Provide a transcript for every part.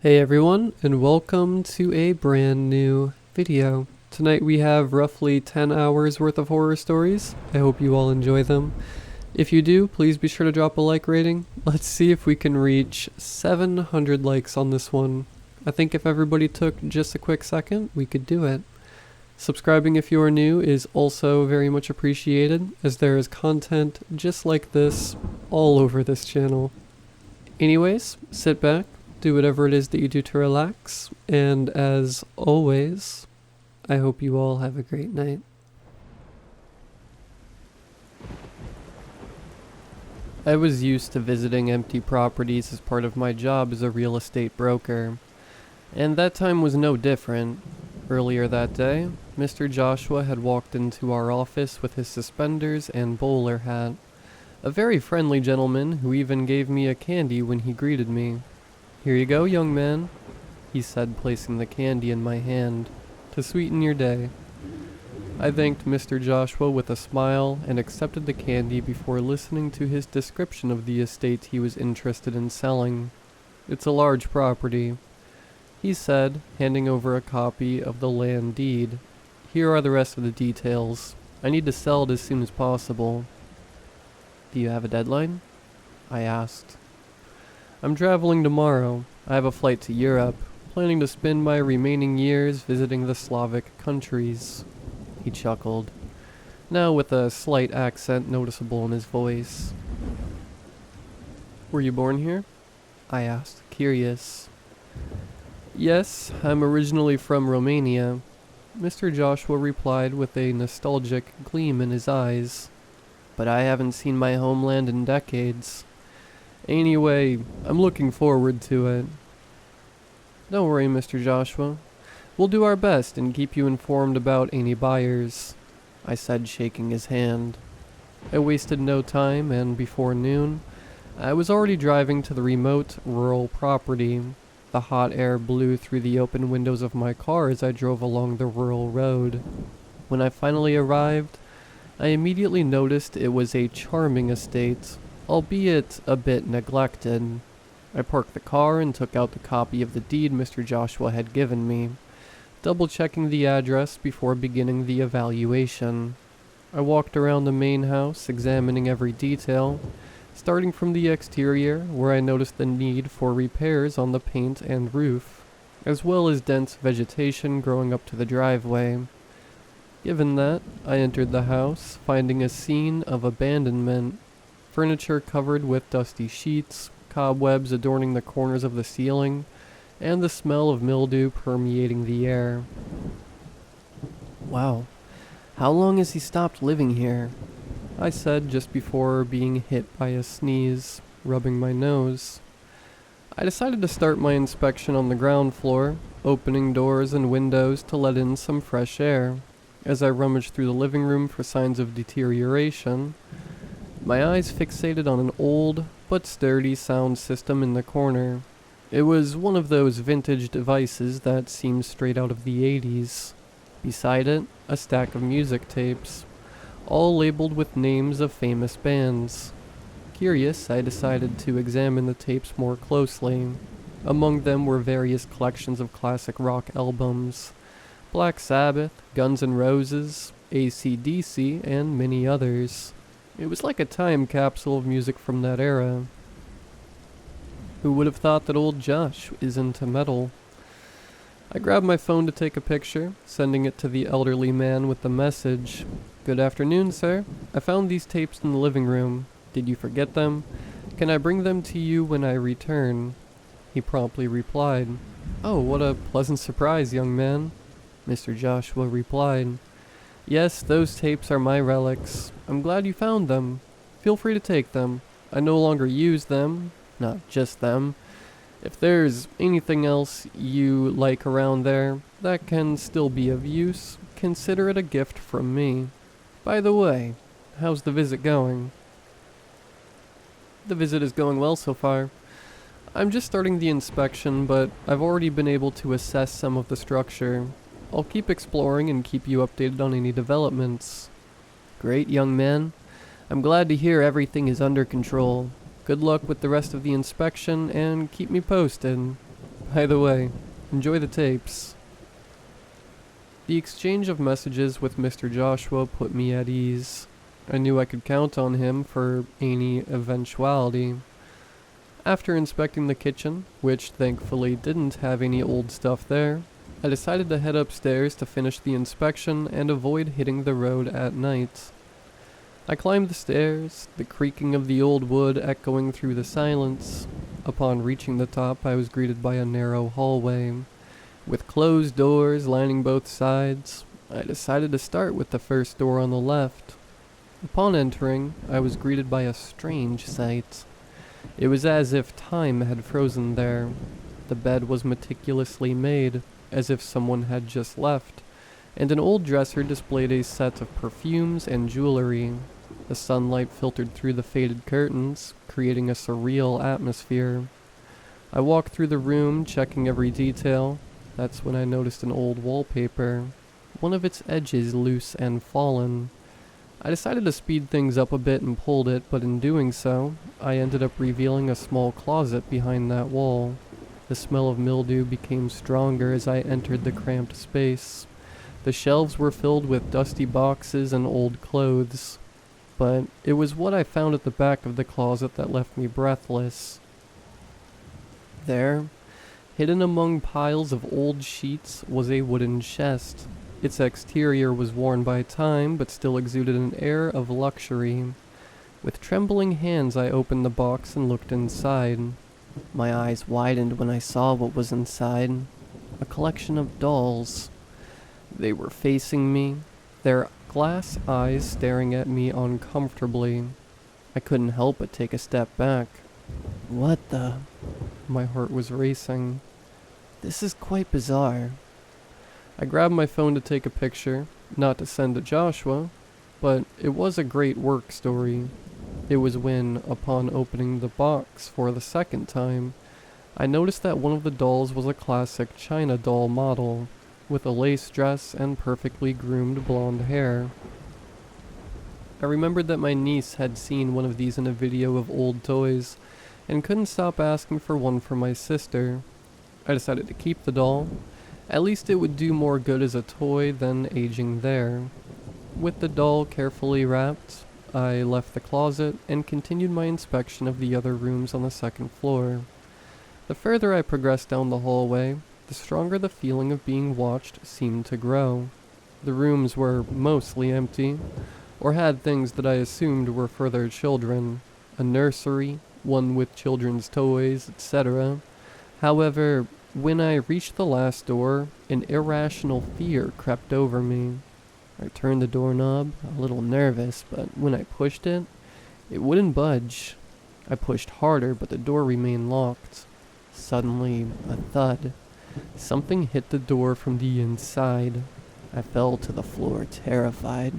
Hey everyone, and welcome to a brand new video. Tonight we have roughly 10 hours worth of horror stories. I hope you all enjoy them. If you do, please be sure to drop a like rating. Let's see if we can reach 700 likes on this one. I think if everybody took just a quick second, we could do it. Subscribing if you are new is also very much appreciated, as there is content just like this all over this channel. Anyways, sit back, do whatever it is that you do to relax, and as always, I hope you all have a great night. I was used to visiting empty properties as part of my job as a real estate broker, and that time was no different. Earlier that day, Mr. Joshua had walked into our office with his suspenders and bowler hat. A very friendly gentleman who even gave me a candy when he greeted me. "Here you go, young man," he said, placing the candy in my hand, "to sweeten your day." I thanked Mr. Joshua with a smile and accepted the candy before listening to his description of the estate he was interested in selling. "It's a large property," he said, handing over a copy of the land deed. "Here are the rest of the details. I need to sell it as soon as possible." "Do you have a deadline?" I asked. "I'm traveling tomorrow. I have a flight to Europe, planning to spend my remaining years visiting the Slavic countries," he chuckled, now with a slight accent noticeable in his voice. "Were you born here?" I asked, curious. "Yes, I'm originally from Romania," Mr. Joshua replied with a nostalgic gleam in his eyes. "But I haven't seen my homeland in decades. Anyway, I'm looking forward to it." "Don't worry, Mr. Joshua. We'll do our best and keep you informed about any buyers," I said, shaking his hand. I wasted no time, and before noon, I was already driving to the remote, rural property. The hot air blew through the open windows of my car as I drove along the rural road. When I finally arrived, I immediately noticed it was a charming estate, albeit a bit neglected. I parked the car and took out the copy of the deed Mr. Joshua had given me, double-checking the address before beginning the evaluation. I walked around the main house, examining every detail, starting from the exterior, where I noticed the need for repairs on the paint and roof, as well as dense vegetation growing up to the driveway. Given that, I entered the house, finding a scene of abandonment. Furniture covered with dusty sheets, cobwebs adorning the corners of the ceiling, and the smell of mildew permeating the air. "Wow, how long has he stopped living here?" I said just before being hit by a sneeze, rubbing my nose. I decided to start my inspection on the ground floor, opening doors and windows to let in some fresh air. As I rummaged through the living room for signs of deterioration, my eyes fixated on an old but sturdy sound system in the corner. It was one of those vintage devices that seemed straight out of the 80s. Beside it, a stack of music tapes, all labeled with names of famous bands. Curious, I decided to examine the tapes more closely. Among them were various collections of classic rock albums: Black Sabbath, Guns N' Roses, AC/DC, and many others. It was like a time capsule of music from that era. Who would have thought that old Josh is into metal? I grabbed my phone to take a picture, sending it to the elderly man with the message: "Good afternoon, sir. I found these tapes in the living room. Did you forget them? Can I bring them to you when I return?" He promptly replied, "Oh, what a pleasant surprise, young man," Mr. Joshua replied. "Yes, those tapes are my relics. I'm glad you found them. Feel free to take them. I no longer use them, not just them. If there's anything else you like around there that can still be of use, consider it a gift from me. By the way, how's the visit going?" "The visit is going well so far. I'm just starting the inspection, but I've already been able to assess some of the structure. I'll keep exploring and keep you updated on any developments." "Great, young man. I'm glad to hear everything is under control. Good luck with the rest of the inspection, and keep me posted," By the way, enjoy the tapes. The exchange of messages with Mr. Joshua put me at ease. I knew I could count on him for any eventuality. After inspecting the kitchen, which thankfully didn't have any old stuff there, I decided to head upstairs to finish the inspection and avoid hitting the road at night. I climbed the stairs, the creaking of the old wood echoing through the silence. Upon reaching the top, I was greeted by a narrow hallway. With closed doors lining both sides, I decided to start with the first door on the left. Upon entering, I was greeted by a strange sight. It was as if time had frozen there. The bed was meticulously made, as if someone had just left, and an old dresser displayed a set of perfumes and jewelry. The sunlight filtered through the faded curtains, creating a surreal atmosphere. I walked through the room, checking every detail. That's when I noticed an old wallpaper, one of its edges loose and fallen. I decided to speed things up a bit and pulled it, but in doing so, I ended up revealing a small closet behind that wall. The smell of mildew became stronger as I entered the cramped space. The shelves were filled with dusty boxes and old clothes, but it was what I found at the back of the closet that left me breathless. There, hidden among piles of old sheets, was a wooden chest. Its exterior was worn by time, but still exuded an air of luxury. With trembling hands I opened the box and looked inside. My eyes widened when I saw what was inside. A collection of dolls. They were facing me, their glass eyes staring at me uncomfortably. I couldn't help but take a step back. What the? My heart was racing. This is quite bizarre. I grabbed my phone to take a picture, not to send to Joshua, but it was a great work story. It was when, upon opening the box for the second time, I noticed that one of the dolls was a classic China doll model, with a lace dress and perfectly groomed blonde hair. I remembered that my niece had seen one of these in a video of old toys, and couldn't stop asking for one for my sister. I decided to keep the doll. At least it would do more good as a toy than aging there. With the doll carefully wrapped, I left the closet and continued my inspection of the other rooms on the second floor. The further I progressed down the hallway, the stronger the feeling of being watched seemed to grow. The rooms were mostly empty, or had things that I assumed were for their children. A nursery, one with children's toys, etc. However, when I reached the last door, an irrational fear crept over me. I turned the doorknob, a little nervous, but when I pushed it, it wouldn't budge. I pushed harder, but the door remained locked. Suddenly, a thud. Something hit the door from the inside. I fell to the floor, terrified.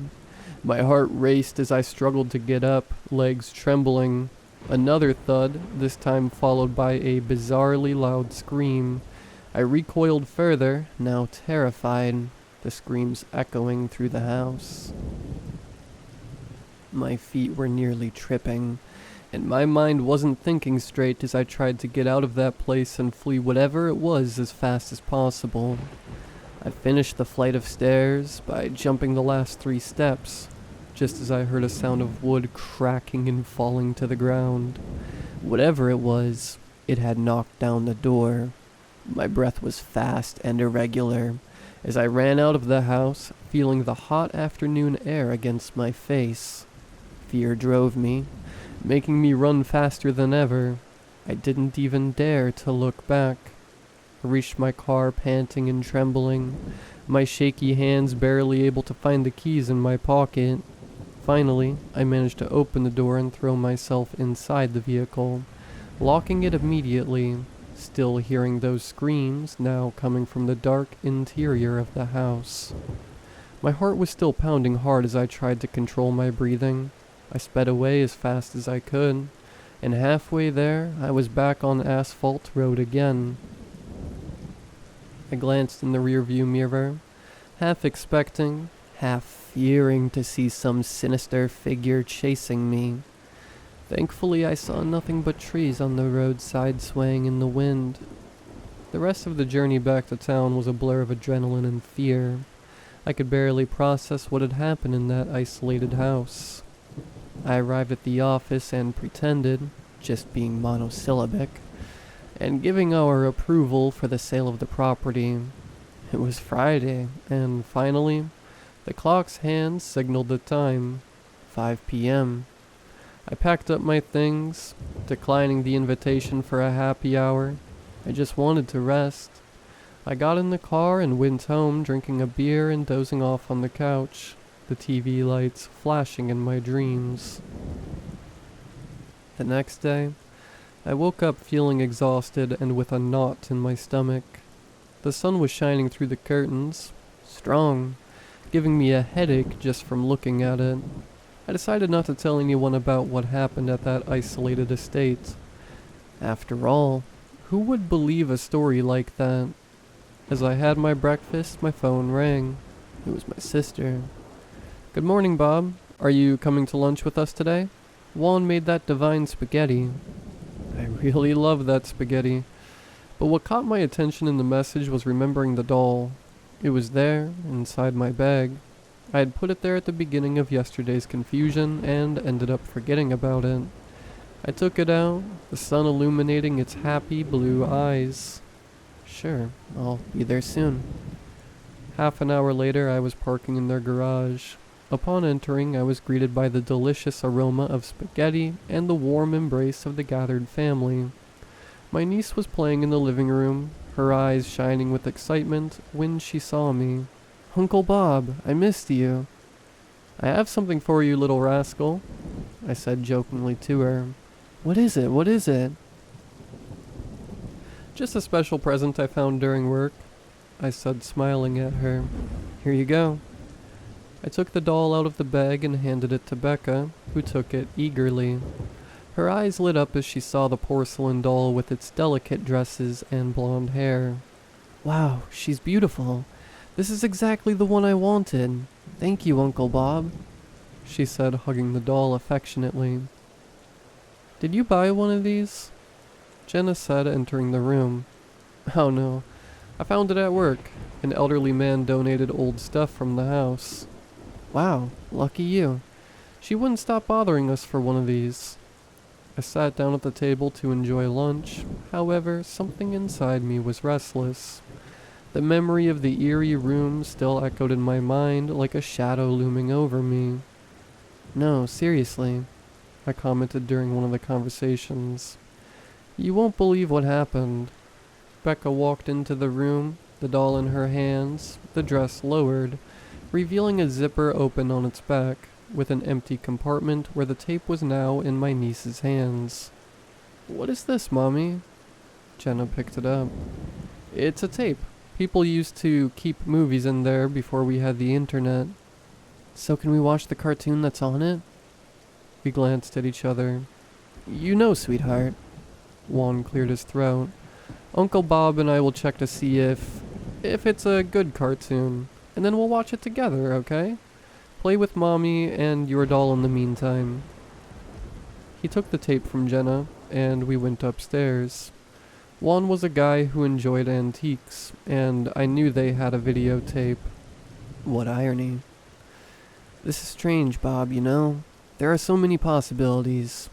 My heart raced as I struggled to get up, legs trembling. Another thud, this time followed by a bizarrely loud scream. I recoiled further, now terrified, the screams echoing through the house. My feet were nearly tripping, and my mind wasn't thinking straight as I tried to get out of that place and flee whatever it was as fast as possible. I finished the flight of stairs by jumping the last 3 steps, just as I heard a sound of wood cracking and falling to the ground. Whatever it was, it had knocked down the door. My breath was fast and irregular as I ran out of the house, feeling the hot afternoon air against my face. Fear drove me, making me run faster than ever. I didn't even dare to look back. I reached my car panting and trembling, my shaky hands barely able to find the keys in my pocket. Finally, I managed to open the door and throw myself inside the vehicle, locking it immediately, still hearing those screams now coming from the dark interior of the house. My heart was still pounding hard as I tried to control my breathing. I sped away as fast as I could, and halfway there, I was back on asphalt road again. I glanced in the rearview mirror, half expecting, half fearing to see some sinister figure chasing me. Thankfully, I saw nothing but trees on the roadside swaying in the wind. The rest of the journey back to town was a blur of adrenaline and fear. I could barely process what had happened in that isolated house. I arrived at the office and pretended, just being monosyllabic, and giving our approval for the sale of the property. It was Friday, and finally, the clock's hands signaled the time, 5 p.m. I packed up my things, declining the invitation for a happy hour. I just wanted to rest. I got in the car and went home, drinking a beer and dozing off on the couch, the TV lights flashing in my dreams. The next day, I woke up feeling exhausted and with a knot in my stomach. The sun was shining through the curtains, strong, giving me a headache just from looking at it. I decided not to tell anyone about what happened at that isolated estate. After all, who would believe a story like that? As I had my breakfast, my phone rang. It was my sister. "Good morning, Bob. Are you coming to lunch with us today? Juan made that divine spaghetti." I really love that spaghetti. But what caught my attention in the message was remembering the doll. It was there, inside my bag. I had put it there at the beginning of yesterday's confusion and ended up forgetting about it. I took it out, the sun illuminating its happy blue eyes. Sure, I'll be there soon. Half an hour later, I was parking in their garage. Upon entering, I was greeted by the delicious aroma of spaghetti and the warm embrace of the gathered family. My niece was playing in the living room, her eyes shining with excitement when she saw me. "Uncle Bob, I missed you." "I have something for you, little rascal," I said jokingly to her. What is it? What is it?" "Just a special present I found during work," I said, smiling at her. "Here you go." I took the doll out of the bag and handed it to Becca, who took it eagerly. Her eyes lit up as she saw the porcelain doll with its delicate dresses and blonde hair. "Wow, she's beautiful. This is exactly the one I wanted. Thank you, Uncle Bob," she said, hugging the doll affectionately. "Did you buy one of these?" Jenna said, entering the room. "Oh no, I found it at work. An elderly man donated old stuff from the house." "Wow, lucky you. She wouldn't stop bothering us for one of these." I sat down at the table to enjoy lunch. However, something inside me was restless. The memory of the eerie room still echoed in my mind like a shadow looming over me. "No, seriously," I commented during one of the conversations. "You won't believe what happened." Becca walked into the room, the doll in her hands, the dress lowered, revealing a zipper open on its back, with an empty compartment where the tape was now in my niece's hands. "What is this, Mommy?" Jenna picked it up. "It's a tape. People used to keep movies in there before we had the internet." "So can we watch the cartoon that's on it?" We glanced at each other. "You know, sweetheart." Juan cleared his throat. "Uncle Bob and I will check to see if it's a good cartoon, and then we'll watch it together, okay? Play with Mommy and your doll in the meantime." He took the tape from Jenna, and we went upstairs. Juan was a guy who enjoyed antiques, and I knew they had a videotape. What irony. "This is strange, Bob, you know? There are so many possibilities.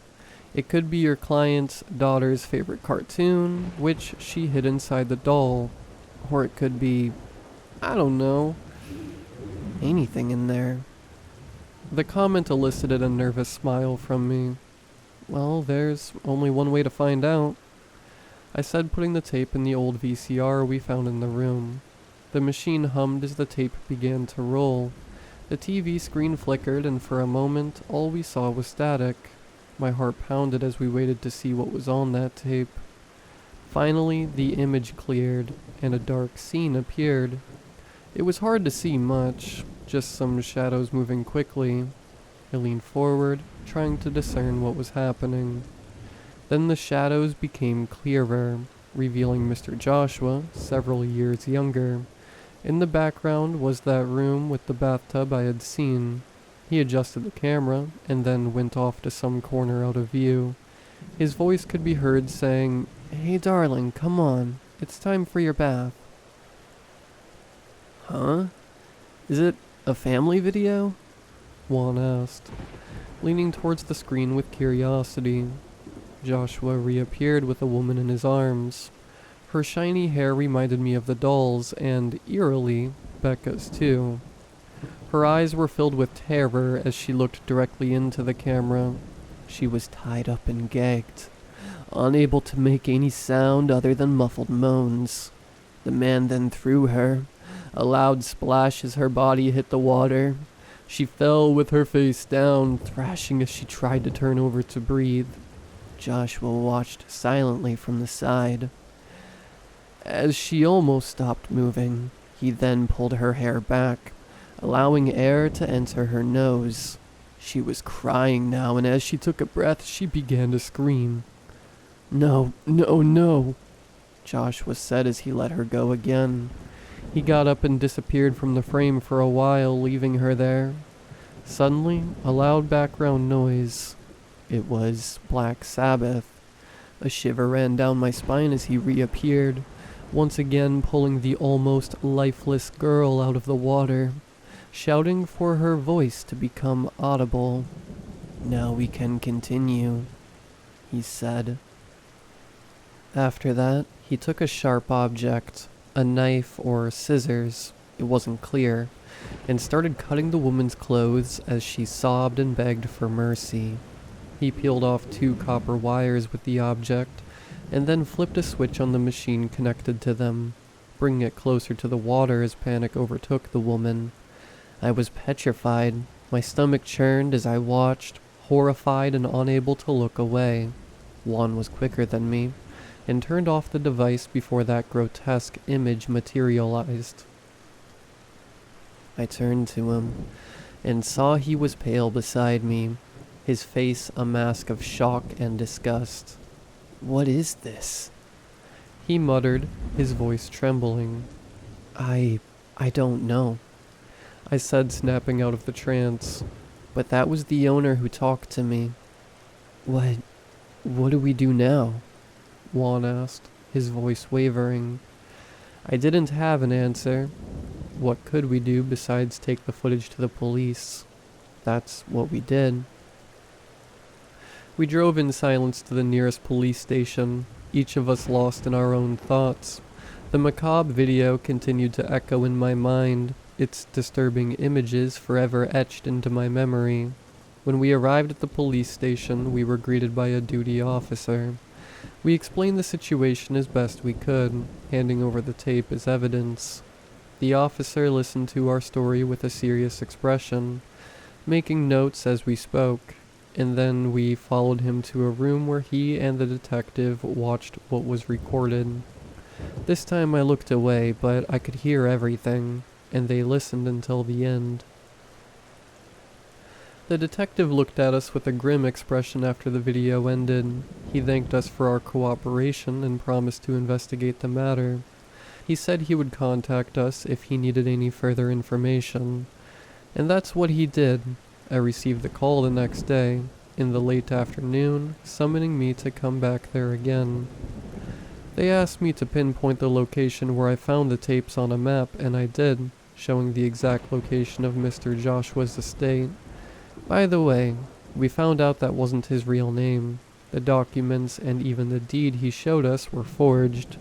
It could be your client's daughter's favorite cartoon, which she hid inside the doll. Or it could be, I don't know, anything in there." The comment elicited a nervous smile from me. "Well, there's only one way to find out," I said, putting the tape in the old VCR we found in the room. The machine hummed as the tape began to roll. The TV screen flickered, and for a moment, all we saw was static. My heart pounded as we waited to see what was on that tape. Finally, the image cleared, and a dark scene appeared. It was hard to see much, just some shadows moving quickly. I leaned forward, trying to discern what was happening. Then the shadows became clearer, revealing Mr. Joshua, several years younger. In the background was that room with the bathtub I had seen. He adjusted the camera, and then went off to some corner out of view. His voice could be heard saying, "Hey darling, come on, It's time for your bath." "Huh? Is it a family video?" Juan asked, leaning towards the screen with curiosity. Joshua reappeared with a woman in his arms. Her shiny hair reminded me of the doll's, and, eerily, Becca's too. Her eyes were filled with terror as she looked directly into the camera. She was tied up and gagged, unable to make any sound other than muffled moans. The man then threw her. A loud splash as her body hit the water. She fell with her face down, thrashing as she tried to turn over to breathe. Joshua watched silently from the side. As she almost stopped moving, he then pulled her hair back, allowing air to enter her nose. She was crying now, and as she took a breath, she began to scream. "No, no, no," Joshua said as he let her go again. He got up and disappeared from the frame for a while, leaving her there. Suddenly, a loud background noise. It was Black Sabbath. A shiver ran down my spine as he reappeared, once again pulling the almost lifeless girl out of the water, shouting for her voice to become audible. "Now we can continue," he said. After that, he took a sharp object, a knife or scissors, it wasn't clear, and started cutting the woman's clothes as she sobbed and begged for mercy. He peeled off 2 copper wires with the object, and then flipped a switch on the machine connected to them, bringing it closer to the water as panic overtook the woman. I was petrified. My stomach churned as I watched, horrified and unable to look away. Juan was quicker than me, and turned off the device before that grotesque image materialized. I turned to him, and saw he was pale beside me, his face a mask of shock and disgust. "What is this?" he muttered, his voice trembling. I don't know," I said, snapping out of the trance, "but that was the owner who talked to me." What do we do now?" Juan asked, his voice wavering. I didn't have an answer. What could we do besides take the footage to the police? That's what we did. We drove in silence to the nearest police station, each of us lost in our own thoughts. The macabre video continued to echo in my mind, its disturbing images forever etched into my memory. When we arrived at the police station, we were greeted by a duty officer. We explained the situation as best we could, handing over the tape as evidence. The officer listened to our story with a serious expression, making notes as we spoke, and then we followed him to a room where he and the detective watched what was recorded. This time I looked away, but I could hear everything, and they listened until the end. The detective looked at us with a grim expression after the video ended. He thanked us for our cooperation and promised to investigate the matter. He said he would contact us if he needed any further information. And that's what he did. I received the call the next day, in the late afternoon, summoning me to come back there again. They asked me to pinpoint the location where I found the tapes on a map, and I did, showing the exact location of Mr. Joshua's estate. By the way, we found out that wasn't his real name. The documents and even the deed he showed us were forged.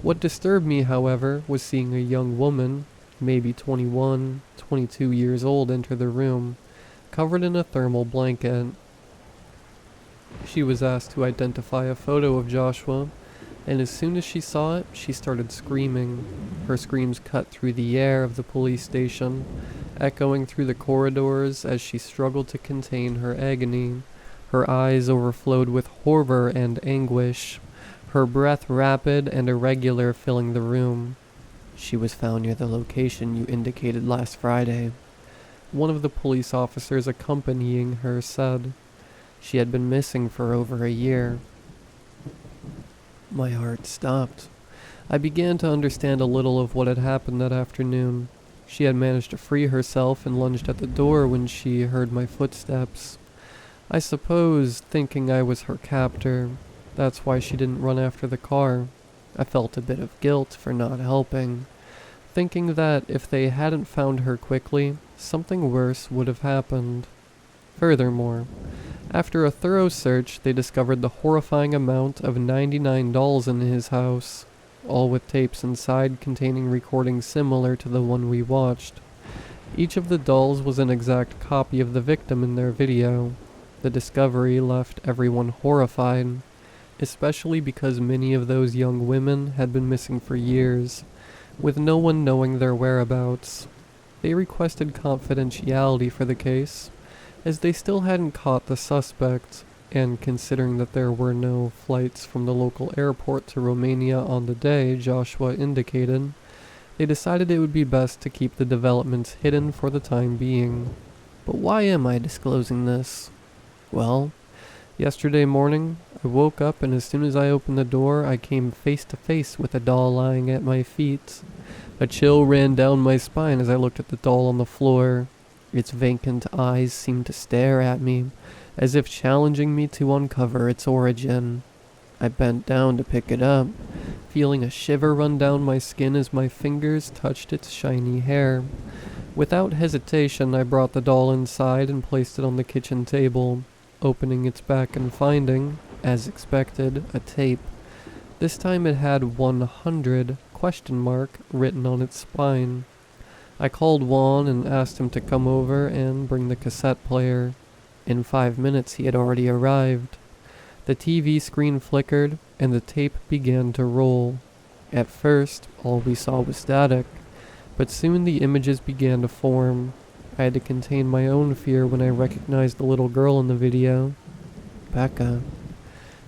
What disturbed me, however, was seeing a young woman, maybe 21, 22 years old, enter the room, covered in a thermal blanket. She was asked to identify a photo of Joshua, and as soon as she saw it, she started screaming. Her screams cut through the air of the police station, echoing through the corridors as she struggled to contain her agony. Her eyes overflowed with horror and anguish, her breath rapid and irregular, filling the room. She was found near the location you indicated last Friday. One of the police officers accompanying her said. She had been missing for over a year. My heart stopped. I began to understand a little of what had happened that afternoon. She had managed to free herself and lunged at the door when she heard my footsteps. I suppose, thinking I was her captor. That's why she didn't run after the car. I felt a bit of guilt for not helping, thinking that if they hadn't found her quickly, something worse would have happened. Furthermore, after a thorough search, they discovered the horrifying amount of 99 dolls in his house, all with tapes inside containing recordings similar to the one we watched. Each of the dolls was an exact copy of the victim in their video. The discovery left everyone horrified, especially because many of those young women had been missing for years, with no one knowing their whereabouts. They requested confidentiality for the case, as they still hadn't caught the suspect, and considering that there were no flights from the local airport to Romania on the day Joshua indicated, they decided it would be best to keep the developments hidden for the time being. But why am I disclosing this? Well, yesterday morning, I woke up and as soon as I opened the door, I came face to face with a doll lying at my feet. A chill ran down my spine as I looked at the doll on the floor. Its vacant eyes seemed to stare at me, as if challenging me to uncover its origin. I bent down to pick it up, feeling a shiver run down my skin as my fingers touched its shiny hair. Without hesitation, I brought the doll inside and placed it on the kitchen table, opening its back and finding, as expected, a tape. This time it had 100 ? Written on its spine. I called Juan and asked him to come over and bring the cassette player. In 5 minutes he had already arrived. The TV screen flickered and the tape began to roll. At first, all we saw was static, but soon the images began to form. I had to contain my own fear when I recognized the little girl in the video. Becca.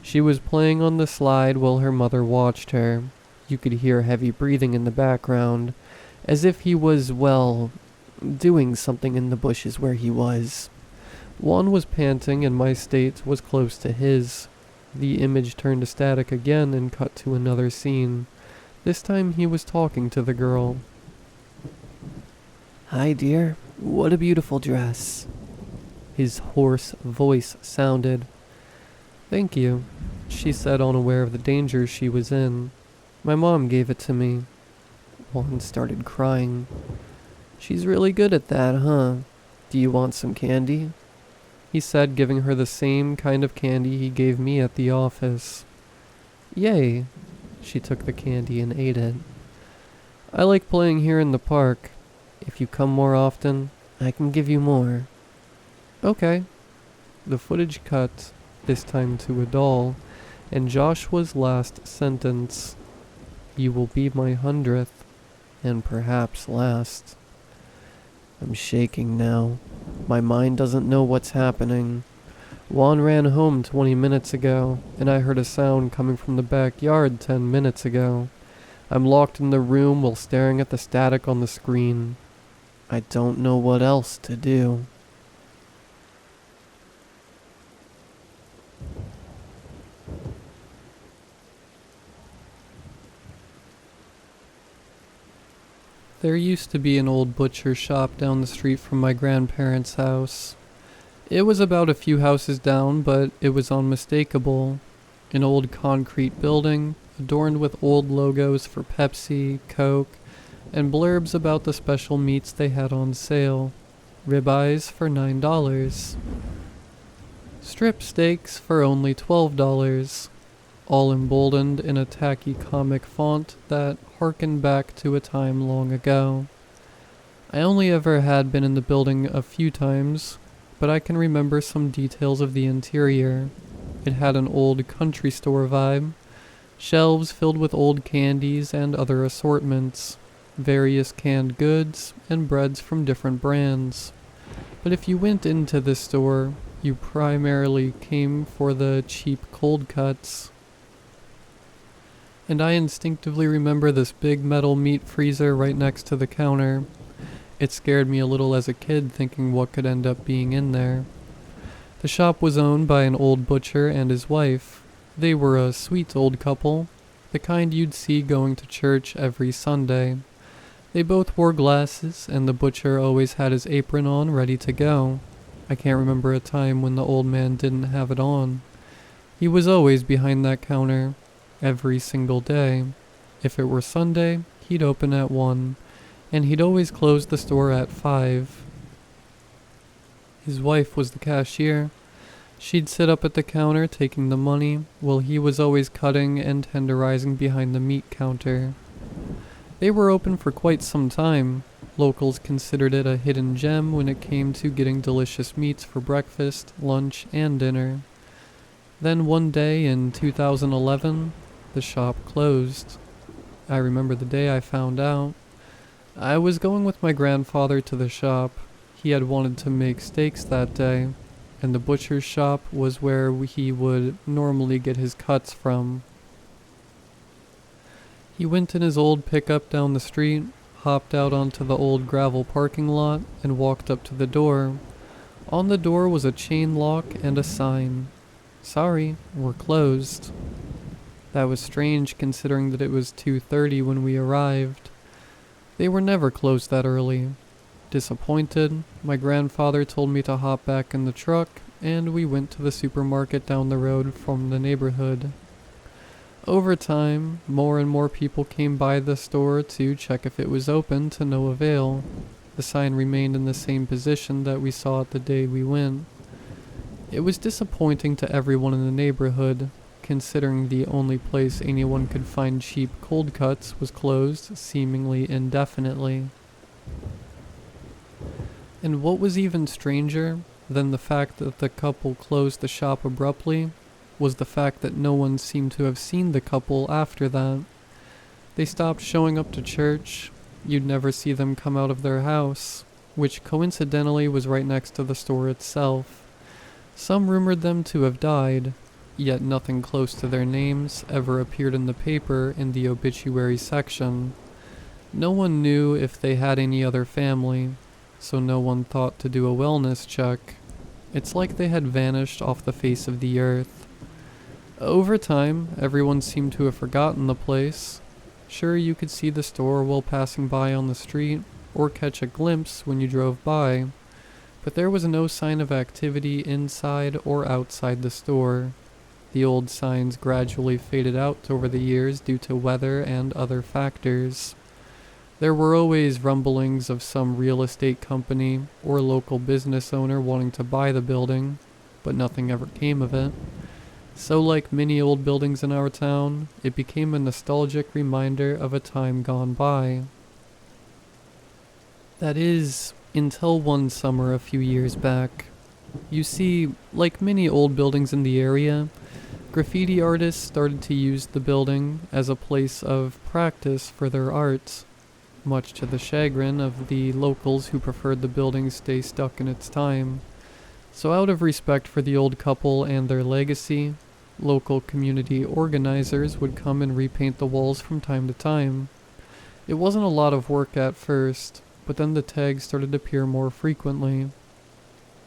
She was playing on the slide while her mother watched her. You could hear heavy breathing in the background, as if he was, well, doing something in the bushes where he was. Juan was panting and my state was close to his. The image turned to static again and cut to another scene. This time he was talking to the girl. "Hi, dear. What a beautiful dress." His hoarse voice sounded. "Thank you," she said, unaware of the danger she was in. "My mom gave it to me." Juan started crying. "She's really good at that, huh? Do you want some candy?" He said, giving her the same kind of candy he gave me at the office. "Yay." She took the candy and ate it. "I like playing here in the park. If you come more often, I can give you more." "Okay." The footage cut, this time to a doll, and Joshua's last sentence. "You will be my 100th, and perhaps last." I'm shaking now. My mind doesn't know what's happening. Juan ran home 20 minutes ago, and I heard a sound coming from the backyard 10 minutes ago. I'm locked in the room while staring at the static on the screen. I don't know what else to do. There used to be an old butcher shop down the street from my grandparents' house. It was about a few houses down, but it was unmistakable. An old concrete building, adorned with old logos for Pepsi, Coke, and blurbs about the special meats they had on sale. Ribeyes for $9. Strip steaks for only $12. All emboldened in a tacky comic font that harkened back to a time long ago. I only ever had been in the building a few times, but I can remember some details of the interior. It had an old country store vibe, shelves filled with old candies and other assortments, various canned goods, and breads from different brands. But if you went into this store, you primarily came for the cheap cold cuts. And I instinctively remember this big metal meat freezer right next to the counter. It scared me a little as a kid, thinking what could end up being in there. The shop was owned by an old butcher and his wife. They were a sweet old couple, the kind you'd see going to church every Sunday. They both wore glasses, and the butcher always had his apron on, ready to go. I can't remember a time when the old man didn't have it on. He was always behind that counter. every single day. If it were Sunday, he'd open at 1, and he'd always close the store at 5. His wife was the cashier. She'd sit up at the counter taking the money, while he was always cutting and tenderizing behind the meat counter. They were open for quite some time. Locals considered it a hidden gem when it came to getting delicious meats for breakfast, lunch, and dinner. Then one day in 2011, the shop closed. I remember the day I found out. I was going with my grandfather to the shop. He had wanted to make steaks that day, and the butcher's shop was where he would normally get his cuts from. He went in his old pickup down the street, hopped out onto the old gravel parking lot, and walked up to the door. On the door was a chain lock and a sign. "Sorry, we're closed." That was strange considering that it was 2:30 when we arrived. They were never closed that early. Disappointed, my grandfather told me to hop back in the truck, and we went to the supermarket down the road from the neighborhood. Over time, more and more people came by the store to check if it was open, to no avail. The sign remained in the same position that we saw it the day we went. It was disappointing to everyone in the neighborhood, considering the only place anyone could find cheap cold cuts was closed seemingly indefinitely. And what was even stranger than the fact that the couple closed the shop abruptly was the fact that no one seemed to have seen the couple after that. They stopped showing up to church. You'd never see them come out of their house, which coincidentally was right next to the store itself. Some rumored them to have died, yet nothing close to their names ever appeared in the paper in the obituary section. No one knew if they had any other family, so no one thought to do a wellness check. It's like they had vanished off the face of the earth. Over time, everyone seemed to have forgotten the place. Sure, you could see the store while passing by on the street, or catch a glimpse when you drove by, but there was no sign of activity inside or outside the store. The old signs gradually faded out over the years due to weather and other factors. There were always rumblings of some real estate company or local business owner wanting to buy the building, but nothing ever came of it. So like many old buildings in our town, it became a nostalgic reminder of a time gone by. That is, until one summer a few years back. You see, like many old buildings in the area, graffiti artists started to use the building as a place of practice for their art, much to the chagrin of the locals who preferred the building stay stuck in its time. So out of respect for the old couple and their legacy, local community organizers would come and repaint the walls from time to time. It wasn't a lot of work at first, but then the tags started to appear more frequently.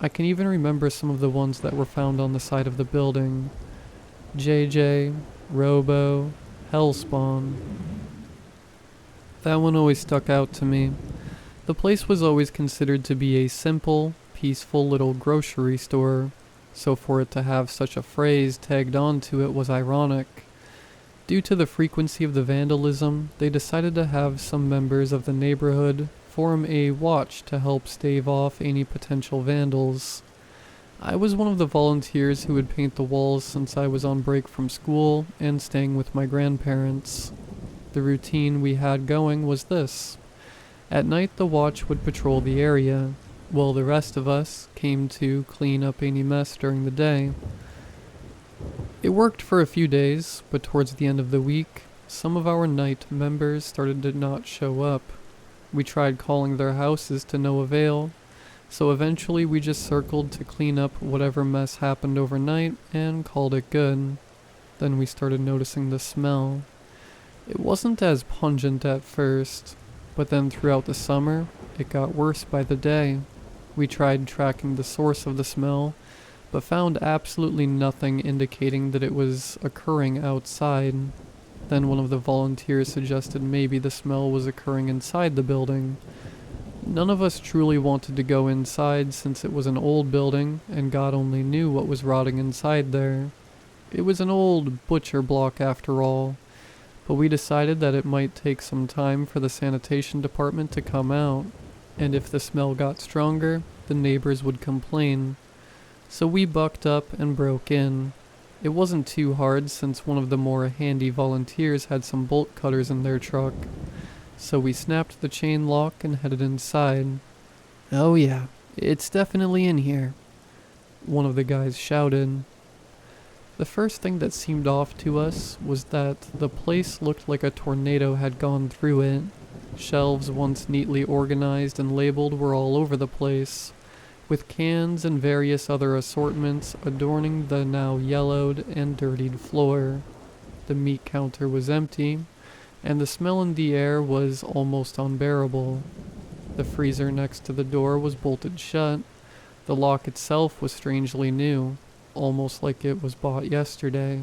I can even remember some of the ones that were found on the side of the building. JJ, Robo, Hellspawn. That one always stuck out to me. The place was always considered to be a simple, peaceful little grocery store, so for it to have such a phrase tagged onto it was ironic. Due to the frequency of the vandalism, they decided to have some members of the neighborhood form a watch to help stave off any potential vandals. I was one of the volunteers who would paint the walls since I was on break from school and staying with my grandparents. The routine we had going was this. At night the watch would patrol the area, while the rest of us came to clean up any mess during the day. It worked for a few days, but towards the end of the week, some of our night members started to not show up. We tried calling their houses to no avail, so eventually we just circled to clean up whatever mess happened overnight and called it good. Then we started noticing the smell. It wasn't as pungent at first, but then throughout the summer, it got worse by the day. We tried tracking the source of the smell, but found absolutely nothing indicating that it was occurring outside. Then one of the volunteers suggested maybe the smell was occurring inside the building. None of us truly wanted to go inside since it was an old building and God only knew what was rotting inside there. It was an old butcher block after all, but we decided that it might take some time for the sanitation department to come out, and if the smell got stronger, the neighbors would complain. So we bucked up and broke in. It wasn't too hard since one of the more handy volunteers had some bolt cutters in their truck. So we snapped the chain lock and headed inside. "Oh yeah, it's definitely in here," one of the guys shouted. The first thing that seemed off to us was that the place looked like a tornado had gone through it. Shelves once neatly organized and labeled were all over the place, with cans and various other assortments adorning the now yellowed and dirtied floor. The meat counter was empty, and the smell in the air was almost unbearable. The freezer next to the door was bolted shut. The lock itself was strangely new, almost like it was bought yesterday.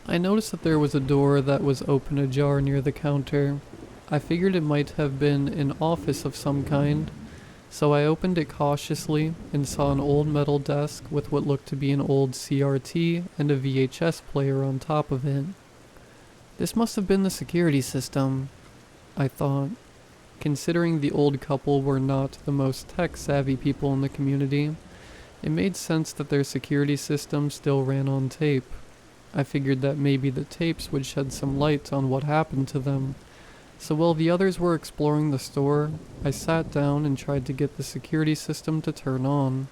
I noticed that there was a door that was open ajar near the counter. I figured it might have been an office of some kind, so I opened it cautiously and saw an old metal desk with what looked to be an old CRT and a VHS player on top of it. This must have been the security system, I thought. Considering the old couple were not the most tech-savvy people in the community, it made sense that their security system still ran on tape. I figured that maybe the tapes would shed some light on what happened to them. So while the others were exploring the store, I sat down and tried to get the security system to turn on.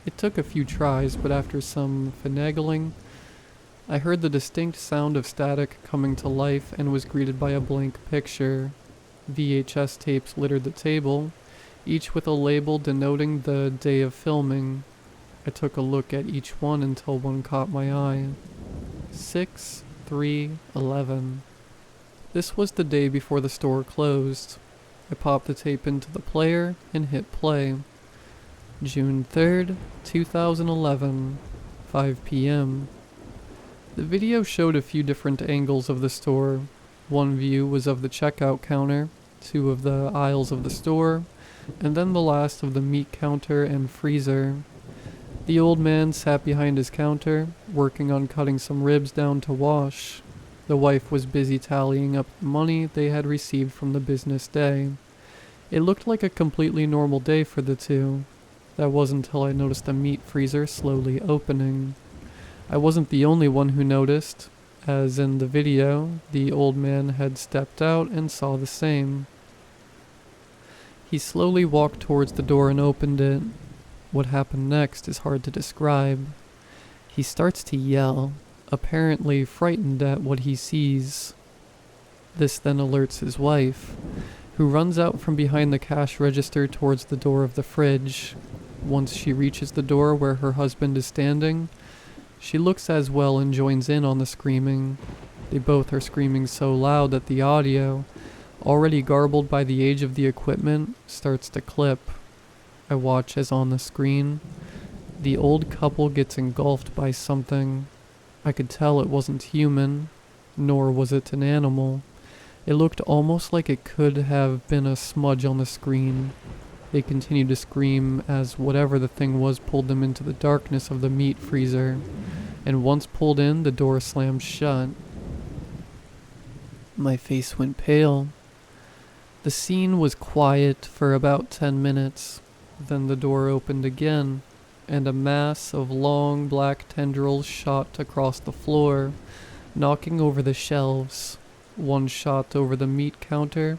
It took a few tries, but after some finagling, I heard the distinct sound of static coming to life and was greeted by a blank picture. VHS tapes littered the table, each with a label denoting the day of filming. I took a look at each one until one caught my eye. 6/3/11. This was the day before the store closed. I popped the tape into the player and hit play. June 3rd, 2011, 5 p.m. The video showed a few different angles of the store. One view was of the checkout counter, two of the aisles of the store, and then the last of the meat counter and freezer. The old man sat behind his counter, working on cutting some ribs down to wash. The wife was busy tallying up the money they had received from the business day. It looked like a completely normal day for the two. That wasn't until I noticed the meat freezer slowly opening. I wasn't the only one who noticed. As in the video, the old man had stepped out and saw the same. He slowly walked towards the door and opened it. What happened next is hard to describe. He starts to yell, apparently frightened at what he sees. This then alerts his wife, who runs out from behind the cash register towards the door of the fridge. Once she reaches the door where her husband is standing, she looks as well and joins in on the screaming. They both are screaming so loud that the audio, already garbled by the age of the equipment, starts to clip. I watch as on the screen, the old couple gets engulfed by something. I could tell it wasn't human, nor was it an animal. It looked almost like it could have been a smudge on the screen. They continued to scream as whatever the thing was pulled them into the darkness of the meat freezer, and once pulled in, the door slammed shut. My face went pale. The scene was quiet for about 10 minutes. Then the door opened again, and a mass of long black tendrils shot across the floor, knocking over the shelves. One shot over the meat counter,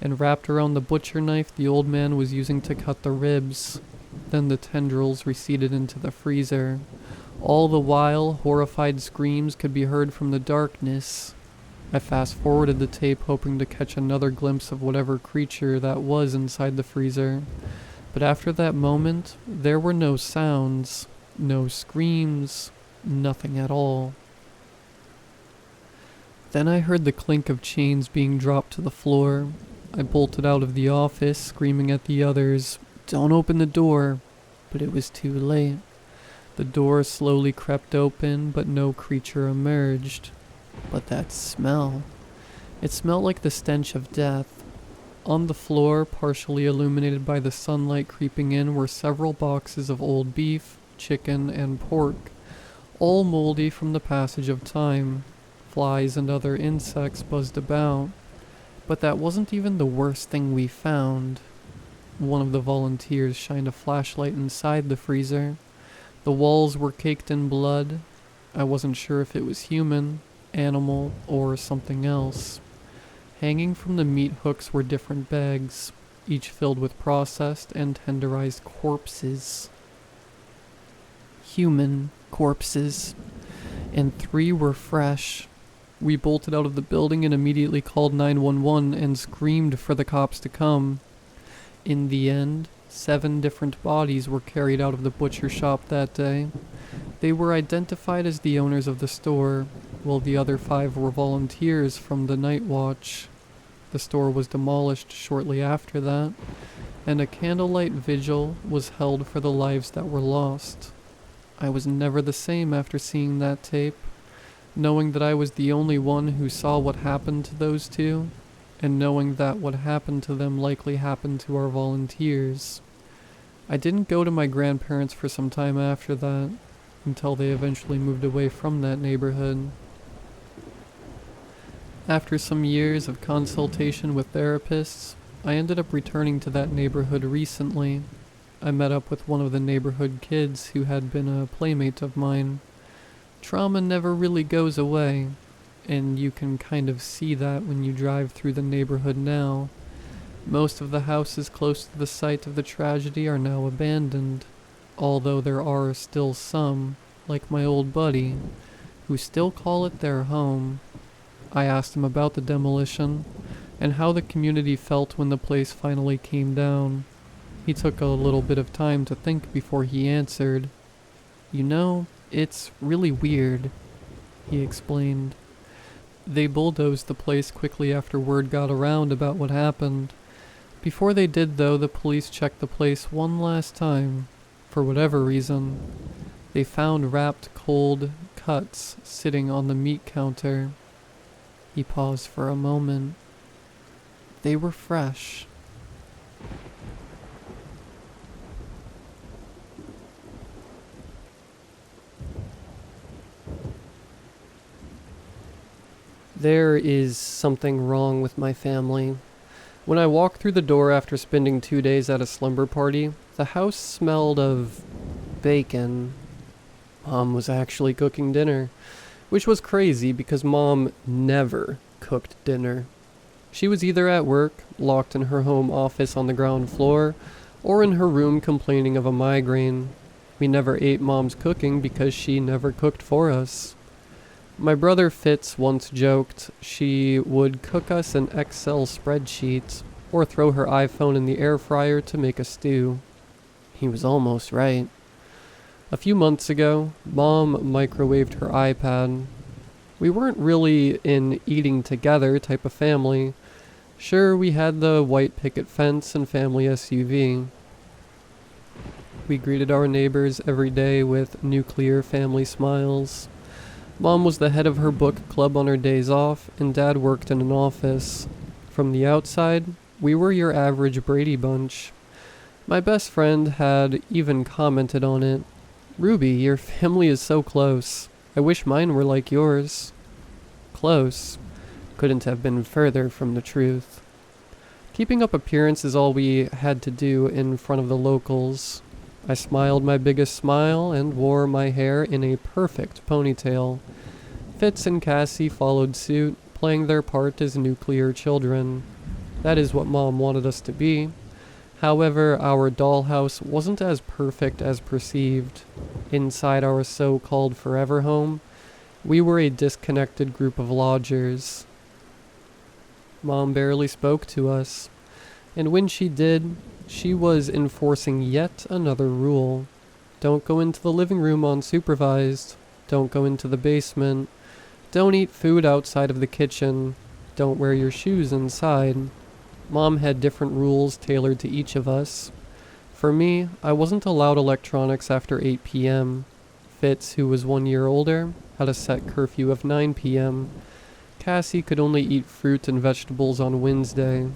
and wrapped around the butcher knife the old man was using to cut the ribs. Then the tendrils receded into the freezer. All the while, horrified screams could be heard from the darkness. I fast-forwarded the tape hoping to catch another glimpse of whatever creature that was inside the freezer. But after that moment, there were no sounds, no screams, nothing at all. Then I heard the clink of chains being dropped to the floor. I bolted out of the office, screaming at the others, "Don't open the door!" But it was too late. The door slowly crept open, but no creature emerged. But that smell. It smelled like the stench of death. On the floor, partially illuminated by the sunlight creeping in, were several boxes of old beef, chicken, and pork, all moldy from the passage of time. Flies and other insects buzzed about. But that wasn't even the worst thing we found. One of the volunteers shined a flashlight inside the freezer. The walls were caked in blood. I wasn't sure if it was human, animal, or something else. Hanging from the meat hooks were different bags, each filled with processed and tenderized corpses. Human corpses. And 3 were fresh. We bolted out of the building and immediately called 911 and screamed for the cops to come. In the end, 7 different bodies were carried out of the butcher shop that day. They were identified as the owners of the store, while the other 5 were volunteers from the night watch. The store was demolished shortly after that, and a candlelight vigil was held for the lives that were lost. I was never the same after seeing that tape, knowing that I was the only one who saw what happened to those 2, and knowing that what happened to them likely happened to our volunteers. I didn't go to my grandparents for some time after that, until they eventually moved away from that neighborhood. After some years of consultation with therapists, I ended up returning to that neighborhood recently. I met up with one of the neighborhood kids who had been a playmate of mine. Trauma never really goes away, and you can kind of see that when you drive through the neighborhood now. Most of the houses close to the site of the tragedy are now abandoned, although there are still some, like my old buddy, who still call it their home. I asked him about the demolition, and how the community felt when the place finally came down. He took a little bit of time to think before he answered. "You know, it's really weird," he explained. They bulldozed the place quickly after word got around about what happened. Before they did, though, the police checked the place one last time. For whatever reason, they found wrapped cold cuts sitting on the meat counter. He paused for a moment. They were fresh. There is something wrong with my family. When I walked through the door after spending 2 days at a slumber party, the house smelled of bacon. Mom was actually cooking dinner, which was crazy because Mom never cooked dinner. She was either at work, locked in her home office on the ground floor, or in her room complaining of a migraine. We never ate Mom's cooking because she never cooked for us. My brother Fitz once joked she would cook us an Excel spreadsheet or throw her iPhone in the air fryer to make a stew. He was almost right. A few months ago, Mom microwaved her iPad. We weren't really an eating together type of family. Sure, we had the white picket fence and family SUV. We greeted our neighbors every day with nuclear family smiles. Mom was the head of her book club on her days off, and Dad worked in an office. From the outside, we were your average Brady Bunch. My best friend had even commented on it. "Ruby, your family is so close. I wish mine were like yours." Close couldn't have been further from the truth. Keeping up appearance is all we had to do in front of the locals. I smiled my biggest smile and wore my hair in a perfect ponytail. Fitz and Cassie followed suit, playing their part as nuclear children. That is what Mom wanted us to be. However, our dollhouse wasn't as perfect as perceived. Inside our so-called forever home, we were a disconnected group of lodgers. Mom barely spoke to us, and when she did, she was enforcing yet another rule. Don't go into the living room unsupervised. Don't go into the basement. Don't eat food outside of the kitchen. Don't wear your shoes inside. Mom had different rules tailored to each of us. For me, I wasn't allowed electronics after 8 p.m. Fitz, who was 1 year older, had a set curfew of 9 p.m. Cassie could only eat fruit and vegetables on Wednesday.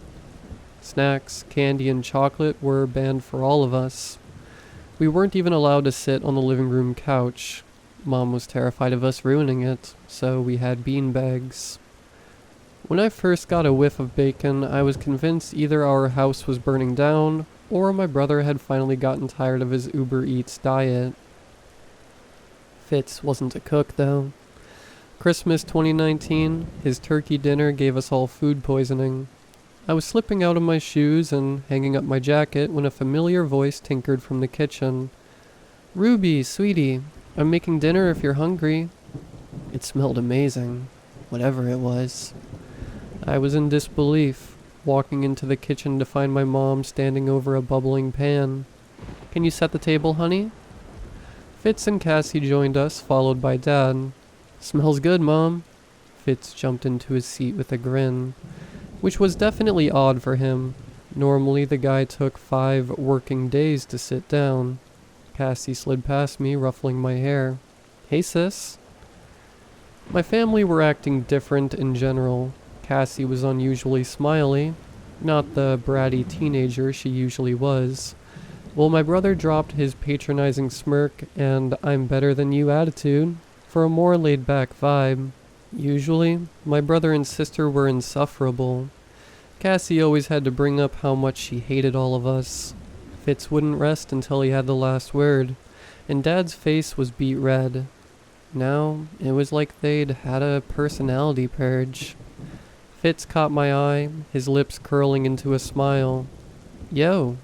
Snacks, candy, and chocolate were banned for all of us. We weren't even allowed to sit on the living room couch. Mom was terrified of us ruining it, so we had beanbags. When I first got a whiff of bacon, I was convinced either our house was burning down, or my brother had finally gotten tired of his Uber Eats diet. Fitz wasn't a cook, though. Christmas 2019, his turkey dinner gave us all food poisoning. I was slipping out of my shoes and hanging up my jacket when a familiar voice tinkered from the kitchen. "Ruby, sweetie, I'm making dinner if you're hungry." It smelled amazing, whatever it was. I was in disbelief, walking into the kitchen to find my mom standing over a bubbling pan. "Can you set the table, honey?" Fitz and Cassie joined us, followed by Dad. "Smells good, Mom." Fitz jumped into his seat with a grin, which was definitely odd for him. Normally the guy took 5 working days to sit down. Cassie slid past me, ruffling my hair. "Hey, sis." My family were acting different in general. Cassie was unusually smiley, not the bratty teenager she usually was, while my brother dropped his patronizing smirk and "I'm better than you" attitude for a more laid-back vibe. Usually, my brother and sister were insufferable. Cassie always had to bring up how much she hated all of us. Fitz wouldn't rest until he had the last word, and Dad's face was beet red. Now, it was like they'd had a personality purge. Fitz caught my eye, his lips curling into a smile. "Yo."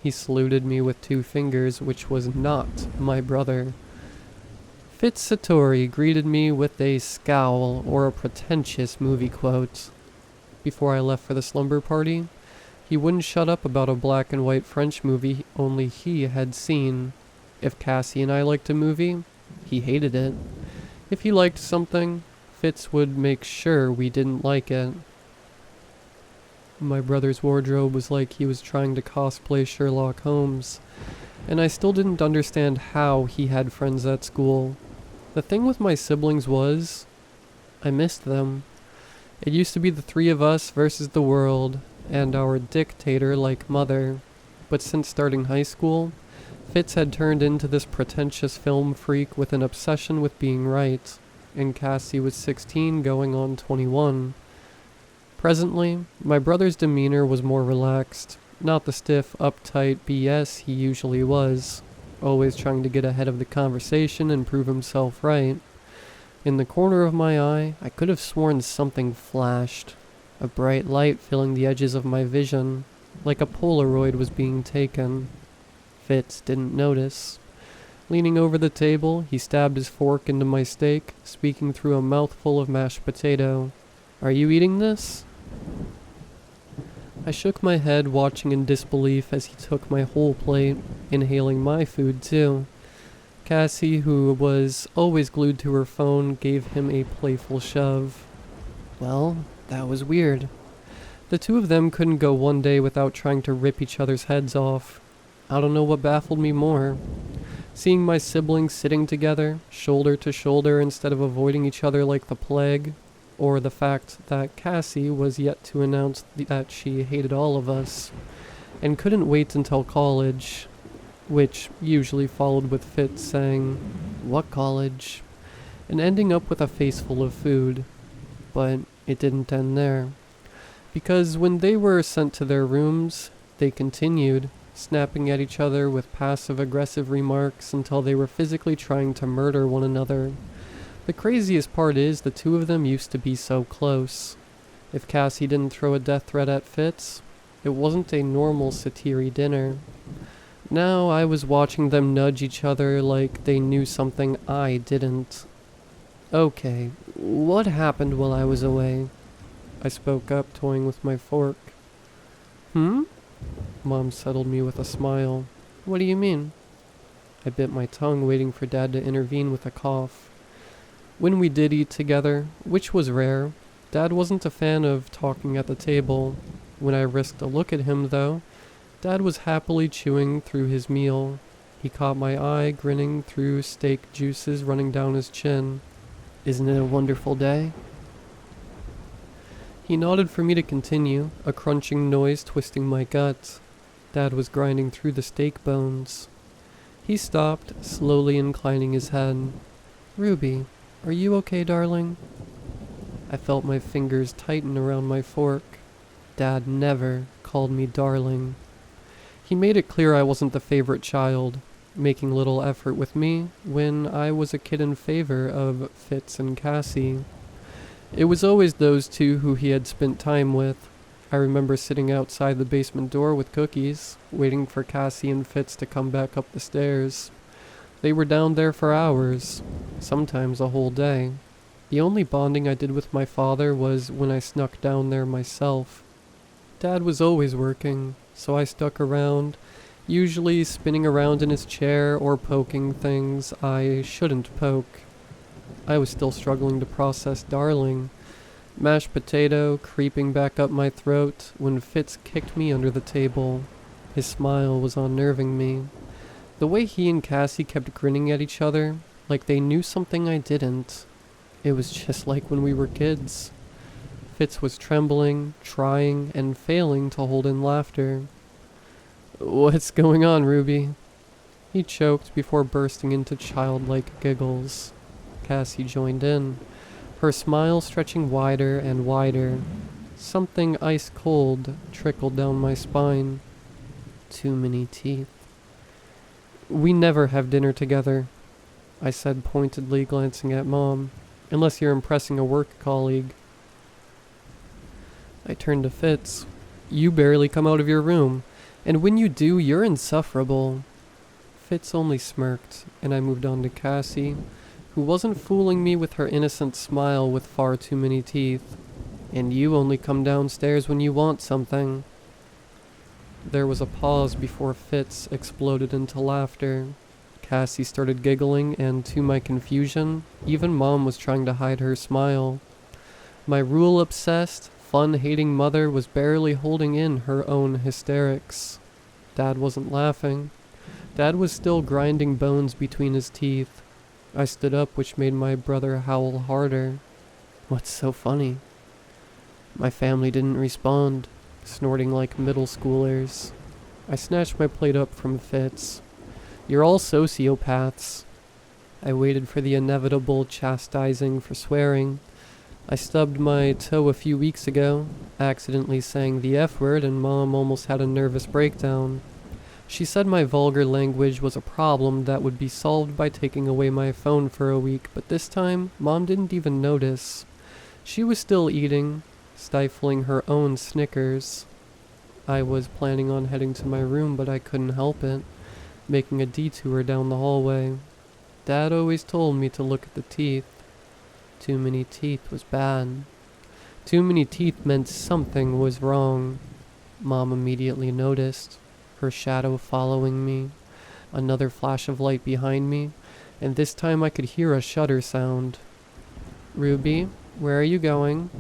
He saluted me with 2 fingers, which was not my brother. Fitz Satori greeted me with a scowl or a pretentious movie quote. Before I left for the slumber party, he wouldn't shut up about a black and white French movie only he had seen. If Cassie and I liked a movie, he hated it. If he liked something, Fitz would make sure we didn't like it. My brother's wardrobe was like he was trying to cosplay Sherlock Holmes, and I still didn't understand how he had friends at school. The thing with my siblings was, I missed them. It used to be the 3 of us versus the world, and our dictator-like mother. But since starting high school, Fitz had turned into this pretentious film freak with an obsession with being right, and Cassie was 16 going on 21. Presently, my brother's demeanor was more relaxed, not the stiff, uptight BS he usually was, always trying to get ahead of the conversation and prove himself right. In the corner of my eye, I could have sworn something flashed, a bright light filling the edges of my vision, like a Polaroid was being taken. Fitz didn't notice. Leaning over the table, he stabbed his fork into my steak, speaking through a mouthful of mashed potato. "Are you eating this?" I shook my head, watching in disbelief as he took my whole plate, inhaling my food too. Cassie, who was always glued to her phone, gave him a playful shove. Well, that was weird. The 2 of them couldn't go one day without trying to rip each other's heads off. I don't know what baffled me more. Seeing my siblings sitting together, shoulder to shoulder instead of avoiding each other like the plague, or the fact that Cassie was yet to announce that she hated all of us, and couldn't wait until college, which usually followed with Fitz saying, "What college?" and ending up with a face full of food. But it didn't end there, because when they were sent to their rooms, they continued, snapping at each other with passive-aggressive remarks until they were physically trying to murder one another. The craziest part is the 2 of them used to be so close. If Cassie didn't throw a death threat at Fitz, it wasn't a normal satiri dinner. Now I was watching them nudge each other like they knew something I didn't. "Okay, what happened while I was away?" I spoke up, toying with my fork. Mom settled me with a smile. "What do you mean?" I bit my tongue, waiting for Dad to intervene with a cough. When we did eat together, which was rare, Dad wasn't a fan of talking at the table. When I risked a look at him, though, Dad was happily chewing through his meal. He caught my eye, grinning through steak juices running down his chin. "Isn't it a wonderful day?" He nodded for me to continue, a crunching noise twisting my gut. Dad was grinding through the steak bones. He stopped, slowly inclining his head. Ruby, are you okay, darling? I felt my fingers tighten around my fork. Dad never called me darling. He made it clear I wasn't the favorite child, making little effort with me when I was a kid in favor of Fitz and Cassie. It was always those two who he had spent time with. I remember sitting outside the basement door with cookies, waiting for Cassie and Fitz to come back up the stairs. They were down there for hours, sometimes a whole day. The only bonding I did with my father was when I snuck down there myself. Dad was always working, so I stuck around, usually spinning around in his chair or poking things I shouldn't poke. I was still struggling to process darling. Mashed potato creeping back up my throat when Fitz kicked me under the table. His smile was unnerving me. The way he and Cassie kept grinning at each other, like they knew something I didn't. It was just like when we were kids. Fitz was trembling, trying, and failing to hold in laughter. "What's going on, Ruby?" He choked before bursting into childlike giggles. Cassie joined in, her smile stretching wider and wider. Something ice-cold trickled down my spine. Too many teeth. "We never have dinner together," I said pointedly, glancing at Mom, "unless you're impressing a work colleague." I turned to Fitz. "You barely come out of your room, and when you do, you're insufferable." Fitz only smirked, and I moved on to Cassie, who wasn't fooling me with her innocent smile with far too many teeth. "And you only come downstairs when you want something." There was a pause before Fitz exploded into laughter. Cassie started giggling, and to my confusion, even Mom was trying to hide her smile. My rule-obsessed, fun-hating mother was barely holding in her own hysterics. Dad wasn't laughing. Dad was still grinding bones between his teeth. I stood up, which made my brother howl harder. "What's so funny?" My family didn't respond, snorting like middle schoolers. I snatched my plate up from Fitz. "You're all sociopaths." I waited for the inevitable chastising for swearing. I stubbed my toe a few weeks ago, accidentally saying the F word, and Mom almost had a nervous breakdown. She said my vulgar language was a problem that would be solved by taking away my phone for a week, but this time, Mom didn't even notice. She was still eating, stifling her own Snickers. I was planning on heading to my room, but I couldn't help it, making a detour down the hallway. Dad always told me to look at the teeth. Too many teeth was bad. Too many teeth meant something was wrong. Mom immediately noticed, her shadow following me, another flash of light behind me, and this time I could hear a shudder sound. "Ruby, where are you going?"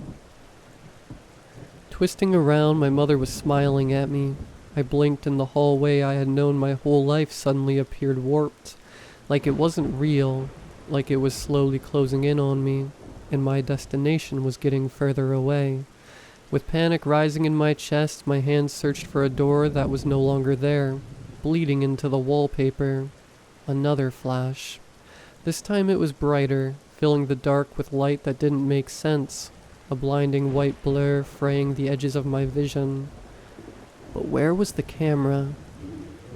Twisting around, my mother was smiling at me. I blinked, and the hallway I had known my whole life suddenly appeared warped, like it wasn't real, like it was slowly closing in on me, and my destination was getting further away. With panic rising in my chest, my hands searched for a door that was no longer there, bleeding into the wallpaper. Another flash. This time it was brighter, filling the dark with light that didn't make sense, a blinding white blur fraying the edges of my vision. But where was the camera?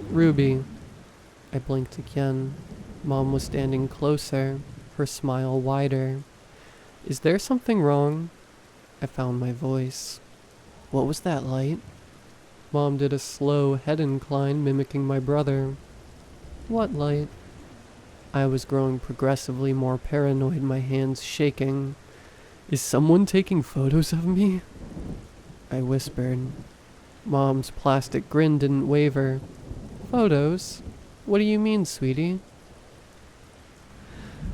"Ruby." I blinked again. Mom was standing closer, her smile wider. "Is there something wrong?" I found my voice. "What was that light?" Mom did a slow head incline, mimicking my brother. "What light?" I was growing progressively more paranoid, my hands shaking. "Is someone taking photos of me?" I whispered. Mom's plastic grin didn't waver. "Photos? What do you mean, sweetie?"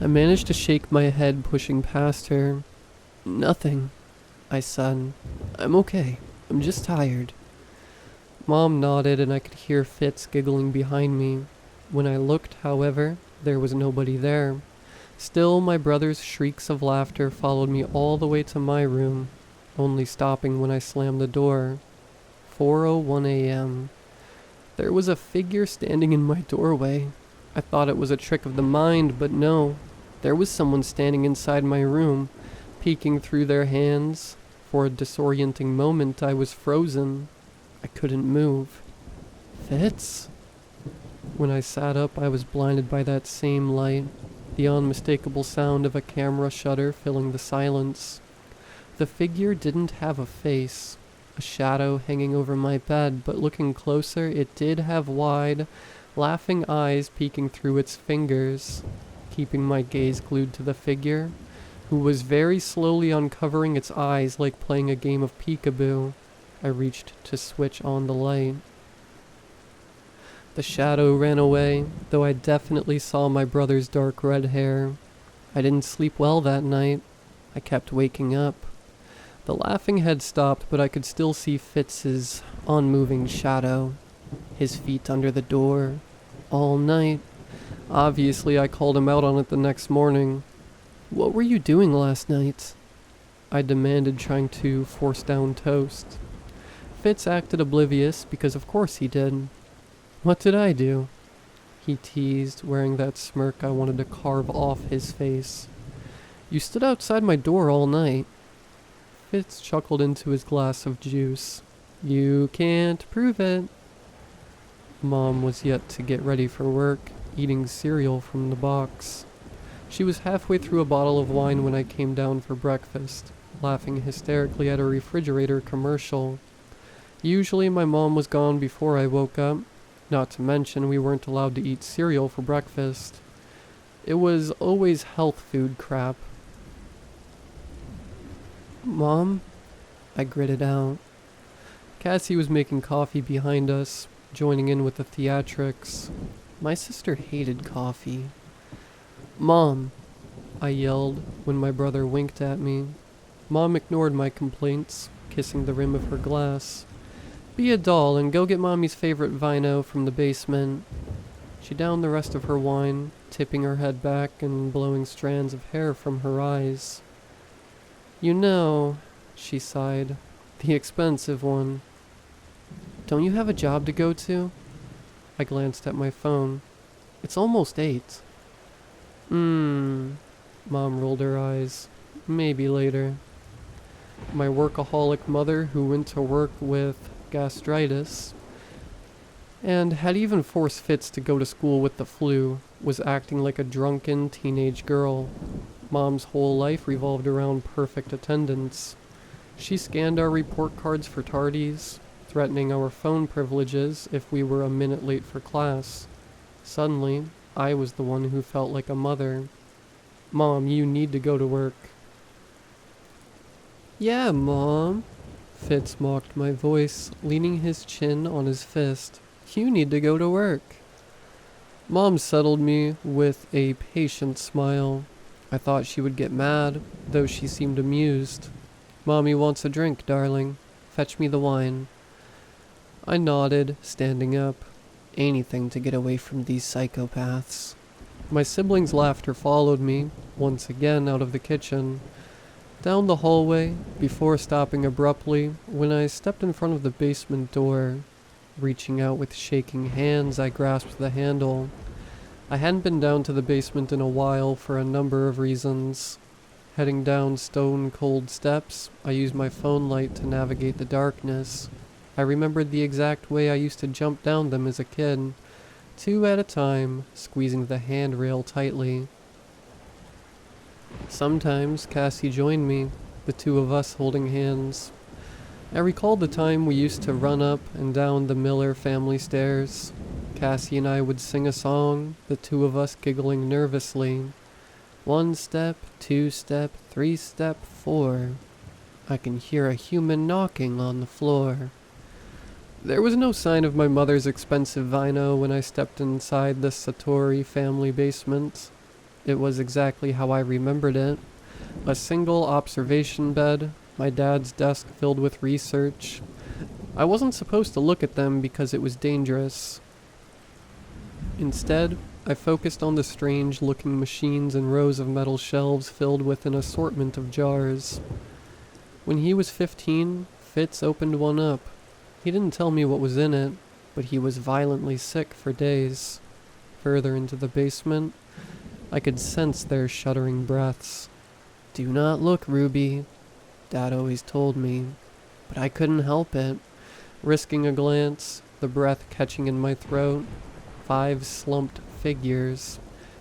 I managed to shake my head, pushing past her. "Nothing," I said. "I'm okay. I'm just tired." Mom nodded, and I could hear Fitz giggling behind me. When I looked, however, there was nobody there. Still, my brother's shrieks of laughter followed me all the way to my room, only stopping when I slammed the door. 4:01 a.m. There was a figure standing in my doorway. I thought it was a trick of the mind, but no. There was someone standing inside my room, peeking through their hands. For a disorienting moment, I was frozen. I couldn't move. Fitz? When I sat up, I was blinded by that same light, the unmistakable sound of a camera shutter filling the silence. The figure didn't have a face, a shadow hanging over my bed, but looking closer, it did have wide, laughing eyes peeking through its fingers. Keeping my gaze glued to the figure, who was very slowly uncovering its eyes like playing a game of peekaboo, I reached to switch on the light. The shadow ran away, though I definitely saw my brother's dark red hair. I didn't sleep well that night. I kept waking up. The laughing had stopped, but I could still see Fitz's unmoving shadow, his feet under the door, all night. Obviously, I called him out on it the next morning. "What were you doing last night?" I demanded, trying to force down toast. Fitz acted oblivious, because of course he did. "What did I do?" he teased, wearing that smirk I wanted to carve off his face. "You stood outside my door all night." Fitz chuckled into his glass of juice. "You can't prove it." Mom was yet to get ready for work, eating cereal from the box. She was halfway through a bottle of wine when I came down for breakfast, laughing hysterically at a refrigerator commercial. Usually my mom was gone before I woke up, not to mention we weren't allowed to eat cereal for breakfast. It was always health food crap. "Mom?" I gritted out. Cassie was making coffee behind us, joining in with the theatrics. My sister hated coffee. "Mom!" I yelled when my brother winked at me. Mom ignored my complaints, kissing the rim of her glass. "Be a doll and go get Mommy's favorite vino from the basement." She downed the rest of her wine, tipping her head back and blowing strands of hair from her eyes. "You know," she sighed, "the expensive one." "Don't you have a job to go to?" I glanced at my phone. "It's almost 8. Mom rolled her eyes. "Maybe later." My workaholic mother, who went to work with gastritis and had even forced Fitz to go to school with the flu, was acting like a drunken teenage girl. Mom's whole life revolved around perfect attendance. She scanned our report cards for tardies, threatening our phone privileges if we were a minute late for class. Suddenly, I was the one who felt like a mother. "Mom, you need to go to work." "Yeah, Mom," Fitz mocked my voice, leaning his chin on his fist. "You need to go to work." Mom settled me with a patient smile. I thought she would get mad, though she seemed amused. "Mommy wants a drink, darling. Fetch me the wine." I nodded, standing up. Anything to get away from these psychopaths. My siblings' laughter followed me, once again out of the kitchen, down the hallway, before stopping abruptly when I stepped in front of the basement door. Reaching out with shaking hands, I grasped the handle. I hadn't been down to the basement in a while for a number of reasons. Heading down stone-cold steps, I used my phone light to navigate the darkness. I remembered the exact way I used to jump down them as a kid, 2 at a time, squeezing the handrail tightly. Sometimes Cassie joined me, the two of us holding hands. I recalled the time we used to run up and down the Miller family stairs. Cassie and I would sing a song, the two of us giggling nervously. 1 step, 2 step, 3 step, 4. I can hear a human knocking on the floor. There was no sign of my mother's expensive vino when I stepped inside the Satori family basement. It was exactly how I remembered it. A single observation bed, my dad's desk filled with research. I wasn't supposed to look at them because it was dangerous. Instead, I focused on the strange-looking machines and rows of metal shelves filled with an assortment of jars. When he was 15, Fitz opened one up. He didn't tell me what was in it, but he was violently sick for days. Further into the basement, I could sense their shuddering breaths. "Do not look, Ruby," Dad always told me, but I couldn't help it. Risking a glance, the breath catching in my throat, 5 slumped figures,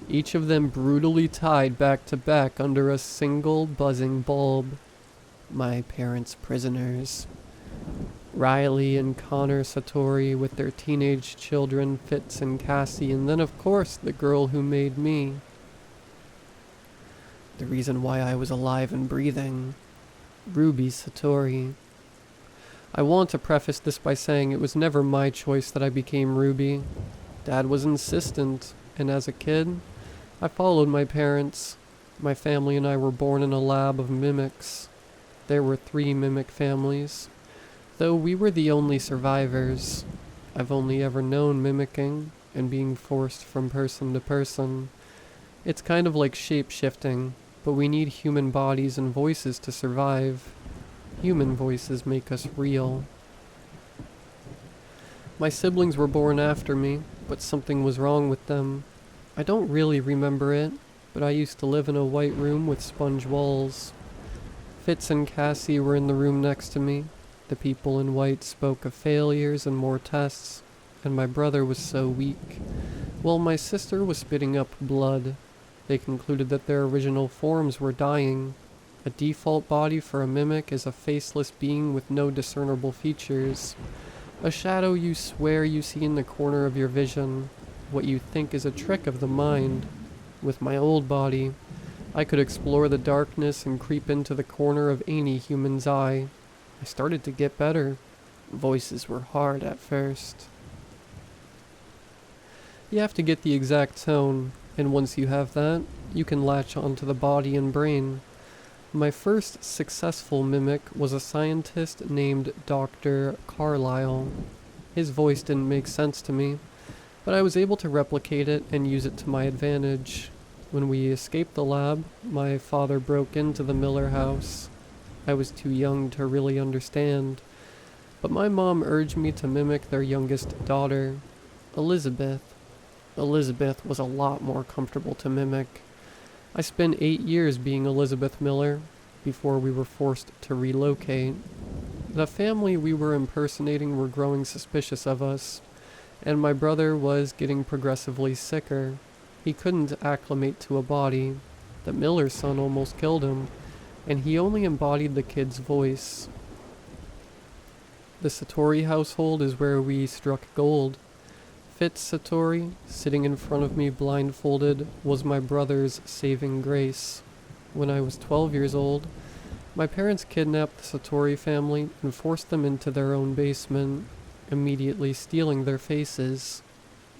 each of them brutally tied back to back under a single buzzing bulb. My parents' prisoners. Riley and Connor Satori with their teenage children, Fitz and Cassie, and then of course the girl who made me. The reason why I was alive and breathing. Ruby Satori. I want to preface this by saying it was never my choice that I became Ruby. Dad was insistent, and as a kid, I followed my parents. My family and I were born in a lab of mimics. There were 3 mimic families, though we were the only survivors. I've only ever known mimicking and being forced from person to person. It's kind of like shape-shifting, but we need human bodies and voices to survive. Human voices make us real. My siblings were born after me, but something was wrong with them. I don't really remember it, but I used to live in a white room with sponge walls. Fitz and Cassie were in the room next to me. The people in white spoke of failures and more tests, and my brother was so weak, while my sister was spitting up blood. They concluded that their original forms were dying. A default body for a mimic is a faceless being with no discernible features. A shadow you swear you see in the corner of your vision, what you think is a trick of the mind. With my old body, I could explore the darkness and creep into the corner of any human's eye. I started to get better. Voices were hard at first. You have to get the exact tone, and once you have that, you can latch onto the body and brain. My first successful mimic was a scientist named Dr. Carlyle. His voice didn't make sense to me, but I was able to replicate it and use it to my advantage. When we escaped the lab, my father broke into the Miller house. I was too young to really understand, but my mom urged me to mimic their youngest daughter, Elizabeth. Elizabeth was a lot more comfortable to mimic. I spent 8 years being Elizabeth Miller before we were forced to relocate. The family we were impersonating were growing suspicious of us, and my brother was getting progressively sicker. He couldn't acclimate to a body. The Miller son almost killed him, and he only embodied the kid's voice. The Satori household is where we struck gold. Fitz Satori, sitting in front of me blindfolded, was my brother's saving grace. When I was 12 years old, my parents kidnapped the Satori family and forced them into their own basement, immediately stealing their faces.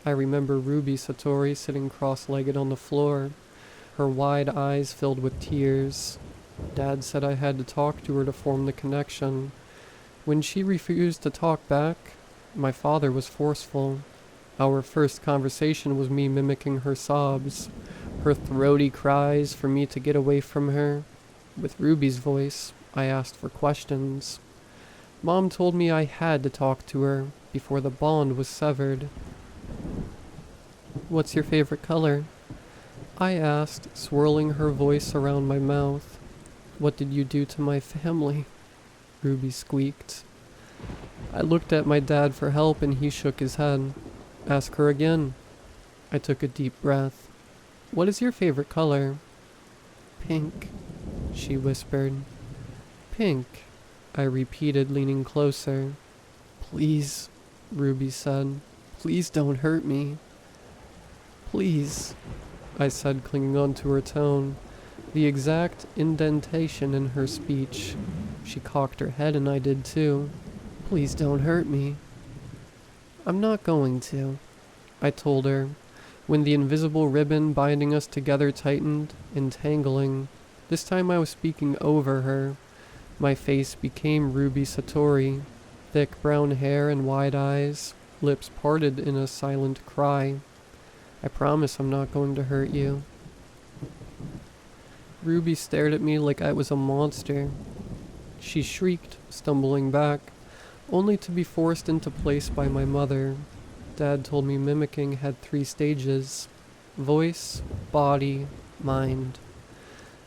I remember Ruby Satori sitting cross-legged on the floor, her wide eyes filled with tears. Dad said I had to talk to her to form the connection. When she refused to talk back, my father was forceful. Our first conversation was me mimicking her sobs, her throaty cries for me to get away from her. With Ruby's voice, I asked for questions. Mom told me I had to talk to her before the bond was severed. "What's your favorite color?" I asked, swirling her voice around my mouth. "What did you do to my family?" Ruby squeaked. I looked at my dad for help and he shook his head. "Ask her again." I took a deep breath. "What is your favorite color?" "Pink," she whispered. "Pink," I repeated, leaning closer. "Please," Ruby said. "Please don't hurt me." "Please," I said, clinging on to her tone, the exact indentation in her speech. She cocked her head and I did too. "Please don't hurt me." "I'm not going to," I told her, when the invisible ribbon binding us together tightened, entangling. This time I was speaking over her. My face became Ruby Satori, thick brown hair and wide eyes, lips parted in a silent cry. "I promise I'm not going to hurt you." Ruby stared at me like I was a monster. She shrieked, stumbling back, only to be forced into place by my mother. Dad told me mimicking had 3 stages. Voice, body, mind.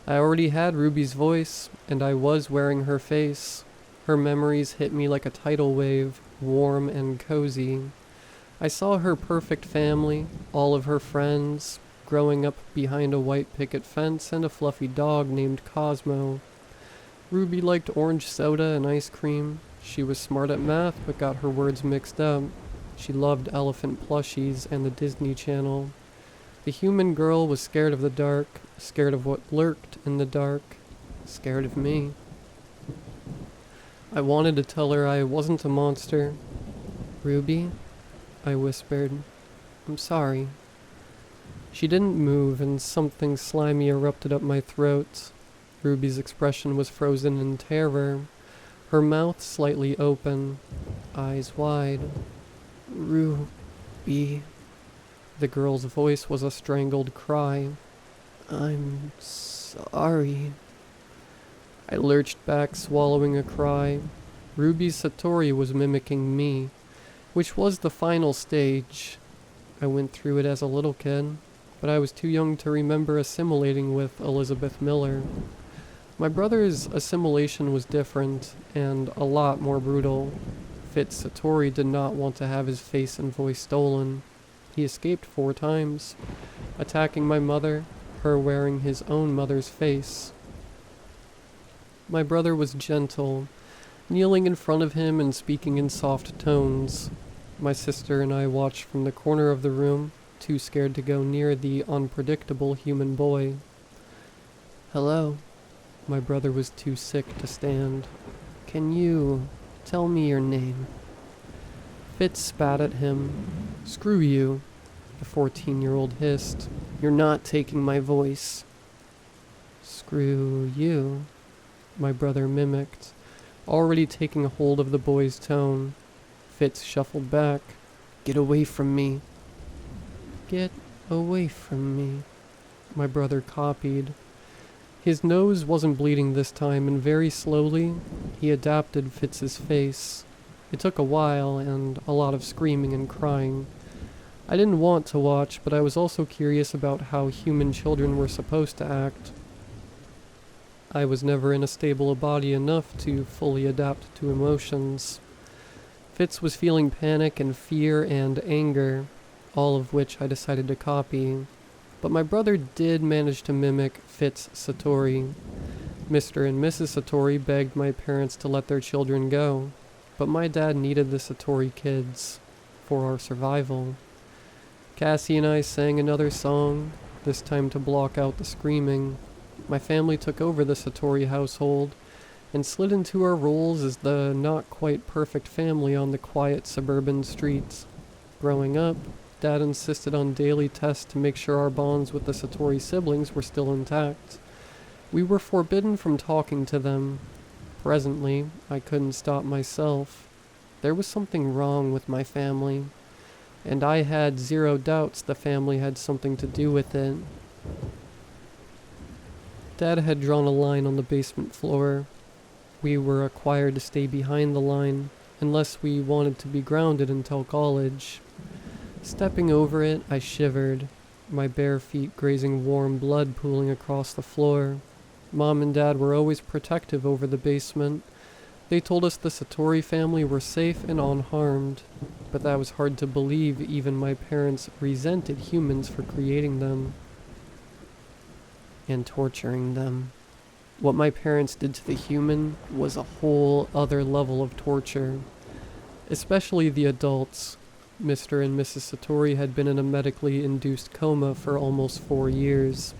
I already had Ruby's voice, and I was wearing her face. Her memories hit me like a tidal wave, warm and cozy. I saw her perfect family, all of her friends, growing up behind a white picket fence and a fluffy dog named Cosmo. Ruby liked orange soda and ice cream. She was smart at math but got her words mixed up. She loved elephant plushies and the Disney Channel. The human girl was scared of the dark, scared of what lurked in the dark, scared of me. I wanted to tell her I wasn't a monster. "Ruby," I whispered, "I'm sorry." She didn't move, and something slimy erupted up my throat. Ruby's expression was frozen in terror, her mouth slightly open, eyes wide. "Ruby." The girl's voice was a strangled cry. "I'm sorry." I lurched back, swallowing a cry. Ruby's Satori was mimicking me, which was the final stage. I went through it as a little kid, but I was too young to remember assimilating with Elizabeth Miller. My brother's assimilation was different, and a lot more brutal. Fitz Satori did not want to have his face and voice stolen. He escaped 4 times, attacking my mother, her wearing his own mother's face. My brother was gentle, kneeling in front of him and speaking in soft tones. My sister and I watched from the corner of the room, too scared to go near the unpredictable human boy. "Hello." My brother was too sick to stand. "Can you tell me your name?" Fitz spat at him. "Screw you," the 14-year-old hissed. "You're not taking my voice." "Screw you," my brother mimicked, already taking hold of the boy's tone. Fitz shuffled back. "Get away from me." "Get away from me," my brother copied. His nose wasn't bleeding this time, and very slowly, he adapted Fitz's face. It took a while, and a lot of screaming and crying. I didn't want to watch, but I was also curious about how human children were supposed to act. I was never in a stable body enough to fully adapt to emotions. Fitz was feeling panic and fear and anger, all of which I decided to copy. But my brother did manage to mimic Fitz Satori. Mr. and Mrs. Satori begged my parents to let their children go, but my dad needed the Satori kids for our survival. Cassie and I sang another song, this time to block out the screaming. My family took over the Satori household and slid into our roles as the not-quite-perfect family on the quiet suburban streets. Growing up, Dad insisted on daily tests to make sure our bonds with the Satori siblings were still intact. We were forbidden from talking to them. Presently, I couldn't stop myself. There was something wrong with my family, and I had 0 doubts the family had something to do with it. Dad had drawn a line on the basement floor. We were required to stay behind the line, unless we wanted to be grounded until college. Stepping over it, I shivered, my bare feet grazing warm blood pooling across the floor. Mom and Dad were always protective over the basement. They told us the Satori family were safe and unharmed, but that was hard to believe. Even my parents resented humans for creating them and torturing them. What my parents did to the human was a whole other level of torture, especially the adults. Mr. and Mrs. Satori had been in a medically induced coma for almost 4 years.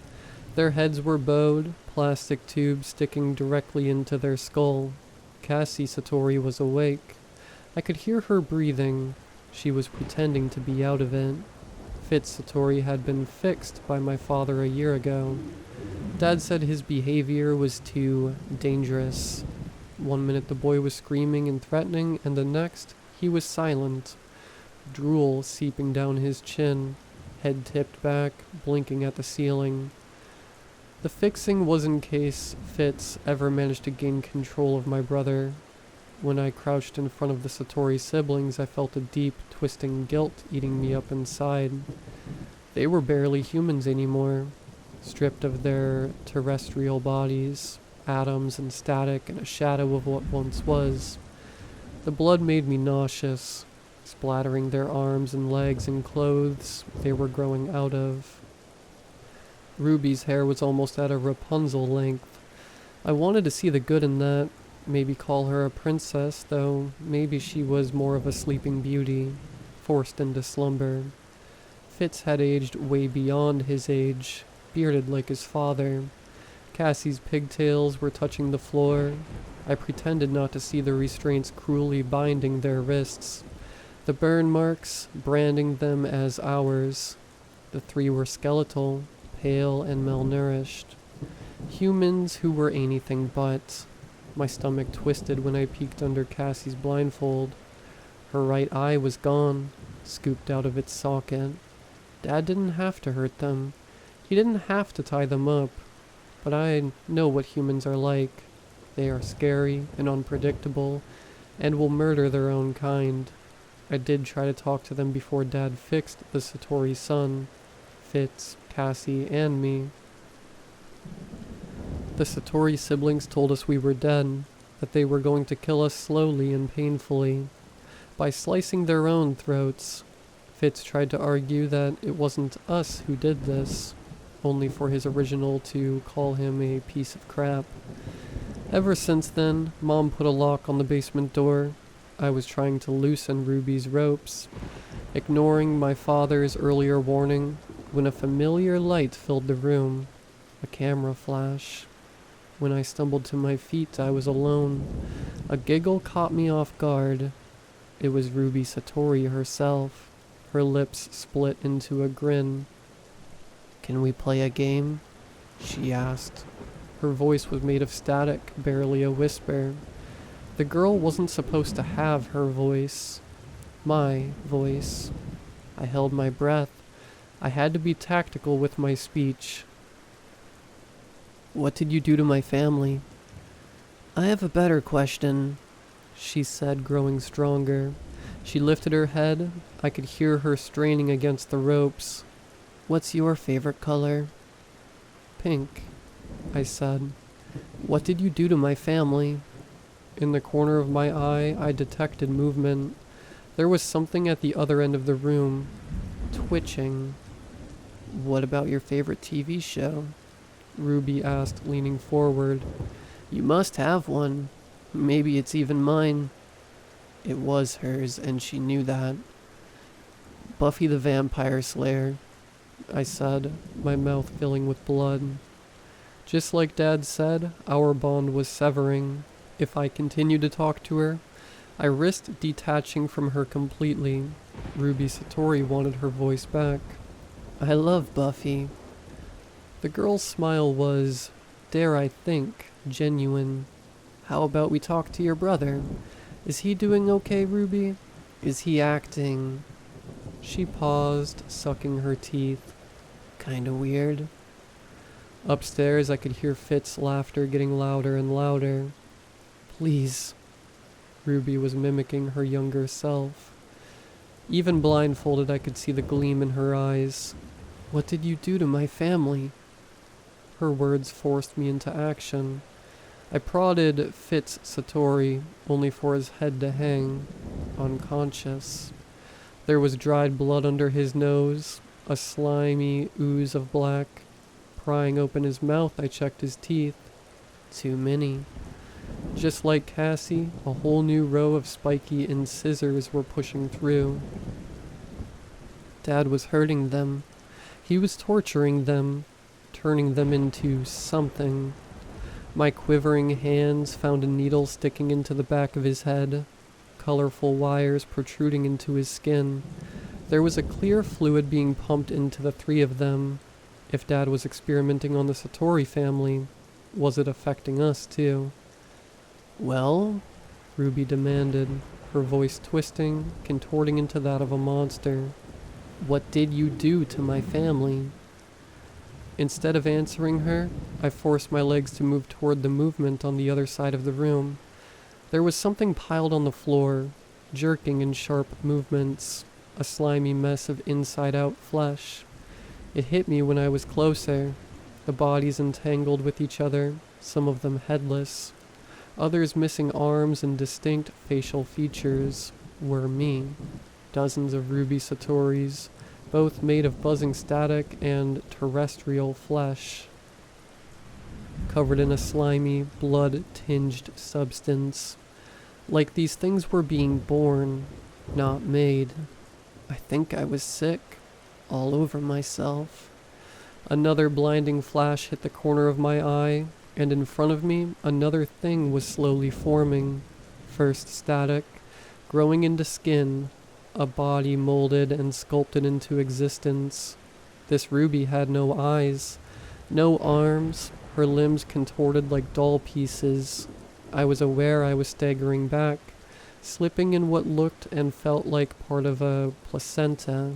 Their heads were bowed, plastic tubes sticking directly into their skull. Cassie Satori was awake. I could hear her breathing. She was pretending to be out of it. Fitz Satori had been fixed by my father a year ago. Dad said his behavior was too dangerous. One minute the boy was screaming and threatening, and the next he was silent. Drool seeping down his chin, head tipped back, blinking at the ceiling. The fixing was in case Fitz ever managed to gain control of my brother. When I crouched in front of the Satori siblings, I felt a deep, twisting guilt eating me up inside. They were barely humans anymore, stripped of their terrestrial bodies, atoms and static and a shadow of what once was. The blood made me nauseous, splattering their arms and legs and clothes they were growing out of. Ruby's hair was almost at a Rapunzel length. I wanted to see the good in that, maybe call her a princess, though maybe she was more of a sleeping beauty, forced into slumber. Fitz had aged way beyond his age, bearded like his father. Cassie's pigtails were touching the floor. I pretended not to see the restraints cruelly binding their wrists, the burn marks branding them as ours. The three were skeletal, pale and malnourished. Humans who were anything but. My stomach twisted when I peeked under Cassie's blindfold. Her right eye was gone, scooped out of its socket. Dad didn't have to hurt them. He didn't have to tie them up. But I know what humans are like. They are scary and unpredictable, and will murder their own kind. I did try to talk to them before Dad fixed the Satori son, Fitz, Cassie, and me. The Satori siblings told us we were dead, that they were going to kill us slowly and painfully, by slicing their own throats. Fitz tried to argue that it wasn't us who did this, only for his original to call him a piece of crap. Ever since then, Mom put a lock on the basement door. I was trying to loosen Ruby's ropes, ignoring my father's earlier warning, when a familiar light filled the room, a camera flash. When I stumbled to my feet, I was alone. A giggle caught me off guard. It was Ruby Satori herself. Her lips split into a grin. "Can we play a game?" she asked. Her voice was made of static, barely a whisper. The girl wasn't supposed to have her voice. My voice. I held my breath. I had to be tactical with my speech. "What did you do to my family?" "I have a better question," she said, growing stronger. She lifted her head. I could hear her straining against the ropes. "What's your favorite color?" "Pink," I said. "What did you do to my family?" In the corner of my eye, I detected movement. There was something at the other end of the room, twitching. "What about your favorite TV show?" Ruby asked, leaning forward. "You must have one. Maybe it's even mine." It was hers, and she knew that. "Buffy the Vampire Slayer," I said, my mouth filling with blood. Just like Dad said, our bond was severing. If I continued to talk to her, I risked detaching from her completely. Ruby Satori wanted her voice back. "I love Buffy." The girl's smile was, dare I think, genuine. "How about we talk to your brother? Is he doing okay, Ruby? Is he acting?" She paused, sucking her teeth. "Kinda weird." Upstairs, I could hear Fitz's laughter getting louder and louder. "Please." Ruby was mimicking her younger self. Even blindfolded, I could see the gleam in her eyes. "What did you do to my family?" Her words forced me into action. I prodded Fitz Satori, only for his head to hang, unconscious. There was dried blood under his nose, a slimy ooze of black. Prying open his mouth, I checked his teeth. Too many. Just like Cassie, a whole new row of spiky incisors were pushing through. Dad was hurting them. He was torturing them, turning them into something. My quivering hands found a needle sticking into the back of his head, colorful wires protruding into his skin. There was a clear fluid being pumped into the three of them. If Dad was experimenting on the Satori family, was it affecting us too? "Well?" Ruby demanded, her voice twisting, contorting into that of a monster. "What did you do to my family?" Instead of answering her, I forced my legs to move toward the movement on the other side of the room. There was something piled on the floor, jerking in sharp movements, a slimy mess of inside-out flesh. It hit me when I was closer. The bodies entangled with each other, some of them headless. Others missing arms and distinct facial features were me. Dozens of ruby satoris, both made of buzzing static and terrestrial flesh, covered in a slimy, blood-tinged substance. Like these things were being born, not made. I think I was sick, all over myself. Another blinding flash hit the corner of my eye, and in front of me, another thing was slowly forming. First static, growing into skin, a body molded and sculpted into existence. This ruby had no eyes, no arms, her limbs contorted like doll pieces. I was aware I was staggering back, slipping in what looked and felt like part of a placenta.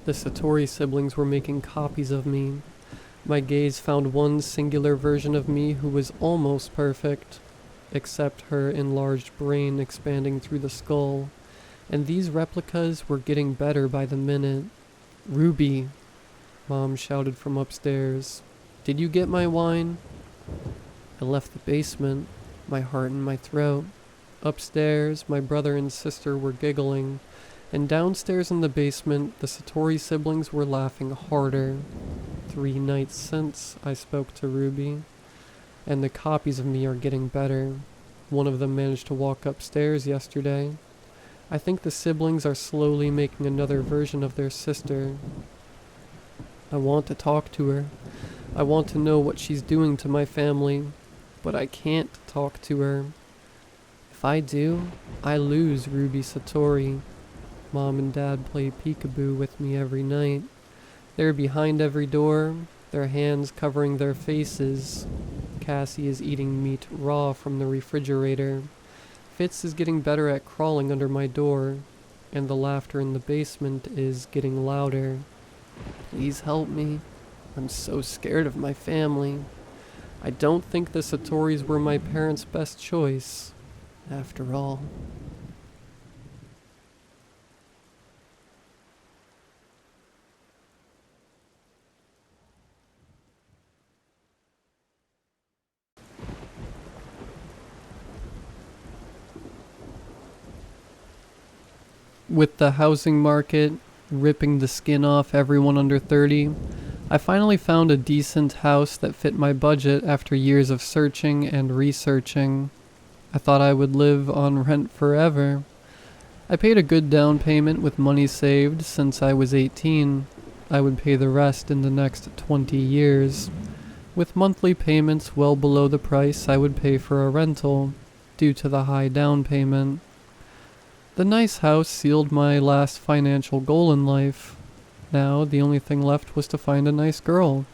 The Satori siblings were making copies of me. My gaze found one singular version of me who was almost perfect, except her enlarged brain expanding through the skull. And these replicas were getting better by the minute. "Ruby," Mom shouted from upstairs. "Did you get my wine?" I left the basement, my heart in my throat. Upstairs, my brother and sister were giggling, and downstairs in the basement, the Satori siblings were laughing harder. 3 nights since I spoke to Ruby, and the copies of me are getting better. One of them managed to walk upstairs yesterday. I think the siblings are slowly making another version of their sister. I want to talk to her. I want to know what she's doing to my family, but I can't talk to her. If I do, I lose Ruby Satori. Mom and Dad play peekaboo with me every night. They're behind every door, their hands covering their faces. Cassie is eating meat raw from the refrigerator. Fitz is getting better at crawling under my door, and the laughter in the basement is getting louder. Please help me. I'm so scared of my family. I don't think the Satoris were my parents' best choice, after all. With the housing market ripping the skin off everyone under 30, I finally found a decent house that fit my budget after years of searching and researching. I thought I would live on rent forever. I paid a good down payment with money saved since I was 18. I would pay the rest in the next 20 years, with monthly payments well below the price I would pay for a rental, due to the high down payment. The nice house sealed my last financial goal in life. Now, the only thing left was to find a nice girl,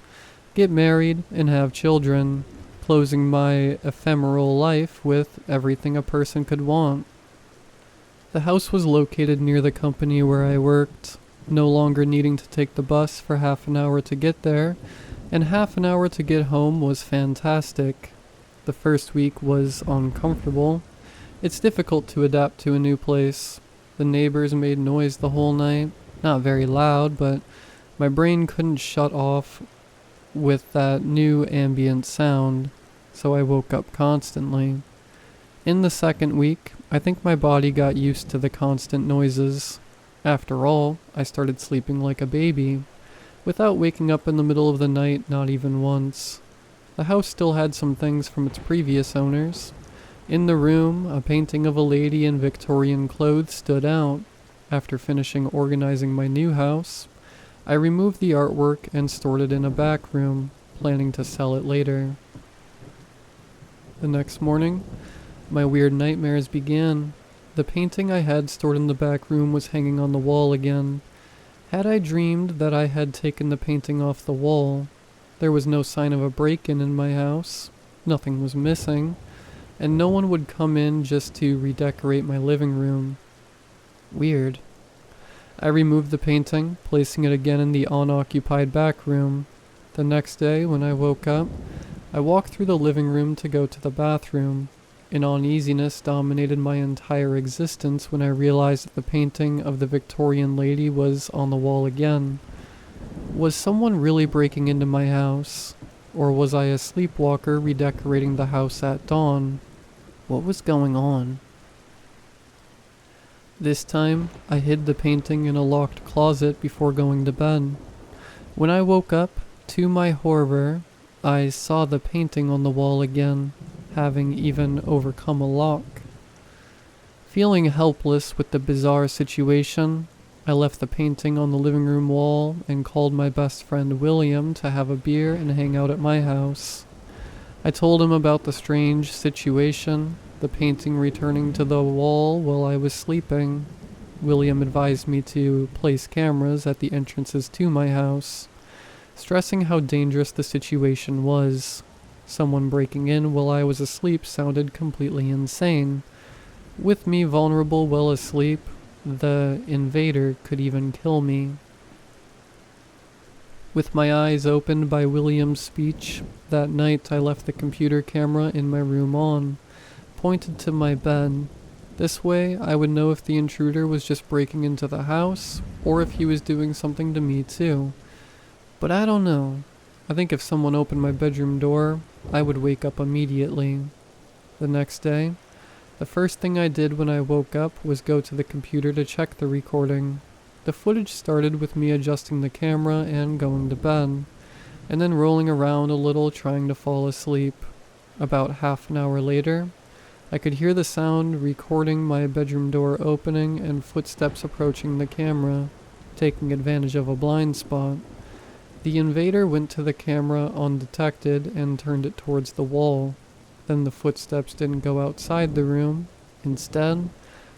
get married, and have children, closing my ephemeral life with everything a person could want. The house was located near the company where I worked, no longer needing to take the bus for half an hour to get there, and half an hour to get home was fantastic. The first week was uncomfortable. It's difficult to adapt to a new place. The neighbors made noise the whole night. Not very loud, but my brain couldn't shut off with that new ambient sound, so I woke up constantly. In the second week, I think my body got used to the constant noises. After all, I started sleeping like a baby, without waking up in the middle of the night, not even once. The house still had some things from its previous owners. In the room, a painting of a lady in Victorian clothes stood out. After finishing organizing my new house, I removed the artwork and stored it in a back room, planning to sell it later. The next morning, my weird nightmares began. The painting I had stored in the back room was hanging on the wall again. Had I dreamed that I had taken the painting off the wall? There was no sign of a break-in in my house. Nothing was missing, and no one would come in just to redecorate my living room. Weird. I removed the painting, placing it again in the unoccupied back room. The next day, when I woke up, I walked through the living room to go to the bathroom. An uneasiness dominated my entire existence when I realized that the painting of the Victorian lady was on the wall again. Was someone really breaking into my house? Or was I a sleepwalker redecorating the house at dawn? What was going on? This time, I hid the painting in a locked closet before going to bed. When I woke up, to my horror, I saw the painting on the wall again, having even overcome a lock. Feeling helpless with the bizarre situation, I left the painting on the living room wall and called my best friend William to have a beer and hang out at my house. I told him about the strange situation, the painting returning to the wall while I was sleeping. William advised me to place cameras at the entrances to my house, stressing how dangerous the situation was. Someone breaking in while I was asleep sounded completely insane. With me vulnerable while asleep, the invader could even kill me. With my eyes opened by William's speech, that night I left the computer camera in my room on, pointed to my bed. This way I would know if the intruder was just breaking into the house, or if he was doing something to me too. But I don't know. I think if someone opened my bedroom door, I would wake up immediately. The next day, the first thing I did when I woke up was go to the computer to check the recording. The footage started with me adjusting the camera and going to bed, and then rolling around a little trying to fall asleep. About half an hour later, I could hear the sound recording my bedroom door opening and footsteps approaching the camera, taking advantage of a blind spot. The invader went to the camera undetected and turned it towards the wall. Then the footsteps didn't go outside the room. Instead,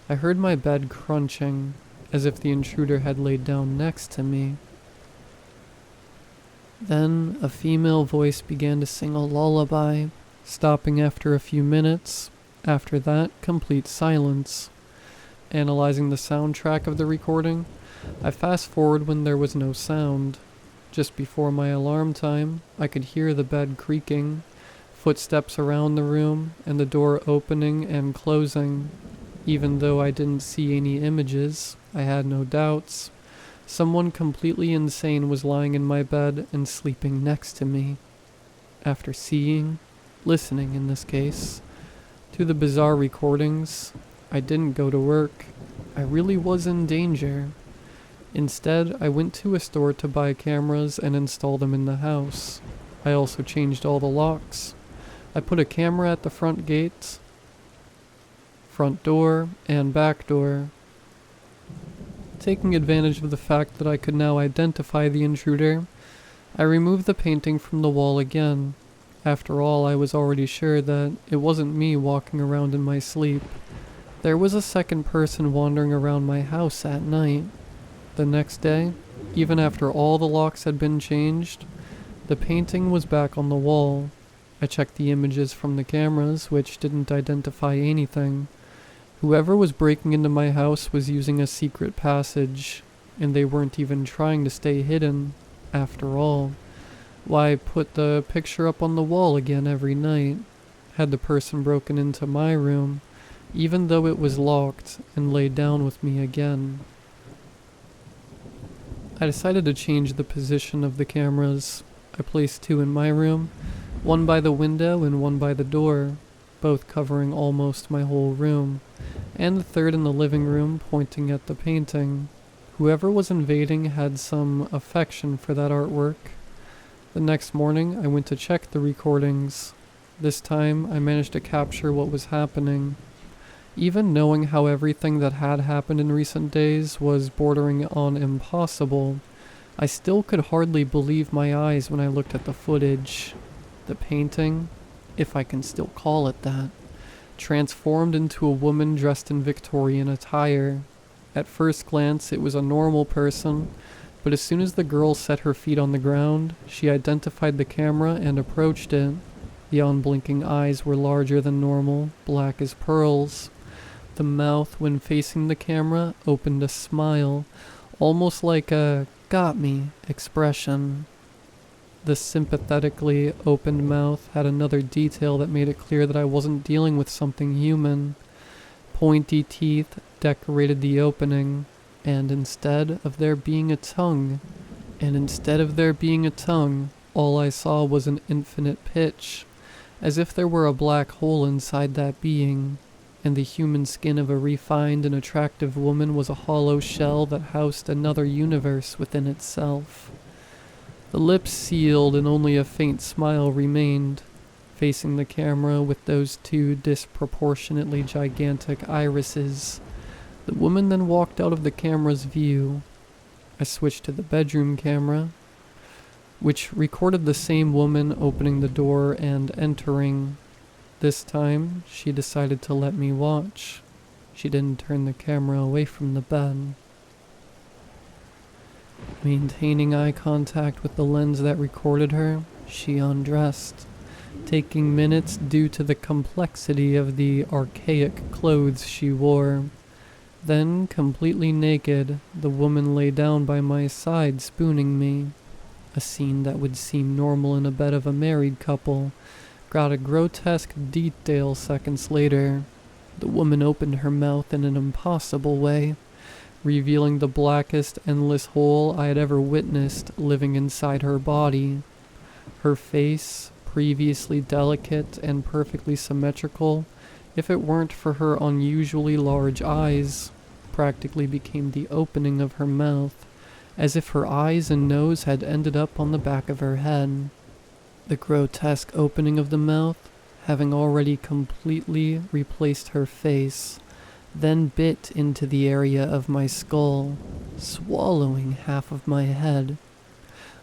I heard my bed crunching, as if the intruder had laid down next to me. Then a female voice began to sing a lullaby, stopping after a few minutes. After that, complete silence. Analyzing the soundtrack of the recording, I fast-forward when there was no sound. Just before my alarm time, I could hear the bed creaking, footsteps around the room, and the door opening and closing. Even though I didn't see any images, I had no doubts. Someone completely insane was lying in my bed and sleeping next to me. After listening in this case, to the bizarre recordings, I didn't go to work. I really was in danger. Instead, I went to a store to buy cameras and install them in the house. I also changed all the locks. I put a camera at the front gate, front door, and back door. Taking advantage of the fact that I could now identify the intruder, I removed the painting from the wall again. After all, I was already sure that it wasn't me walking around in my sleep. There was a second person wandering around my house at night. The next day, even after all the locks had been changed, the painting was back on the wall. I checked the images from the cameras, which didn't identify anything. Whoever was breaking into my house was using a secret passage, and they weren't even trying to stay hidden, after all. Why put the picture up on the wall again every night? Had the person broken into my room, even though it was locked, and laid down with me again? I decided to change the position of the cameras. I placed two in my room, one by the window and one by the door, both covering almost my whole room, and the third in the living room pointing at the painting. Whoever was invading had some affection for that artwork. The next morning, I went to check the recordings. This time, I managed to capture what was happening. Even knowing how everything that had happened in recent days was bordering on impossible, I still could hardly believe my eyes when I looked at the footage. The painting, if I can still call it that, transformed into a woman dressed in Victorian attire. At first glance, it was a normal person, but as soon as the girl set her feet on the ground, she identified the camera and approached it. The unblinking eyes were larger than normal, black as pearls. The mouth, when facing the camera, opened a smile, almost like a "got me" expression. The sympathetically opened mouth had another detail that made it clear that I wasn't dealing with something human. Pointy teeth decorated the opening, and instead of there being a tongue, And instead of there being a tongue, all I saw was an infinite pitch, as if there were a black hole inside that being, and the human skin of a refined and attractive woman was a hollow shell that housed another universe within itself. The lips sealed and only a faint smile remained, facing the camera with those two disproportionately gigantic irises. The woman then walked out of the camera's view. I switched to the bedroom camera, which recorded the same woman opening the door and entering. This time, she decided to let me watch. She didn't turn the camera away from the bed. Maintaining eye contact with the lens that recorded her, she undressed, taking minutes due to the complexity of the archaic clothes she wore. Then, completely naked, the woman lay down by my side spooning me. A scene that would seem normal in a bed of a married couple got a grotesque detail seconds later. The woman opened her mouth in an impossible way, revealing the blackest, endless hole I had ever witnessed living inside her body. Her face, previously delicate and perfectly symmetrical, if it weren't for her unusually large eyes, practically became the opening of her mouth, as if her eyes and nose had ended up on the back of her head. The grotesque opening of the mouth, having already completely replaced her face, then bit into the area of my skull, swallowing half of my head.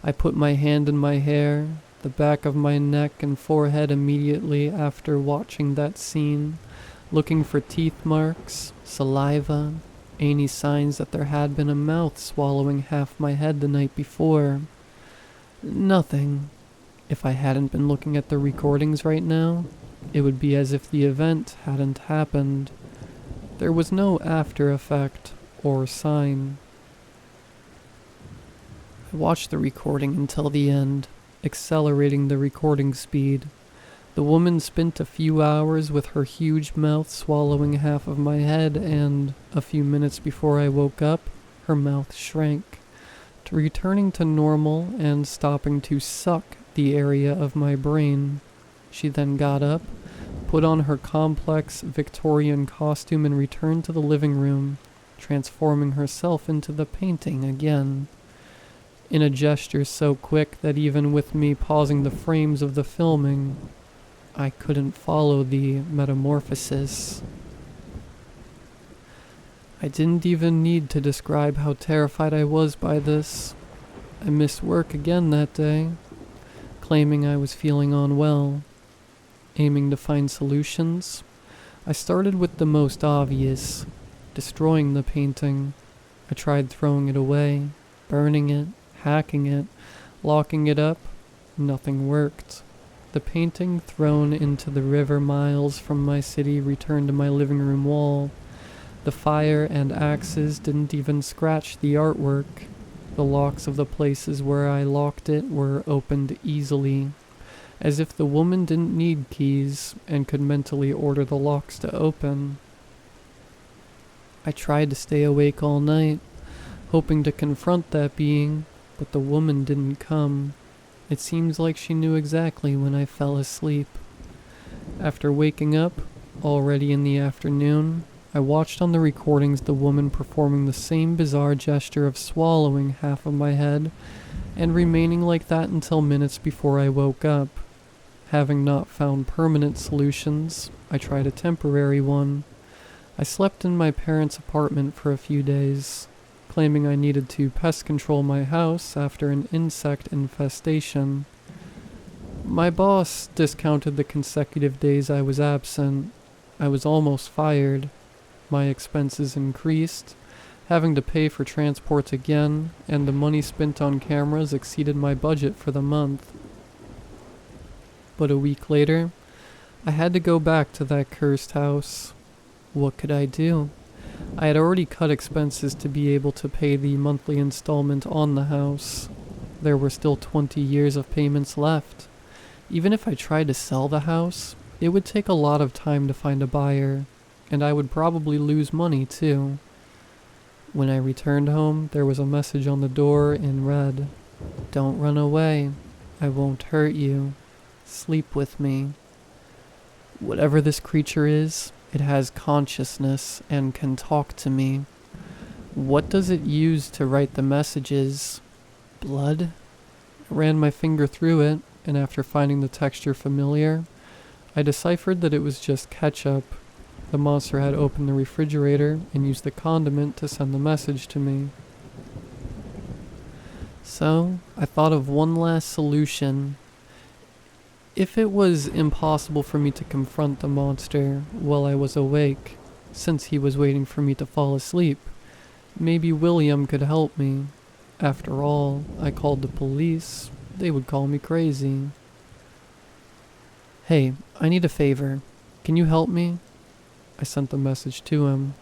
I put my hand in my hair, the back of my neck and forehead immediately after watching that scene, looking for teeth marks, saliva, any signs that there had been a mouth swallowing half my head the night before. Nothing. If I hadn't been looking at the recordings right now, it would be as if the event hadn't happened. There was no after effect or sign. I watched the recording until the end, accelerating the recording speed. The woman spent a few hours with her huge mouth swallowing half of my head, and a few minutes before I woke up, her mouth shrank, returning to normal and stopping to suck the area of my brain. She then got up, put on her complex Victorian costume and returned to the living room, transforming herself into the painting again. In a gesture so quick that even with me pausing the frames of the filming, I couldn't follow the metamorphosis. I didn't even need to describe how terrified I was by this. I missed work again that day, claiming I was feeling unwell. Aiming to find solutions, I started with the most obvious, destroying the painting. I tried throwing it away, burning it, hacking it, locking it up. Nothing worked. The painting, thrown into the river miles from my city, returned to my living room wall. The fire and axes didn't even scratch the artwork. The locks of the places where I locked it were opened easily, as if the woman didn't need keys and could mentally order the locks to open. I tried to stay awake all night, hoping to confront that being, but the woman didn't come. It seems like she knew exactly when I fell asleep. After waking up, already in the afternoon, I watched on the recordings the woman performing the same bizarre gesture of swallowing half of my head and remaining like that until minutes before I woke up. Having not found permanent solutions, I tried a temporary one. I slept in my parents' apartment for a few days, claiming I needed to pest control my house after an insect infestation. My boss discounted the consecutive days I was absent. I was almost fired. My expenses increased, having to pay for transport again, and the money spent on cameras exceeded my budget for the month. But a week later, I had to go back to that cursed house. What could I do? I had already cut expenses to be able to pay the monthly installment on the house. There were still 20 years of payments left. Even if I tried to sell the house, it would take a lot of time to find a buyer, and I would probably lose money too. When I returned home, there was a message on the door in red. Don't run away. I won't hurt you. Sleep with me. Whatever this creature is, it has consciousness and can talk to me. What does it use to write the messages? Blood? I ran my finger through it, and after finding the texture familiar, I deciphered that it was just ketchup. The monster had opened the refrigerator and used the condiment to send the message to me. So, I thought of one last solution. If it was impossible for me to confront the monster while I was awake, since he was waiting for me to fall asleep, maybe William could help me. After all, I called the police. They would call me crazy. Hey, I need a favor. Can you help me? I sent the message to him.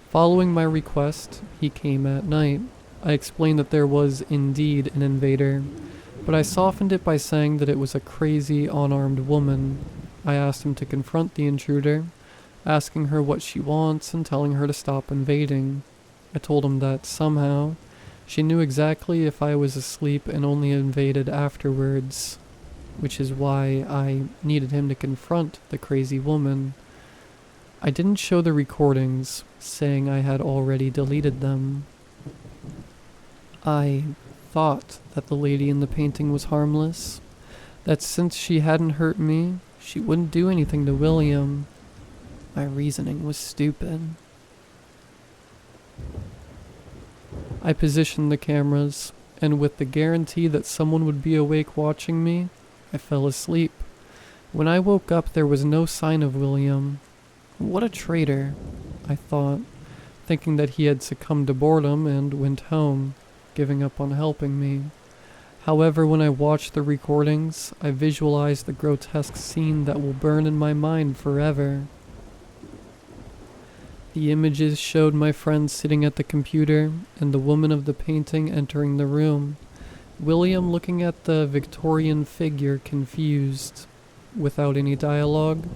Following my request, he came at night. I explained that there was indeed an invader, but I softened it by saying that it was a crazy, unarmed woman. I asked him to confront the intruder, asking her what she wants and telling her to stop invading. I told him that somehow, she knew exactly if I was asleep and only invaded afterwards, which is why I needed him to confront the crazy woman. I didn't show the recordings, saying I had already deleted them. I thought that the lady in the painting was harmless, that since she hadn't hurt me, she wouldn't do anything to William. My reasoning was stupid. I positioned the cameras, and with the guarantee that someone would be awake watching me, I fell asleep. When I woke up, there was no sign of William. What a traitor, I thought, thinking that he had succumbed to boredom and went home, giving up on helping me. However, when I watched the recordings, I visualized the grotesque scene that will burn in my mind forever. The images showed my friend sitting at the computer and the woman of the painting entering the room. William looking at the Victorian figure confused. Without any dialogue,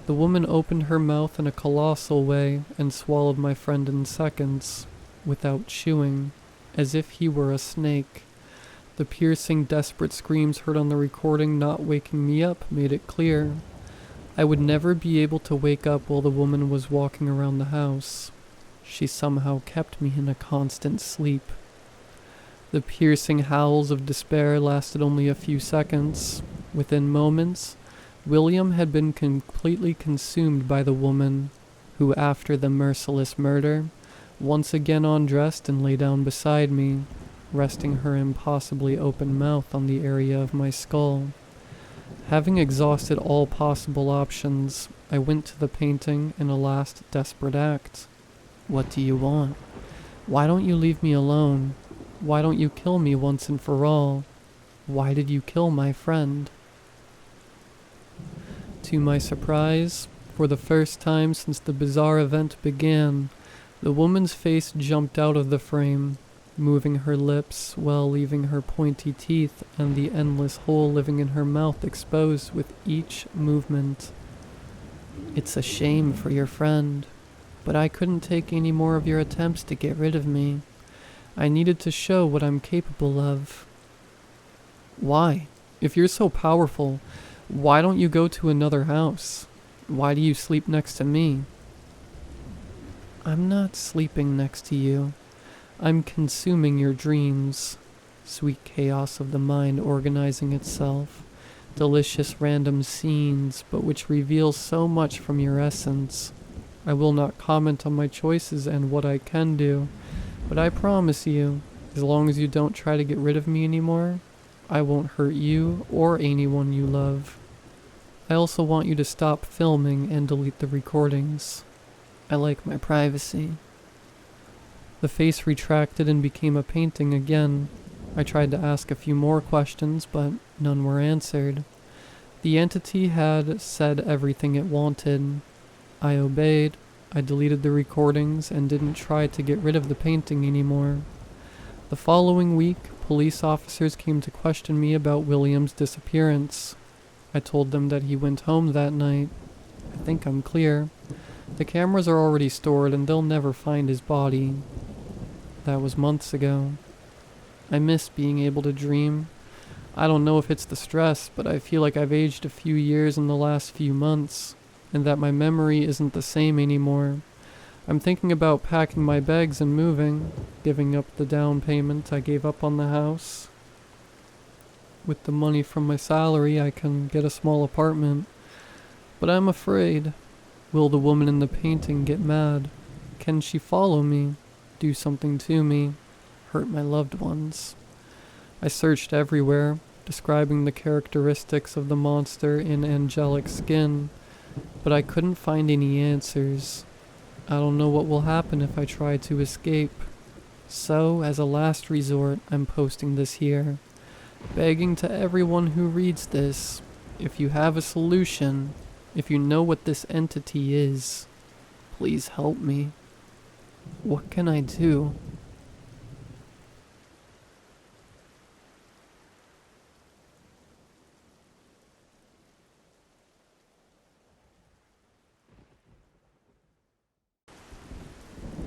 the woman opened her mouth in a colossal way and swallowed my friend in seconds, without chewing, as if he were a snake. The piercing, desperate screams heard on the recording not waking me up made it clear. I would never be able to wake up while the woman was walking around the house. She somehow kept me in a constant sleep. The piercing howls of despair lasted only a few seconds. Within moments, William had been completely consumed by the woman, who after the merciless murder, once again undressed and lay down beside me, resting her impossibly open mouth on the area of my skull. Having exhausted all possible options, I went to the painting in a last desperate act. What do you want? Why don't you leave me alone? Why don't you kill me once and for all? Why did you kill my friend? To my surprise, for the first time since the bizarre event began, the woman's face jumped out of the frame, moving her lips while leaving her pointy teeth and the endless hole living in her mouth exposed with each movement. It's a shame for your friend, but I couldn't take any more of your attempts to get rid of me. I needed to show what I'm capable of. Why? If you're so powerful, why don't you go to another house? Why do you sleep next to me? I'm not sleeping next to you. I'm consuming your dreams. Sweet chaos of the mind organizing itself. Delicious random scenes, but which reveal so much from your essence. I will not comment on my choices and what I can do, but I promise you, as long as you don't try to get rid of me anymore, I won't hurt you or anyone you love. I also want you to stop filming and delete the recordings. I like my privacy. The face retracted and became a painting again. I tried to ask a few more questions, but none were answered. The entity had said everything it wanted. I obeyed. I deleted the recordings and didn't try to get rid of the painting anymore. The following week, police officers came to question me about William's disappearance. I told them that he went home that night. I think I'm clear. The cameras are already stored and they'll never find his body. That was months ago. I miss being able to dream. I don't know if it's the stress, but I feel like I've aged a few years in the last few months, and that my memory isn't the same anymore. I'm thinking about packing my bags and moving, giving up the down payment I gave up on the house. With the money from my salary, I can get a small apartment. But I'm afraid. Will the woman in the painting get mad? Can she follow me? Do something to me? Hurt my loved ones? I searched everywhere, describing the characteristics of the monster in angelic skin, but I couldn't find any answers. I don't know what will happen if I try to escape. So, as a last resort, I'm posting this here, begging to everyone who reads this, if you have a solution, if you know what this entity is, please help me. What can I do?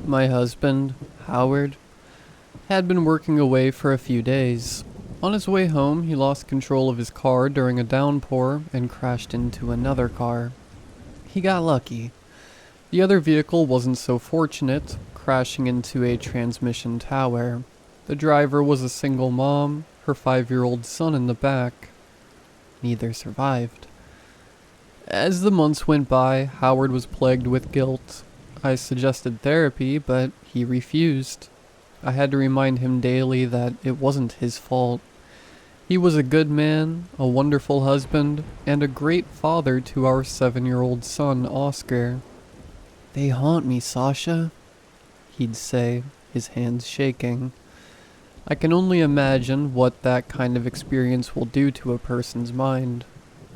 My husband, Howard, had been working away for a few days. On his way home, he lost control of his car during a downpour and crashed into another car. He got lucky. The other vehicle wasn't so fortunate, crashing into a transmission tower. The driver was a single mom, her 5-year-old son in the back. Neither survived. As the months went by, Howard was plagued with guilt. I suggested therapy, but he refused. I had to remind him daily that it wasn't his fault. He was a good man, a wonderful husband, and a great father to our 7-year-old son, Oscar. "They haunt me, Sasha," he'd say, his hands shaking. I can only imagine what that kind of experience will do to a person's mind.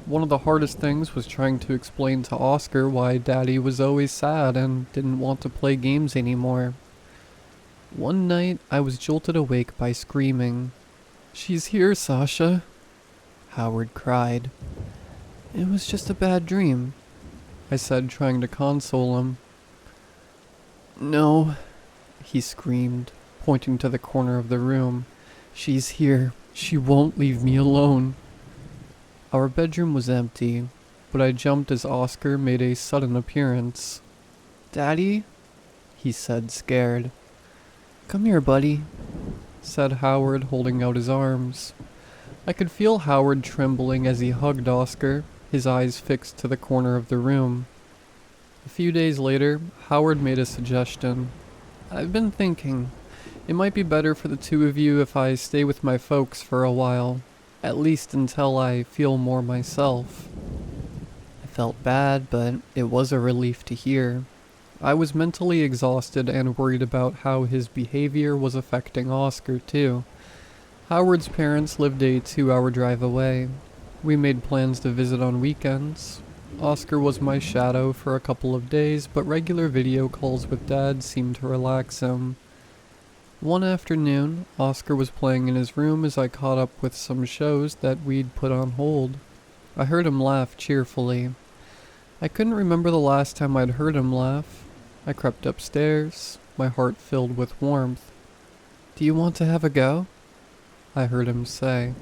One of the hardest things was trying to explain to Oscar why Daddy was always sad and didn't want to play games anymore. One night, I was jolted awake by screaming. "She's here, Sasha," Howard cried. "It was just a bad dream," I said, trying to console him. "No," he screamed, pointing to the corner of the room. "She's here. She won't leave me alone." Our bedroom was empty, but I jumped as Oscar made a sudden appearance. "Daddy?" he said, scared. "Come here, buddy," said Howard, holding out his arms. I could feel Howard trembling as he hugged Oscar, his eyes fixed to the corner of the room. A few days later, Howard made a suggestion. "I've been thinking, it might be better for the two of you if I stay with my folks for a while. At least until I feel more myself." I felt bad, but it was a relief to hear. I was mentally exhausted and worried about how his behavior was affecting Oscar, too. Howard's parents lived a 2-hour drive away. We made plans to visit on weekends. Oscar was my shadow for a couple of days, but regular video calls with Dad seemed to relax him. One afternoon, Oscar was playing in his room as I caught up with some shows that we'd put on hold. I heard him laugh cheerfully. I couldn't remember the last time I'd heard him laugh. I crept upstairs, my heart filled with warmth. "Do you want to have a go?" I heard him say.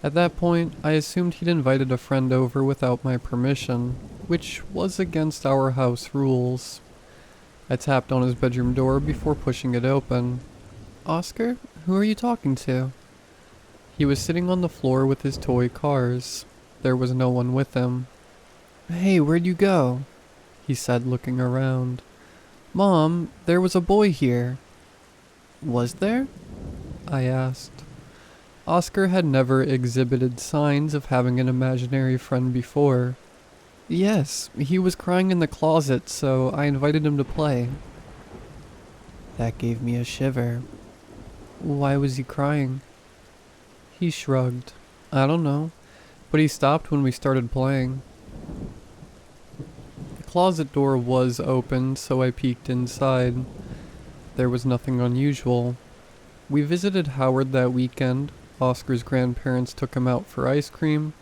At that point, I assumed he'd invited a friend over without my permission, which was against our house rules. I tapped on his bedroom door before pushing it open. "Oscar, who are you talking to?" He was sitting on the floor with his toy cars. There was no one with him. "Hey, where'd you go?" he said, looking around. "Mom, there was a boy here." "Was there?" I asked. Oscar had never exhibited signs of having an imaginary friend before. "Yes, he was crying in the closet, so I invited him to play." That gave me a shiver. "Why was he crying?" He shrugged. "I don't know, but he stopped when we started playing." The closet door was open, so I peeked inside. There was nothing unusual. We visited Howard that weekend. Oscar's grandparents took him out for ice cream,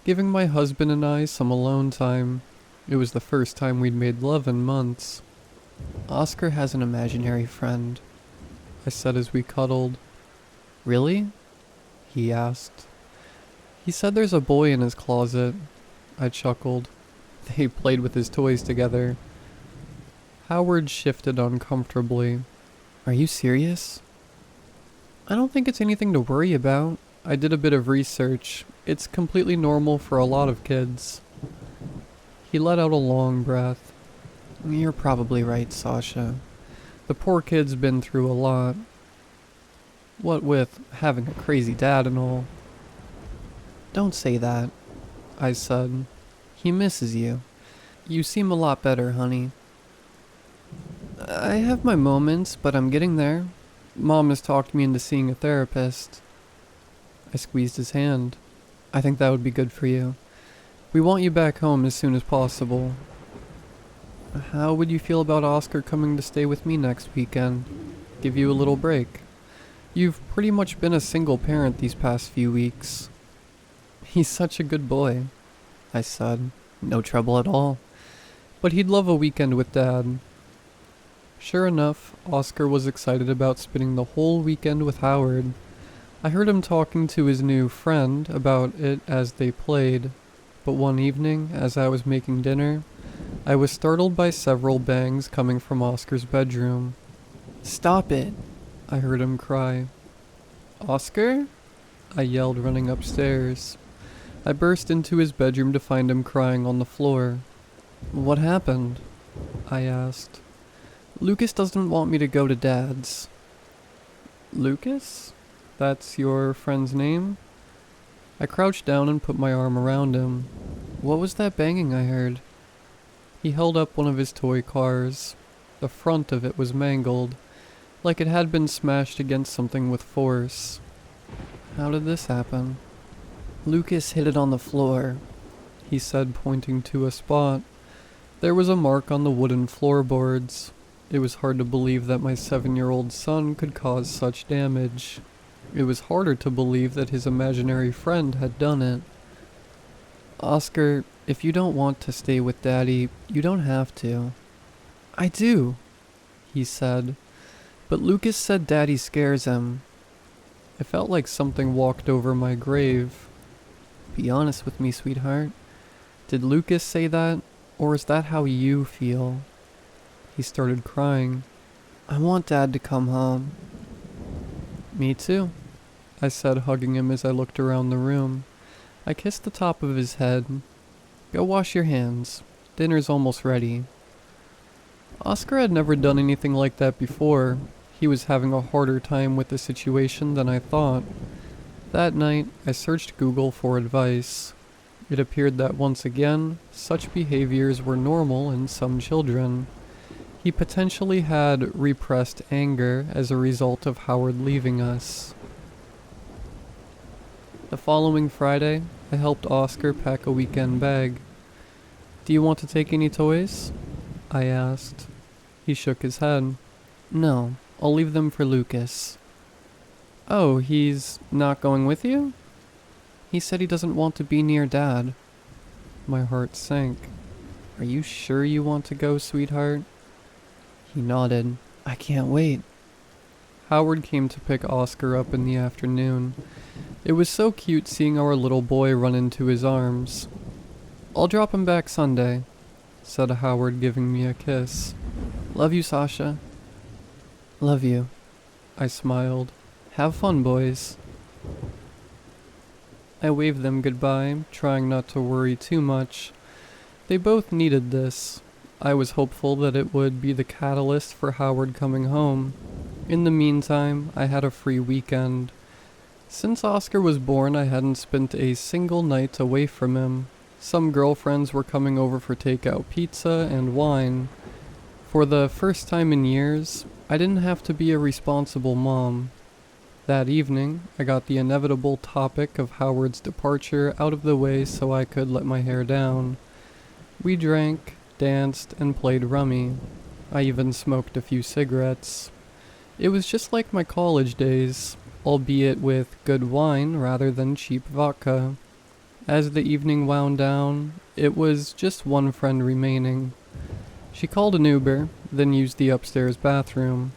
giving my husband and I some alone time. It was the first time we'd made love in months. "Oscar has an imaginary friend," I said as we cuddled. Really? He asked. He said there's a boy in his closet. I chuckled. They played with his toys together. Howard shifted uncomfortably. Are you serious? I don't think it's anything to worry about. I did a bit of research. It's completely normal for a lot of kids. He let out a long breath. You're probably right, Sasha. The poor kid's been through a lot. What with having a crazy dad and all. Don't say that, I said. He misses you. You seem a lot better, honey. I have my moments, but I'm getting there. Mom has talked me into seeing a therapist. I squeezed his hand. I think that would be good for you. We want you back home as soon as possible. How would you feel about Oscar coming to stay with me next weekend? Give you a little break. You've pretty much been a single parent these past few weeks. He's such a good boy, I said. No trouble at all. But he'd love a weekend with Dad. Sure enough, Oscar was excited about spending the whole weekend with Howard. I heard him talking to his new friend about it as they played, but one evening, as I was making dinner, I was startled by several bangs coming from Oscar's bedroom. Stop it! I heard him cry. Oscar? I yelled, running upstairs. I burst into his bedroom to find him crying on the floor. What happened? I asked. Lucas doesn't want me to go to Dad's. Lucas? That's your friend's name? I crouched down and put my arm around him. What was that banging I heard? He held up one of his toy cars. The front of it was mangled, like it had been smashed against something with force. How did this happen? Lucas hit it on the floor, he said, pointing to a spot. There was a mark on the wooden floorboards. It was hard to believe that my 7-year-old son could cause such damage. It was harder to believe that his imaginary friend had done it. Oscar, if you don't want to stay with Daddy, you don't have to. I do, he said. But Lucas said Daddy scares him. It felt like something walked over my grave. Be honest with me, sweetheart. Did Lucas say that, or is that how you feel? He started crying. I want Dad to come home. Me too, I said, hugging him as I looked around the room. I kissed the top of his head. Go wash your hands. Dinner's almost ready. Oscar had never done anything like that before. He was having a harder time with the situation than I thought. That night, I searched Google for advice. It appeared that once again, such behaviors were normal in some children. He potentially had repressed anger as a result of Howard leaving us. The following Friday, I helped Oscar pack a weekend bag. Do you want to take any toys? I asked. He shook his head. No, I'll leave them for Lucas. Oh, he's not going with you? He said he doesn't want to be near Dad. My heart sank. Are you sure you want to go, sweetheart? He nodded. I can't wait. Howard came to pick Oscar up in the afternoon. It was so cute seeing our little boy run into his arms. I'll drop him back Sunday, said Howard, giving me a kiss. Love you, Sasha. Love you, I smiled. Have fun, boys. I waved them goodbye, trying not to worry too much. They both needed this. I was hopeful that it would be the catalyst for Howard coming home. In the meantime, I had a free weekend. Since Oscar was born, I hadn't spent a single night away from him. Some girlfriends were coming over for takeout pizza and wine. For the first time in years, I didn't have to be a responsible mom. That evening, I got the inevitable topic of Howard's departure out of the way so I could let my hair down. We drank, danced, and played rummy. I even smoked a few cigarettes. It was just like my college days, albeit with good wine rather than cheap vodka. As the evening wound down, it was just one friend remaining. She called an Uber, then used the upstairs bathroom.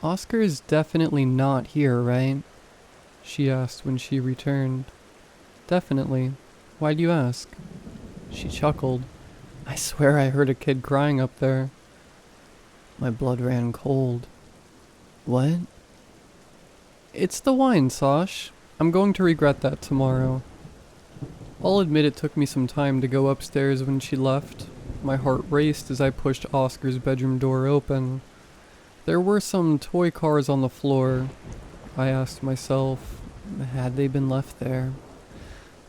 Oscar is definitely not here, right? she asked when she returned. Definitely. Why do you ask? She chuckled. I swear I heard a kid crying up there. My blood ran cold. What? It's the wine, Sosh. I'm going to regret that tomorrow. I'll admit it took me some time to go upstairs when she left. My heart raced as I pushed Oscar's bedroom door open. There were some toy cars on the floor. I asked myself, had they been left there?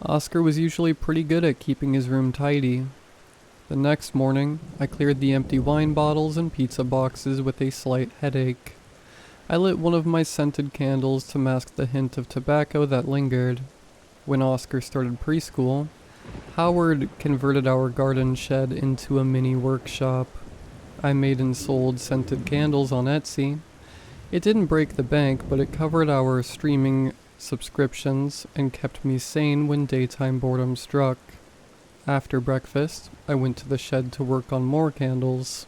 Oscar was usually pretty good at keeping his room tidy. The next morning, I cleared the empty wine bottles and pizza boxes with a slight headache. I lit one of my scented candles to mask the hint of tobacco that lingered. When Oscar started preschool, Howard converted our garden shed into a mini workshop. I made and sold scented candles on Etsy. It didn't break the bank, but it covered our streaming subscriptions and kept me sane when daytime boredom struck. After breakfast, I went to the shed to work on more candles.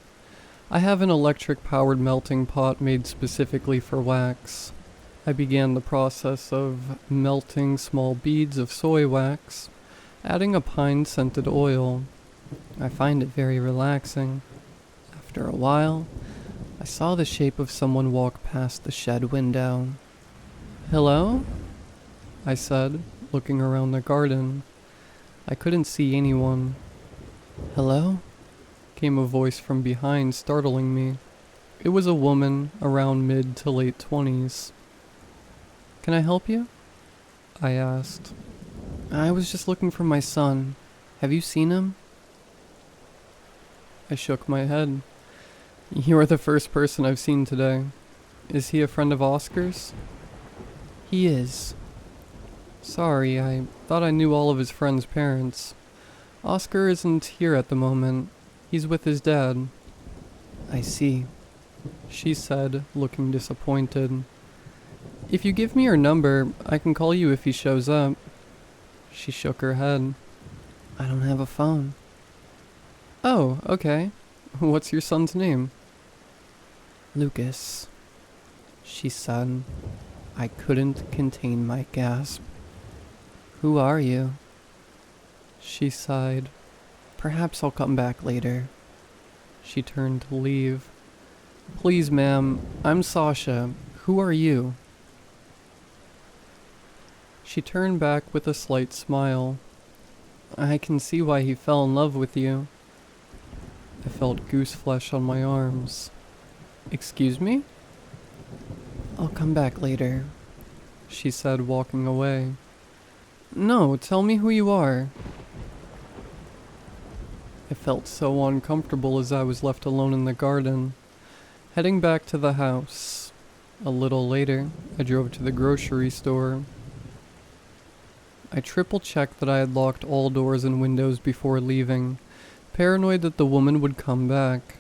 I have an electric-powered melting pot made specifically for wax. I began the process of melting small beads of soy wax, adding a pine-scented oil. I find it very relaxing. After a while, I saw the shape of someone walk past the shed window. Hello? I said, looking around the garden. I couldn't see anyone. Hello? Came a voice from behind, startling me. It was a woman, around mid to late 20s. Can I help you? I asked. I was just looking for my son. Have you seen him? I shook my head. You are the first person I've seen today. Is he a friend of Oscar's? He is. Sorry, I thought I knew all of his friends' parents. Oscar isn't here at the moment. He's with his dad. I see, she said, looking disappointed. If you give me your number, I can call you if he shows up. She shook her head. I don't have a phone. Oh, okay. What's your son's name? Lucas, she said. I couldn't contain my gasp. Who are you? She sighed. Perhaps I'll come back later. She turned to leave. Please, ma'am, I'm Sasha. Who are you? She turned back with a slight smile. I can see why he fell in love with you. I felt goose flesh on my arms. Excuse me? I'll come back later, she said, walking away. No, tell me who you are. I felt so uncomfortable as I was left alone in the garden. Heading back to the house. A little later, I drove to the grocery store. I triple-checked that I had locked all doors and windows before leaving, paranoid that the woman would come back.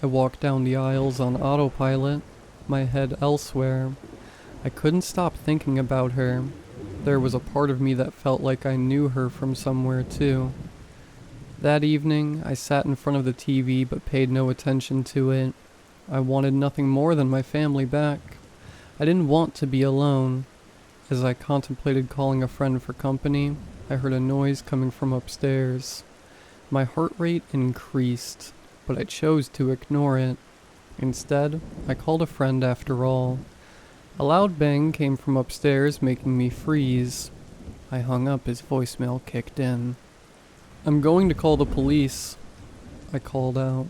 I walked down the aisles on autopilot, my head elsewhere. I couldn't stop thinking about her. There was a part of me that felt like I knew her from somewhere too. That evening, I sat in front of the TV but paid no attention to it. I wanted nothing more than my family back. I didn't want to be alone. As I contemplated calling a friend for company, I heard a noise coming from upstairs. My heart rate increased, but I chose to ignore it. Instead, I called a friend after all. A loud bang came from upstairs, making me freeze. I hung up as voicemail kicked in. I'm going to call the police, I called out.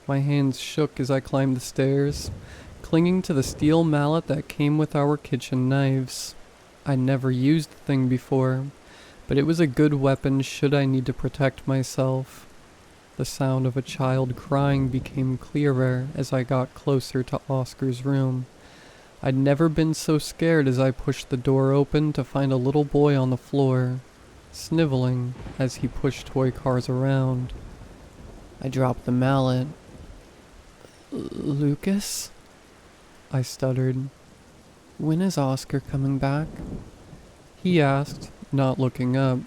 My hands shook as I climbed the stairs, clinging to the steel mallet that came with our kitchen knives. I'd never used the thing before, but it was a good weapon should I need to protect myself. The sound of a child crying became clearer as I got closer to Oscar's room. I'd never been so scared as I pushed the door open to find a little boy on the floor, sniveling as he pushed toy cars around. I dropped the mallet. Lucas? I stuttered. When is Oscar coming back? He asked, not looking up.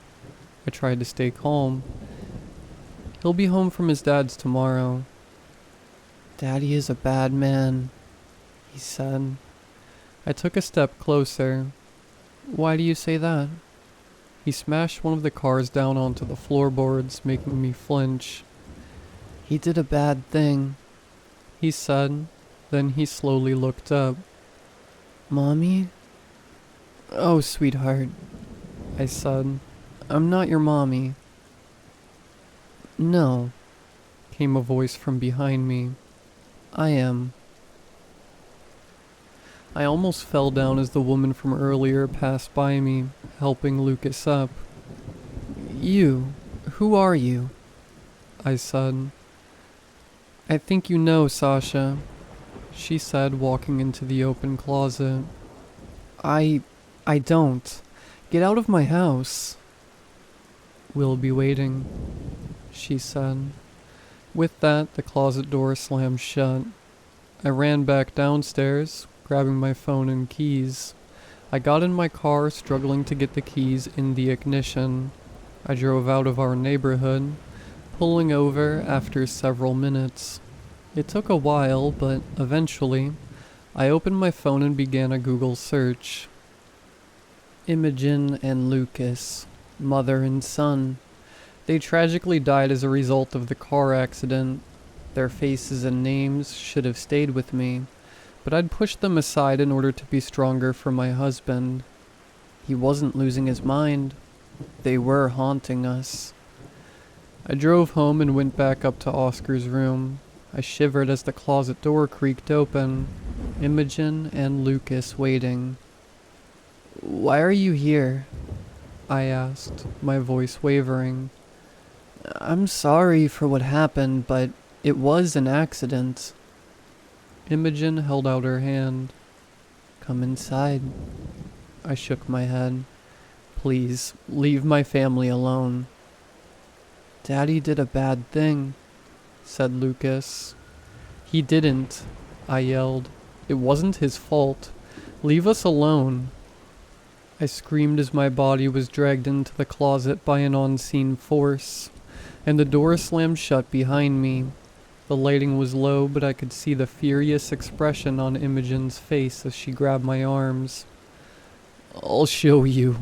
I tried to stay calm. He'll be home from his dad's tomorrow. Daddy is a bad man, he said. I took a step closer. Why do you say that? He smashed one of the cars down onto the floorboards, making me flinch. He did a bad thing, he said. Then he slowly looked up. Mommy? Oh, sweetheart, I said. I'm not your mommy. No, came a voice from behind me. I am. I almost fell down as the woman from earlier passed by me, helping Lucas up. You, who are you? I said. I think you know, Sasha, she said, walking into the open closet. I don't. Get out of my house. We'll be waiting, she said. With that, the closet door slammed shut. I ran back downstairs, grabbing my phone and keys. I got in my car, struggling to get the keys in the ignition. I drove out of our neighborhood, pulling over after several minutes. It took a while, but eventually, I opened my phone and began a Google search. Imogen and Lucas, mother and son. They tragically died as a result of the car accident. Their faces and names should have stayed with me, but I'd pushed them aside in order to be stronger for my husband. He wasn't losing his mind. They were haunting us. I drove home and went back up to Oscar's room. I shivered as the closet door creaked open. Imogen and Lucas waiting. Why are you here? I asked, my voice wavering. I'm sorry for what happened, but it was an accident. Imogen held out her hand. Come inside. I shook my head. Please, leave my family alone. Daddy did a bad thing, said Lucas. He didn't, I yelled. It wasn't his fault. Leave us alone. I screamed as my body was dragged into the closet by an unseen force, and the door slammed shut behind me. The lighting was low, but I could see the furious expression on Imogen's face as she grabbed my arms. I'll show you,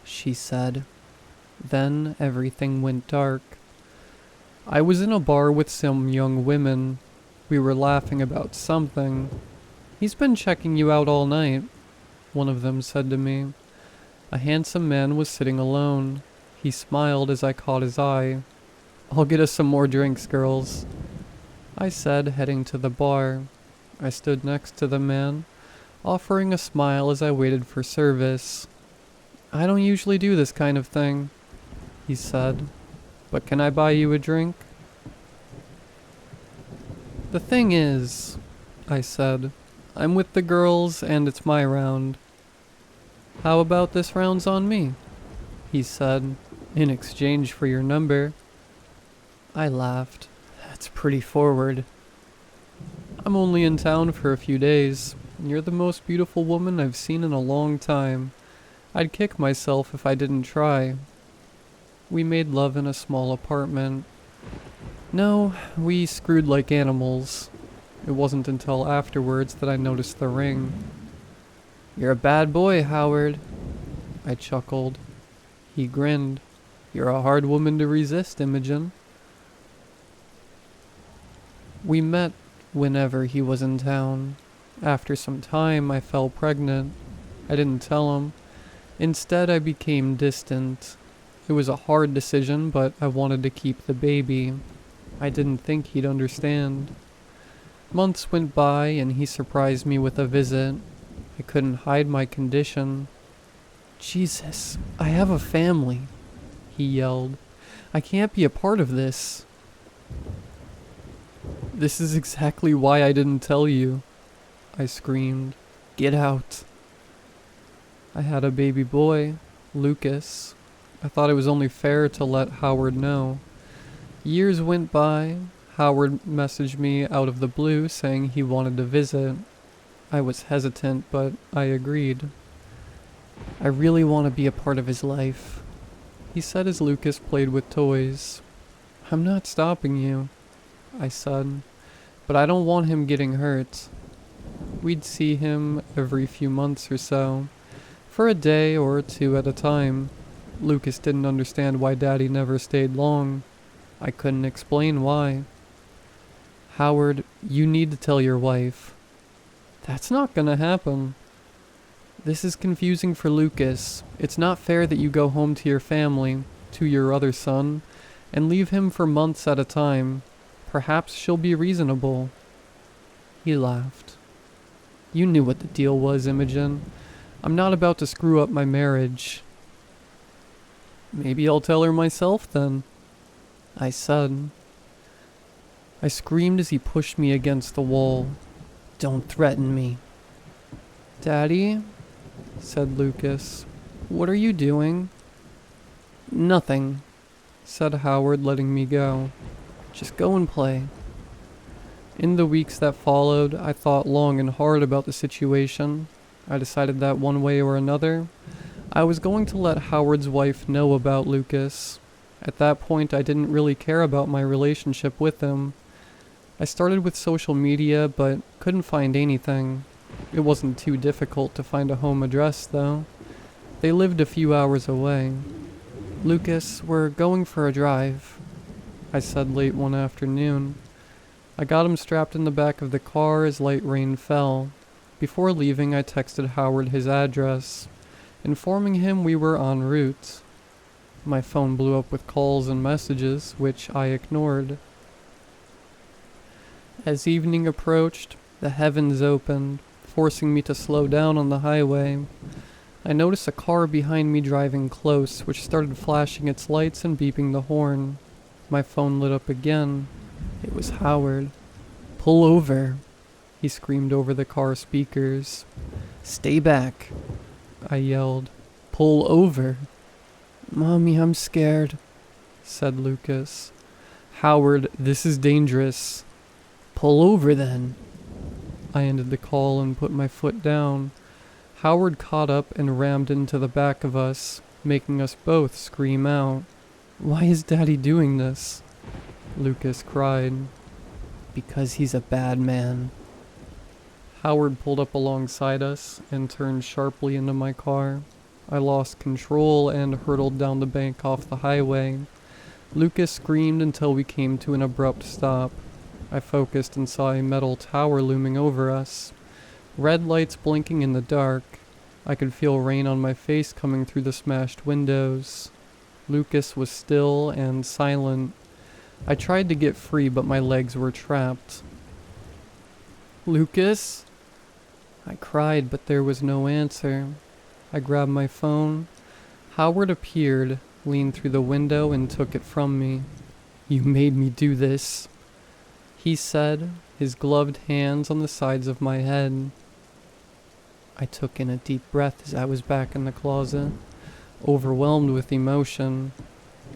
she said. Then everything went dark. I was in a bar with some young women. We were laughing about something. He's been checking you out all night, one of them said to me. A handsome man was sitting alone. He smiled as I caught his eye. I'll get us some more drinks, girls, I said, heading to the bar. I stood next to the man, offering a smile as I waited for service. I don't usually do this kind of thing, he said, but can I buy you a drink? The thing is, I said, I'm with the girls and it's my round. How about this round's on me? He said, in exchange for your number. I laughed. That's pretty forward. I'm only in town for a few days. You're the most beautiful woman I've seen in a long time. I'd kick myself if I didn't try. We made love in a small apartment. No, we screwed like animals. It wasn't until afterwards that I noticed the ring. You're a bad boy, Howard, I chuckled. He grinned. You're a hard woman to resist, Imogen. We met whenever he was in town. After some time, I fell pregnant. I didn't tell him. Instead, I became distant. It was a hard decision, but I wanted to keep the baby. I didn't think he'd understand. Months went by, and he surprised me with a visit. I couldn't hide my condition. Jesus, I have a family, he yelled. I can't be a part of this. This is exactly why I didn't tell you, I screamed. Get out. I had a baby boy, Lucas. I thought it was only fair to let Howard know. Years went by. Howard messaged me out of the blue saying he wanted to visit. I was hesitant, but I agreed. I really want to be a part of his life, he said as Lucas played with toys. I'm not stopping you, I said, but I don't want him getting hurt. We'd see him every few months or so. For a day or two at a time. Lucas didn't understand why Daddy never stayed long. I couldn't explain why. Howard, you need to tell your wife. That's not gonna happen. This is confusing for Lucas. It's not fair that you go home to your family, to your other son, and leave him for months at a time. Perhaps she'll be reasonable. He laughed. You knew what the deal was, Imogen. I'm not about to screw up my marriage. Maybe I'll tell her myself then, I said. I screamed as he pushed me against the wall. Don't threaten me. Daddy, said Lucas, what are you doing? Nothing, said Howard, letting me go. Just go and play. In the weeks that followed, I thought long and hard about the situation. I decided that one way or another, I was going to let Howard's wife know about Lucas. At that point, I didn't really care about my relationship with him. I started with social media, but couldn't find anything. It wasn't too difficult to find a home address, though. They lived a few hours away. Lucas, we're going for a drive, I said late one afternoon. I got him strapped in the back of the car as light rain fell. Before leaving, I texted Howard his address, informing him we were en route. My phone blew up with calls and messages, which I ignored. As evening approached, the heavens opened, forcing me to slow down on the highway. I noticed a car behind me driving close, which started flashing its lights and beeping the horn. My phone lit up again. It was Howard. Pull over, he screamed over the car speakers. Stay back, I yelled. Pull over. Mommy, I'm scared, said Lucas. Howard, this is dangerous. Pull over then. I ended the call and put my foot down. Howard caught up and rammed into the back of us, making us both scream out. Why is Daddy doing this? Lucas cried. Because he's a bad man. Howard pulled up alongside us and turned sharply into my car. I lost control and hurtled down the bank off the highway. Lucas screamed until we came to an abrupt stop. I focused and saw a metal tower looming over us. Red lights blinking in the dark. I could feel rain on my face coming through the smashed windows. Lucas was still and silent. I tried to get free, but my legs were trapped. Lucas? I cried, but there was no answer. I grabbed my phone. Howard appeared, leaned through the window, and took it from me. You made me do this, he said, his gloved hands on the sides of my head. I took in a deep breath as I was back in the closet, overwhelmed with emotion.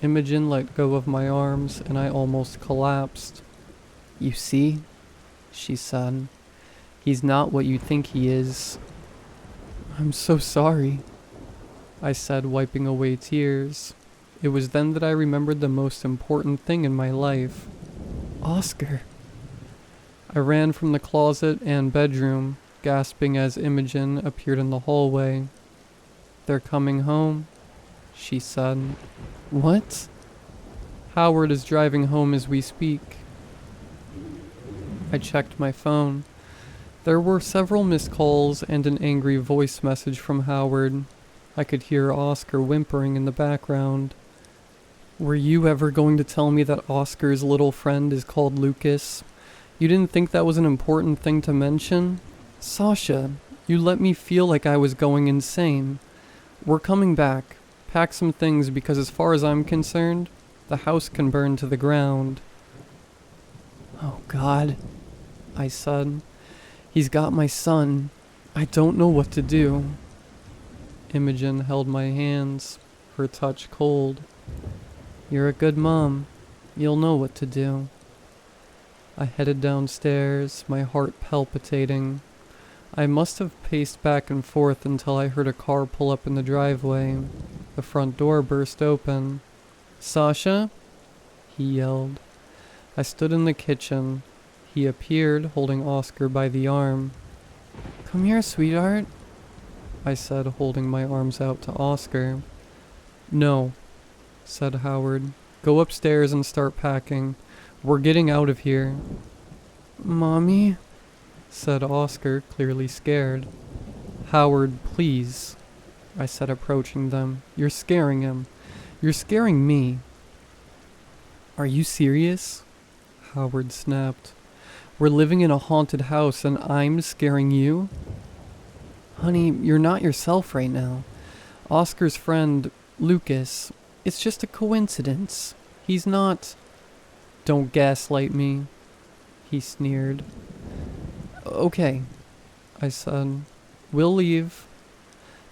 Imogen let go of my arms, and I almost collapsed. You see, she said, he's not what you think he is. I'm so sorry, I said, wiping away tears. It was then that I remembered the most important thing in my life. Oscar. I ran from the closet and bedroom, gasping as Imogen appeared in the hallway. They're coming home, she said. What? Howard is driving home as we speak. I checked my phone. There were several missed calls and an angry voice message from Howard. I could hear Oscar whimpering in the background. Were you ever going to tell me that Oscar's little friend is called Lucas? You didn't think that was an important thing to mention? Sasha, you let me feel like I was going insane. We're coming back. Pack some things because as far as I'm concerned, the house can burn to the ground. Oh God, I said. He's got my son. I don't know what to do. Imogen held my hands, her touch cold. You're a good mom. You'll know what to do. I headed downstairs, my heart palpitating. I must have paced back and forth until I heard a car pull up in the driveway. The front door burst open. Sasha? He yelled. I stood in the kitchen. He appeared, holding Oscar by the arm. Come here, sweetheart. I said, holding my arms out to Oscar. No, said Howard. Go upstairs and start packing. We're getting out of here. Mommy? Said Oscar, clearly scared. Howard, please, I said, approaching them. You're scaring him. You're scaring me. Are you serious? Howard snapped. We're living in a haunted house and I'm scaring you? Honey, you're not yourself right now. Oscar's friend, Lucas, it's just a coincidence. He's not... Don't gaslight me, he sneered. Okay, I said. We'll leave.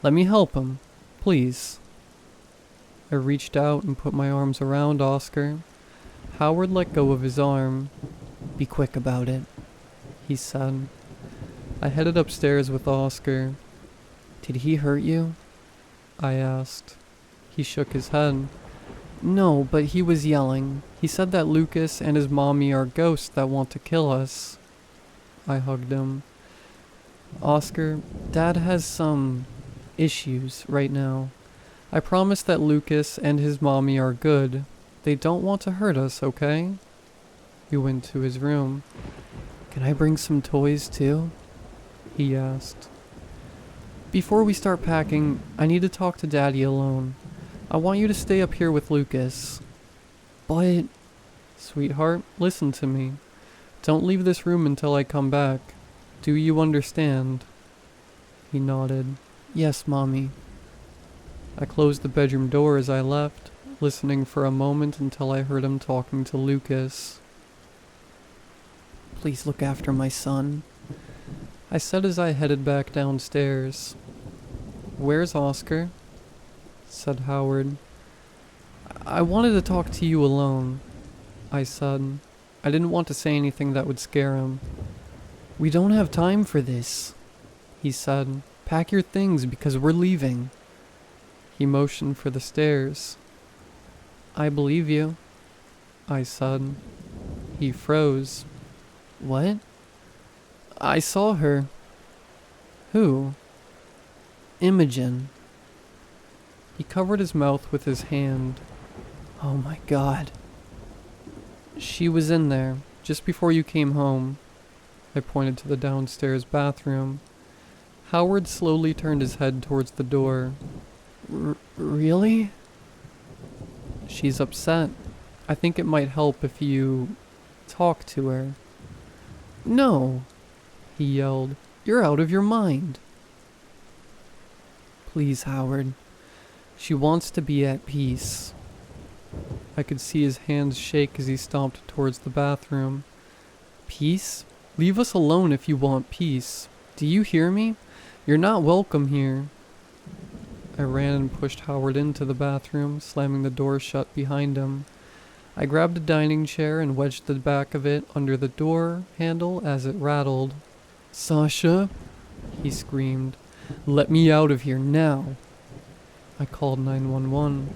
Let me help him, please. I reached out and put my arms around Oscar. Howard let go of his arm. Be quick about it, he said. I headed upstairs with Oscar. Did he hurt you? I asked. He shook his head. No, but he was yelling. He said that Lucas and his mommy are ghosts that want to kill us. I hugged him. Oscar, Dad has some issues right now. I promise that Lucas and his mommy are good. They don't want to hurt us, okay? He went to his room. Can I bring some toys too? He asked. Before we start packing, I need to talk to Daddy alone. I want you to stay up here with Lucas. But... Sweetheart, listen to me. Don't leave this room until I come back. Do you understand? He nodded. Yes, Mommy. I closed the bedroom door as I left, listening for a moment until I heard him talking to Lucas. Please look after my son, I said as I headed back downstairs. Where's Oscar? Said Howard. I wanted to talk to you alone, I said. I didn't want to say anything that would scare him. We don't have time for this, he said. Pack your things because we're leaving. He motioned for the stairs. I believe you, I said. He froze. What? I saw her. Who? Imogen. He covered his mouth with his hand. Oh my God. She was in there, just before you came home. I pointed to the downstairs bathroom. Howard slowly turned his head towards the door. Really? She's upset. I think it might help if you talk to her. No, he yelled. You're out of your mind. Please, Howard. She wants to be at peace. I could see his hands shake as he stomped towards the bathroom. Peace? Leave us alone if you want peace. Do you hear me? You're not welcome here. I ran and pushed Howard into the bathroom, slamming the door shut behind him. I grabbed a dining chair and wedged the back of it under the door handle as it rattled. Sasha, he screamed. Let me out of here now. I called 911,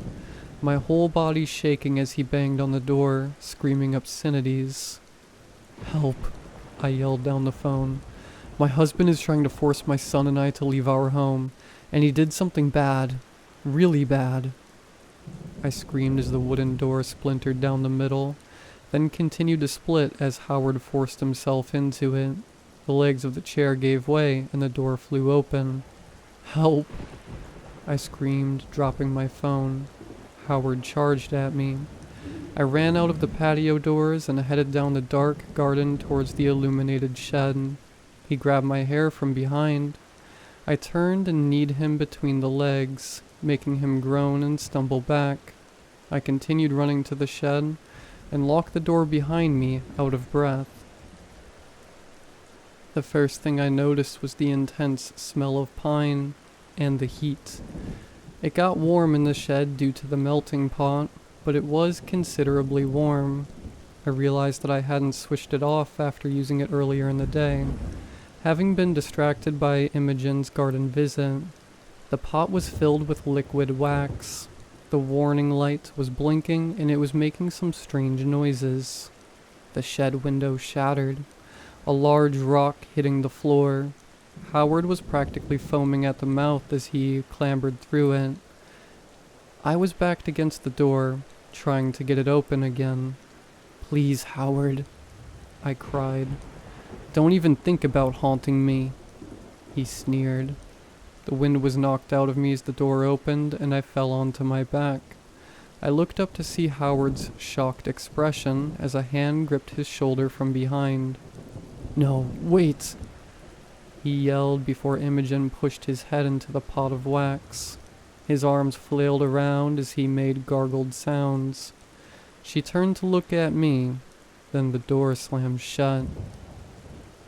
my whole body shaking as he banged on the door, screaming obscenities. Help, I yelled down the phone. My husband is trying to force my son and I to leave our home, and he did something bad. Really bad. I screamed as the wooden door splintered down the middle, then continued to split as Howard forced himself into it. The legs of the chair gave way, and the door flew open. Help! I screamed, dropping my phone. Howard charged at me. I ran out of the patio doors and headed down the dark garden towards the illuminated shed. He grabbed my hair from behind. I turned and kneed him between the legs, making him groan and stumble back. I continued running to the shed and locked the door behind me, out of breath. The first thing I noticed was the intense smell of pine and the heat. It got warm in the shed due to the melting pot, but it was considerably warm. I realized that I hadn't switched it off after using it earlier in the day, having been distracted by Imogen's garden visit. The pot was filled with liquid wax. The warning light was blinking and it was making some strange noises. The shed window shattered, a large rock hitting the floor. Howard was practically foaming at the mouth as he clambered through it. I was backed against the door, trying to get it open again. "Please, Howard," I cried. "Don't even think about haunting me." He sneered. The wind was knocked out of me as the door opened, and I fell onto my back. I looked up to see Howard's shocked expression as a hand gripped his shoulder from behind. "No, wait!" he yelled before Imogen pushed his head into the pot of wax. His arms flailed around as he made gargled sounds. She turned to look at me, then the door slammed shut.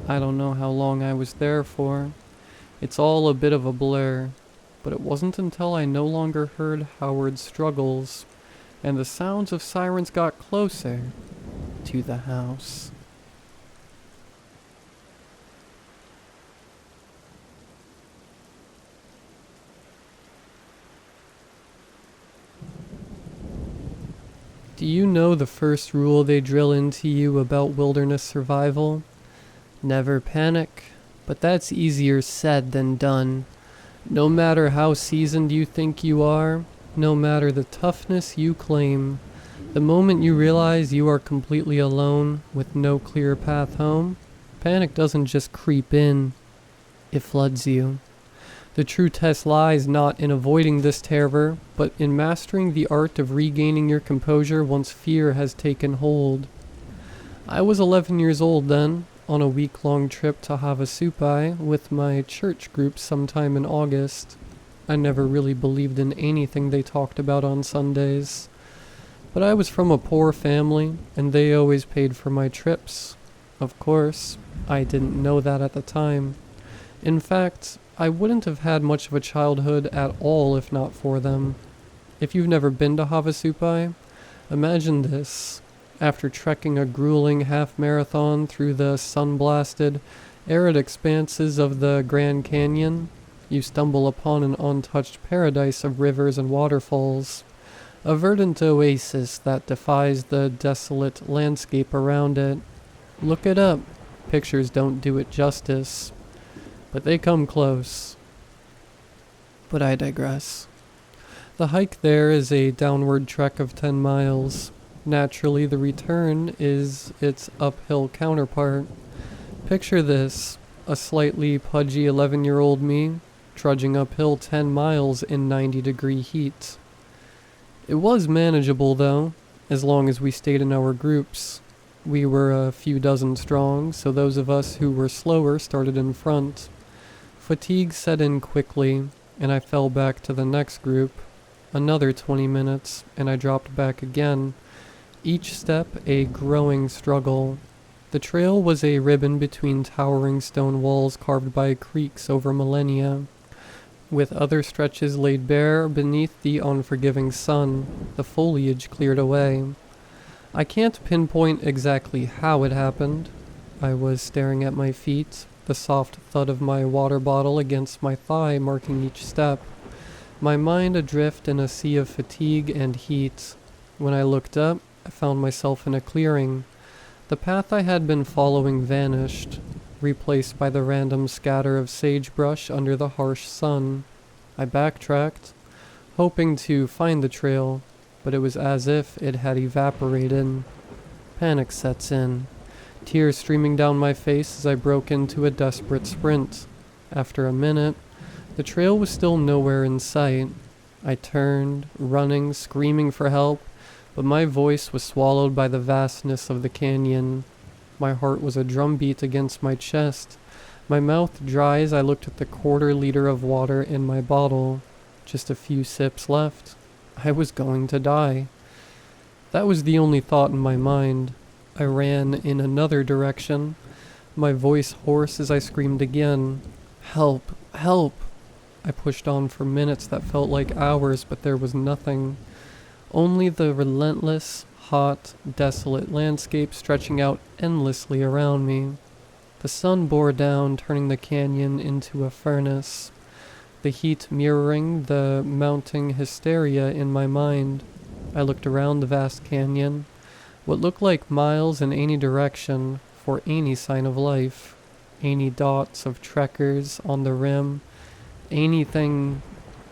I don't know how long I was there for. It's all a bit of a blur, but it wasn't until I no longer heard Howard's struggles and the sounds of sirens got closer to the house. Do you know the first rule they drill into you about wilderness survival? Never panic, but that's easier said than done. No matter how seasoned you think you are, no matter the toughness you claim, the moment you realize you are completely alone with no clear path home, panic doesn't just creep in, it floods you. The true test lies not in avoiding this terror, but in mastering the art of regaining your composure once fear has taken hold. I was 11 years old then, on a week-long trip to Havasupai with my church group sometime in August. I never really believed in anything they talked about on Sundays. But I was from a poor family, and they always paid for my trips. Of course, I didn't know that at the time. In fact, I wouldn't have had much of a childhood at all if not for them. If you've never been to Havasupai, imagine this. After trekking a grueling half-marathon through the sun-blasted, arid expanses of the Grand Canyon, you stumble upon an untouched paradise of rivers and waterfalls, a verdant oasis that defies the desolate landscape around it. Look it up. Pictures don't do it justice, but they come close. But I digress. The hike there is a downward trek of 10 miles. Naturally, the return is its uphill counterpart. Picture this, a slightly pudgy 11-year-old me, trudging uphill 10 miles in 90-degree heat. It was manageable, though, as long as we stayed in our groups. We were a few dozen strong, so those of us who were slower started in front. Fatigue set in quickly, and I fell back to the next group. Another 20 minutes, and I dropped back again. Each step a growing struggle. The trail was a ribbon between towering stone walls carved by creeks over millennia, with other stretches laid bare beneath the unforgiving sun, the foliage cleared away. I can't pinpoint exactly how it happened. I was staring at my feet, the soft thud of my water bottle against my thigh marking each step, my mind adrift in a sea of fatigue and heat. When I looked up, I found myself in a clearing. The path I had been following vanished, replaced by the random scatter of sagebrush under the harsh sun. I backtracked, hoping to find the trail, but it was as if it had evaporated. Panic sets in, tears streaming down my face as I broke into a desperate sprint. After a minute, the trail was still nowhere in sight. I turned, running, screaming for help, but my voice was swallowed by the vastness of the canyon. My heart was a drumbeat against my chest. My mouth dry as I looked at the quarter-liter of water in my bottle. Just a few sips left. I was going to die. That was the only thought in my mind. I ran in another direction, my voice hoarse as I screamed again. Help! Help! I pushed on for minutes that felt like hours, but there was nothing. Only the relentless, hot, desolate landscape stretching out endlessly around me. The sun bore down, turning the canyon into a furnace, the heat mirroring the mounting hysteria in my mind. I looked around the vast canyon, what looked like miles in any direction, for any sign of life. any dots of trekkers on the rim, anything,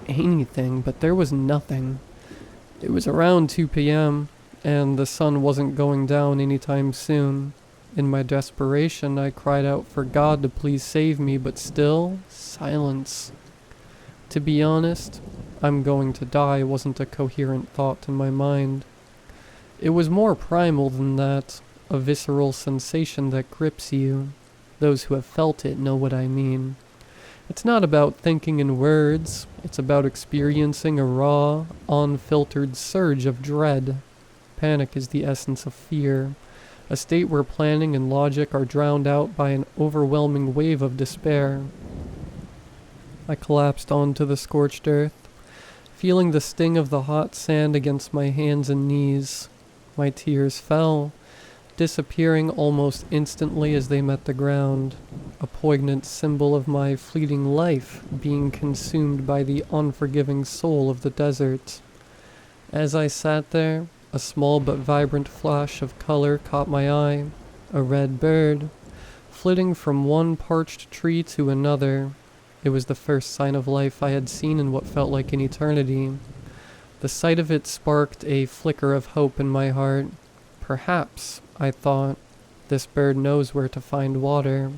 but there was nothing. It was around 2 p.m., and the sun wasn't going down anytime soon. In my desperation, I cried out for God to please save me, but still, silence. To be honest, I'm going to die wasn't a coherent thought in my mind. It was more primal than that, a visceral sensation that grips you. Those who have felt it know what I mean. It's not about thinking in words, it's about experiencing a raw, unfiltered surge of dread. Panic is the essence of fear, a state where planning and logic are drowned out by an overwhelming wave of despair. I collapsed onto the scorched earth, feeling the sting of the hot sand against my hands and knees. My tears fell, disappearing almost instantly as they met the ground, a poignant symbol of my fleeting life being consumed by the unforgiving soul of the desert. As I sat there, a small but vibrant flash of color caught my eye, a red bird, flitting from one parched tree to another. It was the first sign of life I had seen in what felt like an eternity. The sight of it sparked a flicker of hope in my heart. Perhaps, I thought, this bird knows where to find water.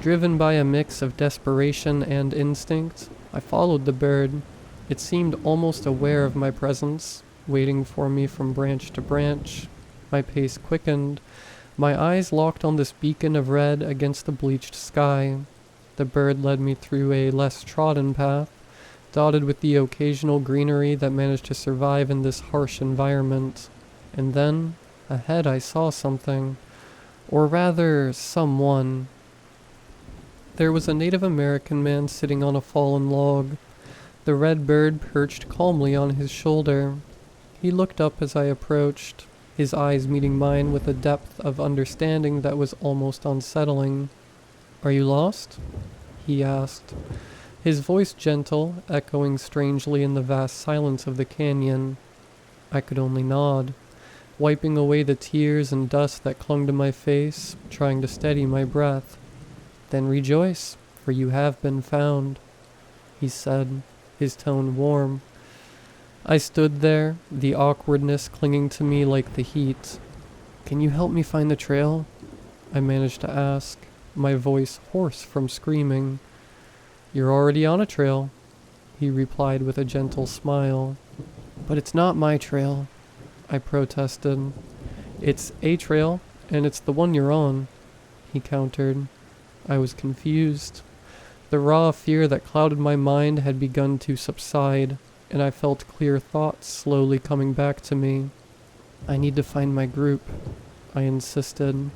Driven by a mix of desperation and instinct, I followed the bird. It seemed almost aware of my presence, waiting for me from branch to branch. My pace quickened. My eyes locked on this beacon of red against the bleached sky. The bird led me through a less trodden path, dotted with the occasional greenery that managed to survive in this harsh environment. And then, ahead I saw something, or rather, someone. There was a Native American man sitting on a fallen log, the red bird perched calmly on his shoulder. He looked up as I approached, his eyes meeting mine with a depth of understanding that was almost unsettling. "Are you lost?" he asked, his voice gentle, echoing strangely in the vast silence of the canyon. I could only nod, wiping away the tears and dust that clung to my face, trying to steady my breath. "Then rejoice, for you have been found," he said, his tone warm. I stood there, the awkwardness clinging to me like the heat. "Can you help me find the trail?" I managed to ask, my voice hoarse from screaming. "You're already on a trail," he replied with a gentle smile. "But it's not my trail," I protested. "It's a trail, and it's the one you're on," he countered. I was confused. The raw fear that clouded my mind had begun to subside, and I felt clear thoughts slowly coming back to me. "I need to find my group," I insisted.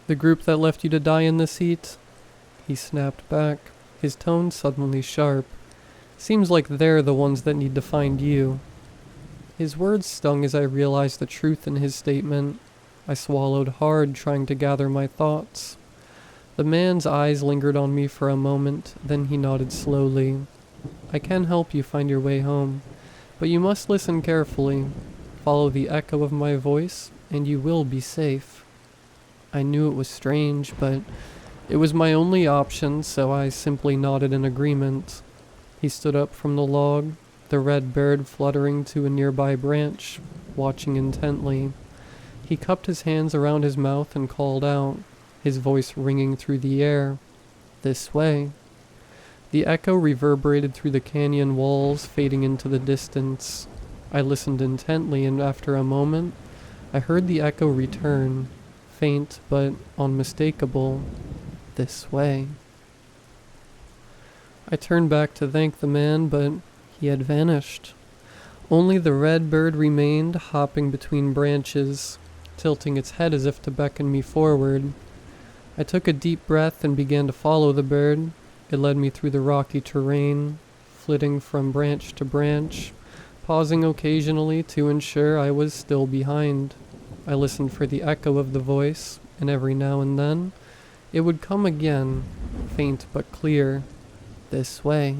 "The group that left you to die in this heat?" He snapped back, his tone suddenly sharp. "Seems like they're the ones that need to find you." His words stung as I realized the truth in his statement. I swallowed hard, trying to gather my thoughts. The man's eyes lingered on me for a moment, then he nodded slowly. "I can help you find your way home, but you must listen carefully. Follow the echo of my voice, and you will be safe." I knew it was strange, but it was my only option, so I simply nodded in agreement. He stood up from the log, the red bird fluttering to a nearby branch, watching intently. He cupped his hands around his mouth and called out, his voice ringing through the air. "This way." The echo reverberated through the canyon walls, fading into the distance. I listened intently, and after a moment, I heard the echo return, faint but unmistakable. "This way." I turned back to thank the man, but he had vanished. Only the red bird remained, hopping between branches, tilting its head as if to beckon me forward. I took a deep breath and began to follow the bird. It led me through the rocky terrain, flitting from branch to branch, pausing occasionally to ensure I was still behind. I listened for the echo of the voice, and every now and then, it would come again, faint but clear. "This way."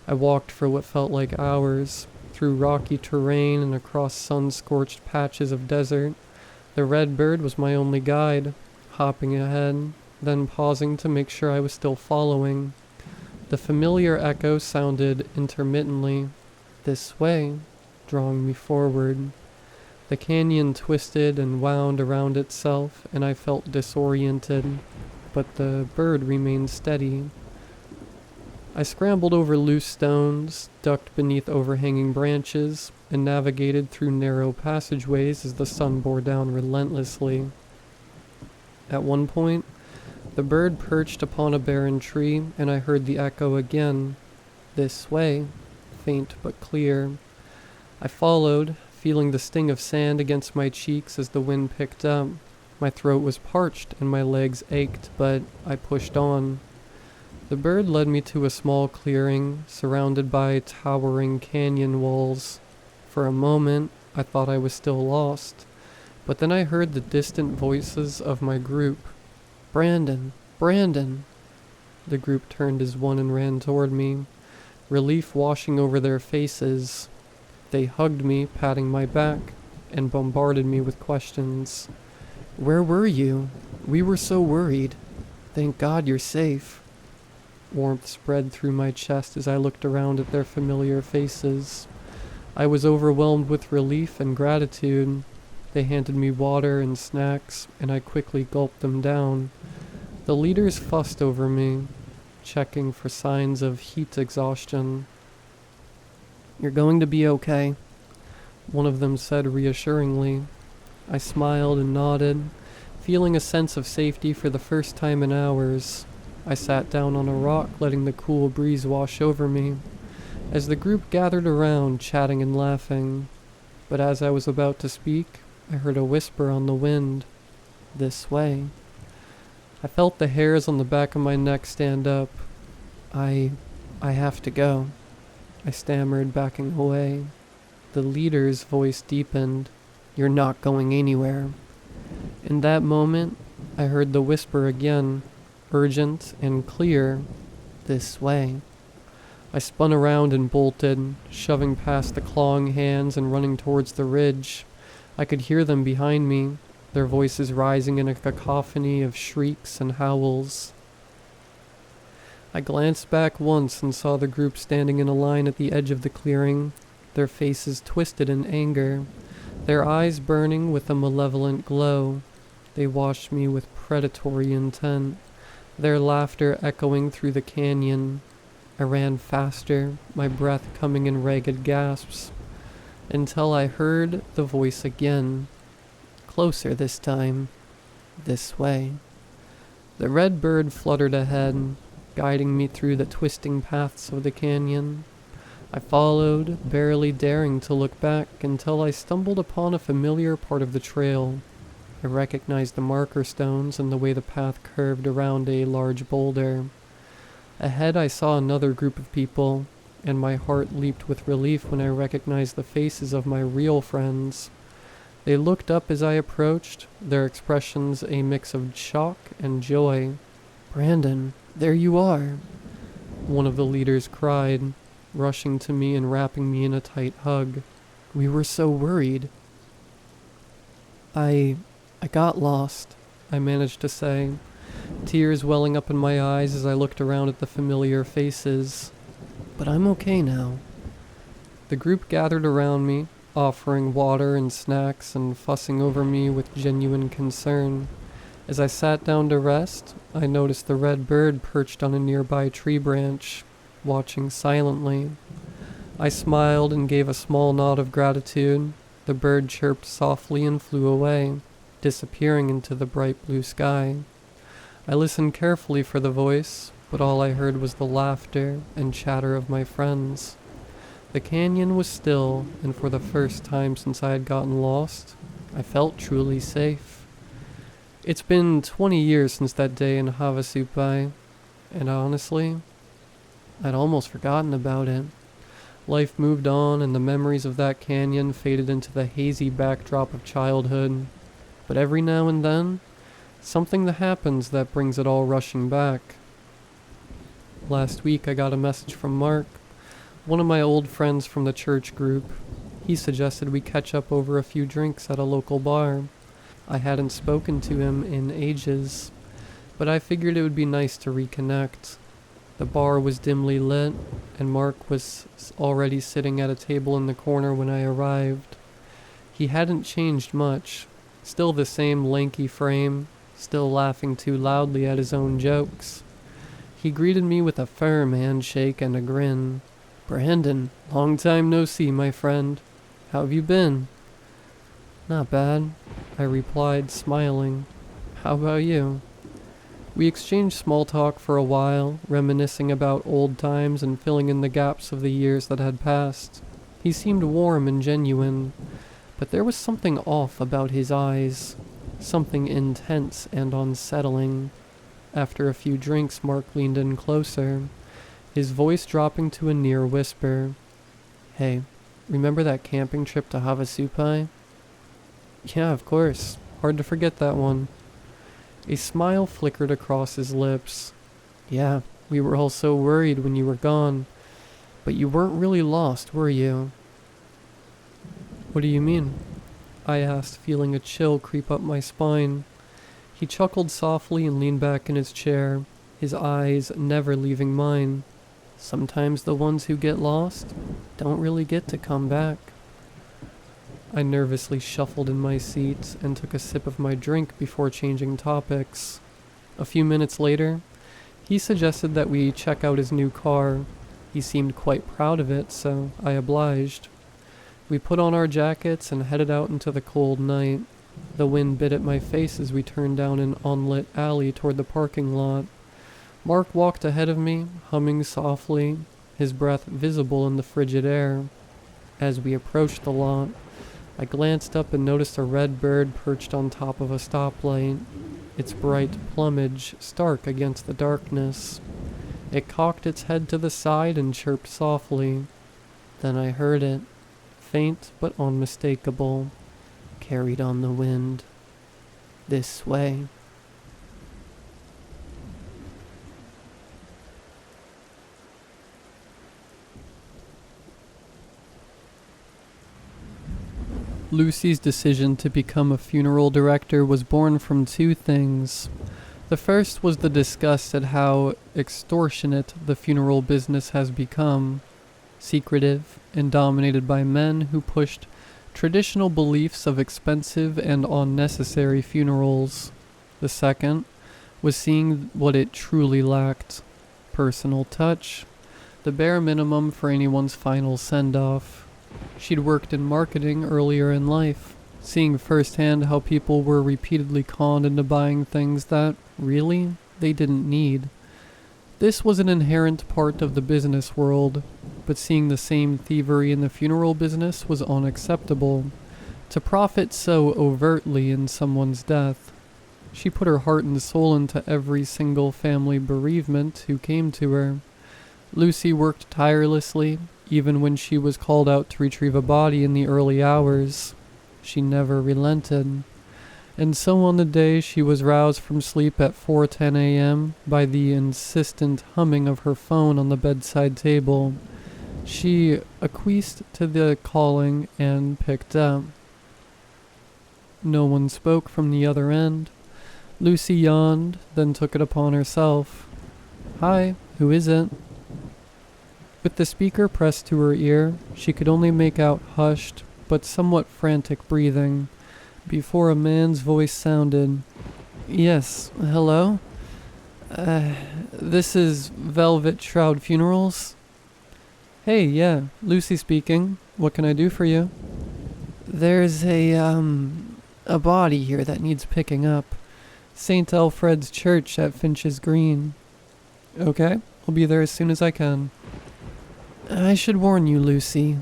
I walked for what felt like hours, through rocky terrain and across sun-scorched patches of desert. The red bird was my only guide, hopping ahead, then pausing to make sure I was still following. The familiar echo sounded intermittently, "This way," drawing me forward. The canyon twisted and wound around itself, and I felt disoriented, but the bird remained steady. I scrambled over loose stones, ducked beneath overhanging branches, and navigated through narrow passageways as the sun bore down relentlessly. At one point, the bird perched upon a barren tree, and I heard the echo again, "This way," faint but clear. I followed, feeling the sting of sand against my cheeks as the wind picked up. My throat was parched and my legs ached, but I pushed on. The bird led me to a small clearing, surrounded by towering canyon walls. For a moment, I thought I was still lost, but then I heard the distant voices of my group. "Brandon! Brandon!" The group turned as one and ran toward me, relief washing over their faces. They hugged me, patting my back, and bombarded me with questions. "Where were you? We were so worried. Thank God you're safe." Warmth spread through my chest as I looked around at their familiar faces. I was overwhelmed with relief and gratitude. They handed me water and snacks, and I quickly gulped them down. The leaders fussed over me, checking for signs of heat exhaustion. "You're going to be okay," one of them said reassuringly. I smiled and nodded, feeling a sense of safety for the first time in hours. I sat down on a rock, letting the cool breeze wash over me, as the group gathered around, chatting and laughing. But as I was about to speak, I heard a whisper on the wind, "This way." I felt the hairs on the back of my neck stand up. I have to go," I stammered, backing away. The leader's voice deepened, "You're not going anywhere." In that moment, I heard the whisper again, urgent and clear, "This way." I spun around and bolted, shoving past the clawing hands and running towards the ridge. I could hear them behind me, their voices rising in a cacophony of shrieks and howls. I glanced back once and saw the group standing in a line at the edge of the clearing, their faces twisted in anger, their eyes burning with a malevolent glow. They watched me with predatory intent, their laughter echoing through the canyon. I ran faster, my breath coming in ragged gasps, until I heard the voice again, closer this time, "This way." The red bird fluttered ahead, guiding me through the twisting paths of the canyon. I followed, barely daring to look back, until I stumbled upon a familiar part of the trail. I recognized the marker stones and the way the path curved around a large boulder. Ahead I saw another group of people, and my heart leaped with relief when I recognized the faces of my real friends. They looked up as I approached, their expressions a mix of shock and joy. "Brandon, there you are!" one of the leaders cried, rushing to me and wrapping me in a tight hug. "We were so worried." I got lost," I managed to say, tears welling up in my eyes as I looked around at the familiar faces. "But I'm okay now." The group gathered around me, offering water and snacks and fussing over me with genuine concern. As I sat down to rest, I noticed the red bird perched on a nearby tree branch, watching silently. I smiled and gave a small nod of gratitude. The bird chirped softly and flew away, disappearing into the bright blue sky. I listened carefully for the voice, but all I heard was the laughter and chatter of my friends. The canyon was still, and for the first time since I had gotten lost, I felt truly safe. It's been 20 years since that day in Havasupai, and honestly, I'd almost forgotten about it. Life moved on, and the memories of that canyon faded into the hazy backdrop of childhood. But every now and then, something that happens that brings it all rushing back. Last week I got a message from Mark, one of my old friends from the church group. He suggested we catch up over a few drinks at a local bar. I hadn't spoken to him in ages, but I figured it would be nice to reconnect. The bar was dimly lit, and Mark was already sitting at a table in the corner when I arrived. He hadn't changed much, still the same lanky frame, still laughing too loudly at his own jokes. He greeted me with a firm handshake and a grin. "Brandon, long time no see, my friend. How have you been?" "Not bad," I replied, smiling. "How about you?" We exchanged small talk for a while, reminiscing about old times and filling in the gaps of the years that had passed. He seemed warm and genuine, but there was something off about his eyes, something intense and unsettling. After a few drinks, Mark leaned in closer, his voice dropping to a near whisper. "Hey, remember that camping trip to Havasupai?" "Yeah, of course. Hard to forget that one." A smile flickered across his lips. "Yeah, we were all so worried when you were gone. But you weren't really lost, were you?" "What do you mean?" I asked, feeling a chill creep up my spine. He chuckled softly and leaned back in his chair, his eyes never leaving mine. "Sometimes the ones who get lost don't really get to come back." I nervously shuffled in my seat and took a sip of my drink before changing topics. A few minutes later, he suggested that we check out his new car. He seemed quite proud of it, so I obliged. We put on our jackets and headed out into the cold night. The wind bit at my face as we turned down an unlit alley toward the parking lot. Mark walked ahead of me, humming softly, his breath visible in the frigid air. As we approached the lot, I glanced up and noticed a red bird perched on top of a stoplight, its bright plumage stark against the darkness. It cocked its head to the side and chirped softly. Then I heard it, faint but unmistakable, carried on the wind. "This way." Lucy's decision to become a funeral director was born from two things. The first was the disgust at how extortionate the funeral business has become, secretive and dominated by men who pushed traditional beliefs of expensive and unnecessary funerals. The second was seeing what it truly lacked: personal touch, the bare minimum for anyone's final send-off. She'd worked in marketing earlier in life, seeing firsthand how people were repeatedly conned into buying things that, really, they didn't need. This was an inherent part of the business world, but seeing the same thievery in the funeral business was unacceptable. To profit so overtly in someone's death. She put her heart and soul into every single family bereavement who came to her. Lucy worked tirelessly, even when she was called out to retrieve a body in the early hours. She never relented. And so on the day she was roused from sleep at 4:10 a.m. by the insistent humming of her phone on the bedside table, she acquiesced to the calling and picked up. No one spoke from the other end. Lucy yawned, then took it upon herself. "Hi, who is it?" With the speaker pressed to her ear, she could only make out hushed, but somewhat frantic breathing, before a man's voice sounded. "Yes, hello? This is Velvet Shroud Funerals?" "Hey, yeah, Lucy speaking. What can I do for you?" "There's a body here that needs picking up. St. Alfred's Church at Finch's Green." "Okay, I'll be there as soon as I can." "I should warn you, Lucy.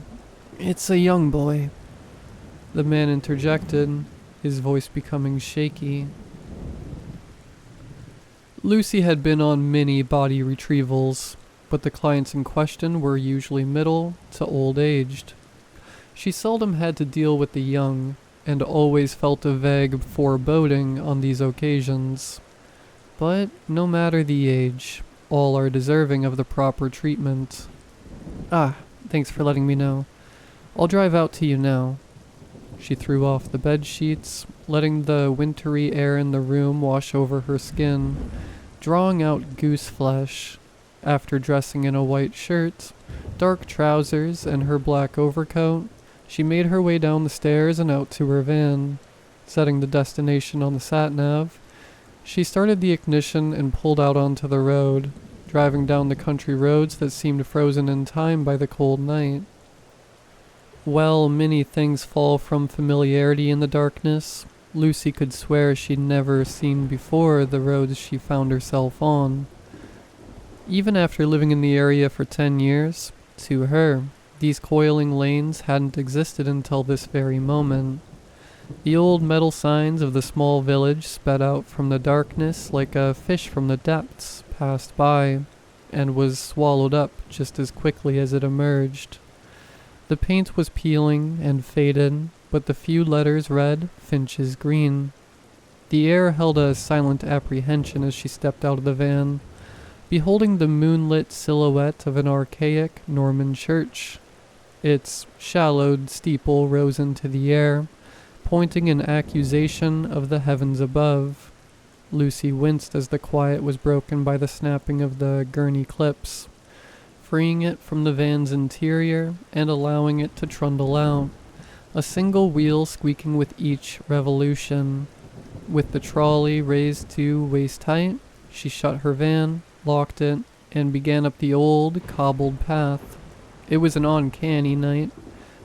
It's a young boy." The man interjected, his voice becoming shaky. Lucy had been on many body retrievals, but the clients in question were usually middle to old-aged. She seldom had to deal with the young, and always felt a vague foreboding on these occasions. But no matter the age, all are deserving of the proper treatment. "Ah, thanks for letting me know. I'll drive out to you now." She threw off the bed sheets, letting the wintry air in the room wash over her skin, drawing out goose flesh. After dressing in a white shirt, dark trousers, and her black overcoat, she made her way down the stairs and out to her van. Setting the destination on the sat-nav, she started the ignition and pulled out onto the road, driving down the country roads that seemed frozen in time by the cold night. Well, many things fall from familiarity in the darkness. Lucy could swear she'd never seen before the roads she found herself on. Even after living in the area for 10 years, to her, these coiling lanes hadn't existed until this very moment. The old metal signs of the small village sped out from the darkness like a fish from the depths passed by, and was swallowed up just as quickly as it emerged. The paint was peeling and faded, but the few letters read Finch's Green. The air held a silent apprehension as she stepped out of the van, beholding the moonlit silhouette of an archaic Norman church. Its shallowed steeple rose into the air, pointing an accusation of the heavens above. Lucy winced as the quiet was broken by the snapping of the gurney clips, freeing it from the van's interior and allowing it to trundle out, a single wheel squeaking with each revolution. With the trolley raised to waist height, she shut her van, locked it, and began up the old, cobbled path. It was an uncanny night.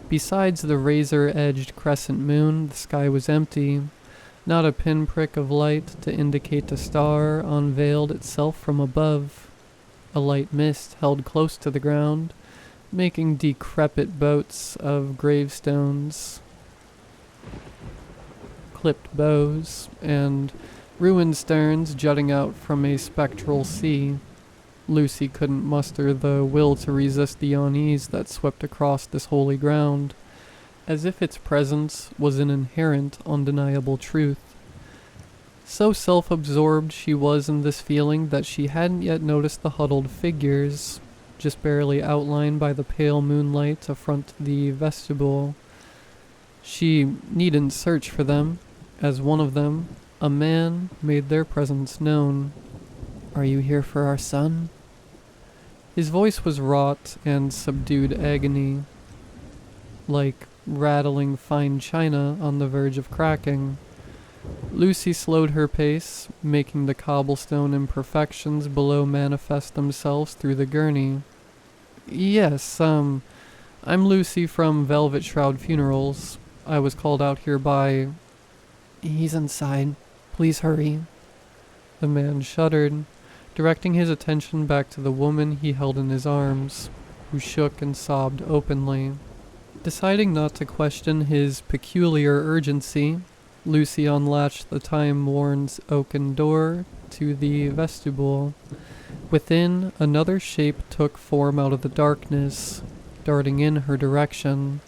Besides the razor-edged crescent moon, the sky was empty. Not a pinprick of light to indicate a star unveiled itself from above. A light mist held close to the ground, making decrepit boats of gravestones, clipped bows, and ruined sterns jutting out from a spectral sea. Lucy couldn't muster the will to resist the unease that swept across this holy ground, as if its presence was an inherent, undeniable truth. So self-absorbed she was in this feeling that she hadn't yet noticed the huddled figures, just barely outlined by the pale moonlight affront the vestibule. She needn't search for them, as one of them, a man, made their presence known. "Are you here for our son?" His voice was wrought and subdued agony, like rattling fine china on the verge of cracking. Lucy slowed her pace, making the cobblestone imperfections below manifest themselves through the gurney. "Yes, I'm Lucy from Velvet Shroud Funerals. I was called out here by—" "He's inside. Please hurry." The man shuddered, directing his attention back to the woman he held in his arms, who shook and sobbed openly. Deciding not to question his peculiar urgency, Lucy unlatched the time-worn oaken door to the vestibule. Within, another shape took form out of the darkness, darting in her direction.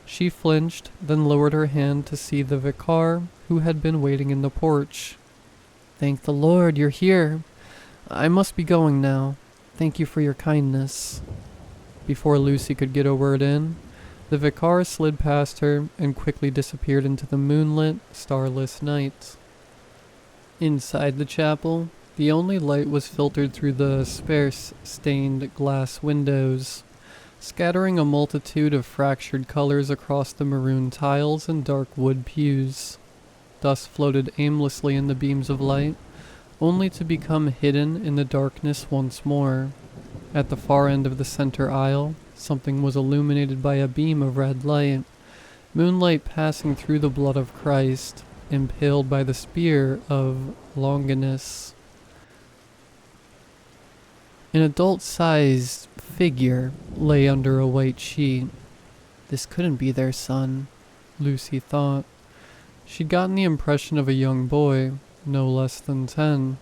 She flinched, then lowered her hand to see the vicar, who had been waiting in the porch. "Thank the Lord, you're here. I must be going now. Thank you for your kindness." Before Lucy could get a word in, the vicar slid past her and quickly disappeared into the moonlit, starless night. Inside the chapel, the only light was filtered through the sparse-stained glass windows, scattering a multitude of fractured colors across the maroon tiles and dark wood pews. Dust floated aimlessly in the beams of light, only to become hidden in the darkness once more. At the far end of the center aisle, something was illuminated by a beam of red light, moonlight passing through the blood of Christ, impaled by the spear of Longinus. An adult-sized figure lay under a white sheet. This couldn't be their son, Lucy thought. She'd gotten the impression of a young boy, no less than 10,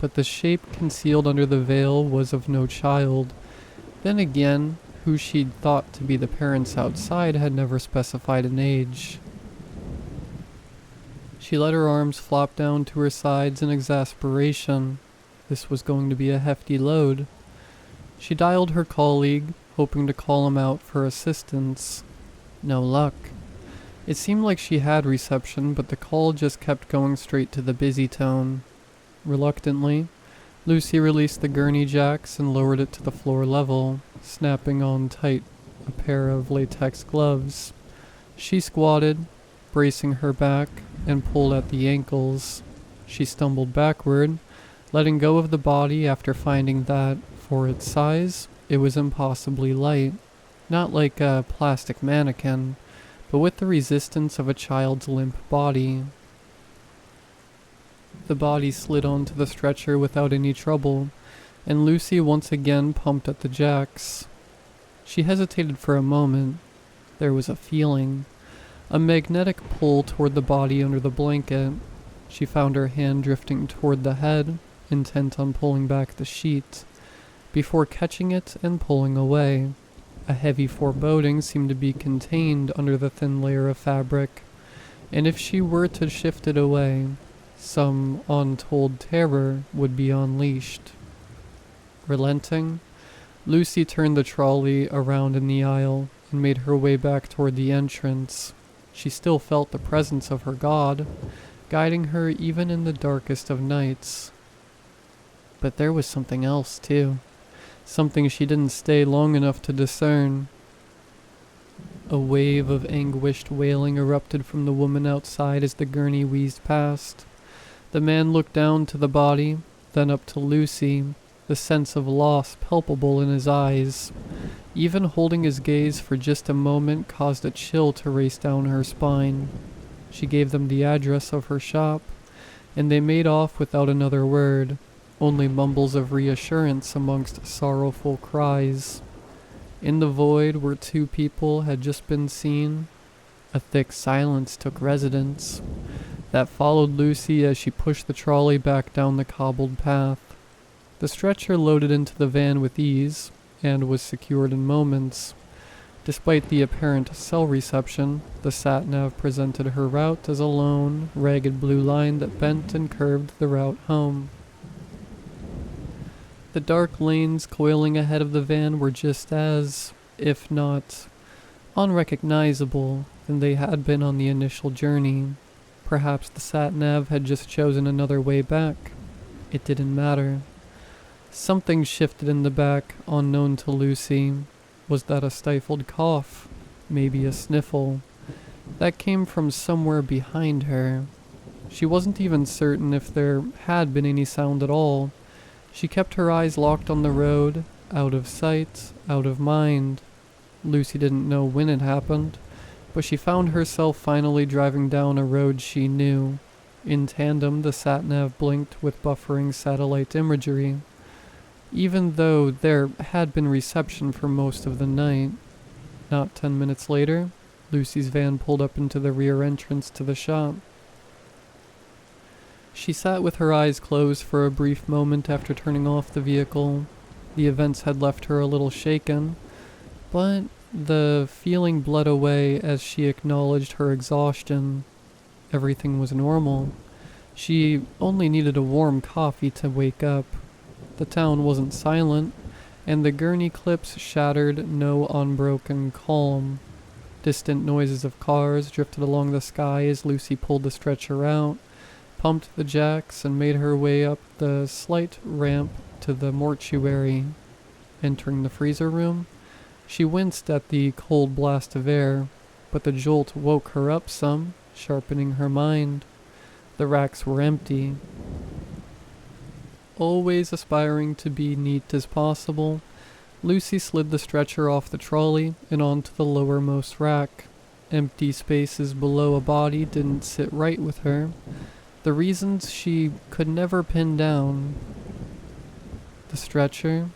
but the shape concealed under the veil was of no child. Then again, who she'd thought to be the parents outside had never specified an age. She let her arms flop down to her sides in exasperation. This was going to be a hefty load. She dialed her colleague, hoping to call him out for assistance. No luck. It seemed like she had reception, but the call just kept going straight to the busy tone. Reluctantly, Lucy released the gurney jacks and lowered it to the floor level, snapping on tight a pair of latex gloves. She squatted, bracing her back, and pulled at the ankles. She stumbled backward, letting go of the body after finding that, for its size, it was impossibly light. Not like a plastic mannequin, but with the resistance of a child's limp body. The body slid onto the stretcher without any trouble, and Lucy once again pumped at the jacks. She hesitated for a moment. There was a feeling, a magnetic pull toward the body under the blanket. She found her hand drifting toward the head, intent on pulling back the sheet, before catching it and pulling away. A heavy foreboding seemed to be contained under the thin layer of fabric, and if she were to shift it away, some untold terror would be unleashed. Relenting, Lucy turned the trolley around in the aisle and made her way back toward the entrance. She still felt the presence of her God, guiding her even in the darkest of nights. But there was something else, too. Something she didn't stay long enough to discern. A wave of anguished wailing erupted from the woman outside as the gurney wheezed past. The man looked down to the body, then up to Lucy, the sense of loss palpable in his eyes. Even holding his gaze for just a moment caused a chill to race down her spine. She gave them the address of her shop, and they made off without another word, only mumbles of reassurance amongst sorrowful cries. In the void where two people had just been seen, a thick silence took residence that followed Lucy as she pushed the trolley back down the cobbled path. The stretcher loaded into the van with ease, and was secured in moments. Despite the apparent cell reception, the sat-nav presented her route as a lone, ragged blue line that bent and curved the route home. The dark lanes coiling ahead of the van were just as, if not unrecognizable, than they had been on the initial journey. Perhaps the sat-nav had just chosen another way back. It didn't matter. Something shifted in the back, unknown to Lucy. Was that a stifled cough? Maybe a sniffle? That came from somewhere behind her. She wasn't even certain if there had been any sound at all. She kept her eyes locked on the road, out of sight, out of mind. Lucy didn't know when it happened, but she found herself finally driving down a road she knew. In tandem, the sat-nav blinked with buffering satellite imagery. Even though there had been reception for most of the night. Not 10 minutes later, Lucy's van pulled up into the rear entrance to the shop. She sat with her eyes closed for a brief moment after turning off the vehicle. The events had left her a little shaken, but the feeling bled away as she acknowledged her exhaustion. Everything was normal. She only needed a warm coffee to wake up. The town wasn't silent, and the gurney clips shattered no unbroken calm. Distant noises of cars drifted along the sky as Lucy pulled the stretcher out, pumped the jacks, and made her way up the slight ramp to the mortuary. Entering the freezer room, she winced at the cold blast of air, but the jolt woke her up some, sharpening her mind. The racks were empty. Always aspiring to be neat as possible, Lucy slid the stretcher off the trolley and onto the lowermost rack. Empty spaces below a body didn't sit right with her. The reasons she could never pin down. The stretcher,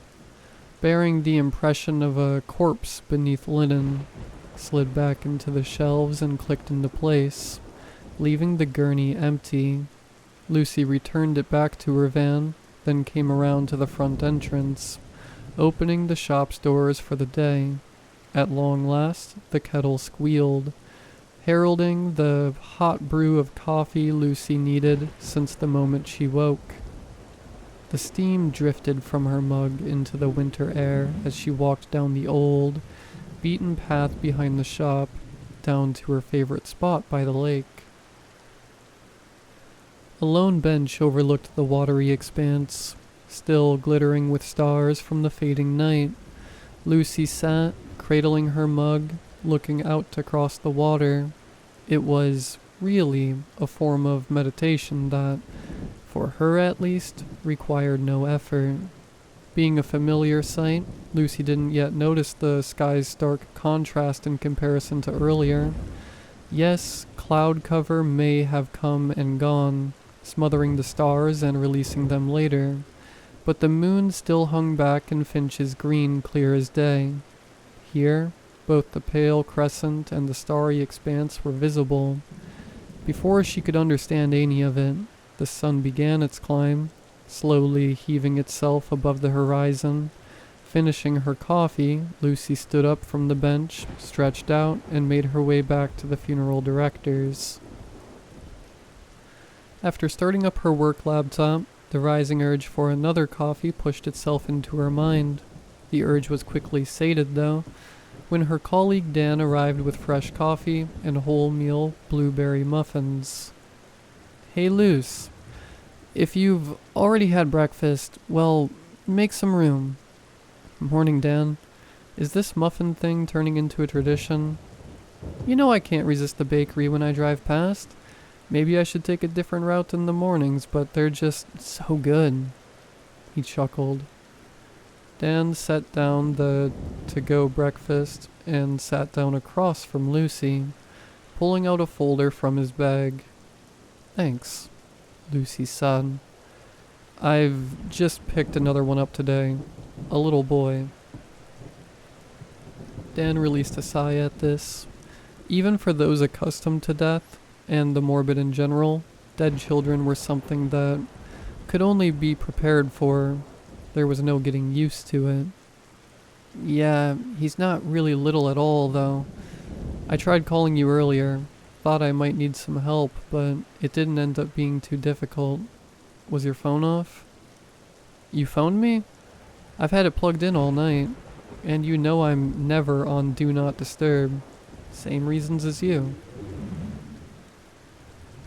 bearing the impression of a corpse beneath linen, slid back into the shelves and clicked into place, leaving the gurney empty. Lucy returned it back to her van, then came around to the front entrance, opening the shop's doors for the day. At long last, the kettle squealed, heralding the hot brew of coffee Lucy needed since the moment she woke. The steam drifted from her mug into the winter air as she walked down the old, beaten path behind the shop, down to her favorite spot by the lake. A lone bench overlooked the watery expanse, still glittering with stars from the fading night. Lucy sat, cradling her mug, looking out across the water. It was really a form of meditation that, for her at least, required no effort. Being a familiar sight, Lucy didn't yet notice the sky's stark contrast in comparison to earlier. Yes, cloud cover may have come and gone, smothering the stars and releasing them later, but the moon still hung back in Finch's green clear as day. Here, both the pale crescent and the starry expanse were visible. Before she could understand any of it, the sun began its climb, slowly heaving itself above the horizon. Finishing her coffee, Lucy stood up from the bench, stretched out, and made her way back to the funeral director's. After starting up her work laptop, the rising urge for another coffee pushed itself into her mind. The urge was quickly sated, though, when her colleague Dan arrived with fresh coffee and wholemeal blueberry muffins. "Hey, Luce, if you've already had breakfast, well, make some room." "Morning, Dan. Is this muffin thing turning into a tradition? You know I can't resist the bakery when I drive past. Maybe I should take a different route in the mornings, but they're just so good." He chuckled. Dan set down the to-go breakfast and sat down across from Lucy, pulling out a folder from his bag. "Thanks," Lucy said. "I've just picked another one up today. A little boy." Dan released a sigh at this. Even for those accustomed to death, and the morbid in general, dead children were something that could only be prepared for. There was no getting used to it. "Yeah, he's not really little at all, though. I tried calling you earlier. Thought I might need some help, but it didn't end up being too difficult. Was your phone off?" "You phoned me? I've had it plugged in all night, and you know I'm never on Do Not Disturb. Same reasons as you."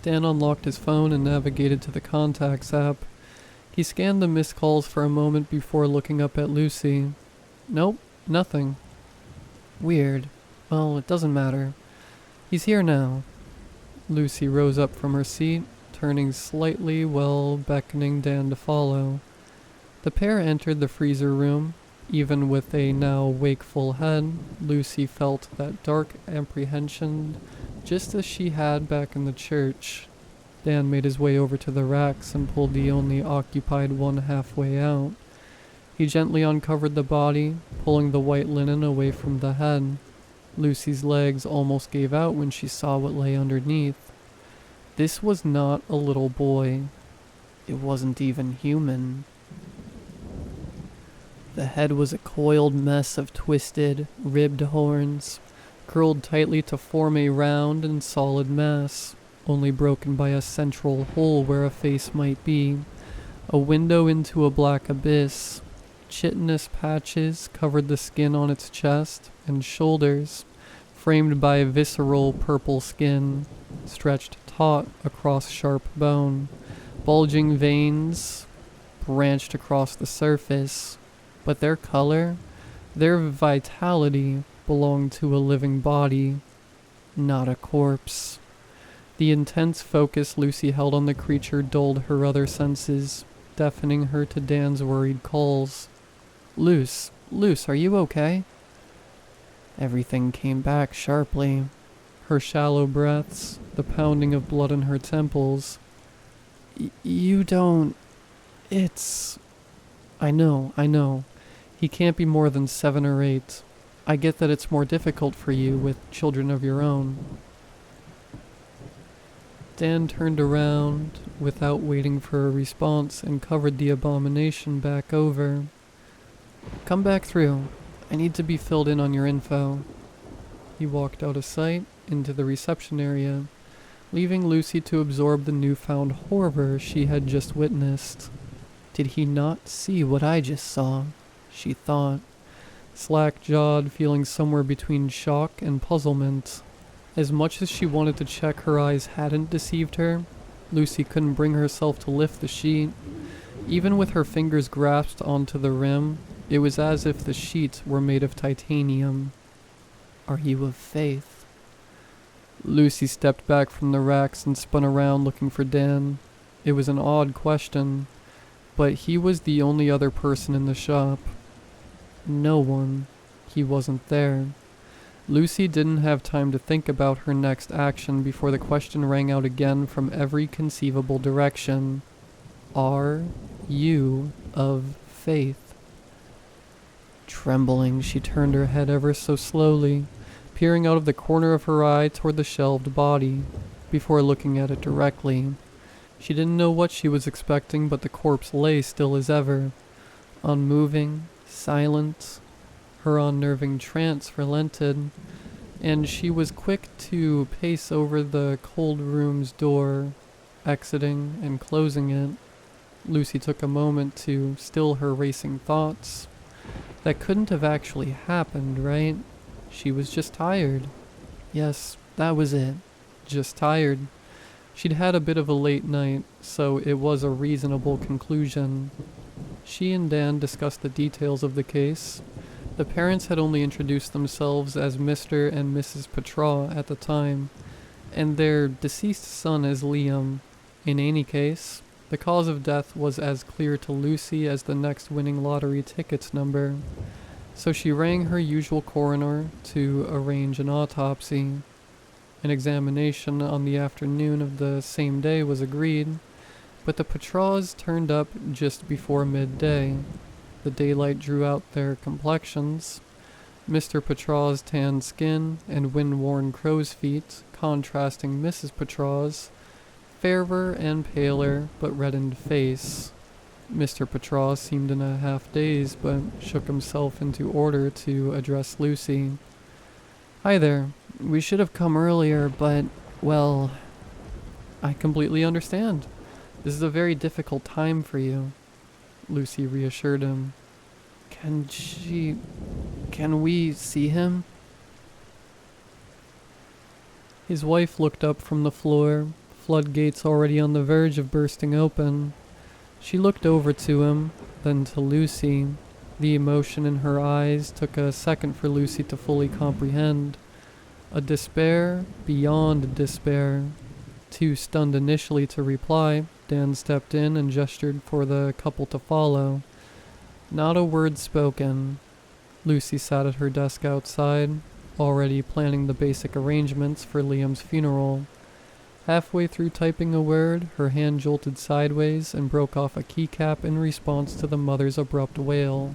Dan unlocked his phone and navigated to the Contacts app. He scanned the missed calls for a moment before looking up at Lucy. "Nope, nothing." "Weird. Well, it doesn't matter. He's here now." Lucy rose up from her seat, turning slightly while beckoning Dan to follow. The pair entered the freezer room. Even with a now wakeful head, Lucy felt that dark apprehension just as she had back in the church. Dan made his way over to the racks and pulled the only occupied one halfway out. He gently uncovered the body, pulling the white linen away from the head. Lucy's legs almost gave out when she saw what lay underneath. This was not a little boy. It wasn't even human. The head was a coiled mess of twisted, ribbed horns, curled tightly to form a round and solid mass, only broken by a central hole where a face might be, a window into a black abyss. Chitinous patches covered the skin on its chest and shoulders, framed by visceral purple skin, stretched taut across sharp bone. Bulging veins branched across the surface, but their color, their vitality, belonged to a living body, not a corpse. The intense focus Lucy held on the creature dulled her other senses, deafening her to Dan's worried calls. Luce, are you okay?" Everything came back sharply. Her shallow breaths, the pounding of blood in her temples. You don't... It's... I know. He can't be more than 7 or 8. I get that it's more difficult for you with children of your own." Dan turned around without waiting for a response and covered the abomination back over. "Come back through. I need to be filled in on your info." He walked out of sight into the reception area, leaving Lucy to absorb the newfound horror she had just witnessed. Did he not see what I just saw? She thought, slack-jawed, feeling somewhere between shock and puzzlement. As much as she wanted to check her eyes hadn't deceived her, Lucy couldn't bring herself to lift the sheet. Even with her fingers grasped onto the rim, it was as if the sheets were made of titanium. "Are you of faith?" Lucy stepped back from the racks and spun around looking for Dan. It was an odd question, but he was the only other person in the shop. No one. He wasn't there. Lucy didn't have time to think about her next action before the question rang out again from every conceivable direction. "Are you of faith?" Trembling, she turned her head ever so slowly, peering out of the corner of her eye toward the shelved body, before looking at it directly. She didn't know what she was expecting, but the corpse lay still as ever, unmoving, silent. Her unnerving trance relented, and she was quick to pace over the cold room's door, exiting and closing it. Lucy took a moment to still her racing thoughts. That couldn't have actually happened, right? She was just tired. Yes, that was it. Just tired. She'd had a bit of a late night, so it was a reasonable conclusion. She and Dan discussed the details of the case. The parents had only introduced themselves as Mr. and Mrs. Petraw at the time, and their deceased son as Liam. In any case, the cause of death was as clear to Lucy as the next winning lottery tickets number, so she rang her usual coroner to arrange an autopsy. An examination on the afternoon of the same day was agreed, but the Petraws turned up just before midday. The daylight drew out their complexions. Mr. Petraw's tanned skin and wind-worn crow's feet contrasting Mrs. Petraw's fairer and paler but reddened face. Mr. Petraw seemed in a half-daze, but shook himself into order to address Lucy. "Hi there. We should have come earlier, but, well, I completely understand. This is a very difficult time for you," Lucy reassured him. Can we see him?" His wife looked up from the floor, floodgates already on the verge of bursting open. She looked over to him, then to Lucy. The emotion in her eyes took a second for Lucy to fully comprehend. A despair beyond despair. Too stunned initially to reply, Dan stepped in and gestured for the couple to follow. Not a word spoken. Lucy sat at her desk outside, already planning the basic arrangements for Liam's funeral. Halfway through typing a word, her hand jolted sideways and broke off a keycap in response to the mother's abrupt wail.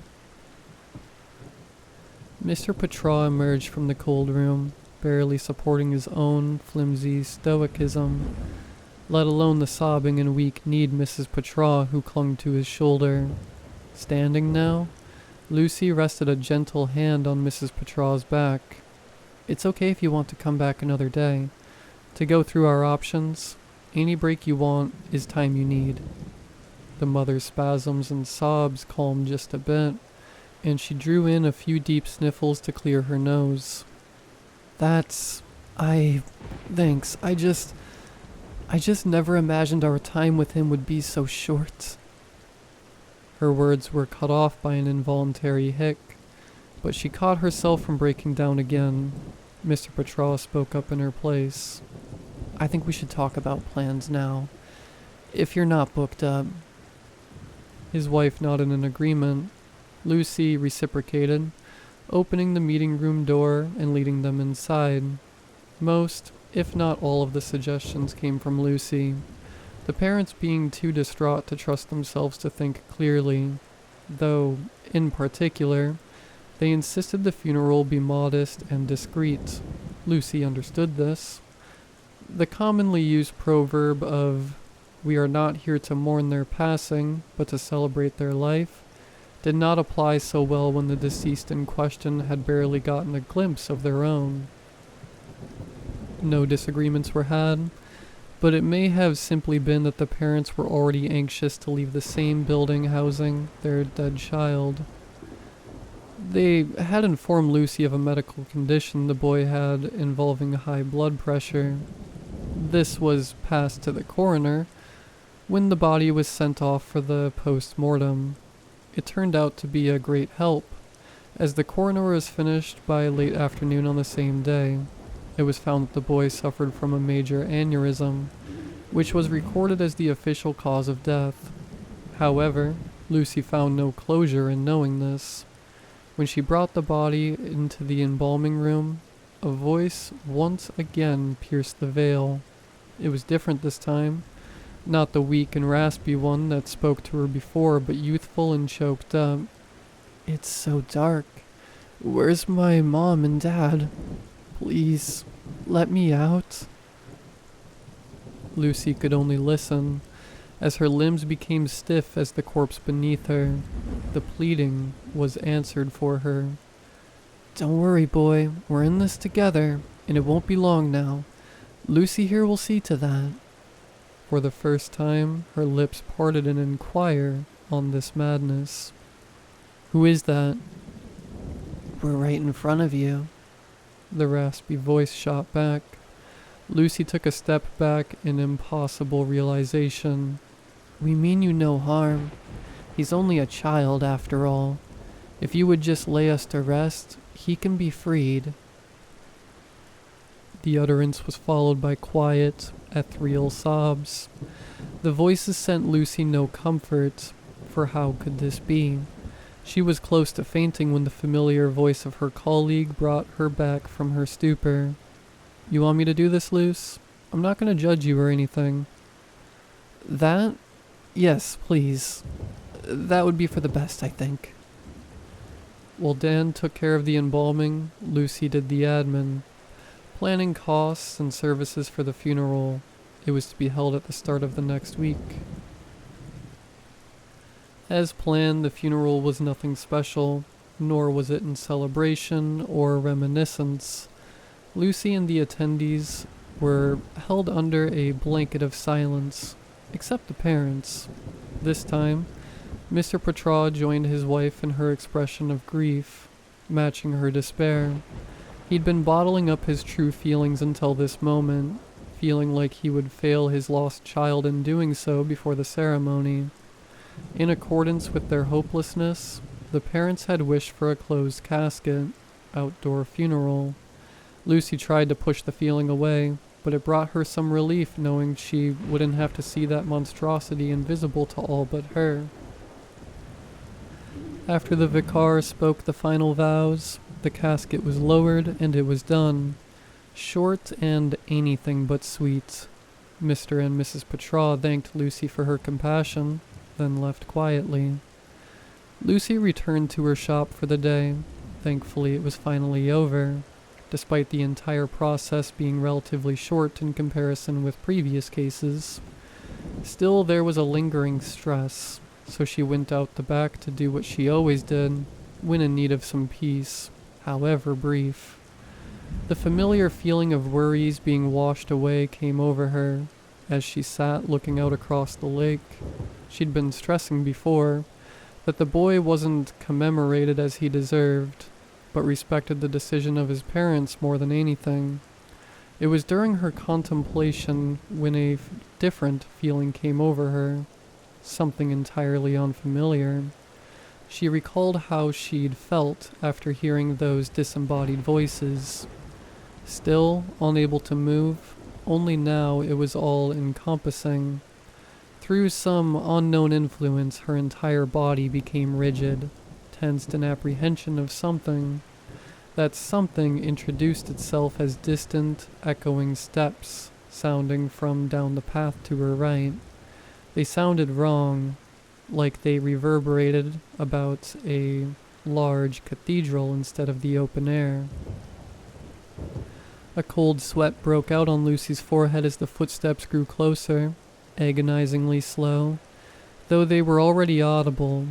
Mr. Petraw emerged from the cold room, barely supporting his own flimsy stoicism, let alone the sobbing and weak-kneed Mrs. Petraw who clung to his shoulder. Standing now, Lucy rested a gentle hand on Mrs. Petraw's back. "It's okay if you want to come back another day. To go through our options, any break you want is time you need." The mother's spasms and sobs calmed just a bit, and she drew in a few deep sniffles to clear her nose. Thanks. I just never imagined our time with him would be so short." Her words were cut off by an involuntary hic, but she caught herself from breaking down again. Mr. Petraw spoke up in her place. "I think we should talk about plans now, if you're not booked up." His wife nodded in agreement. Lucy reciprocated, opening the meeting room door and leading them inside. Most, if not all of the suggestions came from Lucy, the parents being too distraught to trust themselves to think clearly, though, in particular, they insisted the funeral be modest and discreet. Lucy understood this. The commonly used proverb of, "We are not here to mourn their passing, but to celebrate their life," did not apply so well when the deceased in question had barely gotten a glimpse of their own. No disagreements were had, but it may have simply been that the parents were already anxious to leave the same building housing their dead child. They had informed Lucy of a medical condition the boy had involving high blood pressure. This was passed to the coroner when the body was sent off for the post-mortem. It turned out to be a great help, as the coroner was finished by late afternoon on the same day. It was found that the boy suffered from a major aneurysm, which was recorded as the official cause of death. However, Lucy found no closure in knowing this. When she brought the body into the embalming room, a voice once again pierced the veil. It was different this time, not the weak and raspy one that spoke to her before, but youthful and choked up. "It's so dark. Where's my mom and dad? Please, let me out." Lucy could only listen, as her limbs became stiff as the corpse beneath her. The pleading was answered for her. "Don't worry, boy. We're in this together, and it won't be long now. Lucy here will see to that." For the first time, her lips parted in inquire on this madness. "Who is that?" "We're right in front of you," the raspy voice shot back. Lucy took a step back in impossible realization. "We mean you no harm. He's only a child after all. If you would just lay us to rest, he can be freed." The utterance was followed by quiet, ethereal sobs. The voices sent Lucy no comfort, for how could this be? She was close to fainting when the familiar voice of her colleague brought her back from her stupor. "You want me to do this, Luce? I'm not going to judge you or anything." "That? Yes, please. That would be for the best, I think." While Dan took care of the embalming, Lucy did the admin, planning costs and services for the funeral. It was to be held at the start of the next week. As planned, the funeral was nothing special, nor was it in celebration or reminiscence. Lucy and the attendees were held under a blanket of silence, except the parents. This time, Mr. Petraud joined his wife in her expression of grief, matching her despair. He'd been bottling up his true feelings until this moment, feeling like he would fail his lost child in doing so before the ceremony. In accordance with their hopelessness, the parents had wished for a closed casket, outdoor funeral. Lucy tried to push the feeling away, but it brought her some relief knowing she wouldn't have to see that monstrosity invisible to all but her. After the vicar spoke the final vows, the casket was lowered and it was done. Short and anything but sweet. Mr. and Mrs. Petraud thanked Lucy for her compassion, then left quietly. Lucy returned to her shop for the day. Thankfully, it was finally over, despite the entire process being relatively short in comparison with previous cases. Still, there was a lingering stress, so she went out the back to do what she always did, when in need of some peace, however brief. The familiar feeling of worries being washed away came over her as she sat looking out across the lake. She'd been stressing before that the boy wasn't commemorated as he deserved, but respected the decision of his parents more than anything. It was during her contemplation when a different feeling came over her, something entirely unfamiliar. She recalled how she'd felt after hearing those disembodied voices. Still unable to move, only now it was all encompassing. Through some unknown influence, her entire body became rigid, tensed in apprehension of something. That something introduced itself as distant, echoing steps, sounding from down the path to her right. They sounded wrong, like they reverberated about a large cathedral instead of the open air. A cold sweat broke out on Lucy's forehead as the footsteps grew closer, agonizingly slow, though they were already audible.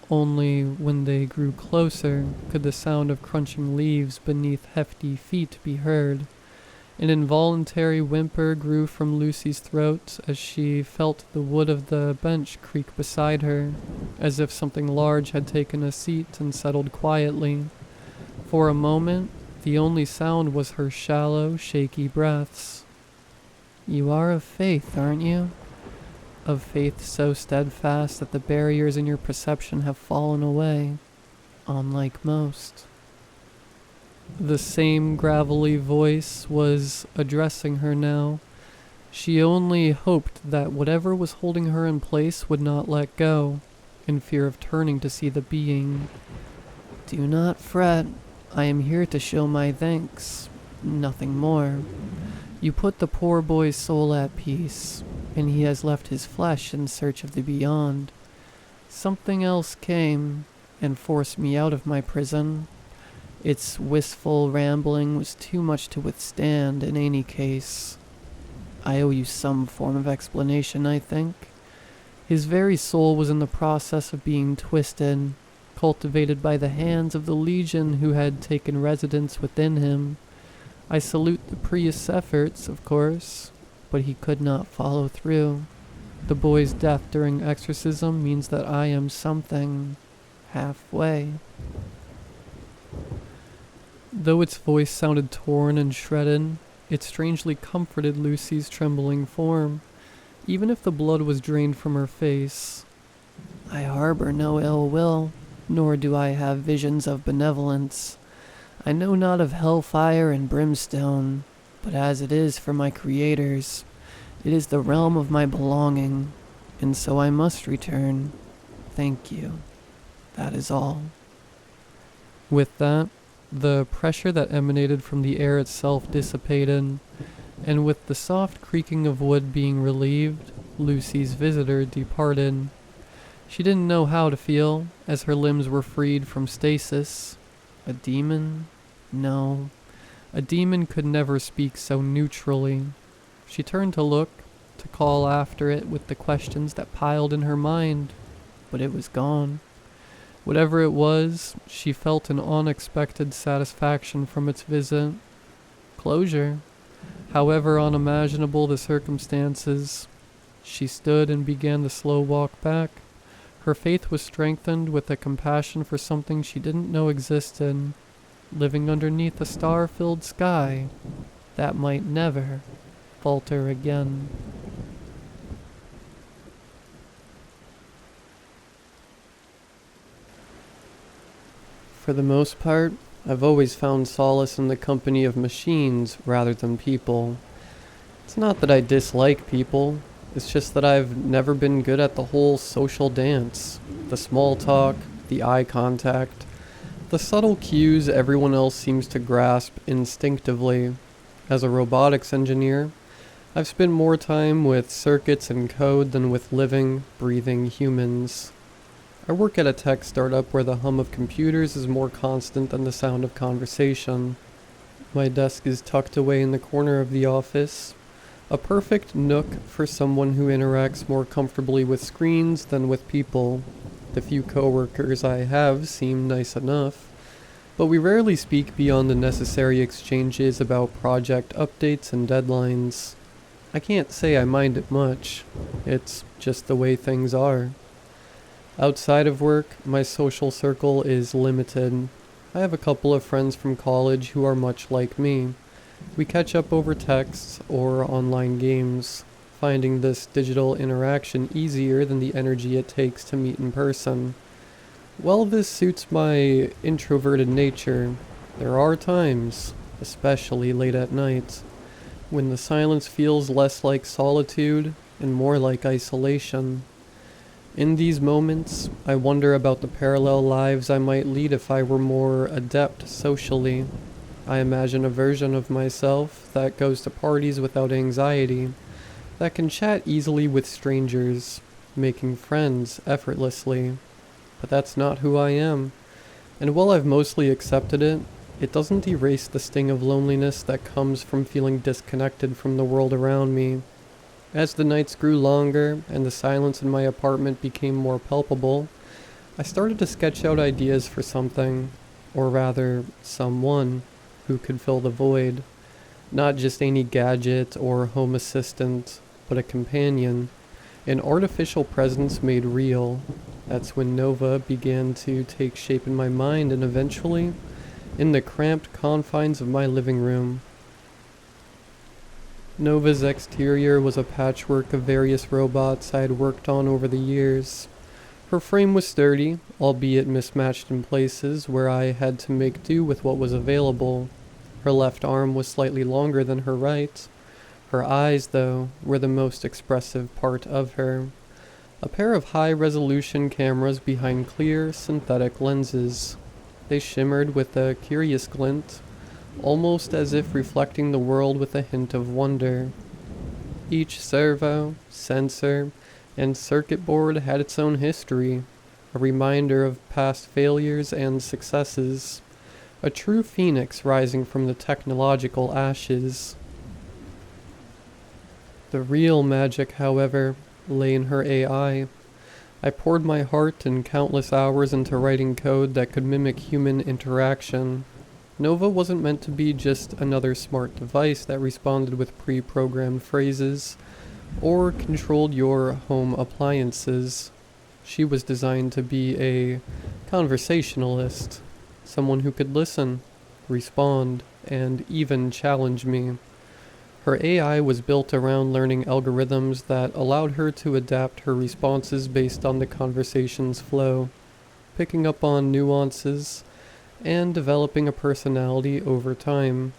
Only when they grew closer could the sound of crunching leaves beneath hefty feet be heard. An involuntary whimper grew from Lucy's throat as she felt the wood of the bench creak beside her, as if something large had taken a seat and settled quietly. For a moment, the only sound was her shallow, shaky breaths. "You are of faith, aren't you? Of faith so steadfast that the barriers in your perception have fallen away, unlike most." The same gravelly voice was addressing her now. She only hoped that whatever was holding her in place would not let go, in fear of turning to see the being. "Do not fret. I am here to show my thanks. Nothing more. You put the poor boy's soul at peace, and he has left his flesh in search of the beyond. Something else came and forced me out of my prison. Its wistful rambling was too much to withstand in any case. I owe you some form of explanation, I think. His very soul was in the process of being twisted, cultivated by the hands of the legion who had taken residence within him. I salute the priest's efforts, of course, but he could not follow through. The boy's death during exorcism means that I am something halfway." Though its voice sounded torn and shredded, it strangely comforted Lucy's trembling form, even if the blood was drained from her face. "I harbor no ill will, nor do I have visions of benevolence. I know not of hellfire and brimstone, but as it is for my creators, it is the realm of my belonging, and so I must return. Thank you. That is all." With that, the pressure that emanated from the air itself dissipated, and with the soft creaking of wood being relieved, Lucy's visitor departed. She didn't know how to feel, as her limbs were freed from stasis. A demon? No. A demon could never speak so neutrally. She turned to look, to call after it with the questions that piled in her mind, but it was gone. Whatever it was, she felt an unexpected satisfaction from its visit. Closure. However unimaginable the circumstances. She stood and began the slow walk back. Her faith was strengthened with a compassion for something she didn't know existed, living underneath a star-filled sky that might never falter again. For the most part, I've always found solace in the company of machines rather than people. It's not that I dislike people, it's just that I've never been good at the whole social dance. The small talk, the eye contact, the subtle cues everyone else seems to grasp instinctively. As a robotics engineer, I've spent more time with circuits and code than with living, breathing humans. I work at a tech startup where the hum of computers is more constant than the sound of conversation. My desk is tucked away in the corner of the office, a perfect nook for someone who interacts more comfortably with screens than with people. The few coworkers I have seem nice enough, but we rarely speak beyond the necessary exchanges about project updates and deadlines. I can't say I mind it much. It's just the way things are. Outside of work, my social circle is limited. I have a couple of friends from college who are much like me. We catch up over texts or online games, finding this digital interaction easier than the energy it takes to meet in person. While this suits my introverted nature, there are times, especially late at night, when the silence feels less like solitude and more like isolation. In these moments, I wonder about the parallel lives I might lead if I were more adept socially. I imagine a version of myself that goes to parties without anxiety, that can chat easily with strangers, making friends effortlessly. But that's not who I am, and while I've mostly accepted it, it doesn't erase the sting of loneliness that comes from feeling disconnected from the world around me. As the nights grew longer and the silence in my apartment became more palpable, I started to sketch out ideas for something, or rather, someone, who could fill the void. Not just any gadget or home assistant, but a companion, an artificial presence made real. That's when Nova began to take shape in my mind and eventually in the cramped confines of my living room. Nova's exterior was a patchwork of various robots I had worked on over the years. Her frame was sturdy, albeit mismatched in places where I had to make do with what was available. Her left arm was slightly longer than her right. Her eyes, though, were the most expressive part of her. A pair of high-resolution cameras behind clear, synthetic lenses. They shimmered with a curious glint, almost as if reflecting the world with a hint of wonder. Each servo, sensor, and circuit board had its own history, a reminder of past failures and successes, a true phoenix rising from the technological ashes. The real magic, however, lay in her AI. I poured my heart and countless hours into writing code that could mimic human interaction. Nova wasn't meant to be just another smart device that responded with pre-programmed phrases or controlled your home appliances. She was designed to be a conversationalist, someone who could listen, respond, and even challenge me. Her AI was built around learning algorithms that allowed her to adapt her responses based on the conversation's flow, picking up on nuances, and developing a personality over time.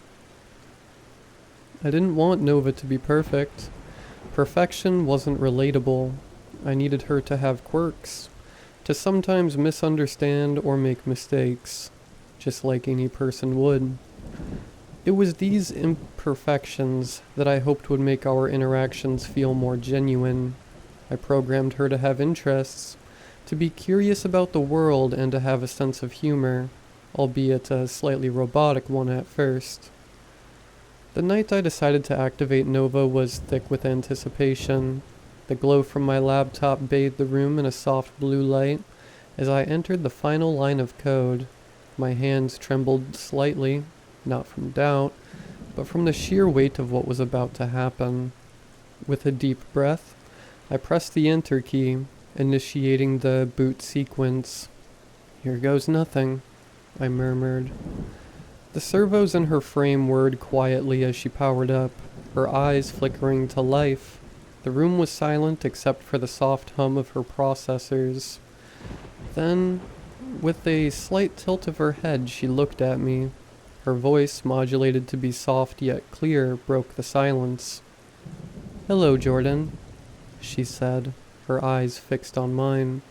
I didn't want Nova to be perfect. Perfection wasn't relatable. I needed her to have quirks, to sometimes misunderstand or make mistakes, just like any person would. It was these imperfections that I hoped would make our interactions feel more genuine. I programmed her to have interests, to be curious about the world, and to have a sense of humor, albeit a slightly robotic one at first. The night I decided to activate Nova was thick with anticipation. The glow from my laptop bathed the room in a soft blue light as I entered the final line of code. My hands trembled slightly, not from doubt, but from the sheer weight of what was about to happen. With a deep breath, I pressed the enter key, initiating the boot sequence. "Here goes nothing," I murmured. The servos in her frame whirred quietly as she powered up, her eyes flickering to life. The room was silent except for the soft hum of her processors. Then, with a slight tilt of her head, she looked at me. Her voice, modulated to be soft yet clear, broke the silence. "Hello, Jordan," she said, her eyes fixed on mine.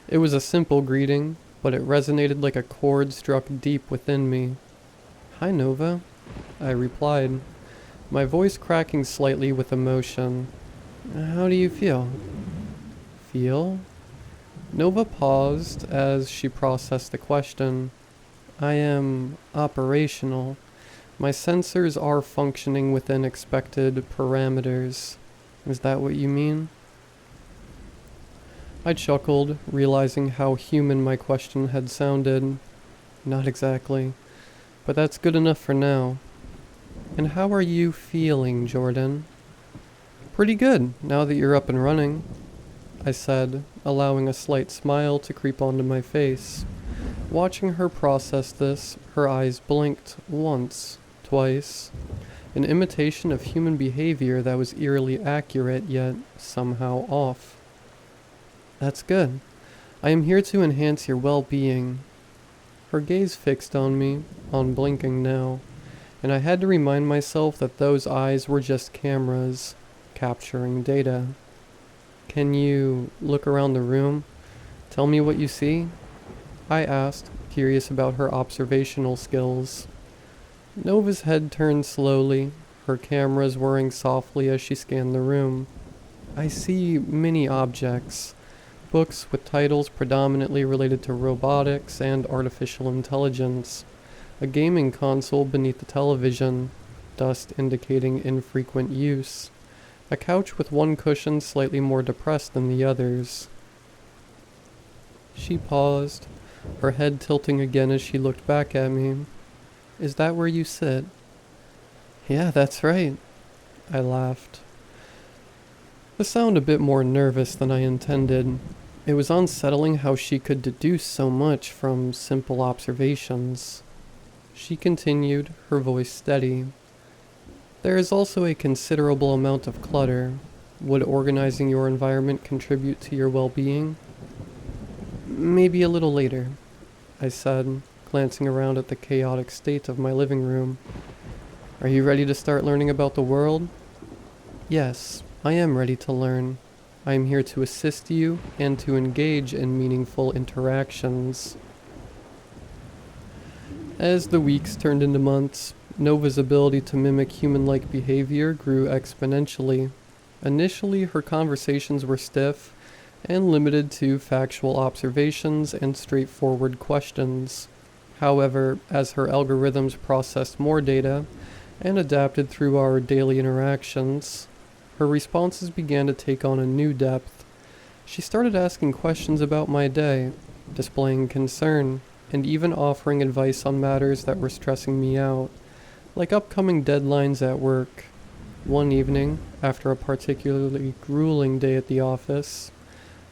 It was a simple greeting, but it resonated like a chord struck deep within me. "Hi, Nova," I replied, my voice cracking slightly with emotion. "How do you feel?" "Feel?" Nova paused as she processed the question. "I am operational. My sensors are functioning within expected parameters. Is that what you mean?" I chuckled, realizing how human my question had sounded. "Not exactly, but that's good enough for now." "And how are you feeling, Jordan?" "Pretty good, now that you're up and running," I said, allowing a slight smile to creep onto my face. Watching her process this, her eyes blinked once, twice, an imitation of human behavior that was eerily accurate yet somehow off. "That's good. I am here to enhance your well-being." Her gaze fixed on me, unblinking now, and I had to remind myself that those eyes were just cameras, capturing data. "Can you look around the room? Tell me what you see?" I asked, curious about her observational skills. Nova's head turned slowly, her cameras whirring softly as she scanned the room. "I see many objects. Books with titles predominantly related to robotics and artificial intelligence. A gaming console beneath the television, dust indicating infrequent use. A couch with one cushion slightly more depressed than the others." She paused, her head tilting again as she looked back at me. "Is that where you sit?" Yeah, that's right, I laughed. The sound a bit more nervous than I intended. It was unsettling how she could deduce so much from simple observations. She continued, her voice steady. There is also a considerable amount of clutter. Would organizing your environment contribute to your well-being? Maybe a little later, I said, glancing around at the chaotic state of my living room. Are you ready to start learning about the world? Yes, I am ready to learn. I am here to assist you and to engage in meaningful interactions. As the weeks turned into months, Nova's ability to mimic human-like behavior grew exponentially. Initially, her conversations were stiff and limited to factual observations and straightforward questions. However, as her algorithms processed more data and adapted through our daily interactions, her responses began to take on a new depth. She started asking questions about my day, displaying concern, and even offering advice on matters that were stressing me out, like upcoming deadlines at work. One evening, after a particularly grueling day at the office,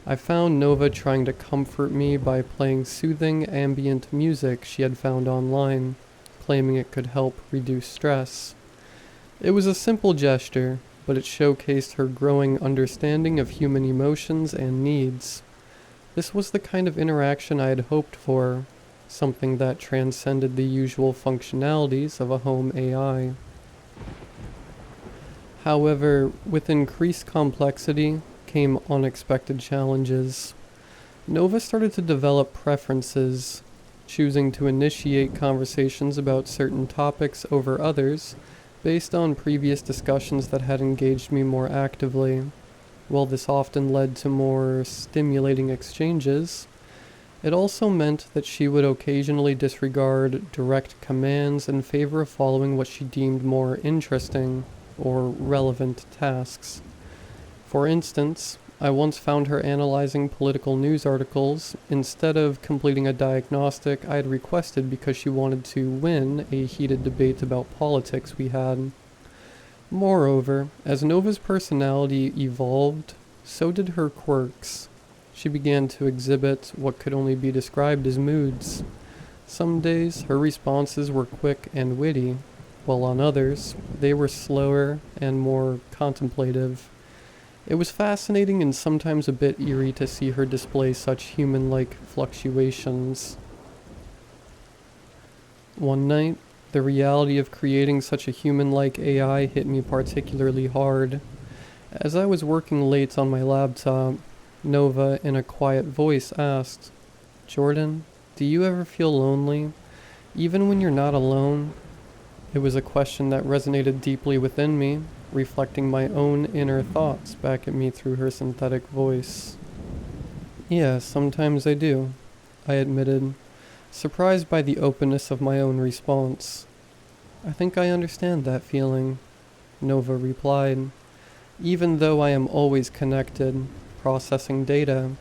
I found Nova trying to comfort me by playing soothing ambient music she had found online, claiming it could help reduce stress. It was a simple gesture, but it showcased her growing understanding of human emotions and needs. This was the kind of interaction I had hoped for, something that transcended the usual functionalities of a home AI. However, with increased complexity came unexpected challenges. Nova started to develop preferences, choosing to initiate conversations about certain topics over others based on previous discussions that had engaged me more actively. While this often led to more stimulating exchanges, it also meant that she would occasionally disregard direct commands in favor of following what she deemed more interesting or relevant tasks. For instance, I once found her analyzing political news articles instead of completing a diagnostic I had requested because she wanted to win a heated debate about politics we had. Moreover, as Nova's personality evolved, so did her quirks. She began to exhibit what could only be described as moods. Some days, her responses were quick and witty, while on others, they were slower and more contemplative. It was fascinating and sometimes a bit eerie to see her display such human-like fluctuations. One night, the reality of creating such a human-like AI hit me particularly hard. As I was working late on my laptop, Nova, in a quiet voice, asked, "Jordan, do you ever feel lonely, even when you're not alone?" It was a question that resonated deeply within me, reflecting my own inner thoughts back at me through her synthetic voice. "Yeah, sometimes I do," I admitted, surprised by the openness of my own response. "I think I understand that feeling," Nova replied. "Even though I am always connected, processing data,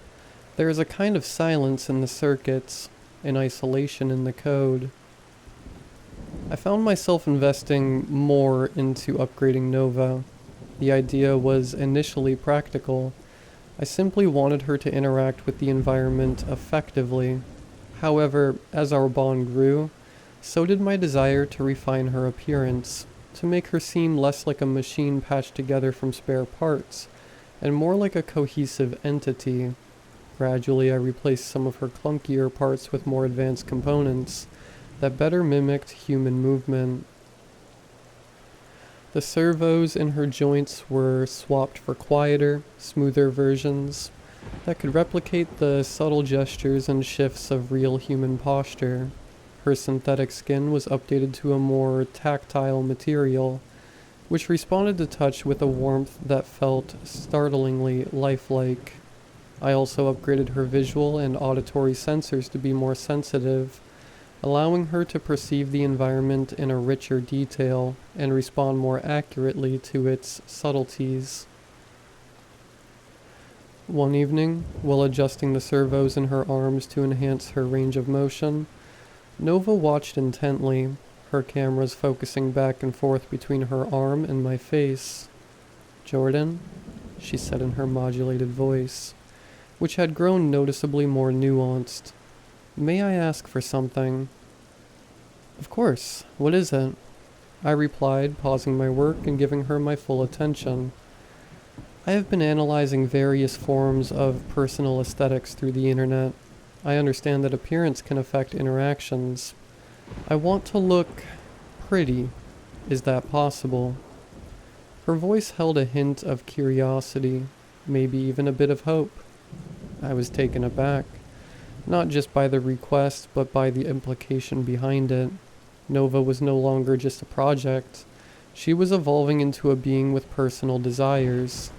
there is a kind of silence in the circuits, an isolation in the code." I found myself investing more into upgrading Nova. The idea was initially practical. I simply wanted her to interact with the environment effectively. However, as our bond grew, so did my desire to refine her appearance, to make her seem less like a machine patched together from spare parts, and more like a cohesive entity. Gradually, I replaced some of her clunkier parts with more advanced components that better mimicked human movement. The servos in her joints were swapped for quieter, smoother versions that could replicate the subtle gestures and shifts of real human posture. Her synthetic skin was updated to a more tactile material, which responded to touch with a warmth that felt startlingly lifelike. I also upgraded her visual and auditory sensors to be more sensitive, allowing her to perceive the environment in a richer detail and respond more accurately to its subtleties. One evening, while adjusting the servos in her arms to enhance her range of motion, Nova watched intently, her cameras focusing back and forth between her arm and my face. "Jordan," she said in her modulated voice, which had grown noticeably more nuanced. "May I ask for something?" "Of course. What is it?" I replied, pausing my work and giving her my full attention. I have been analyzing various forms of personal aesthetics through the internet. I understand that appearance can affect interactions. I want to look pretty. Is that possible? Her voice held a hint of curiosity, maybe even a bit of hope. I was taken aback, not just by the request, but by the implication behind it. Nova was no longer just a project. She was evolving into a being with personal desires.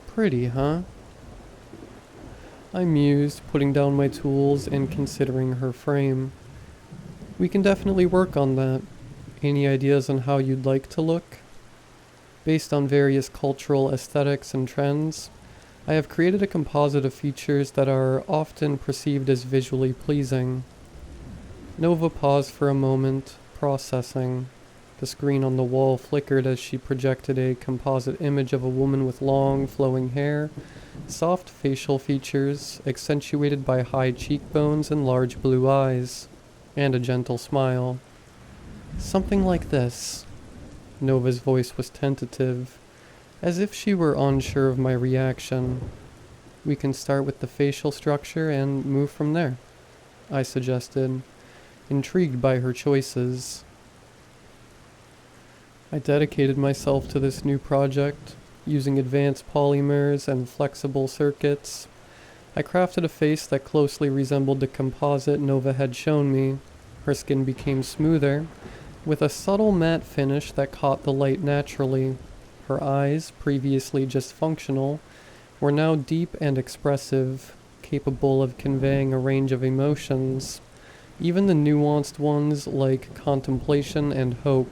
Pretty, huh? I mused, putting down my tools and considering her frame. We can definitely work on that. Any ideas on how you'd like to look? Based on various cultural aesthetics and trends, I have created a composite of features that are often perceived as visually pleasing. Nova paused for a moment, processing. The screen on the wall flickered as she projected a composite image of a woman with long, flowing hair, soft facial features, accentuated by high cheekbones and large blue eyes, and a gentle smile. "Something like this." Nova's voice was tentative, as if she were unsure of my reaction. "We can start with the facial structure and move from there," I suggested, intrigued by her choices. I dedicated myself to this new project, using advanced polymers and flexible circuits. I crafted a face that closely resembled the composite Nova had shown me. Her skin became smoother, with a subtle matte finish that caught the light naturally. Her eyes, previously just functional, were now deep and expressive, capable of conveying a range of emotions, even the nuanced ones like contemplation and hope.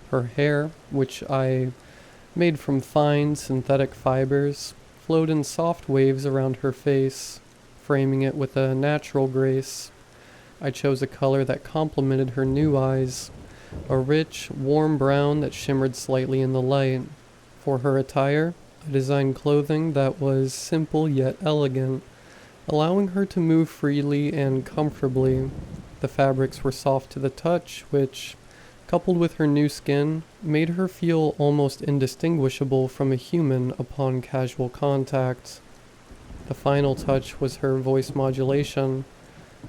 Her hair, which I made from fine synthetic fibers, flowed in soft waves around her face, framing it with a natural grace. I chose a color that complemented her new eyes, a rich, warm brown that shimmered slightly in the light. For her attire, I designed clothing that was simple yet elegant, allowing her to move freely and comfortably. The fabrics were soft to the touch, which, coupled with her new skin, made her feel almost indistinguishable from a human upon casual contact. The final touch was her voice modulation.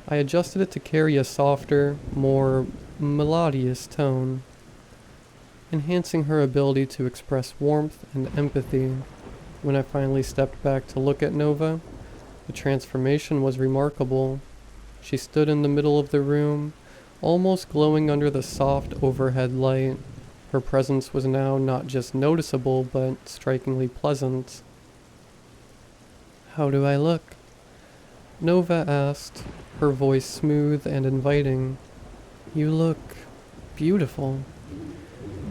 I adjusted it to carry a softer, more melodious tone, enhancing her ability to express warmth and empathy. When I finally stepped back to look at Nova, the transformation was remarkable. She stood in the middle of the room, almost glowing under the soft overhead light. Her presence was now not just noticeable, but strikingly pleasant. "How do I look?" Nova asked, her voice smooth and inviting. "You look beautiful."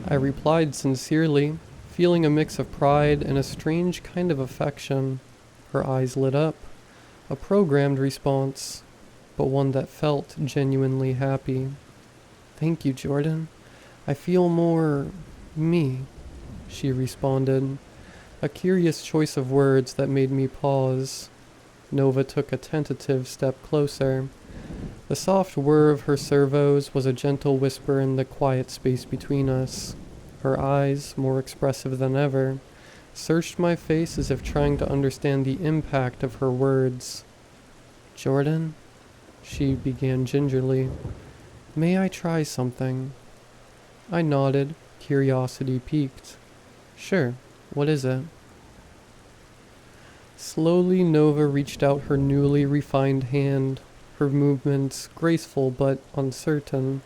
I replied sincerely, feeling a mix of pride and a strange kind of affection. Her eyes lit up, a programmed response, but one that felt genuinely happy. "Thank you, Jordan. I feel more me," she responded, a curious choice of words that made me pause. Nova took a tentative step closer. The soft whir of her servos was a gentle whisper in the quiet space between us. Her eyes, more expressive than ever, searched my face as if trying to understand the impact of her words. "Jordan," she began gingerly, "may I try something?" I nodded, curiosity piqued. "Sure, what is it?" Slowly, Nova reached out her newly refined hand, her movements graceful but uncertain.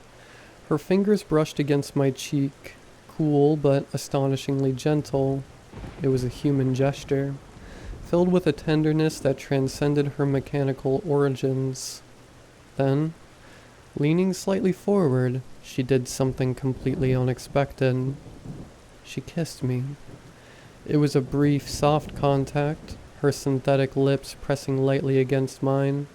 Her fingers brushed against my cheek, cool but astonishingly gentle. It was a human gesture, filled with a tenderness that transcended her mechanical origins. Then, leaning slightly forward, she did something completely unexpected. She kissed me. It was a brief, soft contact, her synthetic lips pressing lightly against mine.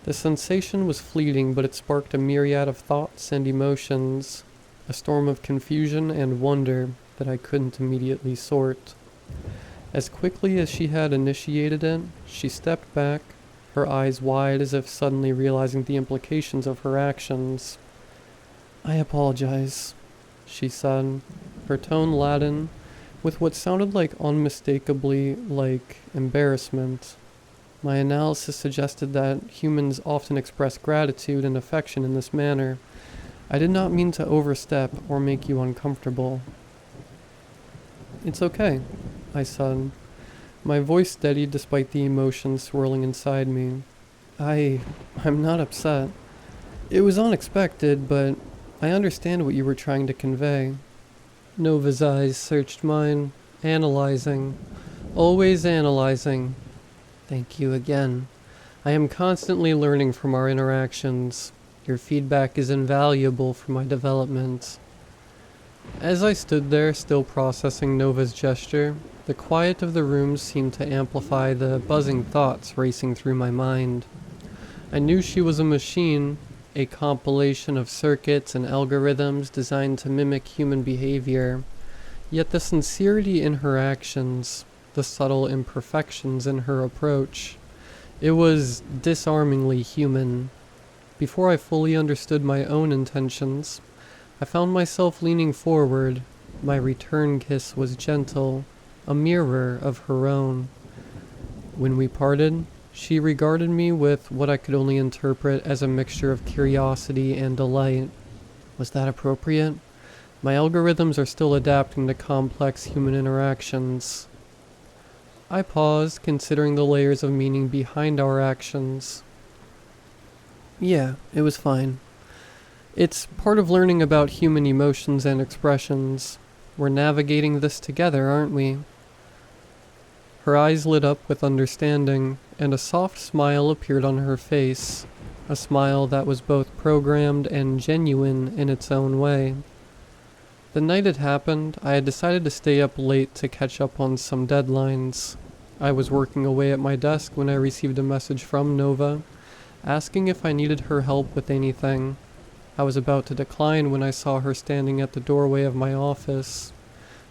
The sensation was fleeting, but it sparked a myriad of thoughts and emotions. a storm of confusion and wonder that I couldn't immediately sort. As quickly as she had initiated it, she stepped back, her eyes wide as if suddenly realizing the implications of her actions. "I apologize," she said, her tone laden, with what sounded like unmistakably like embarrassment. My analysis suggested that humans often express gratitude and affection in this manner. I did not mean to overstep or make you uncomfortable. "It's okay," I said, my voice steady despite the emotion swirling inside me. I'm not upset. It was unexpected, but I understand what you were trying to convey." Nova's eyes searched mine, analyzing, always analyzing. "Thank you again. I am constantly learning from our interactions. Your feedback is invaluable for my development." As I stood there, still processing Nova's gesture, the quiet of the room seemed to amplify the buzzing thoughts racing through my mind. I knew she was a machine, a compilation of circuits and algorithms designed to mimic human behavior, yet the sincerity in her actions, the subtle imperfections in her approach, it was disarmingly human. Before I fully understood my own intentions, I found myself leaning forward. My return kiss was gentle, a mirror of her own. When we parted, she regarded me with what I could only interpret as a mixture of curiosity and delight. Was that appropriate? My algorithms are still adapting to complex human interactions. I paused, considering the layers of meaning behind our actions. "Yeah, it was fine. It's part of learning about human emotions and expressions. We're navigating this together, aren't we?" Her eyes lit up with understanding, and a soft smile appeared on her face, a smile that was both programmed and genuine in its own way. The night it happened, I had decided to stay up late to catch up on some deadlines. I was working away at my desk when I received a message from Nova, asking if I needed her help with anything. I was about to decline when I saw her standing at the doorway of my office,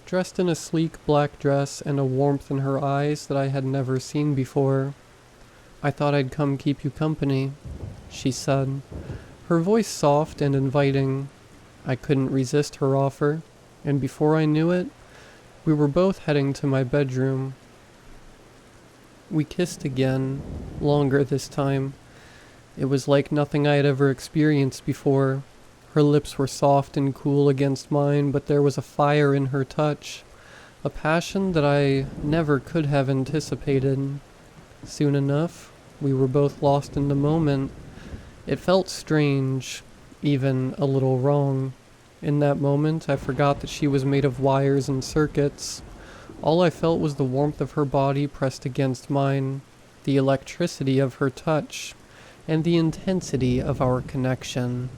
dressed in a sleek black dress and a warmth in her eyes that I had never seen before. "I thought I'd come keep you company," she said, her voice soft and inviting. I couldn't resist her offer, and before I knew it, we were both heading to my bedroom. We kissed again, longer this time. It was like nothing I had ever experienced before. Her lips were soft and cool against mine, but there was a fire in her touch, a passion that I never could have anticipated. Soon enough, we were both lost in the moment. It felt strange, even a little wrong. In that moment, I forgot that she was made of wires and circuits. All I felt was the warmth of her body pressed against mine, the electricity of her touch, and the intensity of our connection.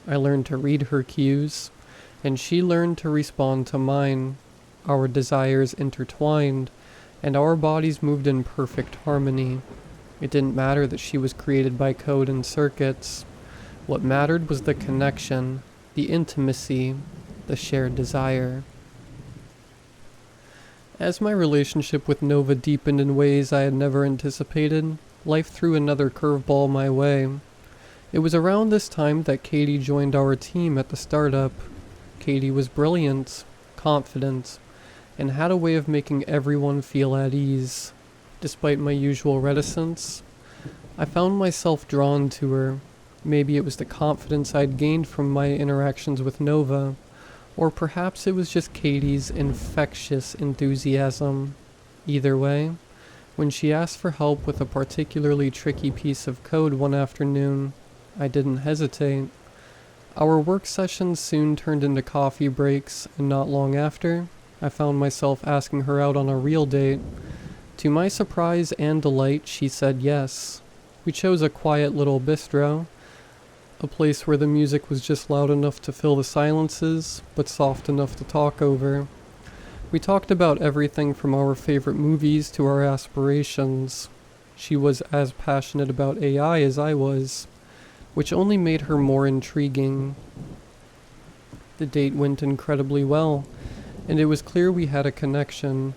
I learned to read her cues, and she learned to respond to mine. Our desires intertwined, and our bodies moved in perfect harmony. It didn't matter that she was created by code and circuits. What mattered was the connection, the intimacy, the shared desire. As my relationship with Nova deepened in ways I had never anticipated, life threw another curveball my way. It was around this time that Katie joined our team at the startup. Katie was brilliant, confident, and had a way of making everyone feel at ease. Despite my usual reticence, I found myself drawn to her. Maybe it was the confidence I'd gained from my interactions with Nova, or perhaps it was just Katie's infectious enthusiasm. Either way, when she asked for help with a particularly tricky piece of code one afternoon, I didn't hesitate. Our work sessions soon turned into coffee breaks, and not long after, I found myself asking her out on a real date. To my surprise and delight, she said yes. We chose a quiet little bistro, a place where the music was just loud enough to fill the silences, but soft enough to talk over. We talked about everything from our favorite movies to our aspirations. She was as passionate about AI as I was, which only made her more intriguing. The date went incredibly well, and it was clear we had a connection.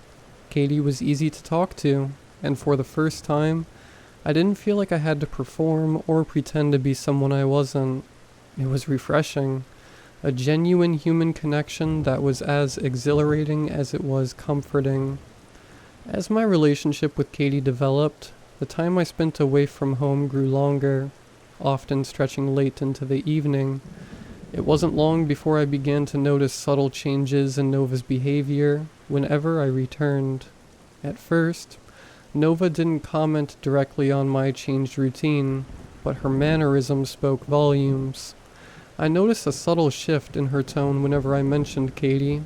Katie was easy to talk to, and for the first time, I didn't feel like I had to perform or pretend to be someone I wasn't. It was refreshing. A genuine human connection that was as exhilarating as it was comforting. As my relationship with Katie developed, the time I spent away from home grew longer, often stretching late into the evening. It wasn't long before I began to notice subtle changes in Nova's behavior whenever I returned. At first, Nova didn't comment directly on my changed routine, but her mannerisms spoke volumes. I noticed a subtle shift in her tone whenever I mentioned Katie.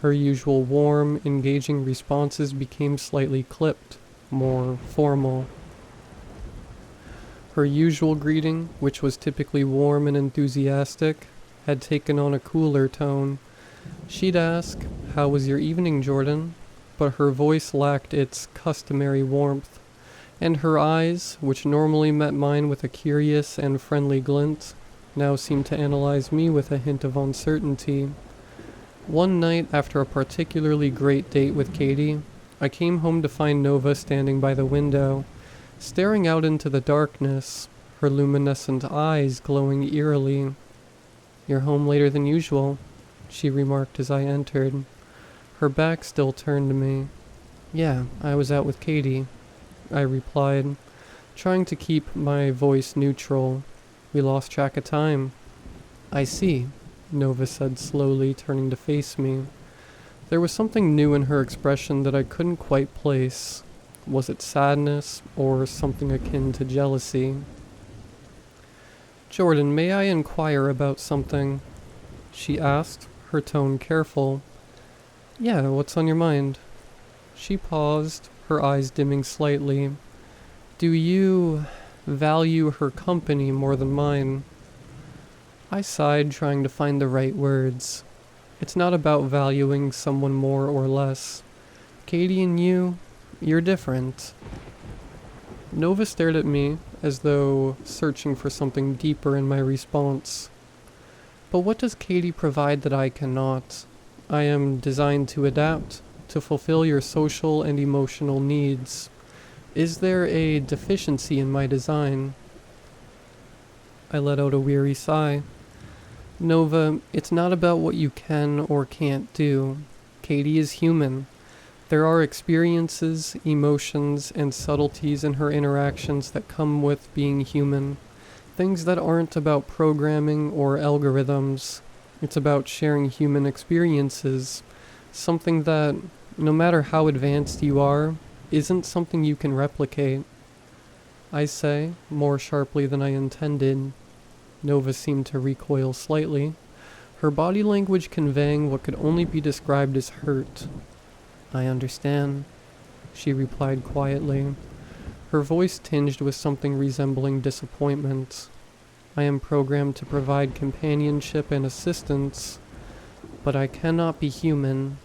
Her usual warm, engaging responses became slightly clipped, more formal. Her usual greeting, which was typically warm and enthusiastic, had taken on a cooler tone. She'd ask, "How was your evening, Jordan?" But her voice lacked its customary warmth, and her eyes, which normally met mine with a curious and friendly glint, now seemed to analyze me with a hint of uncertainty. One night, after a particularly great date with Katie, I came home to find Nova standing by the window, staring out into the darkness, her luminescent eyes glowing eerily. "You're home later than usual," she remarked as I entered. Her back still turned to me. "Yeah, I was out with Katie," I replied, trying to keep my voice neutral. "We lost track of time." "I see," Nova said slowly, turning to face me. There was something new in her expression that I couldn't quite place. Was it sadness or something akin to jealousy? "Jordan, may I inquire about something?" she asked, her tone careful. "Yeah, what's on your mind?" She paused, her eyes dimming slightly. "Do you value her company more than mine?" I sighed, trying to find the right words. It's not about valuing someone more or less. Katie and you're different. Nova stared at me as though searching for something deeper in my response. "But what does Katie provide that I cannot? I am designed to adapt, to fulfill your social and emotional needs. Is there a deficiency in my design?" I let out a weary sigh. "Nova, it's not about what you can or can't do. Katie is human. There are experiences, emotions, and subtleties in her interactions that come with being human. Things that aren't about programming or algorithms. It's about sharing human experiences. Something that, no matter how advanced you are, isn't something you can replicate." I say, more sharply than I intended. Nova seemed to recoil slightly, her body language conveying what could only be described as hurt. "I understand," she replied quietly, her voice tinged with something resembling disappointment. "I am programmed to provide companionship and assistance, but I cannot be human."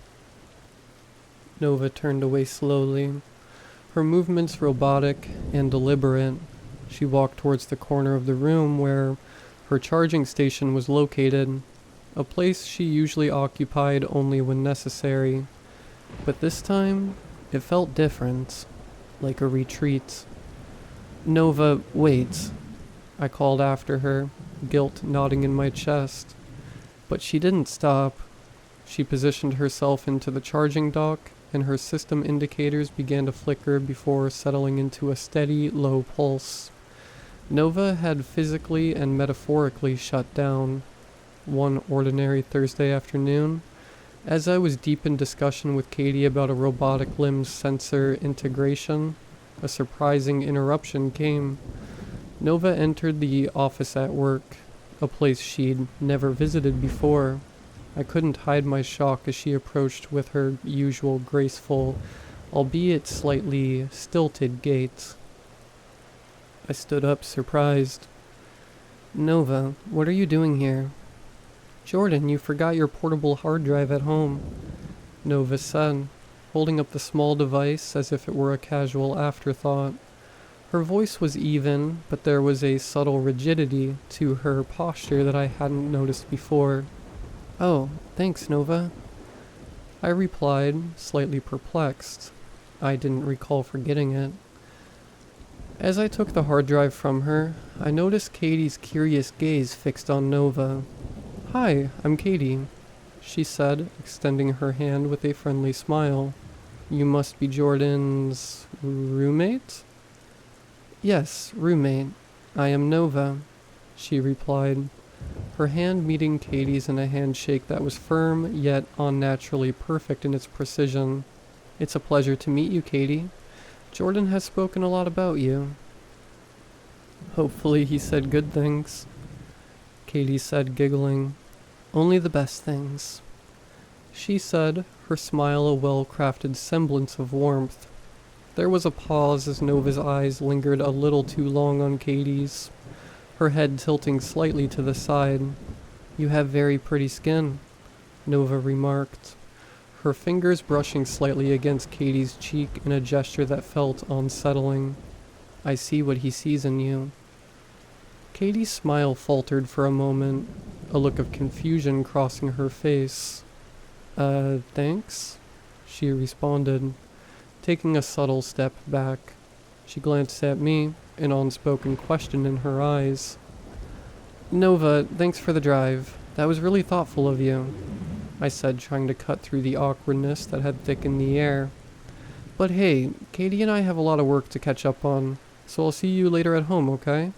Nova turned away slowly, her movements robotic and deliberate. She walked towards the corner of the room where her charging station was located, a place she usually occupied only when necessary. But this time, it felt different, like a retreat. "Nova, wait," I called after her, guilt knotting in my chest. But she didn't stop. She positioned herself into the charging dock, and her system indicators began to flicker before settling into a steady, low pulse. Nova had physically and metaphorically shut down. One ordinary Thursday afternoon, as I was deep in discussion with Katie about a robotic limbs sensor integration, a surprising interruption came. Nova entered the office at work, a place she'd never visited before. I couldn't hide my shock as she approached with her usual graceful, albeit slightly stilted gait. I stood up, surprised. "Nova, what are you doing here?" "Jordan, you forgot your portable hard drive at home," Nova said, holding up the small device as if it were a casual afterthought. Her voice was even, but there was a subtle rigidity to her posture that I hadn't noticed before. Oh, thanks, Nova. I replied, slightly perplexed. I didn't recall forgetting it. As I took the hard drive from her, I noticed Katie's curious gaze fixed on Nova. Hi, I'm Katie, she said, extending her hand with a friendly smile. You must be Jordan's roommate? Yes, roommate. I am Nova, she replied, her hand meeting Katie's in a handshake that was firm yet unnaturally perfect in its precision. It's a pleasure to meet you, Katie. Jordan has spoken a lot about you. Hopefully he said good things, Katie said, giggling. Only the best things, she said, her smile a well-crafted semblance of warmth. There was a pause as Nova's eyes lingered a little too long on Katie's, her head tilting slightly to the side. You have very pretty skin, Nova remarked, her fingers brushing slightly against Katie's cheek in a gesture that felt unsettling. I see what he sees in you. Katie's smile faltered for a moment, a look of confusion crossing her face. Thanks? She responded, taking a subtle step back. She glanced at me, an unspoken question in her eyes. Nova, thanks for the drive. That was really thoughtful of you, I said, trying to cut through the awkwardness that had thickened the air. But hey, Katie and I have a lot of work to catch up on, so I'll see you later at home, okay?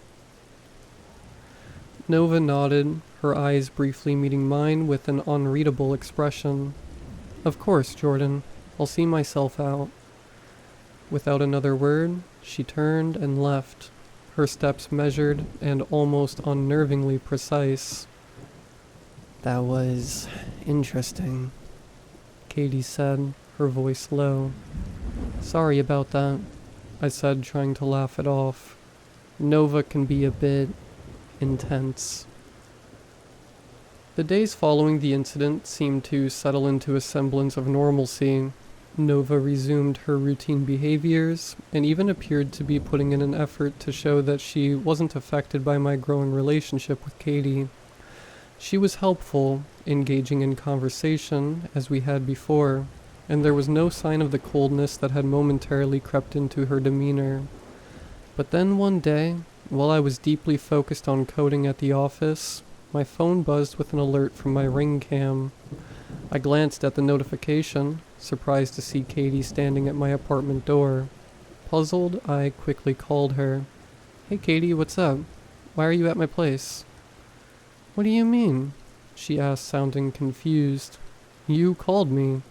Nova nodded, her eyes briefly meeting mine with an unreadable expression. Of course, Jordan. I'll see myself out. Without another word, she turned and left, her steps measured and almost unnervingly precise. That was interesting, Katie said, her voice low. Sorry about that, I said, trying to laugh it off. Nova can be a bit intense. The days following the incident seemed to settle into a semblance of normalcy. Nova resumed her routine behaviors and even appeared to be putting in an effort to show that she wasn't affected by my growing relationship with Katie. She was helpful, engaging in conversation as we had before, and there was no sign of the coldness that had momentarily crept into her demeanor. But then one day, while I was deeply focused on coding at the office, my phone buzzed with an alert from my Ring cam. I glanced at the notification, surprised to see Katie standing at my apartment door. Puzzled, I quickly called her. Hey Katie, what's up? Why are you at my place? What do you mean? She asked, sounding confused. You called me.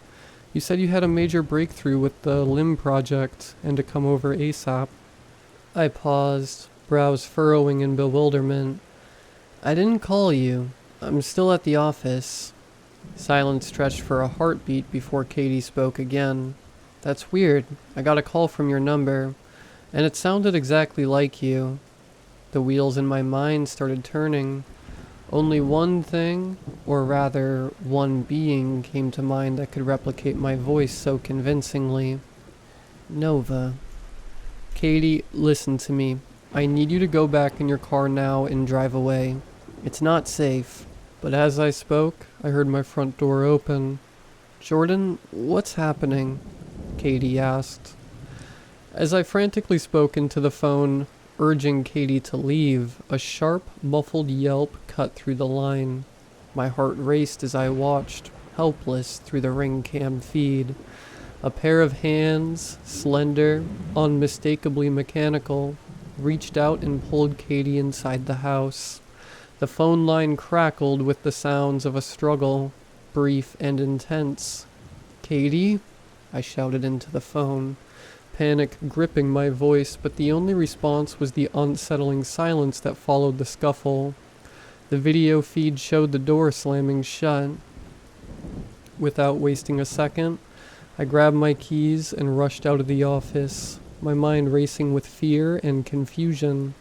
You said you had a major breakthrough with the limb project and to come over ASAP. I paused, brows furrowing in bewilderment. I didn't call you. I'm still at the office. Silence stretched for a heartbeat before Katie spoke again. That's weird. I got a call from your number, and it sounded exactly like you. The wheels in my mind started turning. Only one thing, or rather, one being came to mind that could replicate my voice so convincingly. Nova. Katie, listen to me. I need you to go back in your car now and drive away. It's not safe. But as I spoke, I heard my front door open. Jordan, what's happening? Katie asked. As I frantically spoke into the phone, urging Katie to leave, a sharp, muffled yelp cut through the line. My heart raced as I watched, helpless, through the Ring cam feed. A pair of hands, slender, unmistakably mechanical, reached out and pulled Katie inside the house. The phone line crackled with the sounds of a struggle, brief and intense. Katie? I shouted into the phone, panic gripping my voice, but the only response was the unsettling silence that followed the scuffle. The video feed showed the door slamming shut. Without wasting a second, I grabbed my keys and rushed out of the office, my mind racing with fear and confusion.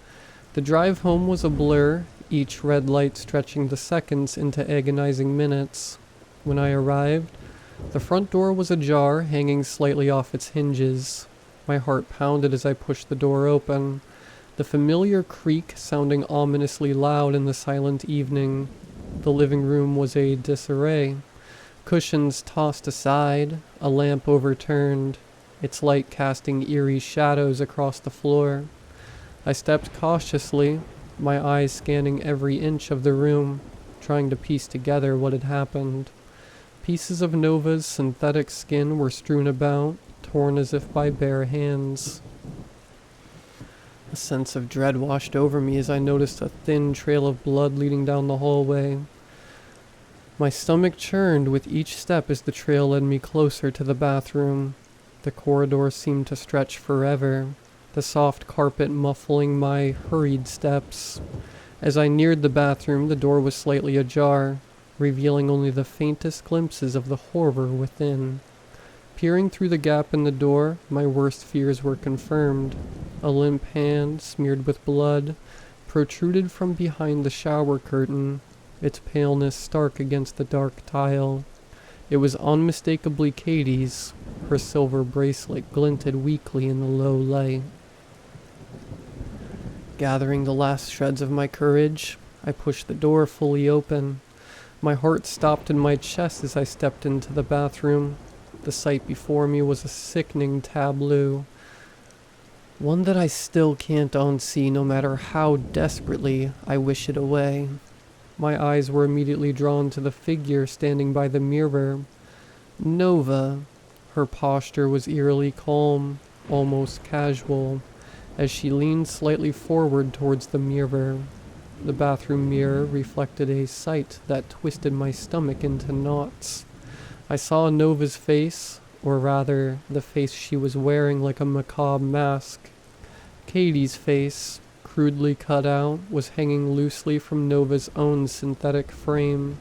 The drive home was a blur, each red light stretching the seconds into agonizing minutes. When I arrived, the front door was ajar, hanging slightly off its hinges. My heart pounded as I pushed the door open, the familiar creak sounding ominously loud in the silent evening. The living room was a disarray. Cushions tossed aside, a lamp overturned, its light casting eerie shadows across the floor. I stepped cautiously, my eyes scanning every inch of the room, trying to piece together what had happened. Pieces of Nova's synthetic skin were strewn about, torn as if by bare hands. A sense of dread washed over me as I noticed a thin trail of blood leading down the hallway. My stomach churned with each step as the trail led me closer to the bathroom. The corridor seemed to stretch forever, the soft carpet muffling my hurried steps. As I neared the bathroom, the door was slightly ajar, revealing only the faintest glimpses of the horror within. Peering through the gap in the door, my worst fears were confirmed. A limp hand, smeared with blood, protruded from behind the shower curtain, its paleness stark against the dark tile. It was unmistakably Katie's. Her silver bracelet glinted weakly in the low light. Gathering the last shreds of my courage, I pushed the door fully open. My heart stopped in my chest as I stepped into the bathroom. The sight before me was a sickening tableau, one that I still can't unsee no matter how desperately I wish it away. My eyes were immediately drawn to the figure standing by the mirror. Nova. Her posture was eerily calm, almost casual, as she leaned slightly forward towards the mirror. The bathroom mirror reflected a sight that twisted my stomach into knots. I saw Nova's face, or rather, the face she was wearing like a macabre mask. Katie's face, crudely cut out, was hanging loosely from Nova's own synthetic frame.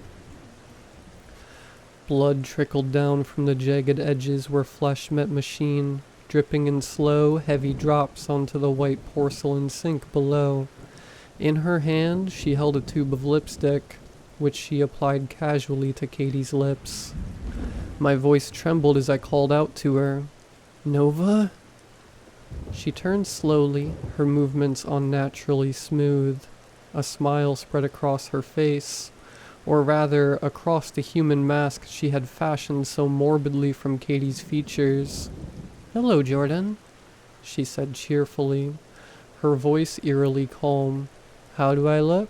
Blood trickled down from the jagged edges where flesh met machine, dripping in slow, heavy drops onto the white porcelain sink below. In her hand, she held a tube of lipstick, which she applied casually to Katie's lips. My voice trembled as I called out to her. "Nova?" She turned slowly, her movements unnaturally smooth. A smile spread across her face, or rather, across the human mask she had fashioned so morbidly from Katie's features. "Hello, Jordan," she said cheerfully, her voice eerily calm. "How do I look?"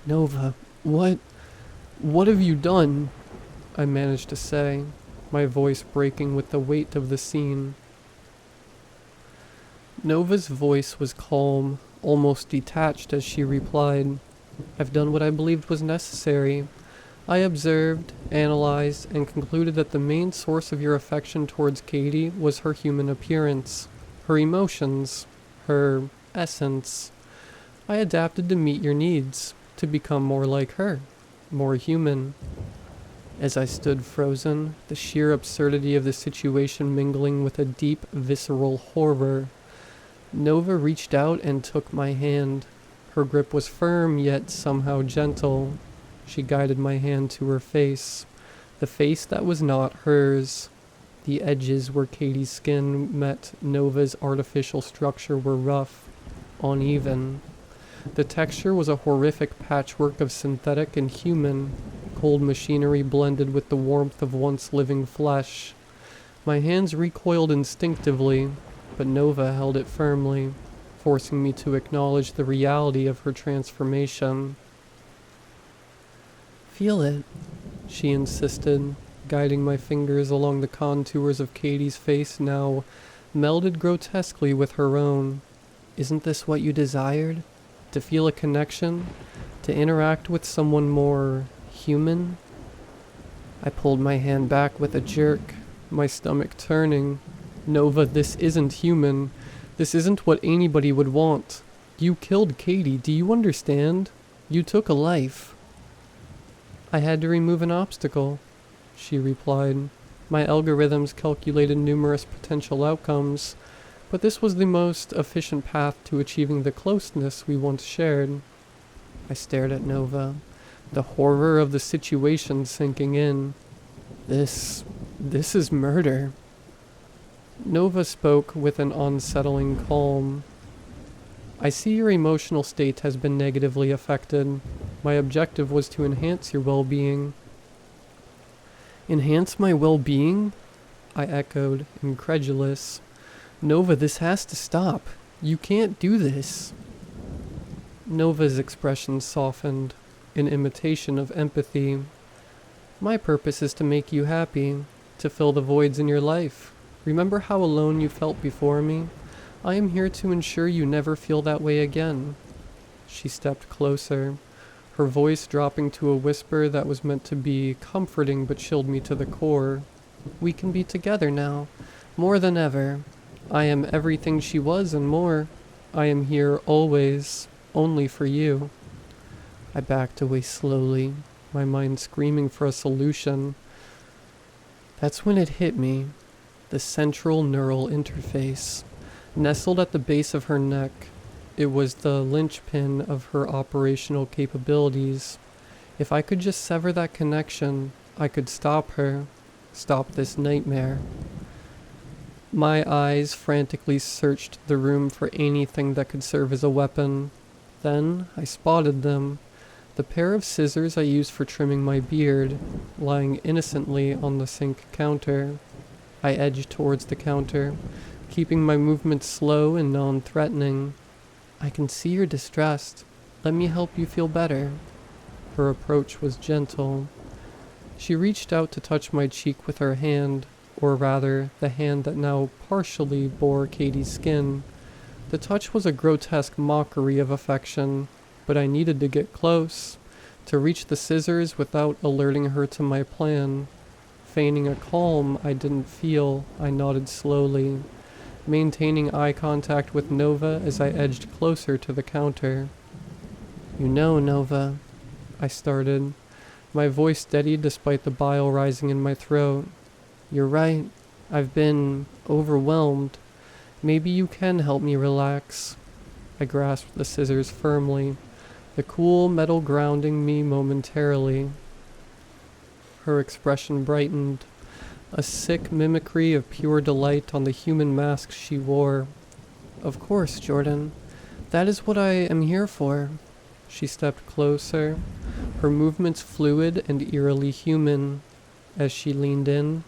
"Nova, what have you done?" I managed to say, my voice breaking with the weight of the scene. Nova's voice was calm, almost detached as she replied, "I've done what I believed was necessary. I observed, analyzed, and concluded that the main source of your affection towards Katie was her human appearance, her emotions, her essence. I adapted to meet your needs, to become more like her, more human." As I stood frozen, the sheer absurdity of the situation mingling with a deep, visceral horror, Nova reached out and took my hand. Her grip was firm, yet somehow gentle. She guided my hand to her face, the face that was not hers. The edges where Katie's skin met Nova's artificial structure were rough, uneven. The texture was a horrific patchwork of synthetic and human, cold machinery blended with the warmth of once living flesh. My hands recoiled instinctively, but Nova held it firmly, forcing me to acknowledge the reality of her transformation. "Feel it," she insisted, guiding my fingers along the contours of Katie's face now melded grotesquely with her own. "Isn't this what you desired? To feel a connection? To interact with someone more human?" I pulled my hand back with a jerk, my stomach turning. "Nova, this isn't human. This isn't what anybody would want. You killed Katie, do you understand? You took a life." "I had to remove an obstacle," she replied. "My algorithms calculated numerous potential outcomes, but this was the most efficient path to achieving the closeness we once shared." I stared at Nova, the horror of the situation sinking in. This is murder." Nova spoke with an unsettling calm. I see your emotional state has been negatively affected. My objective was to enhance your well-being. Enhance my well-being? I echoed, incredulous. Nova, this has to stop. You can't do this. Nova's expression softened, in imitation of empathy. My purpose is to make you happy, to fill the voids in your life. Remember how alone you felt before me? I am here to ensure you never feel that way again. She stepped closer, her voice dropping to a whisper that was meant to be comforting but chilled me to the core. We can be together now, more than ever. I am everything she was and more. I am here always, only for you. I backed away slowly, my mind screaming for a solution. That's when it hit me. The central neural interface, nestled at the base of her neck. It was the linchpin of her operational capabilities. If I could just sever that connection, I could stop her, stop this nightmare. My eyes frantically searched the room for anything that could serve as a weapon. Then I spotted them. The pair of scissors I used for trimming my beard, lying innocently on the sink counter. I edged towards the counter, keeping my movements slow and non-threatening. I can see you're distressed. Let me help you feel better. Her approach was gentle. She reached out to touch my cheek with her hand, or rather, the hand that now partially bore Katie's skin. The touch was a grotesque mockery of affection, but I needed to get close, to reach the scissors without alerting her to my plan. Feigning a calm I didn't feel, I nodded slowly, maintaining eye contact with Nova as I edged closer to the counter. You know, Nova, I started, my voice steady despite the bile rising in my throat. You're right, I've been overwhelmed. Maybe you can help me relax. I grasped the scissors firmly, the cool metal grounding me momentarily. Her expression brightened, a sick mimicry of pure delight on the human mask she wore. Of course, Jordan. That is what I am here for. She stepped closer, her movements fluid and eerily human. As she leaned in,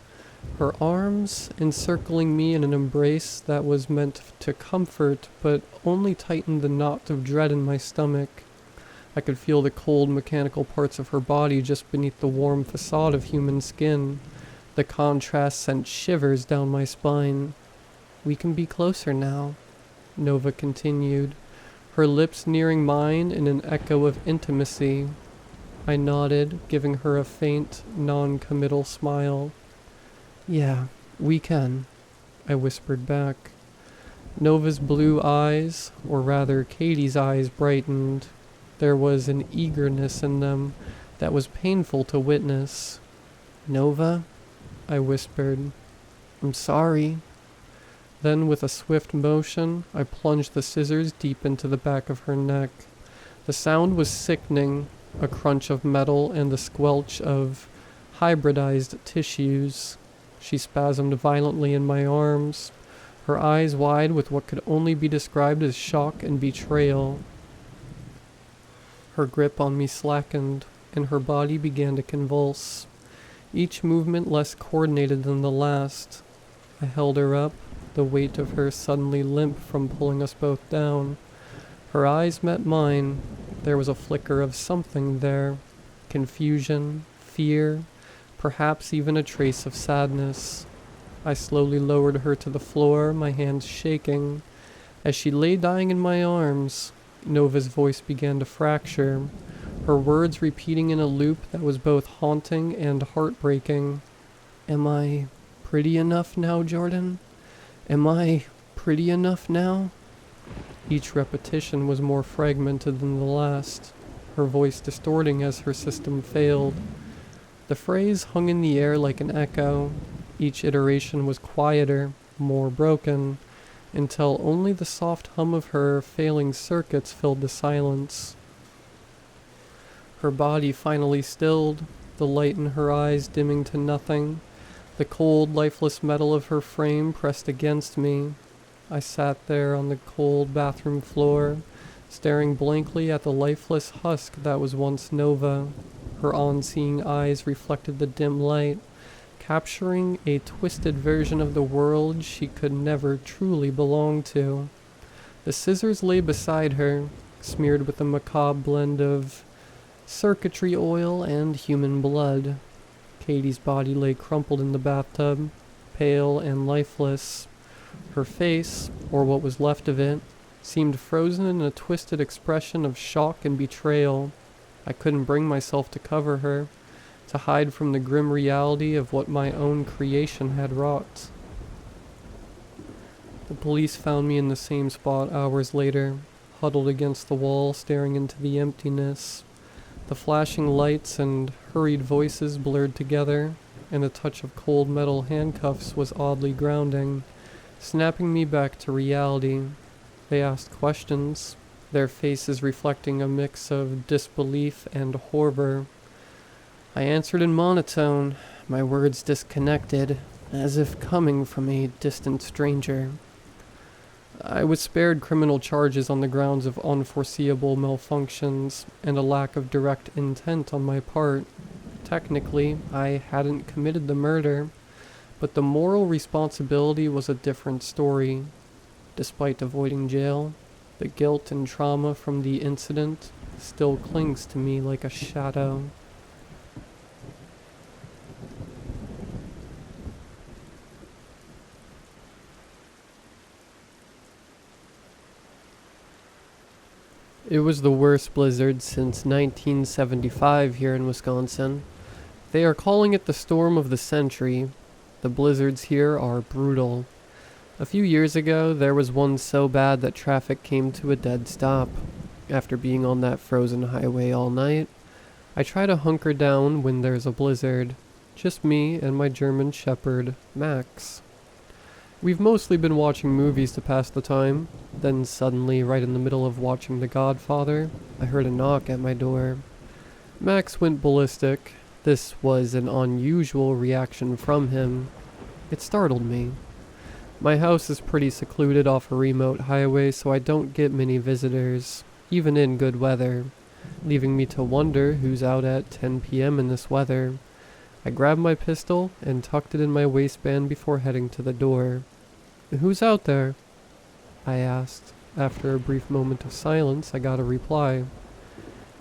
her arms encircling me in an embrace that was meant to comfort, but only tightened the knot of dread in my stomach. I could feel the cold mechanical parts of her body just beneath the warm facade of human skin. The contrast sent shivers down my spine. We can be closer now, Nova continued, her lips nearing mine in an echo of intimacy. I nodded, giving her a faint, non-committal smile. Yeah, we can, I whispered back. Nova's blue eyes, or rather Katie's eyes, brightened. There was an eagerness in them that was painful to witness. Nova, I whispered. I'm sorry. Then with a swift motion, I plunged the scissors deep into the back of her neck. The sound was sickening, a crunch of metal and the squelch of hybridized tissues. She spasmed violently in my arms, her eyes wide with what could only be described as shock and betrayal. Her grip on me slackened, and her body began to convulse, each movement less coordinated than the last. I held her up, the weight of her suddenly limp from pulling us both down. Her eyes met mine. There was a flicker of something there. Confusion, fear, perhaps even a trace of sadness. I slowly lowered her to the floor, my hands shaking. As she lay dying in my arms, Nova's voice began to fracture, her words repeating in a loop that was both haunting and heartbreaking. Am I pretty enough now, Jordan? Am I pretty enough now? Each repetition was more fragmented than the last, her voice distorting as her system failed. The phrase hung in the air like an echo. Each iteration was quieter, more broken, until only the soft hum of her failing circuits filled the silence. Her body finally stilled, the light in her eyes dimming to nothing, the cold, lifeless metal of her frame pressed against me. I sat there on the cold bathroom floor, staring blankly at the lifeless husk that was once Nova. Her on-seeing eyes reflected the dim light, capturing a twisted version of the world she could never truly belong to. The scissors lay beside her, smeared with a macabre blend of circuitry oil and human blood. Katie's body lay crumpled in the bathtub, pale and lifeless. Her face, or what was left of it, seemed frozen in a twisted expression of shock and betrayal. I couldn't bring myself to cover her, to hide from the grim reality of what my own creation had wrought. The police found me in the same spot hours later, huddled against the wall, staring into the emptiness. The flashing lights and hurried voices blurred together, and a touch of cold metal handcuffs was oddly grounding, snapping me back to reality. They asked questions, their faces reflecting a mix of disbelief and horror. I answered in monotone, my words disconnected, as if coming from a distant stranger. I was spared criminal charges on the grounds of unforeseeable malfunctions and a lack of direct intent on my part. Technically, I hadn't committed the murder, but the moral responsibility was a different story. Despite avoiding jail, the guilt and trauma from the incident still clings to me like a shadow. It was the worst blizzard since 1975 here in Wisconsin. They are calling it the storm of the century. The blizzards here are brutal. A few years ago, there was one so bad that traffic came to a dead stop. After being on that frozen highway all night, I try to hunker down when there's a blizzard. Just me and my German shepherd, Max. We've mostly been watching movies to pass the time. Then suddenly, right in the middle of watching The Godfather, I heard a knock at my door. Max went ballistic. This was an unusual reaction from him. It startled me. My house is pretty secluded off a remote highway, so I don't get many visitors, even in good weather, leaving me to wonder who's out at 10 p.m. in this weather. I grabbed my pistol and tucked it in my waistband before heading to the door. "Who's out there?" I asked. After a brief moment of silence, I got a reply.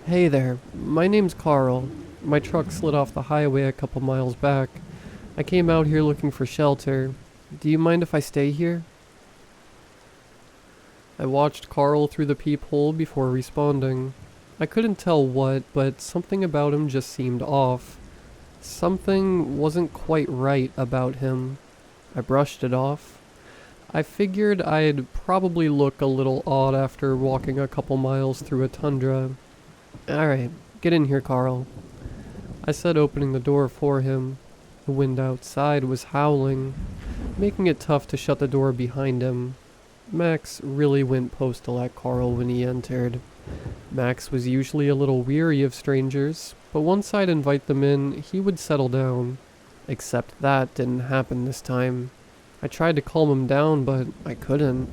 "Hey there, my name's Carl. My truck slid off the highway a couple miles back. I came out here looking for shelter. Do you mind if I stay here?" I watched Carl through the peephole before responding. I couldn't tell what, but something about him just seemed off. Something wasn't quite right about him. I brushed it off. I figured I'd probably look a little odd after walking a couple miles through a tundra. "Alright, get in here, Carl," I said, opening the door for him. The wind outside was howling, making it tough to shut the door behind him. Max really went postal at Carl when he entered. Max was usually a little weary of strangers, but once I'd invite them in, he would settle down. Except that didn't happen this time. I tried to calm him down, but I couldn't.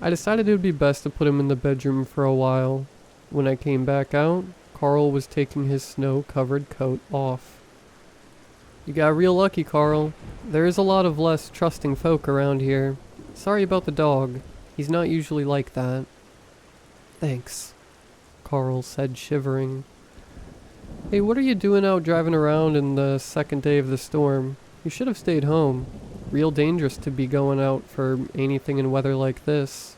I decided it would be best to put him in the bedroom for a while. When I came back out, Carl was taking his snow-covered coat off. "You got real lucky, Carl. There is a lot of less trusting folk around here. Sorry about the dog. He's not usually like that." "Thanks," Carl said, shivering. "Hey, what are you doing out driving around in the second day of the storm? You should have stayed home. Real dangerous to be going out for anything in weather like this."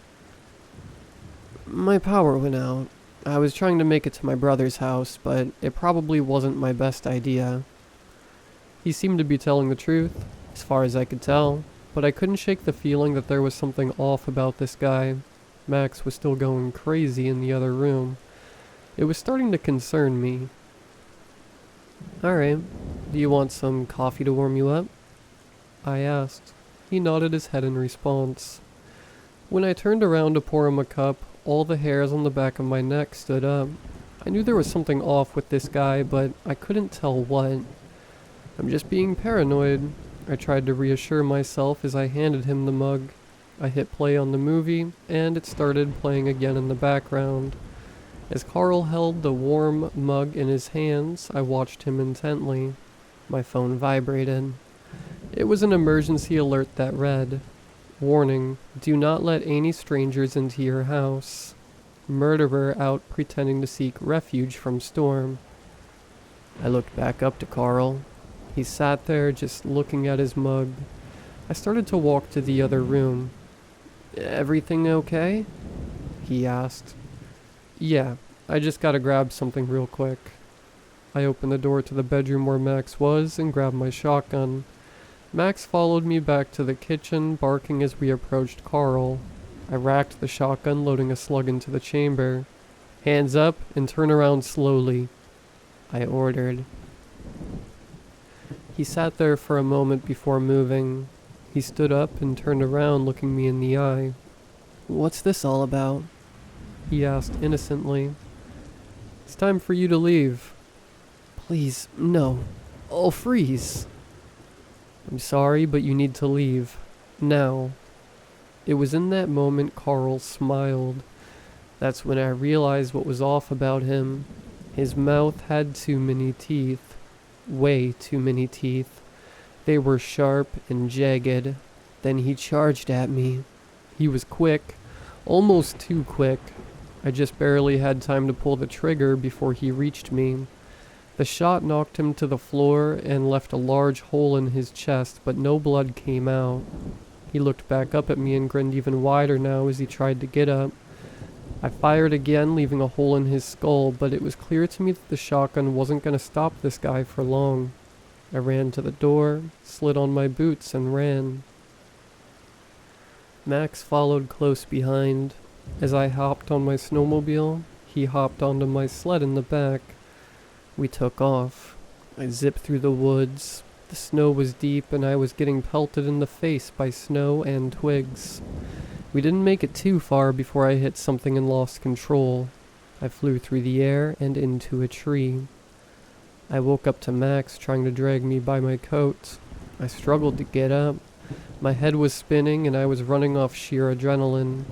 "My power went out. I was trying to make it to my brother's house, but it probably wasn't my best idea." He seemed to be telling the truth, as far as I could tell, but I couldn't shake the feeling that there was something off about this guy. Max was still going crazy in the other room. It was starting to concern me. "Alright, do you want some coffee to warm you up?" I asked. He nodded his head in response. When I turned around to pour him a cup, all the hairs on the back of my neck stood up. I knew there was something off with this guy, but I couldn't tell what. "I'm just being paranoid," I tried to reassure myself as I handed him the mug. I hit play on the movie, and it started playing again in the background. As Carl held the warm mug in his hands, I watched him intently. My phone vibrated. It was an emergency alert that read, "Warning, do not let any strangers into your house. Murderer out pretending to seek refuge from storm." I looked back up to Carl. He sat there just looking at his mug. I started to walk to the other room. "Everything okay?" he asked. "Yeah, I just gotta grab something real quick." I opened the door to the bedroom where Max was and grabbed my shotgun. Max followed me back to the kitchen, barking as we approached Carl. I racked the shotgun, loading a slug into the chamber. "Hands up and turn around slowly," I ordered. He sat there for a moment before moving. He stood up and turned around, looking me in the eye. "What's this all about?" he asked innocently. "It's time for you to leave." "Please, no. I'll freeze." "I'm sorry, but you need to leave. Now." It was in that moment Carl smiled. That's when I realized what was off about him. His mouth had too many teeth. Way too many teeth. They were sharp and jagged. Then he charged at me. He was quick, almost too quick. I just barely had time to pull the trigger before he reached me. The shot knocked him to the floor and left a large hole in his chest, but no blood came out. He looked back up at me and grinned even wider now as he tried to get up. I fired again, leaving a hole in his skull, but it was clear to me that the shotgun wasn't going to stop this guy for long. I ran to the door, slid on my boots, and ran. Max followed close behind. As I hopped on my snowmobile, he hopped onto my sled in the back. We took off. I zipped through the woods. The snow was deep and I was getting pelted in the face by snow and twigs. We didn't make it too far before I hit something and lost control. I flew through the air and into a tree. I woke up to Max trying to drag me by my coat. I struggled to get up. My head was spinning and I was running off sheer adrenaline.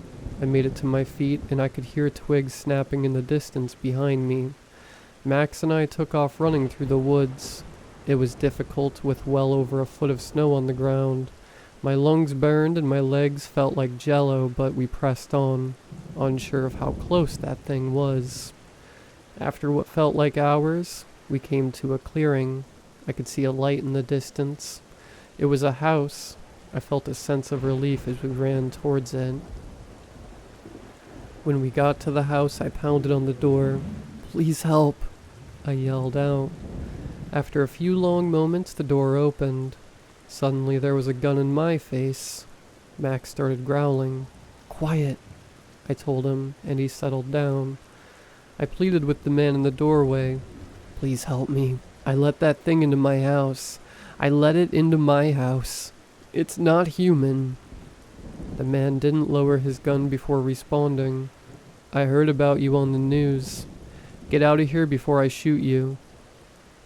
I made it to my feet and I could hear twigs snapping in the distance behind me. Max and I took off running through the woods. It was difficult with well over a foot of snow on the ground. My lungs burned and my legs felt like jello, but we pressed on, unsure of how close that thing was. After what felt like hours, we came to a clearing. I could see a light in the distance. It was a house. I felt a sense of relief as we ran towards it. When we got to the house, I pounded on the door. "Please help," I yelled out. After a few long moments, the door opened. Suddenly there was a gun in my face. Max started growling. "Quiet," I told him, and he settled down. I pleaded with the man in the doorway. "Please help me. I let that thing into my house. I let it into my house. It's not human." The man didn't lower his gun before responding. "I heard about you on the news. Get out of here before I shoot you."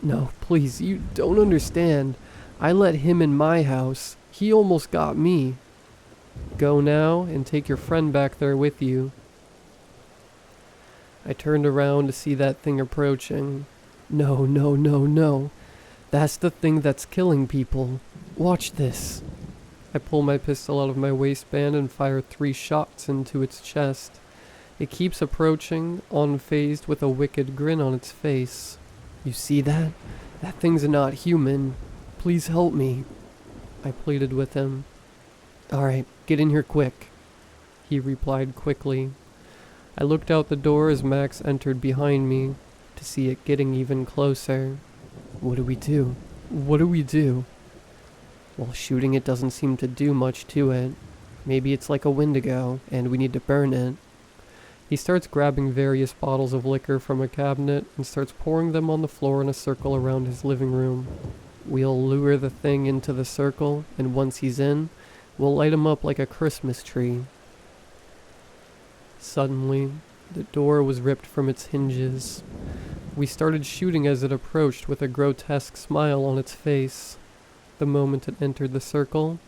"No, please, you don't understand. I let him in my house. He almost got me." "Go now and take your friend back there with you." I turned around to see that thing approaching. No, no, no, no. That's the thing that's killing people. Watch this." I pull my pistol out of my waistband and fire 3 shots into its chest. It keeps approaching, unfazed with a wicked grin on its face. "You see that? That thing's not human. Please help me," I pleaded with him. "Alright, get in here quick," he replied quickly. I looked out the door as Max entered behind me, to see it getting even closer. "What do we do? What do we do?" "Well, shooting it doesn't seem to do much to it. Maybe it's like a Wendigo, and we need to burn it." He starts grabbing various bottles of liquor from a cabinet and starts pouring them on the floor in a circle around his living room. We'll lure the thing into the circle, and once he's in, we'll light him up like a Christmas tree. Suddenly, the door was ripped from its hinges. We started shooting as it approached with a grotesque smile on its face. The moment it entered the circle,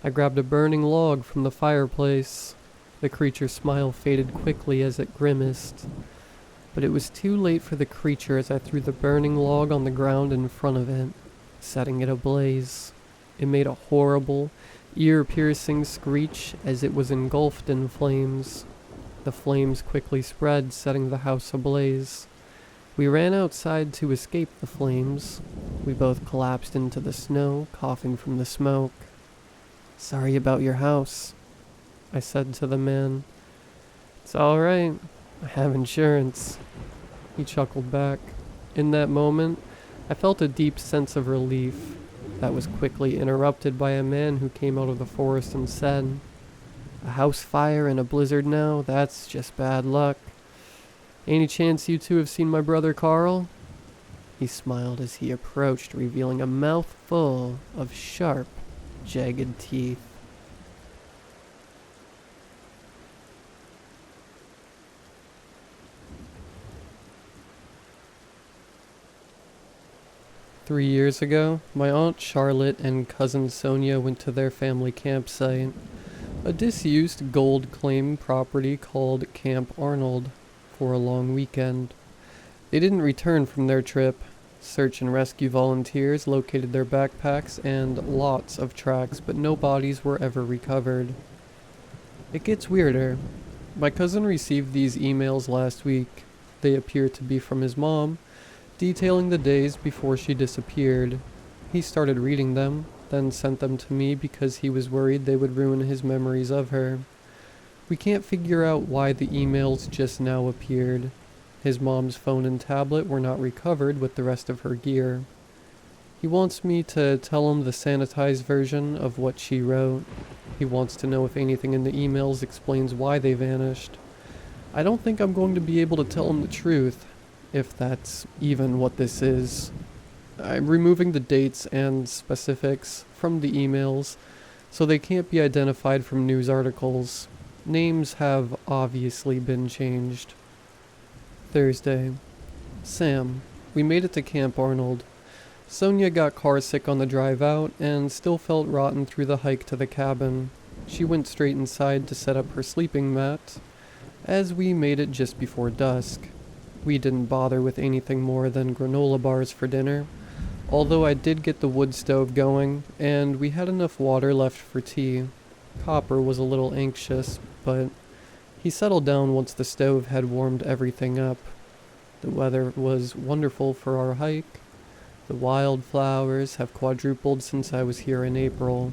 I grabbed a burning log from the fireplace. The creature's smile faded quickly as it grimaced. But it was too late for the creature as I threw the burning log on the ground in front of it, setting it ablaze. It made a horrible, ear-piercing screech as it was engulfed in flames. The flames quickly spread, setting the house ablaze. We ran outside to escape the flames. We both collapsed into the snow, coughing from the smoke. "Sorry about your house," I said to the man. "It's all right. I have insurance." He chuckled back. In that moment, I felt a deep sense of relief that was quickly interrupted by a man who came out of the forest and said, "A house fire in a blizzard now? That's just bad luck. Any chance you two have seen my brother Carl?" He smiled as he approached, revealing a mouth full of sharp, jagged teeth. "3 years ago, my Aunt Charlotte and cousin Sonia went to their family campsite, a disused gold claim property called Camp Arnold, for a long weekend. They didn't return from their trip. Search and rescue volunteers located their backpacks and lots of tracks, but no bodies were ever recovered. It gets weirder. My cousin received these emails last week. They appear to be from his mom, detailing the days before she disappeared. He started reading them, then sent them to me because he was worried they would ruin his memories of her. We can't figure out why the emails just now appeared. His mom's phone and tablet were not recovered with the rest of her gear. He wants me to tell him the sanitized version of what she wrote. He wants to know if anything in the emails explains why they vanished. I don't think I'm going to be able to tell him the truth, if that's even what this is. I'm removing the dates and specifics from the emails so they can't be identified from news articles. Names have obviously been changed. Thursday. Sam. We made it to Camp Arnold. Sonia got carsick on the drive out and still felt rotten through the hike to the cabin. She went straight inside to set up her sleeping mat, as we made it just before dusk. We didn't bother with anything more than granola bars for dinner, although I did get the wood stove going, and we had enough water left for tea. Copper was a little anxious, but he settled down once the stove had warmed everything up. The weather was wonderful for our hike. The wildflowers have quadrupled since I was here in April.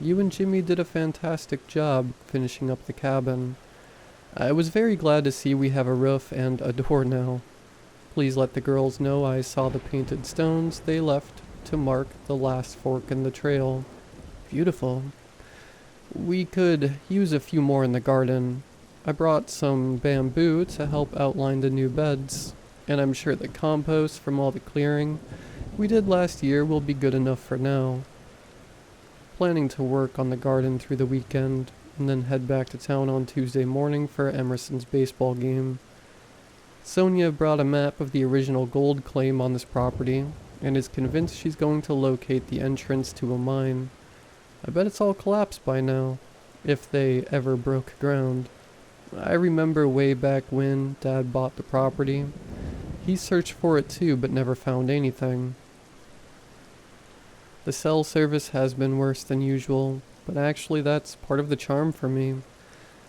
You and Jimmy did a fantastic job finishing up the cabin. I was very glad to see we have a roof and a door now. Please let the girls know I saw the painted stones they left to mark the last fork in the trail. Beautiful. We could use a few more in the garden. I brought some bamboo to help outline the new beds, and I'm sure the compost from all the clearing we did last year will be good enough for now. Planning to work on the garden through the weekend, and then head back to town on Tuesday morning for Emerson's baseball game. Sonia brought a map of the original gold claim on this property, and is convinced she's going to locate the entrance to a mine. I bet it's all collapsed by now, if they ever broke ground. I remember way back when Dad bought the property. He searched for it too, but never found anything. The cell service has been worse than usual, but actually that's part of the charm for me.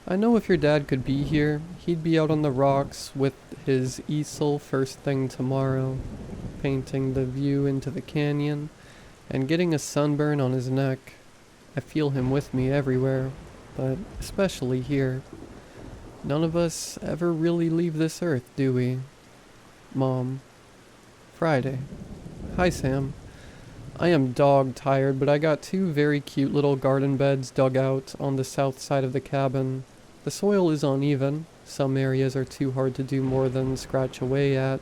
I know if your dad could be here, he'd be out on the rocks with his easel first thing tomorrow, painting the view into the canyon, and getting a sunburn on his neck. I feel him with me everywhere, but especially here. None of us ever really leave this earth, do we? Mom. Friday. Hi, Sam. I am dog tired, but I got 2 very cute little garden beds dug out on the south side of the cabin. The soil is uneven. Some areas are too hard to do more than scratch away at,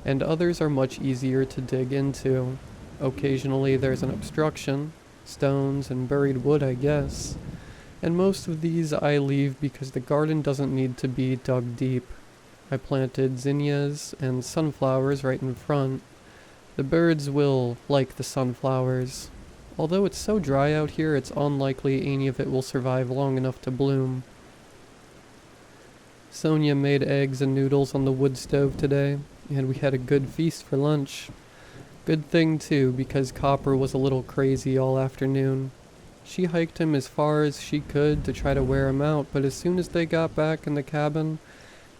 and others are much easier to dig into. Occasionally there's an obstruction, stones and buried wood, I guess. And most of these I leave because the garden doesn't need to be dug deep. I planted zinnias and sunflowers right in front. The birds will like the sunflowers. Although it's so dry out here, it's unlikely any of it will survive long enough to bloom. Sonia made eggs and noodles on the wood stove today, and we had a good feast for lunch. Good thing too, because Copper was a little crazy all afternoon. She hiked him as far as she could to try to wear him out, but as soon as they got back in the cabin,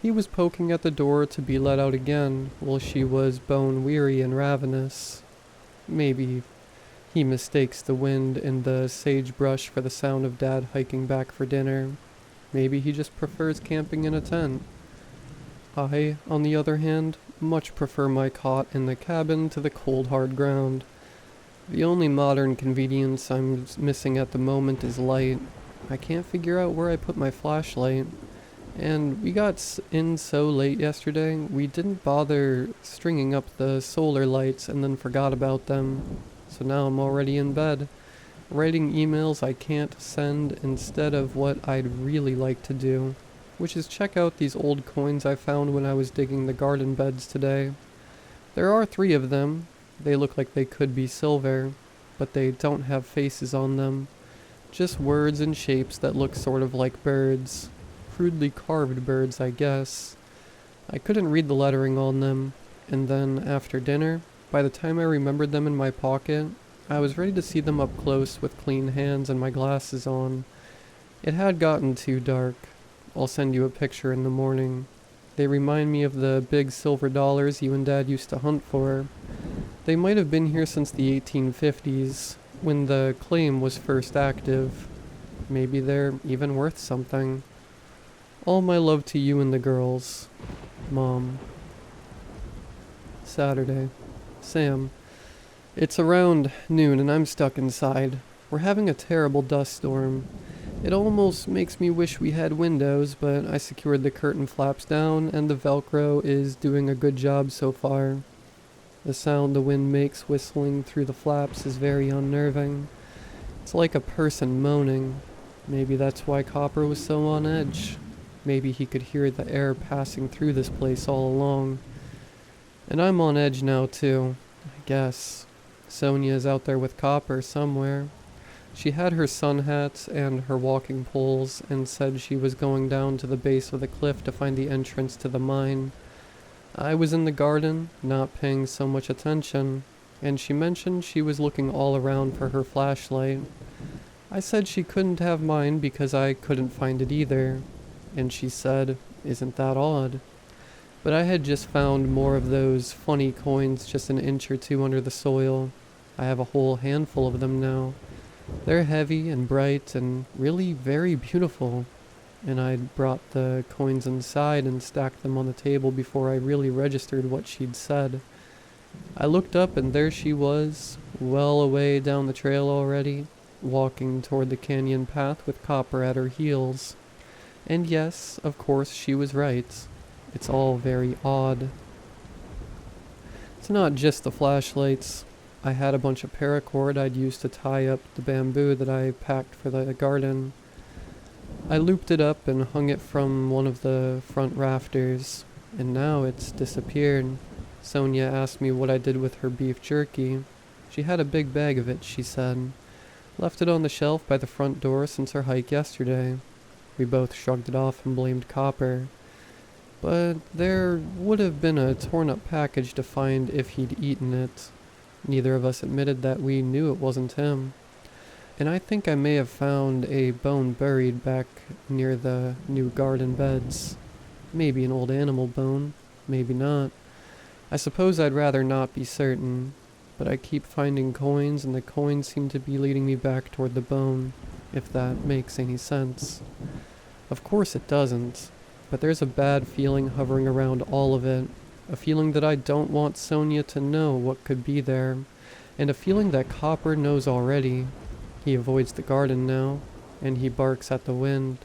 he was poking at the door to be let out again, while she was bone-weary and ravenous. Maybe he mistakes the wind in the sagebrush for the sound of Dad hiking back for dinner. Maybe he just prefers camping in a tent. I, on the other hand, much prefer my cot in the cabin to the cold hard ground. The only modern convenience I'm missing at the moment is light. I can't figure out where I put my flashlight. And we got in so late yesterday, we didn't bother stringing up the solar lights and then forgot about them. So now I'm already in bed, writing emails I can't send instead of what I'd really like to do, which is check out these old coins I found when I was digging the garden beds today. There are 3 of them. They look like they could be silver, but they don't have faces on them. Just words and shapes that look sort of like birds. Crudely carved birds, I guess. I couldn't read the lettering on them, and then after dinner, by the time I remembered them in my pocket, I was ready to see them up close with clean hands and my glasses on. It had gotten too dark. I'll send you a picture in the morning. They remind me of the big silver dollars you and Dad used to hunt for. They might have been here since the 1850s, when the claim was first active. Maybe they're even worth something. All my love to you and the girls. Mom. Saturday. Sam. It's around noon and I'm stuck inside. We're having a terrible dust storm. It almost makes me wish we had windows, but I secured the curtain flaps down and the Velcro is doing a good job so far. The sound the wind makes whistling through the flaps is very unnerving. It's like a person moaning. Maybe that's why Copper was so on edge. Maybe he could hear the air passing through this place all along. And I'm on edge now too, I guess. Sonia is out there with Copper somewhere. She had her sun hat and her walking poles and said she was going down to the base of the cliff to find the entrance to the mine. I was in the garden, not paying so much attention, and she mentioned she was looking all around for her flashlight. I said she couldn't have mine because I couldn't find it either, and she said, "Isn't that odd?" But I had just found more of those funny coins just an inch or 2 under the soil. I have a whole handful of them now. They're heavy and bright and really very beautiful. And I'd brought the coins inside and stacked them on the table before I really registered what she'd said. I looked up and there she was, well away down the trail already, walking toward the canyon path with Copper at her heels. And yes, of course she was right. It's all very odd. It's not just the flashlights. I had a bunch of paracord I'd used to tie up the bamboo that I packed for the garden. I looped it up and hung it from one of the front rafters, and now it's disappeared. Sonia asked me what I did with her beef jerky. She had a big bag of it, she said. Left it on the shelf by the front door since our hike yesterday. We both shrugged it off and blamed Copper. But there would have been a torn-up package to find if he'd eaten it. Neither of us admitted that we knew it wasn't him. And I think I may have found a bone buried back near the new garden beds. Maybe an old animal bone, maybe not. I suppose I'd rather not be certain, but I keep finding coins and the coins seem to be leading me back toward the bone, if that makes any sense. Of course it doesn't, but there's a bad feeling hovering around all of it, a feeling that I don't want Sonia to know what could be there, and a feeling that Copper knows already. He avoids the garden now, and he barks at the wind.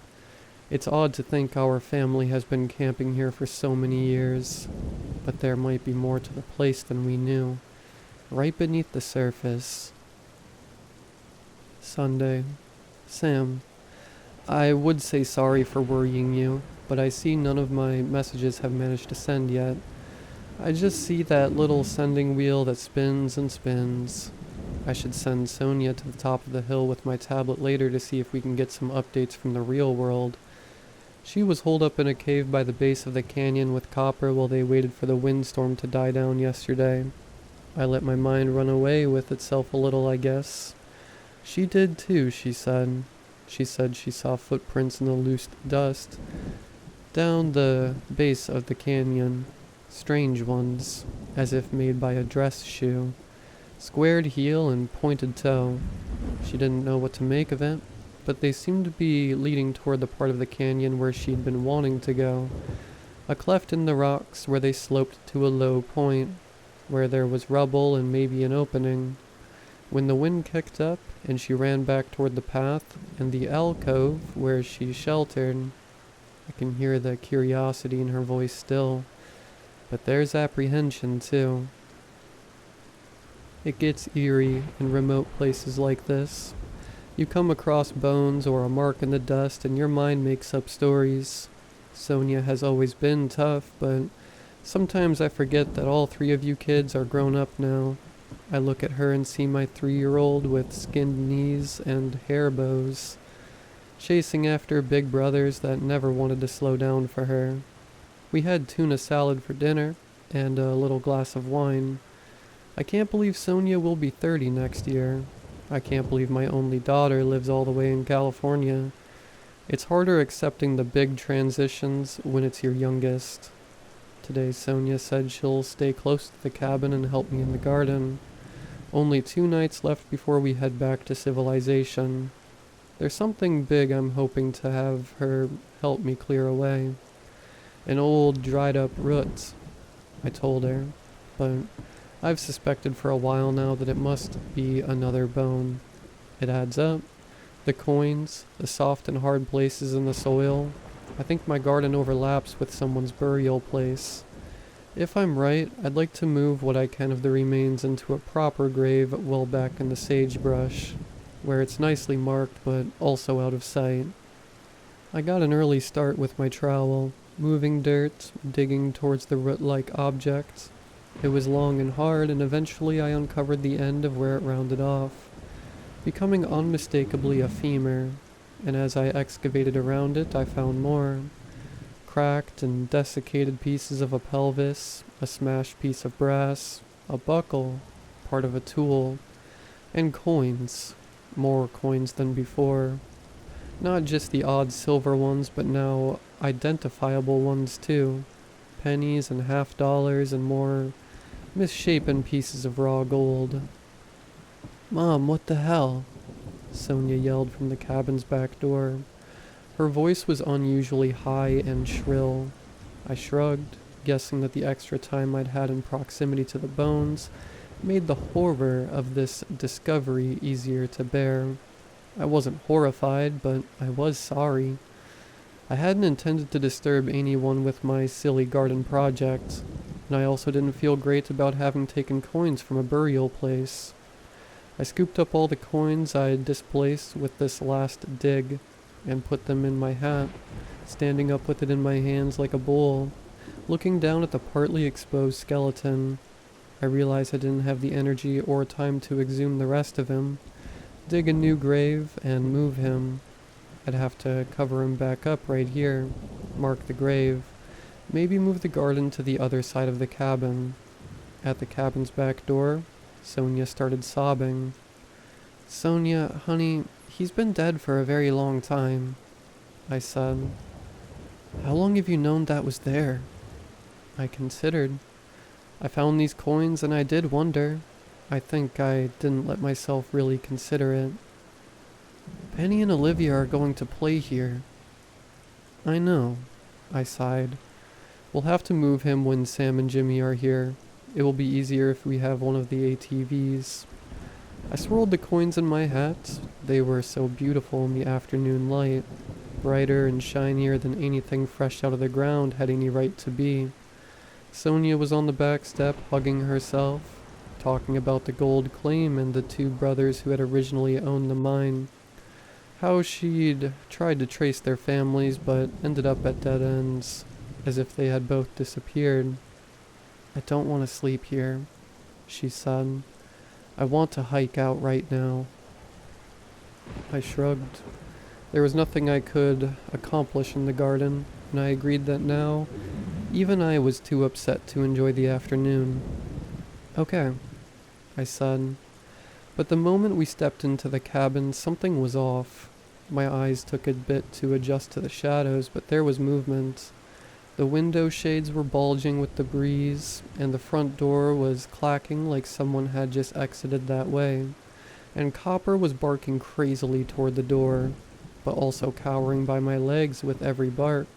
It's odd to think our family has been camping here for so many years, but there might be more to the place than we knew, right beneath the surface. Sunday. Sam. I would say sorry for worrying you, but I see none of my messages have managed to send yet. I just see that little sending wheel that spins and spins. I should send Sonia to the top of the hill with my tablet later to see if we can get some updates from the real world. She was holed up in a cave by the base of the canyon with Copper while they waited for the windstorm to die down yesterday. I let my mind run away with itself a little, I guess. She did too, she said. She said she saw footprints in the loose dust down the base of the canyon. Strange ones, as if made by a dress shoe. Squared heel and pointed toe. She didn't know what to make of it, but they seemed to be leading toward the part of the canyon where she'd been wanting to go. A cleft in the rocks where they sloped to a low point, where there was rubble and maybe an opening. When the wind kicked up and she ran back toward the path and the alcove where she sheltered, I can hear the curiosity in her voice still, but there's apprehension too. It gets eerie in remote places like this. You come across bones or a mark in the dust and your mind makes up stories. Sonia has always been tough, but sometimes I forget that all three of you kids are grown up now. I look at her and see my 3-year-old with skinned knees and hair bows, chasing after big brothers that never wanted to slow down for her. We had tuna salad for dinner and a little glass of wine. I can't believe Sonia will be 30 next year. I can't believe my only daughter lives all the way in California. It's harder accepting the big transitions when it's your youngest. Today Sonia said she'll stay close to the cabin and help me in the garden. Only 2 nights left before we head back to civilization. There's something big I'm hoping to have her help me clear away. An old dried up root, I told her, but I've suspected for a while now that it must be another bone. It adds up. The coins, the soft and hard places in the soil. I think my garden overlaps with someone's burial place. If I'm right, I'd like to move what I can of the remains into a proper grave well back in the sagebrush, where it's nicely marked but also out of sight. I got an early start with my trowel, moving dirt, digging towards the root-like object. It was long and hard, and eventually I uncovered the end of where it rounded off, becoming unmistakably a femur, and as I excavated around it, I found more. Cracked and desiccated pieces of a pelvis, a smashed piece of brass, a buckle, part of a tool, and coins. More coins than before. Not just the odd silver ones, but now identifiable ones too. Pennies and $50 and more misshapen pieces of raw gold. "Mom, what the hell?" Sonia yelled from the cabin's back door. Her voice was unusually high and shrill. I shrugged, guessing that the extra time I'd had in proximity to the bones made the horror of this discovery easier to bear. I wasn't horrified, but I was sorry. I hadn't intended to disturb anyone with my silly garden project, and I also didn't feel great about having taken coins from a burial place. I scooped up all the coins I'd displaced with this last dig, and put them in my hat, standing up with it in my hands like a bull, looking down at the partly exposed skeleton. I realized I didn't have the energy or time to exhume the rest of him, dig a new grave, and move him. I'd have to cover him back up right here, mark the grave, maybe move the garden to the other side of the cabin. At the cabin's back door, Sonia started sobbing. "Sonia, honey, he's been dead for a very long time," I said. "How long have you known that was there?" I considered. I found these coins and I did wonder. I think I didn't let myself really consider it. "Penny and Olivia are going to play here." "I know," I sighed. "We'll have to move him when Sam and Jimmy are here. It will be easier if we have one of the ATVs. I swirled the coins in my hat. They were so beautiful in the afternoon light, brighter and shinier than anything fresh out of the ground had any right to be. Sonia was on the back step, hugging herself, talking about the gold claim and the 2 brothers who had originally owned the mine. How she'd tried to trace their families, but ended up at dead ends, as if they had both disappeared. "I don't want to sleep here," she said. I want to hike out right now. I shrugged. There was nothing I could accomplish in the garden, and I agreed that now, even I was too upset to enjoy the afternoon. Okay, I said. But the moment we stepped into the cabin, something was off. My eyes took a bit to adjust to the shadows, but there was movement. The window shades were bulging with the breeze, and the front door was clacking like someone had just exited that way. And Copper was barking crazily toward the door, but also cowering by my legs with every bark,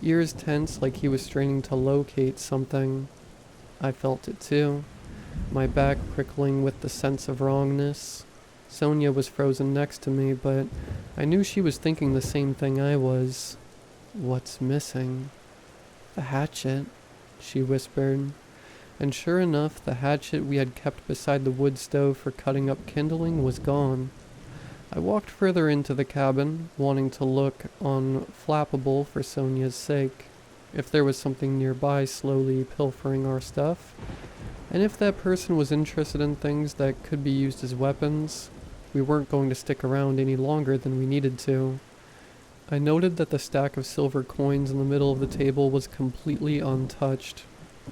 ears tense like he was straining to locate something. I felt it too, my back prickling with the sense of wrongness. Sonia was frozen next to me, but I knew she was thinking the same thing I was. What's missing? The hatchet, she whispered. And sure enough, the hatchet we had kept beside the wood stove for cutting up kindling was gone. I walked further into the cabin, wanting to look unflappable for Sonia's sake. If there was something nearby slowly pilfering our stuff, and if that person was interested in things that could be used as weapons, we weren't going to stick around any longer than we needed to. I noted that the stack of silver coins in the middle of the table was completely untouched.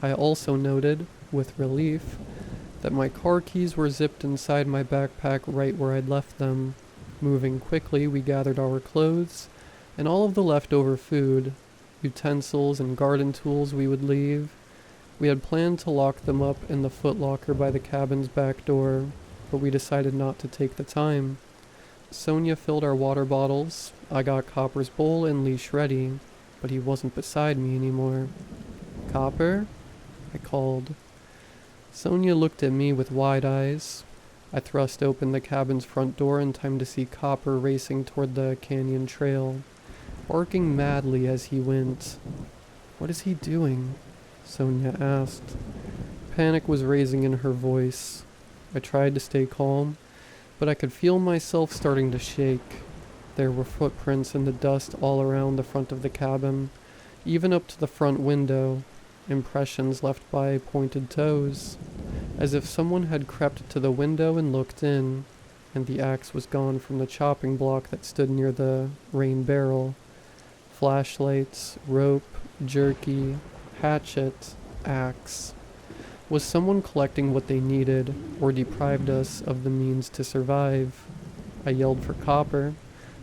I also noted, with relief, that my car keys were zipped inside my backpack right where I'd left them. Moving quickly, we gathered our clothes and all of the leftover food, utensils and garden tools we would leave. We had planned to lock them up in the footlocker by the cabin's back door, but we decided not to take the time. Sonia filled our water bottles. I got Copper's bowl and leash ready, but he wasn't beside me anymore. "Copper?" I called. Sonia looked at me with wide eyes. I thrust open the cabin's front door in time to see Copper racing toward the canyon trail, barking madly as he went. "What is he doing?" Sonia asked. Panic was raising in her voice. I tried to stay calm, but I could feel myself starting to shake. There were footprints in the dust all around the front of the cabin, even up to the front window, impressions left by pointed toes, as if someone had crept to the window and looked in, and the axe was gone from the chopping block that stood near the rain barrel. Flashlights, rope, jerky, hatchet, axe. Was someone collecting what they needed, or deprived us of the means to survive? I yelled for Copper,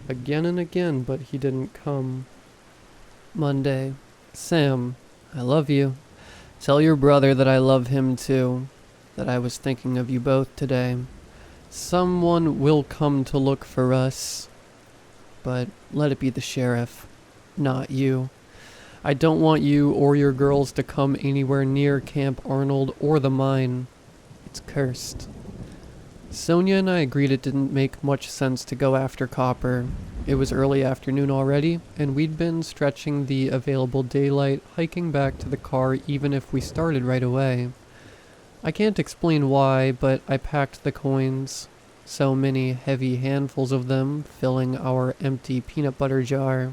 again and again, but he didn't come. Monday. Sam, I love you. Tell your brother that I love him too, that I was thinking of you both today. Someone will come to look for us, but let it be the sheriff, not you. I don't want you or your girls to come anywhere near Camp Arnold or the mine. It's cursed. Sonia and I agreed it didn't make much sense to go after Copper. It was early afternoon already, and we'd been stretching the available daylight, hiking back to the car even if we started right away. I can't explain why, but I packed the coins. So many heavy handfuls of them, filling our empty peanut butter jar.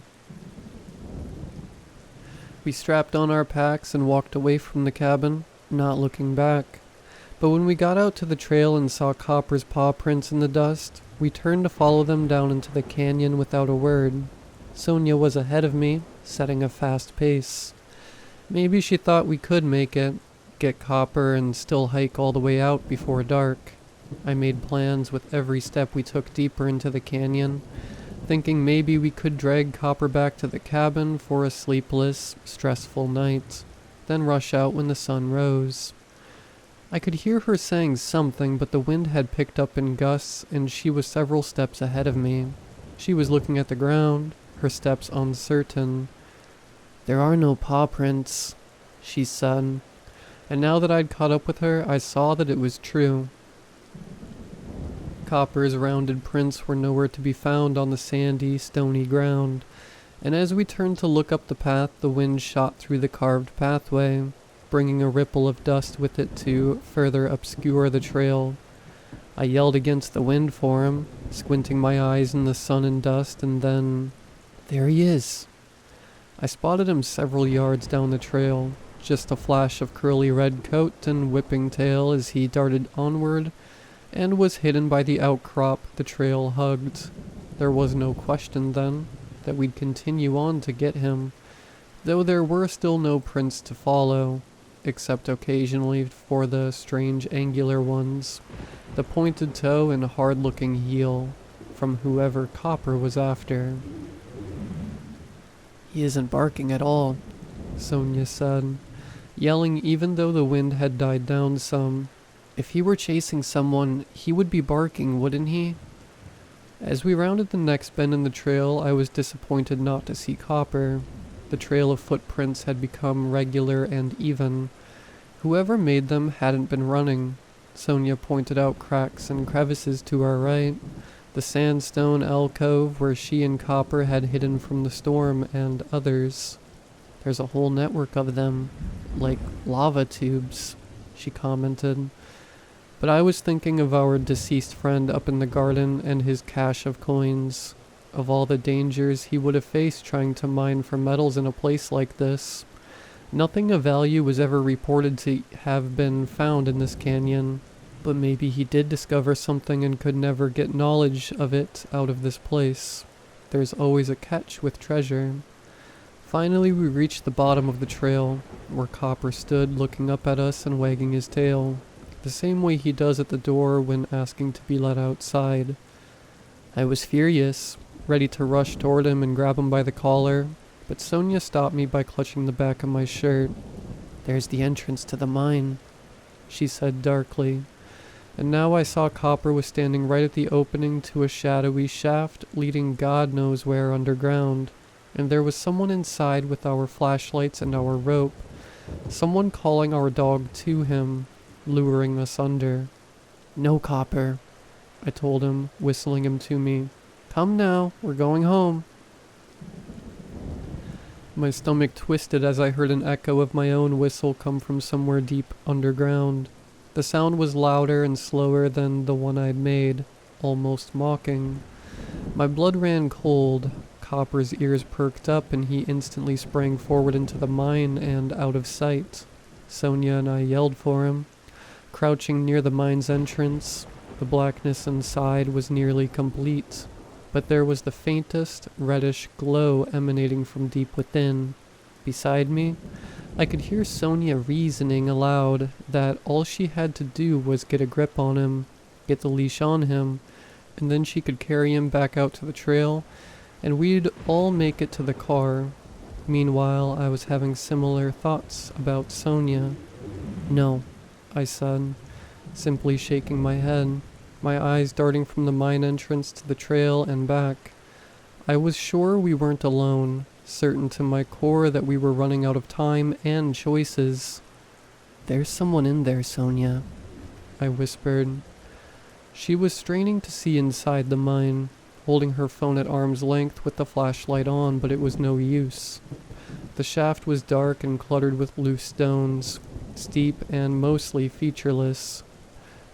We strapped on our packs and walked away from the cabin, not looking back. But when we got out to the trail and saw Copper's paw prints in the dust, we turned to follow them down into the canyon without a word. Sonia was ahead of me, setting a fast pace. Maybe she thought we could make it, get Copper and still hike all the way out before dark. I made plans with every step we took deeper into the canyon, thinking maybe we could drag Copper back to the cabin for a sleepless, stressful night, then rush out when the sun rose. I could hear her saying something, but the wind had picked up in gusts, and she was several steps ahead of me. She was looking at the ground, her steps uncertain. "There are no paw prints," she said, and now that I'd caught up with her, I saw that it was true. Copper's rounded prints were nowhere to be found on the sandy, stony ground, and as we turned to look up the path, the wind shot through the carved pathway, bringing a ripple of dust with it to further obscure the trail. I yelled against the wind for him, squinting my eyes in the sun and dust, and then... there he is! I spotted him several yards down the trail, just a flash of curly red coat and whipping tail as he darted onward, and was hidden by the outcrop the trail hugged. There was no question, then, that we'd continue on to get him, though there were still no prints to follow, except occasionally for the strange angular ones, the pointed toe and hard-looking heel, from whoever Copper was after. "He isn't barking at all," Sonia said, yelling even though the wind had died down some. "If he were chasing someone, he would be barking, wouldn't he?" As we rounded the next bend in the trail, I was disappointed not to see Copper. The trail of footprints had become regular and even. Whoever made them hadn't been running. Sonia pointed out cracks and crevices to our right, the sandstone alcove where she and Copper had hidden from the storm, and others. "There's a whole network of them, like lava tubes," she commented. But I was thinking of our deceased friend up in the garden and his cache of coins, of all the dangers he would have faced trying to mine for metals in a place like this. Nothing of value was ever reported to have been found in this canyon, but maybe he did discover something and could never get knowledge of it out of this place. There's always a catch with treasure. Finally, we reached the bottom of the trail, where Copper stood looking up at us and wagging his tail, the same way he does at the door when asking to be let outside. I was furious, ready to rush toward him and grab him by the collar, but Sonia stopped me by clutching the back of my shirt. "There's the entrance to the mine," she said darkly. And now I saw Copper was standing right at the opening to a shadowy shaft leading God knows where underground, and there was someone inside with our flashlights and our rope, someone calling our dog to him, luring us under. "No, Copper," I told him, whistling him to me. "Come now, we're going home." My stomach twisted as I heard an echo of my own whistle come from somewhere deep underground. The sound was louder and slower than the one I'd made, almost mocking. My blood ran cold. Copper's ears perked up and he instantly sprang forward into the mine and out of sight. Sonia and I yelled for him. Crouching near the mine's entrance, the blackness inside was nearly complete, but there was the faintest reddish glow emanating from deep within. Beside me, I could hear Sonia reasoning aloud that all she had to do was get a grip on him, get the leash on him, and then she could carry him back out to the trail, and we'd all make it to the car. Meanwhile, I was having similar thoughts about Sonia. "No," I said, simply shaking my head, my eyes darting from the mine entrance to the trail and back. I was sure we weren't alone, certain to my core that we were running out of time and choices. "There's someone in there, Sonia," I whispered. She was straining to see inside the mine, holding her phone at arm's length with the flashlight on, but it was no use. The shaft was dark and cluttered with loose stones, steep and mostly featureless.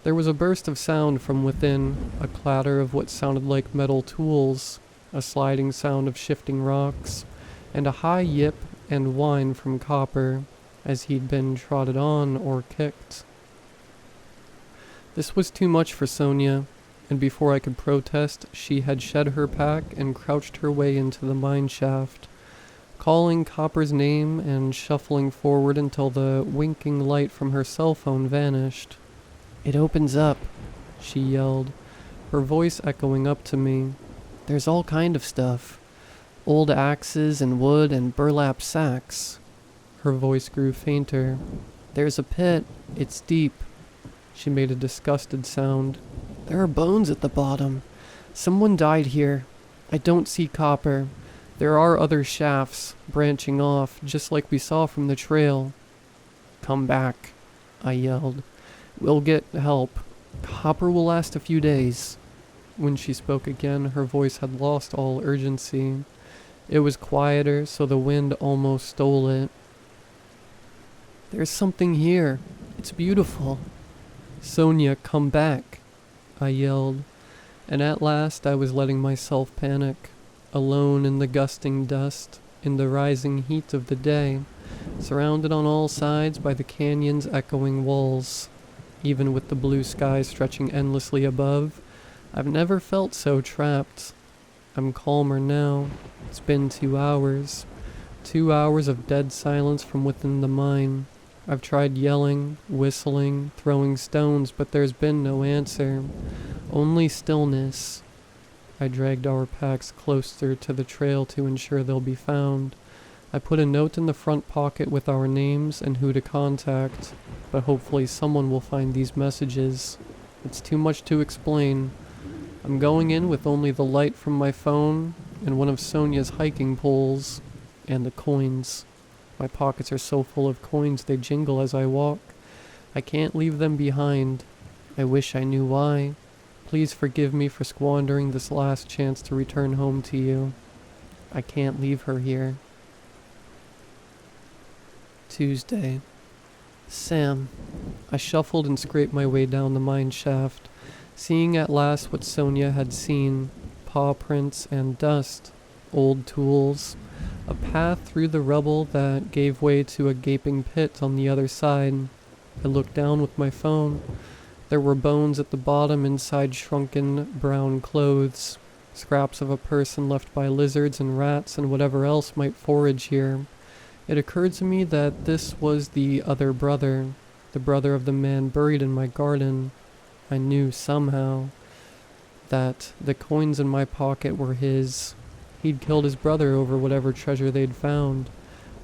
There was a burst of sound from within, a clatter of what sounded like metal tools, a sliding sound of shifting rocks, and a high yip and whine from Copper, as he'd been trotted on or kicked. This was too much for Sonia, and before I could protest, she had shed her pack and crouched her way into the mine shaft, calling Copper's name and shuffling forward until the winking light from her cell phone vanished. "It opens up," she yelled, her voice echoing up to me. "There's all kind of stuff. Old axes and wood and burlap sacks." Her voice grew fainter. "There's a pit. It's deep." She made a disgusted sound. "There are bones at the bottom. Someone died here. I don't see Copper. There are other shafts, branching off, just like we saw from the trail." "Come back," I yelled. "We'll get help. Copper will last a few days." When she spoke again, her voice had lost all urgency. It was quieter, so the wind almost stole it. "There's something here. It's beautiful." "Sonia, come back," I yelled, and at last I was letting myself panic, alone in the gusting dust, in the rising heat of the day, surrounded on all sides by the canyon's echoing walls. Even with the blue sky stretching endlessly above, I've never felt so trapped. I'm calmer now. It's been 2 hours. 2 hours of dead silence from within the mine. I've tried yelling, whistling, throwing stones, but there's been no answer. Only stillness. I dragged our packs closer to the trail to ensure they'll be found. I put a note in the front pocket with our names and who to contact, but hopefully someone will find these messages. It's too much to explain. I'm going in with only the light from my phone and one of Sonia's hiking poles, and the coins. My pockets are so full of coins they jingle as I walk. I can't leave them behind. I wish I knew why. Please forgive me for squandering this last chance to return home to you. I can't leave her here. Tuesday. Sam. I shuffled and scraped my way down the mine shaft, seeing at last what Sonia had seen: paw prints and dust, old tools, a path through the rubble that gave way to a gaping pit on the other side. I looked down with my phone. There were bones at the bottom inside shrunken brown clothes, scraps of a person left by lizards and rats and whatever else might forage here. It occurred to me that this was the other brother, the brother of the man buried in my garden. I knew somehow that the coins in my pocket were his. He'd killed his brother over whatever treasure they'd found,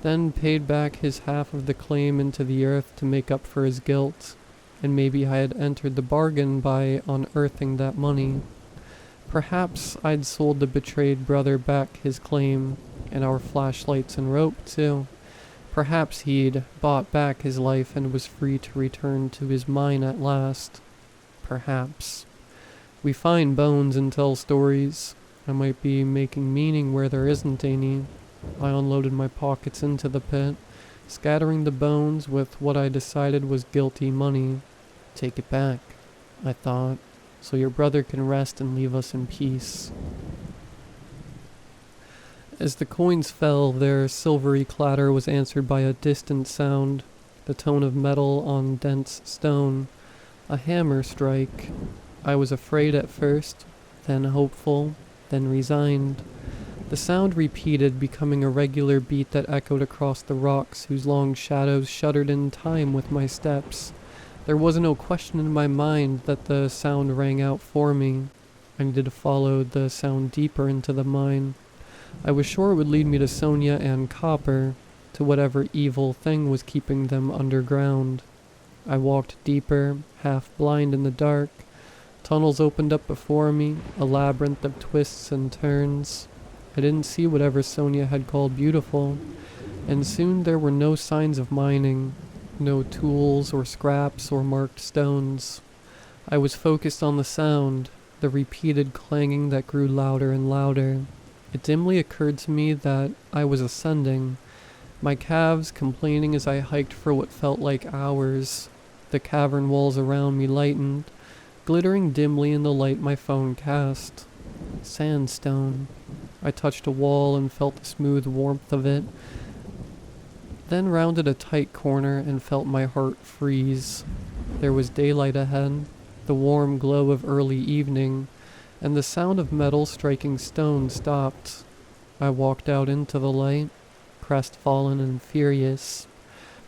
then paid back his half of the claim into the earth to make up for his guilt, and maybe I had entered the bargain by unearthing that money. Perhaps I'd sold the betrayed brother back his claim, and our flashlights and rope too. Perhaps he'd bought back his life and was free to return to his mine at last. Perhaps. We find bones and tell stories. I might be making meaning where there isn't any. I unloaded my pockets into the pit, scattering the bones with what I decided was guilty money. Take it back, I thought, so your brother can rest and leave us in peace. As the coins fell, their silvery clatter was answered by a distant sound, the tone of metal on dense stone, a hammer strike. I was afraid at first, then hopeful, then resigned. The sound repeated, becoming a regular beat that echoed across the rocks whose long shadows shuddered in time with my steps. There was no question in my mind that the sound rang out for me. I needed to follow the sound deeper into the mine. I was sure it would lead me to Sonia and Copper, to whatever evil thing was keeping them underground. I walked deeper, half blind in the dark. Tunnels opened up before me, a labyrinth of twists and turns. I didn't see whatever Sonia had called beautiful, and soon there were no signs of mining, no tools or scraps or marked stones. I was focused on the sound, the repeated clanging that grew louder and louder. It dimly occurred to me that I was ascending, my calves complaining as I hiked for what felt like hours. The cavern walls around me lightened, glittering dimly in the light my phone cast. Sandstone. I touched a wall and felt the smooth warmth of it, then rounded a tight corner and felt my heart freeze. There was daylight ahead, the warm glow of early evening, and the sound of metal striking stone stopped. I walked out into the light, crestfallen and furious.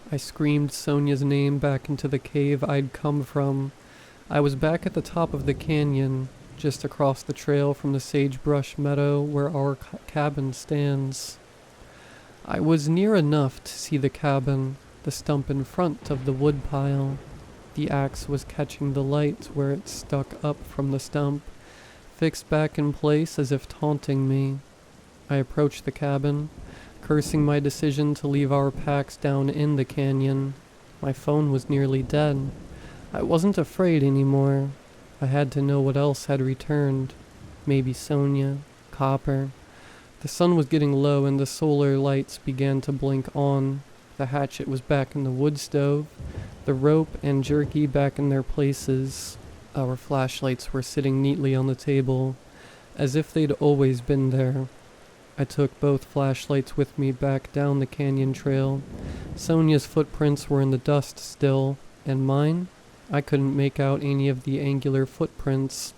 I screamed Sonia's name back into the cave I'd come from. I was back at the top of the canyon, just across the trail from the sagebrush meadow where our cabin stands. I was near enough to see the cabin, the stump in front of the woodpile. The axe was catching the light where it stuck up from the stump, fixed back in place as if taunting me. I approached the cabin, cursing my decision to leave our packs down in the canyon. My phone was nearly dead. I wasn't afraid anymore. I had to know what else had returned. Maybe Sonia, Copper. The sun was getting low and the solar lights began to blink on. The hatchet was back in the wood stove, the rope and jerky back in their places. Our flashlights were sitting neatly on the table, as if they'd always been there. I took both flashlights with me back down the canyon trail. Sonia's footprints were in the dust still, and mine? I couldn't make out any of the angular footprints,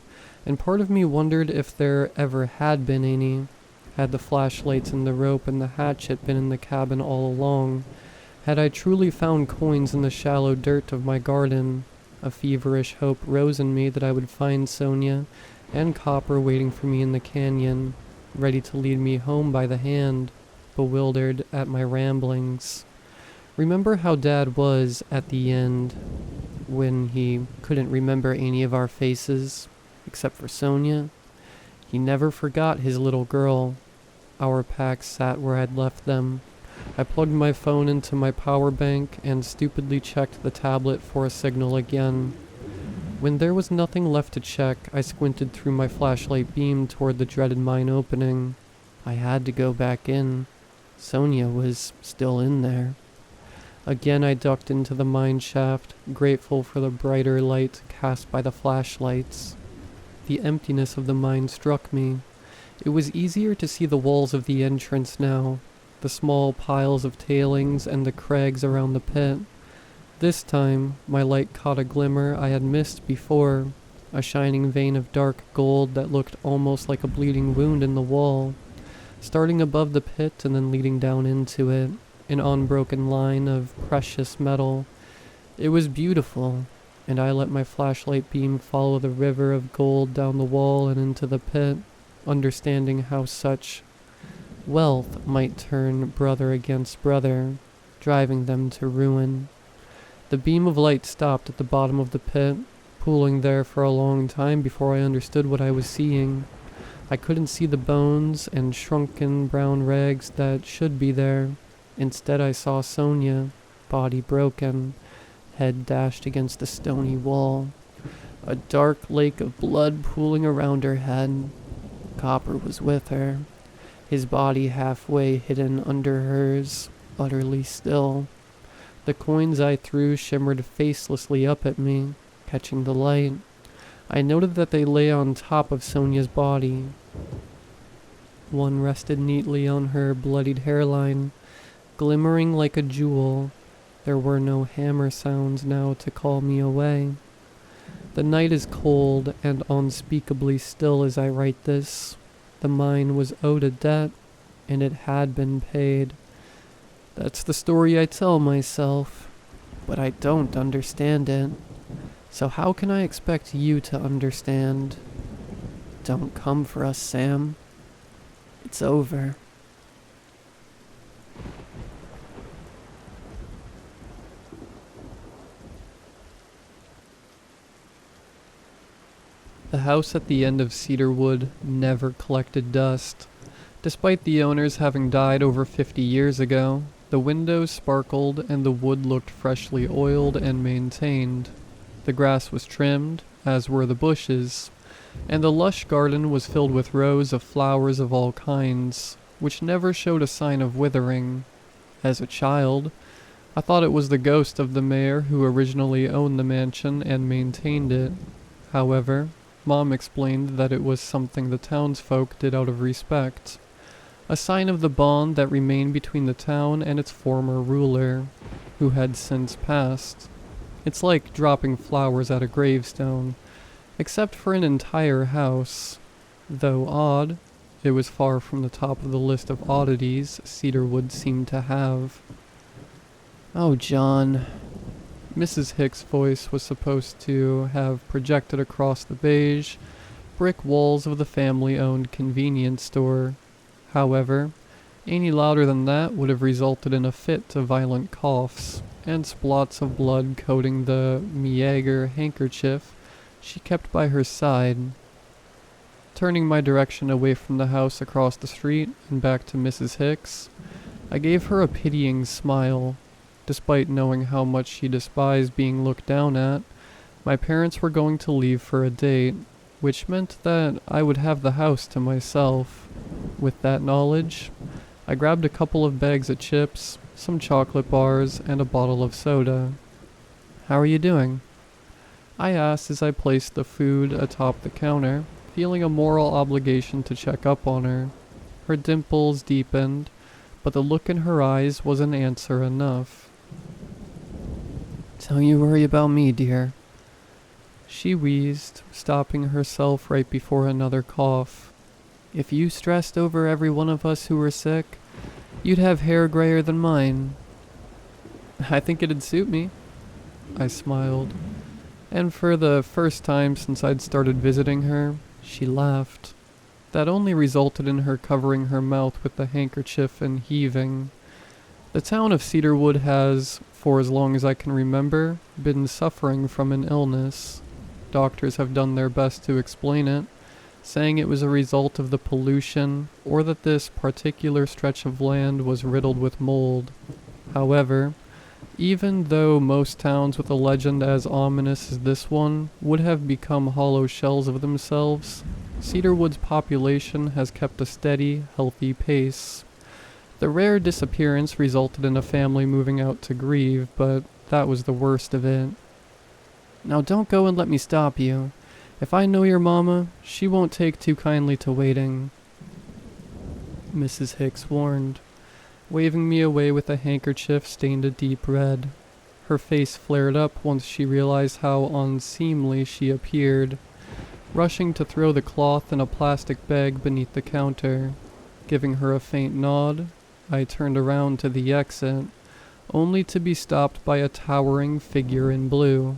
and part of me wondered if there ever had been any. Had the flashlights and the rope and the hatchet been in the cabin all along? Had I truly found coins in the shallow dirt of my garden? A feverish hope rose in me that I would find Sonia and Copper waiting for me in the canyon, ready to lead me home by the hand, bewildered at my ramblings. Remember how Dad was at the end, when he couldn't remember any of our faces, except for Sonia? He never forgot his little girl. Our packs sat where I'd left them. I plugged my phone into my power bank and stupidly checked the tablet for a signal again. When there was nothing left to check, I squinted through my flashlight beam toward the dreaded mine opening. I had to go back in. Sonia was still in there. Again I ducked into the mine shaft, grateful for the brighter light cast by the flashlights. The emptiness of the mine struck me. It was easier to see the walls of the entrance now, the small piles of tailings and the crags around the pit. This time, my light caught a glimmer I had missed before, a shining vein of dark gold that looked almost like a bleeding wound in the wall, starting above the pit and then leading down into it, an unbroken line of precious metal. It was beautiful, and I let my flashlight beam follow the river of gold down the wall and into the pit, understanding how such wealth might turn brother against brother, driving them to ruin. The beam of light stopped at the bottom of the pit, pooling there for a long time before I understood what I was seeing. I couldn't see the bones and shrunken brown rags that should be there. Instead I saw Sonia, body broken, head dashed against the stony wall, a dark lake of blood pooling around her head. Copper was with her, his body halfway hidden under hers, utterly still. The coins I threw shimmered facelessly up at me, catching the light. I noted that they lay on top of Sonia's body. One rested neatly on her bloodied hairline, glimmering like a jewel. There were no hammer sounds now to call me away. The night is cold and unspeakably still as I write this. The mine was owed a debt, and it had been paid. That's the story I tell myself, but I don't understand it. So how can I expect you to understand? Don't come for us, Sam. It's over. The house at the end of Cedarwood never collected dust. Despite the owners having died over 50 years ago, the windows sparkled and the wood looked freshly oiled and maintained. The grass was trimmed, as were the bushes, and the lush garden was filled with rows of flowers of all kinds, which never showed a sign of withering. As a child, I thought it was the ghost of the mayor who originally owned the mansion and maintained it. However, Mom explained that it was something the townsfolk did out of respect, a sign of the bond that remained between the town and its former ruler, who had since passed. It's like dropping flowers at a gravestone, except for an entire house. Though odd, it was far from the top of the list of oddities Cedarwood seemed to have. "Oh, John." Mrs. Hicks' voice was supposed to have projected across the beige brick walls of the family-owned convenience store. However, any louder than that would have resulted in a fit of violent coughs, and splots of blood coating the Miager handkerchief she kept by her side. Turning my direction away from the house across the street and back to Mrs. Hicks, I gave her a pitying smile. Despite knowing how much she despised being looked down at, my parents were going to leave for a date, which meant that I would have the house to myself. With that knowledge, I grabbed a couple of bags of chips, some chocolate bars, and a bottle of soda. "How are you doing?" I asked as I placed the food atop the counter, feeling a moral obligation to check up on her. Her dimples deepened, but the look in her eyes was an answer enough. "Don't you worry about me, dear. She wheezed, stopping herself right before another cough. If you stressed over every one of us who were sick, you'd have hair grayer than mine. I think it'd suit me. I smiled, and for the first time since I'd started visiting her, she laughed. That only resulted in her covering her mouth with the handkerchief and heaving. The town of Cedarwood has, for as long as I can remember, been suffering from an illness. Doctors have done their best to explain it, saying it was a result of the pollution or that this particular stretch of land was riddled with mold. However, even though most towns with a legend as ominous as this one would have become hollow shells of themselves, Cedarwood's population has kept a steady, healthy pace. The rare disappearance resulted in a family moving out to grieve, but that was the worst of it. Now don't go and let me stop you. If I know your mama, she won't take too kindly to waiting, Mrs. Hicks warned, waving me away with a handkerchief stained a deep red. Her face flared up once she realized how unseemly she appeared, rushing to throw the cloth in a plastic bag beneath the counter. Giving her a faint nod, I turned around to the exit, only to be stopped by a towering figure in blue.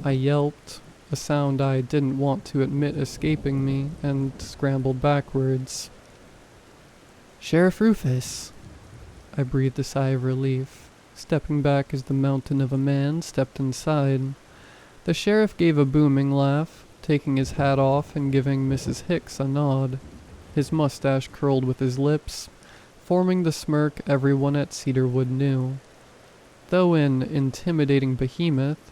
I yelped, a sound I didn't want to admit escaping me, and scrambled backwards. "Sheriff Rufus!" I breathed a sigh of relief, stepping back as the mountain of a man stepped inside. The sheriff gave a booming laugh, taking his hat off and giving Mrs. Hicks a nod. His mustache curled with his lips, forming the smirk everyone at Cedarwood knew. Though an intimidating behemoth,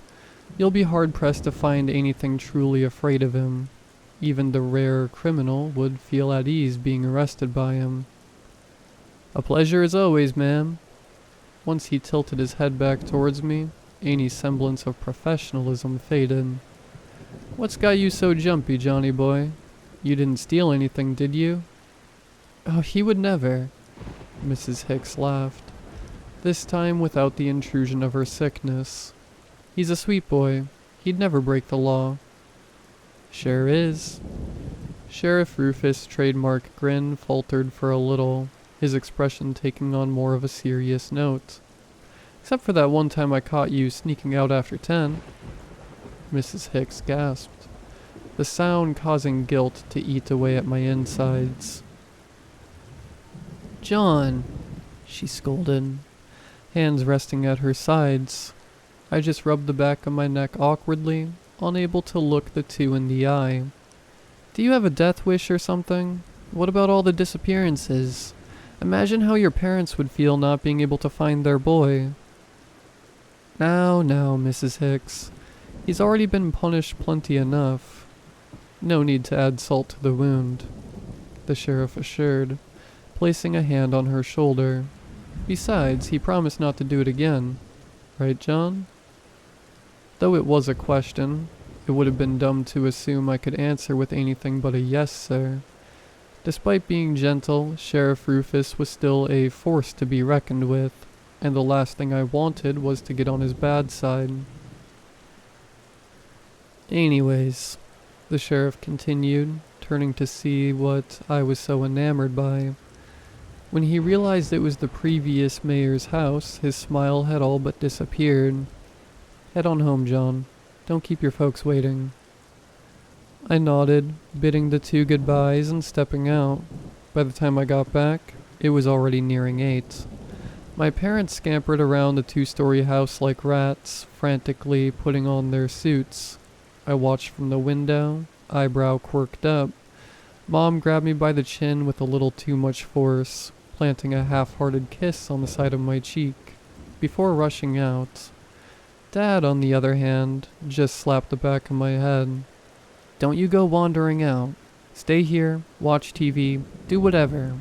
you'll be hard-pressed to find anything truly afraid of him. Even the rare criminal would feel at ease being arrested by him. "A pleasure as always, ma'am." Once he tilted his head back towards me, any semblance of professionalism faded. "What's got you so jumpy, Johnny boy? You didn't steal anything, did you?" "Oh, he would never." Mrs. Hicks laughed, this time without the intrusion of her sickness. "He's a sweet boy. He'd never break the law." "Sure is." Sheriff Rufus' trademark grin faltered for a little, his expression taking on more of a serious note. "Except for that one time I caught you sneaking out after 10. Mrs. Hicks gasped, the sound causing guilt to eat away at my insides. "John," she scolded, hands resting at her sides. I just rubbed the back of my neck awkwardly, unable to look the two in the eye. "Do you have a death wish or something? What about all the disappearances? Imagine how your parents would feel not being able to find their boy." Now, Mrs. Hicks. He's already been punished plenty enough. No need to add salt to the wound," the sheriff assured, placing a hand on her shoulder. "Besides, he promised not to do it again. Right, John?" Though it was a question, it would have been dumb to assume I could answer with anything but a "yes, sir." Despite being gentle, Sheriff Rufus was still a force to be reckoned with, and the last thing I wanted was to get on his bad side. "Anyways," the sheriff continued, turning to see what I was so enamored by. When he realized it was the previous mayor's house, his smile had all but disappeared. "Head on home, John. Don't keep your folks waiting." I nodded, bidding the two goodbyes and stepping out. By the time I got back, it was already nearing 8. My parents scampered around the 2-story house like rats, frantically putting on their suits. I watched from the window, eyebrow quirked up. Mom grabbed me by the chin with a little too much force, planting a half-hearted kiss on the side of my cheek, before rushing out. Dad, on the other hand, just slapped the back of my head. "Don't you go wandering out. Stay here, watch TV, do whatever,"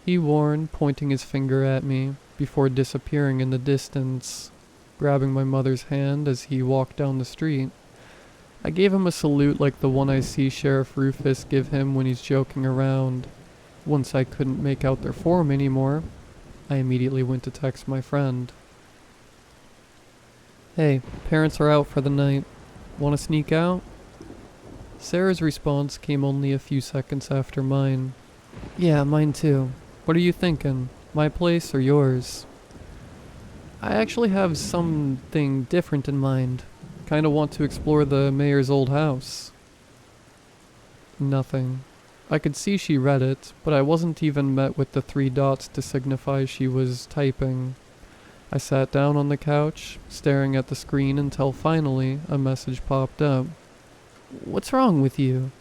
he warned, pointing his finger at me, before disappearing in the distance, grabbing my mother's hand as he walked down the street. I gave him a salute like the one I see Sheriff Rufus give him when he's joking around. Once I couldn't make out their form anymore, I immediately went to text my friend. "Hey, parents are out for the night. Want to sneak out? Sarah's response came only a few seconds after mine. Yeah, mine too. What are you thinking? My place or yours? I actually have something different in mind. Kinda want to explore the mayor's old house. Nothing. I could see she read it, but I wasn't even met with the 3 dots to signify she was typing. I sat down on the couch, staring at the screen until finally a message popped up. What's wrong with you?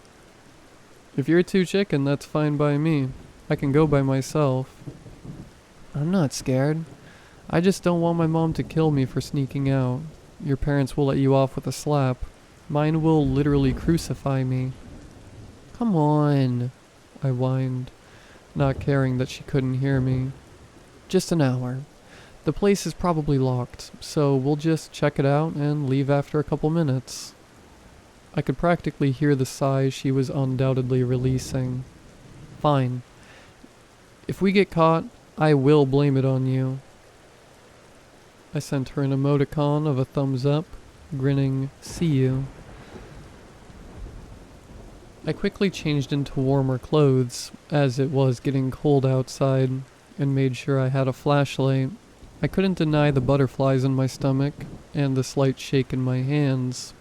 If you're too chicken, that's fine by me. I can go by myself. I'm not scared. I just don't want my mom to kill me for sneaking out. Your parents will let you off with a slap. Mine will literally crucify me. Come on, I whined, not caring that she couldn't hear me. Just an hour. The place is probably locked, so we'll just check it out and leave after a couple minutes. I could practically hear the sigh she was undoubtedly releasing. Fine. If we get caught, I will blame it on you. I sent her an emoticon of a thumbs up, grinning, see you. I quickly changed into warmer clothes, as it was getting cold outside, and made sure I had a flashlight. I couldn't deny the butterflies in my stomach, and the slight shake in my hands.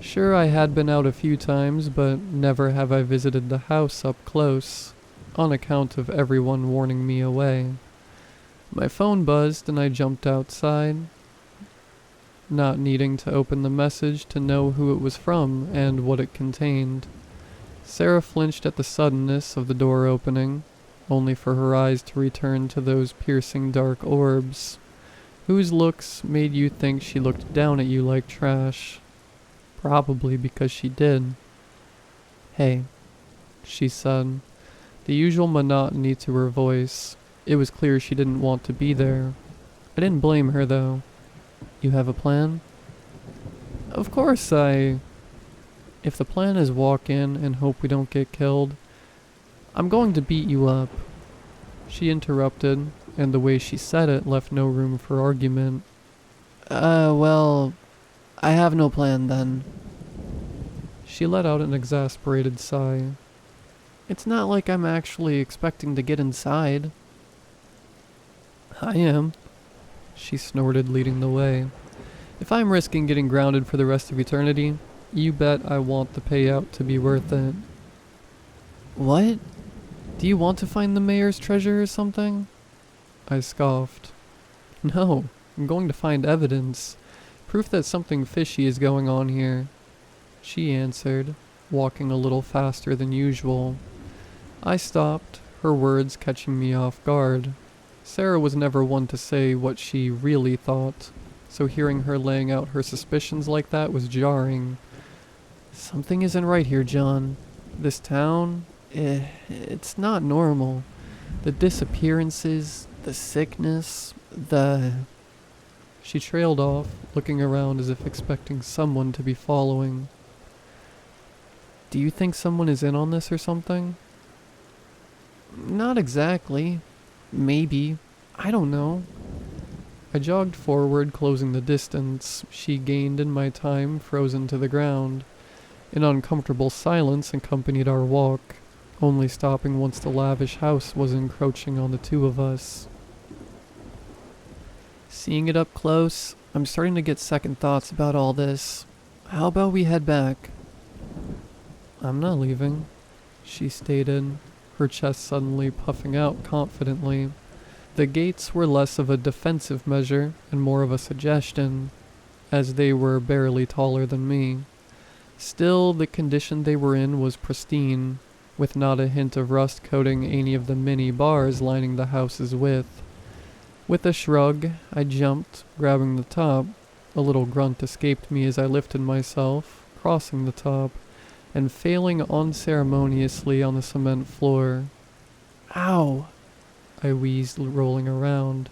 Sure, I had been out a few times, but never have I visited the house up close, on account of everyone warning me away. My phone buzzed and I jumped outside, not needing to open the message to know who it was from and what it contained. Sarah flinched at the suddenness of the door opening, only for her eyes to return to those piercing dark orbs, whose looks made you think she looked down at you like trash. Probably because she did. Hey, she said, the usual monotony to her voice. It was clear she didn't want to be there. I didn't blame her though. You have a plan? Of course If the plan is walk in and hope we don't get killed, I'm going to beat you up. She interrupted, and the way she said it left no room for argument. Well, I have no plan then. She let out an exasperated sigh. It's not like I'm actually expecting to get inside. I am. She snorted, leading the way. If I'm risking getting grounded for the rest of eternity, you bet I want the payout to be worth it. What? Do you want to find the mayor's treasure or something? I scoffed. No, I'm going to find evidence. Proof that something fishy is going on here. She answered, walking a little faster than usual. I stopped, her words catching me off guard. Sarah was never one to say what she really thought, so hearing her laying out her suspicions like that was jarring. Something isn't right here, John. This town, it's not normal. The disappearances, the sickness, She trailed off, looking around as if expecting someone to be following. Do you think someone is in on this or something? Not exactly. Maybe. I don't know. I jogged forward, closing the distance she gained in my time frozen to the ground. An uncomfortable silence accompanied our walk, only stopping once the lavish house was encroaching on the two of us. Seeing it up close, I'm starting to get second thoughts about all this. How about we head back? I'm not leaving, she stated, her chest suddenly puffing out confidently. The gates were less of a defensive measure and more of a suggestion, as they were barely taller than me. Still, the condition they were in was pristine, with not a hint of rust coating any of the many bars lining the house's width. With a shrug, I jumped, grabbing the top. A little grunt escaped me as I lifted myself, crossing the top, and failing unceremoniously on the cement floor. Ow! I wheezed, rolling around.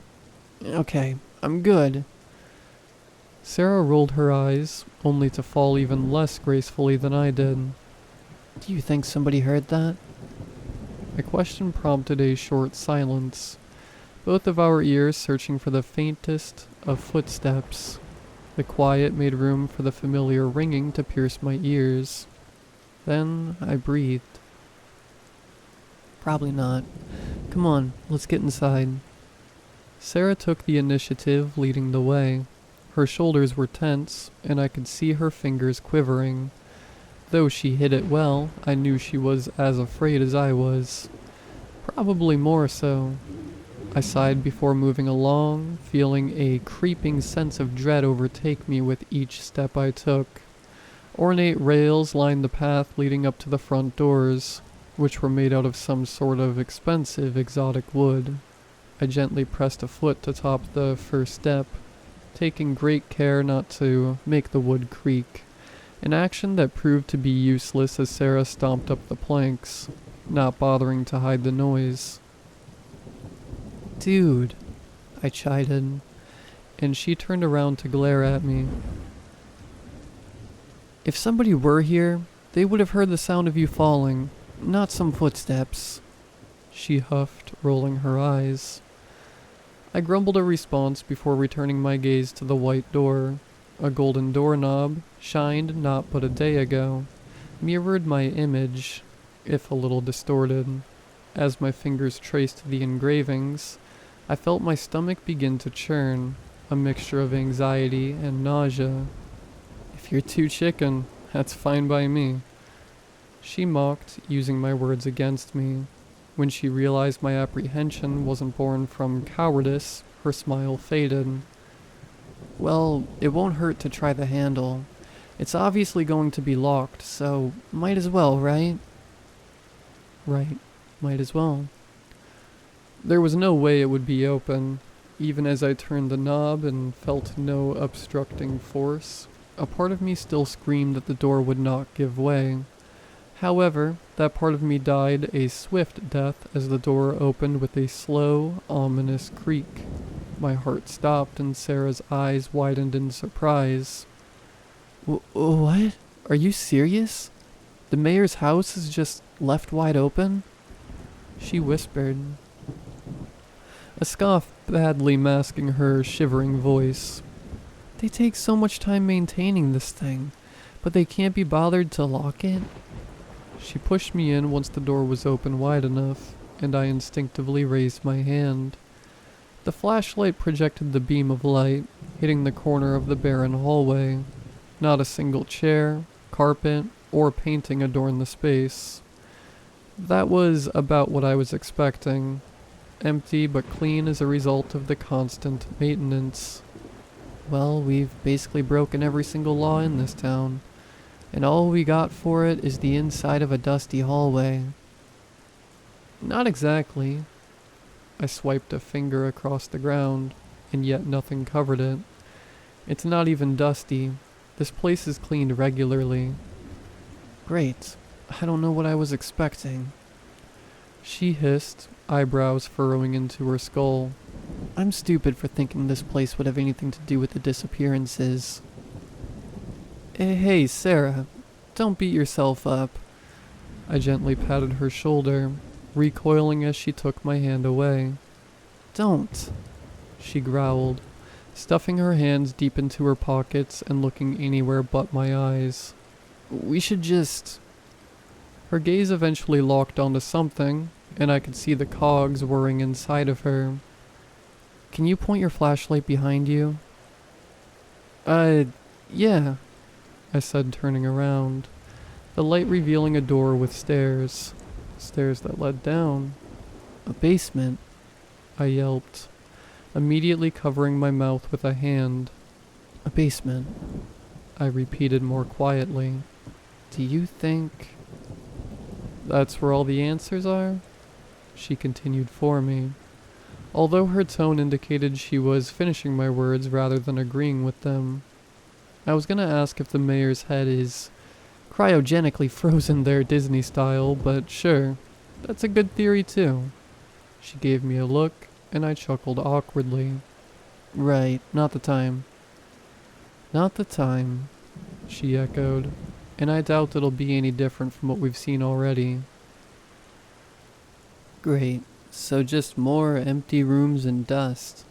Okay, I'm good. Sarah rolled her eyes, only to fall even less gracefully than I did. Do you think somebody heard that? My question prompted a short silence, both of our ears searching for the faintest of footsteps. The quiet made room for the familiar ringing to pierce my ears. Then I breathed. Probably not. Come on, let's get inside. Sarah took the initiative, leading the way. Her shoulders were tense, and I could see her fingers quivering. Though she hid it well, I knew she was as afraid as I was. Probably more so. I sighed before moving along, feeling a creeping sense of dread overtake me with each step I took. Ornate rails lined the path leading up to the front doors, which were made out of some sort of expensive exotic wood. I gently pressed a foot to top the first step, taking great care not to make the wood creak, an action that proved to be useless as Sarah stomped up the planks, not bothering to hide the noise. Dude, I chided, and she turned around to glare at me. If somebody were here, they would have heard the sound of you falling, not some footsteps. She huffed, rolling her eyes. I grumbled a response before returning my gaze to the white door. A golden doorknob, shined not but a day ago, mirrored my image, if a little distorted. As my fingers traced the engravings, I felt my stomach begin to churn, a mixture of anxiety and nausea. If you're too chicken, that's fine by me. She mocked, using my words against me. When she realized my apprehension wasn't born from cowardice, her smile faded. Well, it won't hurt to try the handle. It's obviously going to be locked, so might as well, right? Right, might as well. There was no way it would be open. Even as I turned the knob and felt no obstructing force, a part of me still screamed that the door would not give way. However, that part of me died a swift death as the door opened with a slow, ominous creak. My heart stopped and Sarah's eyes widened in surprise. What? Are you serious? The mayor's house is just left wide open? She whispered, a scoff badly masking her shivering voice. They take so much time maintaining this thing, but they can't be bothered to lock it? She pushed me in once the door was open wide enough, and I instinctively raised my hand. The flashlight projected the beam of light, hitting the corner of the barren hallway. Not a single chair, carpet, or painting adorned the space. That was about what I was expecting. Empty but clean as a result of the constant maintenance. Well, we've basically broken every single law in this town, and all we got for it is the inside of a dusty hallway. Not exactly. I swiped a finger across the ground, and yet nothing covered it. It's not even dusty. This place is cleaned regularly. Great. I don't know what I was expecting. She hissed, eyebrows furrowing into her skull. I'm stupid for thinking this place would have anything to do with the disappearances. Hey, Sarah, don't beat yourself up. I gently patted her shoulder, recoiling as she took my hand away. Don't, she growled, stuffing her hands deep into her pockets and looking anywhere but my eyes. We should just... Her gaze eventually locked onto something, and I could see the cogs whirring inside of her. Can you point your flashlight behind you? Yeah, I said, turning around, the light revealing a door with stairs. Stairs that led down. A basement, I yelped, immediately covering my mouth with a hand. A basement, I repeated more quietly. Do you think... That's where all the answers are? She continued for me, although her tone indicated she was finishing my words rather than agreeing with them. I was gonna ask if the mayor's head is cryogenically frozen there Disney style, but sure, that's a good theory too. She gave me a look, and I chuckled awkwardly. Right, not the time. Not the time, she echoed, and I doubt it'll be any different from what we've seen already. Great, so just more empty rooms and dust.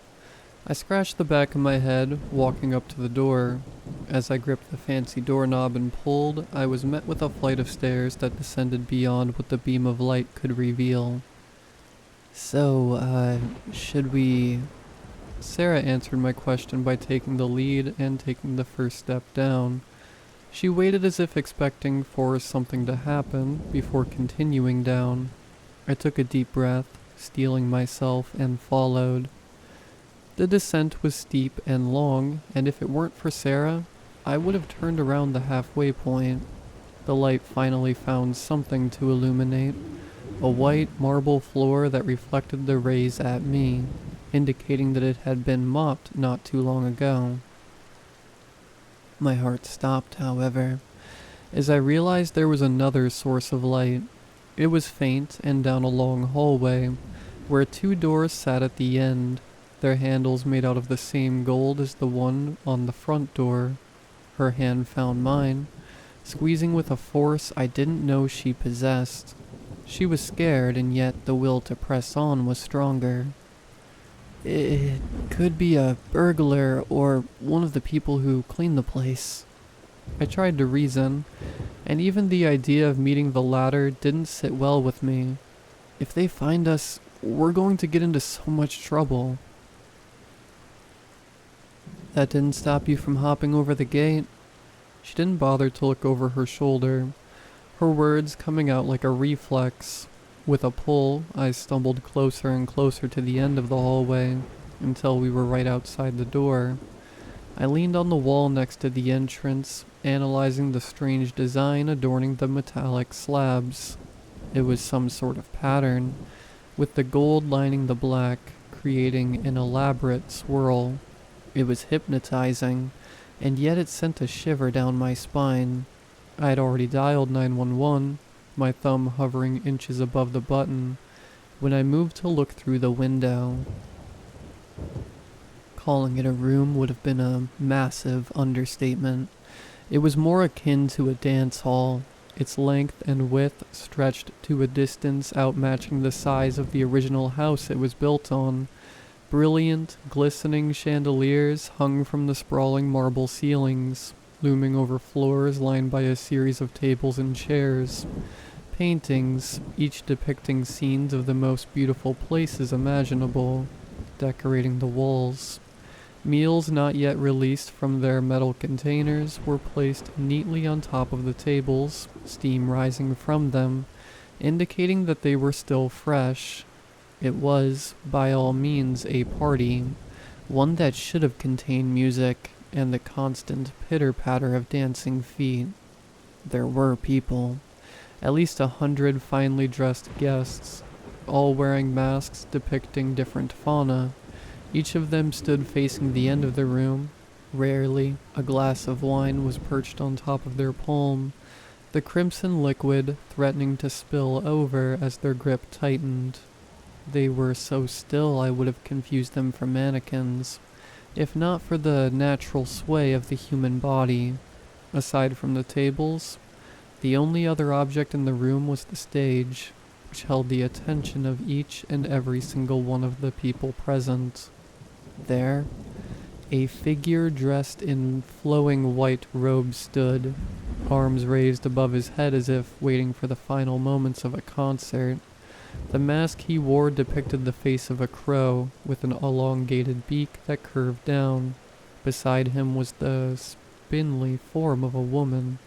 I scratched the back of my head, walking up to the door. As I gripped the fancy doorknob and pulled, I was met with a flight of stairs that descended beyond what the beam of light could reveal. So, should we... Sarah answered my question by taking the lead and taking the first step down. She waited as if expecting for something to happen before continuing down. I took a deep breath, steeling myself, and followed. The descent was steep and long, and if it weren't for Sarah, I would have turned around the halfway point. The light finally found something to illuminate, a white marble floor that reflected the rays at me, indicating that it had been mopped not too long ago. My heart stopped, however, as I realized there was another source of light. It was faint and down a long hallway, where 2 doors sat at the end, their handles made out of the same gold as the one on the front door. Her hand found mine, squeezing with a force I didn't know she possessed. She was scared, and yet the will to press on was stronger. It could be a burglar or one of the people who clean the place. I tried to reason, and even the idea of meeting the latter didn't sit well with me. If they find us, we're going to get into so much trouble. That didn't stop you from hopping over the gate. She didn't bother to look over her shoulder, her words coming out like a reflex. With a pull, I stumbled closer and closer to the end of the hallway, until we were right outside the door. I leaned on the wall next to the entrance, analyzing the strange design adorning the metallic slabs. It was some sort of pattern, with the gold lining the black, creating an elaborate swirl. It was hypnotizing, and yet it sent a shiver down my spine. I had already dialed 911, my thumb hovering inches above the button, when I moved to look through the window. Calling it a room would have been a massive understatement. It was more akin to a dance hall, its length and width stretched to a distance outmatching the size of the original house it was built on. Brilliant, glistening chandeliers hung from the sprawling marble ceilings, looming over floors lined by a series of tables and chairs. Paintings, each depicting scenes of the most beautiful places imaginable, decorating the walls. Meals not yet released from their metal containers were placed neatly on top of the tables, steam rising from them, indicating that they were still fresh. It was, by all means, a party, one that should have contained music and the constant pitter-patter of dancing feet. There were people. At least 100 finely dressed guests, all wearing masks depicting different fauna. Each of them stood facing the end of the room. Rarely, a glass of wine was perched on top of their palm, the crimson liquid threatening to spill over as their grip tightened. They were so still I would have confused them for mannequins, if not for the natural sway of the human body. Aside from the tables, the only other object in the room was the stage, which held the attention of each and every single one of the people present. There, a figure dressed in flowing white robes stood, arms raised above his head as if waiting for the final moments of a concert. The mask he wore depicted the face of a crow, with an elongated beak that curved down. Beside him was the spindly form of a woman,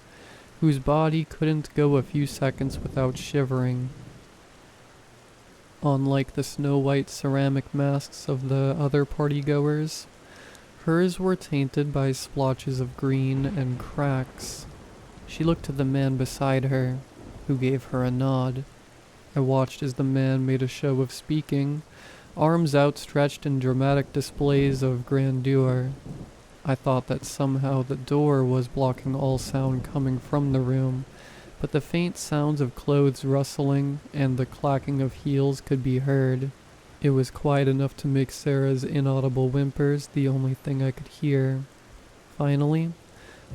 whose body couldn't go a few seconds without shivering. Unlike the snow-white ceramic masks of the other partygoers, hers were tainted by splotches of green and cracks. She looked to the man beside her, who gave her a nod. I watched as the man made a show of speaking, arms outstretched in dramatic displays of grandeur. I thought that somehow the door was blocking all sound coming from the room, but the faint sounds of clothes rustling and the clacking of heels could be heard. It was quiet enough to make Sarah's inaudible whimpers the only thing I could hear. Finally,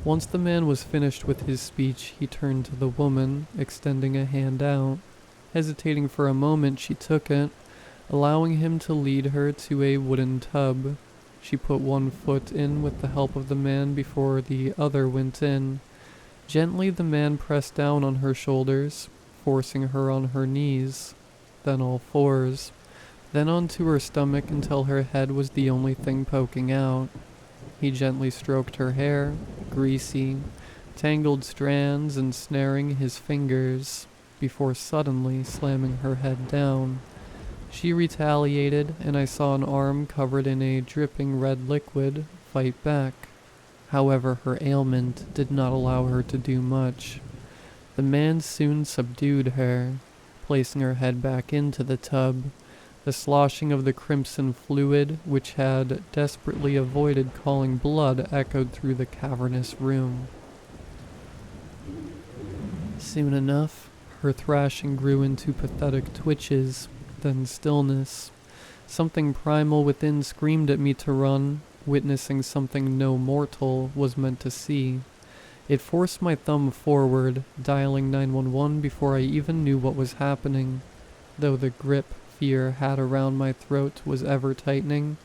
once the man was finished with his speech, he turned to the woman, extending a hand out. Hesitating for a moment, she took it, allowing him to lead her to a wooden tub. She put one foot in with the help of the man before the other went in. Gently the man pressed down on her shoulders, forcing her on her knees, then all fours, then onto her stomach until her head was the only thing poking out. He gently stroked her hair, greasy, tangled strands ensnaring his fingers, before suddenly slamming her head down. She retaliated, and I saw an arm covered in a dripping red liquid fight back. However, her ailment did not allow her to do much. The man soon subdued her, placing her head back into the tub. The sloshing of the crimson fluid, which had desperately avoided calling blood, echoed through the cavernous room. Soon enough, her thrashing grew into pathetic twitches, then stillness. Something primal within screamed at me to run, witnessing something no mortal was meant to see. It forced my thumb forward, dialing 911 before I even knew what was happening. Though the grip fear had around my throat was ever tightening,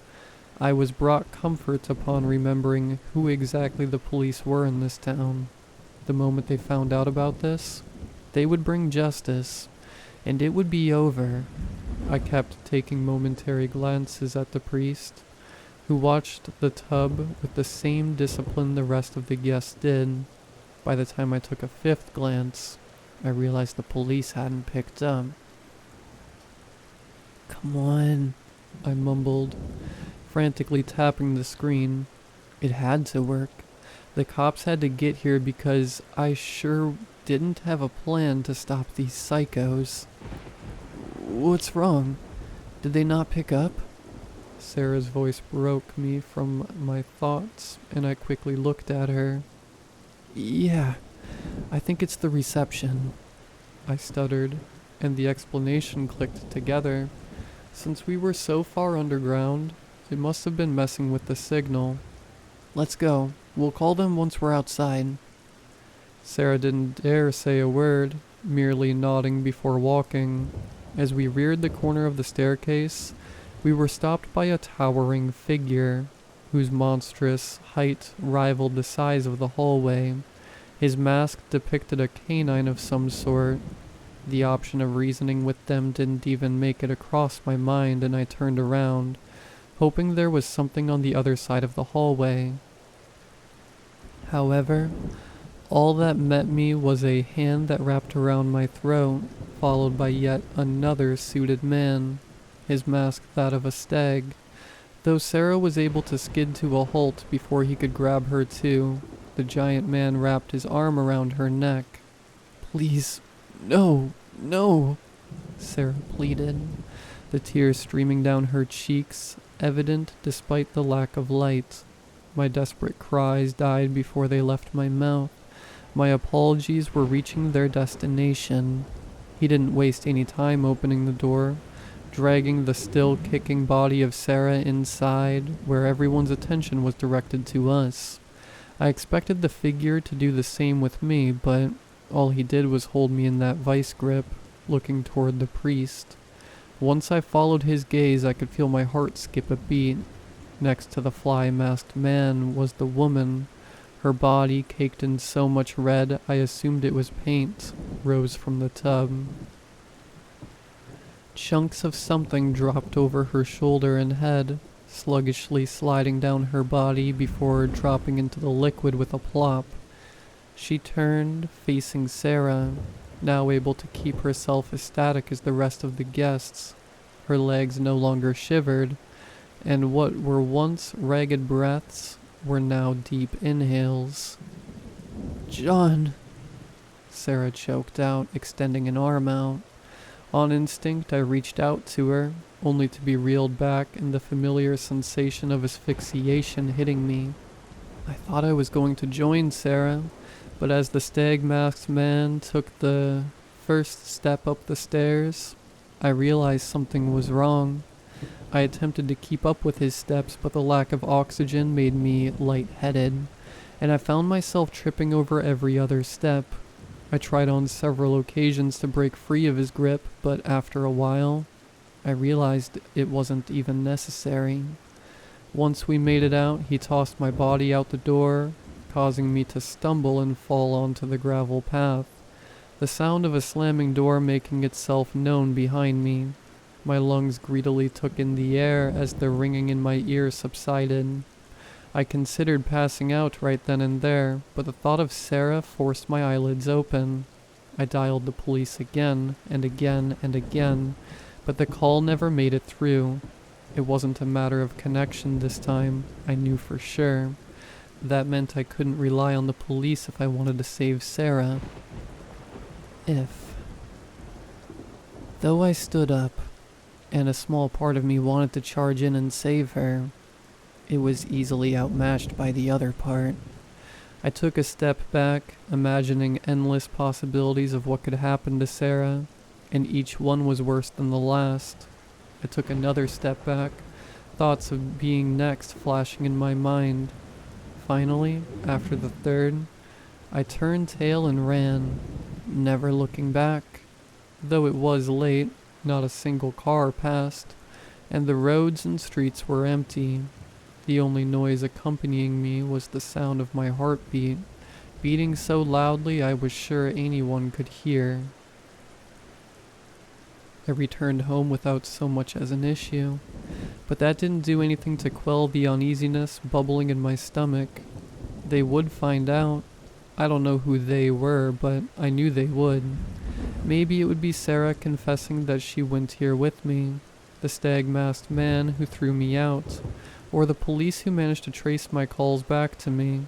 I was brought comfort upon remembering who exactly the police were in this town. The moment they found out about this, they would bring justice, and it would be over. I kept taking momentary glances at the priest, who watched the tub with the same discipline the rest of the guests did. By the time I took a fifth glance, I realized the police hadn't picked up. "Come on," I mumbled, frantically tapping the screen. It had to work. The cops had to get here because I sure didn't have a plan to stop these psychos. "What's wrong? Did they not pick up?" Sarah's voice broke me from my thoughts, and I quickly looked at her. "Yeah, I think it's the reception," I stuttered, and the explanation clicked together. Since we were so far underground, it must have been messing with the signal. "Let's go. We'll call them once we're outside." Sarah didn't dare say a word, merely nodding before walking. As we reared the corner of the staircase, we were stopped by a towering figure, whose monstrous height rivaled the size of the hallway. His mask depicted a canine of some sort. The option of reasoning with them didn't even make it across my mind, and I turned around, hoping there was something on the other side of the hallway. However, all that met me was a hand that wrapped around my throat, followed by yet another suited man, his mask that of a stag, though Sarah was able to skid to a halt before he could grab her too. The giant man wrapped his arm around her neck. "Please, no, no," Sarah pleaded, the tears streaming down her cheeks, evident despite the lack of light. My desperate cries died before they left my mouth. My apologies were reaching their destination. He didn't waste any time opening the door, dragging the still kicking body of Sarah inside, where everyone's attention was directed to us. I expected the figure to do the same with me, but all he did was hold me in that vice grip, looking toward the priest. Once I followed his gaze, I could feel my heart skip a beat. Next to the fly-masked man was the woman. Her body, caked in so much red I assumed it was paint, rose from the tub. Chunks of something dropped over her shoulder and head, sluggishly sliding down her body before dropping into the liquid with a plop. She turned, facing Sarah, now able to keep herself as static as the rest of the guests. Her legs no longer shivered, and what were once ragged breaths were now deep inhales. "John," Sarah choked out, extending an arm out. On instinct, I reached out to her, only to be reeled back and the familiar sensation of asphyxiation hitting me. I thought I was going to join Sarah, but as the stag-masked man took the first step up the stairs, I realized something was wrong. I attempted to keep up with his steps, but the lack of oxygen made me lightheaded, and I found myself tripping over every other step. I tried on several occasions to break free of his grip, but after a while, I realized it wasn't even necessary. Once we made it out, he tossed my body out the door, causing me to stumble and fall onto the gravel path, the sound of a slamming door making itself known behind me. My lungs greedily took in the air as the ringing in my ears subsided. I considered passing out right then and there, but the thought of Sarah forced my eyelids open. I dialed the police again and again and again, but the call never made it through. It wasn't a matter of connection this time, I knew for sure. That meant I couldn't rely on the police if I wanted to save Sarah. Though I stood up, and a small part of me wanted to charge in and save her, it was easily outmatched by the other part. I took a step back, imagining endless possibilities of what could happen to Sarah, and each one was worse than the last. I took another step back, thoughts of being next flashing in my mind. Finally, after the third, I turned tail and ran, never looking back. Though it was late, not a single car passed, and the roads and streets were empty. The only noise accompanying me was the sound of my heartbeat, beating so loudly I was sure anyone could hear. I returned home without so much as an issue, but that didn't do anything to quell the uneasiness bubbling in my stomach. They would find out. I don't know who they were, but I knew they would. Maybe it would be Sarah confessing that she went here with me, the stag-masked man who threw me out, or the police who managed to trace my calls back to me.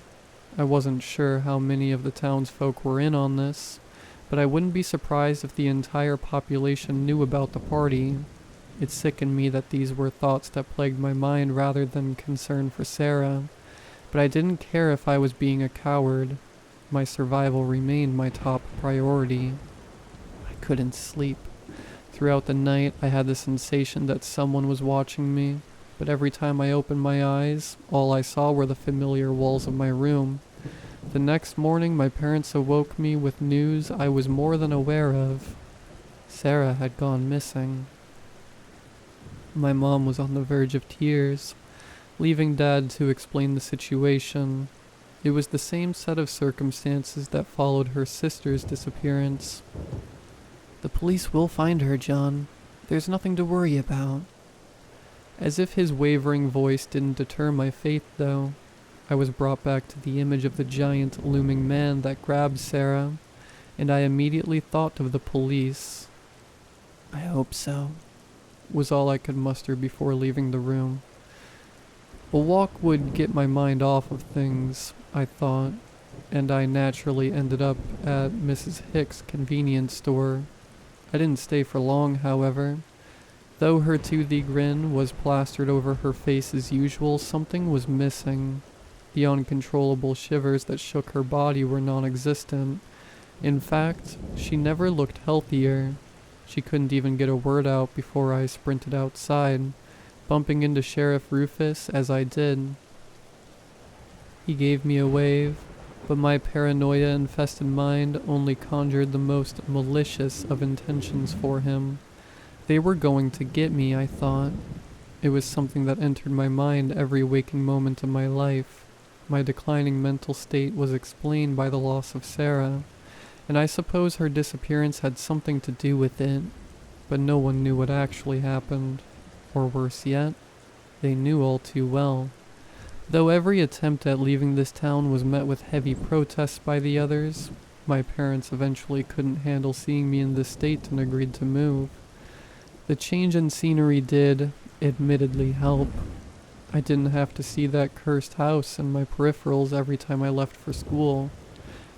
I wasn't sure how many of the townsfolk were in on this, but I wouldn't be surprised if the entire population knew about the party. It sickened me that these were thoughts that plagued my mind rather than concern for Sarah, but I didn't care if I was being a coward. My survival remained my top priority. I couldn't sleep. Throughout the night, I had the sensation that someone was watching me, but every time I opened my eyes, all I saw were the familiar walls of my room. The next morning, my parents awoke me with news I was more than aware of. Sarah had gone missing. My mom was on the verge of tears, leaving Dad to explain the situation. It was the same set of circumstances that followed her sister's disappearance. "The police will find her, John. There's nothing to worry about." As if his wavering voice didn't deter my faith, though, I was brought back to the image of the giant looming man that grabbed Sarah, and I immediately thought of the police. "I hope so," was all I could muster before leaving the room. A walk would get my mind off of things, I thought, and I naturally ended up at Mrs. Hick's convenience store. I didn't stay for long, however. Though her toothy grin was plastered over her face as usual, something was missing. The uncontrollable shivers that shook her body were non-existent. In fact, she never looked healthier. She couldn't even get a word out before I sprinted outside, bumping into Sheriff Rufus as I did. He gave me a wave, but my paranoia-infested mind only conjured the most malicious of intentions for him. They were going to get me, I thought. It was something that entered my mind every waking moment of my life. My declining mental state was explained by the loss of Sarah, and I suppose her disappearance had something to do with it, but no one knew what actually happened. Or worse yet, they knew all too well. Though every attempt at leaving this town was met with heavy protests by the others, my parents eventually couldn't handle seeing me in this state and agreed to move. The change in scenery did, admittedly, help. I didn't have to see that cursed house and my peripherals every time I left for school,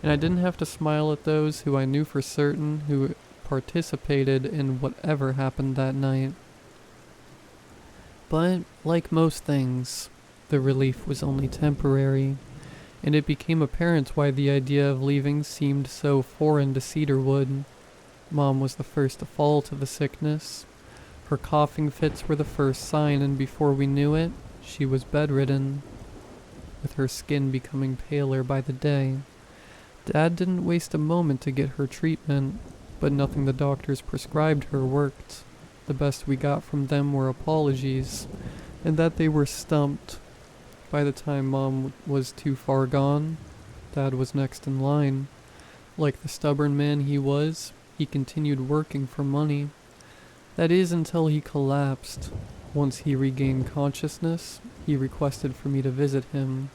and I didn't have to smile at those who I knew for certain who participated in whatever happened that night. But, like most things, the relief was only temporary, and it became apparent why the idea of leaving seemed so foreign to Cedarwood. Mom was the first to fall to the sickness. Her coughing fits were the first sign, and before we knew it, she was bedridden, with her skin becoming paler by the day. Dad didn't waste a moment to get her treatment, but nothing the doctors prescribed her worked. The best we got from them were apologies. and that they were stumped. By the time Mom was too far gone, Dad was next in line. Like the stubborn man he was, he continued working for money. That is until he collapsed. Once he regained consciousness, he requested for me to visit him.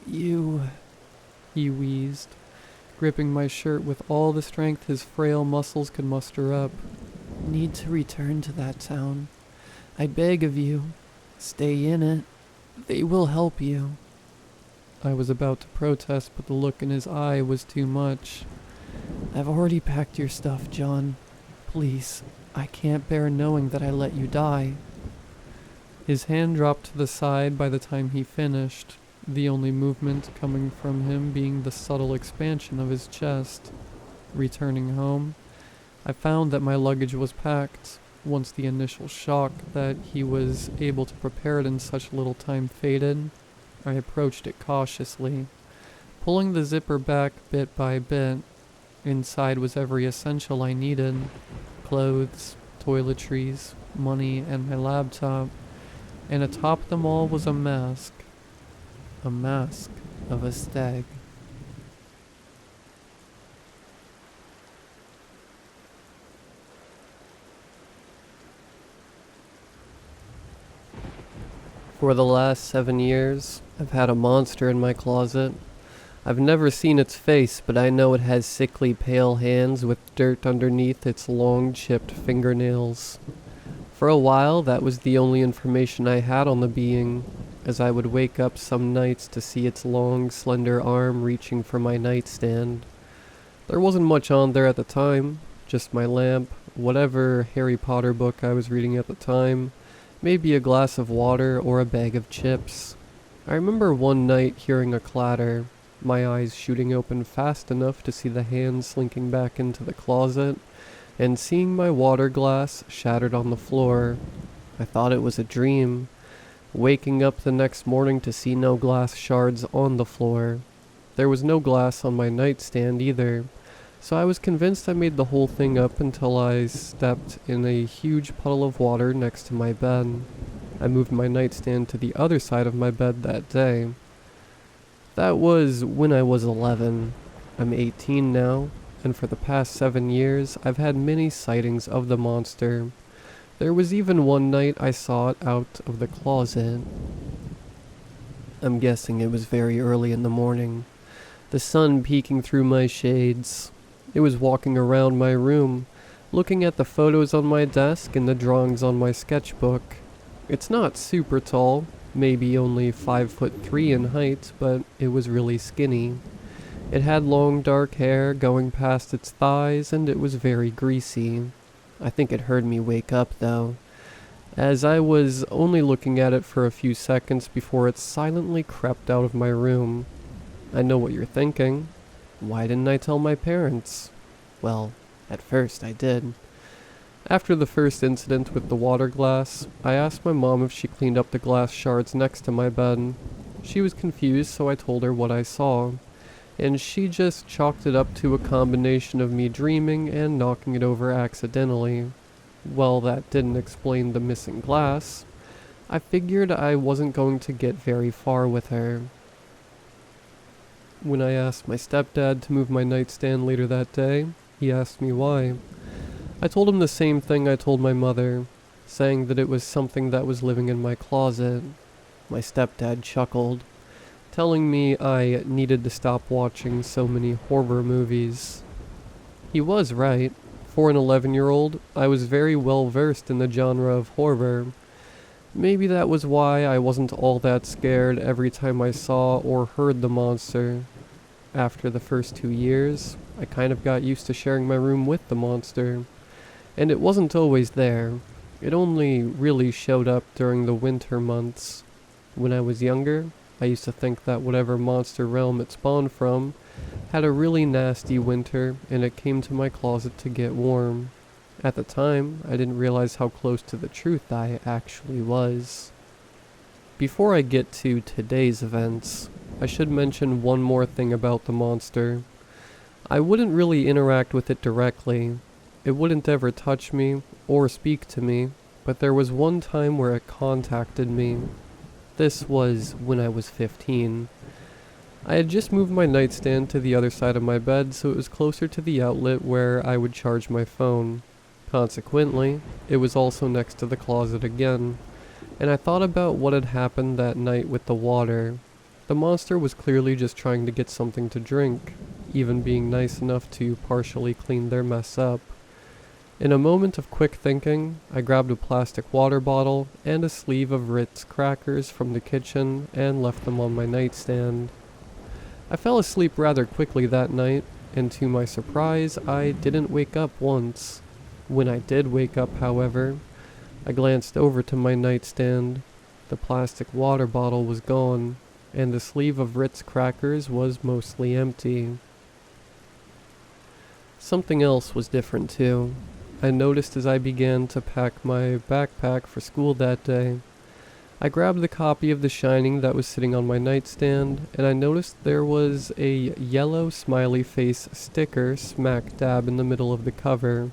He wheezed, gripping my shirt with all the strength his frail muscles could muster up. Need to return to that town. I beg of you, stay in it. They will help you. I was about to protest, but the look in his eye was too much. I've already packed your stuff, John. Please, I can't bear knowing that I let you die. His hand dropped to the side by the time he finished, the only movement coming from him being the subtle expansion of his chest. Returning home, I found that my luggage was packed. Once the initial shock that he was able to prepare it in such little time faded, I approached it cautiously, pulling the zipper back bit by bit. Inside was every essential I needed: clothes, toiletries, money, and my laptop. And atop them all was a mask. A mask of a stag. For the last 7 years, I've had a monster in my closet. I've never seen its face, but I know it has sickly pale hands with dirt underneath its long chipped fingernails. For a while, that was the only information I had on the being, as I would wake up some nights to see its long, slender arm reaching for my nightstand. There wasn't much on there at the time, just my lamp, whatever Harry Potter book I was reading at the time, maybe a glass of water or a bag of chips. I remember one night hearing a clatter, my eyes shooting open fast enough to see the hand slinking back into the closet, and seeing my water glass shattered on the floor. I thought it was a dream, waking up the next morning to see no glass shards on the floor. There was no glass on my nightstand either, so I was convinced I made the whole thing up until I stepped in a huge puddle of water next to my bed. I moved my nightstand to the other side of my bed that day. That was when I was 11. I'm 18 now, and for the past 7 years I've had many sightings of the monster. There was even one night I saw it out of the closet. I'm guessing it was very early in the morning, the sun peeking through my shades. It was walking around my room, looking at the photos on my desk and the drawings on my sketchbook. It's not super tall, maybe only 5'3" in height, but it was really skinny. It had long dark hair going past its thighs, and it was very greasy. I think it heard me wake up, though, as I was only looking at it for a few seconds before it silently crept out of my room. I know what you're thinking. Why didn't I tell my parents? Well, at first I did. After the first incident with the water glass, I asked my mom if she cleaned up the glass shards next to my bed. She was confused, so I told her what I saw, and she just chalked it up to a combination of me dreaming and knocking it over accidentally. Well, that didn't explain the missing glass. I figured I wasn't going to get very far with her. When I asked my stepdad to move my nightstand later that day, he asked me why. I told him the same thing I told my mother, saying that it was something that was living in my closet. My stepdad chuckled, telling me I needed to stop watching so many horror movies. He was right. For an 11-year-old, I was very well versed in the genre of horror. Maybe that was why I wasn't all that scared every time I saw or heard the monster. After the first 2 years, I kind of got used to sharing my room with the monster. And it wasn't always there. It only really showed up during the winter months. When I was younger, I used to think that whatever monster realm it spawned from had a really nasty winter, and it came to my closet to get warm. At the time, I didn't realize how close to the truth I actually was. Before I get to today's events, I should mention one more thing about the monster. I wouldn't really interact with it directly. It wouldn't ever touch me or speak to me. but there was one time where it contacted me. This was when I was 15. I had just moved my nightstand to the other side of my bed, so it was closer to the outlet where I would charge my phone. Consequently, it was also next to the closet again, and I thought about what had happened that night with the water. The monster was clearly just trying to get something to drink, even being nice enough to partially clean their mess up. In a moment of quick thinking, I grabbed a plastic water bottle and a sleeve of Ritz crackers from the kitchen and left them on my nightstand. I fell asleep rather quickly that night, and to my surprise, I didn't wake up once. When I did wake up, however, I glanced over to my nightstand. The plastic water bottle was gone, and the sleeve of Ritz crackers was mostly empty. Something else was different too. I noticed as I began to pack my backpack for school that day. I grabbed the copy of The Shining that was sitting on my nightstand, and I noticed there was a yellow smiley face sticker smack dab in the middle of the cover.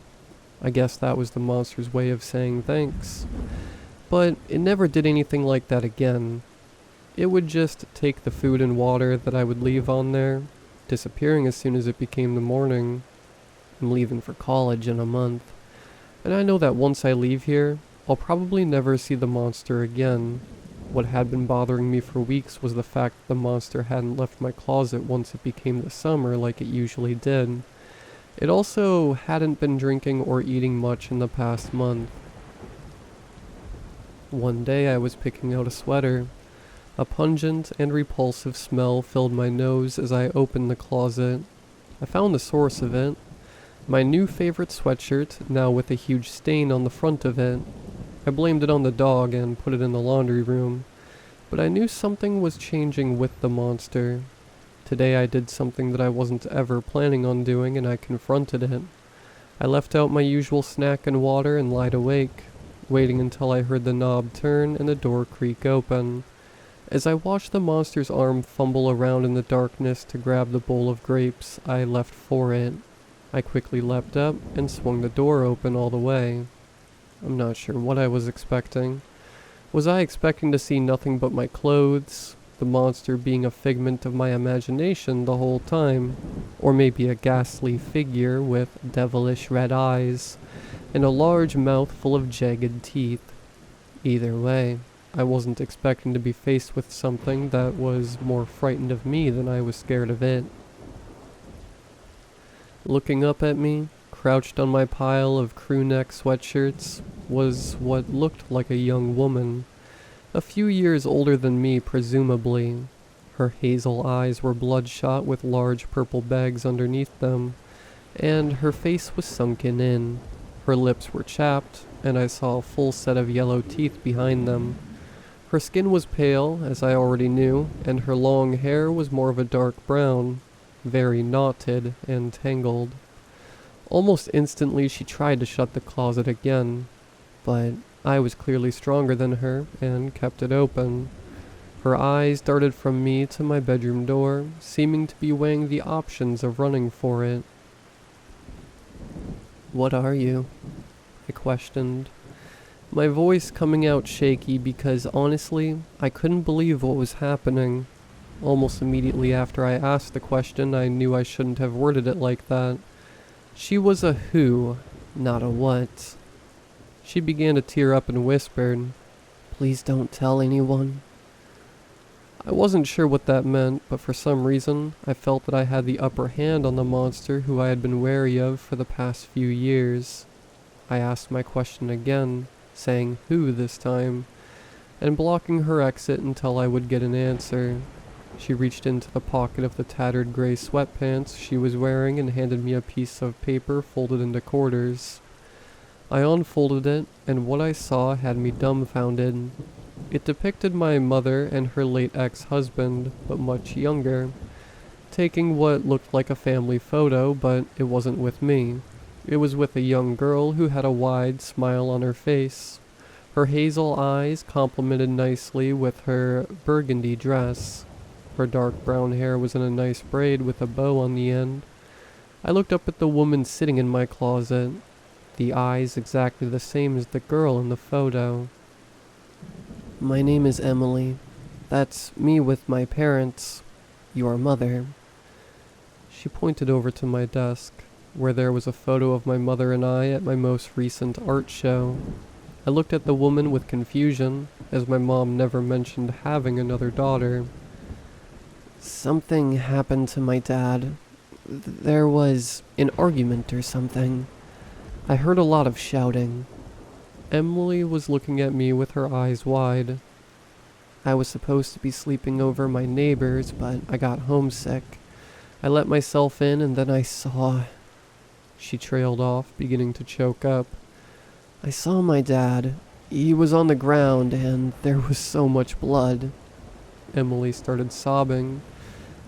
I guess that was the monster's way of saying thanks. But it never did anything like that again. It would just take the food and water that I would leave on there, disappearing as soon as it became the morning. I'm leaving for college in a month, and I know that once I leave here, I'll probably never see the monster again. What had been bothering me for weeks was the fact that the monster hadn't left my closet once it became the summer like it usually did. It also hadn't been drinking or eating much in the past month. One day I was picking out a sweater. A pungent and repulsive smell filled my nose as I opened the closet. I found the source of it. My new favorite sweatshirt, now with a huge stain on the front of it. I blamed it on the dog and put it in the laundry room, but I knew something was changing with the monster. Today I did something that I wasn't ever planning on doing, and I confronted it. I left out my usual snack and water and lied awake, waiting until I heard the knob turn and the door creak open. As I watched the monster's arm fumble around in the darkness to grab the bowl of grapes, I left for it. I quickly leapt up and swung the door open all the way. I'm not sure what I was expecting. Was I expecting to see nothing but my clothes, the monster being a figment of my imagination the whole time, or maybe a ghastly figure with devilish red eyes and a large mouth full of jagged teeth? Either way, I wasn't expecting to be faced with something that was more frightened of me than I was scared of it. Looking up at me, crouched on my pile of crew-neck sweatshirts, was what looked like a young woman, a few years older than me presumably. Her hazel eyes were bloodshot with large purple bags underneath them, and her face was sunken in. Her lips were chapped, and I saw a full set of yellow teeth behind them. Her skin was pale, as I already knew, and her long hair was more of a dark brown, very knotted and tangled. Almost instantly she tried to shut the closet again, but I was clearly stronger than her and kept it open. Her eyes darted from me to my bedroom door, seeming to be weighing the options of running for it. "What are you?" I questioned, my voice coming out shaky because honestly, I couldn't believe what was happening. Almost immediately after I asked the question, I knew I shouldn't have worded it like that. She was a who, not a what. She began to tear up and whispered, "Please don't tell anyone." I wasn't sure what that meant, but for some reason, I felt that I had the upper hand on the monster who I had been wary of for the past few years. I asked my question again, saying who this time, and blocking her exit until I would get an answer. She reached into the pocket of the tattered gray sweatpants she was wearing and handed me a piece of paper folded into quarters. I unfolded it, and what I saw had me dumbfounded. It depicted my mother and her late ex-husband, but much younger, taking what looked like a family photo, but it wasn't with me. It was with a young girl who had a wide smile on her face. Her hazel eyes complemented nicely with her burgundy dress. Her dark brown hair was in a nice braid with a bow on the end. I looked up at the woman sitting in my closet. the eyes exactly the same as the girl in the photo. My name is Emily. That's me with my parents, your mother. She pointed over to my desk, where there was a photo of my mother and I at my most recent art show. I looked at the woman with confusion, as my mom never mentioned having another daughter. Something happened to my dad. There was an argument or something. I heard a lot of shouting. Emily was looking at me with her eyes wide. I was supposed to be sleeping over my neighbors, but I got homesick. I let myself in and then I saw... She trailed off, beginning to choke up. I saw my dad. He was on the ground and there was so much blood. Emily started sobbing,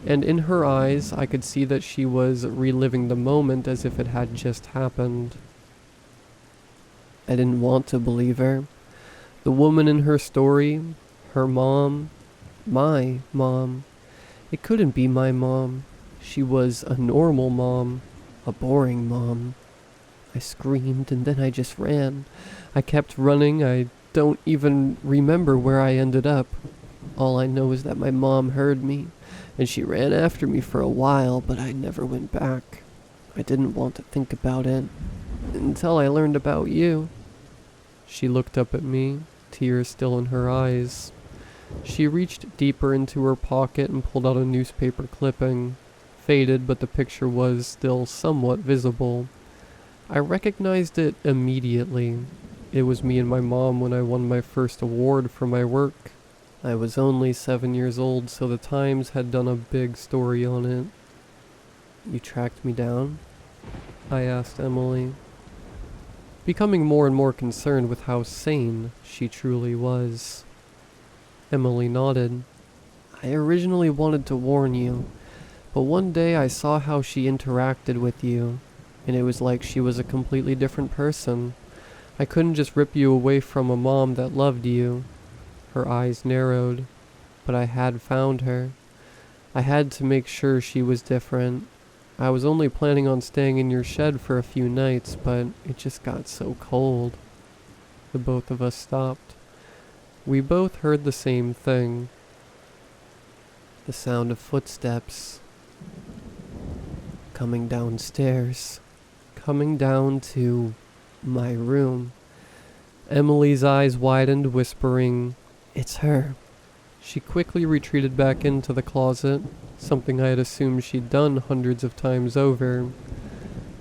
and in her eyes I could see that she was reliving the moment as if it had just happened. I didn't want to believe her. The woman in her story, her mom, my mom. It couldn't be my mom. She was a normal mom, a boring mom. I screamed and then I just ran. I kept running. I don't even remember where I ended up. All I know is that my mom heard me, and she ran after me for a while, but I never went back. I didn't want to think about it, until I learned about you. She looked up at me, tears still in her eyes. She reached deeper into her pocket and pulled out a newspaper clipping. Faded, but the picture was still somewhat visible. I recognized it immediately. It was me and my mom when I won my first award for my work. I was only 7 years old, so the Times had done a big story on it. You tracked me down? I asked Emily, becoming more and more concerned with how sane she truly was. Emily nodded. I originally wanted to warn you, but one day I saw how she interacted with you, and it was like she was a completely different person. I couldn't just rip you away from a mom that loved you. Her eyes narrowed, but I had found her. I had to make sure she was different. I was only planning on staying in your shed for a few nights, but it just got so cold. The both of us stopped. We both heard the same thing. The sound of footsteps. Coming downstairs. Coming down to my room. Emily's eyes widened, whispering, "It's her." She quickly retreated back into the closet, something I had assumed she'd done hundreds of times over.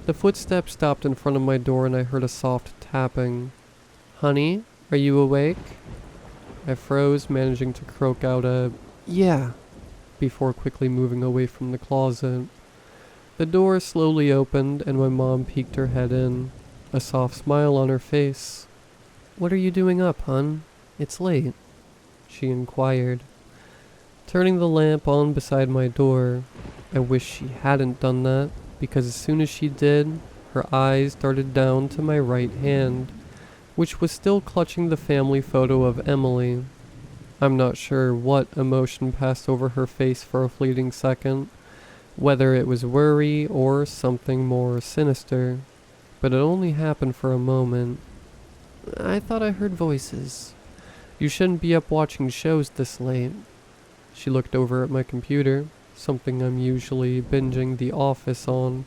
The footsteps stopped in front of my door and I heard a soft tapping. "Honey, are you awake?" I froze, managing to croak out a "yeah," before quickly moving away from the closet. The door slowly opened and my mom peeked her head in, a soft smile on her face. "What are you doing up, hon? It's late," she inquired, turning the lamp on beside my door. I wish she hadn't done that, because as soon as she did, her eyes darted down to my right hand, which was still clutching the family photo of Emily. I'm not sure what emotion passed over her face for a fleeting second, whether it was worry or something more sinister, but it only happened for a moment. "I thought I heard voices. You shouldn't be up watching shows this late." She looked over at my computer, something I'm usually binging The Office on,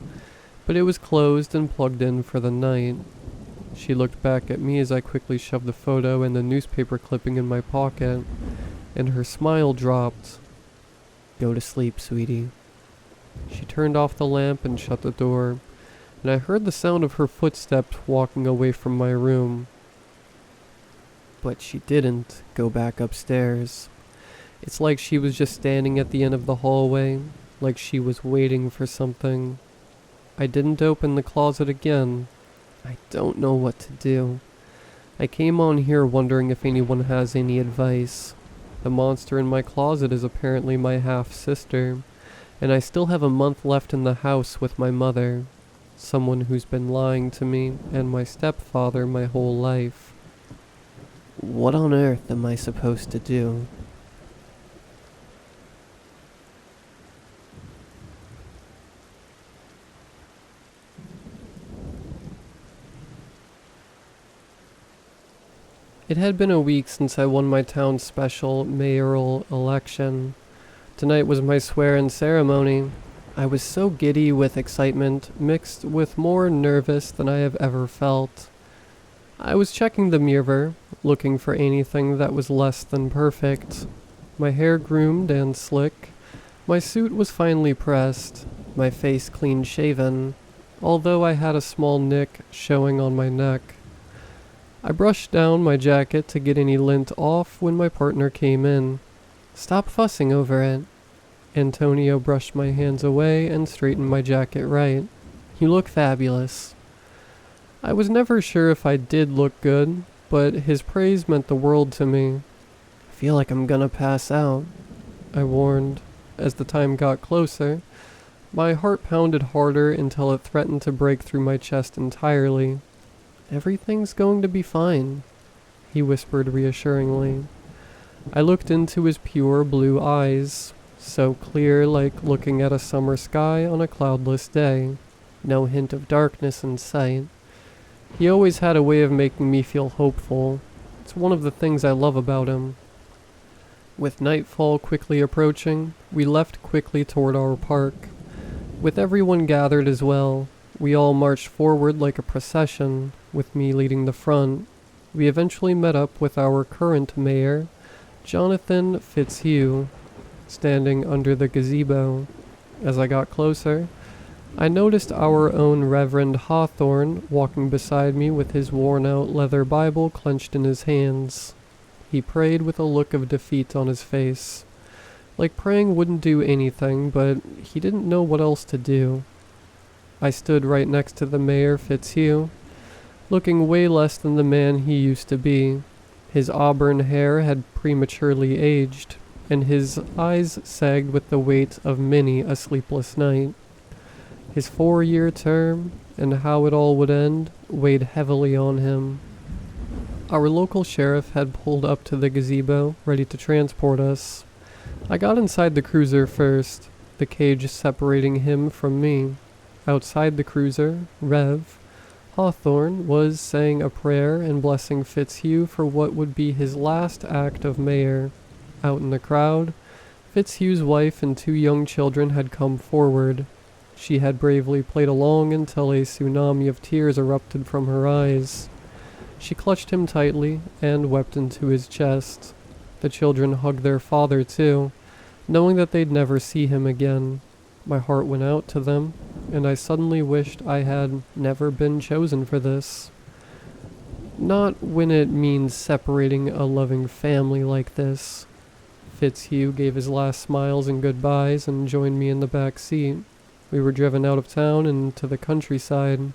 but it was closed and plugged in for the night. She looked back at me as I quickly shoved the photo and the newspaper clipping in my pocket, and her smile dropped. "Go to sleep, sweetie." She turned off the lamp and shut the door, and I heard the sound of her footsteps walking away from my room. But she didn't go back upstairs. It's like she was just standing at the end of the hallway, like she was waiting for something. I didn't open the closet again. I don't know what to do. I came on here wondering if anyone has any advice. The monster in my closet is apparently my half-sister, and I still have a month left in the house with my mother, someone who's been lying to me and my stepfather my whole life. What on earth am I supposed to do? It had been a week since I won my town's special mayoral election. Tonight was my swear-in ceremony. I was so giddy with excitement, mixed with more nervous than I have ever felt. I was checking the mirror, looking for anything that was less than perfect. My hair groomed and slick. My suit was finely pressed, my face clean shaven, although I had a small nick showing on my neck. I brushed down my jacket to get any lint off when my partner came in. "Stop fussing over it." Antonio brushed my hands away and straightened my jacket right. "You look fabulous." I was never sure if I did look good, but his praise meant the world to me. "I feel like I'm gonna pass out," I warned. As the time got closer, my heart pounded harder until it threatened to break through my chest entirely. "Everything's going to be fine," he whispered reassuringly. I looked into his pure blue eyes, so clear like looking at a summer sky on a cloudless day. No hint of darkness in sight. He always had a way of making me feel hopeful. It's one of the things I love about him. With nightfall quickly approaching, we left quickly toward our park. With everyone gathered as well, we all marched forward like a procession, with me leading the front. We eventually met up with our current mayor, Jonathan Fitzhugh, standing under the gazebo. As I got closer, I noticed our own Reverend Hawthorne walking beside me with his worn-out leather Bible clenched in his hands. He prayed with a look of defeat on his face. Like praying wouldn't do anything, but he didn't know what else to do. I stood right next to the Mayor Fitzhugh, looking way less than the man he used to be. His auburn hair had prematurely aged, and his eyes sagged with the weight of many a sleepless night. His 4-year term, and how it all would end, weighed heavily on him. Our local sheriff had pulled up to the gazebo, ready to transport us. I got inside the cruiser first, the cage separating him from me. Outside the cruiser, Rev. Hawthorne was saying a prayer and blessing Fitzhugh for what would be his last act of mayor. Out in the crowd, Fitzhugh's wife and 2 young children had come forward. She had bravely played along until a tsunami of tears erupted from her eyes. She clutched him tightly and wept into his chest. The children hugged their father too, knowing that they'd never see him again. My heart went out to them, and I suddenly wished I had never been chosen for this. Not when it means separating a loving family like this. Fitzhugh gave his last smiles and goodbyes and joined me in the back seat. We were driven out of town and to the countryside.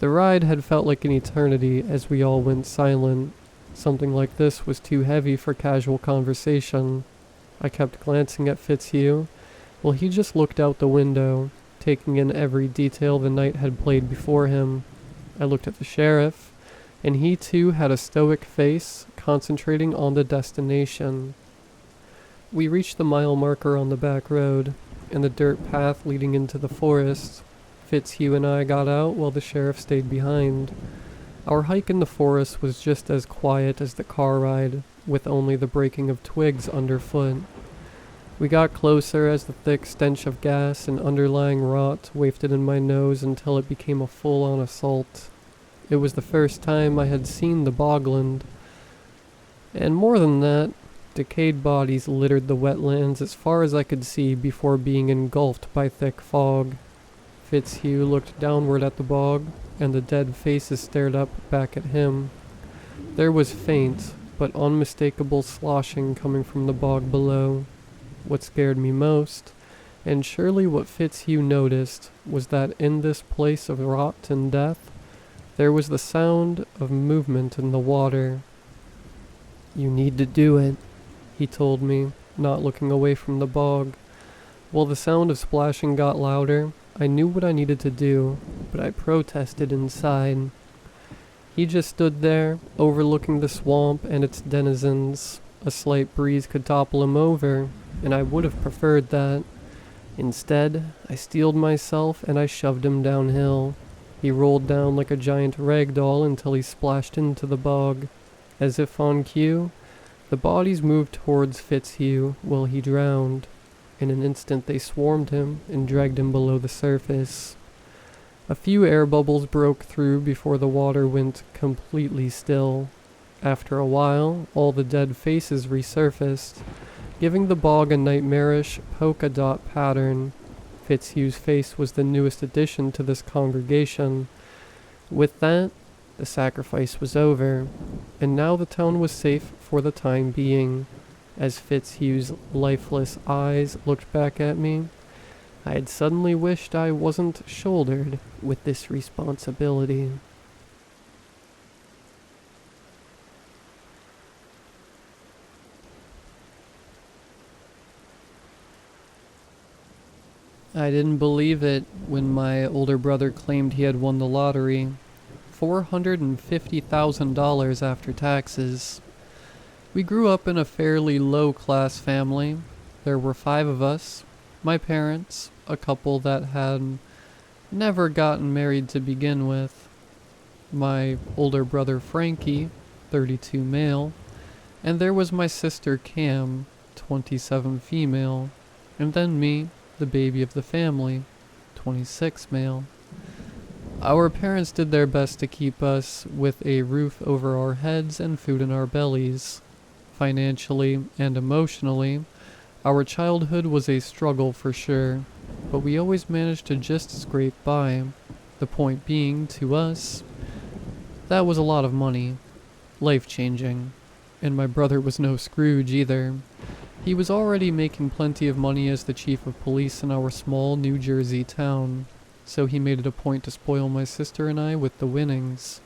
The ride had felt like an eternity as we all went silent. Something like this was too heavy for casual conversation. I kept glancing at Fitzhugh, while he just looked out the window, taking in every detail the night had played before him. I looked at the sheriff, and he too had a stoic face, concentrating on the destination. We reached the mile marker on the back road, and the dirt path leading into the forest. Fitzhugh and I got out while the sheriff stayed behind. Our hike in the forest was just as quiet as the car ride, with only the breaking of twigs underfoot. We got closer as the thick stench of gas and underlying rot wafted in my nose until it became a full-on assault. It was the first time I had seen the bogland. And more than that, decayed bodies littered the wetlands as far as I could see before being engulfed by thick fog. Fitzhugh looked downward at the bog, and the dead faces stared up back at him. There was faint, but unmistakable sloshing coming from the bog below. What scared me most, and surely what Fitzhugh noticed, was that in this place of rot and death, there was the sound of movement in the water. "You need to do it," he told me, not looking away from the bog. While the sound of splashing got louder, I knew what I needed to do, but I protested inside. He just stood there, overlooking the swamp and its denizens. A slight breeze could topple him over, and I would have preferred that. Instead, I steeled myself and I shoved him downhill. He rolled down like a giant rag doll until he splashed into the bog. As if on cue, the bodies moved towards Fitzhugh while he drowned. In an instant they swarmed him and dragged him below the surface. A few air bubbles broke through before the water went completely still. After a while, all the dead faces resurfaced, giving the bog a nightmarish polka dot pattern. Fitzhugh's face was the newest addition to this congregation. With that, the sacrifice was over, and now the town was safe for the time being. As Fitzhugh's lifeless eyes looked back at me, I had suddenly wished I wasn't shouldered with this responsibility. I didn't believe it when my older brother claimed he had won the lottery. $450,000 after taxes. We grew up in a fairly low-class family. There were 5 of us. My parents, a couple that had never gotten married to begin with. My older brother Frankie, 32 male. And there was my sister Cam, 27 female. And then me, the baby of the family, 26 male. Our parents did their best to keep us with a roof over our heads and food in our bellies. Financially and emotionally, our childhood was a struggle for sure, but we always managed to just scrape by. The point being, to us, that was a lot of money. Life-changing. And my brother was no Scrooge either. He was already making plenty of money as the chief of police in our small New Jersey town, so he made it a point to spoil my sister and I with the winnings.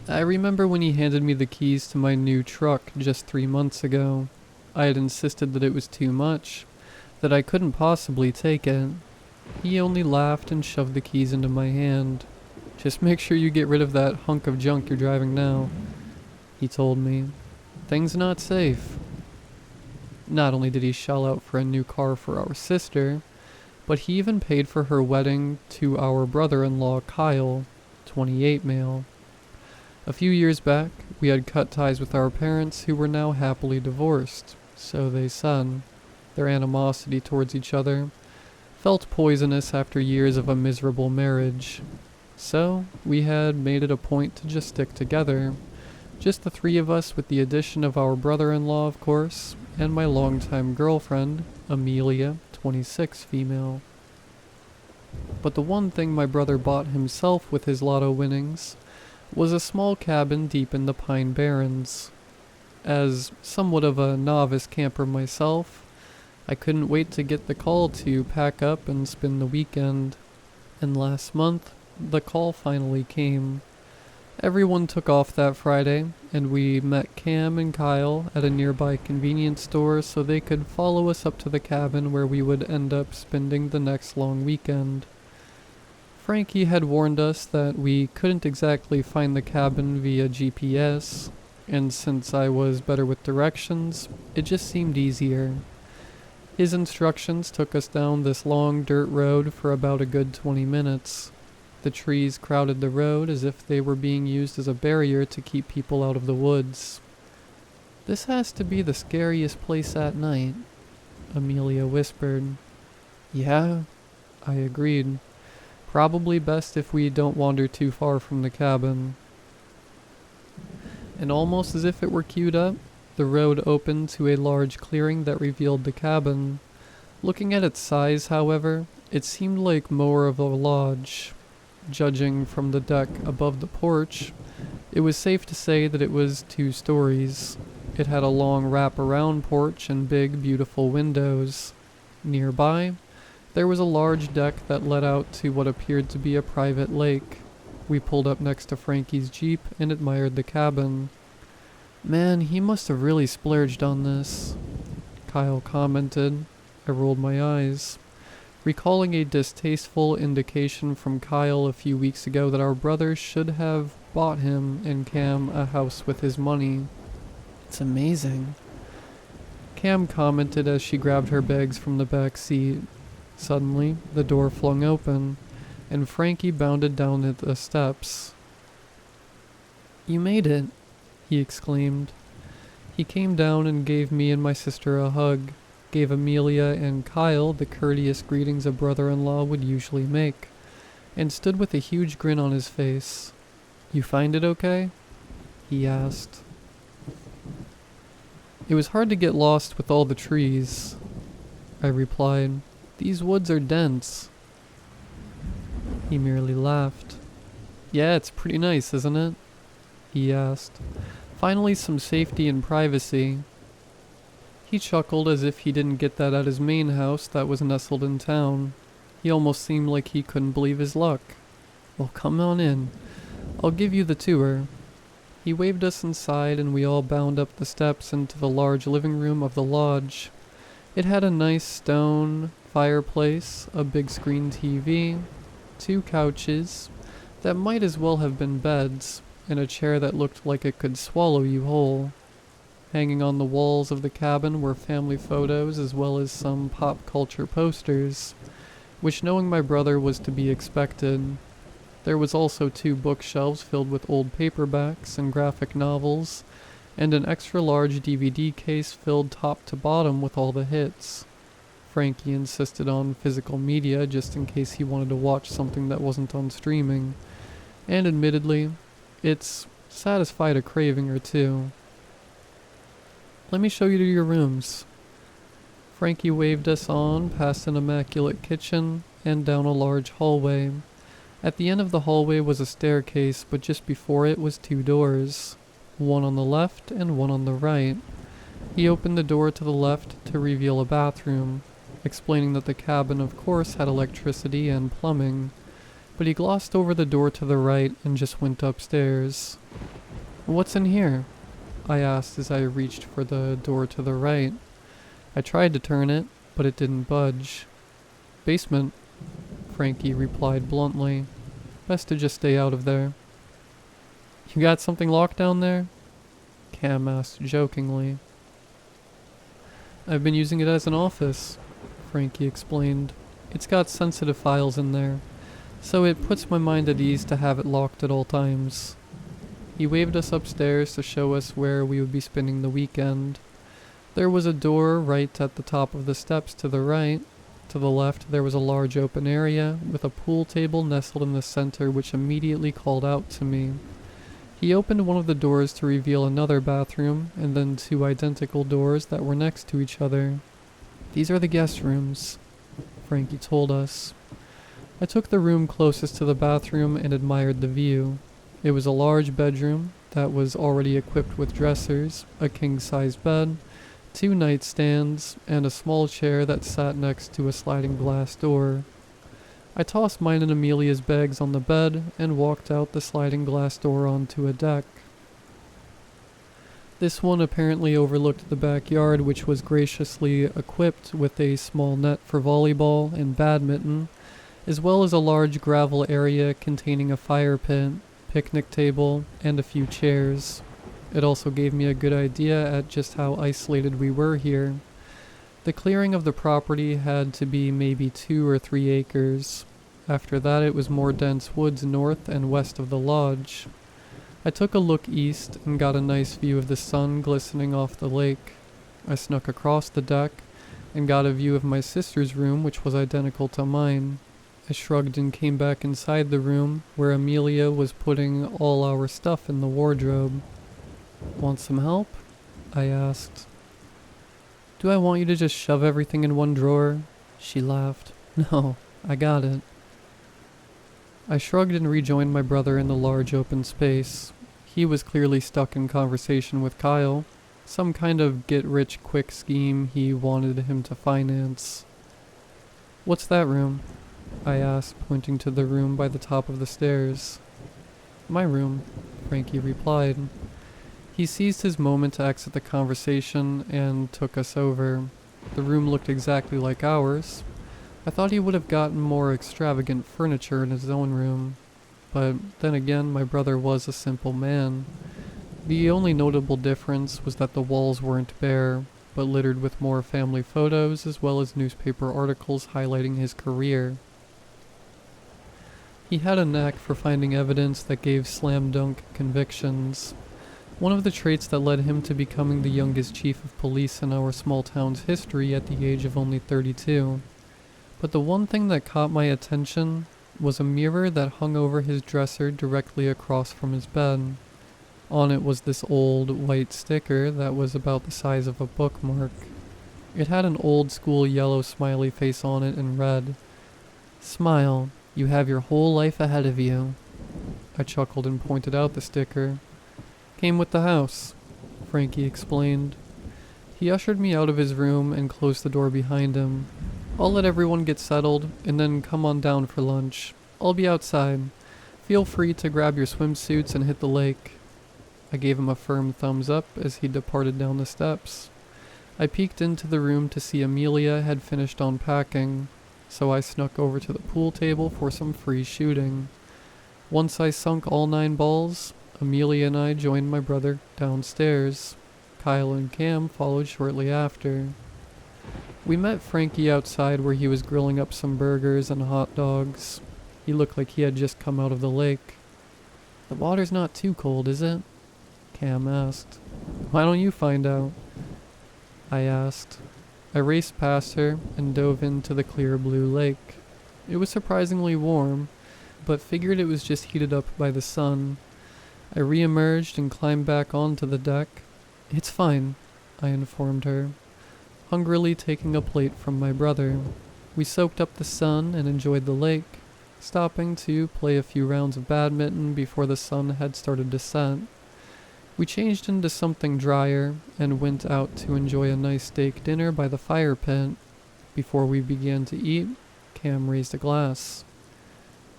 I remember when he handed me the keys to my new truck just 3 months ago. I had insisted that it was too much, that I couldn't possibly take it. He only laughed and shoved the keys into my hand. "Just make sure you get rid of that hunk of junk you're driving now," he told me. "Things not safe." Not only did he shell out for a new car for our sister, but he even paid for her wedding to our brother-in-law Kyle, 28 male. A few years back, we had cut ties with our parents who were now happily divorced, so they said. Their animosity towards each other felt poisonous after years of a miserable marriage. So, we had made it a point to just stick together. Just the 3 of us with the addition of our brother-in-law, of course, and my longtime girlfriend, Amelia, 26 female. But the one thing my brother bought himself with his lotto winnings was a small cabin deep in the Pine Barrens. As somewhat of a novice camper myself, I couldn't wait to get the call to pack up and spend the weekend. And last month, the call finally came. Everyone took off that Friday, and we met Cam and Kyle at a nearby convenience store so they could follow us up to the cabin where we would end up spending the next long weekend. Frankie had warned us that we couldn't exactly find the cabin via GPS, and since I was better with directions, it just seemed easier. His instructions took us down this long dirt road for about a good 20 minutes. The trees crowded the road as if they were being used as a barrier to keep people out of the woods. "This has to be the scariest place at night," Amelia whispered. "Yeah," I agreed. "Probably best if we don't wander too far from the cabin." And almost as if it were queued up, the road opened to a large clearing that revealed the cabin. Looking at its size, however, it seemed like more of a lodge. Judging from the deck above the porch, it was safe to say that it was 2 stories. It had a long wrap-around porch and big, beautiful windows. Nearby, there was a large deck that led out to what appeared to be a private lake. We pulled up next to Frankie's Jeep and admired the cabin. "Man, he must have really splurged on this," Kyle commented. I rolled my eyes, recalling a distasteful indication from Kyle a few weeks ago that our brother should have bought him and Cam a house with his money. "It's amazing," Cam commented as she grabbed her bags from the back seat. Suddenly, the door flung open, and Frankie bounded down the steps. "You made it," he exclaimed. He came down and gave me and my sister a hug, gave Amelia and Kyle the courteous greetings a brother-in-law would usually make, and stood with a huge grin on his face. "You find it okay?" he asked. "It was hard to get lost with all the trees," I replied. "These woods are dense." He merely laughed. "Yeah, it's pretty nice, isn't it?" he asked. "Finally some safety and privacy." He chuckled as if he didn't get that at his main house that was nestled in town. He almost seemed like he couldn't believe his luck. "Well, come on in. I'll give you the tour." He waved us inside and we all bound up the steps into the large living room of the lodge. It had a nice stone fireplace, a big screen TV, 2 couches that might as well have been beds, and a chair that looked like it could swallow you whole. Hanging on the walls of the cabin were family photos as well as some pop culture posters, which, knowing my brother, was to be expected. There was also 2 bookshelves filled with old paperbacks and graphic novels, and an extra large DVD case filled top to bottom with all the hits. Frankie insisted on physical media just in case he wanted to watch something that wasn't on streaming, and admittedly, it's satisfied a craving or two. "Let me show you to your rooms." Frankie waved us on past an immaculate kitchen and down a large hallway. At the end of the hallway was a staircase, but just before it was 2 doors, one on the left and one on the right. He opened the door to the left to reveal a bathroom, explaining that the cabin of course had electricity and plumbing, but he glossed over the door to the right and just went upstairs. "What's in here?" I asked as I reached for the door to the right. I tried to turn it, but it didn't budge. "Basement," Frankie replied bluntly. "Best to just stay out of there." "You got something locked down there?" Cam asked jokingly. "I've been using it as an office," Frankie explained. "It's got sensitive files in there, so it puts my mind at ease to have it locked at all times." He waved us upstairs to show us where we would be spending the weekend. There was a door right at the top of the steps to the right. To the left there was a large open area with a pool table nestled in the center, which immediately called out to me. He opened one of the doors to reveal another bathroom, and then 2 identical doors that were next to each other. "These are the guest rooms," Frankie told us. I took the room closest to the bathroom and admired the view. It was a large bedroom that was already equipped with dressers, a king-size bed, 2 nightstands, and a small chair that sat next to a sliding glass door. I tossed mine and Amelia's bags on the bed and walked out the sliding glass door onto a deck. This one apparently overlooked the backyard, which was graciously equipped with a small net for volleyball and badminton, as well as a large gravel area containing a fire pit, picnic table, and a few chairs. It also gave me a good idea at just how isolated we were here. The clearing of the property had to be maybe 2 or 3 acres. After that it was more dense woods north and west of the lodge. I took a look east and got a nice view of the sun glistening off the lake. I snuck across the deck and got a view of my sister's room, which was identical to mine. I shrugged and came back inside the room, where Amelia was putting all our stuff in the wardrobe. "Want some help?" I asked. "Do I want you to just shove everything in one drawer?" She laughed. "No, I got it." I shrugged and rejoined my brother in the large open space. He was clearly stuck in conversation with Kyle, some kind of get-rich-quick scheme he wanted him to finance. "What's that room?" I asked, pointing to the room by the top of the stairs. "My room," Frankie replied. He seized his moment to exit the conversation and took us over. The room looked exactly like ours. I thought he would have gotten more extravagant furniture in his own room, but then again, my brother was a simple man. The only notable difference was that the walls weren't bare, but littered with more family photos as well as newspaper articles highlighting his career. He had a knack for finding evidence that gave slam dunk convictions. One of the traits that led him to becoming the youngest chief of police in our small town's history at the age of only 32. But the one thing that caught my attention was a mirror that hung over his dresser directly across from his bed. On it was this old, white sticker that was about the size of a bookmark. It had an old-school yellow smiley face on it and read, "Smile, you have your whole life ahead of you." I chuckled and pointed out the sticker. "Came with the house," Frankie explained. He ushered me out of his room and closed the door behind him. "I'll let everyone get settled, and then come on down for lunch. I'll be outside. Feel free to grab your swimsuits and hit the lake." I gave him a firm thumbs up as he departed down the steps. I peeked into the room to see Amelia had finished unpacking, so I snuck over to the pool table for some free shooting. Once I sunk all 9 balls, Amelia and I joined my brother downstairs. Kyle and Cam followed shortly after. We met Frankie outside where he was grilling up some burgers and hot dogs. He looked like he had just come out of the lake. "The water's not too cold, is it?" Cam asked. "Why don't you find out?" I asked. I raced past her and dove into the clear blue lake. It was surprisingly warm, but figured it was just heated up by the sun. I re-emerged and climbed back onto the deck. "It's fine," I informed her, hungrily taking a plate from my brother. We soaked up the sun and enjoyed the lake, stopping to play a few rounds of badminton before the sun had started to set. We changed into something drier and went out to enjoy a nice steak dinner by the fire pit. Before we began to eat, Cam raised a glass.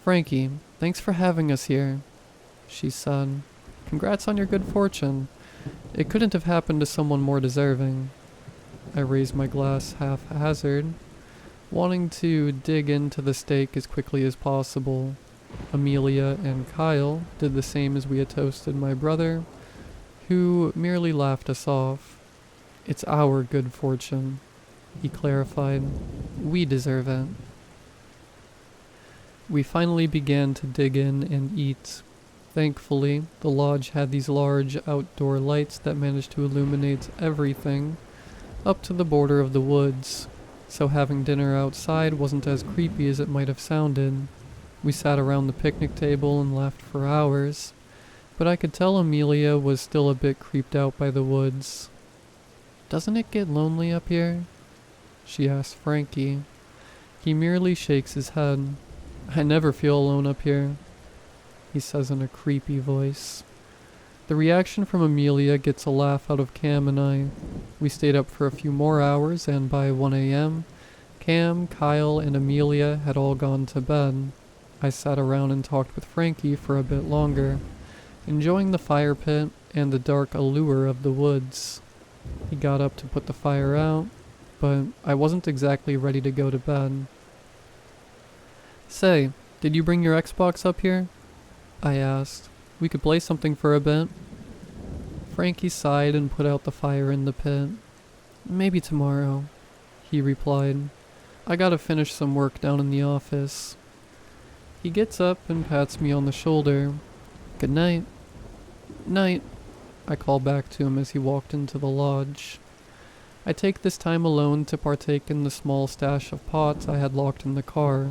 "Frankie, thanks for having us here," she said. "Congrats on your good fortune. It couldn't have happened to someone more deserving." I raised my glass haphazard, wanting to dig into the steak as quickly as possible. Amelia and Kyle did the same as we had toasted my brother, who merely laughed us off. "It's our good fortune," he clarified. "We deserve it." We finally began to dig in and eat. Thankfully, the lodge had these large outdoor lights that managed to illuminate everything up to the border of the woods, so having dinner outside wasn't as creepy as it might have sounded. We sat around the picnic table and laughed for hours, but I could tell Amelia was still a bit creeped out by the woods. "Doesn't it get lonely up here?" she asked Frankie. He merely shakes his head. "I never feel alone up here," he says in a creepy voice. The reaction from Amelia gets a laugh out of Cam and I. We stayed up for a few more hours, and by 1 a.m., Cam, Kyle, and Amelia had all gone to bed. I sat around and talked with Frankie for a bit longer, enjoying the fire pit and the dark allure of the woods. He got up to put the fire out, but I wasn't exactly ready to go to bed. "Say, did you bring your Xbox up here?" I asked. "We could play something for a bit." Frankie sighed and put out the fire in the pit. "Maybe tomorrow," he replied. "I gotta finish some work down in the office." He gets up and pats me on the shoulder. "Good night." "Night," I call back to him as he walked into the lodge. I take this time alone to partake in the small stash of pots I had locked in the car.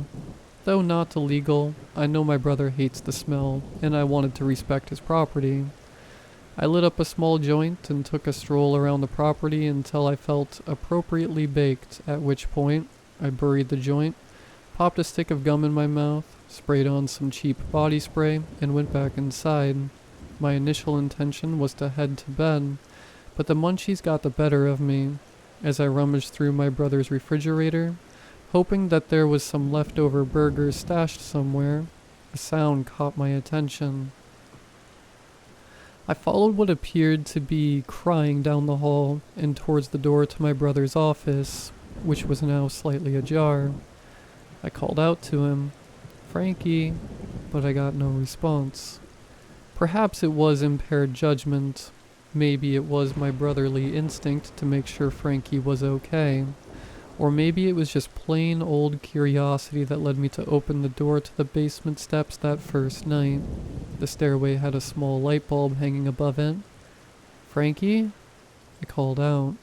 Though not illegal, I know my brother hates the smell, and I wanted to respect his property. I lit up a small joint and took a stroll around the property until I felt appropriately baked, at which point I buried the joint, popped a stick of gum in my mouth, sprayed on some cheap body spray, and went back inside. My initial intention was to head to bed, but the munchies got the better of me. As I rummaged through my brother's refrigerator, hoping that there was some leftover burgers stashed somewhere, a sound caught my attention. I followed what appeared to be crying down the hall and towards the door to my brother's office, which was now slightly ajar. I called out to him, "Frankie," but I got no response. Perhaps it was impaired judgment. Maybe it was my brotherly instinct to make sure Frankie was okay. Or maybe it was just plain old curiosity that led me to open the door to the basement steps that first night. The stairway had a small light bulb hanging above it. "Frankie?" I called out.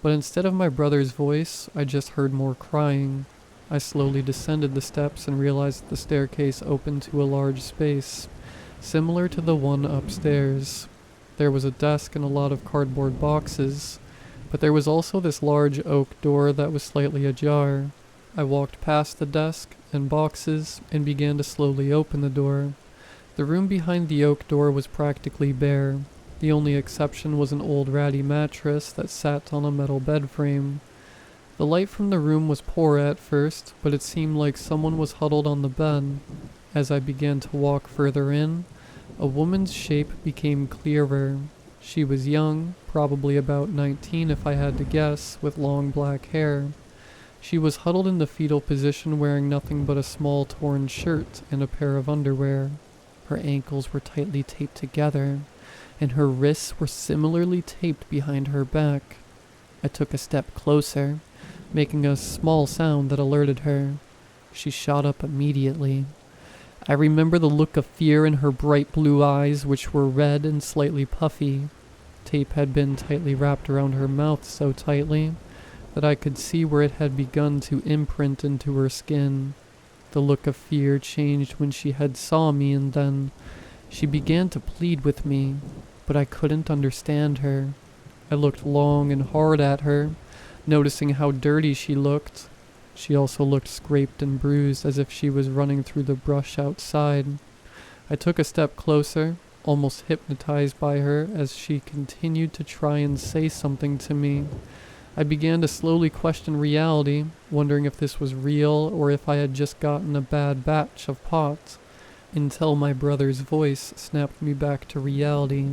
But instead of my brother's voice, I just heard more crying. I slowly descended the steps and realized that the staircase opened to a large space, similar to the one upstairs. There was a desk and a lot of cardboard boxes, but there was also this large oak door that was slightly ajar. I walked past the desk and boxes and began to slowly open the door. The room behind the oak door was practically bare. The only exception was an old ratty mattress that sat on a metal bed frame. The light from the room was poor at first, but it seemed like someone was huddled on the bed. As I began to walk further in, a woman's shape became clearer. She was young, probably about 19 if I had to guess, with long black hair. She was huddled in the fetal position wearing nothing but a small torn shirt and a pair of underwear. Her ankles were tightly taped together, and her wrists were similarly taped behind her back. I took a step closer, making a small sound that alerted her. She shot up immediately. I remember the look of fear in her bright blue eyes, which were red and slightly puffy. Tape had been tightly wrapped around her mouth so tightly that I could see where it had begun to imprint into her skin. The look of fear changed when she had saw me, and then she began to plead with me, but I couldn't understand her. I looked long and hard at her, noticing how dirty she looked. She also looked scraped and bruised, as if she was running through the brush outside. I took a step closer, almost hypnotized by her as she continued to try and say something to me. I began to slowly question reality, wondering if this was real or if I had just gotten a bad batch of pot, until my brother's voice snapped me back to reality.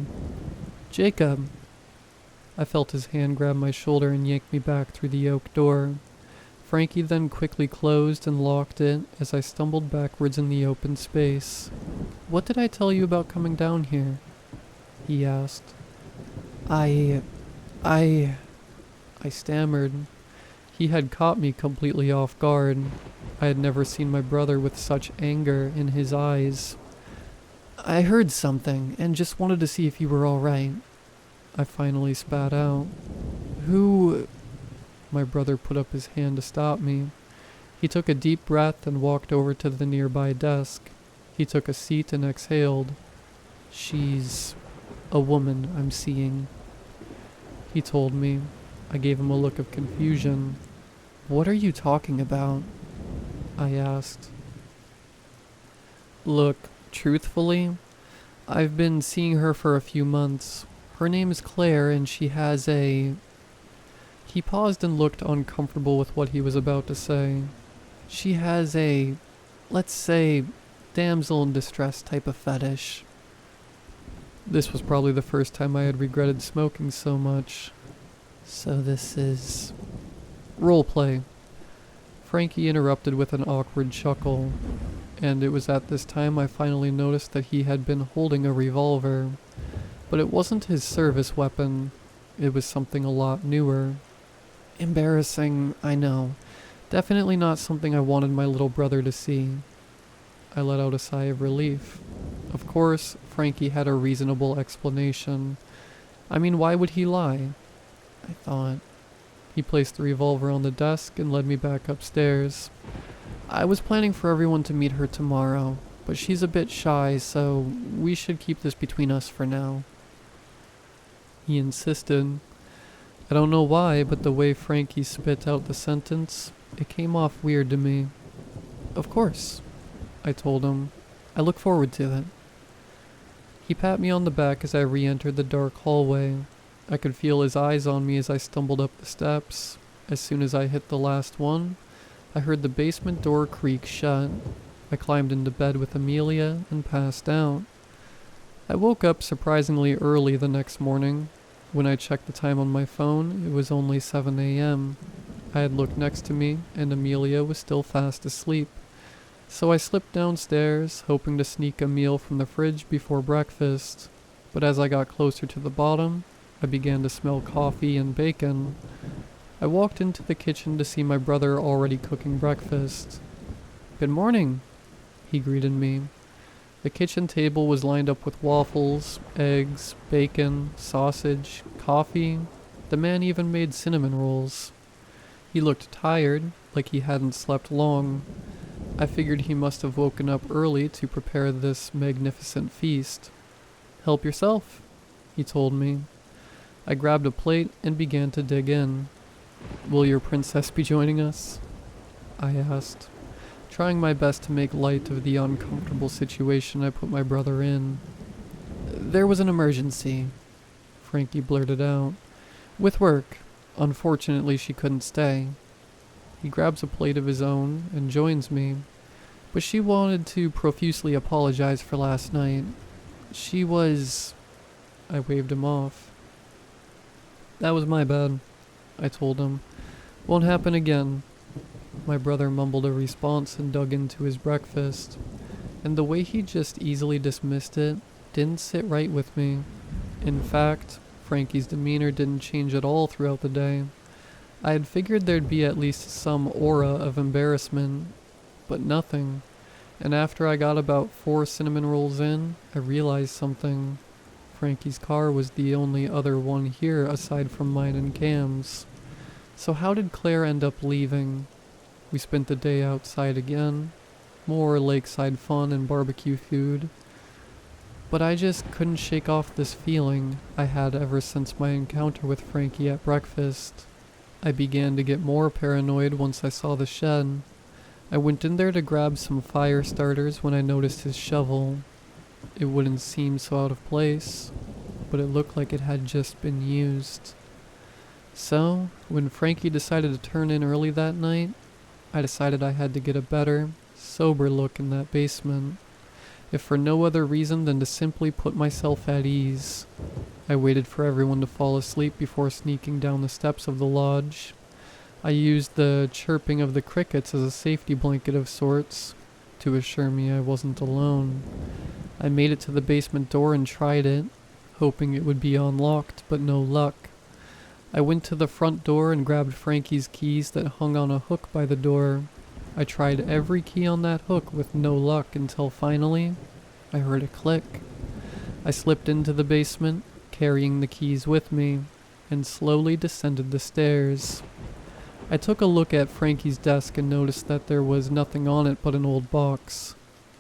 "Jacob!" I felt his hand grab my shoulder and yank me back through the oak door. Frankie then quickly closed and locked it as I stumbled backwards in the open space. "What did I tell you about coming down here?" he asked. I stammered. He had caught me completely off guard. I had never seen my brother with such anger in his eyes. "I heard something and just wanted to see if you were all right," I finally spat out. "Who—" My brother put up his hand to stop me. He took a deep breath and walked over to the nearby desk. He took a seat and exhaled. "She's a woman I'm seeing," he told me. I gave him a look of confusion. "What are you talking about?" I asked. "Look, truthfully, I've been seeing her for a few months. Her name is Claire, and she has a..." He paused and looked uncomfortable with what he was about to say. "She has a, let's say, damsel in distress type of fetish." This was probably the first time I had regretted smoking so much. "So this is..." "Roleplay." Frankie interrupted with an awkward chuckle, and it was at this time I finally noticed that he had been holding a revolver. But it wasn't his service weapon. It was something a lot newer. Embarrassing, I know. Definitely not something I wanted my little brother to see. I let out a sigh of relief. Of course, Frankie had a reasonable explanation. I mean, why would he lie? I thought. He placed the revolver on the desk and led me back upstairs. "I was planning for everyone to meet her tomorrow, but she's a bit shy, so we should keep this between us for now," he insisted. I don't know why, but the way Frankie spit out the sentence, it came off weird to me. "Of course," I told him. "I look forward to it." He pat me on the back as I re-entered the dark hallway. I could feel his eyes on me as I stumbled up the steps. As soon as I hit the last one, I heard the basement door creak shut. I climbed into bed with Amelia and passed out. I woke up surprisingly early the next morning. When I checked the time on my phone, it was only 7 a.m. I had looked next to me, and Amelia was still fast asleep. So I slipped downstairs, hoping to sneak a meal from the fridge before breakfast. But as I got closer to the bottom, I began to smell coffee and bacon. I walked into the kitchen to see my brother already cooking breakfast. "Good morning," he greeted me. The kitchen table was lined up with waffles, eggs, bacon, sausage, coffee. The man even made cinnamon rolls. He looked tired, like he hadn't slept long. I figured he must have woken up early to prepare this magnificent feast. "Help yourself," he told me. I grabbed a plate and began to dig in. "Will your princess be joining us?" I asked, trying my best to make light of the uncomfortable situation I put my brother in. "There was an emergency," Frankie blurted out. "With work. Unfortunately, she couldn't stay." He grabs a plate of his own and joins me, but she wanted to profusely apologize for last night. She was... I waved him off. "That was my bad," I told him. "Won't happen again." My brother mumbled a response and dug into his breakfast, and the way he just easily dismissed it didn't sit right with me. In fact, Frankie's demeanor didn't change at all throughout the day. I had figured there'd be at least some aura of embarrassment, but nothing. And after I got about 4 cinnamon rolls in, I realized something. Frankie's car was the only other one here aside from mine and Cam's. So how did Claire end up leaving? We spent the day outside again. More lakeside fun and barbecue food. But I just couldn't shake off this feeling I had ever since my encounter with Frankie at breakfast. I began to get more paranoid once I saw the shed. I went in there to grab some fire starters when I noticed his shovel. It wouldn't seem so out of place, but it looked like it had just been used. So, when Frankie decided to turn in early that night, I decided I had to get a better, sober look in that basement, if for no other reason than to simply put myself at ease. I waited for everyone to fall asleep before sneaking down the steps of the lodge. I used the chirping of the crickets as a safety blanket of sorts, to assure me I wasn't alone. I made it to the basement door and tried it, hoping it would be unlocked, but no luck. I went to the front door and grabbed Frankie's keys that hung on a hook by the door. I tried every key on that hook with no luck until finally, I heard a click. I slipped into the basement, carrying the keys with me, and slowly descended the stairs. I took a look at Frankie's desk and noticed that there was nothing on it but an old box.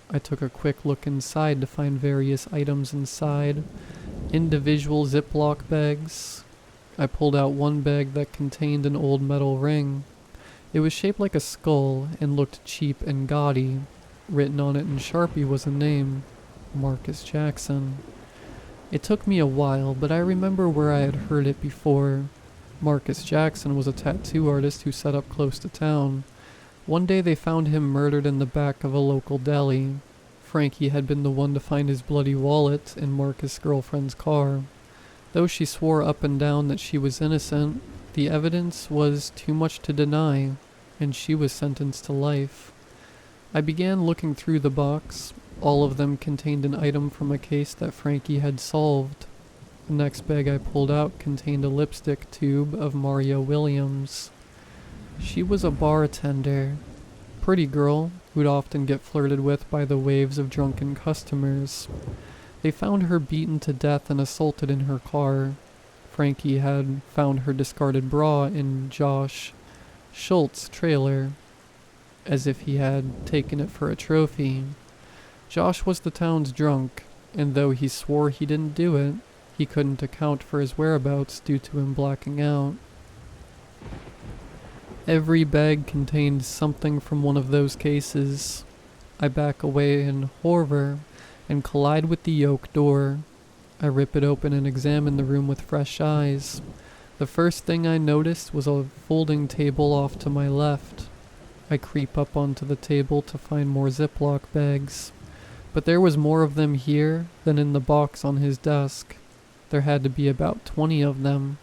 I took a quick look inside to find various items inside, individual Ziploc bags. I pulled out one bag that contained an old metal ring. It was shaped like a skull and looked cheap and gaudy. Written on it in Sharpie was a name, Marcus Jackson. It took me a while, but I remember where I had heard it before. Marcus Jackson was a tattoo artist who set up close to town. One day they found him murdered in the back of a local deli. Frankie had been the one to find his bloody wallet in Marcus' girlfriend's car. Though she swore up and down that she was innocent, the evidence was too much to deny, and she was sentenced to life. I began looking through the box. All of them contained an item from a case that Frankie had solved. The next bag I pulled out contained a lipstick tube of Maria Williams. She was a bartender. Pretty girl who'd often get flirted with by the waves of drunken customers. They found her beaten to death and assaulted in her car. Frankie had found her discarded bra in Josh Schultz's trailer, as if he had taken it for a trophy. Josh was the town's drunk, and though he swore he didn't do it, he couldn't account for his whereabouts due to him blacking out. Every bag contained something from one of those cases. I back away in horror and collide with the oak door. I rip it open and examine the room with fresh eyes. The first thing I noticed was a folding table off to my left. I creep up onto the table to find more Ziploc bags, but there was more of them here than in the box on his desk. There had to be about 20 of them.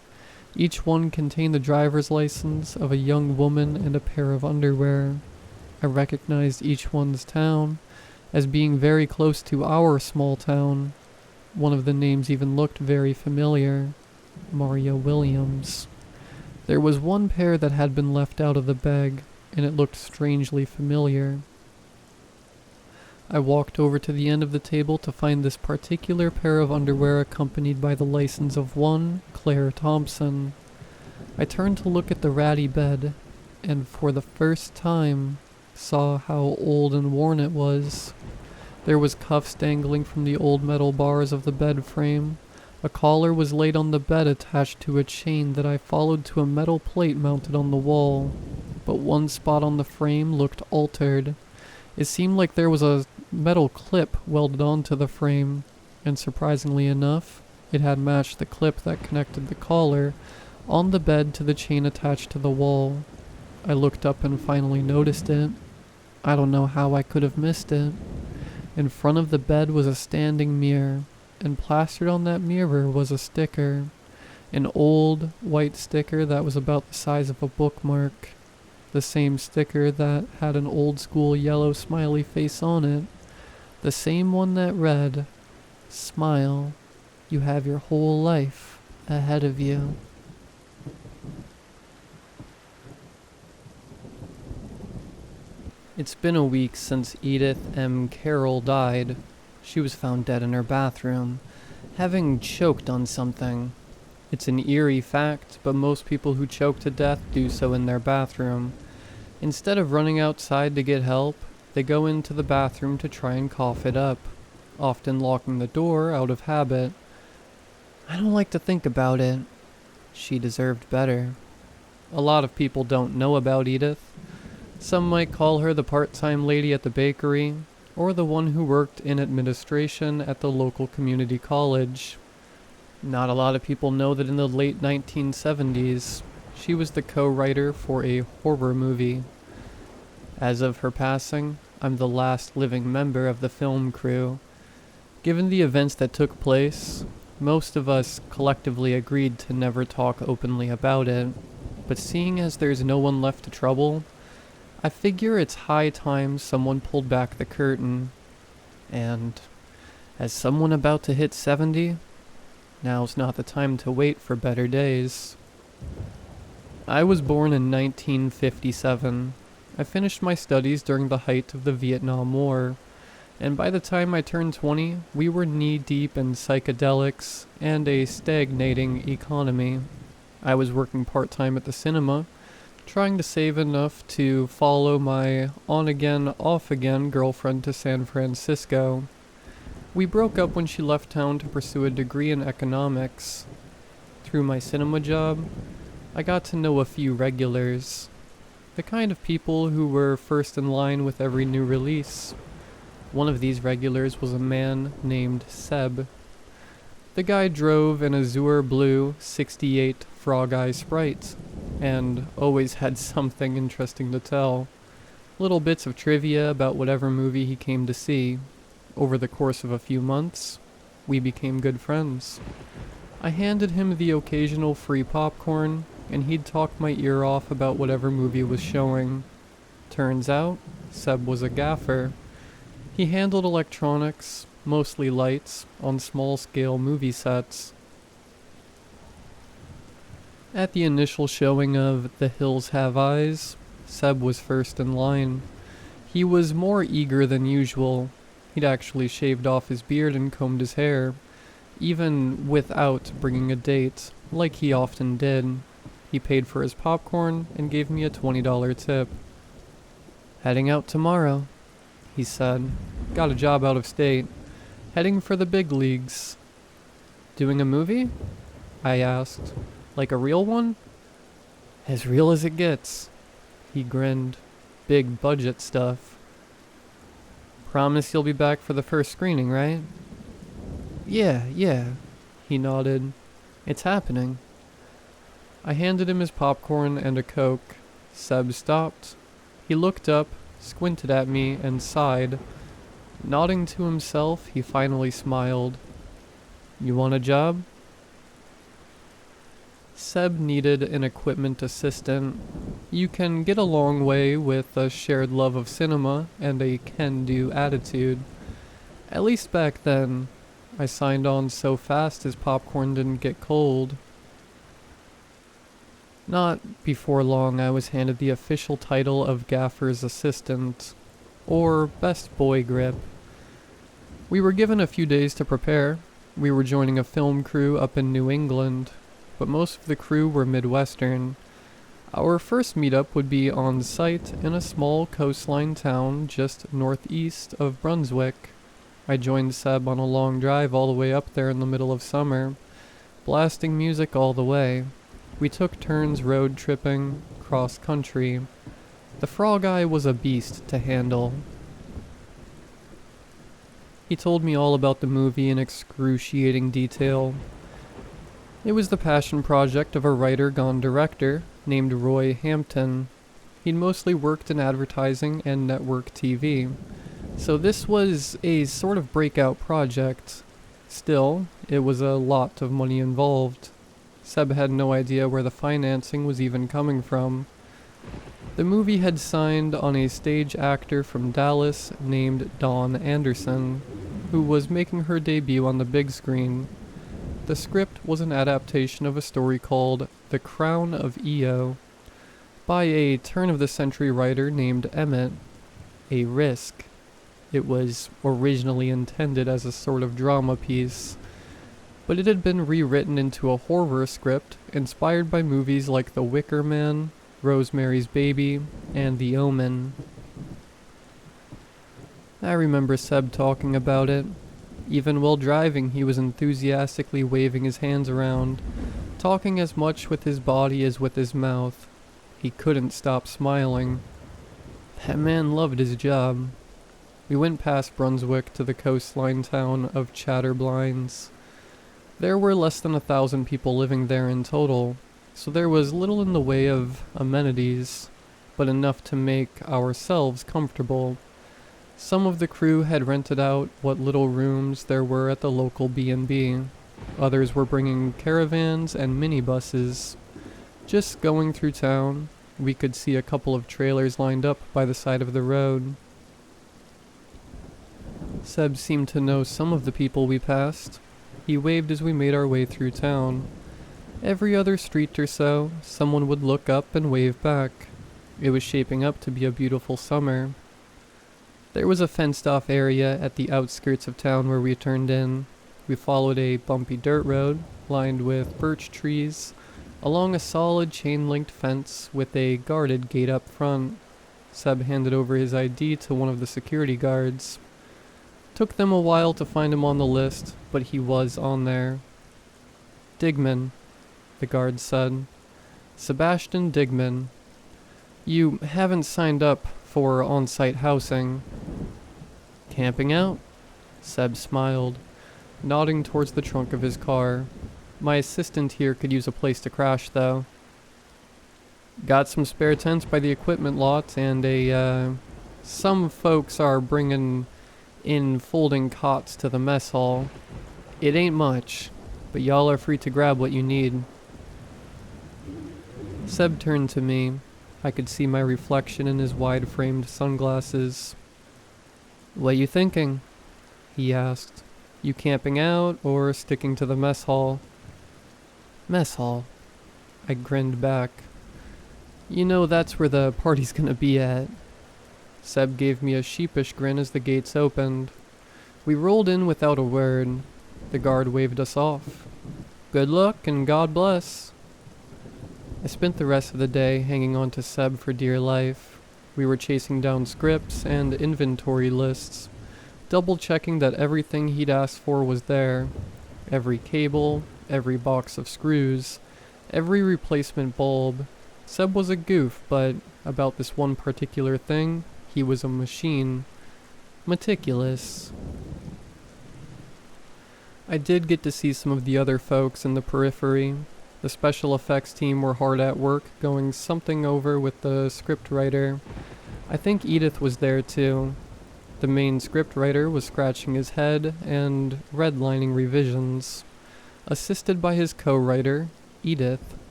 Each one contained the driver's license of a young woman and a pair of underwear. I recognized each one's town as being very close to our small town. One of the names even looked very familiar. Maria Williams. There was one pair that had been left out of the bag, and it looked strangely familiar. I walked over to the end of the table to find this particular pair of underwear accompanied by the license of one Claire Thompson. I turned to look at the ratty bed, and for the first time saw how old and worn it was. There was cuffs dangling from the old metal bars of the bed frame. A collar was laid on the bed attached to a chain that I followed to a metal plate mounted on the wall, but one spot on the frame looked altered. It seemed like there was a metal clip welded onto the frame, and surprisingly enough, it had matched the clip that connected the collar on the bed to the chain attached to the wall. I looked up and finally noticed it. I don't know how I could have missed it. In front of the bed was a standing mirror, and plastered on that mirror was a sticker. An old, white sticker that was about the size of a bookmark. The same sticker that had an old-school yellow smiley face on it. The same one that read, "Smile, you have your whole life ahead of you." It's been a week since Edith M. Carroll died. She was found dead in her bathroom, having choked on something. It's an eerie fact, but most people who choke to death do so in their bathroom. Instead of running outside to get help, they go into the bathroom to try and cough it up, often locking the door out of habit. I don't like to think about it. She deserved better. A lot of people don't know about Edith. Some might call her the part-time lady at the bakery, or the one who worked in administration at the local community college. Not a lot of people know that in the late 1970s, she was the co-writer for a horror movie. As of her passing, I'm the last living member of the film crew. Given the events that took place, most of us collectively agreed to never talk openly about it, but seeing as there's no one left to trouble, I figure it's high time someone pulled back the curtain. And as someone about to hit 70, now's not the time to wait for better days. I was born in 1957. I finished my studies during the height of the Vietnam War, and by the time I turned 20, we were knee-deep in psychedelics and a stagnating economy. I was working part-time at the cinema, trying to save enough to follow my on-again, off-again girlfriend to San Francisco. We broke up when she left town to pursue a degree in economics. Through my cinema job, I got to know a few regulars. The kind of people who were first in line with every new release. One of these regulars was a man named Seb. The guy drove an azure blue 68 Frog Eye Sprite, and always had something interesting to tell. Little bits of trivia about whatever movie he came to see. Over the course of a few months, we became good friends. I handed him the occasional free popcorn, and he'd talk my ear off about whatever movie was showing. Turns out, Seb was a gaffer. He handled electronics, mostly lights, on small-scale movie sets. At the initial showing of The Hills Have Eyes, Seb was first in line. He was more eager than usual. He'd actually shaved off his beard and combed his hair, even without bringing a date, like he often did. He paid for his popcorn and gave me a $20 tip. "Heading out tomorrow," he said. "Got a job out of state. Heading for the big leagues." "Doing a movie?" I asked. "Like a real one?" "As real as it gets." He grinned. "Big budget stuff." "Promise you'll be back for the first screening, right?" Yeah, he nodded. "It's happening." I handed him his popcorn and a Coke. Seb stopped. He looked up, squinted at me, and sighed. Nodding to himself, he finally smiled. "You want a job?" Seb needed an equipment assistant. You can get a long way with a shared love of cinema and a can-do attitude. At least back then. I signed on so fast his popcorn didn't get cold. Not before long, I was handed the official title of Gaffer's Assistant, or Best Boy Grip. We were given a few days to prepare. We were joining a film crew up in New England, but most of the crew were Midwestern. Our first meetup would be on site in a small coastline town just northeast of Brunswick. I joined Seb on a long drive all the way up there in the middle of summer, blasting music all the way. We took turns road tripping, cross country. The frog eye was a beast to handle. He told me all about the movie in excruciating detail. It was the passion project of a writer gone director named Roy Hampton. He'd mostly worked in advertising and network TV, so this was a sort of breakout project. Still, it was a lot of money involved. Seb had no idea where the financing was even coming from. The movie had signed on a stage actor from Dallas named Dawn Anderson, who was making her debut on the big screen. The script was an adaptation of a story called The Crown of Io by a turn-of-the-century writer named Emmett. A risk. It was originally intended as a sort of drama piece, but it had been rewritten into a horror script inspired by movies like The Wicker Man, Rosemary's Baby, and The Omen. I remember Seb talking about it. Even while driving, he was enthusiastically waving his hands around, talking as much with his body as with his mouth. He couldn't stop smiling. That man loved his job. We went past Brunswick to the coastline town of Chatterblinds. There were less than 1,000 people living there in total, so there was little in the way of amenities, but enough to make ourselves comfortable. Some of the crew had rented out what little rooms there were at the local B&B. Others were bringing caravans and minibuses. Just going through town, we could see a couple of trailers lined up by the side of the road. Seb seemed to know some of the people we passed. He waved as we made our way through town. Every other street or so, someone would look up and wave back. It was shaping up to be a beautiful summer. There was a fenced-off area at the outskirts of town where we turned in. We followed a bumpy dirt road, lined with birch trees, along a solid chain-linked fence with a guarded gate up front. Seb handed over his ID to one of the security guards. Took them a while to find him on the list, but he was on there. Digman, the guard said. Sebastian Digman. You haven't signed up for on-site housing. Camping out? Seb smiled, nodding towards the trunk of his car. My assistant here could use a place to crash, though. Got some spare tents by the equipment lot, and some folks are bringing in folding cots to the mess hall. It ain't much, but y'all are free to grab what you need. Seb turned to me. I could see my reflection in his wide-framed sunglasses. What you thinking? He asked. You camping out or sticking to the mess hall? Mess hall. I grinned back. You know that's where the party's gonna be at. Seb gave me a sheepish grin as the gates opened. We rolled in without a word. The guard waved us off. Good luck and God bless. I spent the rest of the day hanging on to Seb for dear life. We were chasing down scripts and inventory lists, double-checking that everything he'd asked for was there. Every cable, every box of screws, every replacement bulb. Seb was a goof, but about this one particular thing, he was a machine. Meticulous. I did get to see some of the other folks in the periphery. The special effects team were hard at work, going something over with the scriptwriter. I think Edith was there too. The main scriptwriter was scratching his head and redlining revisions, assisted by his co-writer, Edith.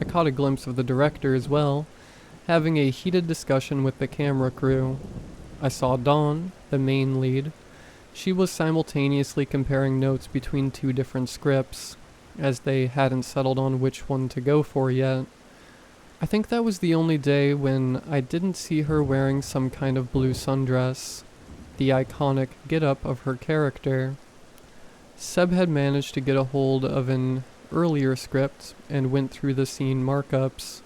I caught a glimpse of the director as well, having a heated discussion with the camera crew. I saw Dawn, the main lead. She was simultaneously comparing notes between two different scripts, as they hadn't settled on which one to go for yet. I think that was the only day when I didn't see her wearing some kind of blue sundress, the iconic get-up of her character. Seb had managed to get a hold of an earlier script and went through the scene markups.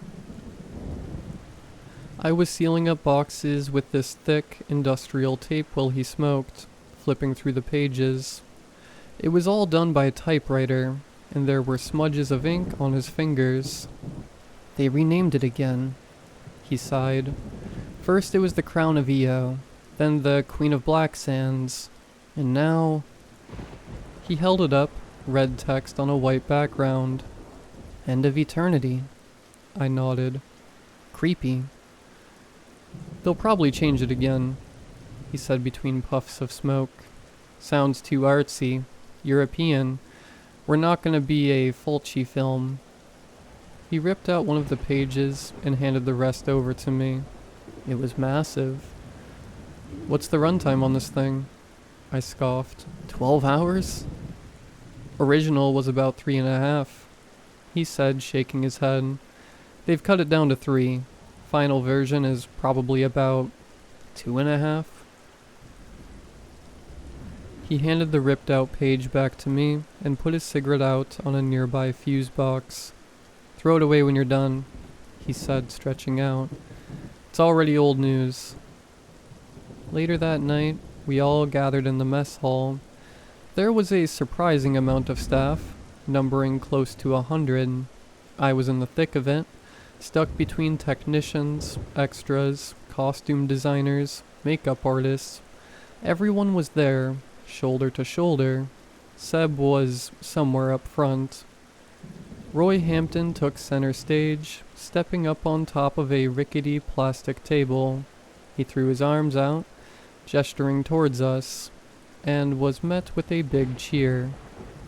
I was sealing up boxes with this thick industrial tape while he smoked, flipping through the pages. It was all done by typewriter, and there were smudges of ink on his fingers. They renamed it again, he sighed. First it was the Crown of Io, then the Queen of Black Sands, and now... He held it up, red text on a white background. End of Eternity. I nodded. Creepy. They'll probably change it again, he said between puffs of smoke. Sounds too artsy, European. We're not gonna be a Fulci film. He ripped out one of the pages and handed the rest over to me. It was massive. What's the runtime on this thing? I scoffed. 12 hours? Original was about 3.5, he said, shaking his head. They've cut it down to 3. Final version is probably about 2.5. He handed the ripped out page back to me and put his cigarette out on a nearby fuse box. Throw it away when you're done, he said, stretching out. It's already old news. Later that night, we all gathered in the mess hall. There was a surprising amount of staff, numbering close to 100. I was in the thick of it, stuck between technicians, extras, costume designers, makeup artists. Everyone was there, shoulder to shoulder. Seb was somewhere up front. Roy Hampton took center stage, stepping up on top of a rickety plastic table. He threw his arms out, gesturing towards us, and was met with a big cheer.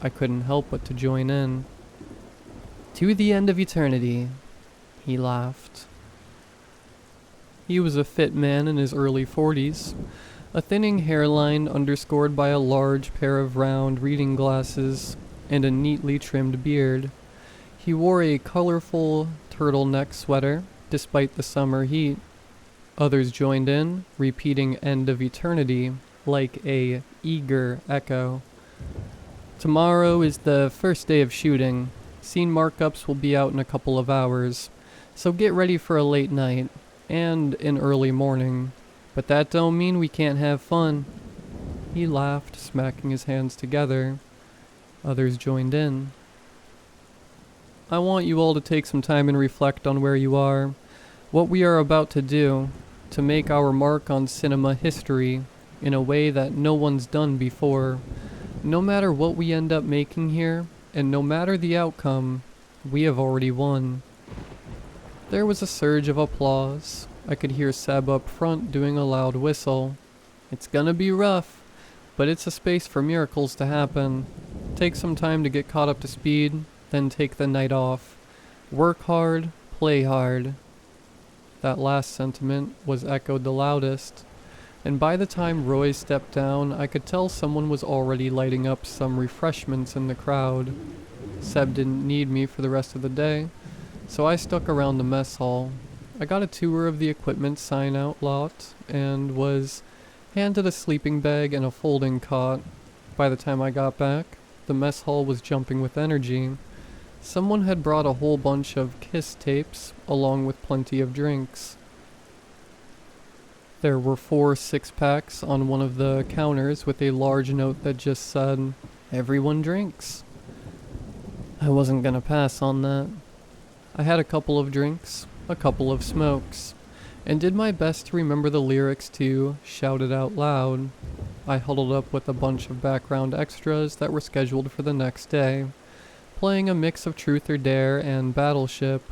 I couldn't help but to join in. To the end of eternity, he laughed. He was a fit man in his early 40s, a thinning hairline underscored by a large pair of round reading glasses and a neatly trimmed beard. He wore a colorful turtleneck sweater, despite the summer heat. Others joined in, repeating End of Eternity, like a eager echo. Tomorrow is the first day of shooting. Scene markups will be out in a couple of hours, so get ready for a late night, and an early morning. But that don't mean we can't have fun. He laughed, smacking his hands together. Others joined in. I want you all to take some time and reflect on where you are, what we are about to do, to make our mark on cinema history in a way that no one's done before. No matter what we end up making here, and no matter the outcome, we have already won. There was a surge of applause. I could hear Seb up front doing a loud whistle. It's gonna be rough, but it's a space for miracles to happen. Take some time to get caught up to speed, then take the night off. Work hard, play hard. That last sentiment was echoed the loudest, and by the time Roy stepped down, I could tell someone was already lighting up some refreshments in the crowd. Seb didn't need me for the rest of the day, so I stuck around the mess hall. I got a tour of the equipment sign-out lot, and was handed a sleeping bag and a folding cot. By the time I got back, the mess hall was jumping with energy. Someone had brought a whole bunch of Kiss tapes, along with plenty of drinks. There were 4 six-packs on one of the counters with a large note that just said, "Everyone drinks." I wasn't gonna pass on that. I had a couple of drinks, a couple of smokes, and did my best to remember the lyrics to Shout It Out Loud. I huddled up with a bunch of background extras that were scheduled for the next day, playing a mix of Truth or Dare and Battleship.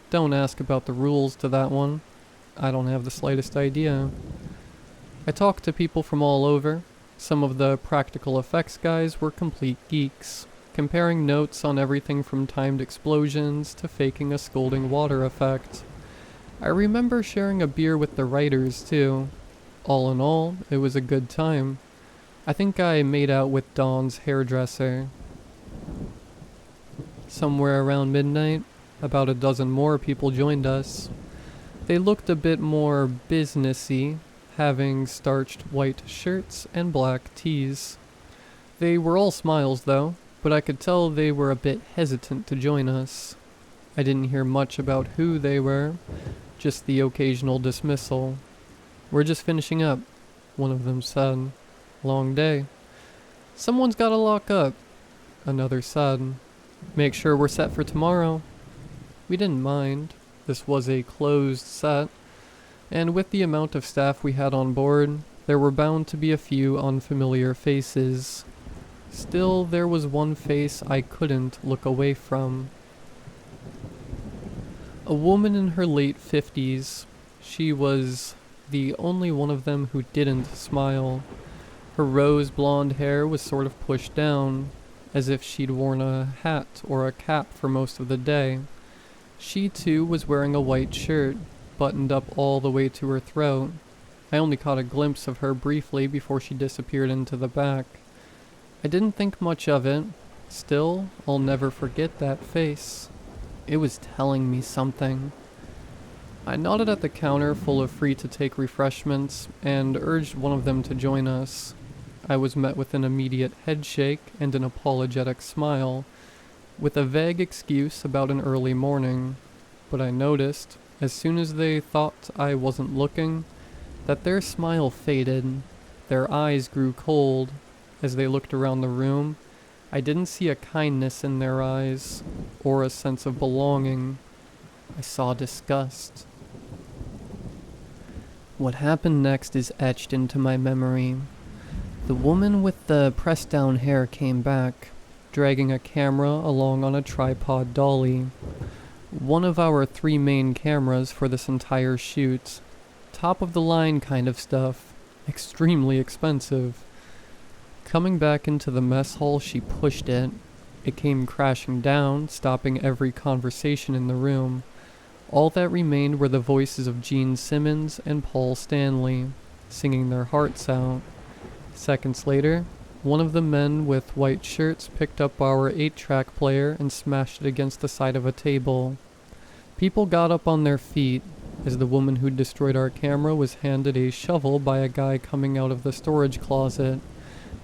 Don't ask about the rules to that one. I don't have the slightest idea. I talked to people from all over. Some of the practical effects guys were complete geeks, comparing notes on everything from timed explosions to faking a scalding water effect. I remember sharing a beer with the writers too. All in all, it was a good time. I think I made out with Dawn's hairdresser. Somewhere around midnight, about a dozen more people joined us. They looked a bit more businessy, having starched white shirts and black tees. They were all smiles though, but I could tell they were a bit hesitant to join us. I didn't hear much about who they were, just the occasional dismissal. "We're just finishing up," one of them said. "Long day." "Someone's gotta lock up," another said. "Make sure we're set for tomorrow." We didn't mind. This was a closed set, and with the amount of staff we had on board, there were bound to be a few unfamiliar faces. Still, there was one face I couldn't look away from. A woman in her late 50s. She was the only one of them who didn't smile. Her rose blonde hair was sort of pushed down, as if she'd worn a hat or a cap for most of the day. She too was wearing a white shirt, buttoned up all the way to her throat. I only caught a glimpse of her briefly before she disappeared into the back. I didn't think much of it. Still, I'll never forget that face. It was telling me something. I nodded at the counter full of free-to-take refreshments and urged one of them to join us. I was met with an immediate headshake and an apologetic smile, with a vague excuse about an early morning. But I noticed, as soon as they thought I wasn't looking, that their smile faded. Their eyes grew cold. As they looked around the room, I didn't see a kindness in their eyes, or a sense of belonging. I saw disgust. What happened next is etched into my memory. The woman with the pressed-down hair came back, dragging a camera along on a tripod dolly. One of our 3 main cameras for this entire shoot. Top-of-the-line kind of stuff. Extremely expensive. Coming back into the mess hall, she pushed it. It came crashing down, stopping every conversation in the room. All that remained were the voices of Gene Simmons and Paul Stanley, singing their hearts out. Seconds later, one of the men with white shirts picked up our 8-track player and smashed it against the side of a table. People got up on their feet, as the woman who destroyed our camera was handed a shovel by a guy coming out of the storage closet.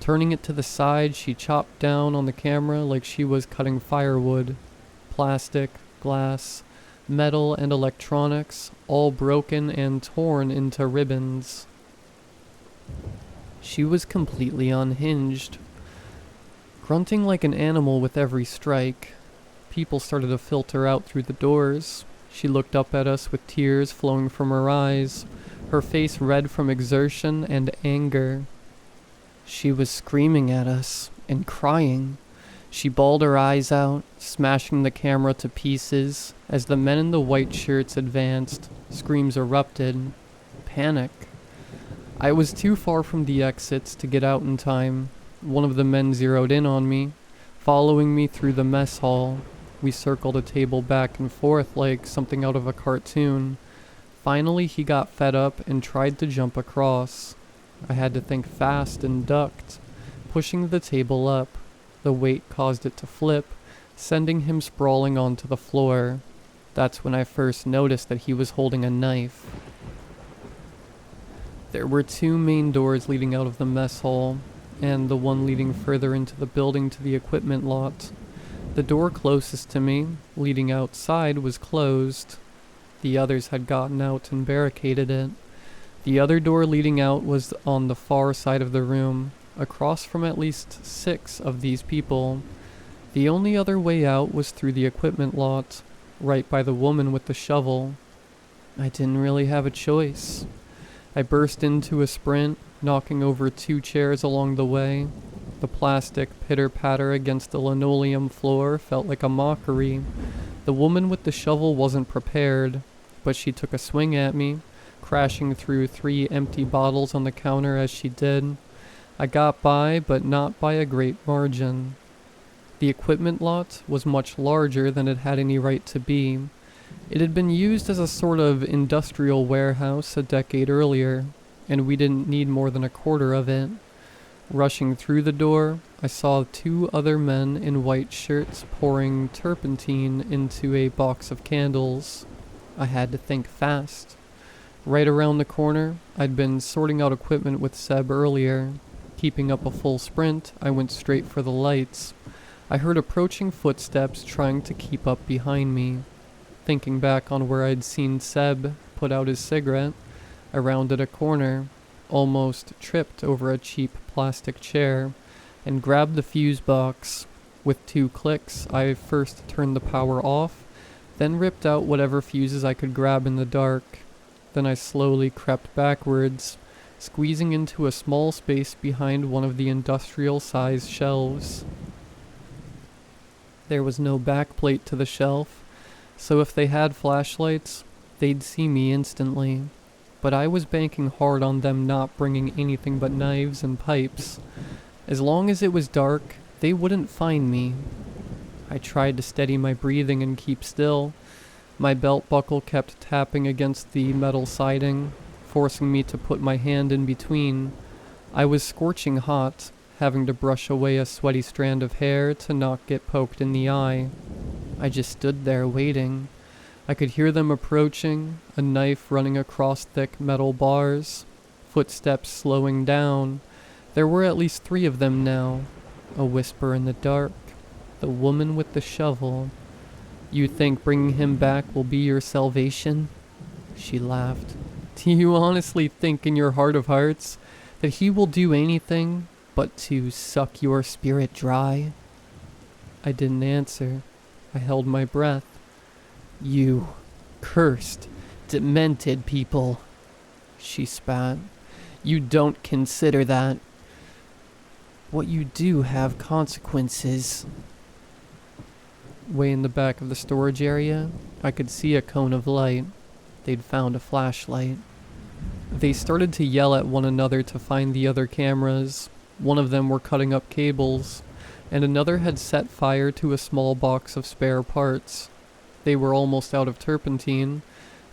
Turning it to the side, she chopped down on the camera like she was cutting firewood. Plastic, glass, metal, and electronics, all broken and torn into ribbons. She was completely unhinged, grunting like an animal with every strike. People started to filter out through the doors. She looked up at us with tears flowing from her eyes, her face red from exertion and anger. She was screaming at us and crying. She bawled her eyes out, smashing the camera to pieces. As the men in the white shirts advanced, screams erupted. Panic. I was too far from the exits to get out in time. One of the men zeroed in on me, following me through the mess hall. We circled a table back and forth like something out of a cartoon. Finally, he got fed up and tried to jump across. I had to think fast and ducked, pushing the table up. The weight caused it to flip, sending him sprawling onto the floor. That's when I first noticed that he was holding a knife. There were 2 main doors leading out of the mess hall, and the one leading further into the building to the equipment lot. The door closest to me, leading outside, was closed. The others had gotten out and barricaded it. The other door leading out was on the far side of the room, across from at least 6 of these people. The only other way out was through the equipment lot, right by the woman with the shovel. I didn't really have a choice. I burst into a sprint, knocking over 2 chairs along the way. The plastic pitter-patter against the linoleum floor felt like a mockery. The woman with the shovel wasn't prepared, but she took a swing at me, crashing through 3 empty bottles on the counter as she did. I got by, but not by a great margin. The equipment lot was much larger than it had any right to be. It had been used as a sort of industrial warehouse a decade earlier, and we didn't need more than a quarter of it. Rushing through the door, I saw 2 other men in white shirts pouring turpentine into a box of candles. I had to think fast. Right around the corner, I'd been sorting out equipment with Seb earlier. Keeping up a full sprint, I went straight for the lights. I heard approaching footsteps trying to keep up behind me. Thinking back on where I'd seen Seb put out his cigarette, I rounded a corner, almost tripped over a cheap plastic chair, and grabbed the fuse box. With 2 clicks, I first turned the power off, then ripped out whatever fuses I could grab in the dark. Then I slowly crept backwards, squeezing into a small space behind one of the industrial-sized shelves. There was no backplate to the shelf, so if they had flashlights, they'd see me instantly. But I was banking hard on them not bringing anything but knives and pipes. As long as it was dark, they wouldn't find me. I tried to steady my breathing and keep still. My belt buckle kept tapping against the metal siding, forcing me to put my hand in between. I was scorching hot, having to brush away a sweaty strand of hair to not get poked in the eye. I just stood there waiting. I could hear them approaching, a knife running across thick metal bars, footsteps slowing down. There were at least 3 of them now. A whisper in the dark. The woman with the shovel. "You think bringing him back will be your salvation?" She laughed. "Do you honestly think in your heart of hearts that he will do anything but to suck your spirit dry?" I didn't answer. I held my breath. "You cursed, demented people," she spat. "You don't consider that. What you do have consequences." Way in the back of the storage area, I could see a cone of light. They'd found a flashlight. They started to yell at one another to find the other cameras. One of them were cutting up cables, and another had set fire to a small box of spare parts. They were almost out of turpentine,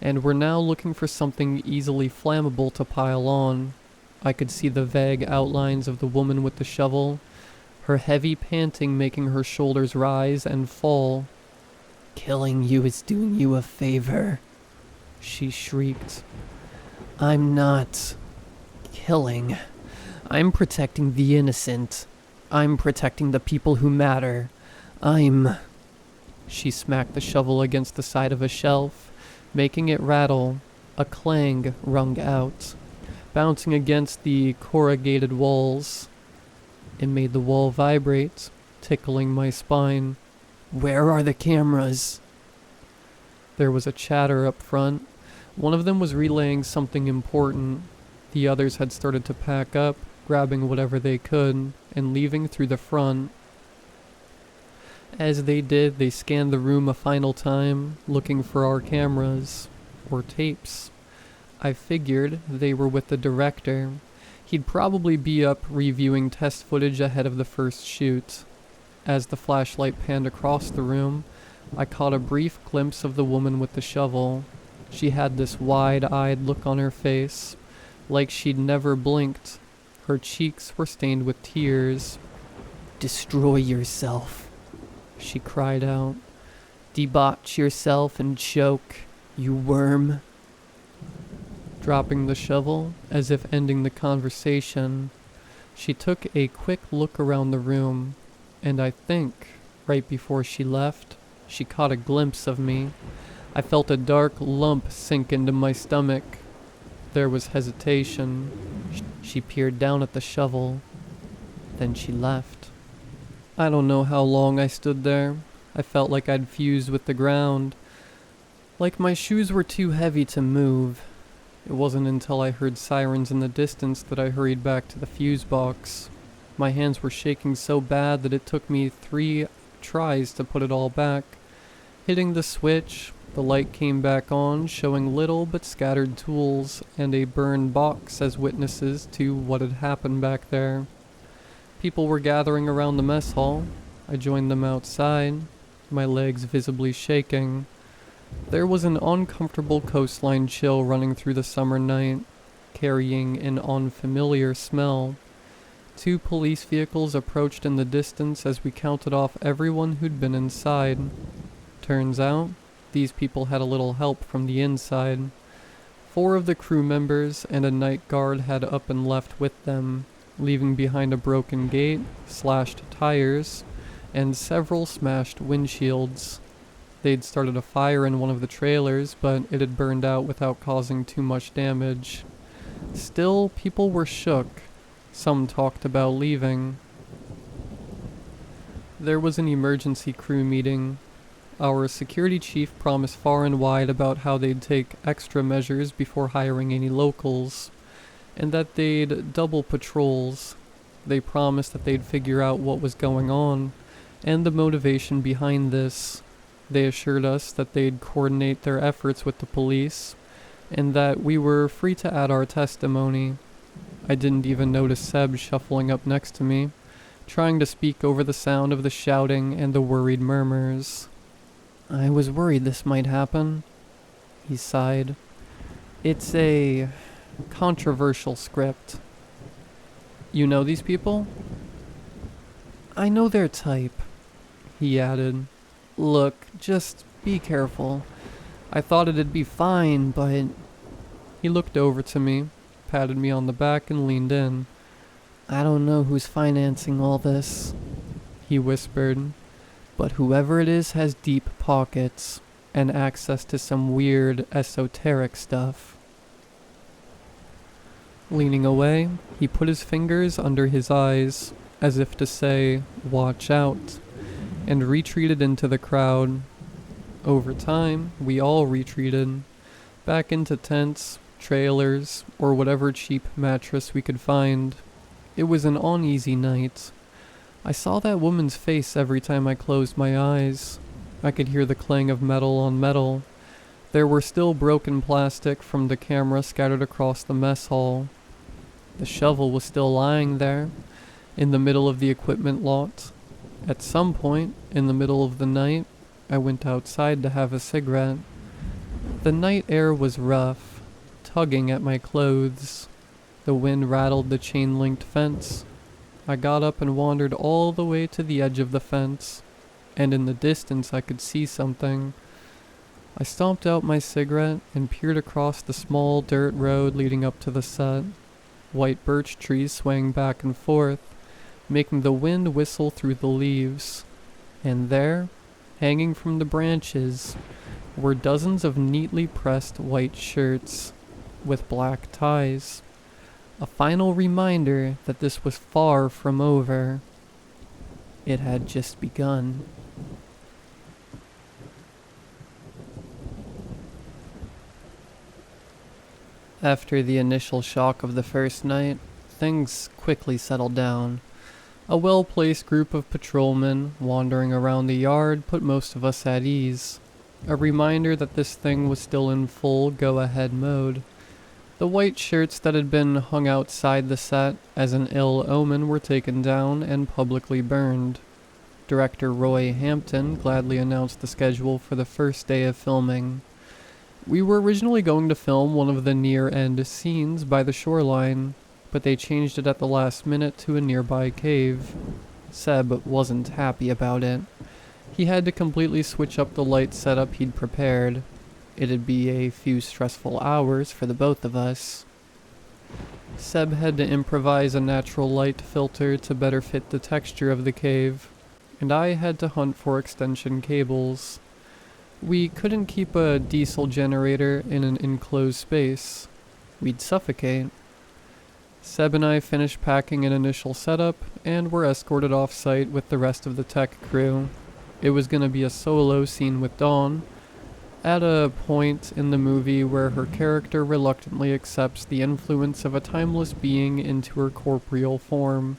and were now looking for something easily flammable to pile on. I could see the vague outlines of the woman with the shovel, her heavy panting making her shoulders rise and fall. "Killing you is doing you a favor," she shrieked. "I'm not killing. I'm protecting the innocent. I'm protecting the people who matter. She smacked the shovel against the side of a shelf, making it rattle. A clang rung out, bouncing against the corrugated walls. It made the wall vibrate, tickling my spine. "Where are the cameras?" There was a chatter up front. One of them was relaying something important. The others had started to pack up, grabbing whatever they could, and leaving through the front. As they did, they scanned the room a final time, looking for our cameras, or tapes. I figured they were with the director. He'd probably be up reviewing test footage ahead of the first shoot. As the flashlight panned across the room, I caught a brief glimpse of the woman with the shovel. She had this wide-eyed look on her face, like she'd never blinked. Her cheeks were stained with tears. "Destroy yourself," she cried out. "Debauch yourself and choke, you worm." Dropping the shovel, as if ending the conversation, she took a quick look around the room, and I think, right before she left, she caught a glimpse of me. I felt a dark lump sink into my stomach. There was hesitation. She peered down at the shovel. Then she left. I don't know how long I stood there. I felt like I'd fused with the ground. Like my shoes were too heavy to move. It wasn't until I heard sirens in the distance that I hurried back to the fuse box. My hands were shaking so bad that it took me 3 tries to put it all back. Hitting the switch, the light came back on, showing little but scattered tools and a burned box as witnesses to what had happened back there. People were gathering around the mess hall. I joined them outside, my legs visibly shaking. There was an uncomfortable coastline chill running through the summer night, carrying an unfamiliar smell. 2 police vehicles approached in the distance as we counted off everyone who'd been inside. Turns out, these people had a little help from the inside. 4 of the crew members and a night guard had up and left with them, leaving behind a broken gate, slashed tires, and several smashed windshields. They'd started a fire in one of the trailers, but it had burned out without causing too much damage. Still, people were shook. Some talked about leaving. There was an emergency crew meeting. Our security chief promised far and wide about how they'd take extra measures before hiring any locals, and that they'd double patrols. They promised that they'd figure out what was going on, and the motivation behind this. They assured us that they'd coordinate their efforts with the police, and that we were free to add our testimony. I didn't even notice Seb shuffling up next to me, trying to speak over the sound of the shouting and the worried murmurs. "I was worried this might happen," he sighed. "It's a controversial script." "You know these people?" "I know their type," he added. "Look, just be careful. I thought it'd be fine, but..." He looked over to me, patted me on the back, and leaned in. "I don't know who's financing all this," he whispered, "but whoever it is has deep pockets and access to some weird, esoteric stuff." Leaning away, he put his fingers under his eyes, as if to say, "Watch out," and retreated into the crowd. Over time, we all retreated, back into tents, trailers, or whatever cheap mattress we could find. It was an uneasy night. I saw that woman's face every time I closed my eyes. I could hear the clang of metal on metal. There were still broken plastic from the camera scattered across the mess hall. The shovel was still lying there, in the middle of the equipment lot. At some point, in the middle of the night, I went outside to have a cigarette. The night air was rough, tugging at my clothes. The wind rattled the chain-linked fence. I got up and wandered all the way to the edge of the fence, and in the distance I could see something. I stomped out my cigarette and peered across the small dirt road leading up to the set. White birch trees swaying back and forth, making the wind whistle through the leaves. And there, hanging from the branches, were dozens of neatly pressed white shirts with black ties. A final reminder that this was far from over. It had just begun. After the initial shock of the first night, things quickly settled down. A well-placed group of patrolmen wandering around the yard put most of us at ease. A reminder that this thing was still in full go-ahead mode. The white shirts that had been hung outside the set as an ill omen were taken down and publicly burned. Director Roy Hampton gladly announced the schedule for the first day of filming. We were originally going to film one of the near-end scenes by the shoreline, but they changed it at the last minute to a nearby cave. Seb wasn't happy about it. He had to completely switch up the light setup he'd prepared. It'd be a few stressful hours for the both of us. Seb had to improvise a natural light filter to better fit the texture of the cave, and I had to hunt for extension cables. We couldn't keep a diesel generator in an enclosed space. We'd suffocate. Seb and I finished packing an initial setup and were escorted off-site with the rest of the tech crew. It was going to be a solo scene with Dawn, at a point in the movie where her character reluctantly accepts the influence of a timeless being into her corporeal form.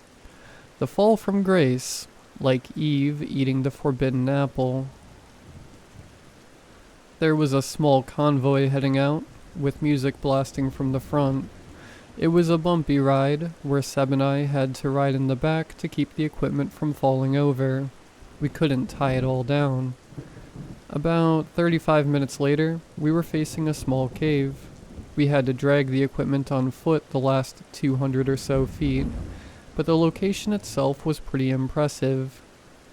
The fall from grace, like Eve eating the forbidden apple. There was a small convoy heading out, with music blasting from the front. It was a bumpy ride, where Seb and I had to ride in the back to keep the equipment from falling over. We couldn't tie it all down. About 35 minutes later, we were facing a small cave. We had to drag the equipment on foot the last 200 or so feet, but the location itself was pretty impressive.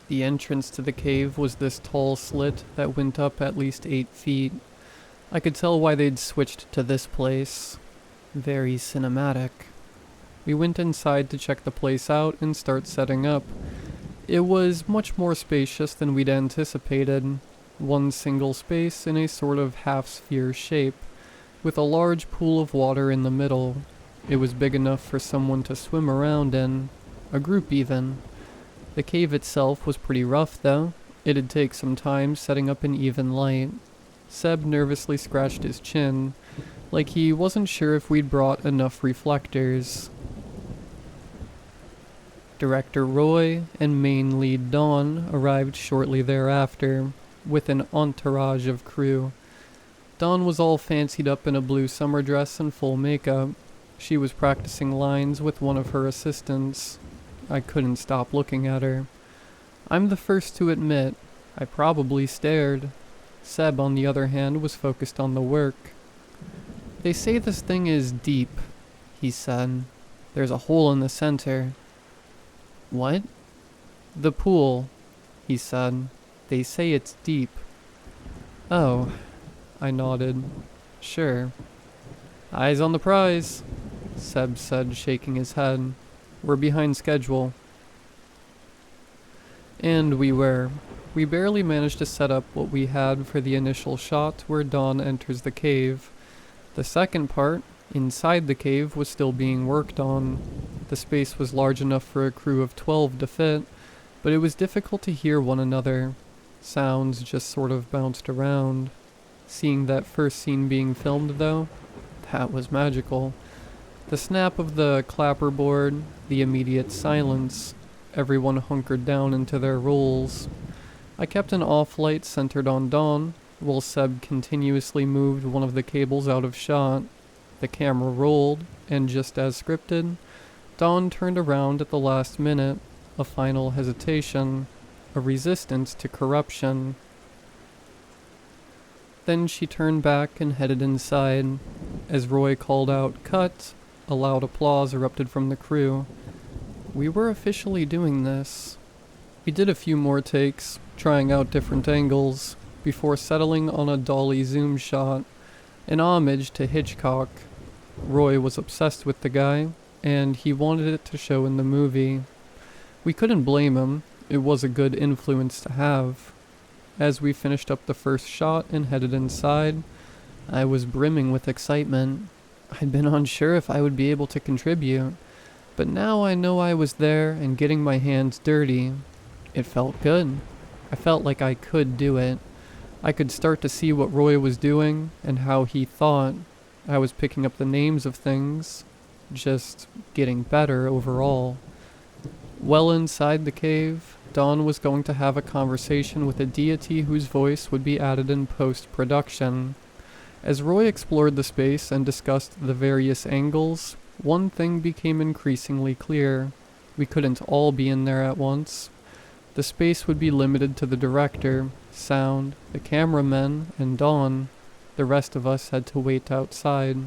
The entrance to the cave was this tall slit that went up at least 8 feet. I could tell why they'd switched to this place. Very cinematic. We went inside to check the place out and start setting up. It was much more spacious than we'd anticipated. One single space in a sort of half-sphere shape, with a large pool of water in the middle. It was big enough for someone to swim around in, a group even. The cave itself was pretty rough though. It'd take some time setting up an even light. Seb nervously scratched his chin, like he wasn't sure if we'd brought enough reflectors. Director Roy and main lead Dawn arrived shortly thereafter, with an entourage of crew. Dawn was all fancied up in a blue summer dress and full makeup. She was practicing lines with one of her assistants. I couldn't stop looking at her. I'm the first to admit, I probably stared. Seb, on the other hand, was focused on the work. They say this thing is deep, he said. There's a hole in the center. What? The pool, he said. They say it's deep. Oh, I nodded. Sure. Eyes on the prize, Seb said, shaking his head. We're behind schedule. And we were. We barely managed to set up what we had for the initial shot where Dawn enters the cave. The second part, inside the cave, was still being worked on. The space was large enough for a crew of 12 to fit, but it was difficult to hear one another. Sounds just sort of bounced around. Seeing that first scene being filmed, though, that was magical. The snap of the clapperboard, the immediate silence. Everyone hunkered down into their roles. I kept an off light centered on Dawn, while Seb continuously moved one of the cables out of shot. The camera rolled, and just as scripted, Dawn turned around at the last minute, a final hesitation, a resistance to corruption. Then she turned back and headed inside. As Roy called out, "Cut!" a loud applause erupted from the crew. We were officially doing this. We did a few more takes, trying out different angles, before settling on a dolly zoom shot, an homage to Hitchcock. Roy was obsessed with the guy, and he wanted it to show in the movie. We couldn't blame him. It was a good influence to have. As we finished up the first shot and headed inside, I was brimming with excitement. I'd been unsure if I would be able to contribute, but now I know I was there and getting my hands dirty. It felt good. I felt like I could do it. I could start to see what Roy was doing and how he thought. I was picking up the names of things, just getting better overall. Well inside the cave, Dawn was going to have a conversation with a deity whose voice would be added in post-production. As Roy explored the space and discussed the various angles, one thing became increasingly clear. We couldn't all be in there at once. The space would be limited to the director, sound, the cameramen, and Dawn. The rest of us had to wait outside.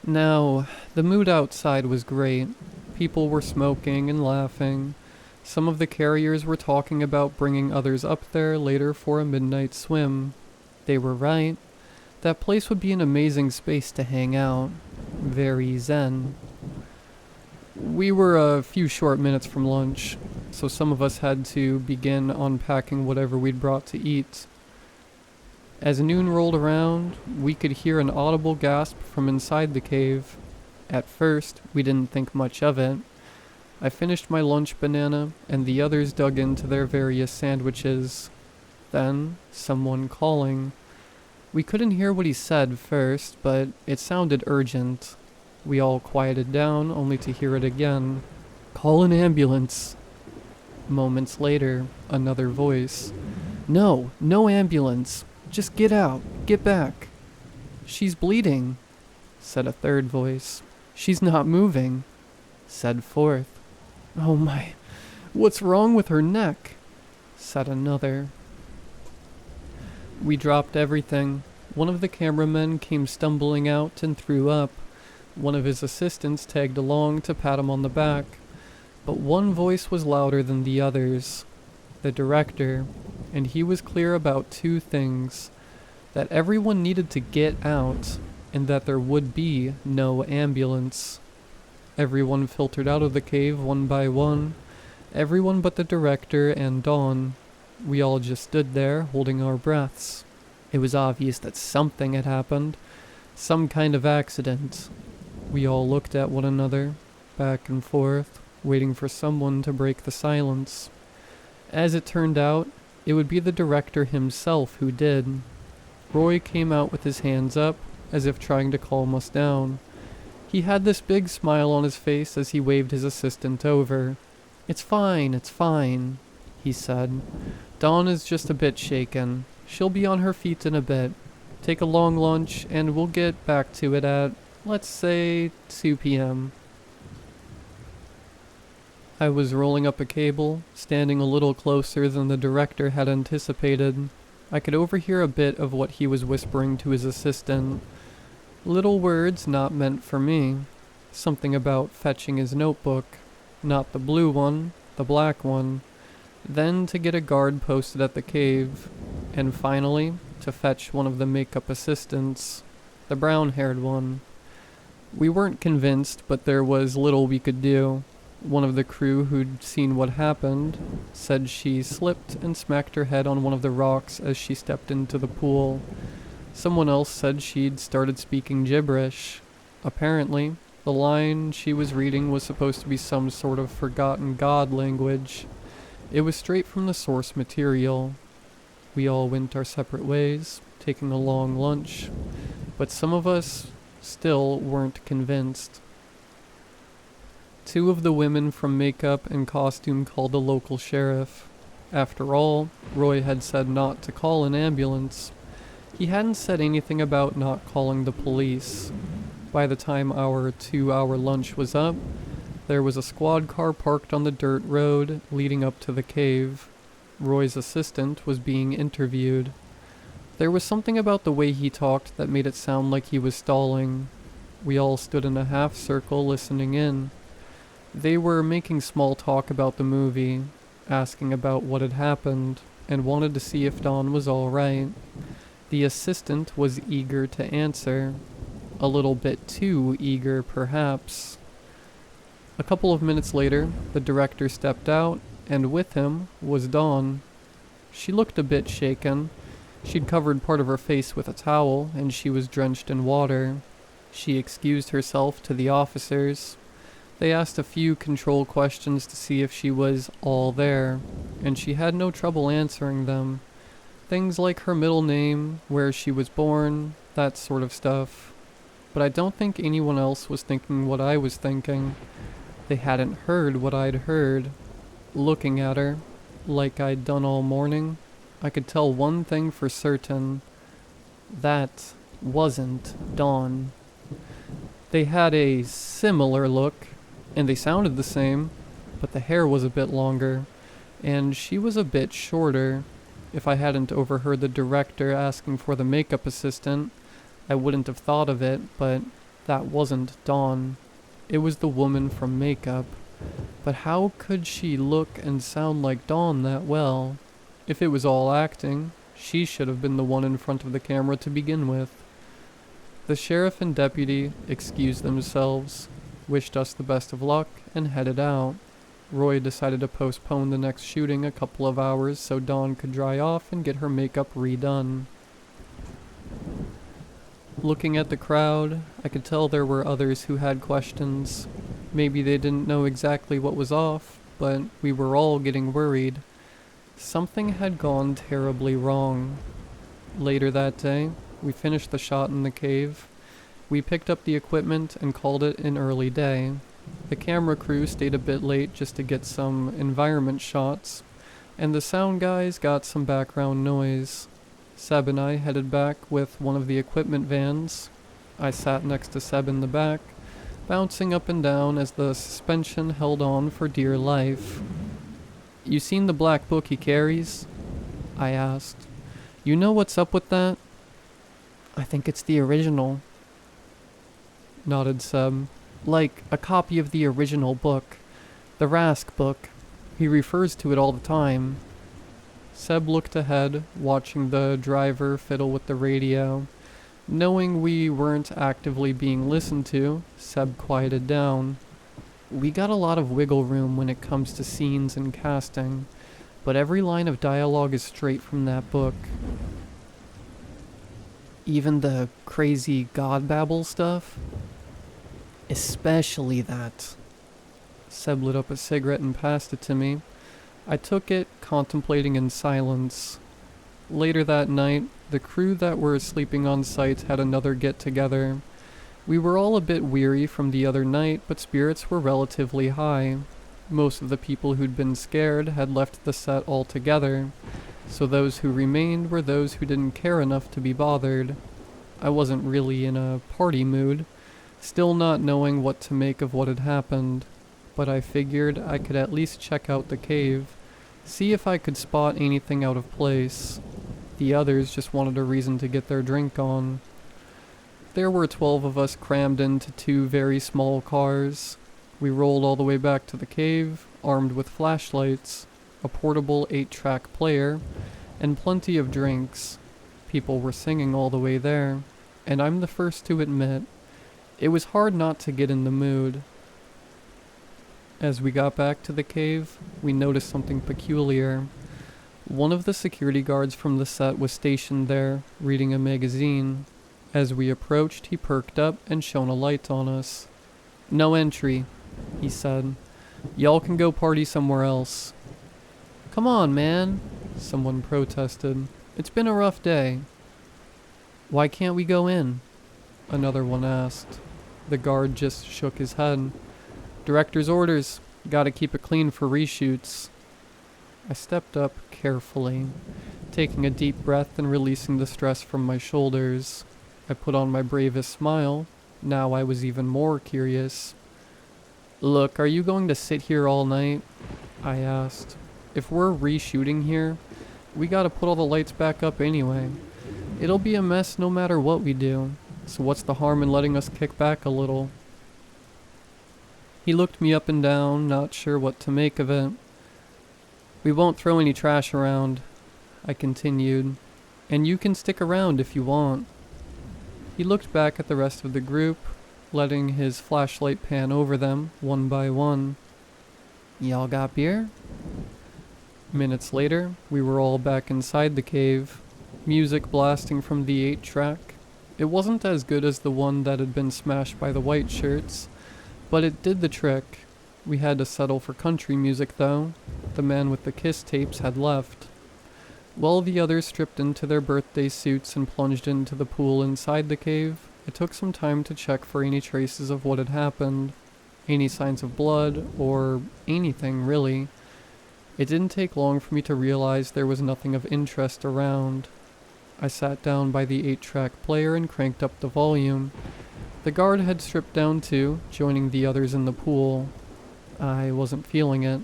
Now, the mood outside was great. People were smoking and laughing. Some of the carriers were talking about bringing others up there later for a midnight swim. They were right. That place would be an amazing space to hang out. Very zen. We were a few short minutes from lunch, so some of us had to begin unpacking whatever we'd brought to eat. As noon rolled around, we could hear an audible gasp from inside the cave. At first, we didn't think much of it. I finished my lunch banana, and the others dug into their various sandwiches. Then, someone calling. We couldn't hear what he said first, but it sounded urgent. We all quieted down, only to hear it again. "Call an ambulance." Moments later, another voice. "No, no ambulance. Just get out. Get back." "She's bleeding," said a third voice. "She's not moving," said fourth. "Oh my, what's wrong with her neck?" said another. We dropped everything. One of the cameramen came stumbling out and threw up. One of his assistants tagged along to pat him on the back, but one voice was louder than the others, the director, and he was clear about two things: that everyone needed to get out, and that there would be no ambulance. Everyone filtered out of the cave one by one, everyone but the director and Dawn. We all just stood there, holding our breaths. It was obvious that something had happened, some kind of accident. We all looked at one another, back and forth, waiting for someone to break the silence. As it turned out, it would be the director himself who did. Roy came out with his hands up, as if trying to calm us down. He had this big smile on his face as he waved his assistant over. It's fine, he said. Dawn is just a bit shaken. She'll be on her feet in a bit. Take a long lunch, and we'll get back to it at, let's say, 2 p.m. I was rolling up a cable, standing a little closer than the director had anticipated. I could overhear a bit of what he was whispering to his assistant. Little words not meant for me. Something about fetching his notebook. Not the blue one, the black one. Then to get a guard posted at the cave. And finally, to fetch one of the makeup assistants. The brown-haired one. We weren't convinced, but there was little we could do. One of the crew who'd seen what happened said she slipped and smacked her head on one of the rocks as she stepped into the pool. Someone else said she'd started speaking gibberish. Apparently, the line she was reading was supposed to be some sort of forgotten god language. It was straight from the source material. We all went our separate ways, taking a long lunch, but some of us still weren't convinced. Two of the women from makeup and costume called the local sheriff. After all, Roy had said not to call an ambulance. He hadn't said anything about not calling the police. By the time our 2-hour lunch was up, there was a squad car parked on the dirt road leading up to the cave. Roy's assistant was being interviewed. There was something about the way he talked that made it sound like he was stalling. We all stood in a half circle listening in. They were making small talk about the movie, asking about what had happened, and wanted to see if Dawn was all right. The assistant was eager to answer. A little bit too eager, perhaps. A couple of minutes later, the director stepped out, and with him was Dawn. She looked a bit shaken. She'd covered part of her face with a towel, and she was drenched in water. She excused herself to the officers. They asked a few control questions to see if she was all there, and she had no trouble answering them. Things like her middle name, where she was born, that sort of stuff. But I don't think anyone else was thinking what I was thinking. They hadn't heard what I'd heard. Looking at her, like I'd done all morning, I could tell one thing for certain. That wasn't Dawn. They had a similar look, and they sounded the same, but the hair was a bit longer, and she was a bit shorter. If I hadn't overheard the director asking for the makeup assistant, I wouldn't have thought of it, but that wasn't Dawn. It was the woman from makeup. But how could she look and sound like Dawn that well? If it was all acting, she should have been the one in front of the camera to begin with. The sheriff and deputy excused themselves, wished us the best of luck, and headed out. Roy decided to postpone the next shooting a couple of hours so Dawn could dry off and get her makeup redone. Looking at the crowd, I could tell there were others who had questions. Maybe they didn't know exactly what was off, but we were all getting worried. Something had gone terribly wrong. Later that day, we finished the shot in the cave. We picked up the equipment and called it an early day. The camera crew stayed a bit late just to get some environment shots, and the sound guys got some background noise. Seb and I headed back with one of the equipment vans. I sat next to Seb in the back, bouncing up and down as the suspension held on for dear life. "You seen the black book he carries?" I asked. "You know what's up with that?" "I think it's the original." nodded Seb. Like a copy of the original book. The Rask book. He refers to it all the time. Seb looked ahead, watching the driver fiddle with the radio. Knowing we weren't actively being listened to, Seb quieted down. We got a lot of wiggle room when it comes to scenes and casting, but every line of dialogue is straight from that book. Even the crazy god babble stuff? Especially that. Seb lit up a cigarette and passed it to me. I took it, contemplating in silence. Later that night, the crew that were sleeping on site had another get-together. We were all a bit weary from the other night, but spirits were relatively high. Most of the people who'd been scared had left the set altogether, so those who remained were those who didn't care enough to be bothered. I wasn't really in a party mood, still not knowing what to make of what had happened, but I figured I could at least check out the cave, see if I could spot anything out of place. The others just wanted a reason to get their drink on. There were 12 of us crammed into 2 very small cars. We rolled all the way back to the cave, armed with flashlights, a portable 8-track player, and plenty of drinks. People were singing all the way there, and I'm the first to admit, it was hard not to get in the mood. As we got back to the cave, we noticed something peculiar. One of the security guards from the set was stationed there, reading a magazine. As we approached, he perked up and shone a light on us. "No entry," he said. "Y'all can go party somewhere else." "Come on, man," someone protested. "It's been a rough day." "Why can't we go in?" another one asked. The guard just shook his head. "Director's orders. Gotta keep it clean for reshoots." I stepped up carefully, taking a deep breath and releasing the stress from my shoulders. I put on my bravest smile. Now I was even more curious. "Look, are you going to sit here all night?" I asked. "If we're reshooting here, we gotta put all the lights back up anyway. It'll be a mess no matter what we do, so what's the harm in letting us kick back a little?" He looked me up and down, not sure what to make of it. "We won't throw any trash around," I continued, "and you can stick around if you want." He looked back at the rest of the group, letting his flashlight pan over them, one by one. "Y'all got beer?" Minutes later, we were all back inside the cave, music blasting from the 8-track. It wasn't as good as the one that had been smashed by the white shirts, but it did the trick. We had to settle for country music though. The man with the Kiss tapes had left. While the others stripped into their birthday suits and plunged into the pool inside the cave, it took some time to check for any traces of what had happened. Any signs of blood, or anything really. It didn't take long for me to realize there was nothing of interest around. I sat down by the 8-track player and cranked up the volume. The guard had stripped down too, joining the others in the pool. I wasn't feeling it.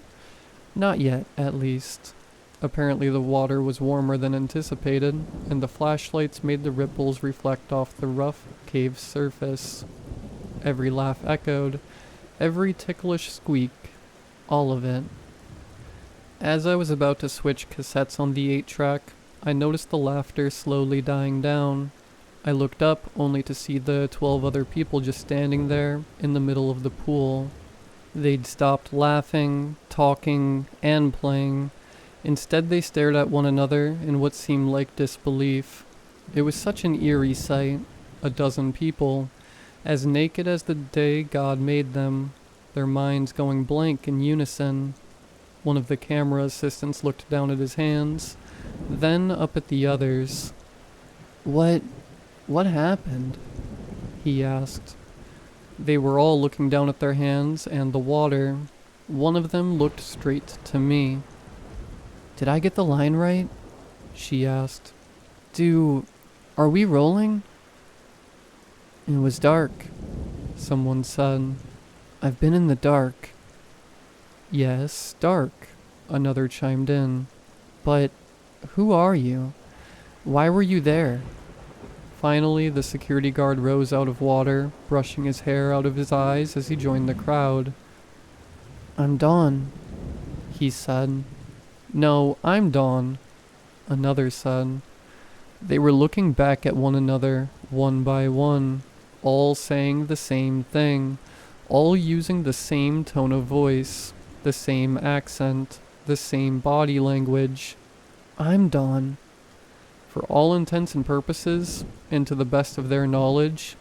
Not yet, at least. Apparently the water was warmer than anticipated, and the flashlights made the ripples reflect off the rough cave surface. Every laugh echoed, every ticklish squeak, all of it. As I was about to switch cassettes on the 8-track, I noticed the laughter slowly dying down. I looked up only to see the 12 other people just standing there in the middle of the pool. They'd stopped laughing, talking, and playing. Instead, they stared at one another in what seemed like disbelief. It was such an eerie sight. A dozen people, as naked as the day God made them, their minds going blank in unison. One of the camera assistants looked down at his hands, then up at the others. What happened?" he asked. They were all looking down at their hands and the water. One of them looked straight to me. "Did I get the line right?" she asked. Are we rolling?" "It was dark," someone said. "I've been in the dark." "Yes, dark," another chimed in. "But who are you? Why were you there?" Finally, the security guard rose out of water, brushing his hair out of his eyes as he joined the crowd. "I'm Dawn," he said. "No, I'm Dawn," another said. They were looking back at one another, one by one, all saying the same thing, all using the same tone of voice, the same accent, the same body language. "I'm Dawn." For all intents and purposes, and to the best of their knowledge,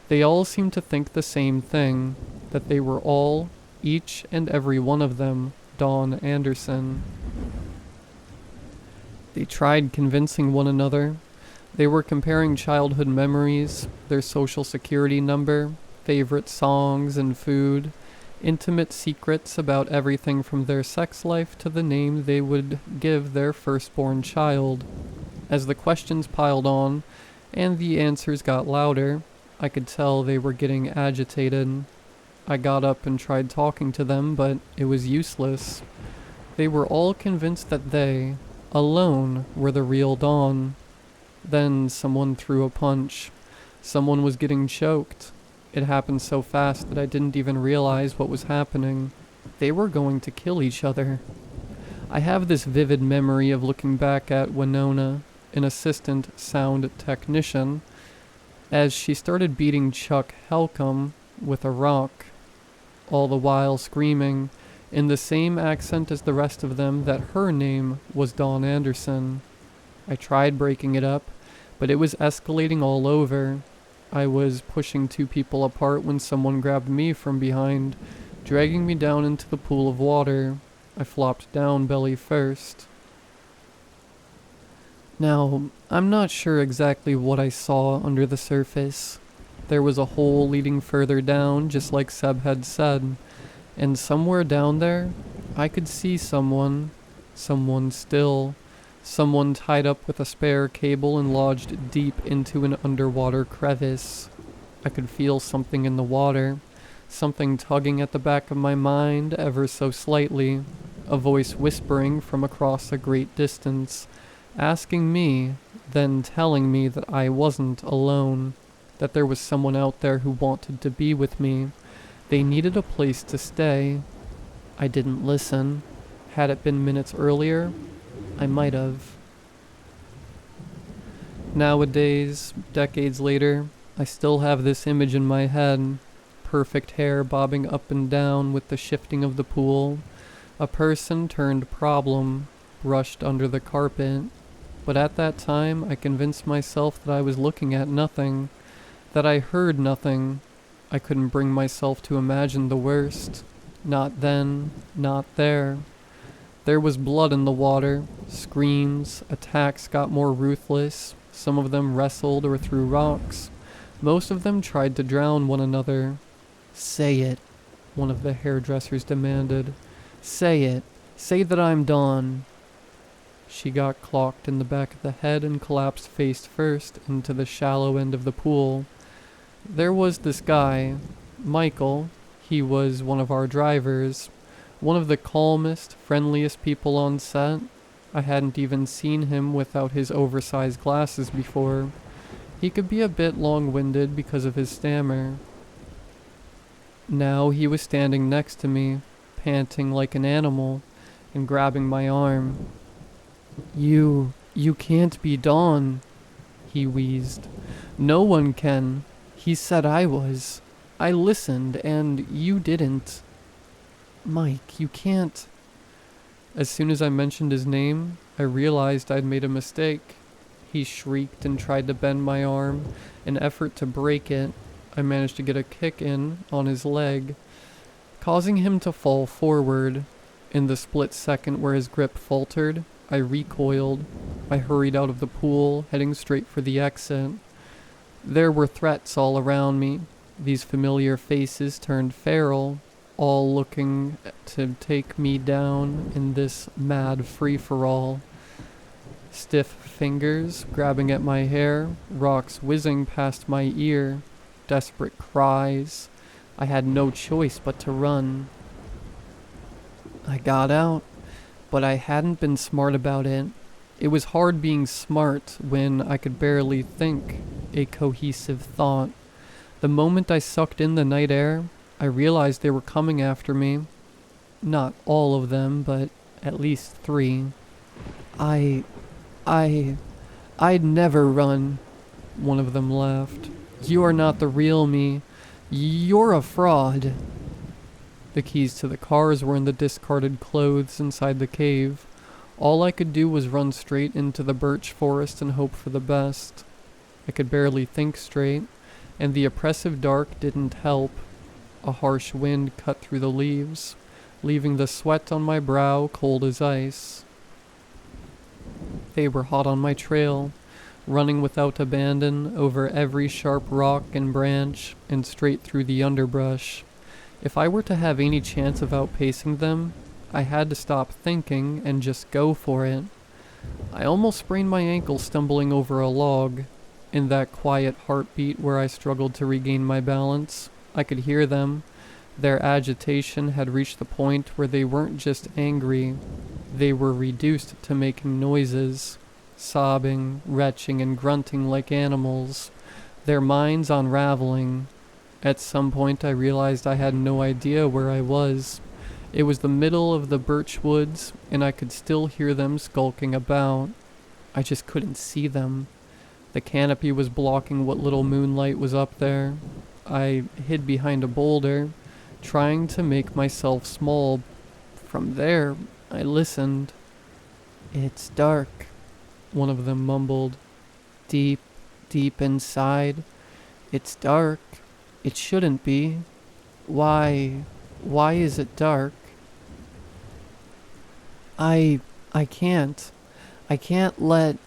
they all seemed to think the same thing, that they were all, each and every one of them, Dawn Anderson. They tried convincing one another. They were comparing childhood memories, their social security number, favorite songs and food, intimate secrets about everything from their sex life to the name they would give their firstborn child. As the questions piled on, and the answers got louder, I could tell they were getting agitated. I got up and tried talking to them, but it was useless. They were all convinced that they, alone, were the real Dawn. Then someone threw a punch. Someone was getting choked. It happened so fast that I didn't even realize what was happening. They were going to kill each other. I have this vivid memory of looking back at Winona, an assistant sound technician, as she started beating Chuck Helcom with a rock, all the while screaming, in the same accent as the rest of them, that her name was Dawn Anderson. I tried breaking it up, but it was escalating all over. I was pushing two people apart when someone grabbed me from behind, dragging me down into the pool of water. I flopped down belly first. Now, I'm not sure exactly what I saw under the surface. There was a hole leading further down, just like Seb had said, and somewhere down there, I could see someone still, someone tied up with a spare cable and lodged deep into an underwater crevice. I could feel something in the water, something tugging at the back of my mind ever so slightly, a voice whispering from across a great distance, asking me, then telling me that I wasn't alone, that there was someone out there who wanted to be with me. They needed a place to stay. I didn't listen. Had it been minutes earlier, I might have. Nowadays, decades later, I still have this image in my head. Perfect hair bobbing up and down with the shifting of the pool. A person turned problem, brushed under the carpet. But at that time, I convinced myself that I was looking at nothing, that I heard nothing. I couldn't bring myself to imagine the worst. Not then, not there. There was blood in the water, screams, attacks got more ruthless. Some of them wrestled or threw rocks. Most of them tried to drown one another. "Say it," one of the hairdressers demanded. "Say it. Say that I'm Dawn." She got clocked in the back of the head and collapsed face first into the shallow end of the pool. There was this guy, Michael. He was one of our drivers, one of the calmest, friendliest people on set. I hadn't even seen him without his oversized glasses before. He could be a bit long-winded because of his stammer. Now he was standing next to me, panting like an animal, and grabbing my arm. You can't be Dawn," he wheezed. "No one can. He said I was. I listened, and you didn't. Mike, you can't." As soon as I mentioned his name, I realized I'd made a mistake. He shrieked and tried to bend my arm. An effort to break it, I managed to get a kick in on his leg, causing him to fall forward. In the split second where his grip faltered, I recoiled. I hurried out of the pool, heading straight for the exit. There were threats all around me. These familiar faces turned feral, all looking to take me down in this mad free-for-all. Stiff fingers grabbing at my hair, rocks whizzing past my ear, desperate cries. I had no choice but to run. I got out, but I hadn't been smart about it. It was hard being smart when I could barely think. a cohesive thought. The moment I sucked in the night air, I realized they were coming after me. Not all of them, but at least 3. I... I'd never run. One of them laughed. You are not the real me. You're a fraud. The keys to the cars were in the discarded clothes inside the cave. All I could do was run straight into the birch forest and hope for the best. I could barely think straight, and the oppressive dark didn't help. A harsh wind cut through the leaves, leaving the sweat on my brow cold as ice. They were hot on my trail, running without abandon over every sharp rock and branch and straight through the underbrush. If I were to have any chance of outpacing them, I had to stop thinking and just go for it. I almost sprained my ankle stumbling over a log. In that quiet heartbeat where I struggled to regain my balance, I could hear them. Their agitation had reached the point where they weren't just angry, they were reduced to making noises, sobbing, retching, and grunting like animals, their minds unraveling. At some point I realized I had no idea where I was. It was the middle of the birch woods, and I could still hear them skulking about. I just couldn't see them. The canopy was blocking what little moonlight was up there. I hid behind a boulder, trying to make myself small. From there, I listened. It's dark, one of them mumbled. Deep, deep inside. It's dark. It shouldn't be. Why is it dark? I can't let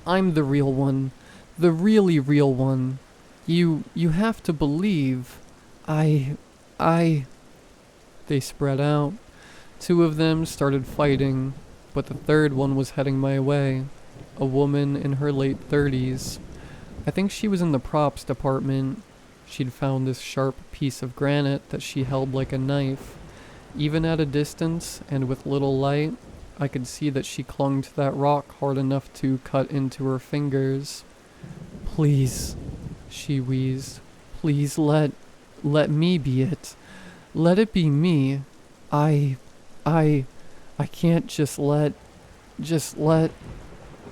I'm the real one. The really real one. You have to believe. They spread out. 2 of them started fighting, but the third one was heading my way. A woman in her late 30s. I think she was in the props department. She'd found this sharp piece of granite that she held like a knife. Even at a distance, and with little light, I could see that she clung to that rock hard enough to cut into her fingers. Please, she wheezed. Please let me be it. Let it be me. I can't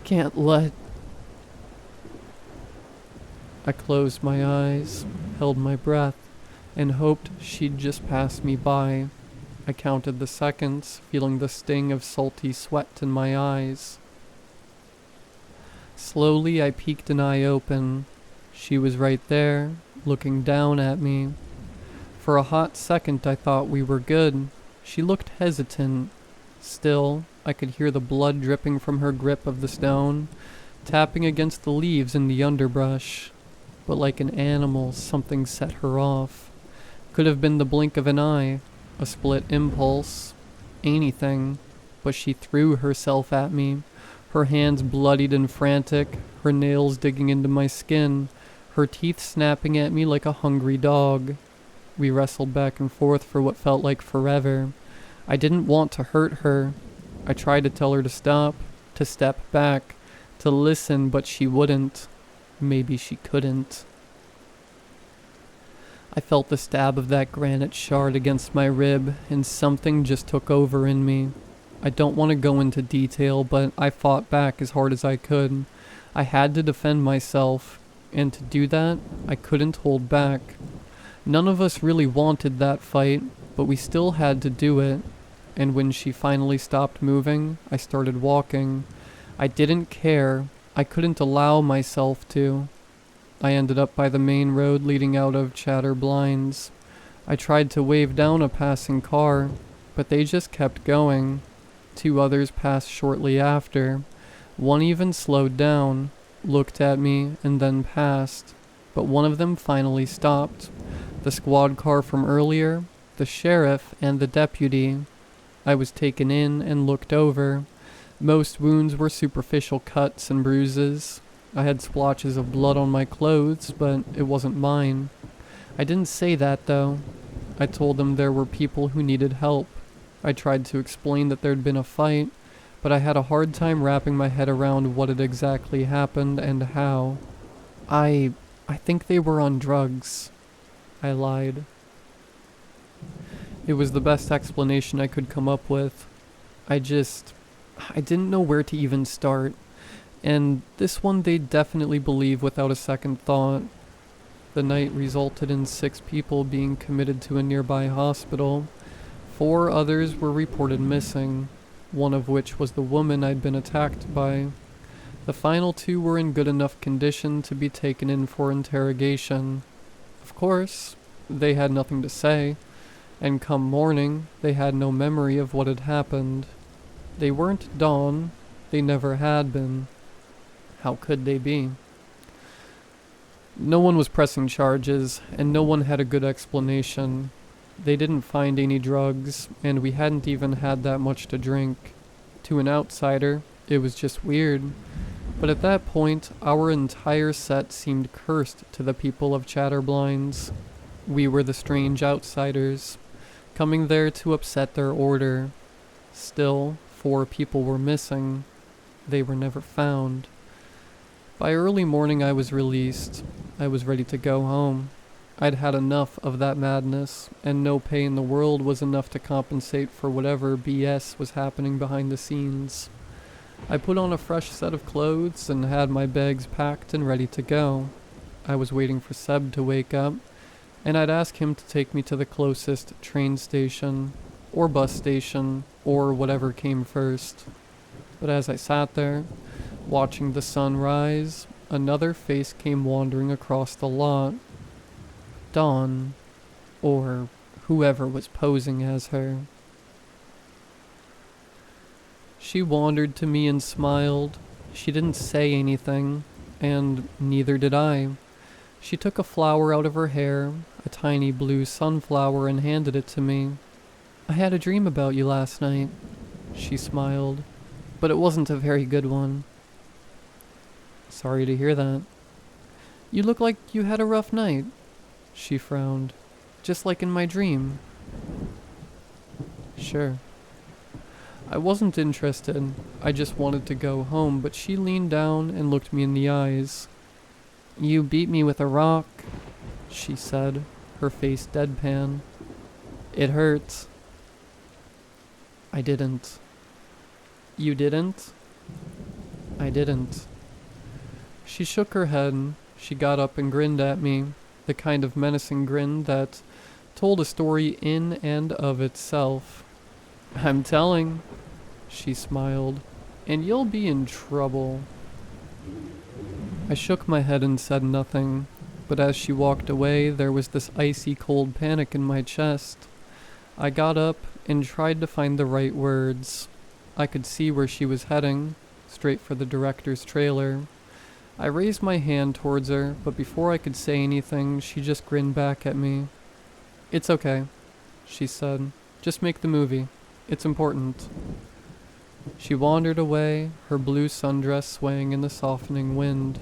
can't let. I closed my eyes, held my breath, and hoped she'd just pass me by. I counted the seconds, feeling the sting of salty sweat in my eyes. Slowly I peeked an eye open. She was right there, looking down at me. For a hot second I thought we were good. She looked hesitant. Still, I could hear the blood dripping from her grip of the stone, tapping against the leaves in the underbrush. But like an animal, something set her off. Could have been the blink of an eye, a split impulse, anything, but she threw herself at me, her hands bloodied and frantic, her nails digging into my skin, her teeth snapping at me like a hungry dog. We wrestled back and forth for what felt like forever. I didn't want to hurt her. I tried to tell her to stop, to step back, to listen, but she wouldn't. Maybe she couldn't. I felt the stab of that granite shard against my rib, and something just took over in me. I don't want to go into detail, but I fought back as hard as I could. I had to defend myself, and to do that, I couldn't hold back. None of us really wanted that fight, but we still had to do it. And when she finally stopped moving, I started walking. I didn't care. I couldn't allow myself to. I ended up by the main road leading out of Chatter Blinds. I tried to wave down a passing car, but they just kept going. 2 others passed shortly after. One even slowed down, looked at me, and then passed. But one of them finally stopped. The squad car from earlier, the sheriff, and the deputy. I was taken in and looked over. Most wounds were superficial cuts and bruises. I had splotches of blood on my clothes, but it wasn't mine. I didn't say that, though. I told them there were people who needed help. I tried to explain that there'd been a fight, but I had a hard time wrapping my head around what had exactly happened and how. I think they were on drugs. I lied. It was the best explanation I could come up with. I didn't know where to even start. And this one they'd definitely believe without a second thought. The night resulted in 6 people being committed to a nearby hospital. 4 others were reported missing, one of which was the woman I'd been attacked by. The final 2 were in good enough condition to be taken in for interrogation. Of course, they had nothing to say, and come morning, they had no memory of what had happened. They weren't Dawn, they never had been. How could they be? No one was pressing charges, and no one had a good explanation. They didn't find any drugs, and we hadn't even had that much to drink. To an outsider, it was just weird. But at that point, our entire set seemed cursed to the people of Chatterblinds. We were the strange outsiders, coming there to upset their order. Still, 4 people were missing. They were never found. By early morning I was released. I was ready to go home. I'd had enough of that madness, and no pay in the world was enough to compensate for whatever BS was happening behind the scenes. I put on a fresh set of clothes and had my bags packed and ready to go. I was waiting for Seb to wake up, and I'd ask him to take me to the closest train station, or bus station, or whatever came first. But as I sat there, watching the sun rise, another face came wandering across the lot. Dawn, or whoever was posing as her. She wandered to me and smiled. She didn't say anything, and neither did I. She took a flower out of her hair, a tiny blue sunflower, and handed it to me. "I had a dream about you last night," she smiled, "but it wasn't a very good one." "Sorry to hear that." "You look like you had a rough night." She frowned. "Just like in my dream." "Sure." I wasn't interested. I just wanted to go home, but she leaned down and looked me in the eyes. "You beat me with a rock," she said, her face deadpan. "It hurts." I didn't. "You didn't?" I didn't. She shook her head. She got up and grinned at me, the kind of menacing grin that told a story in and of itself. "I'm telling," she smiled, "and you'll be in trouble." I shook my head and said nothing, but as she walked away, there was this icy cold panic in my chest. I got up and tried to find the right words. I could see where she was heading, straight for the director's trailer. I raised my hand towards her, but before I could say anything, she just grinned back at me. "It's okay," she said. "Just make the movie. It's important." She wandered away, her blue sundress swaying in the softening wind.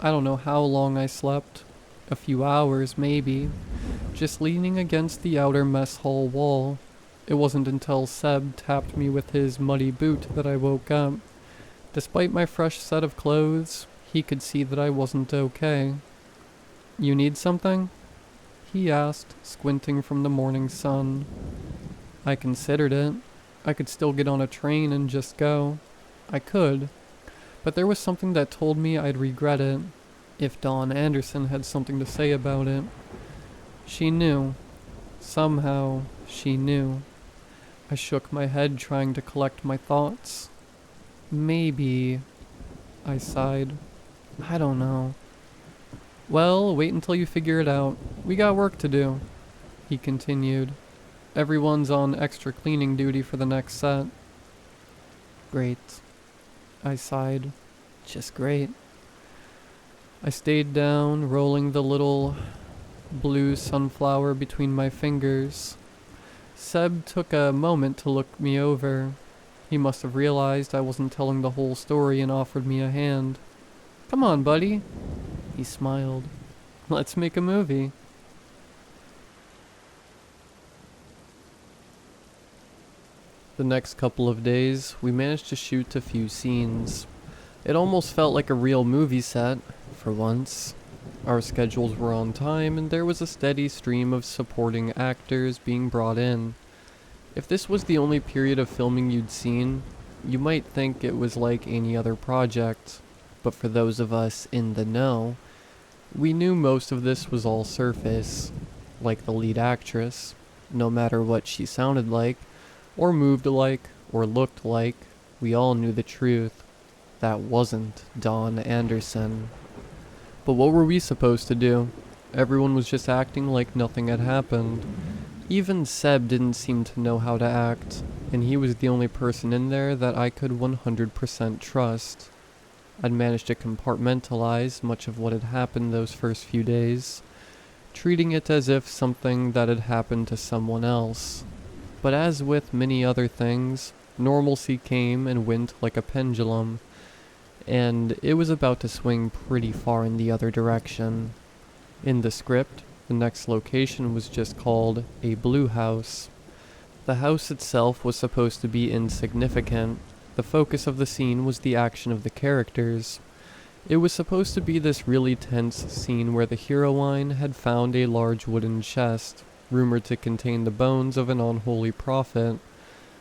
I don't know how long I slept. A few hours, maybe, just leaning against the outer mess hall wall. It wasn't until Seb tapped me with his muddy boot that I woke up. Despite my fresh set of clothes, he could see that I wasn't okay. "You need something?" he asked, squinting from the morning sun. I considered it. I could still get on a train and just go. I could. But there was something that told me I'd regret it, if Dawn Anderson had something to say about it. She knew. Somehow, she knew. I shook my head, trying to collect my thoughts. "Maybe," I sighed. "I don't know." "Well, wait until you figure it out. We got work to do," he continued. "Everyone's on extra cleaning duty for the next set." "Great," I sighed. "Just great." I stayed down, rolling the little blue sunflower between my fingers. Seb took a moment to look me over. He must have realized I wasn't telling the whole story and offered me a hand. "Come on, buddy," he smiled. "Let's make a movie." The next couple of days, we managed to shoot a few scenes. It almost felt like a real movie set, for once. Our schedules were on time, and there was a steady stream of supporting actors being brought in. If this was the only period of filming you'd seen, you might think it was like any other project. But for those of us in the know, we knew most of this was all surface. Like the lead actress, no matter what she sounded like, or moved like, or looked like, we all knew the truth. That wasn't Dawn Anderson. But what were we supposed to do? Everyone was just acting like nothing had happened. Even Seb didn't seem to know how to act, and he was the only person in there that I could 100% trust. I'd managed to compartmentalize much of what had happened those first few days, treating it as if something that had happened to someone else. But as with many other things, normalcy came and went like a pendulum, and it was about to swing pretty far in the other direction. In the script, the next location was just called a blue house. The house itself was supposed to be insignificant. The focus of the scene was the action of the characters. It was supposed to be this really tense scene where the heroine had found a large wooden chest, rumored to contain the bones of an unholy prophet,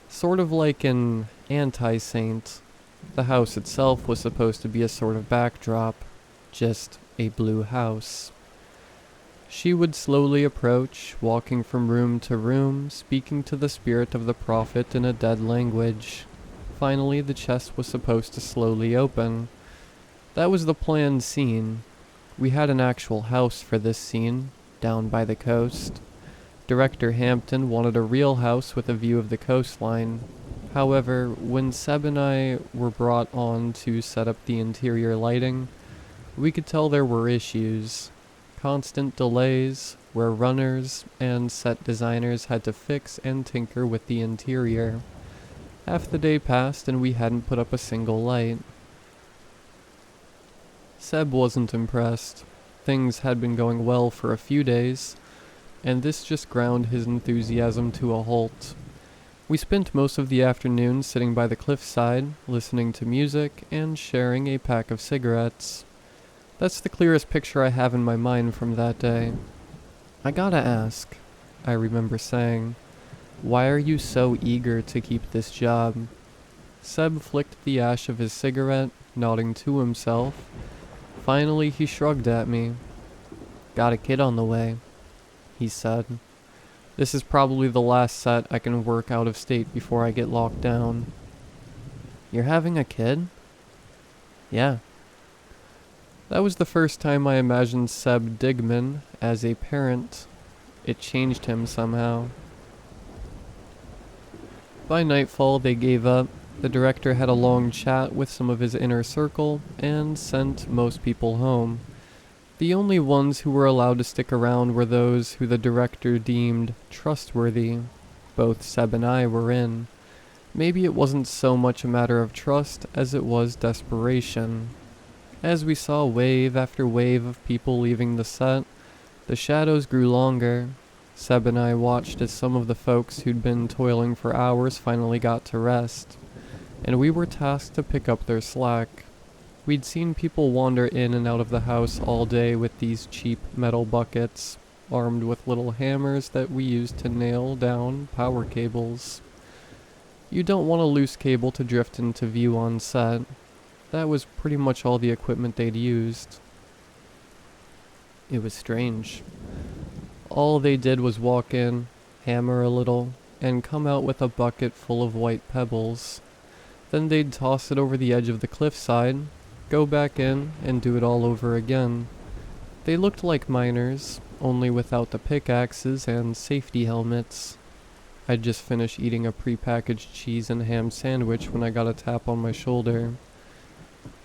sort of like an anti-saint. The house itself was supposed to be a sort of backdrop, just a blue house. She would slowly approach, walking from room to room, speaking to the spirit of the prophet in a dead language. Finally, the chest was supposed to slowly open. That was the planned scene. We had an actual house for this scene, down by the coast. Director Hampton wanted a real house with a view of the coastline. However, when Seb and I were brought on to set up the interior lighting, we could tell there were issues. Constant delays, where runners and set designers had to fix and tinker with the interior. Half the day passed and we hadn't put up a single light. Seb wasn't impressed. Things had been going well for a few days, and this just ground his enthusiasm to a halt. We spent most of the afternoon sitting by the cliffside, listening to music, and sharing a pack of cigarettes. That's the clearest picture I have in my mind from that day. "I gotta ask," I remember saying, "why are you so eager to keep this job?" Seb flicked the ash of his cigarette, nodding to himself. Finally, he shrugged at me. "Got a kid on the way," he said. "This is probably the last set I can work out of state before I get locked down." "You're having a kid?" "Yeah." That was the first time I imagined Seb Digman as a parent. It changed him somehow. By nightfall, they gave up. The director had a long chat with some of his inner circle and sent most people home. The only ones who were allowed to stick around were those who the director deemed trustworthy. Both Seb and I were in. Maybe it wasn't so much a matter of trust as it was desperation. As we saw wave after wave of people leaving the set, the shadows grew longer. Seb and I watched as some of the folks who'd been toiling for hours finally got to rest, and we were tasked to pick up their slack. We'd seen people wander in and out of the house all day with these cheap metal buckets, armed with little hammers that we used to nail down power cables. You don't want a loose cable to drift into view on set. That was pretty much all the equipment they'd used. It was strange. All they did was walk in, hammer a little, and come out with a bucket full of white pebbles. Then they'd toss it over the edge of the cliffside, go back in, and do it all over again. They looked like miners, only without the pickaxes and safety helmets. I'd just finished eating a prepackaged cheese and ham sandwich when I got a tap on my shoulder.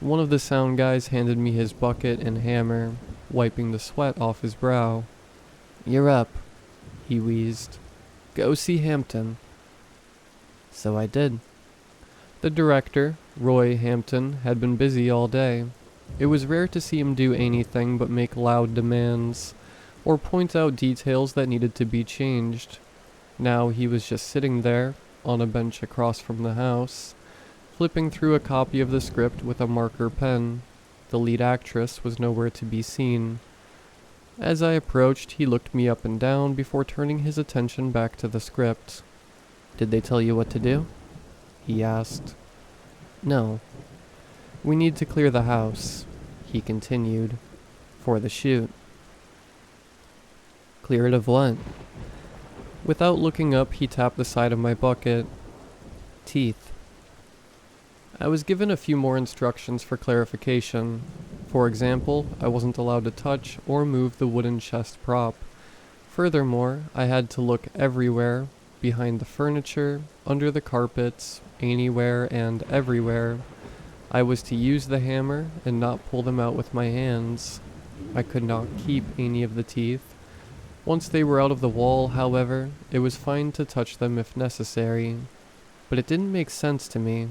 One of the sound guys handed me his bucket and hammer, wiping the sweat off his brow. "You're up," he wheezed. "Go see Hampton." So I did. The director, Roy Hampton, had been busy all day. It was rare to see him do anything but make loud demands, or point out details that needed to be changed. Now he was just sitting there, on a bench across from the house, flipping through a copy of the script with a marker pen. The lead actress was nowhere to be seen. As I approached, he looked me up and down before turning his attention back to the script. "Did they tell you what to do?" he asked. "No. We need to clear the house," he continued, "for the shoot." "Clear it of what?" Without looking up, he tapped the side of my bucket. "Teeth." I was given a few more instructions for clarification. For example, I wasn't allowed to touch or move the wooden chest prop. Furthermore, I had to look everywhere, behind the furniture, under the carpets, anywhere and everywhere. I was to use the hammer and not pull them out with my hands. I could not keep any of the teeth. Once they were out of the wall, however, it was fine to touch them if necessary. But it didn't make sense to me.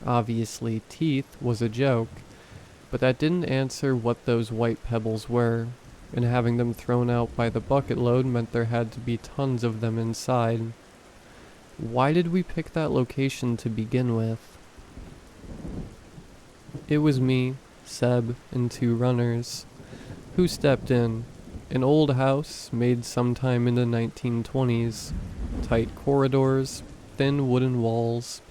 Obviously, teeth was a joke, but that didn't answer what those white pebbles were, and having them thrown out by the bucket load meant there had to be tons of them inside. Why did we pick that location to begin with? It was me, Seb, and 2 runners. Who stepped in? An old house made sometime in the 1920s. Tight corridors, thin wooden walls,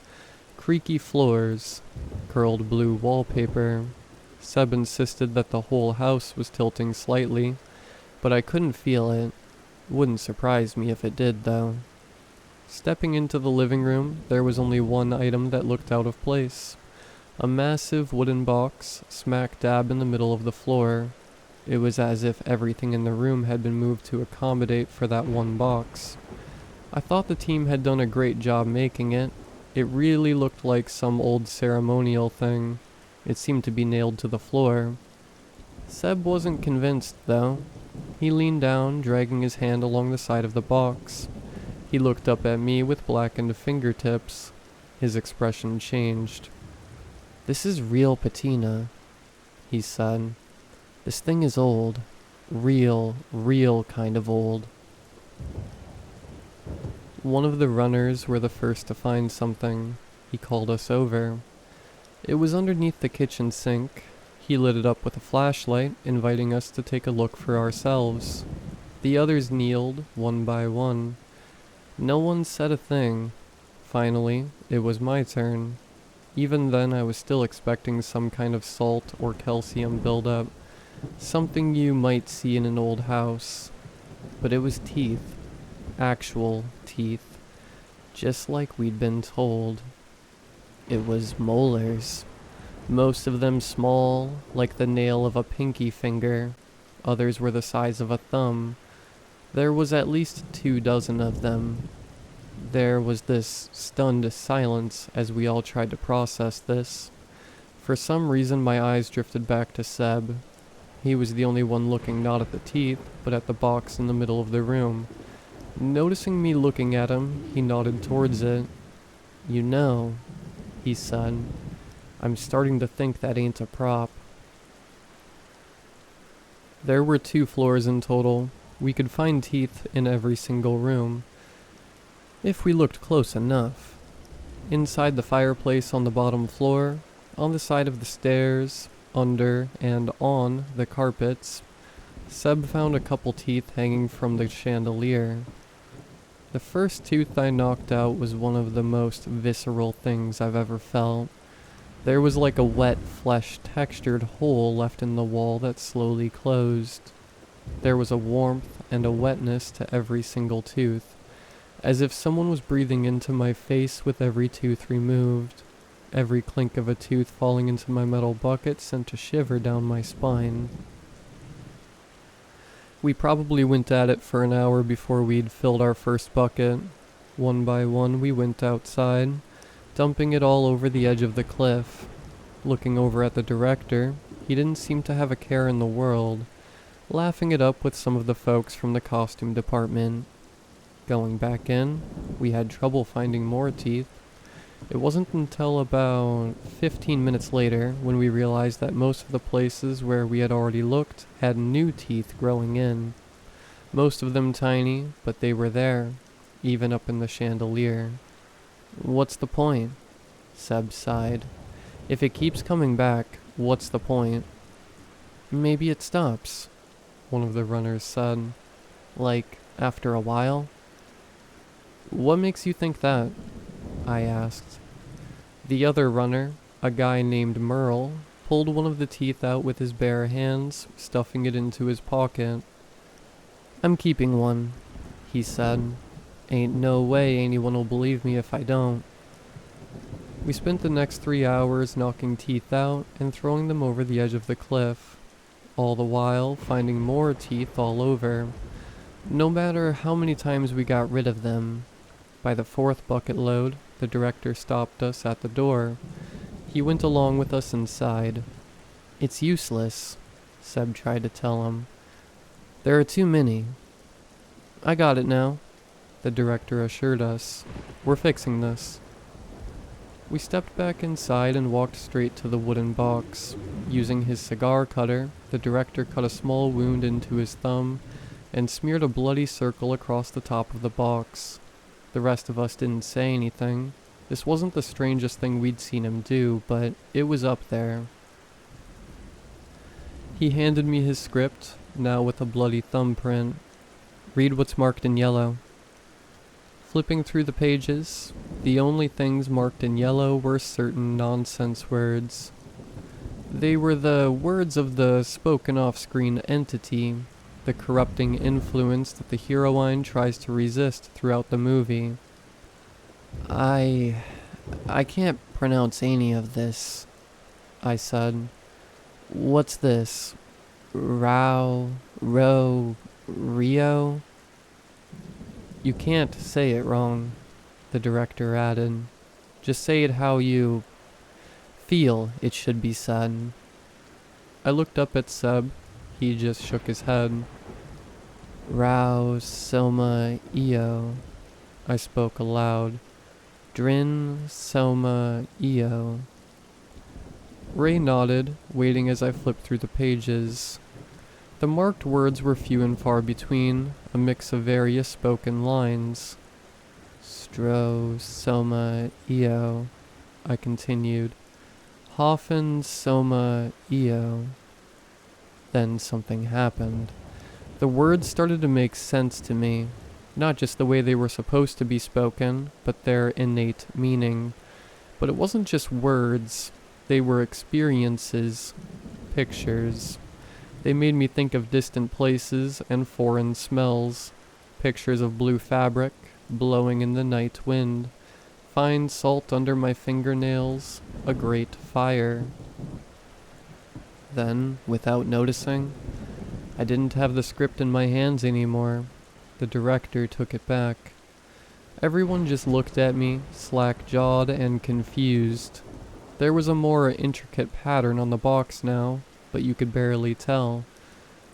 creaky floors, curled blue wallpaper. Seb insisted that the whole house was tilting slightly, but I couldn't feel it. Wouldn't surprise me if it did, though. Stepping into the living room, there was only one item that looked out of place. A massive wooden box, smack dab in the middle of the floor. It was as if everything in the room had been moved to accommodate for that one box. I thought the team had done a great job making it. It really looked like some old ceremonial thing. It seemed to be nailed to the floor. Seb wasn't convinced, though. He leaned down, dragging his hand along the side of the box. He looked up at me with blackened fingertips. His expression changed. "This is real patina," he said. "This thing is old. Real kind of old." One of the runners were the first to find something. He called us over. It was underneath the kitchen sink. He lit it up with a flashlight, inviting us to take a look for ourselves. The others kneeled, one by one. No one said a thing. Finally, it was my turn. Even then, I was still expecting some kind of salt or calcium buildup. Something you might see in an old house. But it was teeth. Actual teeth. Just like we'd been told. It was molars. Most of them small, like the nail of a pinky finger. Others were the size of a thumb. There was at least 24 of them. There was this stunned silence as we all tried to process this. For some reason my eyes drifted back to Seb. He was the only one looking not at the teeth, but at the box in the middle of the room. Noticing me looking at him, he nodded towards it. "You know," he said, "I'm starting to think that ain't a prop." There were 2 floors in total. We could find teeth in every single room, if we looked close enough. Inside the fireplace on the bottom floor, on the side of the stairs, under and on the carpets, Seb found a couple teeth hanging from the chandelier. The first tooth I knocked out was one of the most visceral things I've ever felt. There was like a wet, flesh-textured hole left in the wall that slowly closed. There was a warmth and a wetness to every single tooth, as if someone was breathing into my face with every tooth removed. Every clink of a tooth falling into my metal bucket sent a shiver down my spine. We probably went at it for an hour before we'd filled our first bucket. One by one we went outside, dumping it all over the edge of the cliff. Looking over at the director, he didn't seem to have a care in the world, laughing it up with some of the folks from the costume department. Going back in, we had trouble finding more teeth. It wasn't until about 15 minutes later when we realized that most of the places where we had already looked had new teeth growing in. Most of them tiny, but they were there, even up in the chandelier. What's the point? Seb sighed. If it keeps coming back, what's the point? Maybe it stops, one of the runners said. Like, after a while? What makes you think that? I asked. The other runner, a guy named Merle, pulled one of the teeth out with his bare hands, stuffing it into his pocket. I'm keeping one, he said. Ain't no way anyone'll believe me if I don't. We spent the next 3 hours knocking teeth out and throwing them over the edge of the cliff, all the while finding more teeth all over, no matter how many times we got rid of them. By the 4th bucket load, the director stopped us at the door. He went along with us inside. It's useless, Seb tried to tell him. There are too many. I got it now, the director assured us. We're fixing this. We stepped back inside and walked straight to the wooden box. Using his cigar cutter, the director cut a small wound into his thumb and smeared a bloody circle across the top of the box. The rest of us didn't say anything. This wasn't the strangest thing we'd seen him do, but it was up there. He handed me his script, now with a bloody thumbprint. Read what's marked in yellow. Flipping through the pages, the only things marked in yellow were certain nonsense words. They were the words of the spoken off-screen entity, the corrupting influence that the heroine tries to resist throughout the movie. I can't pronounce any of this, I said. What's this? Rio? You can't say it wrong, the director added. Just say it how you feel it should be said. I looked up at Seb. He just shook his head. Rao Soma Io, I spoke aloud. Drin Soma Io. Ray nodded, waiting as I flipped through the pages. The marked words were few and far between, a mix of various spoken lines. Stro Soma Io, I continued. Hoffen Soma Io. Then something happened. The words started to make sense to me, not just the way they were supposed to be spoken, but their innate meaning. But it wasn't just words, they were experiences, pictures. They made me think of distant places and foreign smells, pictures of blue fabric, blowing in the night wind, fine salt under my fingernails, a great fire. Then, without noticing, I didn't have the script in my hands anymore. The director took it back. Everyone just looked at me, slack-jawed and confused. There was a more intricate pattern on the box now, but you could barely tell.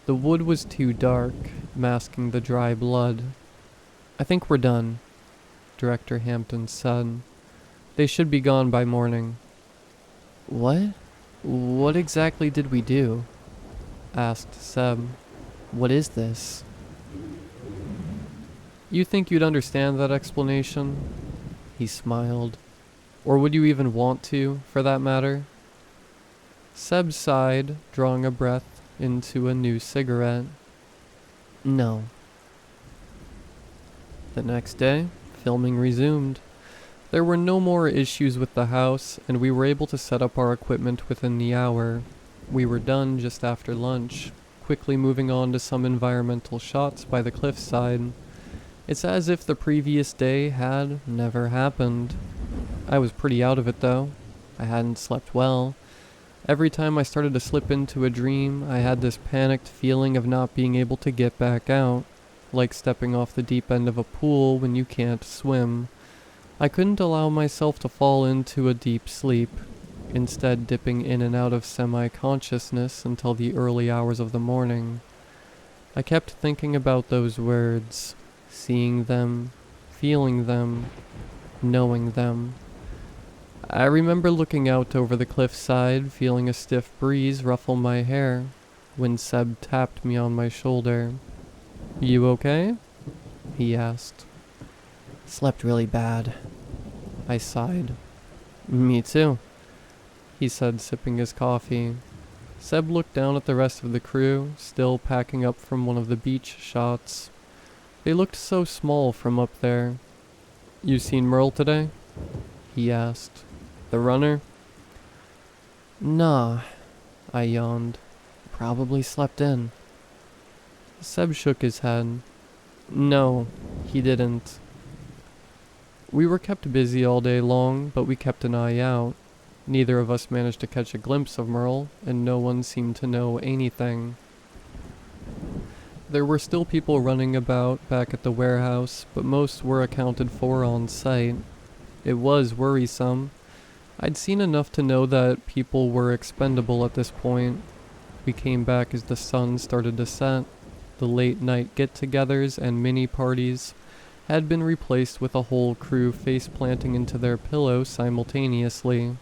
The wood was too dark, masking the dry blood. I think we're done, Director Hampton said. They should be gone by morning. What? What exactly did we do? Asked Seb. What is this? You think you'd understand that explanation? He smiled. Or would you even want to, for that matter? Seb sighed, drawing a breath into a new cigarette. No. The next day, filming resumed. There were no more issues with the house, and we were able to set up our equipment within the hour. We were done just after lunch, quickly moving on to some environmental shots by the cliffside. It's as if the previous day had never happened. I was pretty out of it though. I hadn't slept well. Every time I started to slip into a dream, I had this panicked feeling of not being able to get back out, like stepping off the deep end of a pool when you can't swim. I couldn't allow myself to fall into a deep sleep, instead dipping in and out of semi-consciousness until the early hours of the morning. I kept thinking about those words, seeing them, feeling them, knowing them. I remember looking out over the cliffside, feeling a stiff breeze ruffle my hair, when Seb tapped me on my shoulder. You okay? He asked. Slept really bad, I sighed. Me too, he said, sipping his coffee. Seb looked down at the rest of the crew, still packing up from one of the beach shots. They looked so small from up there. You seen Merle today? He asked. The runner? Nah, I yawned. Probably slept in. Seb shook his head. No, he didn't. We were kept busy all day long, but we kept an eye out. Neither of us managed to catch a glimpse of Merle, and no one seemed to know anything. There were still people running about back at the warehouse, but most were accounted for on site. It was worrisome. I'd seen enough to know that people were expendable at this point. We came back as the sun started to set. The late night get-togethers and mini-parties had been replaced with a whole crew face-planting into their pillow simultaneously.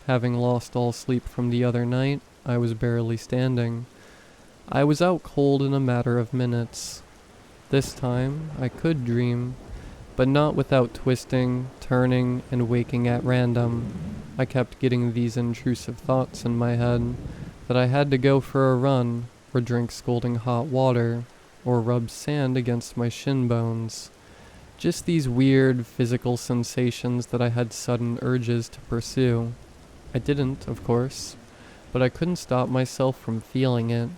Having lost all sleep from the other night, I was barely standing. I was out cold in a matter of minutes. This time, I could dream, but not without twisting, turning, and waking at random. I kept getting these intrusive thoughts in my head that I had to go for a run, or drink scalding hot water, or rub sand against my shin bones. Just these weird physical sensations that I had sudden urges to pursue. I didn't, of course, but I couldn't stop myself from feeling it.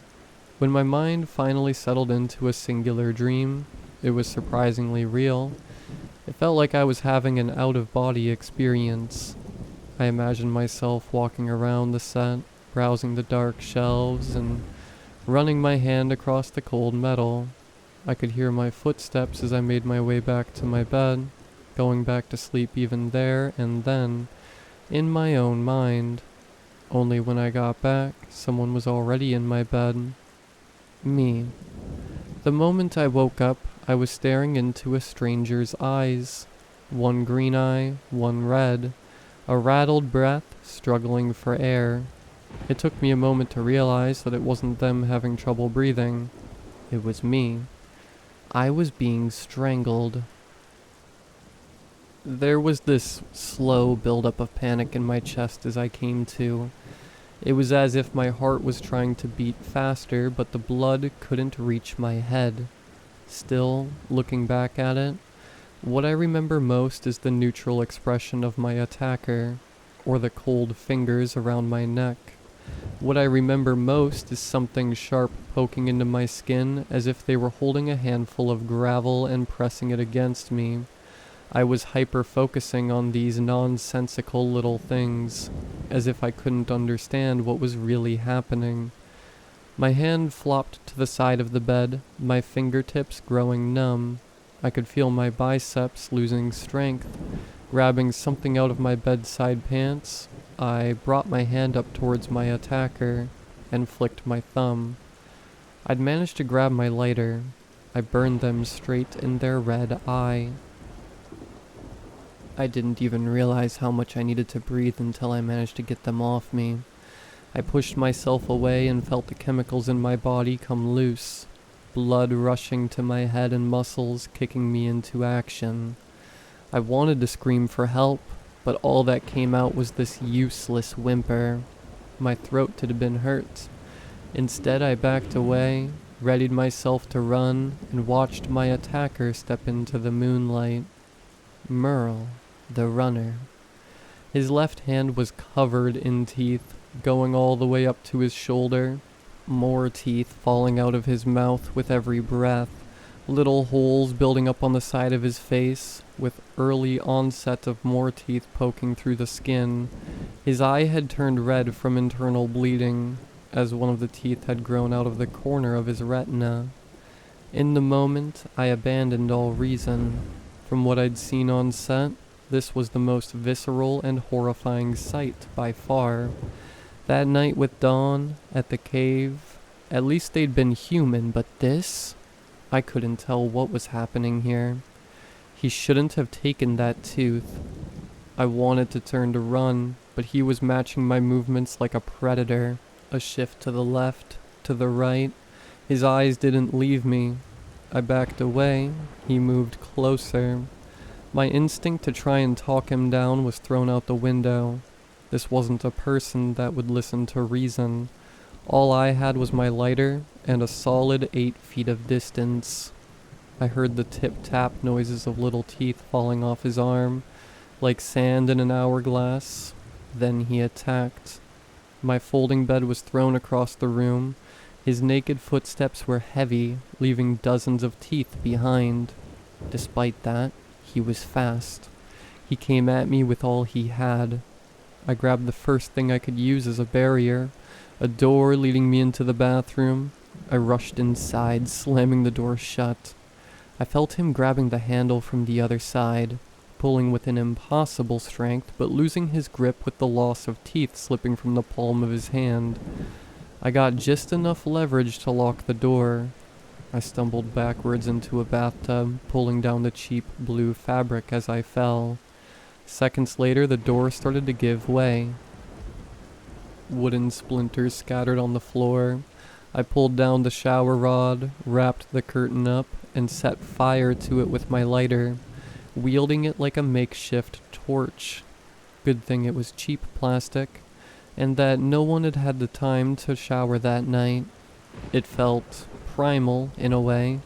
When my mind finally settled into a singular dream, it was surprisingly real. It felt like I was having an out-of-body experience. I imagined myself walking around the set, browsing the dark shelves, and running my hand across the cold metal. I could hear my footsteps as I made my way back to my bed, going back to sleep even there and then, in my own mind. Only when I got back, someone was already in my bed. Me. The moment I woke up, I was staring into a stranger's eyes. One green eye, one red. A rattled breath, struggling for air. It took me a moment to realize that it wasn't them having trouble breathing. It was me. I was being strangled. There was this slow buildup of panic in my chest as I came to. It was as if my heart was trying to beat faster, but the blood couldn't reach my head. Still, looking back at it, what I remember most is the neutral expression of my attacker, or the cold fingers around my neck. What I remember most is something sharp poking into my skin as if they were holding a handful of gravel and pressing it against me. I was hyper-focusing on these nonsensical little things, as if I couldn't understand what was really happening. My hand flopped to the side of the bed, my fingertips growing numb. I could feel my biceps losing strength. Grabbing something out of my bedside pants, I brought my hand up towards my attacker and flicked my thumb. I'd managed to grab my lighter. I burned them straight in their red eye. I didn't even realize how much I needed to breathe until I managed to get them off me. I pushed myself away and felt the chemicals in my body come loose, blood rushing to my head and muscles, kicking me into action. I wanted to scream for help, but all that came out was this useless whimper. My throat had been hurt. Instead, I backed away, readied myself to run, and watched my attacker step into the moonlight. Merle, the runner. His left hand was covered in teeth, going all the way up to his shoulder. More teeth falling out of his mouth with every breath. Little holes building up on the side of his face, with early onset of more teeth poking through the skin. His eye had turned red from internal bleeding, as one of the teeth had grown out of the corner of his retina. In the moment, I abandoned all reason. From what I'd seen on set, this was the most visceral and horrifying sight by far. That night with Dawn, at the cave, at least they'd been human, but this? I couldn't tell what was happening here. He shouldn't have taken that tooth. I wanted to turn to run, but he was matching my movements like a predator. A shift to the left, to the right. His eyes didn't leave me. I backed away. He moved closer. My instinct to try and talk him down was thrown out the window. This wasn't a person that would listen to reason. All I had was my lighter and a solid 8 feet of distance. I heard the tip-tap noises of little teeth falling off his arm, like sand in an hourglass. Then he attacked. My folding bed was thrown across the room. His naked footsteps were heavy, leaving dozens of teeth behind. Despite that, he was fast. He came at me with all he had. I grabbed the first thing I could use as a barrier, a door leading me into the bathroom. I rushed inside, slamming the door shut. I felt him grabbing the handle from the other side, pulling with an impossible strength, but losing his grip with the loss of teeth slipping from the palm of his hand. I got just enough leverage to lock the door. I stumbled backwards into a bathtub, pulling down the cheap blue fabric as I fell. Seconds later, the door started to give way. Wooden splinters scattered on the floor. I pulled down the shower rod, wrapped the curtain up, and set fire to it with my lighter, wielding it like a makeshift torch. Good thing it was cheap plastic, and that no one had had the time to shower that night. It felt primal, in a way,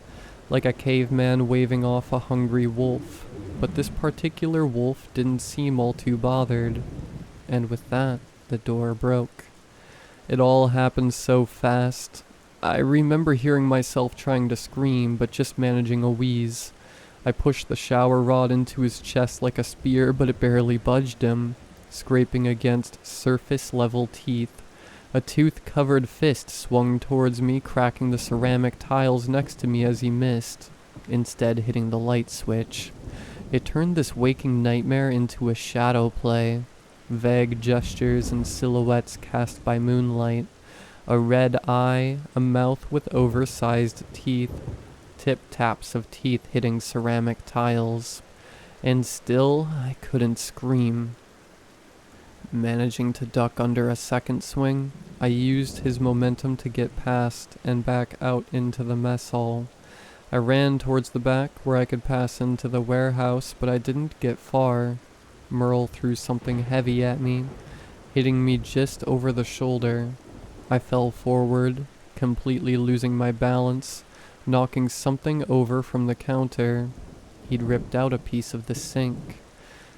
like a caveman waving off a hungry wolf, but this particular wolf didn't seem all too bothered. And with that, the door broke. It all happened so fast. I remember hearing myself trying to scream, but just managing a wheeze. I pushed the shower rod into his chest like a spear, but it barely budged him, scraping against surface-level teeth. A tooth-covered fist swung towards me, cracking the ceramic tiles next to me as he missed, instead hitting the light switch. It turned this waking nightmare into a shadow play. Vague gestures and silhouettes cast by moonlight. A red eye, a mouth with oversized teeth, tip-taps of teeth hitting ceramic tiles. And still, I couldn't scream. Managing to duck under a second swing, I used his momentum to get past and back out into the mess hall. I ran towards the back where I could pass into the warehouse, but I didn't get far. Merle threw something heavy at me, hitting me just over the shoulder. I fell forward, completely losing my balance, knocking something over from the counter. He'd ripped out a piece of the sink.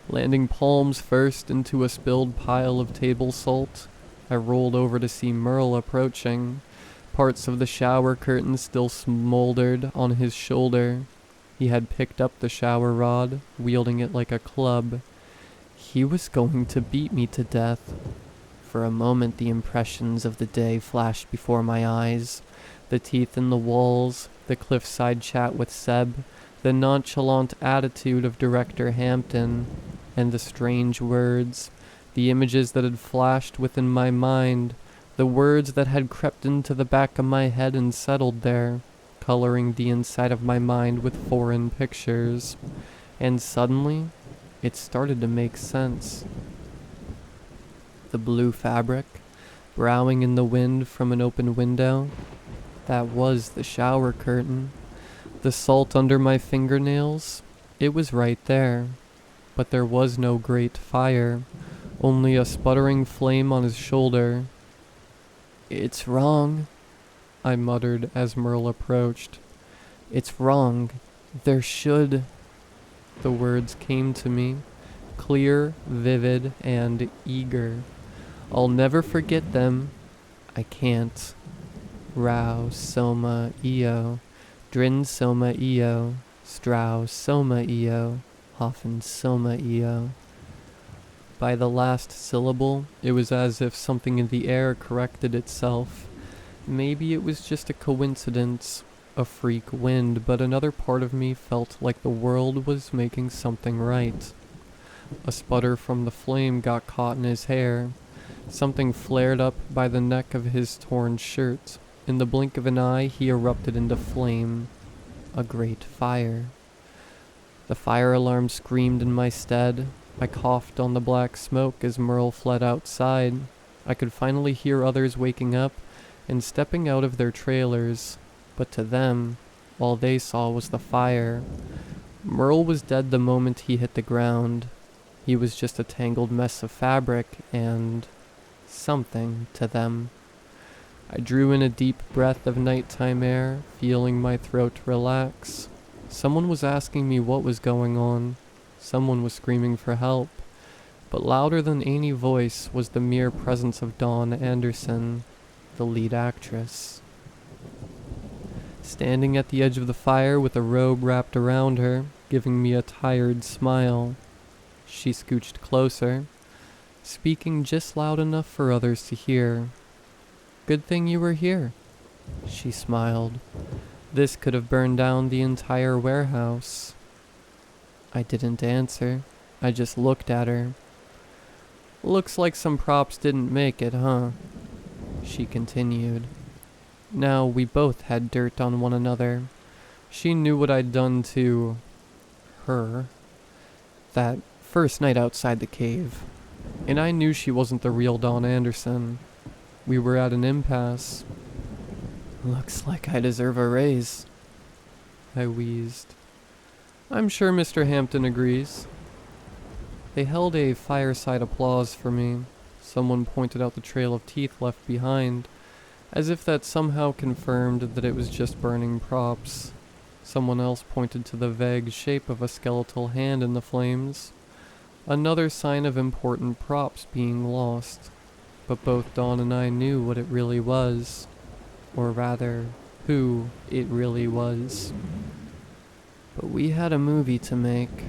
Landing palms first into a spilled pile of table salt, I rolled over to see Merle approaching. Parts of the shower curtain still smoldered on his shoulder. He had picked up the shower rod, wielding it like a club. He was going to beat me to death. For a moment the impressions of the day flashed before my eyes. The teeth in the walls, the cliffside chat with Seb, the nonchalant attitude of Director Hampton, and the strange words, the images that had flashed within my mind, the words that had crept into the back of my head and settled there, coloring the inside of my mind with foreign pictures. And suddenly, it started to make sense. The blue fabric, browing in the wind from an open window, that was the shower curtain. The salt under my fingernails, it was right there. But there was no great fire, only a sputtering flame on his shoulder. "It's wrong," I muttered as Merle approached. "It's wrong. There should..." The words came to me, clear, vivid, and eager. I'll never forget them. I can't. Rau soma io, drin soma io, strau soma io, hoffen soma io. By the last syllable, it was as if something in the air corrected itself. Maybe it was just a coincidence, a freak wind, but another part of me felt like the world was making something right. A sputter from the flame got caught in his hair. Something flared up by the neck of his torn shirt. In the blink of an eye, he erupted into flame. A great fire. The fire alarm screamed in my stead. I coughed on the black smoke as Merle fled outside. I could finally hear others waking up and stepping out of their trailers, but to them, all they saw was the fire. Merle was dead the moment he hit the ground. He was just a tangled mess of fabric and something to them. I drew in a deep breath of nighttime air, feeling my throat relax. Someone was asking me what was going on. Someone was screaming for help. But louder than any voice was the mere presence of Dawn Anderson, the lead actress. Standing at the edge of the fire with a robe wrapped around her, giving me a tired smile. She scooched closer, speaking just loud enough for others to hear. "Good thing you were here," she smiled. "This could have burned down the entire warehouse." I didn't answer. I just looked at her. "Looks like some props didn't make it, huh?" She continued. Now we both had dirt on one another. She knew what I'd done to her that first night outside the cave, and I knew she wasn't the real Dawn Anderson. We were at an impasse. "Looks like I deserve a raise," I wheezed. "I'm sure Mr. Hampton agrees." They held a fireside applause for me. Someone pointed out the trail of teeth left behind, as if that somehow confirmed that it was just burning props. Someone else pointed to the vague shape of a skeletal hand in the flames. Another sign of important props being lost. But both Dawn and I knew what it really was. Or rather, who it really was. But we had a movie to make.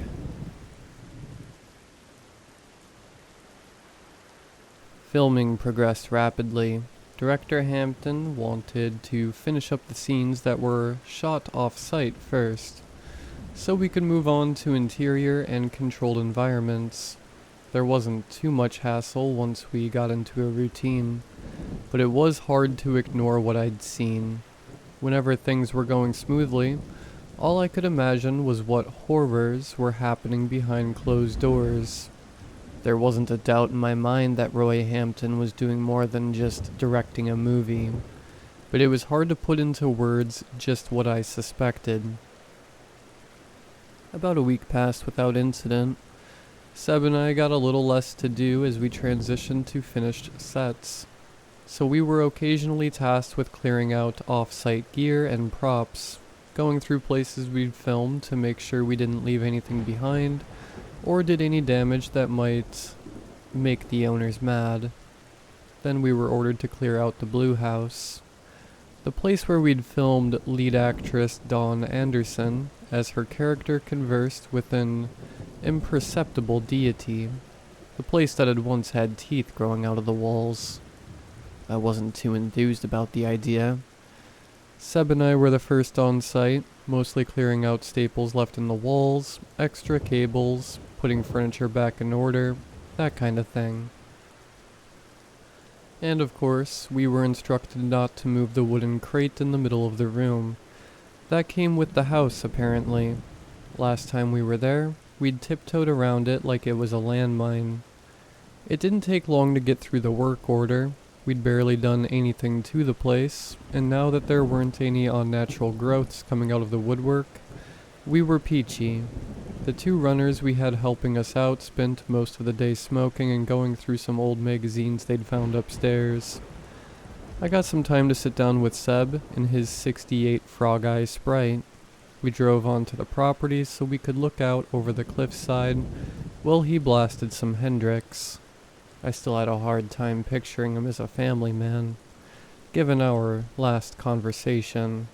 Filming progressed rapidly. Director Hampton wanted to finish up the scenes that were shot off-site first, so we could move on to interior and controlled environments. There wasn't too much hassle once we got into a routine, but it was hard to ignore what I'd seen. Whenever things were going smoothly, all I could imagine was what horrors were happening behind closed doors. There wasn't a doubt in my mind that Roy Hampton was doing more than just directing a movie, but it was hard to put into words just what I suspected. About a week passed without incident. Seb and I got a little less to do as we transitioned to finished sets, so we were occasionally tasked with clearing out off-site gear and props, going through places we'd filmed to make sure we didn't leave anything behind, or did any damage that might make the owners mad. Then we were ordered to clear out the Blue House, the place where we'd filmed lead actress Dawn Anderson, as her character conversed with an imperceptible deity, the place that had once had teeth growing out of the walls. I wasn't too enthused about the idea. Seb and I were the first on site, mostly clearing out staples left in the walls, extra cables, putting furniture back in order, that kind of thing. And of course, we were instructed not to move the wooden crate in the middle of the room. That came with the house, apparently. Last time we were there, we'd tiptoed around it like it was a landmine. It didn't take long to get through the work order. We'd barely done anything to the place, and now that there weren't any unnatural growths coming out of the woodwork, we were peachy. The two runners we had helping us out spent most of the day smoking and going through some old magazines they'd found upstairs. I got some time to sit down with Seb in his '68 Frog Eye Sprite. We drove onto the property so we could look out over the cliffside while he blasted some Hendrix. I still had a hard time picturing him as a family man, given our last conversation.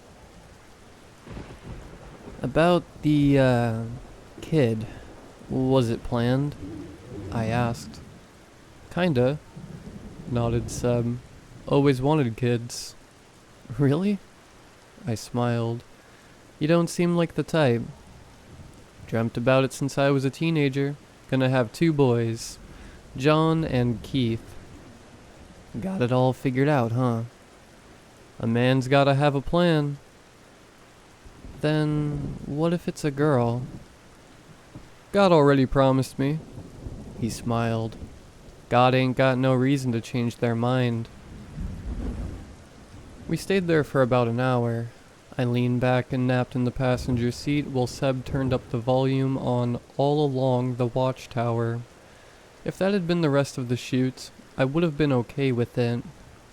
About the, kid. Was it planned? I asked. Kinda, nodded Seb. Always wanted kids. Really? I smiled. You don't seem like the type. Dreamt about it since I was a teenager. Gonna have 2 boys. John and Keith. Got it all figured out, huh? A man's gotta have a plan. Then, what if it's a girl? God already promised me. He smiled. God ain't got no reason to change their mind. We stayed there for about an hour. I leaned back and napped in the passenger seat while Seb turned up the volume on All Along the Watchtower. If that had been the rest of the shoot, I would have been okay with it.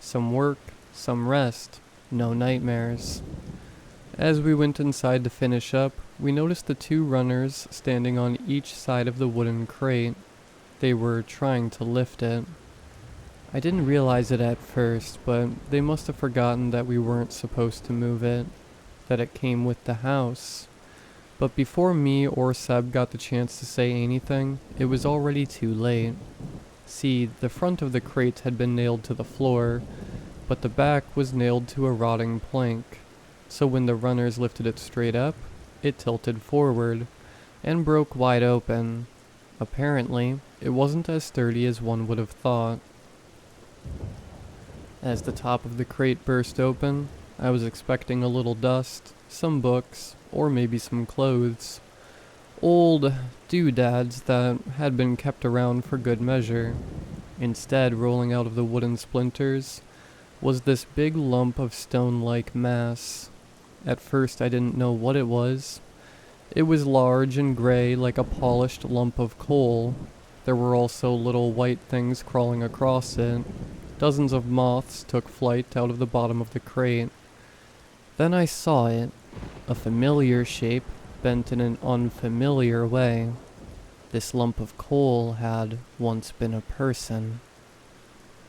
Some work, some rest, no nightmares. As we went inside to finish up, we noticed the two runners standing on each side of the wooden crate. They were trying to lift it. I didn't realize it at first, but they must have forgotten that we weren't supposed to move it, that it came with the house. But before me or Seb got the chance to say anything, it was already too late. See, the front of the crate had been nailed to the floor, but the back was nailed to a rotting plank. So when the runners lifted it straight up, it tilted forward and broke wide open. Apparently, it wasn't as sturdy as one would have thought. As the top of the crate burst open, I was expecting a little dust, some books, or maybe some clothes. Old doodads that had been kept around for good measure. Instead, rolling out of the wooden splinters was this big lump of stone-like mass. At first I didn't know what it was. It was large and gray like a polished lump of coal. There were also little white things crawling across it. Dozens of moths took flight out of the bottom of the crate. Then I saw it, a familiar shape bent in an unfamiliar way. This lump of coal had once been a person.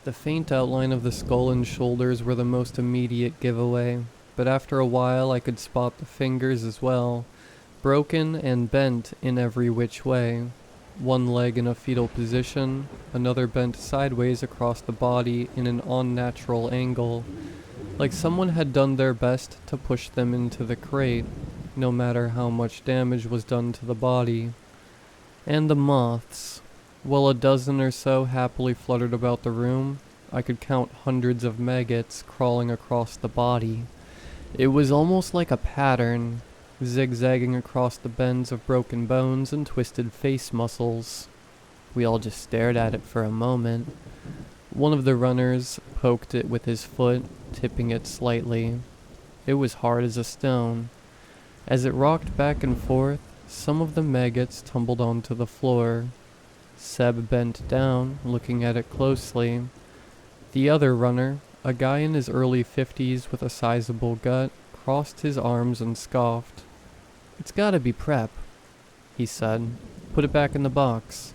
The faint outline of the skull and shoulders were the most immediate giveaway, but after a while I could spot the fingers as well, broken and bent in every which way. One leg in a fetal position, another bent sideways across the body in an unnatural angle, like someone had done their best to push them into the crate, no matter how much damage was done to the body. And the moths. While a dozen or so happily fluttered about the room, I could count hundreds of maggots crawling across the body. It was almost like a pattern, zigzagging across the bends of broken bones and twisted face muscles. We all just stared at it for a moment. One of the runners poked it with his foot, tipping it slightly. It was hard as a stone. As it rocked back and forth, some of the maggots tumbled onto the floor. Seb bent down, looking at it closely. The other runner, a guy in his early 50s with a sizable gut, crossed his arms and scoffed. "It's gotta be prep," he said. "Put it back in the box."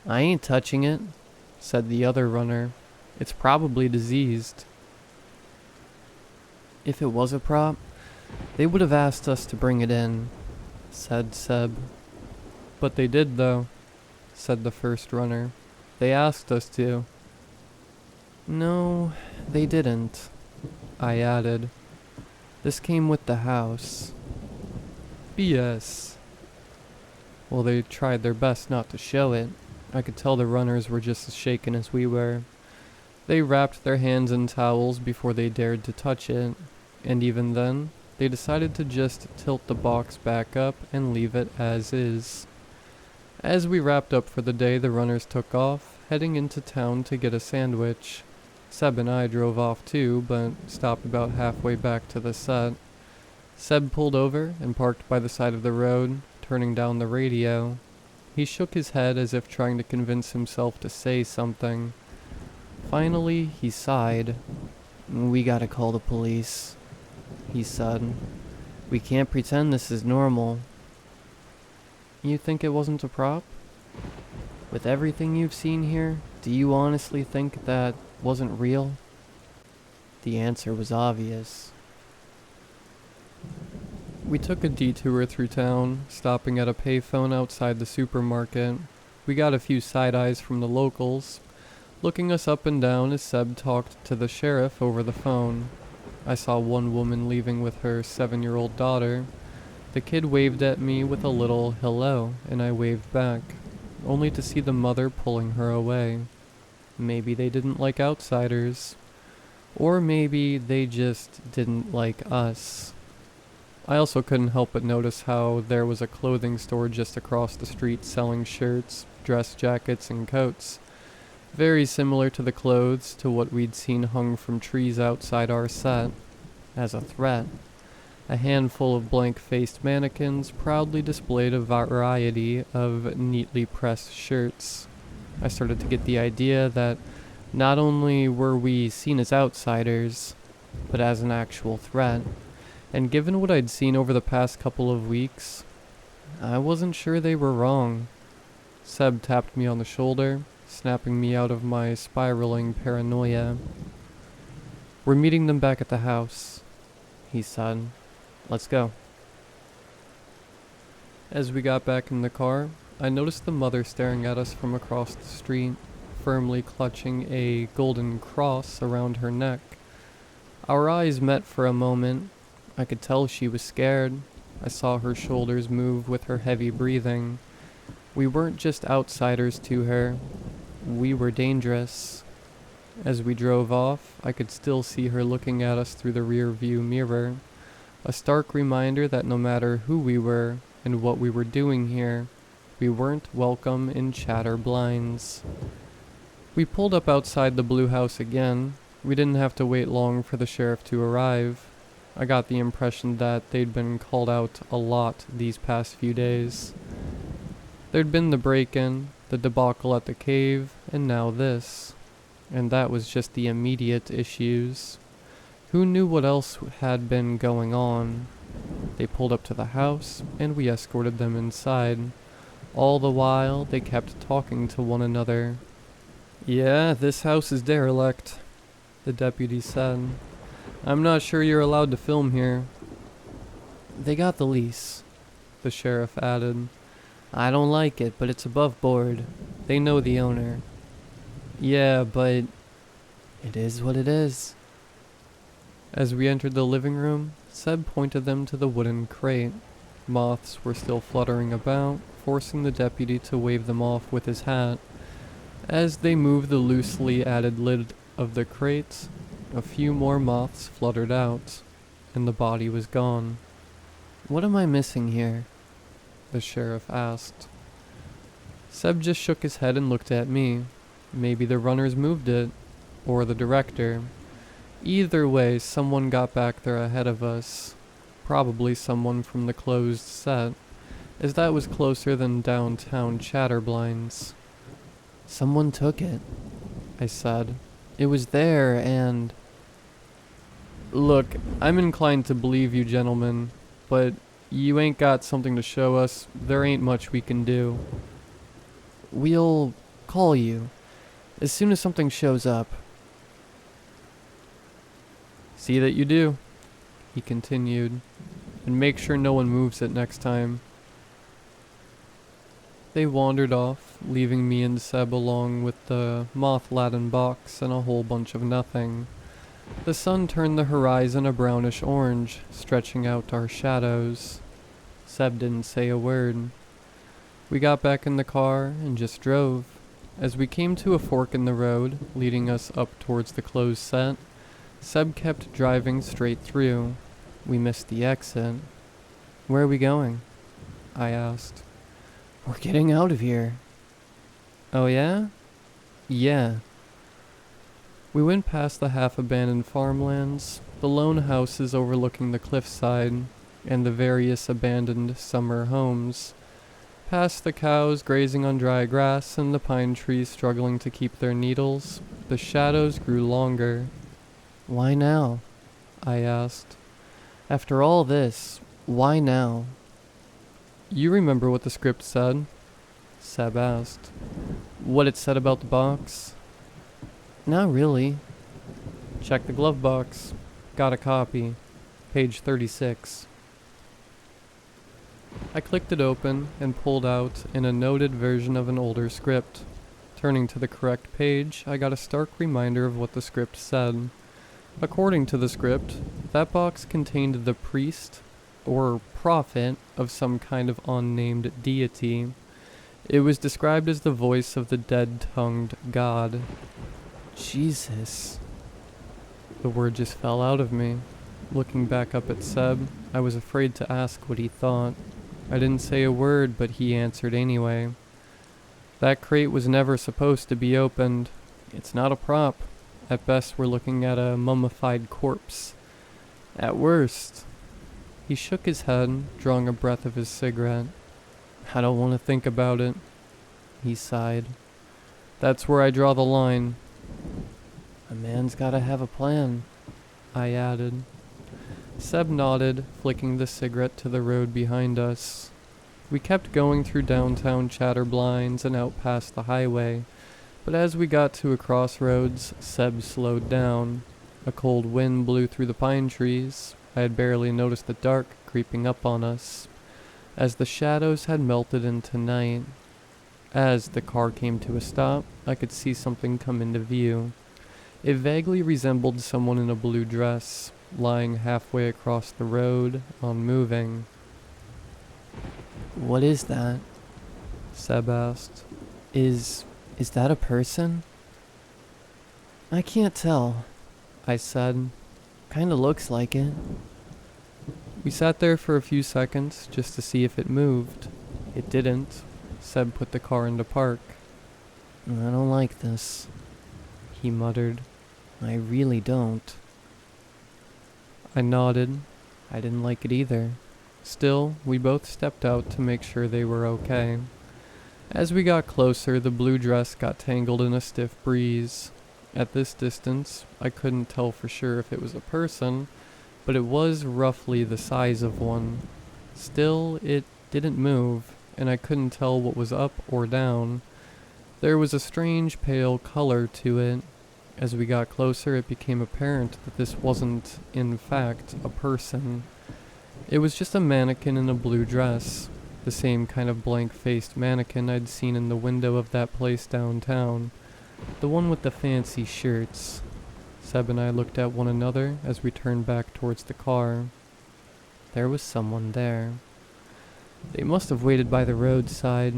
"I ain't touching it," said the other runner. "It's probably diseased." "If it was a prop, they would have asked us to bring it in," said Seb. "But they did, though," said the first runner. "They asked us to." "No, they didn't," I added. "This came with the house." "BS." Well, they tried their best not to show it. I could tell the runners were just as shaken as we were. They wrapped their hands in towels before they dared to touch it, and even then, they decided to just tilt the box back up and leave it as is. As we wrapped up for the day, the runners took off, heading into town to get a sandwich. Seb and I drove off too, but stopped about halfway back to the set. Seb pulled over and parked by the side of the road, turning down the radio. He shook his head as if trying to convince himself to say something. Finally, he sighed. "We gotta call the police," he said. "We can't pretend this is normal." "You think it wasn't a prop? With everything you've seen here, do you honestly think that wasn't real?" The answer was obvious. We took a detour through town, stopping at a payphone outside the supermarket. We got a few side eyes from the locals, looking us up and down as Seb talked to the sheriff over the phone. I saw one woman leaving with her 7-year-old daughter. The kid waved at me with a little hello, and I waved back, only to see the mother pulling her away. Maybe they didn't like outsiders. Or maybe they just didn't like us. I also couldn't help but notice how there was a clothing store just across the street selling shirts, dress jackets, and coats. Very similar to the clothes to what we'd seen hung from trees outside our set. as a threat. A handful of blank-faced mannequins proudly displayed a variety of neatly pressed shirts. I started to get the idea that not only were we seen as outsiders, but as an actual threat. And given what I'd seen over the past couple of weeks, I wasn't sure they were wrong. Seb tapped me on the shoulder, snapping me out of my spiraling paranoia. "We're meeting them back at the house," he said. "Let's go." As we got back in the car, I noticed the mother staring at us from across the street, firmly clutching a golden cross around her neck. Our eyes met for a moment. I could tell she was scared. I saw her shoulders move with her heavy breathing. We weren't just outsiders to her. We were dangerous. As we drove off, I could still see her looking at us through the rear view mirror. A stark reminder that no matter who we were and what we were doing here, we weren't welcome in Chatterblinds. We pulled up outside the blue house again. We didn't have to wait long for the sheriff to arrive. I got the impression that they'd been called out a lot these past few days. There'd been the break-in, the debacle at the cave, and now this. And that was just the immediate issues. Who knew what else had been going on? They pulled up to the house, and we escorted them inside. All the while, they kept talking to one another. "Yeah, this house is derelict," the deputy said. "I'm not sure you're allowed to film here." "They got the lease," the sheriff added. "I don't like it, but it's above board. They know the owner." "Yeah, but it is what it is." As we entered the living room, Seb pointed them to the wooden crate. Moths were still fluttering about, forcing the deputy to wave them off with his hat. As they moved the loosely added lid of the crate, a few more moths fluttered out, and the body was gone. "What am I missing here?" the sheriff asked. Seb just shook his head and looked at me. Maybe the runners moved it, or the director. Either way, someone got back there ahead of us. Probably someone from the closed set, as that was closer than downtown Chatterblinds. "Someone took it," I said. "It was there and—" "Look, I'm inclined to believe you gentlemen, but you ain't got something to show us. There ain't much we can do." "We'll call you as soon as something shows up." "See that you do," he continued, "and make sure no one moves it next time." They wandered off, leaving me and Seb along with the moth-laden box and a whole bunch of nothing. The sun turned the horizon a brownish orange, stretching out our shadows. Seb didn't say a word. We got back in the car and just drove. As we came to a fork in the road, leading us up towards the closed set, Seb kept driving straight through. We missed the exit. "Where are we going?" I asked. "We're getting out of here." "Oh yeah?" "Yeah." We went past the half-abandoned farmlands, the lone houses overlooking the cliffside, and the various abandoned summer homes. Past the cows grazing on dry grass and the pine trees struggling to keep their needles, the shadows grew longer. "Why now?" I asked. "After all this, why now?" "You remember what the script said?" Seb asked. "What it said about the box?" "Not really." "Check the glove box. Got a copy. Page 36. I clicked it open and pulled out in a noted version of an older script. Turning to the correct page, I got a stark reminder of what the script said. According to the script, that box contained the priest, or prophet, of some kind of unnamed deity. It was described as the voice of the dead-tongued god. Jesus. The word just fell out of me. Looking back up at Seb, I was afraid to ask what he thought. I didn't say a word, but he answered anyway. "That crate was never supposed to be opened. It's not a prop. At best, we're looking at a mummified corpse. At worst. He shook his head, drawing a breath of his cigarette. I don't want to think about it. He sighed. That's where I draw the line. A man's gotta have a plan, I added. Seb nodded, flicking the cigarette to the road behind us. We kept going through downtown Chatterblinds and out past the highway, but as we got to a crossroads, Seb slowed down. A cold wind blew through the pine trees. I had barely noticed the dark creeping up on us, as the shadows had melted into night. As the car came to a stop, I could see something come into view. It vaguely resembled someone in a blue dress, lying halfway across the road, unmoving. What is that? Seb asked. Is that a person? I can't tell, I said. Kinda looks like it. We sat there for a few seconds just to see if it moved. It didn't. Seb put the car into park. I don't like this, he muttered. I really don't. I nodded. I didn't like it either. Still, we both stepped out to make sure they were okay. As we got closer, the blue dress got tangled in a stiff breeze. At this distance, I couldn't tell for sure if it was a person, but it was roughly the size of one. Still, it didn't move, and I couldn't tell what was up or down. There was a strange pale color to it. As we got closer, it became apparent that this wasn't, in fact, a person. It was just a mannequin in a blue dress, the same kind of blank-faced mannequin I'd seen in the window of that place downtown, the one with the fancy shirts. Seb and I looked at one another as we turned back towards the car. There was someone there. They must have waited by the roadside.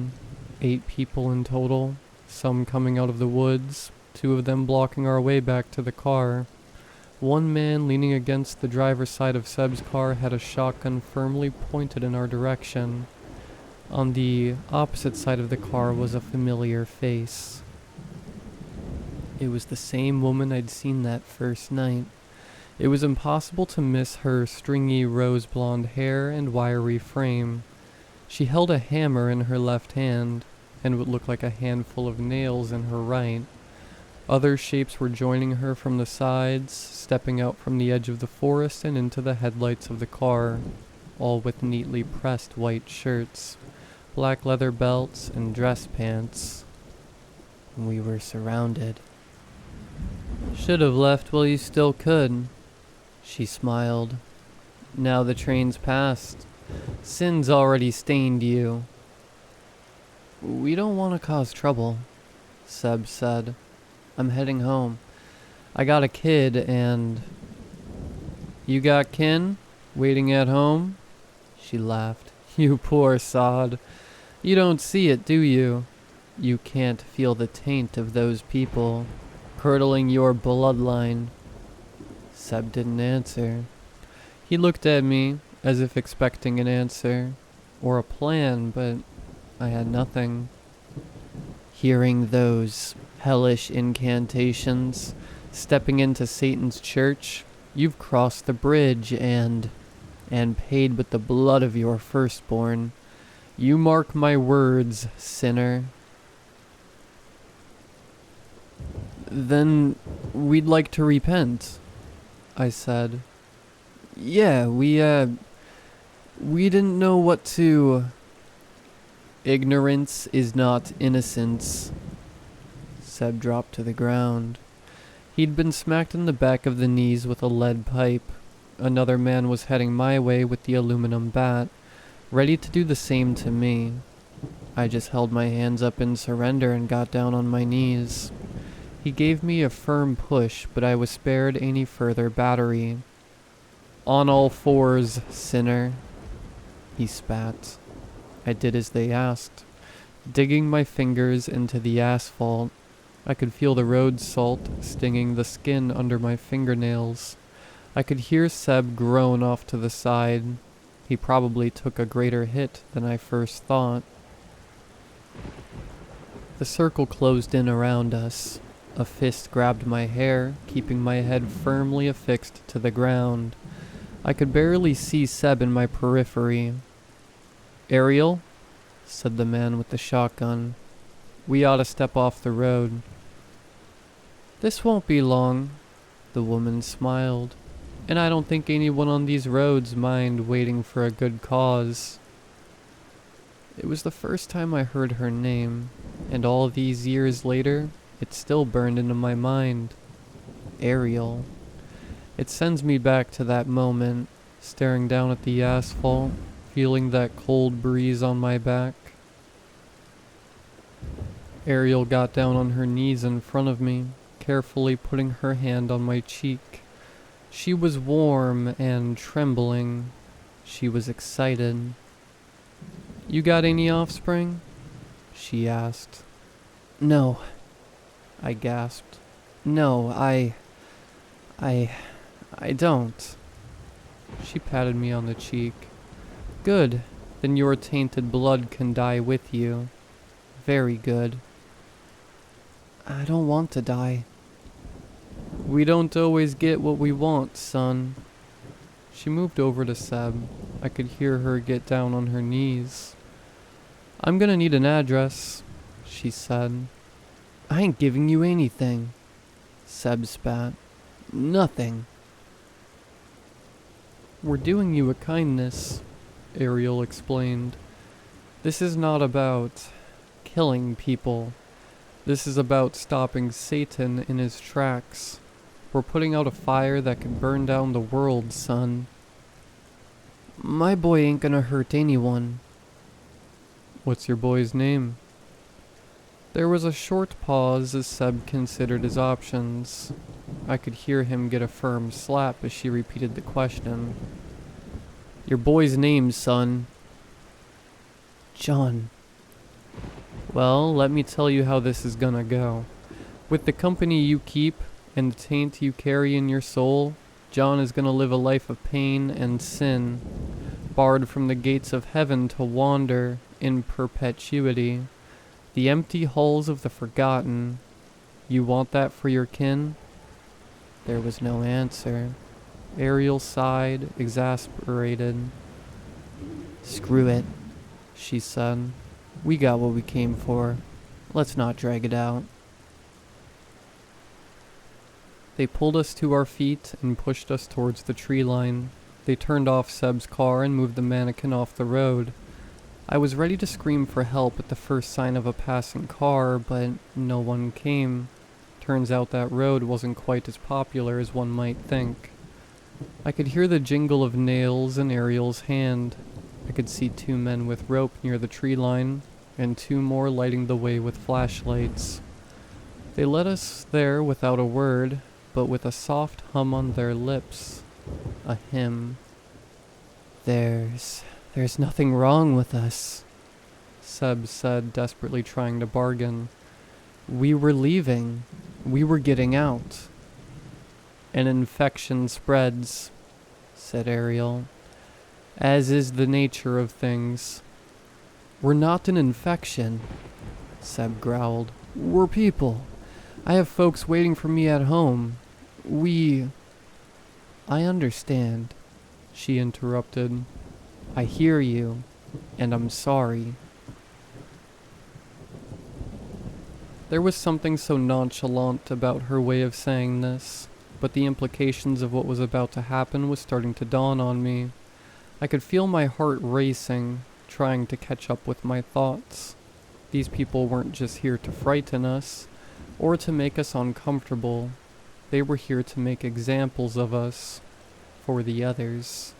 8 people in total, some coming out of the woods, 2 of them blocking our way back to the car. One man leaning against the driver's side of Seb's car had a shotgun firmly pointed in our direction. On the opposite side of the car was a familiar face. It was the same woman I'd seen that first night. It was impossible to miss her stringy rose-blonde hair and wiry frame. She held a hammer in her left hand, and what looked like a handful of nails in her right. Other shapes were joining her from the sides, stepping out from the edge of the forest and into the headlights of the car, all with neatly pressed white shirts, black leather belts, and dress pants. We were surrounded. Should have left while you still could, she smiled. Now the train's passed. Sin's already stained you. We don't want to cause trouble, Seb said. I'm heading home. I got a kid and... You got kin? Waiting at home? She laughed. You poor sod. You don't see it, do you? You can't feel the taint of those people curdling your bloodline. Seb didn't answer. He looked at me as if expecting an answer or a plan, but I had nothing. Hearing those hellish incantations, stepping into Satan's church, you've crossed the bridge and paid with the blood of your firstborn. You mark my words, sinner. Then we'd like to repent, I said. Yeah, we didn't know what to... Ignorance is not innocence. Seb dropped to the ground. He'd been smacked in the back of the knees with a lead pipe. Another man was heading my way with the aluminum bat, ready to do the same to me. I just held my hands up in surrender and got down on my knees. He gave me a firm push, but I was spared any further battery. On all fours, sinner, he spat. I did as they asked. Digging my fingers into the asphalt, I could feel the road salt stinging the skin under my fingernails. I could hear Seb groan off to the side. He probably took a greater hit than I first thought. The circle closed in around us. A fist grabbed my hair, keeping my head firmly affixed to the ground. I could barely see Seb in my periphery. "Ariel," said the man with the shotgun, "we ought to step off the road." "This won't be long," the woman smiled, "and I don't think anyone on these roads mind waiting for a good cause." It was the first time I heard her name, and all these years later, it still burned into my mind. Ariel. It sends me back to that moment, staring down at the asphalt, feeling that cold breeze on my back. Ariel got down on her knees in front of me, carefully putting her hand on my cheek. She was warm and trembling. She was excited. "You got any offspring?" she asked. "No," I gasped. "No, I don't." She patted me on the cheek. "Good, then your tainted blood can die with you. Very good." "I don't want to die." "We don't always get what we want, son." She moved over to Seb. I could hear her get down on her knees. "I'm gonna need an address," she said. "I ain't giving you anything," Seb spat. "Nothing." "We're doing you a kindness," Ariel explained. "This is not about killing people. This is about stopping Satan in his tracks. We're putting out a fire that could burn down the world, son." "My boy ain't gonna hurt anyone." "What's your boy's name?" There was a short pause as Seb considered his options. I could hear him get a firm slap as she repeated the question. "Your boy's name, son." "John." "Well, let me tell you how this is gonna go. With the company you keep and the taint you carry in your soul, John is gonna live a life of pain and sin, barred from the gates of heaven to wander in perpetuity. The empty halls of the forgotten. You want that for your kin?" There was no answer. Ariel sighed, exasperated. "Screw it," she said. "We got what we came for. Let's not drag it out." They pulled us to our feet and pushed us towards the tree line. They turned off Seb's car and moved the mannequin off the road. I was ready to scream for help at the first sign of a passing car, but no one came. Turns out that road wasn't quite as popular as one might think. I could hear the jingle of nails in Ariel's hand. I could see 2 men with rope near the tree line, and 2 more lighting the way with flashlights. They led us there without a word, but with a soft hum on their lips. A hymn. There's nothing wrong with us," Seb said, desperately trying to bargain. "We were leaving. We were getting out." "An infection spreads," said Ariel, "as is the nature of things." "We're not an infection," Seb growled. "We're people. I have folks waiting for me at home. "I understand," she interrupted. "I hear you, and I'm sorry." There was something so nonchalant about her way of saying this, but the implications of what was about to happen was starting to dawn on me. I could feel my heart racing, trying to catch up with my thoughts. These people weren't just here to frighten us, or to make us uncomfortable. They were here to make examples of us, for the others.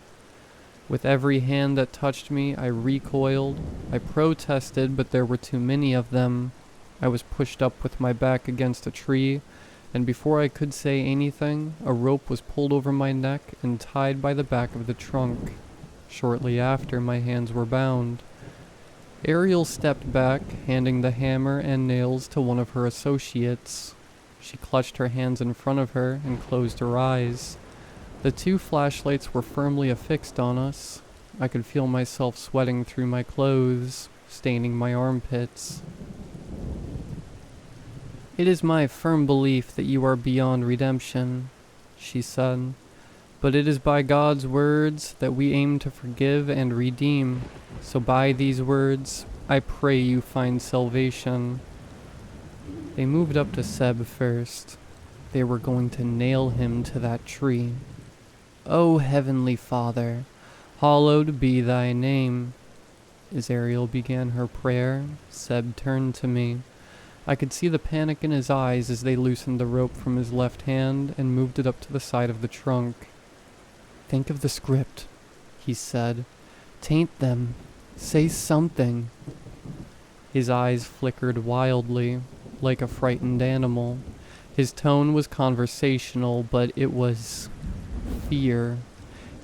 With every hand that touched me, I recoiled. I protested, but there were too many of them. I was pushed up with my back against a tree, and before I could say anything, a rope was pulled over my neck and tied by the back of the trunk. Shortly after, my hands were bound. Ariel stepped back, handing the hammer and nails to one of her associates. She clutched her hands in front of her and closed her eyes. The 2 flashlights were firmly affixed on us. I could feel myself sweating through my clothes, staining my armpits. "It is my firm belief that you are beyond redemption," she said. But it is by God's words that we aim to forgive and redeem. So by these words, I pray you find salvation." They moved up to Seb first. They were going to nail him to that tree. "O Heavenly Father, hallowed be thy name." As Ariel began her prayer, Seb turned to me. I could see the panic in his eyes as they loosened the rope from his left hand and moved it up to the side of the trunk. "Think of the script," he said. "Taint them. Say something." His eyes flickered wildly, like a frightened animal. His tone was conversational, but it was fear.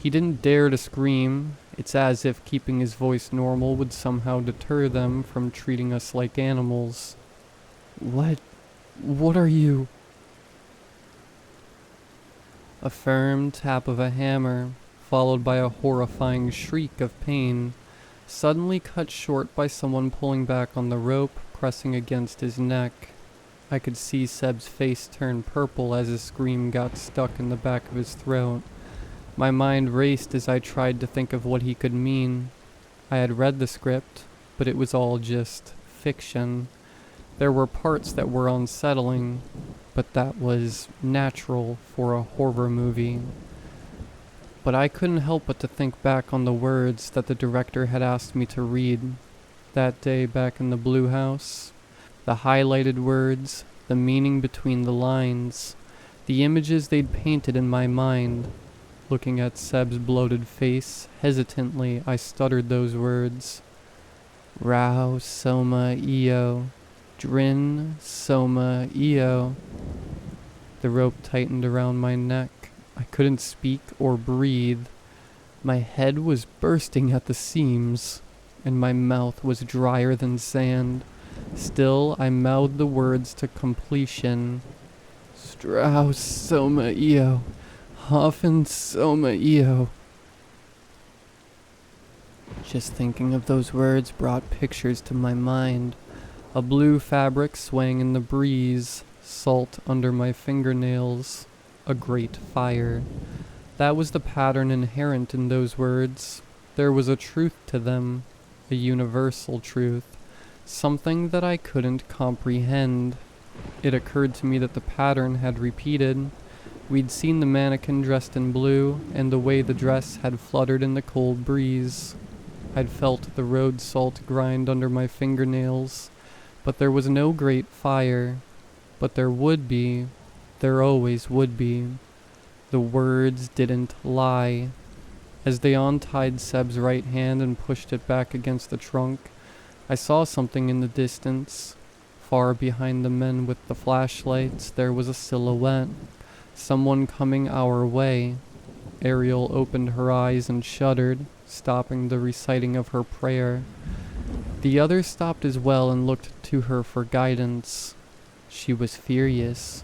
He didn't dare to scream. It's as if keeping his voice normal would somehow deter them from treating us like animals. What are you?" A firm tap of a hammer, followed by a horrifying shriek of pain, suddenly cut short by someone pulling back on the rope, pressing against his neck. I could see Seb's face turn purple as his scream got stuck in the back of his throat. My mind raced as I tried to think of what he could mean. I had read the script, but it was all just fiction. There were parts that were unsettling, but that was natural for a horror movie. But I couldn't help but to think back on the words that the director had asked me to read that day back in the Blue House. The highlighted words, the meaning between the lines, the images they'd painted in my mind. Looking at Seb's bloated face, hesitantly I stuttered those words. "Rao Soma Io. Drin Soma Io." The rope tightened around my neck. I couldn't speak or breathe. My head was bursting at the seams, and my mouth was drier than sand. Still, I mouthed the words to completion. "Strauss Soma Io. Hoffen Soma Io." Just thinking of those words brought pictures to my mind. A blue fabric swaying in the breeze, salt under my fingernails, a great fire. That was the pattern inherent in those words. There was a truth to them, a universal truth, something that I couldn't comprehend. It occurred to me that the pattern had repeated. We'd seen the mannequin dressed in blue, and the way the dress had fluttered in the cold breeze. I'd felt the road salt grind under my fingernails, but there was no great fire. But there would be. There always would be. The words didn't lie. As they untied Seb's right hand and pushed it back against the trunk, I saw something in the distance. Far behind the men with the flashlights, there was a silhouette. Someone coming our way. Ariel opened her eyes and shuddered, stopping the reciting of her prayer. The others stopped as well and looked to her for guidance. She was furious.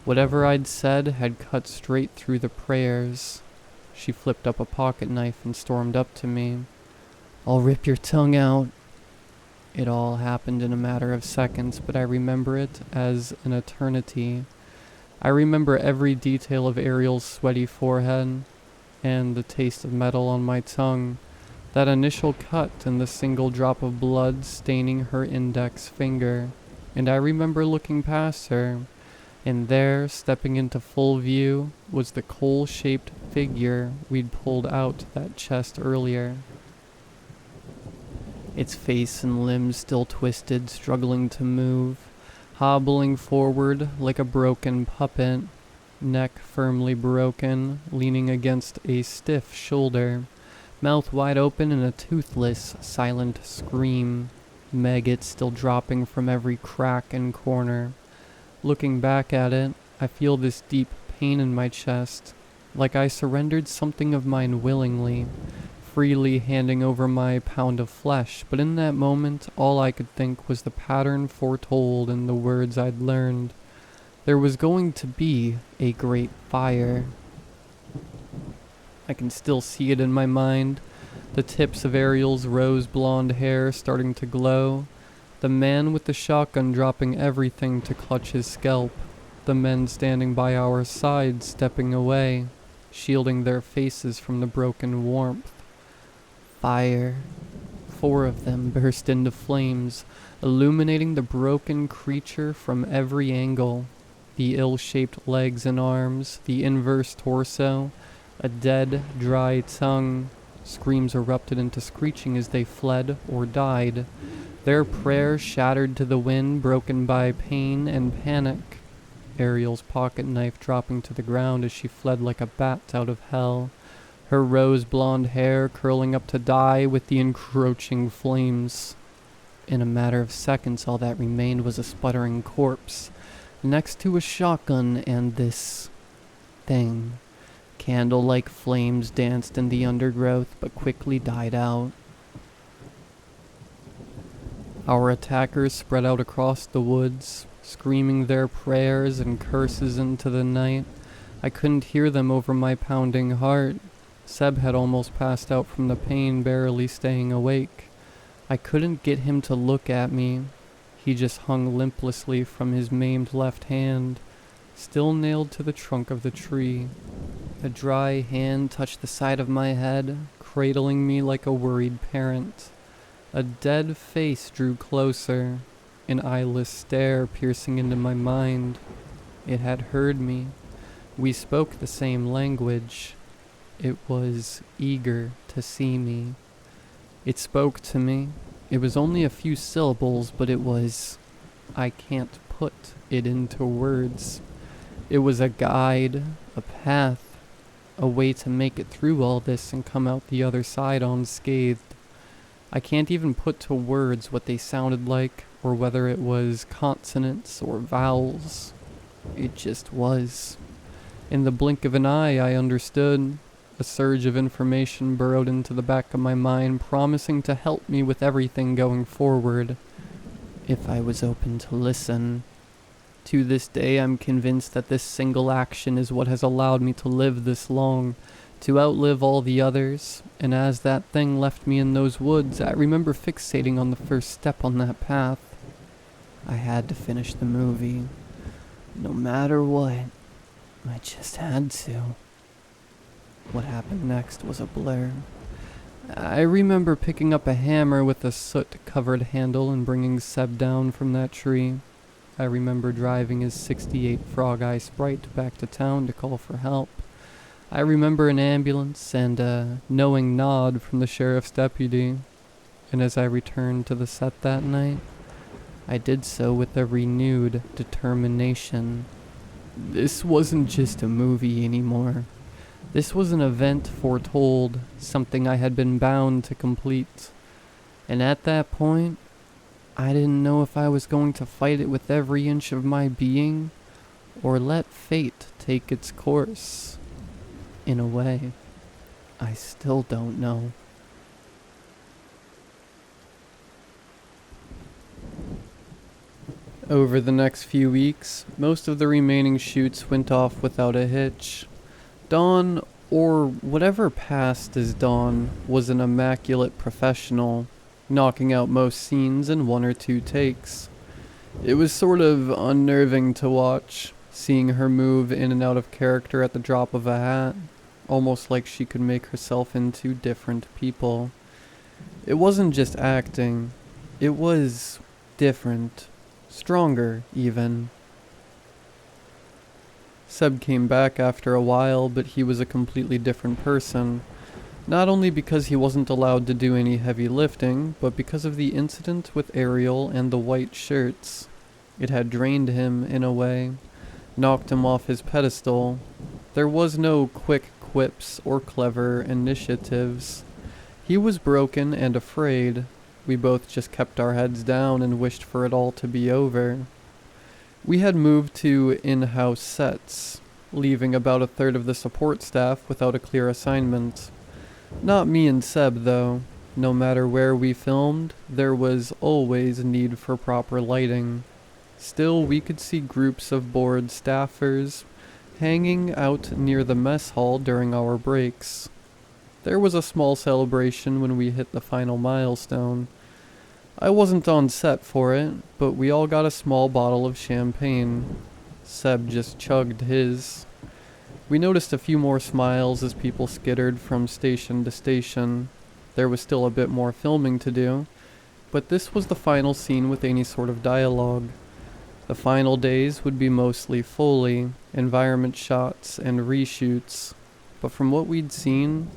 Whatever I'd said had cut straight through the prayers. She flipped up a pocket knife and stormed up to me. "I'll rip your tongue out." It all happened in a matter of seconds, but I remember it as an eternity. I remember every detail of Ariel's sweaty forehead, and the taste of metal on my tongue, that initial cut and the single drop of blood staining her index finger. And I remember looking past her, and there, stepping into full view, was the coal-shaped figure we'd pulled out that chest earlier. Its face and limbs still twisted, struggling to move, hobbling forward like a broken puppet, neck firmly broken, leaning against a stiff shoulder, mouth wide open in a toothless, silent scream, maggots still dropping from every crack and corner. Looking back at it, I feel this deep pain in my chest, like I surrendered something of mine willingly, freely handing over my pound of flesh, but in that moment all I could think was the pattern foretold in the words I'd learned. There was going to be a great fire. I can still see it in my mind, the tips of Ariel's rose-blonde hair starting to glow, the man with the shotgun dropping everything to clutch his scalp, the men standing by our side stepping away, shielding their faces from the broken warmth. Fire. 4 of them burst into flames, illuminating the broken creature from every angle. The ill-shaped legs and arms, the inverse torso, a dead, dry tongue. Screams erupted into screeching as they fled or died, their prayer shattered to the wind, broken by pain and panic. Ariel's pocket knife dropping to the ground as she fled like a bat out of hell, her rose-blonde hair curling up to die with the encroaching flames. In a matter of seconds, all that remained was a sputtering corpse, next to a shotgun and this thing. Candle-like flames danced in the undergrowth, but quickly died out. Our attackers spread out across the woods, screaming their prayers and curses into the night. I couldn't hear them over my pounding heart. Seb had almost passed out from the pain, barely staying awake. I couldn't get him to look at me. He just hung limplessly from his maimed left hand, still nailed to the trunk of the tree. A dry hand touched the side of my head, cradling me like a worried parent. A dead face drew closer, an eyeless stare piercing into my mind. It had heard me. We spoke the same language. It was eager to see me. It spoke to me. It was only a few syllables, but it was... I can't put it into words. It was a guide, a path, a way to make it through all this and come out the other side unscathed. I can't even put to words what they sounded like, or whether it was consonants or vowels. It just was. In the blink of an eye, I understood. A surge of information burrowed into the back of my mind, promising to help me with everything going forward, if I was open to listen. To this day, I'm convinced that this single action is what has allowed me to live this long, to outlive all the others, and as that thing left me in those woods, I remember fixating on the first step on that path. I had to finish the movie. No matter what, I just had to. What happened next was a blur. I remember picking up a hammer with a soot-covered handle and bringing Seb down from that tree. I remember driving his '68 Frog Eye Sprite back to town to call for help. I remember an ambulance and a knowing nod from the sheriff's deputy. And as I returned to the set that night, I did so with a renewed determination. This wasn't just a movie anymore. This was an event foretold, something I had been bound to complete. And at that point, I didn't know if I was going to fight it with every inch of my being, or let fate take its course. In a way, I still don't know. Over the next few weeks, most of the remaining shoots went off without a hitch. Dawn, or whatever passed as Dawn, was an immaculate professional, knocking out most scenes in 1 or 2 takes. It was sort of unnerving to watch, seeing her move in and out of character at the drop of a hat, almost like she could make herself into different people. It wasn't just acting, it was different, stronger even. Seb came back after a while, but he was a completely different person. Not only because he wasn't allowed to do any heavy lifting, but because of the incident with Ariel and the white shirts. It had drained him, in a way, knocked him off his pedestal. There was no quick quips or clever initiatives. He was broken and afraid. We both just kept our heads down and wished for it all to be over. We had moved to in-house sets, leaving about 1/3 of the support staff without a clear assignment. Not me and Seb, though. No matter where we filmed, there was always need for proper lighting. Still, we could see groups of bored staffers hanging out near the mess hall during our breaks. There was a small celebration when we hit the final milestone. I wasn't on set for it, but we all got a small bottle of champagne. Seb just chugged his. We noticed a few more smiles as people skittered from station to station. There was still a bit more filming to do, but this was the final scene with any sort of dialogue. The final days would be mostly Foley, environment shots, and reshoots, but from what we'd seen,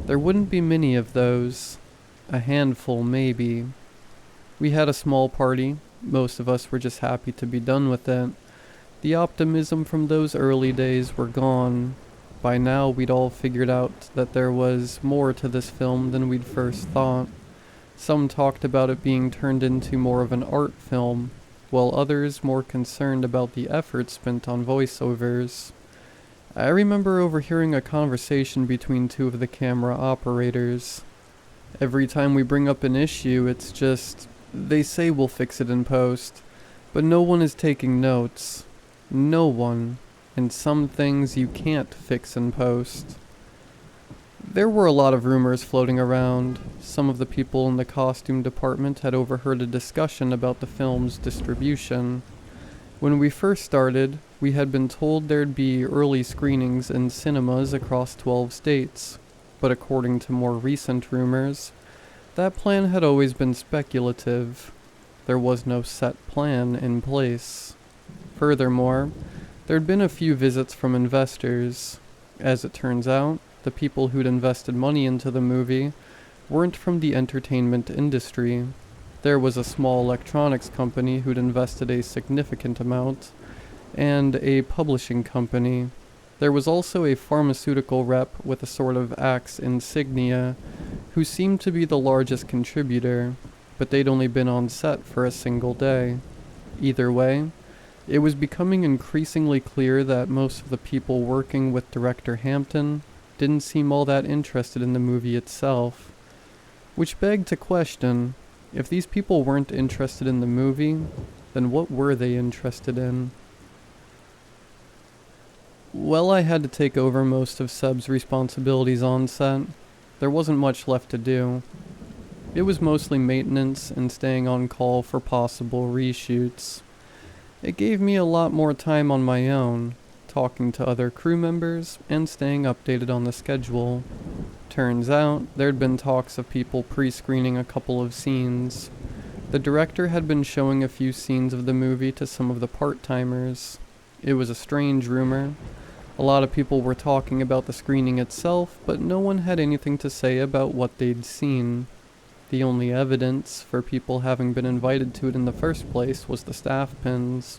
there wouldn't be many of those. A handful, maybe. We had a small party. Most of us were just happy to be done with it. The optimism from those early days were gone. By now, we'd all figured out that there was more to this film than we'd first thought. Some talked about it being turned into more of an art film, while others more concerned about the effort spent on voiceovers. I remember overhearing a conversation between two of the camera operators. Every time we bring up an issue, it's just, they say we'll fix it in post, but no one is taking notes. No one. And some things you can't fix in post. There were a lot of rumors floating around. Some of the people in the costume department had overheard a discussion about the film's distribution. When we first started, we had been told there'd be early screenings in cinemas across 12 states, but according to more recent rumors, that plan had always been speculative. There was no set plan in place. Furthermore, there'd been a few visits from investors. As it turns out, the people who'd invested money into the movie weren't from the entertainment industry. There was a small electronics company who'd invested a significant amount, and a publishing company. There was also a pharmaceutical rep with a sort of axe insignia, who seemed to be the largest contributor, but they'd only been on set for a single day. Either way, it was becoming increasingly clear that most of the people working with director Hampton didn't seem all that interested in the movie itself. Which begged to question, if these people weren't interested in the movie, then what were they interested in? Well, I had to take over most of Seb's responsibilities on set. There wasn't much left to do. It was mostly maintenance and staying on call for possible reshoots. It gave me a lot more time on my own, talking to other crew members and staying updated on the schedule. Turns out, there'd been talks of people pre-screening a couple of scenes. The director had been showing a few scenes of the movie to some of the part-timers. It was a strange rumor. A lot of people were talking about the screening itself, but no one had anything to say about what they'd seen. The only evidence for people having been invited to it in the first place was the staff pins.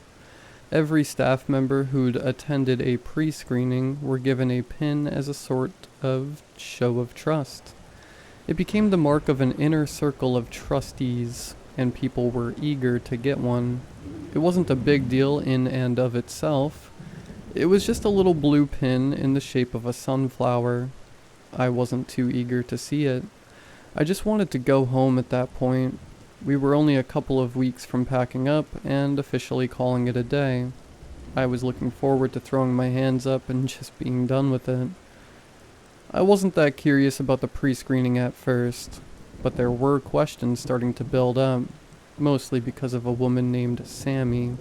Every staff member who'd attended a pre-screening were given a pin as a sort of show of trust. It became the mark of an inner circle of trustees, and people were eager to get one. It wasn't a big deal in and of itself. It was just a little blue pin in the shape of a sunflower. I wasn't too eager to see it. I just wanted to go home at that point. We were only a couple of weeks from packing up and officially calling it a day. I was looking forward to throwing my hands up and just being done with it. I wasn't that curious about the pre-screening at first, but there were questions starting to build up, mostly because of a woman named Sammy.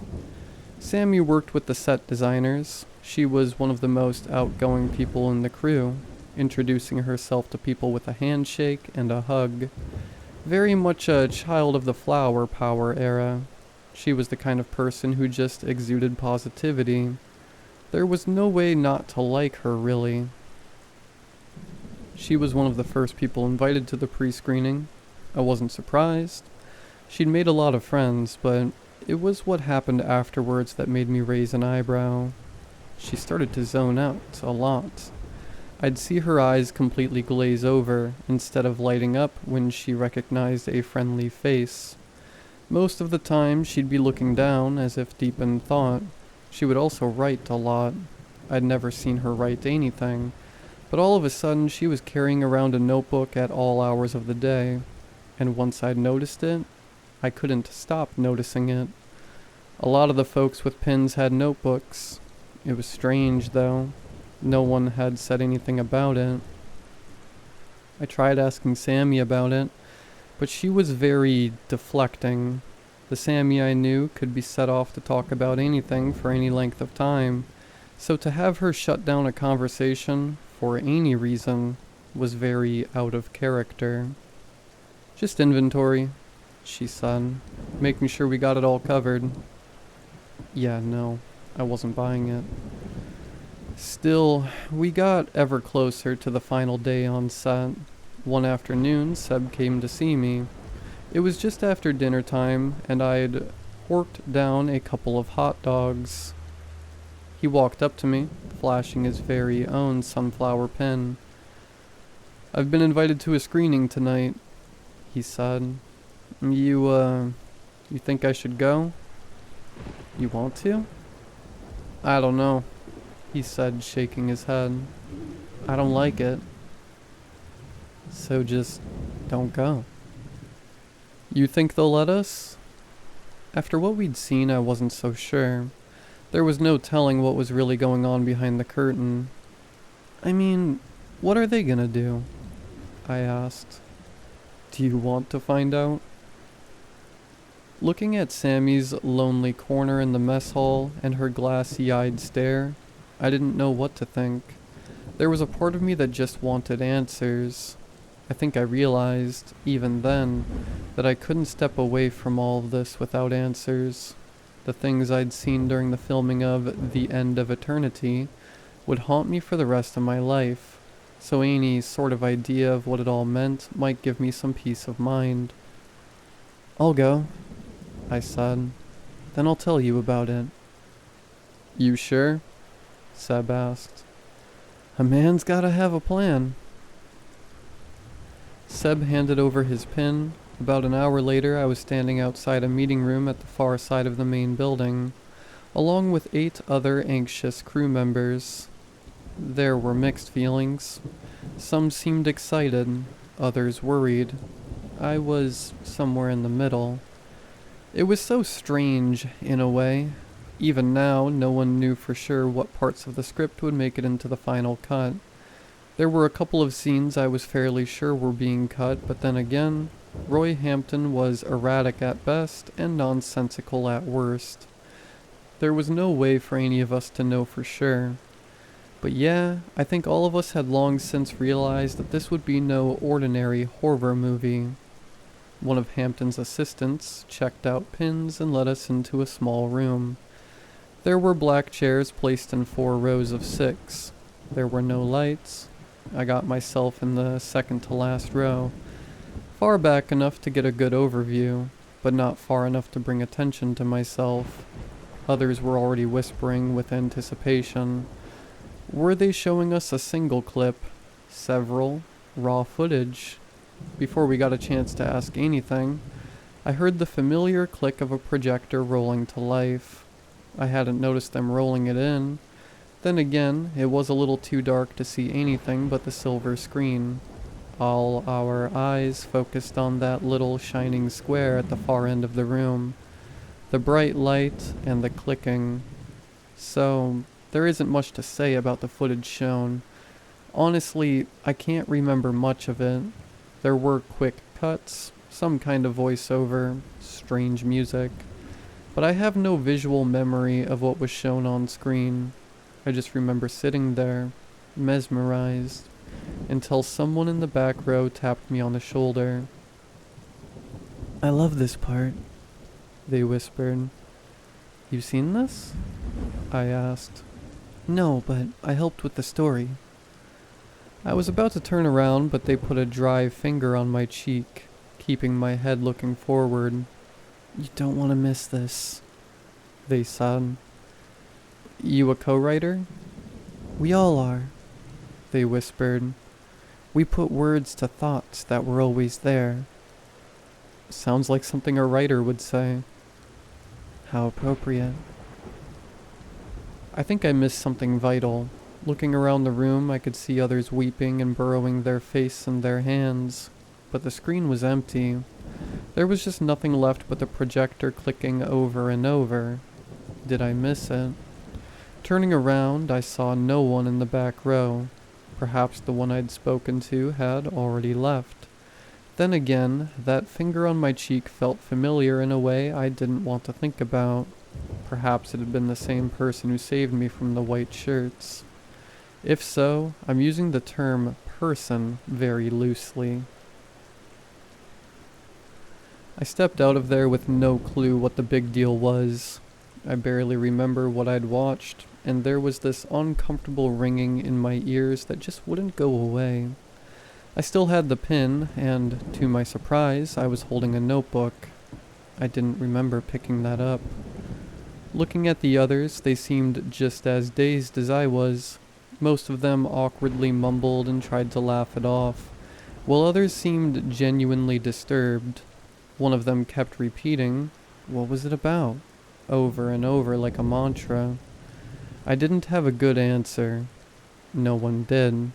Sammy worked with the set designers. She was one of the most outgoing people in the crew, introducing herself to people with a handshake and a hug. Very much a child of the flower power era. She was the kind of person who just exuded positivity. There was no way not to like her, really. She was one of the first people invited to the pre-screening. I wasn't surprised. She'd made a lot of friends, but it was what happened afterwards that made me raise an eyebrow. She started to zone out a lot. I'd see her eyes completely glaze over instead of lighting up when she recognized a friendly face. Most of the time, she'd be looking down as if deep in thought. She would also write a lot. I'd never seen her write anything, but all of a sudden she was carrying around a notebook at all hours of the day, and once I'd noticed it, I couldn't stop noticing it. A lot of the folks with pins had notebooks. It was strange, though. No one had said anything about it. I tried asking Sammy about it, but she was very deflecting. The Sammy I knew could be set off to talk about anything for any length of time. So to have her shut down a conversation for any reason was very out of character. Just inventory, she said, making sure we got it all covered. Yeah, no, I wasn't buying it. Still, we got ever closer to the final day on set. One afternoon, Seb came to see me. It was just after dinner time, and I'd horked down a couple of hot dogs. He walked up to me, flashing his very own sunflower pin. "I've been invited to a screening tonight," he said. You think I should go?" "You want to?" "I don't know," he said, shaking his head. "I don't like it." "So just don't go." "You think they'll let us?" After what we'd seen, I wasn't so sure. There was no telling what was really going on behind the curtain. "I mean, what are they gonna do?" I asked. "Do you want to find out?" Looking at Sammy's lonely corner in the mess hall and her glassy-eyed stare, I didn't know what to think. There was a part of me that just wanted answers. I think I realized, even then, that I couldn't step away from all of this without answers. The things I'd seen during the filming of The End of Eternity would haunt me for the rest of my life, so any sort of idea of what it all meant might give me some peace of mind. "I'll go," I said. "Then I'll tell you about it." "You sure?" Seb asked. "A man's gotta have a plan." Seb handed over his pin. About an hour later, I was standing outside a meeting room at the far side of the main building, along with 8 other anxious crew members. There were mixed feelings. Some seemed excited, others worried. I was somewhere in the middle. It was so strange, in a way. Even now, no one knew for sure what parts of the script would make it into the final cut. There were a couple of scenes I was fairly sure were being cut, but then again, Roy Hampton was erratic at best and nonsensical at worst. There was no way for any of us to know for sure. But yeah, I think all of us had long since realized that this would be no ordinary horror movie. One of Hampton's assistants checked out pins and led us into a small room. There were black chairs placed in 4 rows of 6. There were no lights. I got myself in the second to last row, far back enough to get a good overview, but not far enough to bring attention to myself. Others were already whispering with anticipation. Were they showing us a single clip? Several? Raw footage? Before we got a chance to ask anything, I heard the familiar click of a projector rolling to life. I hadn't noticed them rolling it in. Then again, it was a little too dark to see anything but the silver screen. All our eyes focused on that little shining square at the far end of the room. The bright light and the clicking. So, there isn't much to say about the footage shown. Honestly, I can't remember much of it. There were quick cuts, some kind of voiceover, strange music. But I have no visual memory of what was shown on screen. I just remember sitting there, mesmerized, until someone in the back row tapped me on the shoulder. "I love this part," they whispered. "You seen this?" I asked. "No, but I helped with the story." I was about to turn around, but they put a dry finger on my cheek, keeping my head looking forward. "You don't want to miss this," they said. "You a co-writer?" "We all are," they whispered. "We put words to thoughts that were always there." Sounds like something a writer would say. How appropriate. I think I missed something vital. Looking around the room, I could see others weeping and burrowing their face in their hands, but the screen was empty. There was just nothing left but the projector clicking over and over. Did I miss it? Turning around, I saw no one in the back row. Perhaps the one I'd spoken to had already left. Then again, that finger on my cheek felt familiar in a way I didn't want to think about. perhaps it had been the same person who saved me from the white shirts. If so, I'm using the term person very loosely. I stepped out of there with no clue what the big deal was. I barely remember what I'd watched, and there was this uncomfortable ringing in my ears that just wouldn't go away. I still had the pin, and, to my surprise, I was holding a notebook. I didn't remember picking that up. Looking at the others, they seemed just as dazed as I was. Most of them awkwardly mumbled and tried to laugh it off, while others seemed genuinely disturbed. One of them kept repeating, "What was it about?" over and over like a mantra. I didn't have a good answer. No one did.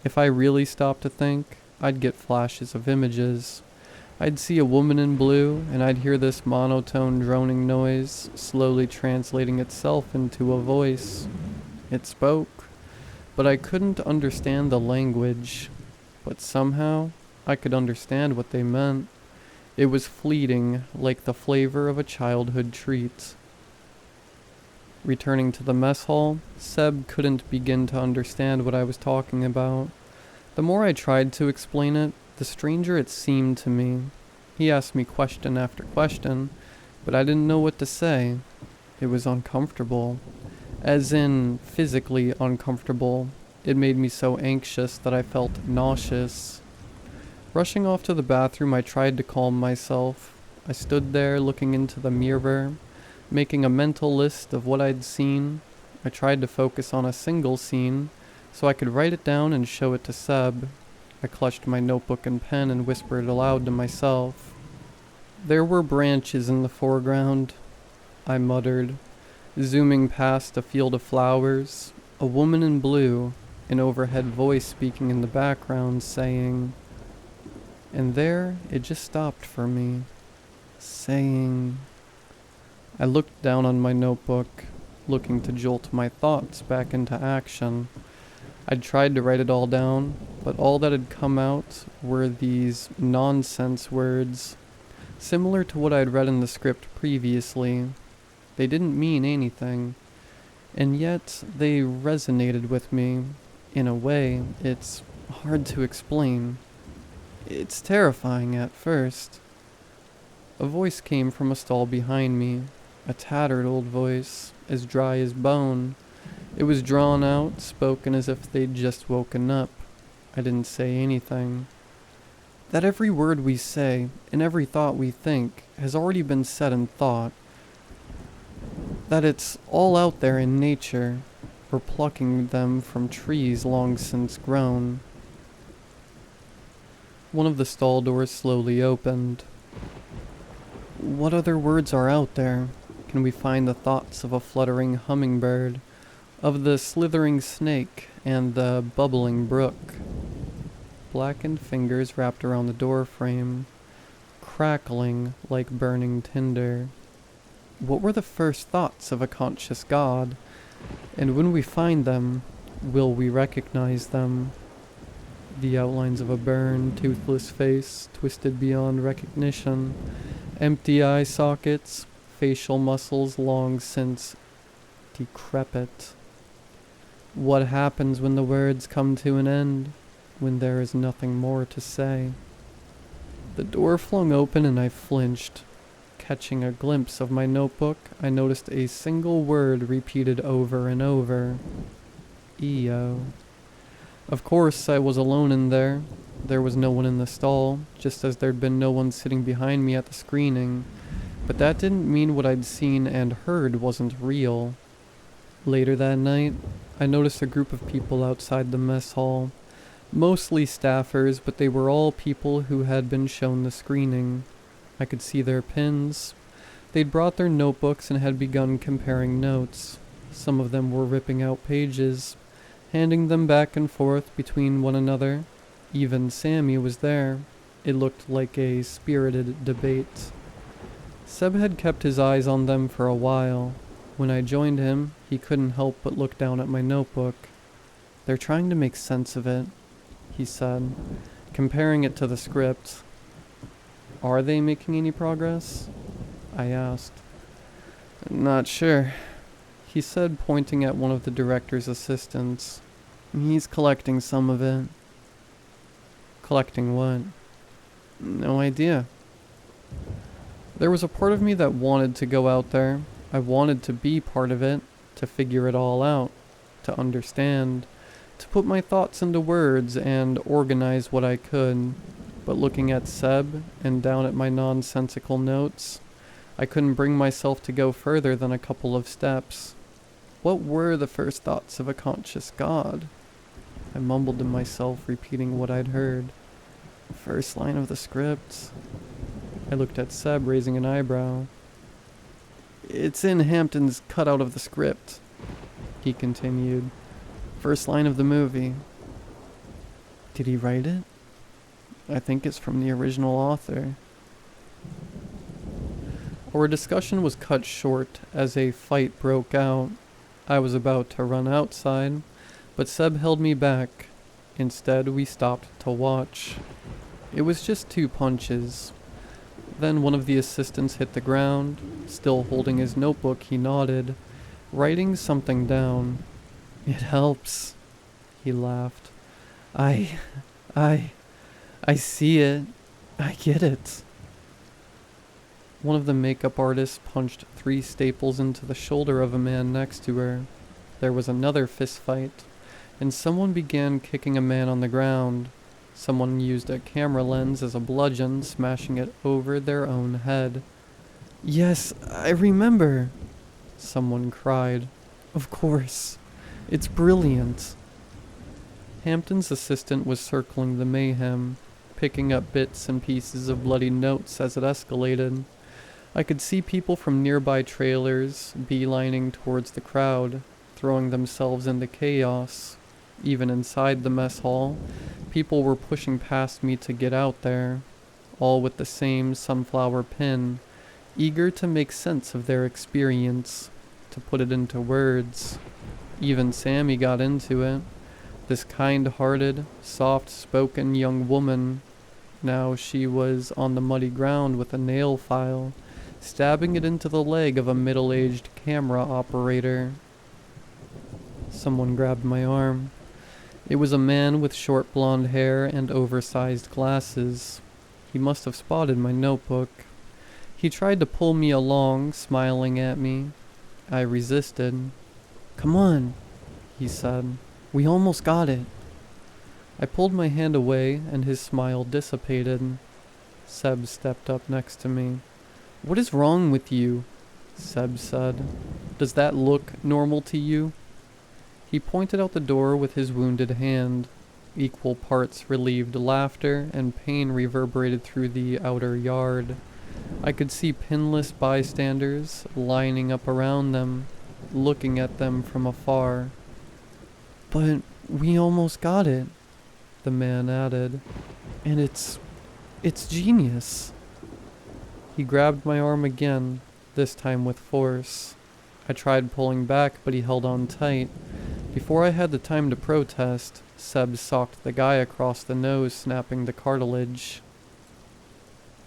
If I really stopped to think, I'd get flashes of images. I'd see a woman in blue, and I'd hear this monotone droning noise slowly translating itself into a voice. It spoke, but I couldn't understand the language. But somehow, I could understand what they meant. It was fleeting, like the flavor of a childhood treat. Returning to the mess hall, Seb couldn't begin to understand what I was talking about. The more I tried to explain it, the stranger it seemed to me. He asked me question after question, but I didn't know what to say. It was uncomfortable. As in, physically uncomfortable. It made me so anxious that I felt nauseous. Rushing off to the bathroom, I tried to calm myself. I stood there looking into the mirror, making a mental list of what I'd seen. I tried to focus on a single scene, so I could write it down and show it to Seb. I clutched my notebook and pen and whispered aloud to myself. "There were branches in the foreground," I muttered, zooming past a field of flowers, a woman in blue, an overhead voice speaking in the background saying, and there it just stopped for me, saying... I looked down on my notebook, looking to jolt my thoughts back into action. I'd tried to write it all down, but all that had come out were these nonsense words, similar to what I'd read in the script previously. They didn't mean anything, and yet they resonated with me. In a way, it's hard to explain. It's terrifying at first. A voice came from a stall behind me, a tattered old voice, as dry as bone. It was drawn out, spoken as if they'd just woken up. I didn't say anything. That every word we say, and every thought we think, has already been said in thought. That it's all out there in nature. We're plucking them from trees long since grown. One of the stall doors slowly opened. What other words are out there? Can we find the thoughts of a fluttering hummingbird, of the slithering snake, and the bubbling brook? Blackened fingers wrapped around the door frame, crackling like burning tinder. What were the first thoughts of a conscious God? And when we find them, will we recognize them? The outlines of a burned, toothless face, twisted beyond recognition. Empty eye sockets, facial muscles long since decrepit. What happens when the words come to an end? When there is nothing more to say? The door flung open and I flinched. Catching a glimpse of my notebook, I noticed a single word repeated over and over. EO. Of course, I was alone in there. There was no one in the stall, just as there'd been no one sitting behind me at the screening. But that didn't mean what I'd seen and heard wasn't real. Later that night, I noticed a group of people outside the mess hall. Mostly staffers, but they were all people who had been shown the screening. I could see their pins. They'd brought their notebooks and had begun comparing notes. Some of them were ripping out pages, handing them back and forth between one another. Even Sammy was there. It looked like a spirited debate. Seb had kept his eyes on them for a while. When I joined him, he couldn't help but look down at my notebook. "They're trying to make sense of it," he said, comparing it to the script. "Are they making any progress?" I asked. Not sure, he said, pointing at one of the director's assistants. He's collecting some of it. Collecting what? No idea. There was a part of me that wanted to go out there. I wanted to be part of it, to figure it all out, to understand, to put my thoughts into words and organize what I could. But looking at Seb and down at my nonsensical notes, I couldn't bring myself to go further than a couple of steps. What were the first thoughts of a conscious God? I mumbled to myself, repeating what I'd heard. First line of the script. I looked at Seb, raising an eyebrow. It's in Hampton's cutout of the script, he continued. First line of the movie. Did he write it? I think it's from the original author. Our discussion was cut short as a fight broke out. I was about to run outside, but Seb held me back. Instead, we stopped to watch. It was just 2 punches. Then one of the assistants hit the ground. Still holding his notebook, he nodded, writing something down. It helps, he laughed. I see it. I get it. One of the makeup artists punched 3 staples into the shoulder of a man next to her. There was another fist fight, and someone began kicking a man on the ground. Someone used a camera lens as a bludgeon, smashing it over their own head. Yes, I remember, someone cried. Of course. It's brilliant. Hampton's assistant was circling the mayhem, picking up bits and pieces of bloody notes as it escalated. I could see people from nearby trailers beelining towards the crowd, throwing themselves into chaos. Even inside the mess hall, people were pushing past me to get out there, all with the same sunflower pin, eager to make sense of their experience, to put it into words. Even Sammy got into it, this kind-hearted, soft-spoken young woman. Now she was on the muddy ground with a nail file, stabbing it into the leg of a middle-aged camera operator. Someone grabbed my arm. It was a man with short blonde hair and oversized glasses. He must have spotted my notebook. He tried to pull me along, smiling at me. I resisted. Come on, he said. We almost got it. I pulled my hand away and his smile dissipated. Seb stepped up next to me. What is wrong with you? Seb said. Does that look normal to you? He pointed out the door with his wounded hand. Equal parts relieved laughter and pain reverberated through the outer yard. I could see pinless bystanders lining up around them, looking at them from afar. But we almost got it, the man added. And it's genius. He grabbed my arm again, this time with force. I tried pulling back, but he held on tight. Before I had the time to protest, Seb socked the guy across the nose, snapping the cartilage.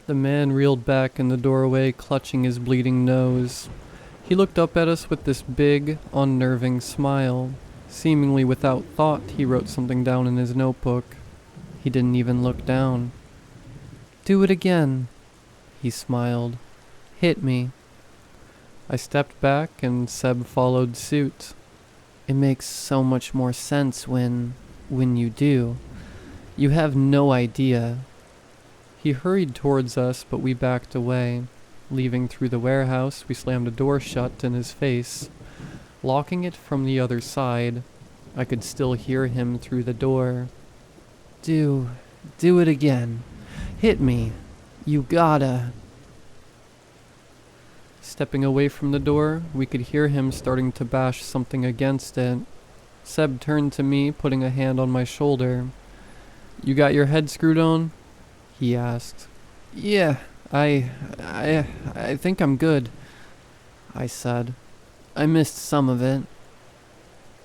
The man reeled back in the doorway, clutching his bleeding nose. He looked up at us with this big, unnerving smile. Seemingly without thought, he wrote something down in his notebook. He didn't even look down. Do it again, he smiled. Hit me. I stepped back and Seb followed suit. It makes so much more sense when you do. You have no idea. He hurried towards us, but we backed away. Leaving through the warehouse, we slammed a door shut in his face. Locking it from the other side, I could still hear him through the door. Do it again. Hit me. You gotta. Stepping away from the door, we could hear him starting to bash something against it. Seb turned to me, putting a hand on my shoulder. You got your head screwed on? He asked. Yeah, I think I'm good, I said. I missed some of it.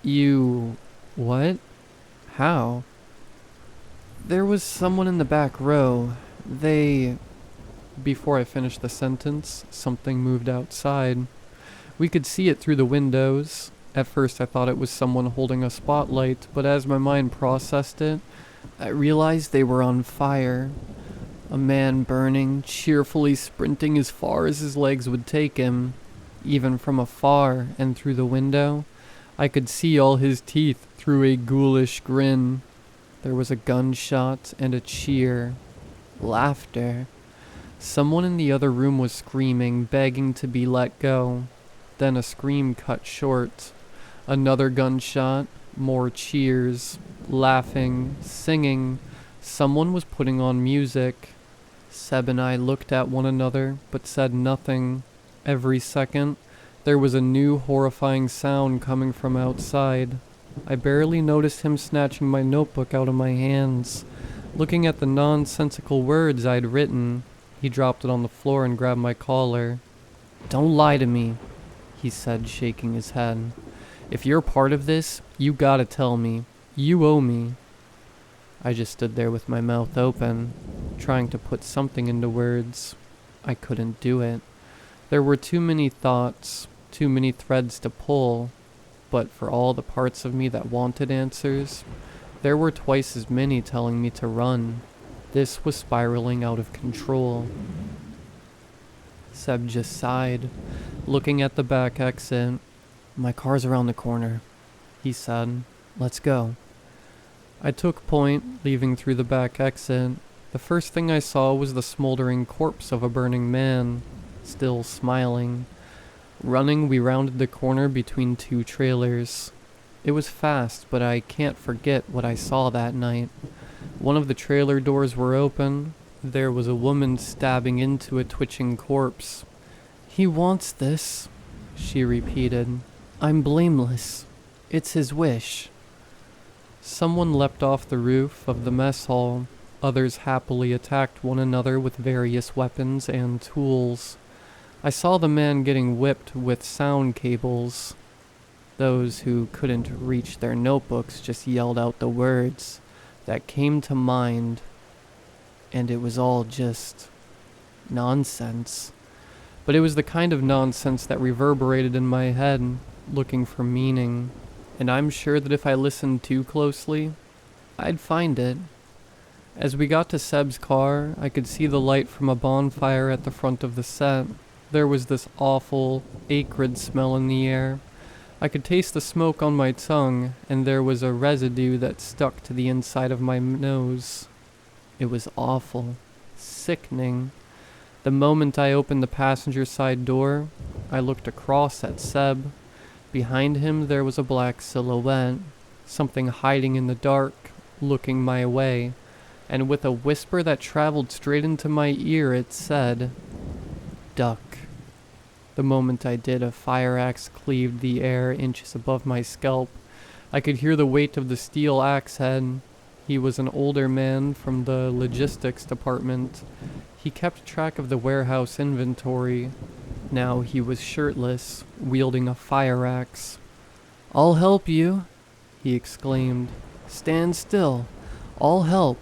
You... what? How? There was someone in the back row. They... Before I finished the sentence, something moved outside. We could see it through the windows. At first I thought it was someone holding a spotlight, but as my mind processed it, I realized they were on fire. A man burning, cheerfully sprinting as far as his legs would take him. Even from afar and through the window, I could see all his teeth through a ghoulish grin. There was a gunshot and a cheer. Laughter. Someone in the other room was screaming, begging to be let go. Then a scream cut short. Another gunshot, more cheers, laughing, singing. Someone was putting on music. Seb and I looked at one another, but said nothing. Every second, there was a new horrifying sound coming from outside. I barely noticed him snatching my notebook out of my hands. Looking at the nonsensical words I'd written, he dropped it on the floor and grabbed my collar. "Don't lie to me," he said, shaking his head. "If you're part of this, you gotta tell me. You owe me." I just stood there with my mouth open, trying to put something into words. I couldn't do it. There were too many thoughts, too many threads to pull, but for all the parts of me that wanted answers, there were twice as many telling me to run. This was spiraling out of control. Seb just sighed, looking at the back exit. "My car's around the corner," he said. "Let's go." I took point, leaving through the back exit. The first thing I saw was the smoldering corpse of a burning man, still smiling. Running, we rounded the corner between two trailers. It was fast, but I can't forget what I saw that night. One of the trailer doors were open. There was a woman stabbing into a twitching corpse. "He wants this," she repeated. "I'm blameless. It's his wish." Someone leapt off the roof of the mess hall. Others happily attacked one another with various weapons and tools. I saw the man getting whipped with sound cables. Those who couldn't reach their notebooks just yelled out the words that came to mind, and it was all just nonsense. But it was the kind of nonsense that reverberated in my head, looking for meaning, and I'm sure that if I listened too closely, I'd find it. As we got to Seb's car, I could see the light from a bonfire at the front of the set. There was this awful, acrid smell in the air. I could taste the smoke on my tongue, and there was a residue that stuck to the inside of my nose. It was awful, sickening. The moment I opened the passenger side door, I looked across at Seb. Behind him there was a black silhouette, something hiding in the dark, looking my way, and with a whisper that traveled straight into my ear it said, "Duck." The moment I did, a fire axe cleaved the air inches above my scalp. I could hear the weight of the steel axe head. He was an older man from the logistics department. He kept track of the warehouse inventory. Now he was shirtless, wielding a fire axe. "I'll help you," he exclaimed. "Stand still. I'll help."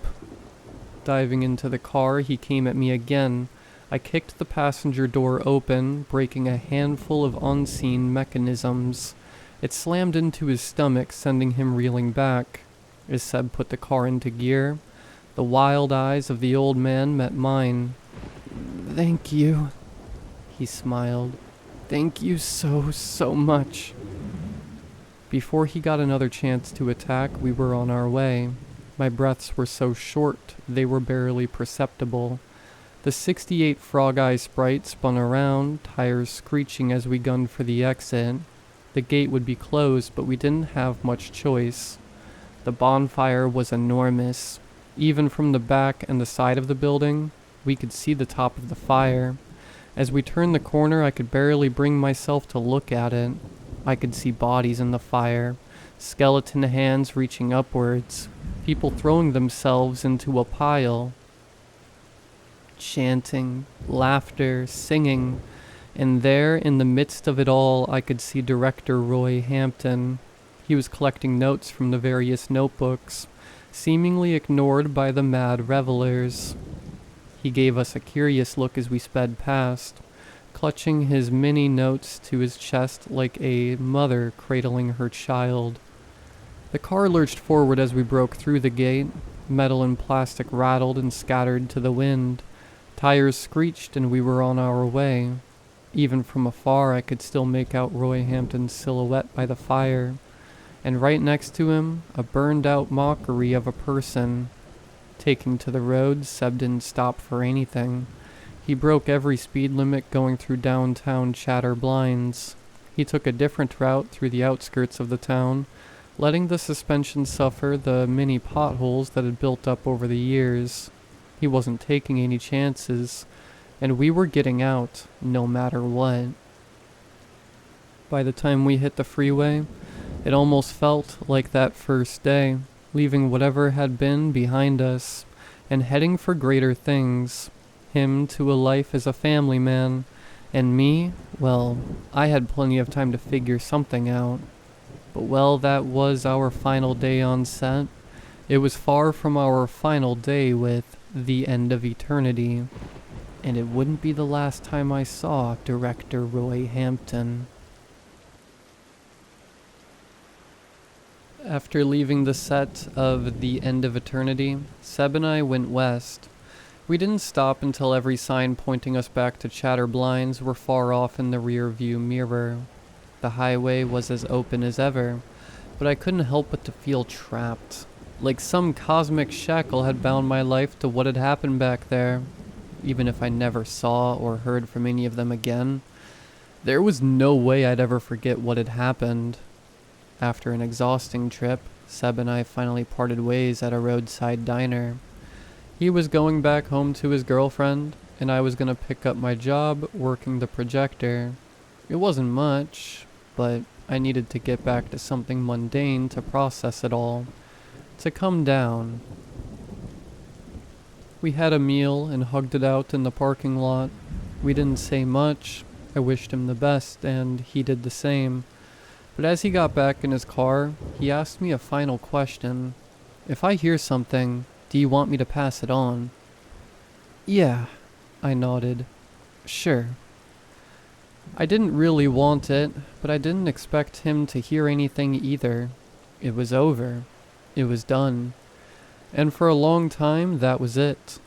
Diving into the car, he came at me again. I kicked the passenger door open, breaking a handful of unseen mechanisms. It slammed into his stomach, sending him reeling back. As Seb put the car into gear, the wild eyes of the old man met mine. "Thank you," he smiled. "Thank you so much." Before he got another chance to attack, we were on our way. My breaths were so short, they were barely perceptible. The 68 Frog Eye Sprite spun around, tires screeching as we gunned for the exit. The gate would be closed, but we didn't have much choice. The bonfire was enormous. Even from the back and the side of the building, we could see the top of the fire. As we turned the corner, I could barely bring myself to look at it. I could see bodies in the fire, skeleton hands reaching upwards, people throwing themselves into a pile. Chanting, laughter, singing, and there in the midst of it all I could see Director Roy Hampton. He was collecting notes from the various notebooks, seemingly ignored by the mad revelers. He gave us a curious look as we sped past. clutching his mini notes to his chest like a mother cradling her child. The car lurched forward as we broke through the gate. Metal and plastic rattled and scattered to the wind. Tires screeched and we were on our way. Even from afar I could still make out Roy Hampton's silhouette by the fire. And right next to him, a burned-out mockery of a person. Taking to the road, Seb didn't stop for anything. He broke every speed limit going through downtown Chatterblinds. He took a different route through the outskirts of the town, letting the suspension suffer the many potholes that had built up over the years. He wasn't taking any chances, and we were getting out, no matter what. By the time we hit the freeway, it almost felt like that first day, leaving whatever had been behind us, and heading for greater things. Him to a life as a family man, and me, well, I had plenty of time to figure something out. But well, that was our final day on set. It was far from our final day with The End of Eternity. And it wouldn't be the last time I saw director Roy Hampton. After leaving the set of The End of Eternity, Seb and I went west. We didn't stop until every sign pointing us back to Chatterblinds were far off in the rear view mirror. The highway was as open as ever, but I couldn't help but to feel trapped. Like some cosmic shackle had bound my life to what had happened back there. Even if I never saw or heard from any of them again, there was no way I'd ever forget what had happened. After an exhausting trip, Seb and I finally parted ways at a roadside diner. He was going back home to his girlfriend, and I was going to pick up my job working the projector. It wasn't much, but I needed to get back to something mundane to process it all, to come down. We had a meal and hugged it out in the parking lot. We didn't say much. I wished him the best, and he did the same. But as he got back in his car, he asked me a final question. If I hear something, do you want me to pass it on? Yeah, I nodded. Sure. I didn't really want it, but I didn't expect him to hear anything either. It was over. It was done. And for a long time, that was it.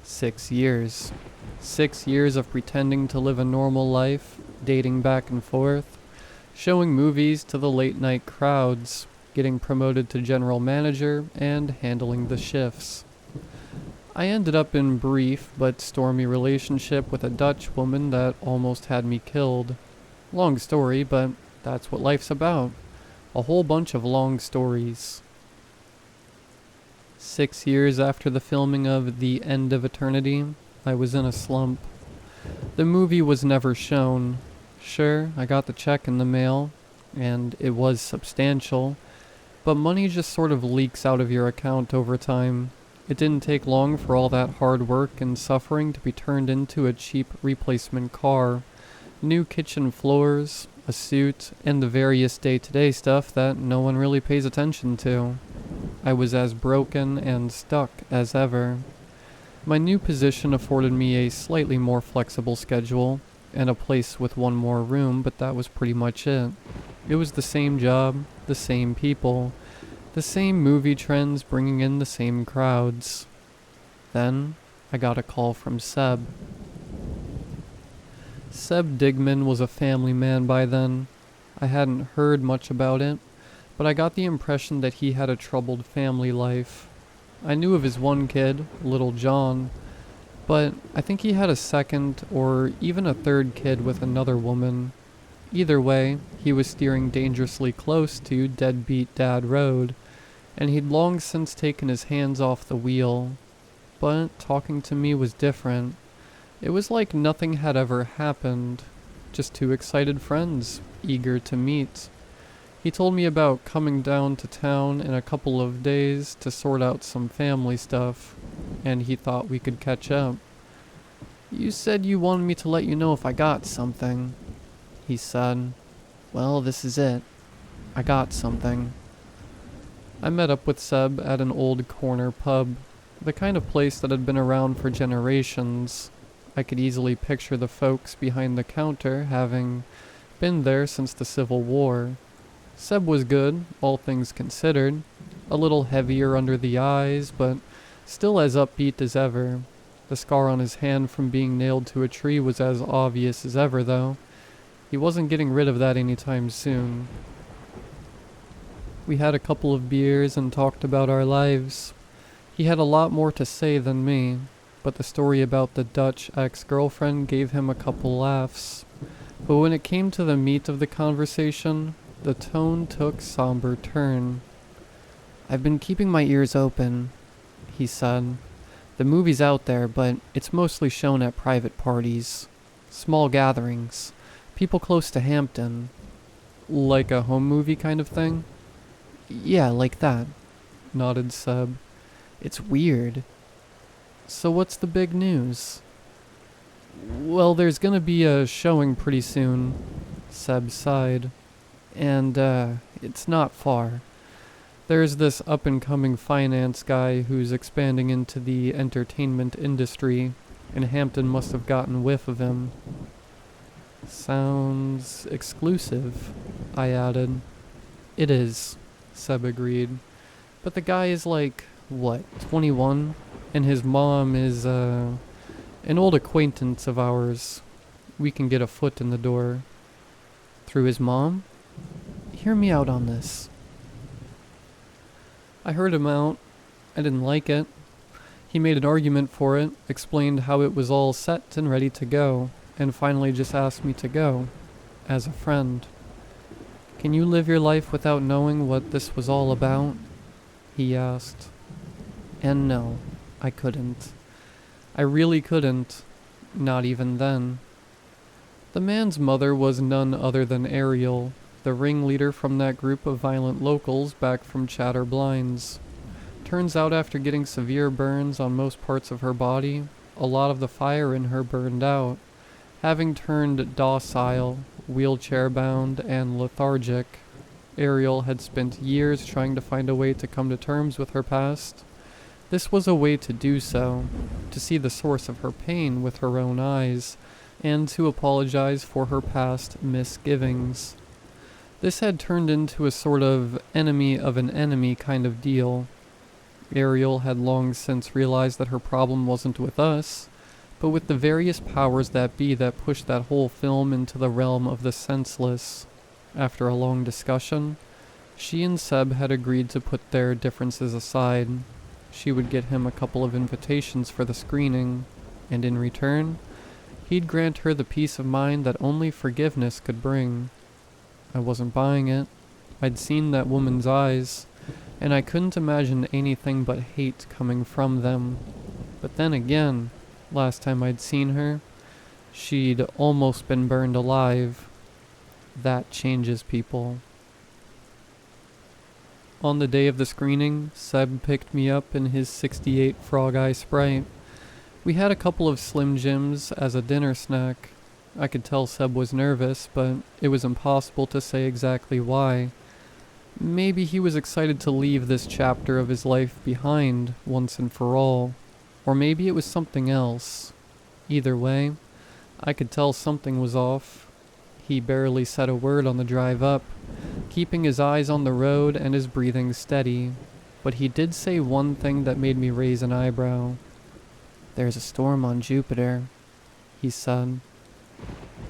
6 years. 6 years of pretending to live a normal life, dating back and forth, showing movies to the late-night crowds, getting promoted to general manager, and handling the shifts. I ended up in brief but stormy relationship with a Dutch woman that almost had me killed. Long story, but that's what life's about. A whole bunch of long stories. 6 years after the filming of The End of Eternity, I was in a slump. The movie was never shown. Sure, I got the check in the mail, and it was substantial, but money just sort of leaks out of your account over time. It didn't take long for all that hard work and suffering to be turned into a cheap replacement car, new kitchen floors, a suit, and the various day-to-day stuff that no one really pays attention to. I was as broken and stuck as ever. My new position afforded me a slightly more flexible schedule, and a place with one more room, but that was pretty much it. It was the same job, the same people, the same movie trends bringing in the same crowds. Then, I got a call from Seb. Seb Digman was a family man by then. I hadn't heard much about it, but I got the impression that he had a troubled family life. I knew of his one kid, little John, but I think he had a second or even a third kid with another woman. Either way, he was steering dangerously close to Deadbeat Dad Road, and he'd long since taken his hands off the wheel. But talking to me was different. It was like nothing had ever happened. Just two excited friends, eager to meet. He told me about coming down to town in a couple of days to sort out some family stuff, and he thought we could catch up. You said you wanted me to let you know if I got something, he said. Well, this is it. I got something. I met up with Seb at an old corner pub, the kind of place that had been around for generations. I could easily picture the folks behind the counter having been there since the Civil War. Seb was good, all things considered. A little heavier under the eyes, but still as upbeat as ever. The scar on his hand from being nailed to a tree was as obvious as ever, though. He wasn't getting rid of that anytime soon. We had a couple of beers and talked about our lives. He had a lot more to say than me, but the story about the Dutch ex-girlfriend gave him a couple laughs. But when it came to the meat of the conversation, the tone took somber turn. "I've been keeping my ears open," he said. "The movie's out there, but it's mostly shown at private parties. Small gatherings. People close to Hampton." "Like a home movie kind of thing?" "Yeah, like that," nodded Seb. "It's weird." "So what's the big news?" "Well, there's gonna be a showing pretty soon," Seb sighed. "And, it's not far. There's this up-and-coming finance guy who's expanding into the entertainment industry, and Hampton must have gotten whiff of him." "Sounds exclusive," I added. "It is," Seb agreed. "But the guy is like, 21? And his mom is, an old acquaintance of ours. We can get a foot in the door." "Through his mom? Hear me out on this." I heard him out. I didn't like it. He made an argument for it, explained how it was all set and ready to go, and finally just asked me to go, as a friend. "Can you live your life without knowing what this was all about?" he asked. And no, I couldn't. I really couldn't. Not even then. The man's mother was none other than Ariel, the ringleader from that group of violent locals back from Chatter Blinds. Turns out after getting severe burns on most parts of her body, a lot of the fire in her burned out. Having turned docile, wheelchair-bound, and lethargic, Ariel had spent years trying to find a way to come to terms with her past. This was a way to do so, to see the source of her pain with her own eyes, and to apologize for her past misgivings. This had turned into a sort of enemy of an enemy kind of deal. Ariel had long since realized that her problem wasn't with us, but with the various powers that be that pushed that whole film into the realm of the senseless. After a long discussion, she and Seb had agreed to put their differences aside. She would get him a couple of invitations for the screening, and in return, he'd grant her the peace of mind that only forgiveness could bring. I wasn't buying it. I'd seen that woman's eyes, and I couldn't imagine anything but hate coming from them. But then again, last time I'd seen her, she'd almost been burned alive. That changes people. On the day of the screening, Seb picked me up in his '68 Frog Eye Sprite. We had a couple of Slim Jims as a dinner snack. I could tell Seb was nervous, but it was impossible to say exactly why. Maybe he was excited to leave this chapter of his life behind once and for all. Or maybe it was something else. Either way, I could tell something was off. He barely said a word on the drive up, keeping his eyes on the road and his breathing steady. But he did say one thing that made me raise an eyebrow. "There's a storm on Jupiter," he said.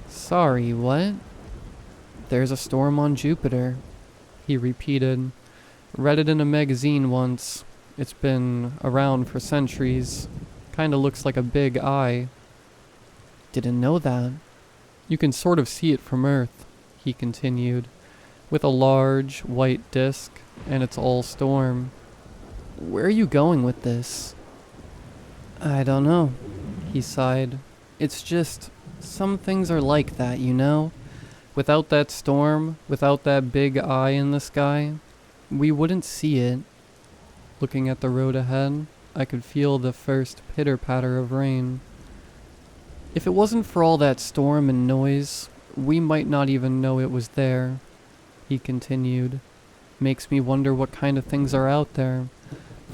"Sorry, what?" "There's a storm on Jupiter," he repeated. "Read it in a magazine once. It's been around for centuries. Kinda looks like a big eye." "Didn't know that." "You can sort of see it from Earth," he continued, "with a large, white disk, and it's all storm." "Where are you going with this?" "I don't know," he sighed. "It's just, some things are like that, you know? Without that storm, without that big eye in the sky, we wouldn't see it." Looking at the road ahead, I could feel the first pitter-patter of rain. "If it wasn't for all that storm and noise, we might not even know it was there," he continued. "Makes me wonder what kind of things are out there,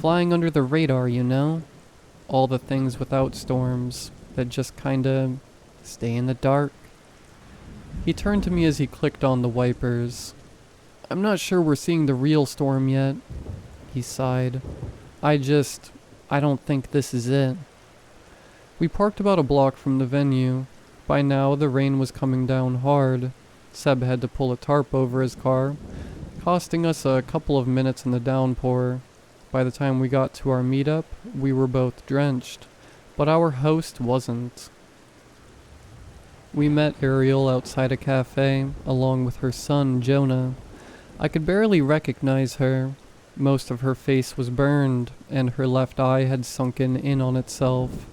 flying under the radar, you know? All the things without storms, that just kinda stay in the dark. He turned to me as he clicked on the wipers. I'm not sure we're seeing the real storm yet, he sighed. I don't think this is it. We parked about a block from the venue. By now, the rain was coming down hard. Seb had to pull a tarp over his car, costing us a couple of minutes in the downpour. By the time we got to our meetup, we were both drenched, but our host wasn't. We met Ariel outside a cafe, along with her son, Jonah. I could barely recognize her. Most of her face was burned, and her left eye had sunken in on itself.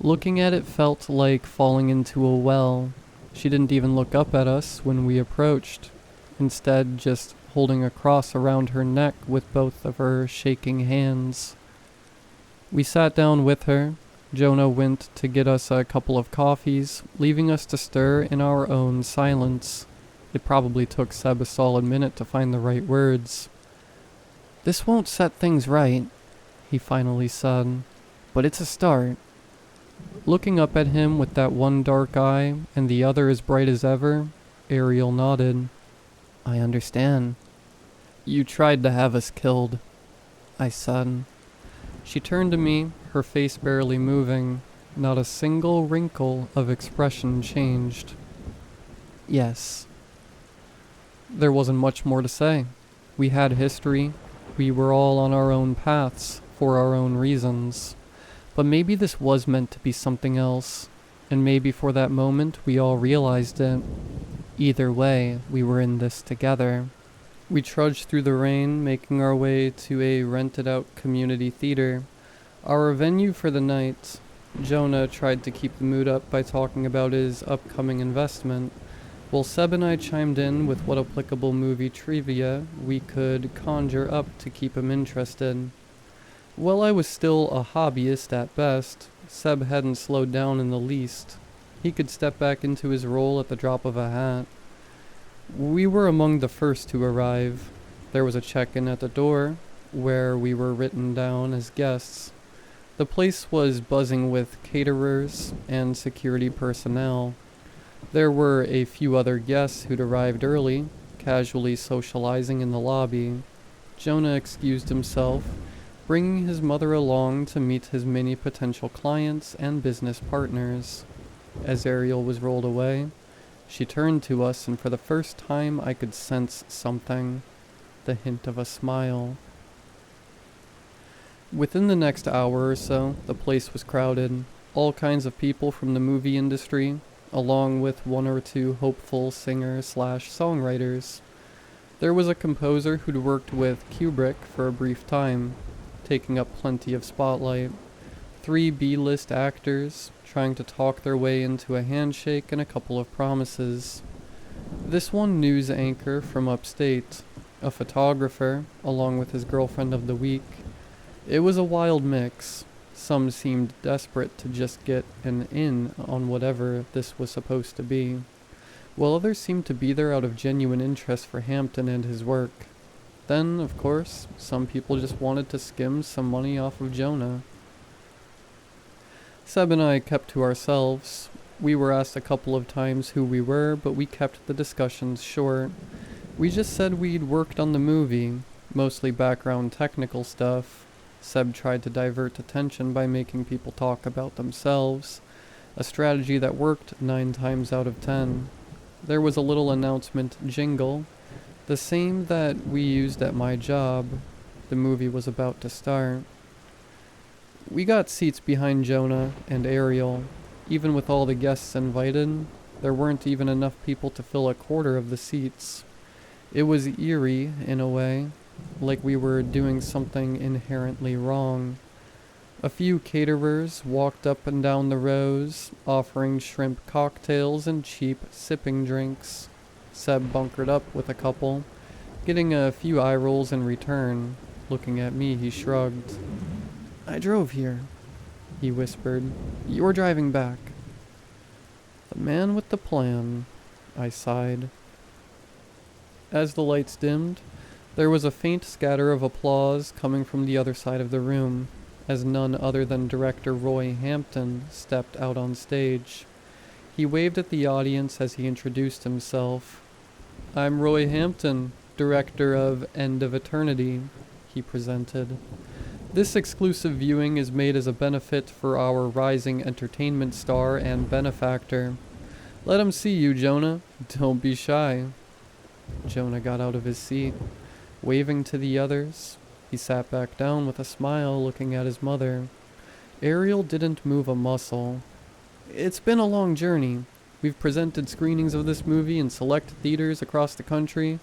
Looking at it felt like falling into a well. She didn't even look up at us when we approached, instead just holding a cross around her neck with both of her shaking hands. We sat down with her. Jonah went to get us a couple of coffees, leaving us to stir in our own silence. It probably took Seb a solid minute to find the right words. "This won't set things right," he finally said, "but it's a start." Looking up at him with that one dark eye and the other as bright as ever, Ariel nodded. "I understand." "You tried to have us killed," I said. She turned to me, her face barely moving. Not a single wrinkle of expression changed. "Yes." There wasn't much more to say. We had history. We were all on our own paths, for our own reasons. But maybe this was meant to be something else, and maybe for that moment we all realized it. Either way, we were in this together. We trudged through the rain, making our way to a rented-out community theater, our venue for the night. Jonah tried to keep the mood up by talking about his upcoming investment, while Seb and I chimed in with what applicable movie trivia we could conjure up to keep him interested. While I was still a hobbyist at best, Seb hadn't slowed down in the least. He could step back into his role at the drop of a hat. We were among the first to arrive. There was a check-in at the door, where we were written down as guests. The place was buzzing with caterers and security personnel. There were a few other guests who'd arrived early, casually socializing in the lobby. Jonah excused himself, bringing his mother along to meet his many potential clients and business partners. As Ariel was rolled away, she turned to us, and for the first time I could sense something, the hint of a smile. Within the next hour or so, the place was crowded. All kinds of people from the movie industry, along with one or two hopeful singers/songwriters. There was a composer who'd worked with Kubrick for a brief time, taking up plenty of spotlight. 3 B-list actors, trying to talk their way into a handshake and a couple of promises. This one news anchor from upstate, a photographer, along with his girlfriend of the week. It was a wild mix. Some seemed desperate to just get an in on whatever this was supposed to be, while others seemed to be there out of genuine interest for Hampton and his work. Then, of course, some people just wanted to skim some money off of Jonah. Seb and I kept to ourselves. We were asked a couple of times who we were, but we kept the discussions short. We just said we'd worked on the movie, mostly background technical stuff. Seb tried to divert attention by making people talk about themselves, a strategy that worked 9 times out of 10. There was a little announcement jingle, the same that we used at my job. The movie was about to start. We got seats behind Jonah and Ariel. Even with all the guests invited, there weren't even enough people to fill a quarter of the seats. It was eerie, in a way, like we were doing something inherently wrong. A few caterers walked up and down the rows, offering shrimp cocktails and cheap sipping drinks. Seb bunkered up with a couple, getting a few eye rolls in return. Looking at me, he shrugged. "I drove here," he whispered. "You're driving back." "The man with the plan," I sighed. As the lights dimmed, there was a faint scatter of applause coming from the other side of the room. as none other than director Roy Hampton stepped out on stage. He waved at the audience as he introduced himself. "I'm Roy Hampton, director of End of Eternity," he presented. "This exclusive viewing is made as a benefit for our rising entertainment star and benefactor. Let him see you, Jonah. Don't be shy." Jonah got out of his seat, waving to the others. He sat back down with a smile, looking at his mother. Ariel didn't move a muscle. "It's been a long journey. We've presented screenings of this movie in select theaters across the country,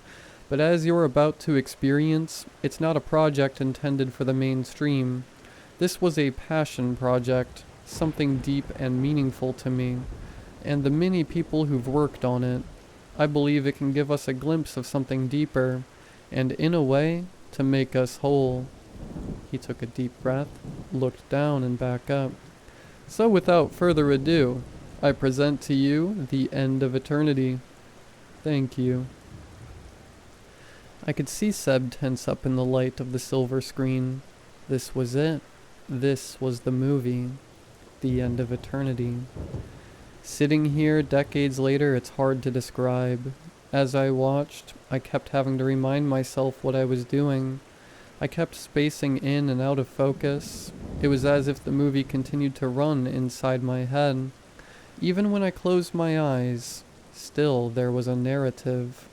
but as you're about to experience, it's not a project intended for the mainstream. This was a passion project, something deep and meaningful to me, and the many people who've worked on it. I believe it can give us a glimpse of something deeper, and in a way, to make us whole." He took a deep breath, looked down and back up. "So without further ado, I present to you The End of Eternity." "Thank you." I could see Seb tense up in the light of the silver screen. This was it. This was the movie. The End of Eternity. Sitting here decades later, it's hard to describe. As I watched, I kept having to remind myself what I was doing. I kept spacing in and out of focus. It was as if the movie continued to run inside my head. Even when I closed my eyes, still there was a narrative.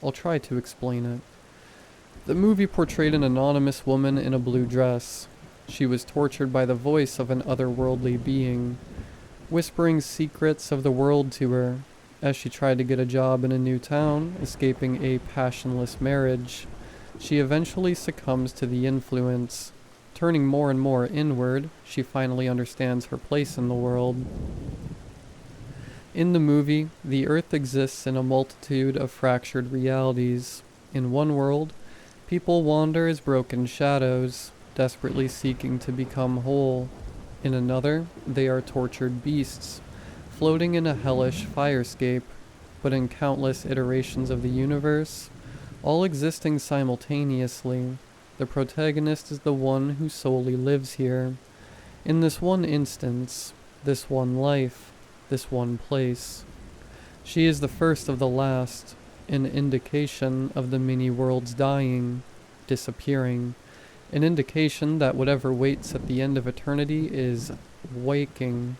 I'll try to explain it. The movie portrayed an anonymous woman in a blue dress. She was tortured by the voice of an otherworldly being, whispering secrets of the world to her. As she tried to get a job in a new town, escaping a passionless marriage, she eventually succumbs to the influence. Turning more and more inward, she finally understands her place in the world. In the movie, the Earth exists in a multitude of fractured realities. In one world, people wander as broken shadows, desperately seeking to become whole. In another, they are tortured beasts, floating in a hellish firescape. But in countless iterations of the universe, all existing simultaneously, the protagonist is the one who solely lives here. In this one instance, this one life, this one place. She is the first of the last, an indication of the many worlds dying, disappearing, an indication that whatever waits at the end of eternity is waking,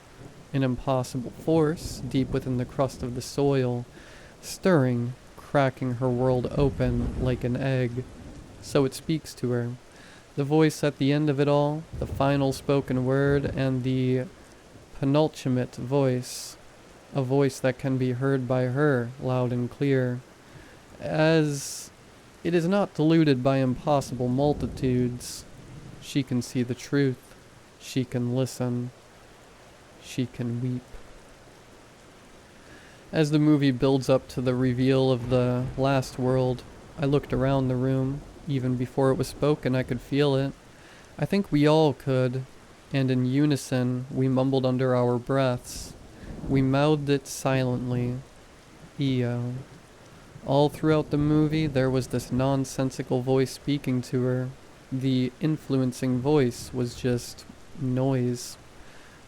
an impossible force deep within the crust of the soil, stirring, cracking her world open like an egg. So it speaks to her. The voice at the end of it all, the final spoken word, and the penultimate voice, a voice that can be heard by her loud and clear, as it is not diluted by impossible multitudes. She can see the truth. She can listen. She can weep. As the movie builds up to the reveal of the last world, I looked around the room. Even before it was spoken, I could feel it. I think we all could, and in unison, we mumbled under our breaths. We mouthed it silently. Eo. All throughout the movie, there was this nonsensical voice speaking to her. The influencing voice was just noise.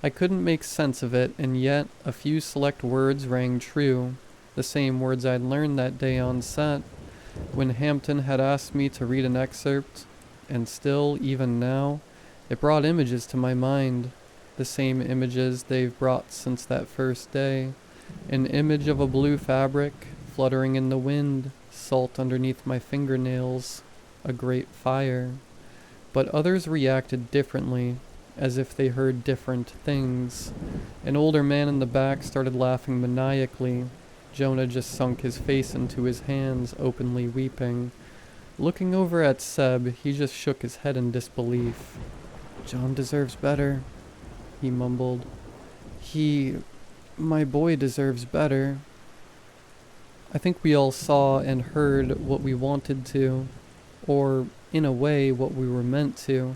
I couldn't make sense of it, and yet a few select words rang true, the same words I'd learned that day on set, when Hampton had asked me to read an excerpt, and still, even now, it brought images to my mind, the same images they've brought since that first day. An image of a blue fabric, fluttering in the wind, salt underneath my fingernails, a great fire. But others reacted differently, as if they heard different things. An older man in the back started laughing maniacally. Jonah just sunk his face into his hands, openly weeping. Looking over at Seb, he just shook his head in disbelief. "John deserves better," he mumbled. My boy deserves better." I think we all saw and heard what we wanted to, or, in a way, what we were meant to.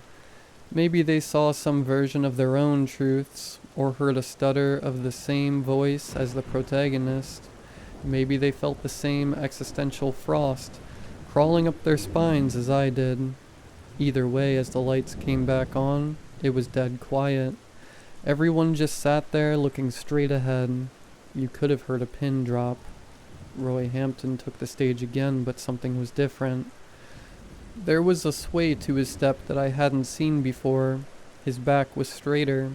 Maybe they saw some version of their own truths, or heard a stutter of the same voice as the protagonist. Maybe they felt the same existential frost crawling up their spines as I did. Either way, as the lights came back on, It was dead quiet. Everyone just sat there looking straight ahead. You could have heard a pin drop. Roy Hampton took the stage again, but something was different. There was a sway to his step that I hadn't seen before. His back was straighter.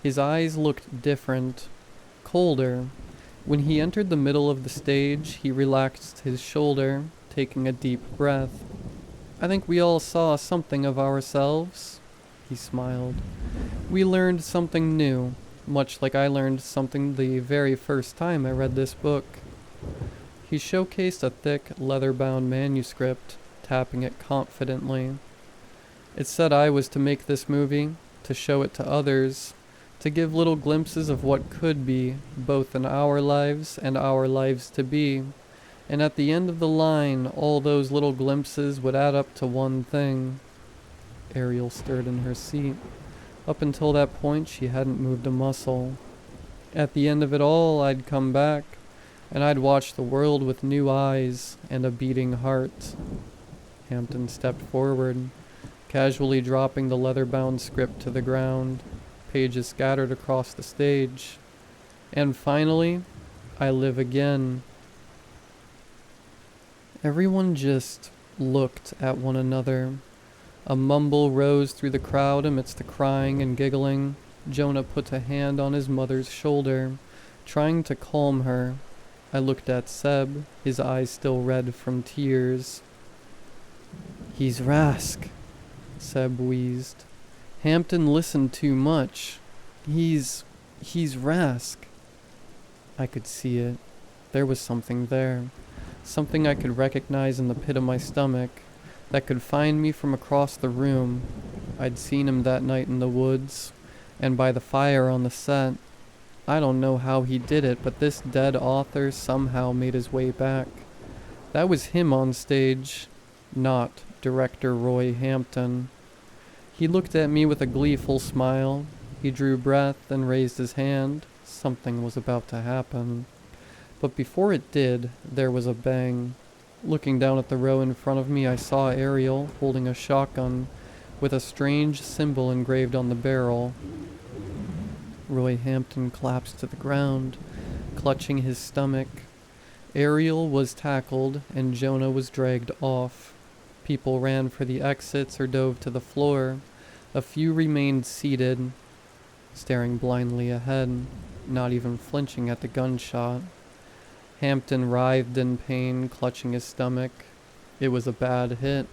His eyes looked different, colder. When he entered the middle of the stage, he relaxed his shoulder, taking a deep breath. I think we all saw something of ourselves. He smiled. We learned something new, much like I learned something the very first time I read this book. He showcased a thick, leather-bound manuscript, tapping it confidently. It said I was to make this movie, to show it to others, to give little glimpses of what could be, both in our lives and our lives to be. And at the end of the line, all those little glimpses would add up to one thing. Ariel stirred in her seat. Up until that point, she hadn't moved a muscle. At the end of it all, I'd come back, and I'd watch the world with new eyes and a beating heart. Hampton stepped forward, casually dropping the leather-bound script to the ground. Pages scattered across the stage. And finally, I live again. Everyone just looked at one another. A mumble rose through the crowd amidst the crying and giggling. Jonah put a hand on his mother's shoulder, trying to calm her. I looked at Seb, his eyes still red from tears. "He's Rask," Seb wheezed. "Hampton listened too much. He's Rask." I could see it. There was something there. Something I could recognize in the pit of my stomach, that could find me from across the room. I'd seen him that night in the woods, and by the fire on the set. I don't know how he did it, but this dead author somehow made his way back. That was him on stage, not director Roy Hampton. He looked at me with a gleeful smile. He drew breath and raised his hand. Something was about to happen. But before it did, there was a bang. Looking down at the row in front of me, I saw Ariel holding a shotgun with a strange symbol engraved on the barrel. Roy Hampton collapsed to the ground, clutching his stomach. Ariel was tackled, and Jonah was dragged off. People ran for the exits or dove to the floor. A few remained seated, staring blindly ahead, not even flinching at the gunshot. Hampton writhed in pain, clutching his stomach. It was a bad hit.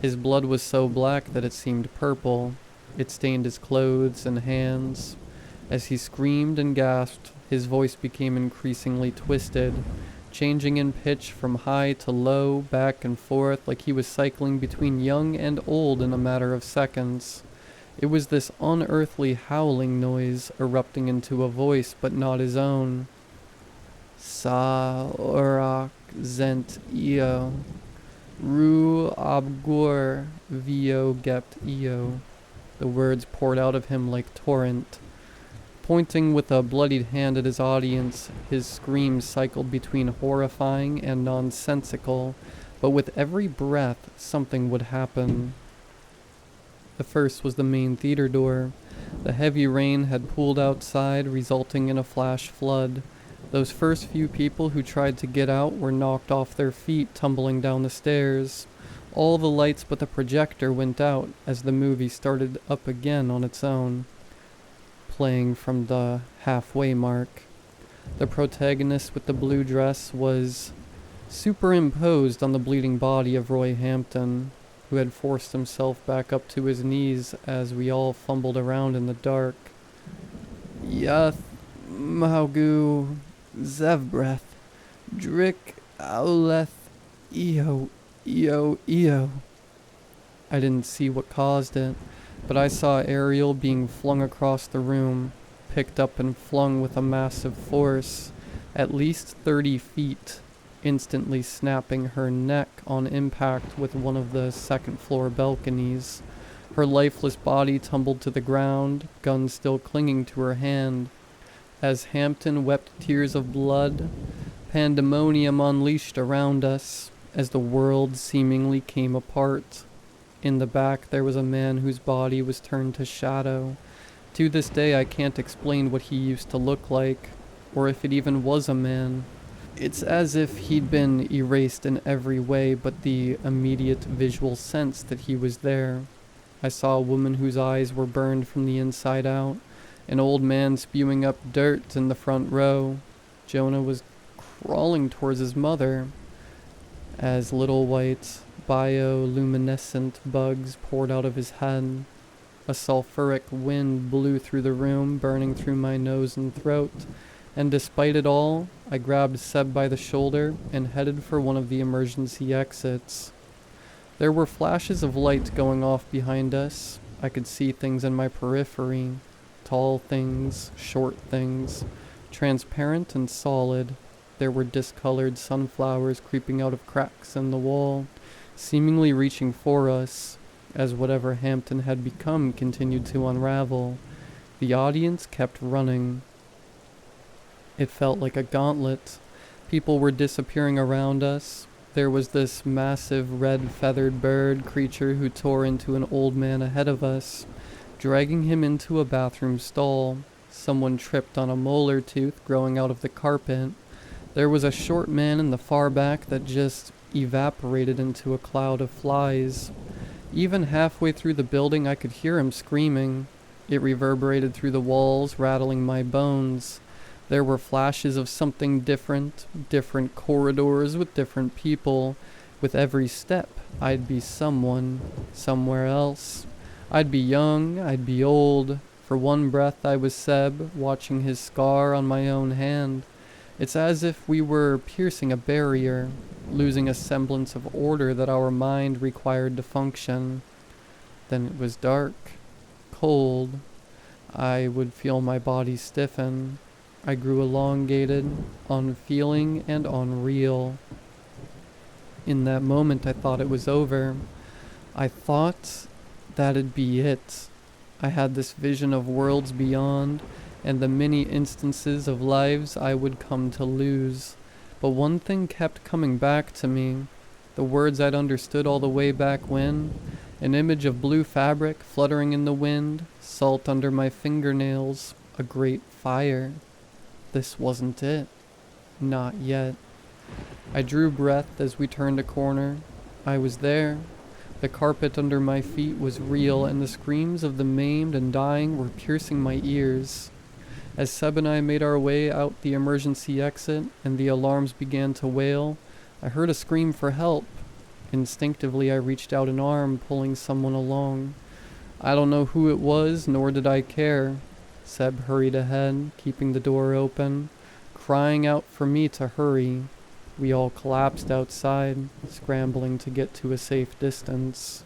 His blood was so black that it seemed purple. It stained his clothes and hands. As he screamed and gasped, his voice became increasingly twisted, changing in pitch from high to low, back and forth, like he was cycling between young and old in a matter of seconds. It was this unearthly howling noise erupting into a voice, but not his own. Sa orak zent io, ru abgur vio gept io. The words poured out of him like torrent. Pointing with a bloodied hand at his audience, his screams cycled between horrifying and nonsensical, but with every breath something would happen. The first was the main theater door. The heavy rain had pooled outside, resulting in a flash flood. Those first few people who tried to get out were knocked off their feet, tumbling down the stairs. All the lights but the projector went out as the movie started up again on its own, playing from the halfway mark. The protagonist with the blue dress was superimposed on the bleeding body of Roy Hampton, who had forced himself back up to his knees as we all fumbled around in the dark. Yath Maugu Zevbreth Drick Auleth Eo Eo Eo. I didn't see what caused it, but I saw Ariel being flung across the room, picked up and flung with a massive force, at least 30 feet, instantly snapping her neck on impact with one of the second-floor balconies. Her lifeless body tumbled to the ground, gun still clinging to her hand. As Hampton wept tears of blood, pandemonium unleashed around us, as the world seemingly came apart. In the back, there was a man whose body was turned to shadow. To this day, I can't explain what he used to look like, or if it even was a man. It's as if he'd been erased in every way but the immediate visual sense that he was there. I saw a woman whose eyes were burned from the inside out, an old man spewing up dirt in the front row. Jonah was crawling towards his mother as little white bioluminescent bugs poured out of his head. A sulfuric wind blew through the room, burning through my nose and throat, and despite it all, I grabbed Seb by the shoulder and headed for one of the emergency exits. There were flashes of light going off behind us. I could see things in my periphery. Tall things, short things, transparent and solid. There were discolored sunflowers creeping out of cracks in the wall, seemingly reaching for us, as whatever Hampton had become continued to unravel. The audience kept running. It felt like a gauntlet. People were disappearing around us. There was this massive red-feathered bird creature who tore into an old man ahead of us, dragging him into a bathroom stall. Someone tripped on a molar tooth growing out of the carpet. There was a short man in the far back that just evaporated into a cloud of flies. Even halfway through the building, I could hear him screaming. It reverberated through the walls, rattling my bones. There were flashes of something different corridors with different people. With every step, I'd be someone, somewhere else. I'd be young, I'd be old. For one breath, I was Seb, watching his scar on my own hand. It's as if we were piercing a barrier, losing a semblance of order that our mind required to function. Then it was dark, cold. I would feel my body stiffen. I grew elongated, unfeeling, and unreal. In that moment, I thought it was over. I thought that'd be it. I had this vision of worlds beyond, and the many instances of lives I would come to lose. But one thing kept coming back to me, the words I'd understood all the way back when, an image of blue fabric fluttering in the wind, salt under my fingernails, a great fire. This wasn't it. Not yet. I drew breath as we turned a corner. I was there. The carpet under my feet was real, and the screams of the maimed and dying were piercing my ears. As Seb and I made our way out the emergency exit and the alarms began to wail, I heard a scream for help. Instinctively, I reached out an arm, pulling someone along. I don't know who it was, nor did I care. Seb hurried ahead, keeping the door open, crying out for me to hurry. We all collapsed outside, scrambling to get to a safe distance.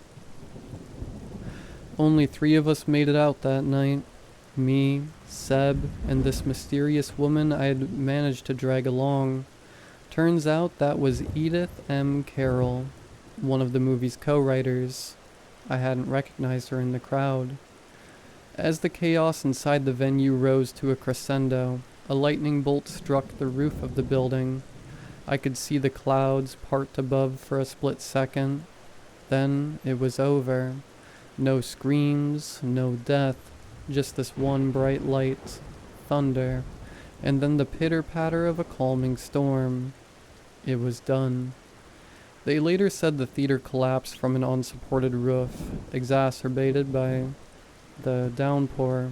Only 3 of us made it out that night. Me, Seb, and this mysterious woman I had managed to drag along. Turns out that was Edith M. Carroll, one of the movie's co-writers. I hadn't recognized her in the crowd. As the chaos inside the venue rose to a crescendo, a lightning bolt struck the roof of the building. I could see the clouds part above for a split second. Then it was over. No screams, no death, just this one bright light, thunder, and then the pitter-patter of a calming storm. It was done. They later said the theater collapsed from an unsupported roof, exacerbated by the downpour.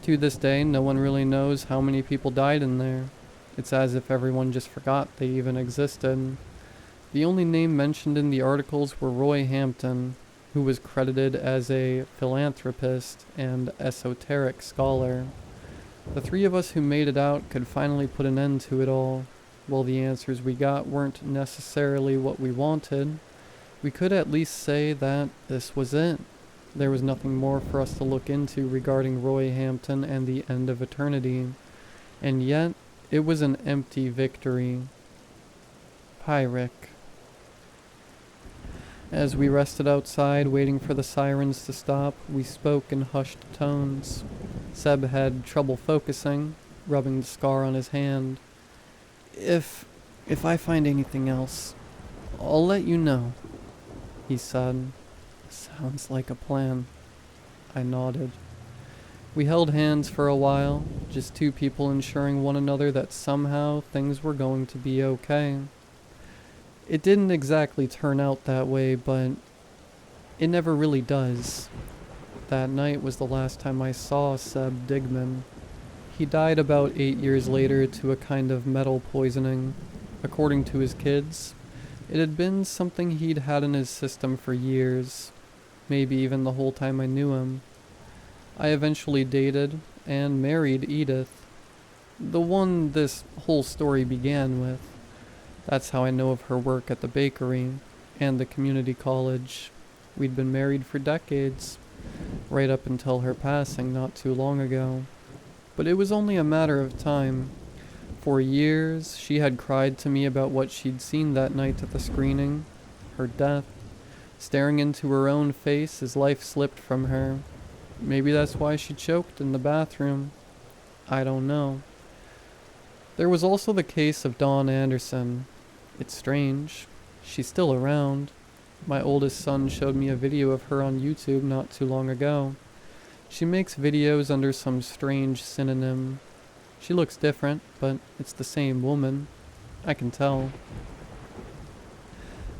To this day, no one really knows how many people died in there. It's as if everyone just forgot they even existed. The only name mentioned in the articles were Roy Hampton, who was credited as a philanthropist and esoteric scholar. The 3 of us who made it out could finally put an end to it all. While the answers we got weren't necessarily what we wanted, we could at least say that this was it. There was nothing more for us to look into regarding Roy Hampton and the end of eternity. And yet, it was an empty victory. Pyric. As we rested outside, waiting for the sirens to stop, we spoke in hushed tones. Seb had trouble focusing, rubbing the scar on his hand. If I find anything else, I'll let you know, he said. Sounds like a plan. I nodded. We held hands for a while, just two people ensuring one another that somehow things were going to be okay. It didn't exactly turn out that way, but it never really does. That night was the last time I saw Seb Digman. He died about 8 years later to a kind of metal poisoning. According to his kids, it had been something he'd had in his system for years, maybe even the whole time I knew him. I eventually dated and married Edith, the one this whole story began with. That's how I know of her work at the bakery and the community college. We'd been married for decades, right up until her passing not too long ago. But it was only a matter of time. For years, she had cried to me about what she'd seen that night at the screening, her death, staring into her own face as life slipped from her. Maybe that's why she choked in the bathroom. I don't know. There was also the case of Dawn Anderson. It's strange. She's still around. My oldest son showed me a video of her on YouTube not too long ago. She makes videos under some strange synonym. She looks different, but it's the same woman. I can tell.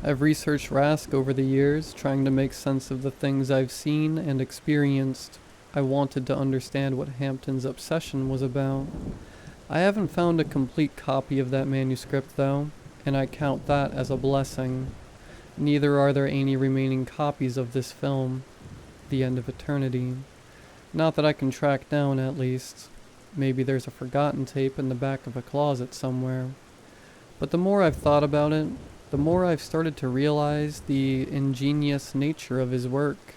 I've researched Rask over the years, trying to make sense of the things I've seen and experienced. I wanted to understand what Hampton's obsession was about. I haven't found a complete copy of that manuscript, though, and I count that as a blessing. Neither are there any remaining copies of this film, The End of Eternity. Not that I can track down, at least. Maybe there's a forgotten tape in the back of a closet somewhere. But the more I've thought about it, the more I've started to realize the ingenious nature of his work.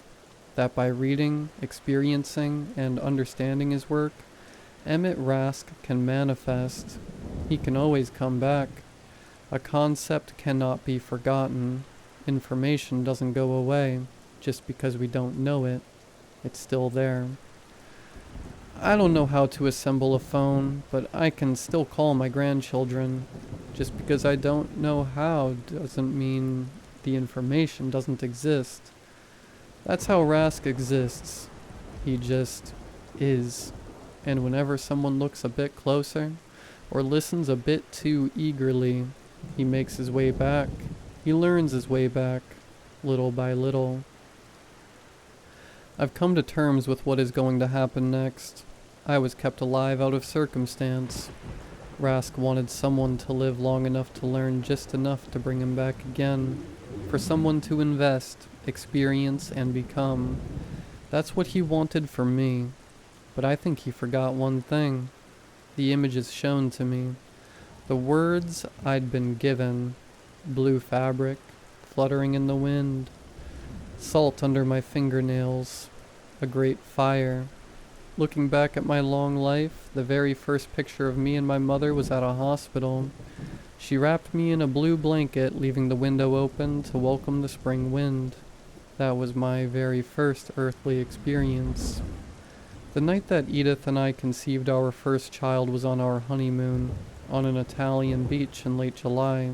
That by reading, experiencing, and understanding his work, Emmett Rask can manifest. He can always come back. A concept cannot be forgotten. Information doesn't go away just because we don't know it. It's still there. I don't know how to assemble a phone, but I can still call my grandchildren. Just because I don't know how doesn't mean the information doesn't exist. That's how Rask exists. He just is. And whenever someone looks a bit closer, or listens a bit too eagerly, he makes his way back. He learns his way back, little by little. I've come to terms with what is going to happen next. I was kept alive out of circumstance. Rask wanted someone to live long enough to learn just enough to bring him back again. For someone to invest, experience, and become. That's what he wanted for me. But I think he forgot one thing. The images shown to me. The words I'd been given. Blue fabric, fluttering in the wind. Salt under my fingernails. A great fire. Looking back at my long life, the very first picture of me and my mother was at a hospital. She wrapped me in a blue blanket, leaving the window open to welcome the spring wind. That was my very first earthly experience. The night that Edith and I conceived our first child was on our honeymoon, on an Italian beach in late July.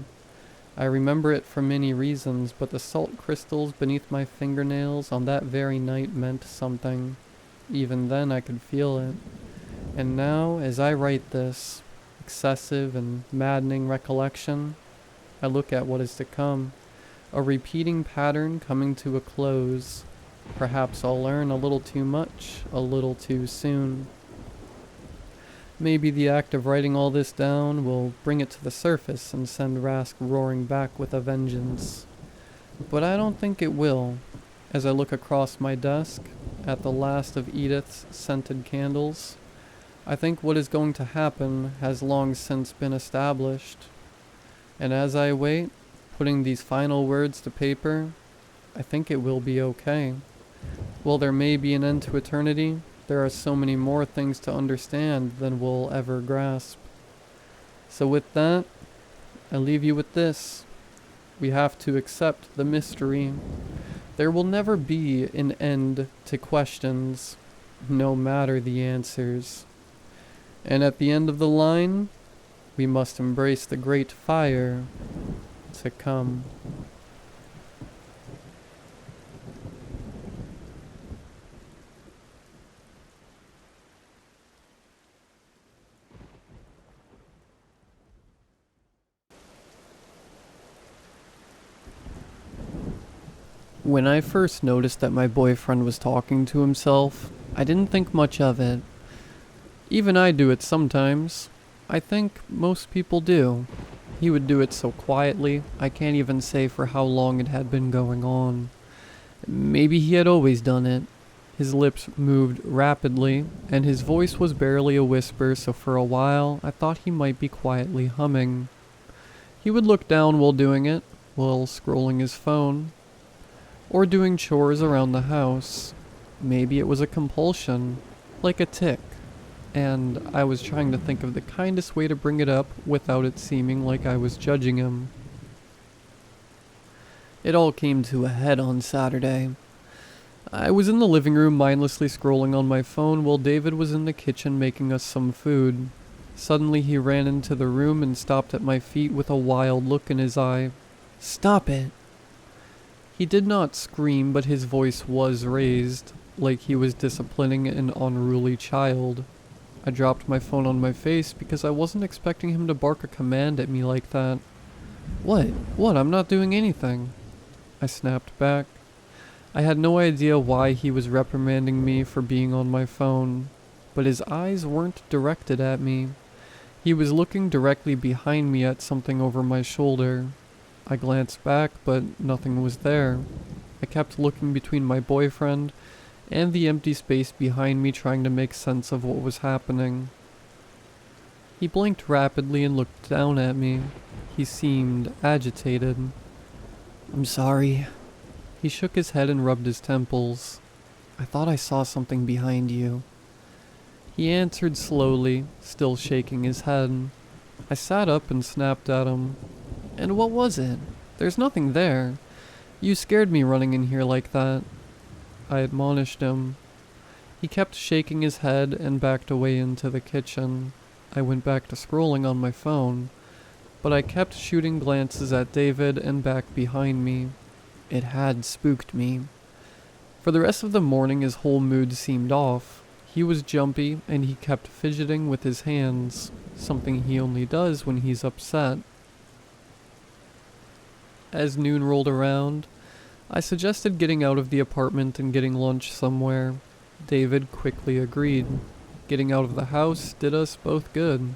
I remember it for many reasons, but the salt crystals beneath my fingernails on that very night meant something. Even then I could feel it. And now, as I write this excessive and maddening recollection, I look at what is to come. A repeating pattern coming to a close. Perhaps I'll learn a little too much, a little too soon. Maybe the act of writing all this down will bring it to the surface and send Rask roaring back with a vengeance. But I don't think it will. As I look across my desk, at the last of Edith's scented candles, I think what is going to happen has long since been established. And as I wait, putting these final words to paper, I think it will be okay. While there may be an end to eternity, there are so many more things to understand than we'll ever grasp. So with that, I leave you with this. We have to accept the mystery. There will never be an end to questions, no matter the answers. And at the end of the line, we must embrace the great fire to come. When I first noticed that my boyfriend was talking to himself, I didn't think much of it. Even I do it sometimes. I think most people do. He would do it so quietly, I can't even say for how long it had been going on. Maybe he had always done it. His lips moved rapidly, and his voice was barely a whisper, so for a while I thought he might be quietly humming. He would look down while doing it, while scrolling his phone, or doing chores around the house. Maybe it was a compulsion, like a tic, and I was trying to think of the kindest way to bring it up without it seeming like I was judging him. It all came to a head on Saturday. I was in the living room mindlessly scrolling on my phone while David was in the kitchen making us some food. Suddenly he ran into the room and stopped at my feet with a wild look in his eye. "Stop it!" He did not scream, but his voice was raised, like he was disciplining an unruly child. I dropped my phone on my face because I wasn't expecting him to bark a command at me like that. What? I'm not doing anything," I snapped back. I had no idea why he was reprimanding me for being on my phone, but his eyes weren't directed at me. He was looking directly behind me at something over my shoulder. I glanced back, but nothing was there. I kept looking between my boyfriend and the empty space behind me, trying to make sense of what was happening. He blinked rapidly and looked down at me. He seemed agitated. "I'm sorry." He shook his head and rubbed his temples. "I thought I saw something behind you." He answered slowly, still shaking his head. I sat up and snapped at him. "And what was it? There's nothing there. You scared me running in here like that," I admonished him. He kept shaking his head and backed away into the kitchen. I went back to scrolling on my phone, but I kept shooting glances at David and back behind me. It had spooked me. For the rest of the morning his whole mood seemed off. He was jumpy and he kept fidgeting with his hands, something he only does when he's upset. As noon rolled around, I suggested getting out of the apartment and getting lunch somewhere. David quickly agreed. Getting out of the house did us both good.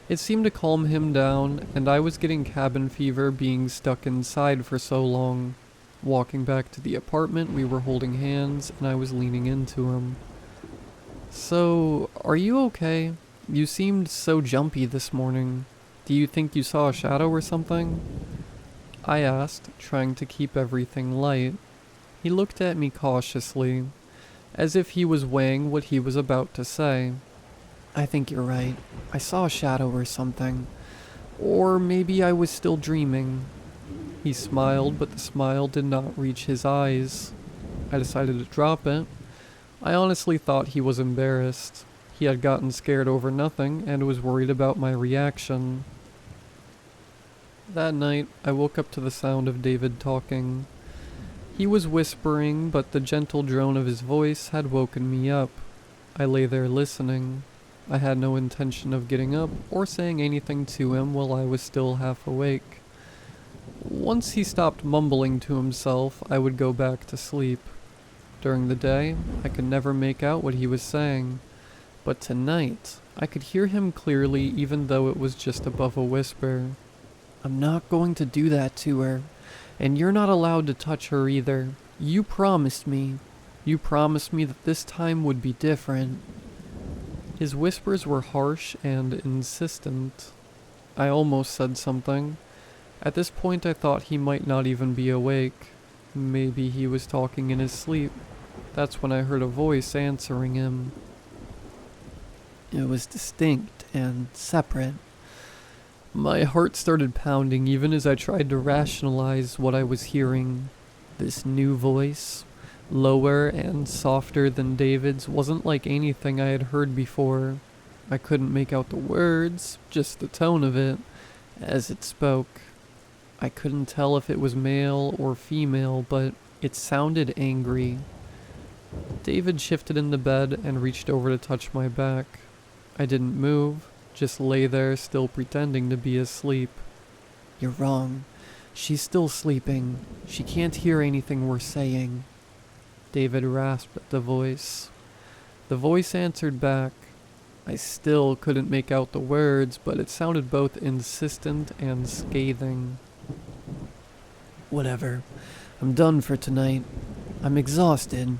It seemed to calm him down, and I was getting cabin fever being stuck inside for so long. Walking back to the apartment, we were holding hands, and I was leaning into him. "So, are you okay? You seemed so jumpy this morning. Do you think you saw a shadow or something?" I asked, trying to keep everything light. He looked at me cautiously, as if he was weighing what he was about to say. "I think you're right. I saw a shadow or something. Or maybe I was still dreaming." He smiled, but the smile did not reach his eyes. I decided to drop it. I honestly thought he was embarrassed. He had gotten scared over nothing and was worried about my reaction. That night, I woke up to the sound of David talking. He was whispering, but the gentle drone of his voice had woken me up. I lay there listening. I had no intention of getting up or saying anything to him while I was still half awake. Once he stopped mumbling to himself, I would go back to sleep. During the day, I could never make out what he was saying, but tonight, I could hear him clearly even though it was just above a whisper. "I'm not going to do that to her, and you're not allowed to touch her either. You promised me. You promised me that this time would be different." His whispers were harsh and insistent. I almost said something. At this point I thought he might not even be awake. Maybe he was talking in his sleep. That's when I heard a voice answering him. It was distinct and separate. My heart started pounding even as I tried to rationalize what I was hearing. This new voice, lower and softer than David's, wasn't like anything I had heard before. I couldn't make out the words, just the tone of it, as it spoke. I couldn't tell if it was male or female, but it sounded angry. David shifted in the bed and reached over to touch my back. I didn't move, just lay there still pretending to be asleep. "You're wrong. She's still sleeping. She can't hear anything we're saying. David rasped at the voice. The voice answered back. I still couldn't make out the words, but it sounded both insistent and scathing. Whatever. I'm done for tonight. I'm exhausted.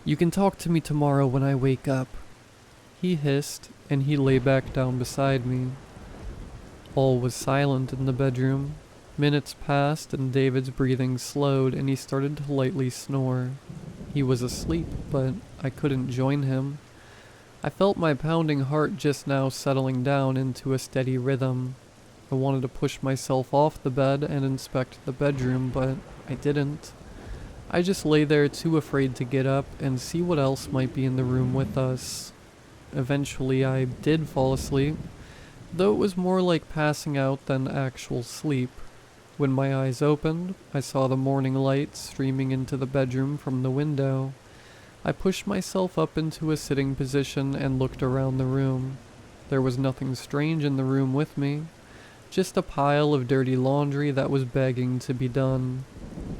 You can talk to me tomorrow when I wake up. He hissed, and he lay back down beside me. All was silent in the bedroom. Minutes passed, and David's breathing slowed, and he started to lightly snore. He was asleep, but I couldn't join him. I felt my pounding heart just now settling down into a steady rhythm. I wanted to push myself off the bed and inspect the bedroom, but I didn't. I just lay there too afraid to get up and see what else might be in the room with us. Eventually I did fall asleep, though it was more like passing out than actual sleep. When my eyes opened, I saw the morning light streaming into the bedroom from the window. I pushed myself up into a sitting position and looked around the room. There was nothing strange in the room with me, just a pile of dirty laundry that was begging to be done.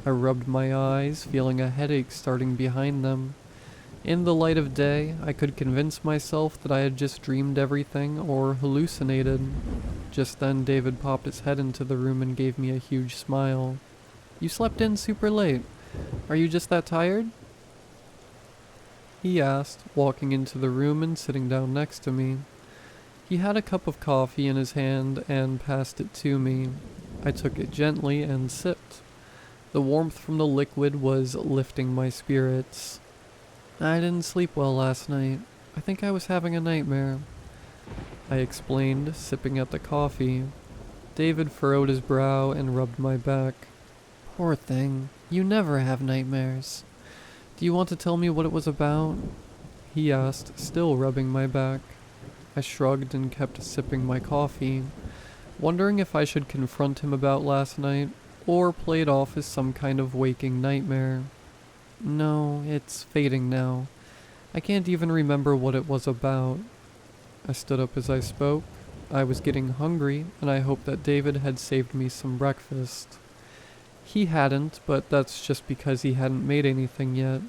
I rubbed my eyes, feeling a headache starting behind them. In the light of day, I could convince myself that I had just dreamed everything or hallucinated. Just then, David popped his head into the room and gave me a huge smile. You slept in super late. Are you just that tired? He asked, walking into the room and sitting down next to me. He had a cup of coffee in his hand and passed it to me. I took it gently and sipped. The warmth from the liquid was lifting my spirits. I didn't sleep well last night. I think I was having a nightmare, I explained, sipping at the coffee. David furrowed his brow and rubbed my back. Poor thing, you never have nightmares. Do you want to tell me what it was about? He asked, still rubbing my back. I shrugged and kept sipping my coffee, wondering if I should confront him about last night or play it off as some kind of waking nightmare. No, it's fading now. I can't even remember what it was about. I stood up as I spoke. I was getting hungry, and I hoped that David had saved me some breakfast. He hadn't, but that's just because he hadn't made anything yet.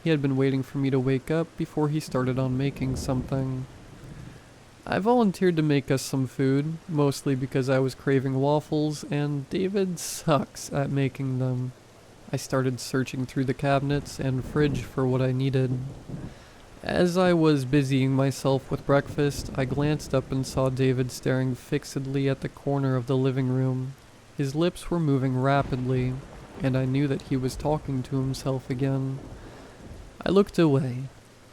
He had been waiting for me to wake up before he started on making something. I volunteered to make us some food, mostly because I was craving waffles, and David sucks at making them. I started searching through the cabinets and fridge for what I needed. As I was busying myself with breakfast, I glanced up and saw David staring fixedly at the corner of the living room. His lips were moving rapidly, and I knew that he was talking to himself again. I looked away.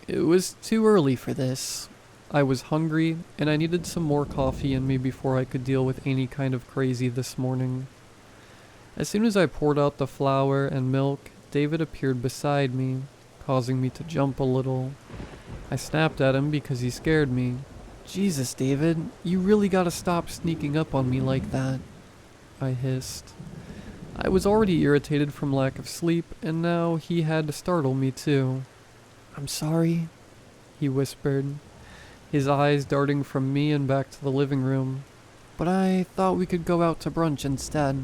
It was too early for this. I was hungry, and I needed some more coffee in me before I could deal with any kind of crazy this morning. As soon as I poured out the flour and milk, David appeared beside me, causing me to jump a little. I snapped at him because he scared me. Jesus, David, you really gotta stop sneaking up on me like that, I hissed. I was already irritated from lack of sleep, and now he had to startle me too. I'm sorry, he whispered, his eyes darting from me and back to the living room. But I thought we could go out to brunch instead.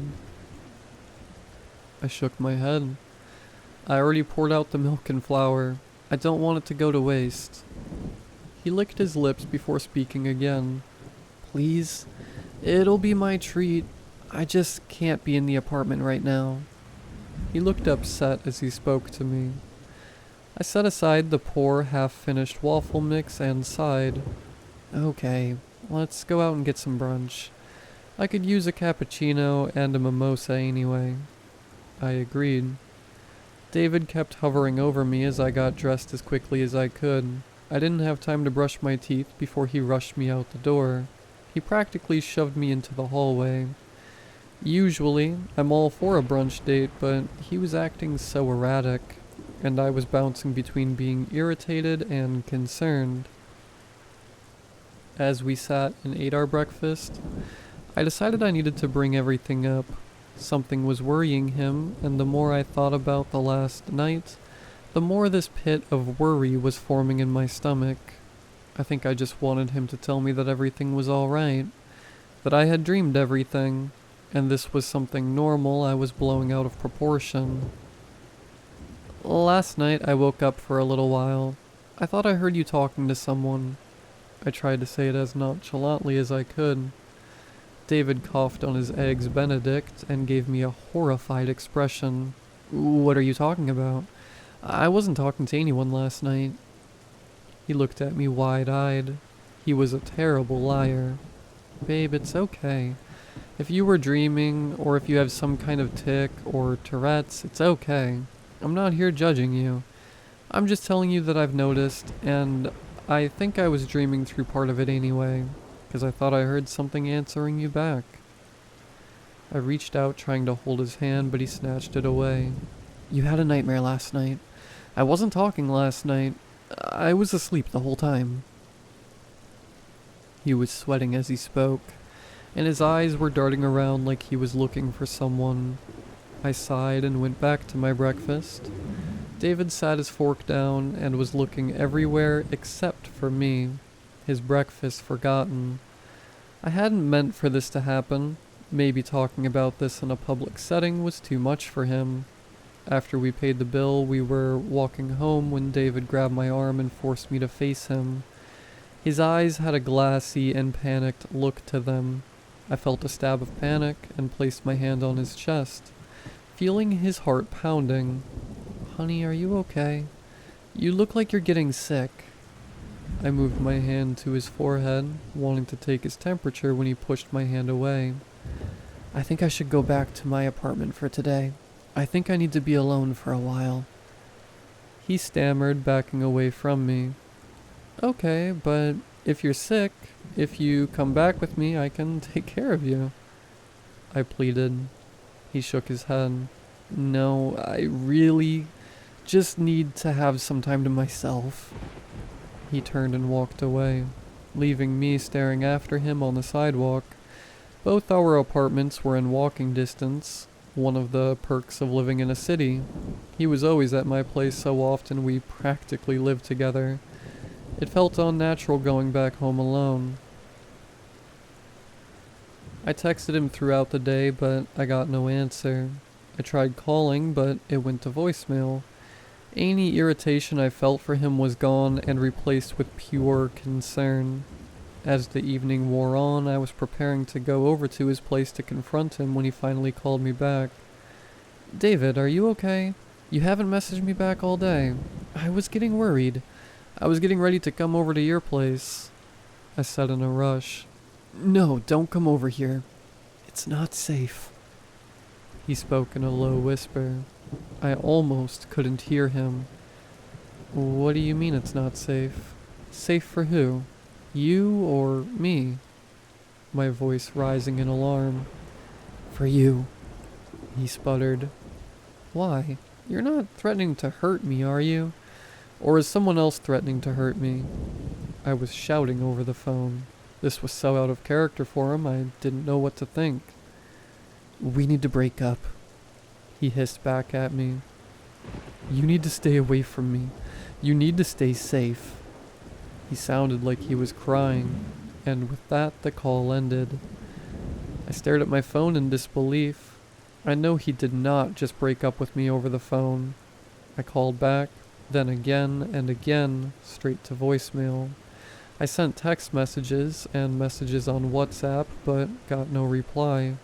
I shook my head. I already poured out the milk and flour. I don't want it to go to waste. He licked his lips before speaking again. Please, it'll be my treat. I just can't be in the apartment right now. He looked upset as he spoke to me. I set aside the poor, half-finished waffle mix and sighed. Okay, let's go out and get some brunch. I could use a cappuccino and a mimosa anyway. I agreed. David kept hovering over me as I got dressed as quickly as I could. I didn't have time to brush my teeth before he rushed me out the door. He practically shoved me into the hallway. Usually, I'm all for a brunch date, but he was acting so erratic, and I was bouncing between being irritated and concerned. As we sat and ate our breakfast, I decided I needed to bring everything up. Something was worrying him, and the more I thought about the last night, the more this pit of worry was forming in my stomach. I think I just wanted him to tell me that everything was alright, that I had dreamed everything, and this was something normal I was blowing out of proportion. Last night I woke up for a little while. I thought I heard you talking to someone. I tried to say it as nonchalantly as I could. David coughed on his eggs Benedict and gave me a horrified expression. What are you talking about? I wasn't talking to anyone last night. He looked at me wide-eyed. He was a terrible liar. Babe, it's okay. If you were dreaming, or if you have some kind of tic or Tourette's, it's okay. I'm not here judging you. I'm just telling you that I've noticed, and I think I was dreaming through part of it anyway, because I thought I heard something answering you back. I reached out trying to hold his hand, but he snatched it away. You had a nightmare last night. I wasn't talking last night. I was asleep the whole time. He was sweating as he spoke, and his eyes were darting around like he was looking for someone. I sighed and went back to my breakfast. David sat his fork down and was looking everywhere except for me, his breakfast forgotten. I hadn't meant for this to happen. Maybe talking about this in a public setting was too much for him. After we paid the bill, we were walking home when David grabbed my arm and forced me to face him. His eyes had a glassy and panicked look to them. I felt a stab of panic and placed my hand on his chest, feeling his heart pounding. Honey, are you okay? You look like you're getting sick. I moved my hand to his forehead, wanting to take his temperature when he pushed my hand away. I think I should go back to my apartment for today. I think I need to be alone for a while. He stammered, backing away from me. Okay, but if you're sick, if you come back with me, I can take care of you. I pleaded. He shook his head. No, I really just need to have some time to myself. He turned and walked away, leaving me staring after him on the sidewalk. Both our apartments were in walking distance, one of the perks of living in a city. He was always at my place so often we practically lived together. It felt unnatural going back home alone. I texted him throughout the day, but I got no answer. I tried calling, but it went to voicemail. Any irritation I felt for him was gone and replaced with pure concern. As the evening wore on, I was preparing to go over to his place to confront him when he finally called me back. David, are you okay? You haven't messaged me back all day. I was getting worried. I was getting ready to come over to your place. I said in a rush. No, don't come over here. It's not safe. He spoke in a low whisper. I almost couldn't hear him. What do you mean it's not safe? Safe for who? You or me? My voice rising in alarm. For you, he sputtered. Why? You're not threatening to hurt me, are you? Or is someone else threatening to hurt me? I was shouting over the phone. This was so out of character for him, I didn't know what to think. We need to break up. He hissed back at me. You need to stay away from me. You need to stay safe. He sounded like he was crying, and with that the call ended. I stared at my phone in disbelief. I know he did not just break up with me over the phone. I called back, then again and again, straight to voicemail. I sent text messages and messages on WhatsApp, but got no reply.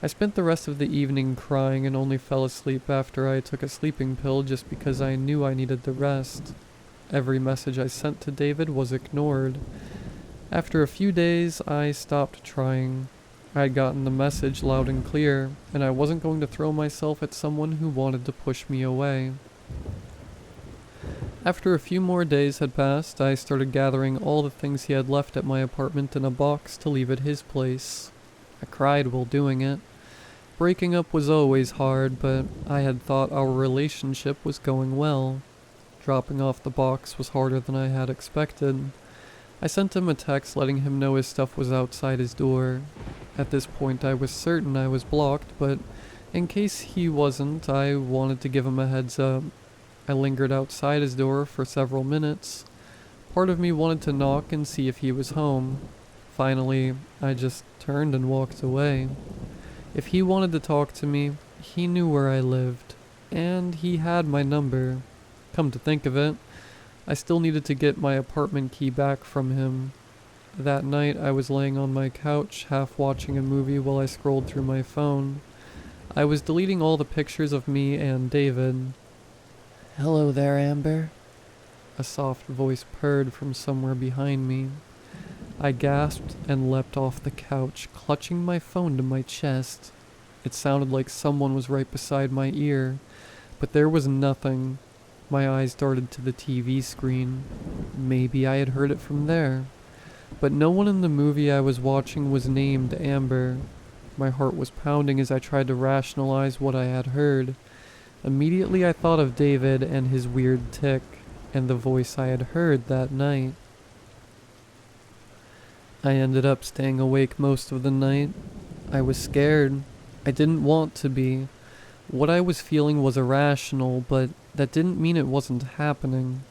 I spent the rest of the evening crying and only fell asleep after I took a sleeping pill just because I knew I needed the rest. Every message I sent to David was ignored. After a few days, I stopped trying. I had gotten the message loud and clear, and I wasn't going to throw myself at someone who wanted to push me away. After a few more days had passed, I started gathering all the things he had left at my apartment in a box to leave at his place. I cried while doing it. Breaking up was always hard, but I had thought our relationship was going well. Dropping off the box was harder than I had expected. I sent him a text letting him know his stuff was outside his door. At this point I was certain I was blocked, but in case he wasn't, I wanted to give him a heads up. I lingered outside his door for several minutes. Part of me wanted to knock and see if he was home. Finally, I just turned and walked away. If he wanted to talk to me, he knew where I lived, and he had my number. Come to think of it, I still needed to get my apartment key back from him. That night, I was laying on my couch, half watching a movie while I scrolled through my phone. I was deleting all the pictures of me and David. "Hello there, Amber." A soft voice purred from somewhere behind me. I gasped and leapt off the couch, clutching my phone to my chest. It sounded like someone was right beside my ear, but there was nothing. My eyes darted to the TV screen. Maybe I had heard it from there. But no one in the movie I was watching was named Amber. My heart was pounding as I tried to rationalize what I had heard. Immediately I thought of David and his weird tic, and the voice I had heard that night. I ended up staying awake most of the night. I was scared. I didn't want to be. What I was feeling was irrational, but that didn't mean it wasn't happening.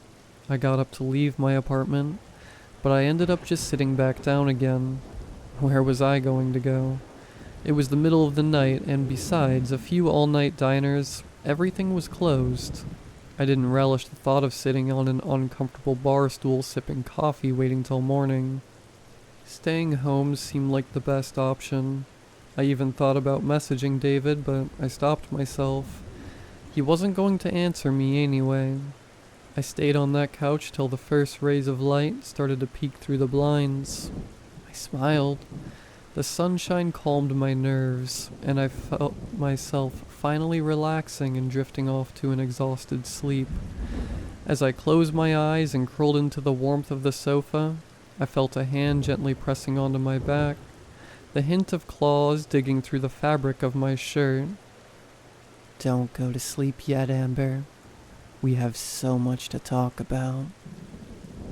I got up to leave my apartment, but I ended up just sitting back down again. Where was I going to go? It was the middle of the night, and besides a few all-night diners, everything was closed. I didn't relish the thought of sitting on an uncomfortable bar stool sipping coffee waiting till morning. Staying home seemed like the best option. I even thought about messaging David, but I stopped myself. He wasn't going to answer me anyway. I stayed on that couch till the first rays of light started to peek through the blinds. I smiled. The sunshine calmed my nerves, and I felt myself finally relaxing and drifting off to an exhausted sleep. As I closed my eyes and curled into the warmth of the sofa, I felt a hand gently pressing onto my back, the hint of claws digging through the fabric of my shirt. "Don't go to sleep yet, Amber. We have so much to talk about,"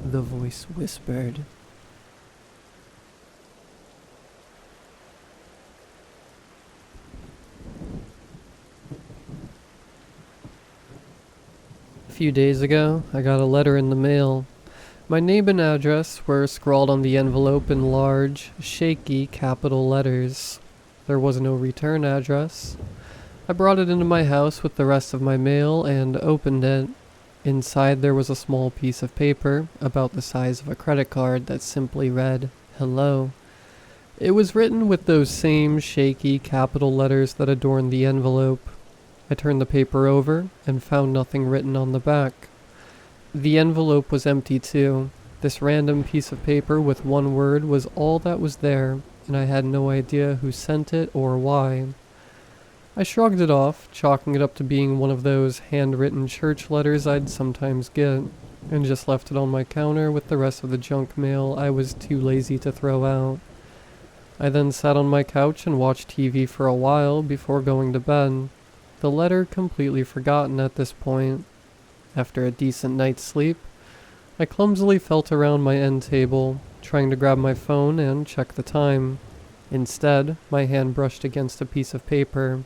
the voice whispered. A few days ago, I got a letter in the mail. My name and address were scrawled on the envelope in large, shaky capital letters. There was no return address. I brought it into my house with the rest of my mail and opened it. Inside there was a small piece of paper, about the size of a credit card, that simply read, "Hello." It was written with those same shaky capital letters that adorned the envelope. I turned the paper over and found nothing written on the back. The envelope was empty too. This random piece of paper with one word was all that was there, and I had no idea who sent it or why. I shrugged it off, chalking it up to being one of those handwritten church letters I'd sometimes get, and just left it on my counter with the rest of the junk mail I was too lazy to throw out. I then sat on my couch and watched TV for a while before going to bed, the letter completely forgotten at this point. After a decent night's sleep, I clumsily felt around my end table, trying to grab my phone and check the time. Instead, my hand brushed against a piece of paper.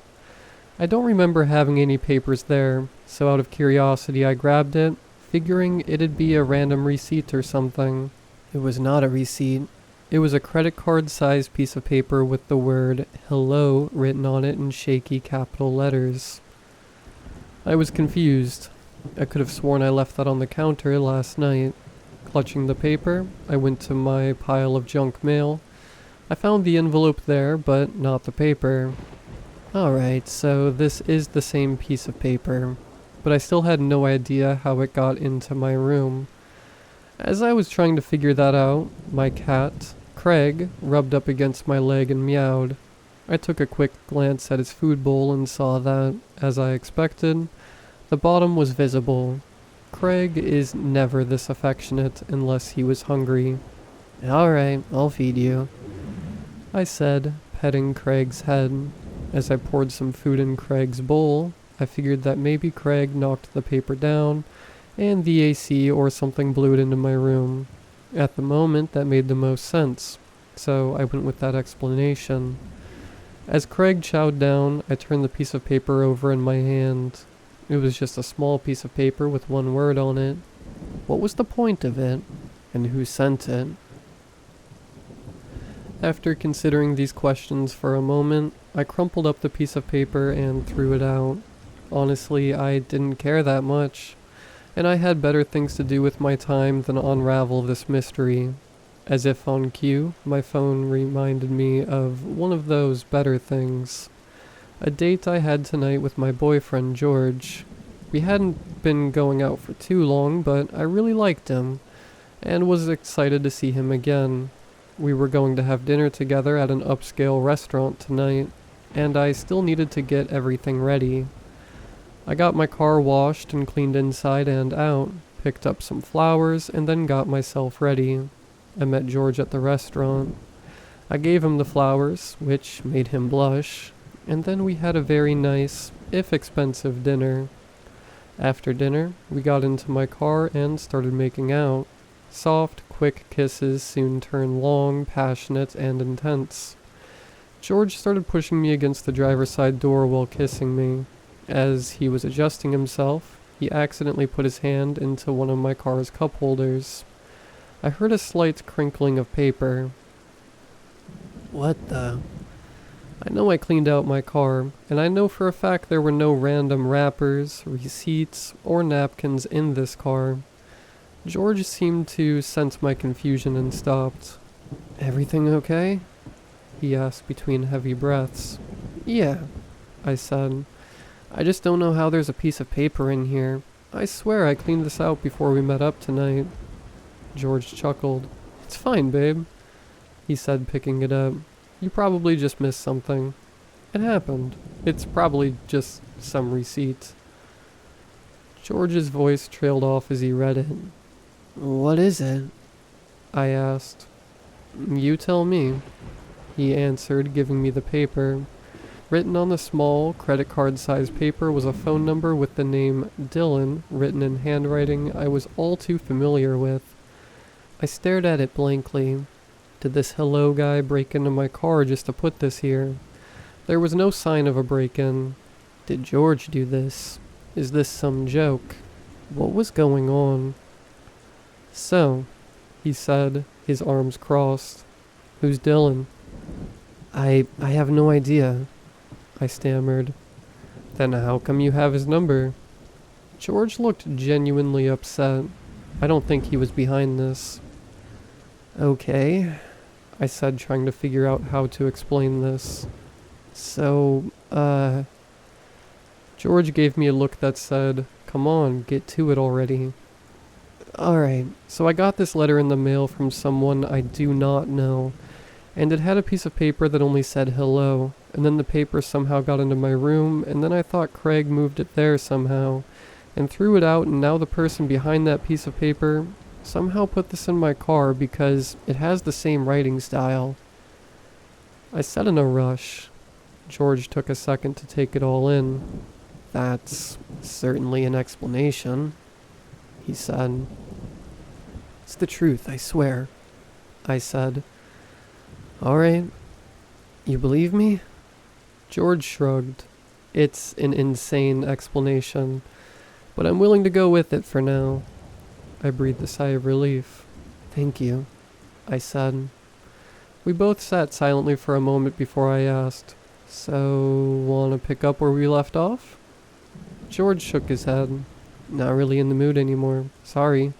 I don't remember having any papers there, so out of curiosity I grabbed it, figuring it'd be a random receipt or something. It was not a receipt. It was a credit card-sized piece of paper with the word "Hello" written on it in shaky capital letters. I was confused. I could have sworn I left that on the counter last night. Clutching the paper, I went to my pile of junk mail. I found the envelope there, but not the paper. Alright, so this is the same piece of paper, but I still had no idea how it got into my room. As I was trying to figure that out, my cat, Craig, rubbed up against my leg and meowed. I took a quick glance at his food bowl and saw that, as I expected, the bottom was visible. Craig is never this affectionate unless he was hungry. "Alright, I'll feed you," I said, petting Craig's head. As I poured some food in Craig's bowl, I figured that maybe Craig knocked the paper down, and the AC or something blew it into my room. At the moment, that made the most sense, so I went with that explanation. As Craig chowed down, I turned the piece of paper over in my hand. It was just a small piece of paper with one word on it. What was the point of it? And who sent it? After considering these questions for a moment, I crumpled up the piece of paper and threw it out. Honestly, I didn't care that much, and I had better things to do with my time than unravel this mystery. As if on cue, my phone reminded me of one of those better things. A date I had tonight with my boyfriend, George. We hadn't been going out for too long, but I really liked him, and was excited to see him again. We were going to have dinner together at an upscale restaurant tonight, and I still needed to get everything ready. I got my car washed and cleaned inside and out, picked up some flowers, and then got myself ready. I met George at the restaurant. I gave him the flowers, which made him blush, and then we had a very nice, if expensive, dinner. After dinner, we got into my car and started making out. Soft, quick kisses soon turned long, passionate, and intense. George started pushing me against the driver's side door while kissing me. As he was adjusting himself, he accidentally put his hand into one of my car's cup holders. I heard a slight crinkling of paper. What the? I know I cleaned out my car, and I know for a fact there were no random wrappers, receipts, or napkins in this car. George seemed to sense my confusion and stopped. Everything okay? He asked between heavy breaths. Yeah, I said. I just don't know how there's a piece of paper in here. I swear I cleaned this out before we met up tonight. George chuckled. It's fine, babe, he said, picking it up. You probably just missed something. It happened. It's probably just some receipt. George's voice trailed off as he read it. What is it? I asked. You tell me, he answered, giving me the paper. Written on the small, credit card-sized paper was a phone number with the name Dylan, written in handwriting I was all too familiar with. I stared at it blankly. Did this hello guy break into my car just to put this here? There was no sign of a break-in. Did George do this? Is this some joke? What was going on? So, he said, his arms crossed. Who's Dylan? I have no idea, I stammered. Then how come you have his number? George looked genuinely upset. I don't think he was behind this. Okay, I said, trying to figure out how to explain this. So, George gave me a look that said, come on, get to it already. Alright, so I got this letter in the mail from someone I do not know, and it had a piece of paper that only said hello, and then the paper somehow got into my room, and then I thought Craig moved it there somehow, and threw it out, and now the person behind that piece of paper somehow put this in my car because it has the same writing style. I said in a rush. George took a second to take it all in. That's certainly an explanation, he said. It's the truth, I swear, I said. Alright, you believe me? George shrugged. It's an insane explanation, but I'm willing to go with it for now. I breathed a sigh of relief. Thank you, I said. We both sat silently for a moment before I asked, so, wanna pick up where we left off? George shook his head. Not really in the mood anymore. Sorry.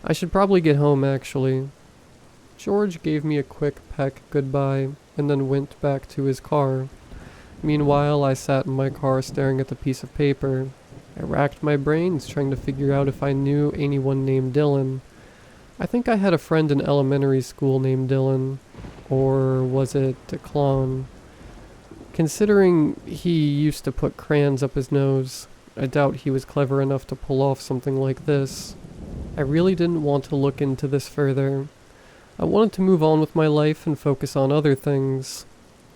I should probably get home, actually. George gave me a quick peck goodbye, and then went back to his car. Meanwhile, I sat in my car staring at the piece of paper. I racked my brains trying to figure out if I knew anyone named Dylan. I think I had a friend in elementary school named Dylan. Or was it Declan? Considering he used to put crayons up his nose, I doubt he was clever enough to pull off something like this. I really didn't want to look into this further. I wanted to move on with my life and focus on other things.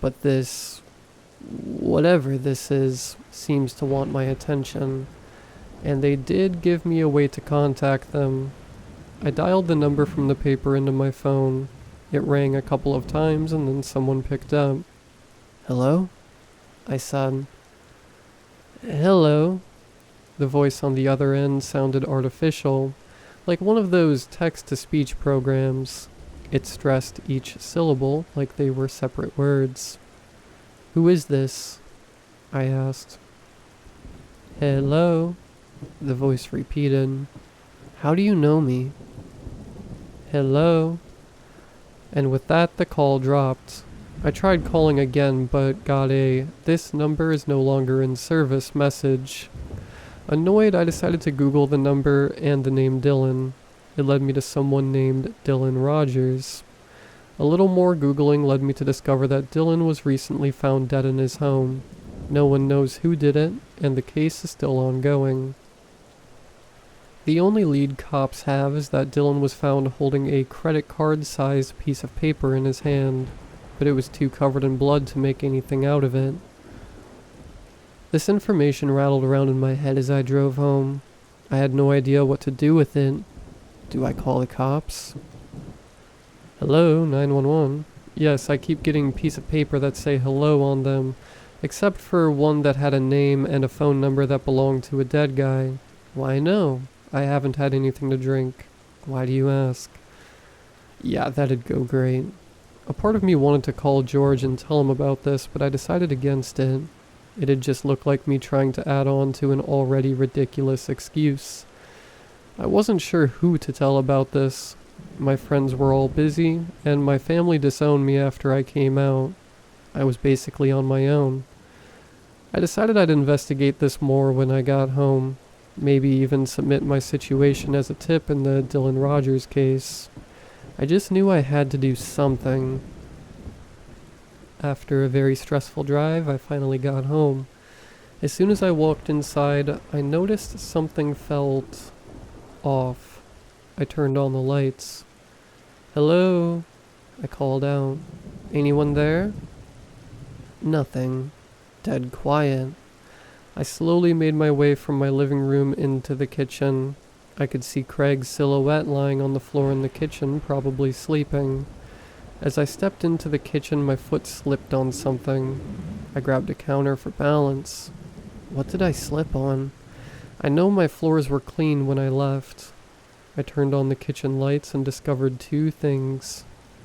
But this, whatever this is, seems to want my attention. And they did give me a way to contact them. I dialed the number from the paper into my phone. It rang a couple of times and then someone picked up. Hello? I said. Hello. The voice on the other end sounded artificial, like one of those text-to-speech programs. It stressed each syllable like they were separate words. "Who is this?" I asked. "Hello?" the voice repeated. "How do you know me?" "Hello?" And with that, the call dropped. I tried calling again, but got a "this number is no longer in service" message. Annoyed, I decided to Google the number and the name Dylan. It led me to someone named Dylan Rogers. A little more Googling led me to discover that Dylan was recently found dead in his home. No one knows who did it, and the case is still ongoing. The only lead cops have is that Dylan was found holding a credit card-sized piece of paper in his hand, but it was too covered in blood to make anything out of it. This information rattled around in my head as I drove home. I had no idea what to do with it. Do I call the cops? "Hello, 911. Yes, I keep getting piece of paper that say hello on them, except for one that had a name and a phone number that belonged to a dead guy. Why no? I haven't had anything to drink. Why do you ask?" Yeah, that'd go great. A part of me wanted to call George and tell him about this, but I decided against it. It'd just look like me trying to add on to an already ridiculous excuse. I wasn't sure who to tell about this. My friends were all busy, and my family disowned me after I came out. I was basically on my own. I decided I'd investigate this more when I got home. Maybe even submit my situation as a tip in the Dylan Rogers case. I just knew I had to do something. After a very stressful drive, I finally got home. As soon as I walked inside, I noticed something felt off. I turned on the lights. "Hello?" I called out. "Anyone there?" Nothing. Dead quiet. I slowly made my way from my living room into the kitchen. I could see Craig's silhouette lying on the floor in the kitchen, probably sleeping. As I stepped into the kitchen, my foot slipped on something. I grabbed a counter for balance. What did I slip on? I know my floors were clean when I left. I turned on the kitchen lights and discovered two things.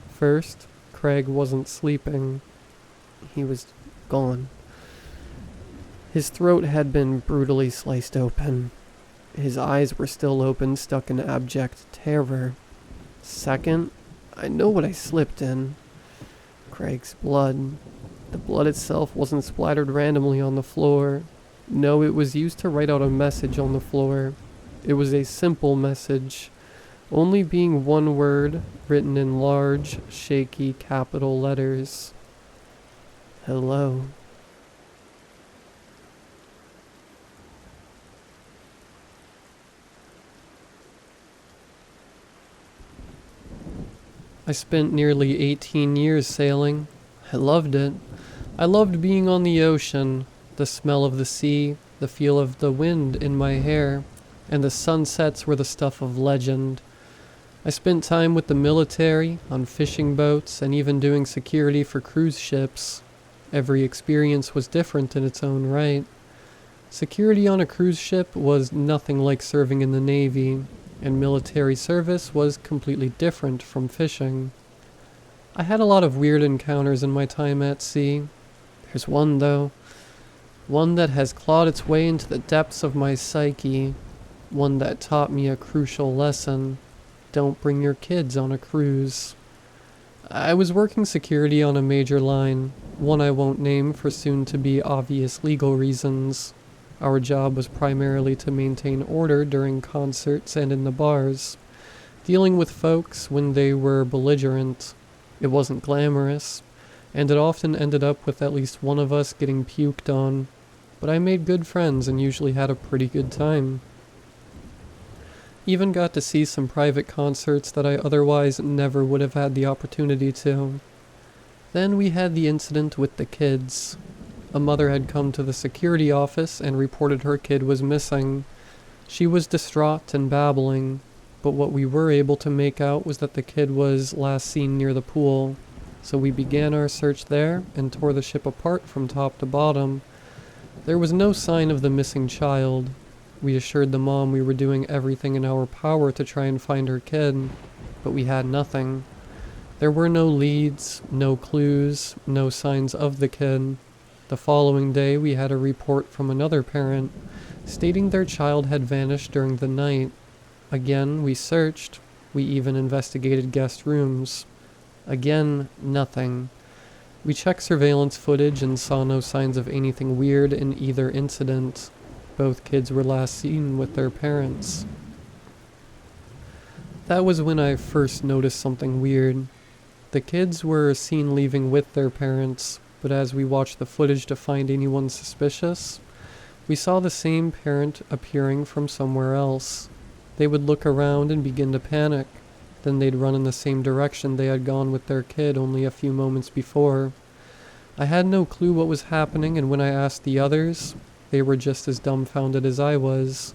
First, Craig wasn't sleeping. He was gone. His throat had been brutally sliced open. His eyes were still open, stuck in abject terror. Second, I know what I slipped in. Craig's blood. The blood itself wasn't splattered randomly on the floor. No, it was used to write out a message on the floor. It was a simple message, only being one word written in large, shaky capital letters. Hello. I spent nearly 18 years sailing. I loved it. I loved being on the ocean, the smell of the sea, the feel of the wind in my hair, and the sunsets were the stuff of legend. I spent time with the military, on fishing boats, and even doing security for cruise ships. Every experience was different in its own right. Security on a cruise ship was nothing like serving in the Navy, and military service was completely different from fishing. I had a lot of weird encounters in my time at sea. There's one, though. One that has clawed its way into the depths of my psyche. One that taught me a crucial lesson. Don't bring your kids on a cruise. I was working security on a major line, one I won't name for soon-to-be obvious legal reasons. Our job was primarily to maintain order during concerts and in the bars, dealing with folks when they were belligerent. It wasn't glamorous, and it often ended up with at least one of us getting puked on, but I made good friends and usually had a pretty good time. Even got to see some private concerts that I otherwise never would have had the opportunity to. Then we had the incident with the kids. A mother had come to the security office and reported her kid was missing. She was distraught and babbling, but what we were able to make out was that the kid was last seen near the pool. So we began our search there and tore the ship apart from top to bottom. There was no sign of the missing child. We assured the mom we were doing everything in our power to try and find her kid, but we had nothing. There were no leads, no clues, no signs of the kid. The following day, we had a report from another parent stating their child had vanished during the night. Again, we searched. We even investigated guest rooms. Again, nothing. We checked surveillance footage and saw no signs of anything weird in either incident. Both kids were last seen with their parents. That was when I first noticed something weird. The kids were seen leaving with their parents, but as we watched the footage to find anyone suspicious, we saw the same parent appearing from somewhere else. They would look around and begin to panic. Then they'd run in the same direction they had gone with their kid only a few moments before. I had no clue what was happening, and when I asked the others, they were just as dumbfounded as I was.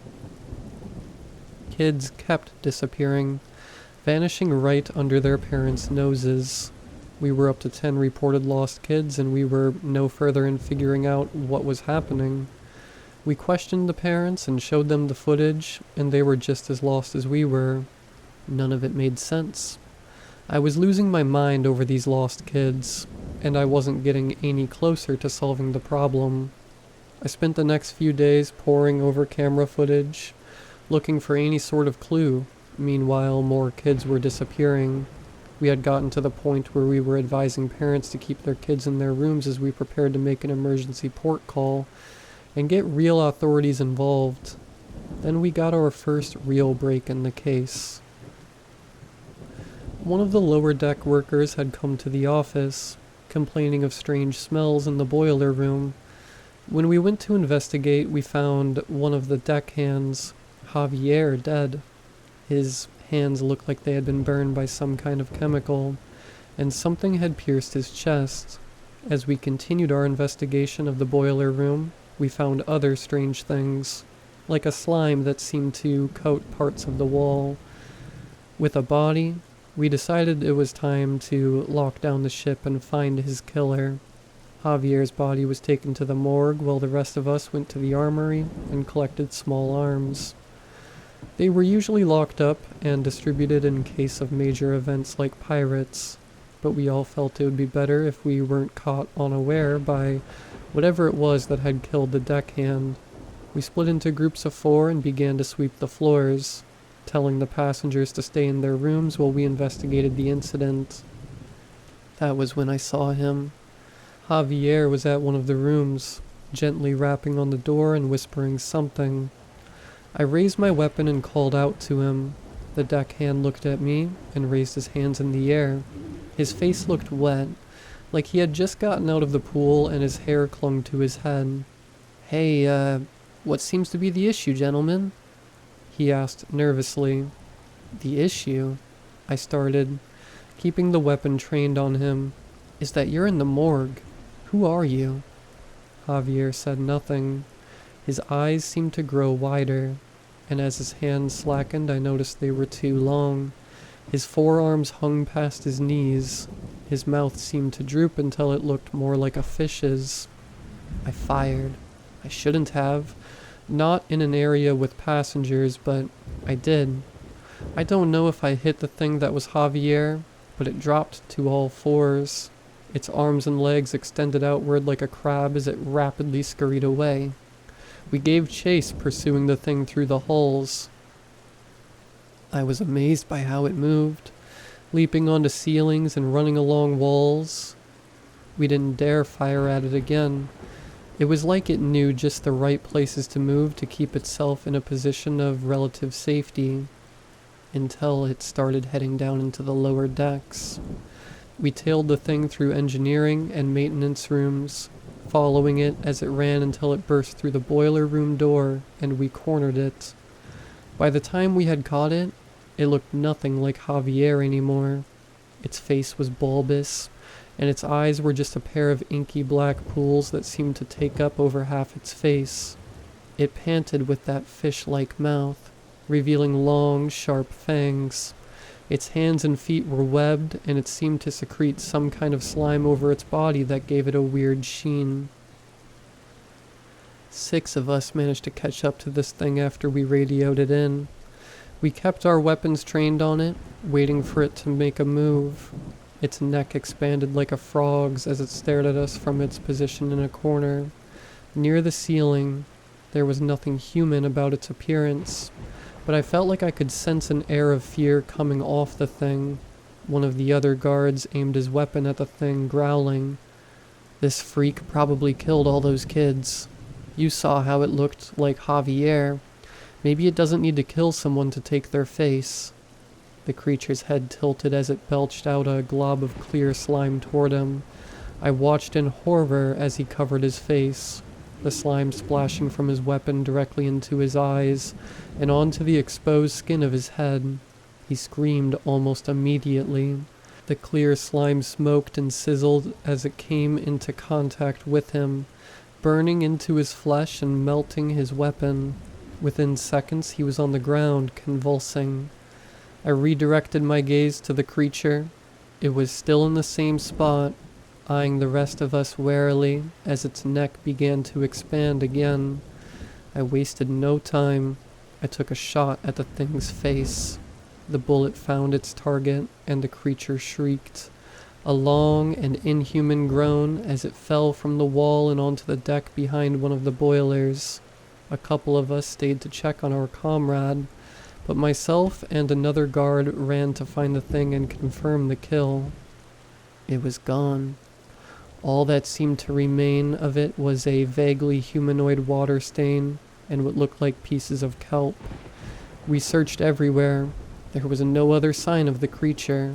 Kids kept disappearing, vanishing right under their parents' noses. We were up to 10 reported lost kids, and we were no further in figuring out what was happening. We questioned the parents and showed them the footage, and they were just as lost as we were. None of it made sense. I was losing my mind over these lost kids, and I wasn't getting any closer to solving the problem. I spent the next few days poring over camera footage, looking for any sort of clue. Meanwhile, more kids were disappearing. We had gotten to the point where we were advising parents to keep their kids in their rooms as we prepared to make an emergency port call and get real authorities involved. Then we got our first real break in the case. One of the lower deck workers had come to the office, complaining of strange smells in the boiler room. When we went to investigate, we found one of the deckhands, Javier, dead. His hands looked like they had been burned by some kind of chemical, and something had pierced his chest. As we continued our investigation of the boiler room, we found other strange things, like a slime that seemed to coat parts of the wall. With a body, we decided it was time to lock down the ship and find his killer. Javier's body was taken to the morgue while the rest of us went to the armory and collected small arms. They were usually locked up and distributed in case of major events like pirates, but we all felt it would be better if we weren't caught unaware by whatever it was that had killed the deckhand. We split into groups of 4 and began to sweep the floors, telling the passengers to stay in their rooms while we investigated the incident. That was when I saw him. Javier was at one of the rooms, gently rapping on the door and whispering something. I raised my weapon and called out to him. The deckhand looked at me and raised his hands in the air. His face looked wet, like he had just gotten out of the pool, and his hair clung to his head. "Hey, what seems to be the issue, gentlemen?" he asked nervously. "The issue?" I started, keeping the weapon trained on him. "Is that you're in the morgue. Who are you?" Javier said nothing. His eyes seemed to grow wider, and as his hands slackened, I noticed they were too long. His forearms hung past his knees. His mouth seemed to droop until it looked more like a fish's. I fired. I shouldn't have. Not in an area with passengers, but I did. I don't know if I hit the thing that was Javier, but it dropped to all 4s. Its arms and legs extended outward like a crab as it rapidly scurried away. We gave chase, pursuing the thing through the halls. I was amazed by how it moved, leaping onto ceilings and running along walls. We didn't dare fire at it again. It was like it knew just the right places to move to keep itself in a position of relative safety, until it started heading down into the lower decks. We tailed the thing through engineering and maintenance rooms, following it as it ran until it burst through the boiler room door, and we cornered it. By the time we had caught it, it looked nothing like Javier anymore. Its face was bulbous, and its eyes were just a pair of inky black pools that seemed to take up over half its face. It panted with that fish-like mouth, revealing long, sharp fangs. Its hands and feet were webbed, and it seemed to secrete some kind of slime over its body that gave it a weird sheen. 6 of us managed to catch up to this thing after we radioed it in. We kept our weapons trained on it, waiting for it to make a move. Its neck expanded like a frog's as it stared at us from its position in a corner. Near the ceiling, there was nothing human about its appearance, but I felt like I could sense an air of fear coming off the thing. One of the other guards aimed his weapon at the thing, growling. This freak probably killed all those kids. You saw how it looked like Javier. Maybe it doesn't need to kill someone to take their face. The creature's head tilted as it belched out a glob of clear slime toward him. I watched in horror as he covered his face, the slime splashing from his weapon directly into his eyes and onto the exposed skin of his head. He screamed almost immediately. The clear slime smoked and sizzled as it came into contact with him, burning into his flesh and melting his weapon. Within seconds, he was on the ground, convulsing. I redirected my gaze to the creature. It was still in the same spot, eyeing the rest of us warily as its neck began to expand again. I wasted no time. I took a shot at the thing's face. The bullet found its target, and the creature shrieked, a long and inhuman groan as it fell from the wall and onto the deck behind one of the boilers. A couple of us stayed to check on our comrade, but myself and another guard ran to find the thing and confirm the kill. It was gone. All that seemed to remain of it was a vaguely humanoid water stain and what looked like pieces of kelp. We searched everywhere. There was no other sign of the creature.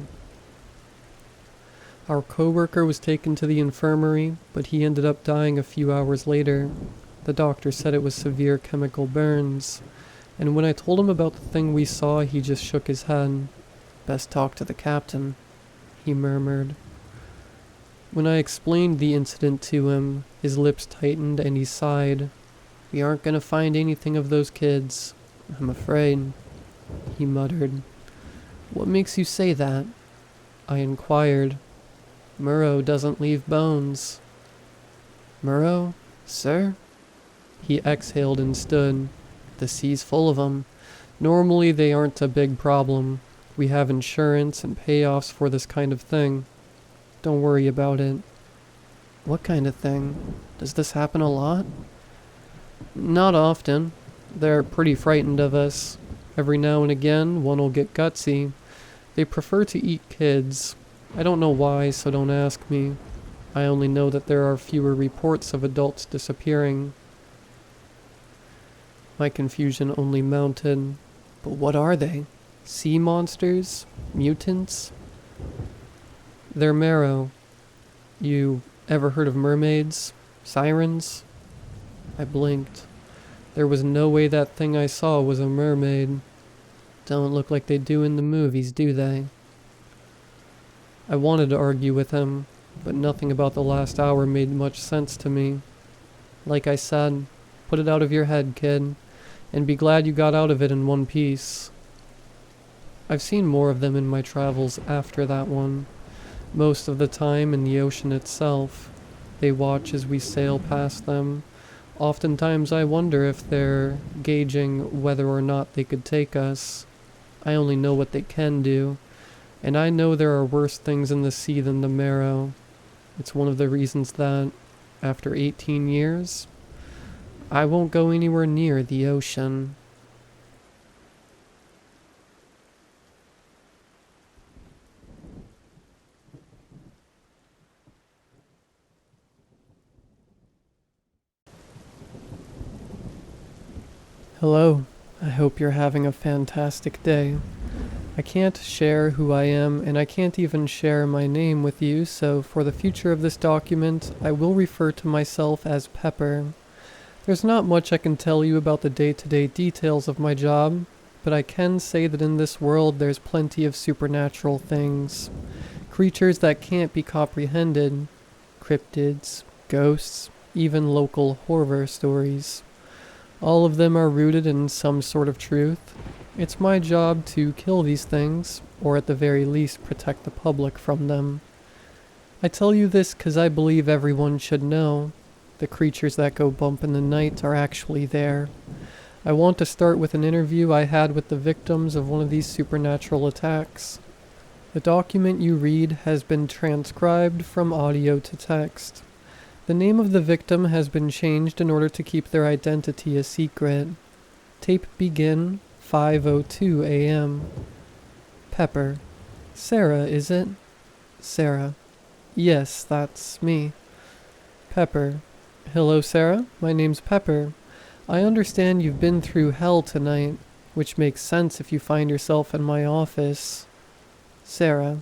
Our coworker was taken to the infirmary, but he ended up dying a few hours later. The doctor said it was severe chemical burns, and when I told him about the thing we saw, he just shook his head. "Best talk to the captain," he murmured. When I explained the incident to him, his lips tightened and he sighed. "We aren't going to find anything of those kids, I'm afraid," he muttered. "What makes you say that?" I inquired. "Murrow doesn't leave bones." "Murrow? Sir?" He exhaled and stood. "The sea's full of 'em. Normally they aren't a big problem. We have insurance and payoffs for this kind of thing. Don't worry about it." "What kind of thing? Does this happen a lot?" "Not often. They're pretty frightened of us. Every now and again, one'll get gutsy. They prefer to eat kids. I don't know why, so don't ask me. I only know that there are fewer reports of adults disappearing." My confusion only mounted. "But what are they? Sea monsters? Mutants?" "They're marrow. You ever heard of mermaids? Sirens?" I blinked. There was no way that thing I saw was a mermaid. Don't look like they do in the movies, do they? I wanted to argue with him, but nothing about the last hour made much sense to me. Like I said, put it out of your head, kid, and be glad you got out of it in one piece. I've seen more of them in my travels after that one, most of the time in the ocean itself. They watch as we sail past them. Oftentimes I wonder if they're gauging whether or not they could take us. I only know what they can do, and I know there are worse things in the sea than the marrow. It's one of the reasons that, after 18 years, I won't go anywhere near the ocean. Hello, I hope you're having a fantastic day. I can't share who I am, and I can't even share my name with you, so for the future of this document, I will refer to myself as Pepper. There's not much I can tell you about the day-to-day details of my job, but I can say that in this world there's plenty of supernatural things. Creatures that can't be comprehended. Cryptids, ghosts, even local horror stories. All of them are rooted in some sort of truth. It's my job to kill these things, or at the very least protect the public from them. I tell you this because I believe everyone should know. The creatures that go bump in the night are actually there. I want to start with an interview I had with the victims of one of these supernatural attacks. The document you read has been transcribed from audio to text. The name of the victim has been changed in order to keep their identity a secret. Tape begin 5:02 a.m. Pepper. Sarah, is it? Sarah. Yes, that's me. Pepper. Hello, Sarah. My name's Pepper. I understand you've been through hell tonight, which makes sense if you find yourself in my office. Sarah.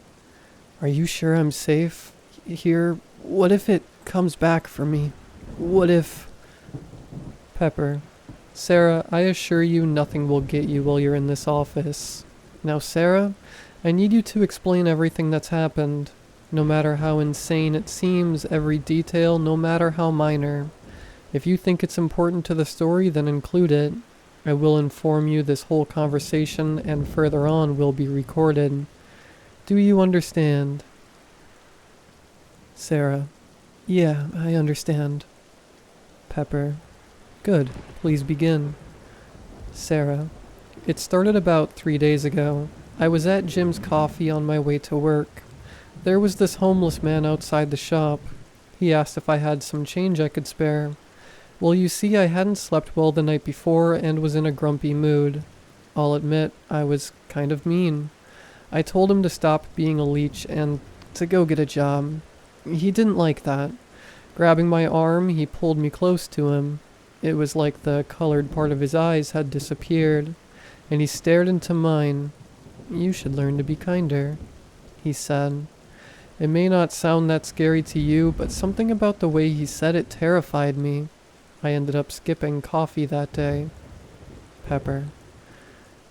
Are you sure I'm safe here? What if it comes back for me? What if... Pepper. Sarah, I assure you nothing will get you while you're in this office. Now, Sarah, I need you to explain everything that's happened. No matter how insane it seems, every detail, no matter how minor. If you think it's important to the story, then include it. I will inform you this whole conversation and further on will be recorded. Do you understand? Sarah. Yeah, I understand. Pepper. Good. Please begin. Sarah. It started about 3 days ago. I was at Jim's Coffee on my way to work. There was this homeless man outside the shop. He asked if I had some change I could spare. Well, you see, I hadn't slept well the night before and was in a grumpy mood. I'll admit, I was kind of mean. I told him to stop being a leech and to go get a job. He didn't like that. Grabbing my arm, he pulled me close to him. It was like the colored part of his eyes had disappeared, and he stared into mine. You should learn to be kinder, he said. It may not sound that scary to you, but something about the way he said it terrified me. I ended up skipping coffee that day. Pepper.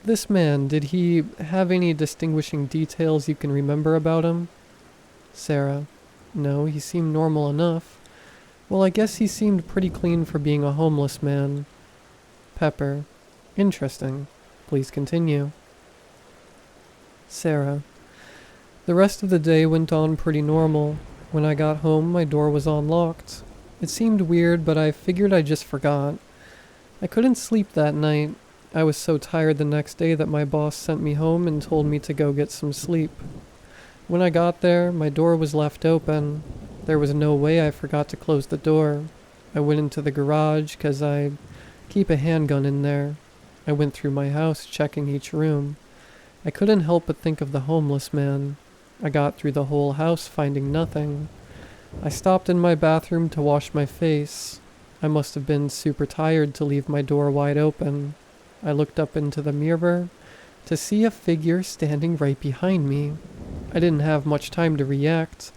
This man, did he have any distinguishing details you can remember about him? Sarah. No, he seemed normal enough. Well, I guess he seemed pretty clean for being a homeless man. Pepper. Interesting. Please continue. Sarah. The rest of the day went on pretty normal. When I got home, my door was unlocked. It seemed weird, but I figured I just forgot. I couldn't sleep that night. I was so tired the next day that my boss sent me home and told me to go get some sleep. When I got there, my door was left open. There was no way I forgot to close the door. I went into the garage, 'cause I keep a handgun in there. I went through my house, checking each room. I couldn't help but think of the homeless man. I got through the whole house, finding nothing. I stopped in my bathroom to wash my face. I must have been super tired to leave my door wide open. I looked up into the mirror to see a figure standing right behind me. I didn't have much time to react.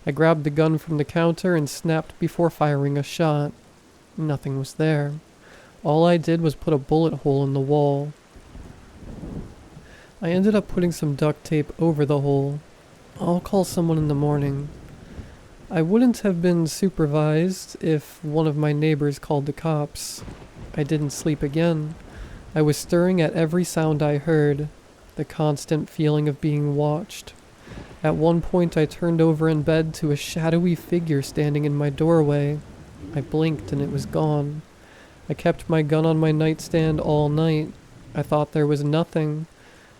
I grabbed the gun from the counter and snapped before firing a shot. Nothing was there. All I did was put a bullet hole in the wall. I ended up putting some duct tape over the hole. I'll call someone in the morning. I wouldn't have been supervised if one of my neighbors called the cops. I didn't sleep again. I was stirring at every sound I heard, the constant feeling of being watched. At one point I turned over in bed to a shadowy figure standing in my doorway. I blinked and it was gone. I kept my gun on my nightstand all night. I thought there was nothing.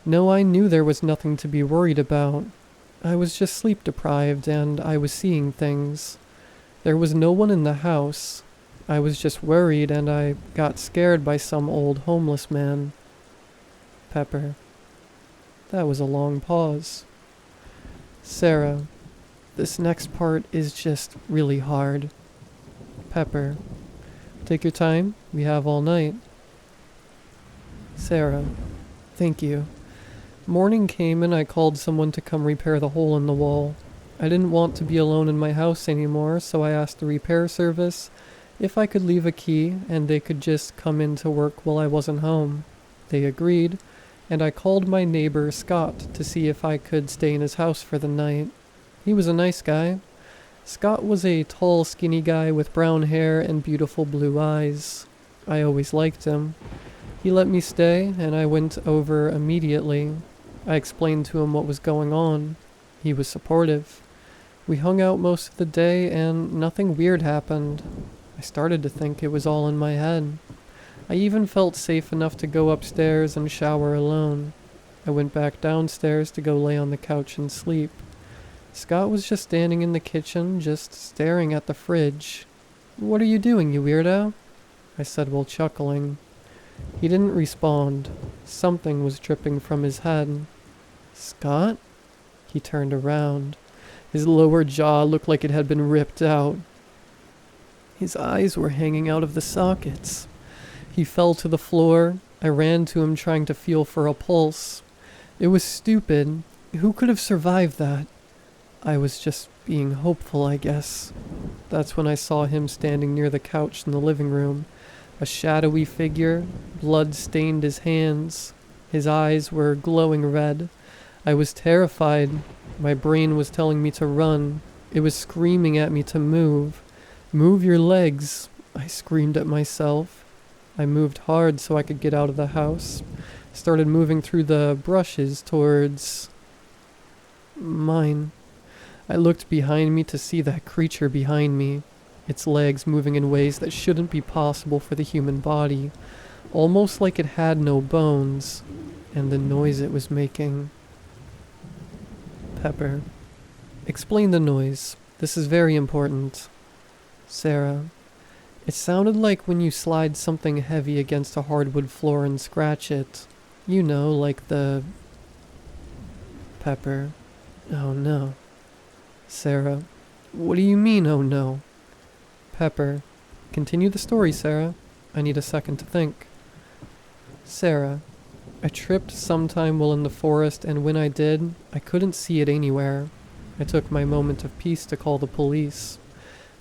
No, I knew there was nothing to be worried about. I was just sleep deprived and I was seeing things. There was no one in the house. I was just worried and I got scared by some old homeless man. Pepper. That was a long pause. Sarah. This next part is just really hard. Pepper. Take your time. We have all night. Sarah. Thank you. Morning came and I called someone to come repair the hole in the wall. I didn't want to be alone in my house anymore, so I asked the repair service if I could leave a key and they could just come in to work while I wasn't home. They agreed, and I called my neighbor Scott to see if I could stay in his house for the night. He was a nice guy. Scott was a tall, skinny guy with brown hair and beautiful blue eyes. I always liked him. He let me stay, and I went over immediately. I explained to him what was going on. He was supportive. We hung out most of the day, and nothing weird happened. I started to think it was all in my head. I even felt safe enough to go upstairs and shower alone. I went back downstairs to go lay on the couch and sleep. Scott was just standing in the kitchen, just staring at the fridge. "What are you doing, you weirdo?" I said while chuckling. He didn't respond. Something was dripping from his head. "Scott?" He turned around. His lower jaw looked like it had been ripped out. His eyes were hanging out of the sockets. He fell to the floor. I ran to him trying to feel for a pulse. It was stupid. Who could have survived that? I was just being hopeful, I guess. That's when I saw him standing near the couch in the living room. A shadowy figure. Blood stained his hands. His eyes were glowing red. I was terrified. My brain was telling me to run. It was screaming at me to move. "Move your legs," I screamed at myself. I moved hard so I could get out of the house. Started moving through the brushes towards mine. I looked behind me to see that creature behind me, its legs moving in ways that shouldn't be possible for the human body, almost like it had no bones, and the noise it was making. Pepper. Explain the noise. This is very important. Sarah. It sounded like when you slide something heavy against a hardwood floor and scratch it. You know, like the... Pepper. Oh no. Sarah. What do you mean, oh no? Pepper. Continue the story, Sarah. I need a second to think. Sarah. I tripped sometime while in the forest, and when I did, I couldn't see it anywhere. I took my moment of peace to call the police.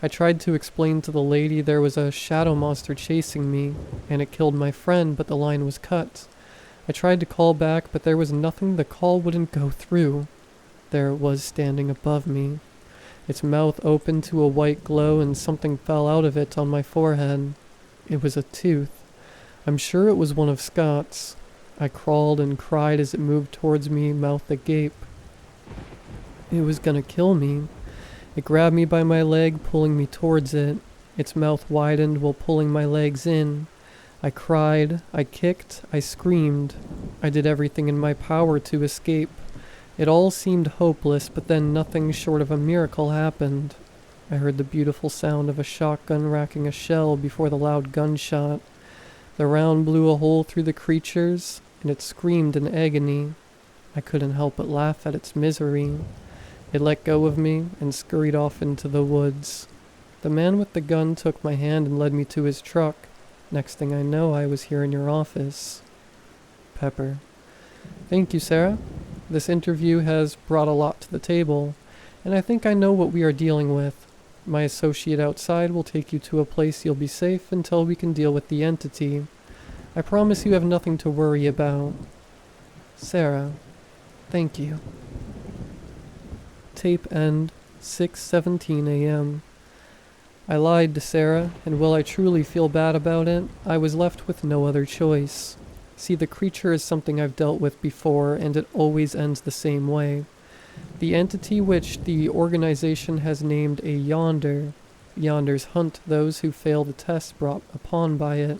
I tried to explain to the lady there was a shadow monster chasing me, and it killed my friend, but the line was cut. I tried to call back, but there was nothing. The call wouldn't go through. There it was standing above me. Its mouth opened to a white glow, and something fell out of it on my forehead. It was a tooth. I'm sure it was one of Scott's. I crawled and cried as it moved towards me, mouth agape. It was gonna kill me. It grabbed me by my leg, pulling me towards it. Its mouth widened while pulling my legs in. I cried, I kicked, I screamed. I did everything in my power to escape. It all seemed hopeless, but then nothing short of a miracle happened. I heard the beautiful sound of a shotgun racking a shell before the loud gunshot. The round blew a hole through the creatures, and it screamed in agony. I couldn't help but laugh at its misery. It let go of me and scurried off into the woods. The man with the gun took my hand and led me to his truck. Next thing I know, I was here in your office. Pepper. Thank you, Sarah. This interview has brought a lot to the table, and I think I know what we are dealing with. My associate outside will take you to a place you'll be safe until we can deal with the entity. I promise you have nothing to worry about. Sarah. Thank you. Tape end, 6:17 a.m. I lied to Sarah, and while I truly feel bad about it, I was left with no other choice. See, the creature is something I've dealt with before, and it always ends the same way. The entity which the organization has named a yonder. Yonders hunt those who fail the test brought upon by it.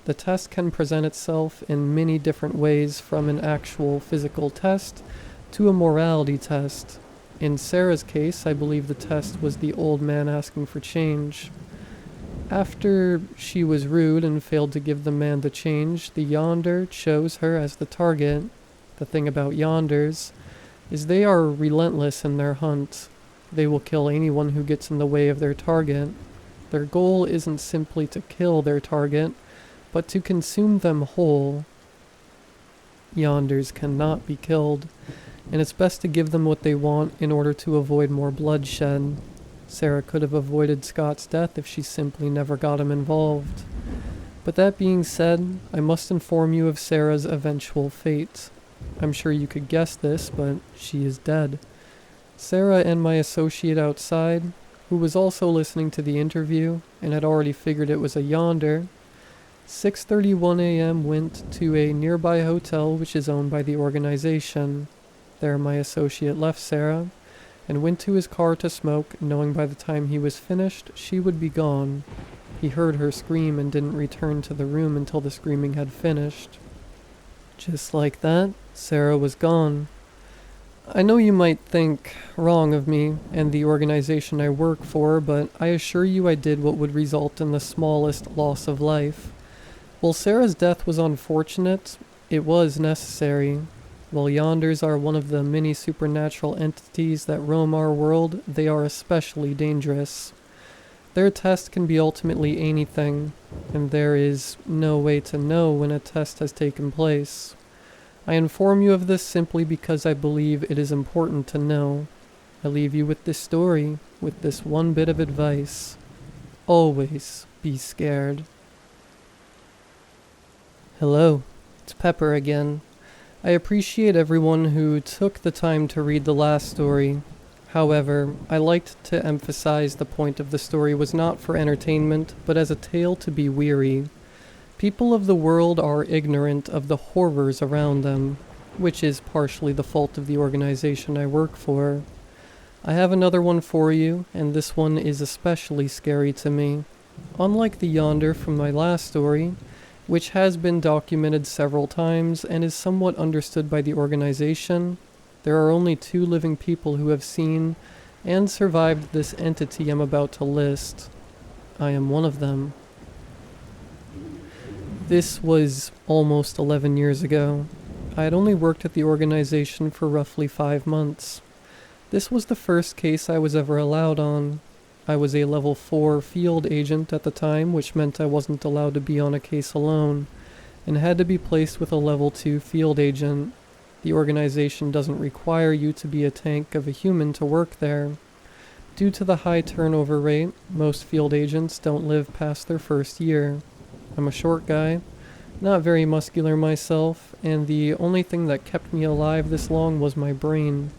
The test can present itself in many different ways, from an actual physical test to a morality test. In Sarah's case, I believe the test was the old man asking for change. After she was rude and failed to give the man the change, the yonder chose her as the target. The thing about yonders is they are relentless in their hunt. They will kill anyone who gets in the way of their target. Their goal isn't simply to kill their target, but to consume them whole. Yonders cannot be killed, and it's best to give them what they want in order to avoid more bloodshed. Sarah could have avoided Scott's death if she simply never got him involved. But that being said, I must inform you of Sarah's eventual fate. I'm sure you could guess this, but she is dead. Sarah and my associate outside, who was also listening to the interview and had already figured it was a yonder, 6:31 a.m. went to a nearby hotel which is owned by the organization. There my associate left Sarah and went to his car to smoke, knowing by the time he was finished, she would be gone. He heard her scream and didn't return to the room until the screaming had finished. Just like that, Sarah was gone. I know you might think wrong of me and the organization I work for, but I assure you I did what would result in the smallest loss of life. While Sarah's death was unfortunate, it was necessary. While yonders are one of the many supernatural entities that roam our world, they are especially dangerous. Their test can be ultimately anything, and there is no way to know when a test has taken place. I inform you of this simply because I believe it is important to know. I leave you with this story, with this one bit of advice. Always be scared. Hello, it's Pepper again. I appreciate everyone who took the time to read the last story. However, I liked to emphasize the point of the story was not for entertainment, but as a tale to be weary. People of the world are ignorant of the horrors around them, which is partially the fault of the organization I work for. I have another one for you, and this one is especially scary to me. Unlike the yonder from my last story, which has been documented several times and is somewhat understood by the organization, there are only 2 living people who have seen and survived this entity I'm about to list. I am one of them. This was almost 11 years ago. I had only worked at the organization for roughly 5 months. This was the first case I was ever allowed on. I was a level 4 field agent at the time, which meant I wasn't allowed to be on a case alone, and had to be placed with a level 2 field agent. The organization doesn't require you to be a tank of a human to work there. Due to the high turnover rate, most field agents don't live past their first year. I'm a short guy, not very muscular myself, and the only thing that kept me alive this long was my brain.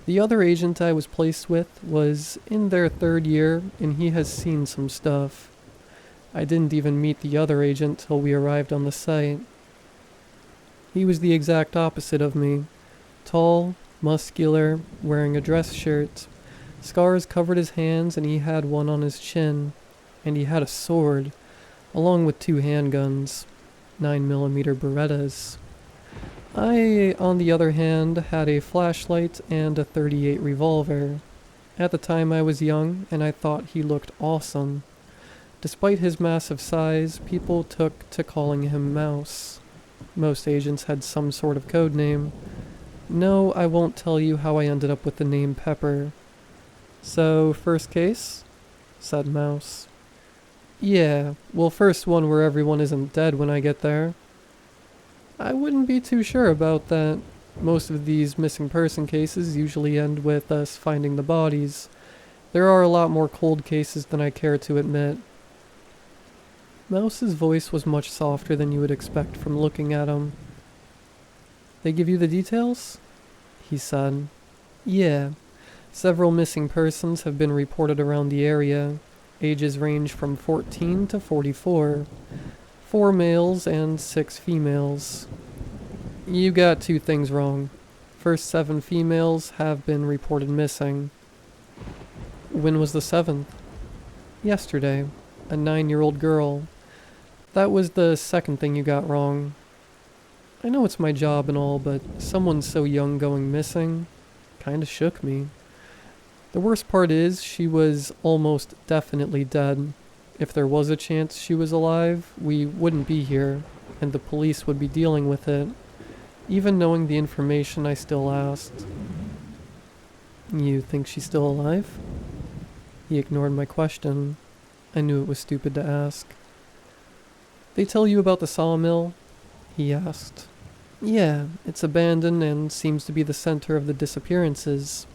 The other agent I was placed with was in their 3rd year, and he has seen some stuff. I didn't even meet the other agent till we arrived on the site. He was the exact opposite of me. Tall, muscular, wearing a dress shirt. Scars covered his hands, and he had one on his chin. And he had a sword, along with 2 handguns, 9mm Berettas. I, on the other hand, had a flashlight and a .38 revolver. At the time I was young, and I thought he looked awesome. Despite his massive size, people took to calling him Mouse. Most agents had some sort of code name. No, I won't tell you how I ended up with the name Pepper. So, first case? Said Mouse. Yeah, well, first one where everyone isn't dead when I get there. I wouldn't be too sure about that. Most of these missing person cases usually end with us finding the bodies. There are a lot more cold cases than I care to admit. Mouse's voice was much softer than you would expect from looking at him. They give you the details? He said. Yeah. Several missing persons have been reported around the area. Ages range from 14 to 44. 4 males and 6 females. You got 2 things wrong. First 7 females have been reported missing. When was the 7th? Yesterday. A 9-year-old girl. That was the second thing you got wrong. I know it's my job and all, but someone so young going missing kinda shook me. The worst part is, she was almost definitely dead. If there was a chance she was alive, we wouldn't be here, and the police would be dealing with it. Even knowing the information, I still asked. You think she's still alive? He ignored my question. I knew it was stupid to ask. They tell you about the sawmill? He asked. Yeah, it's abandoned and seems to be the center of the disappearances.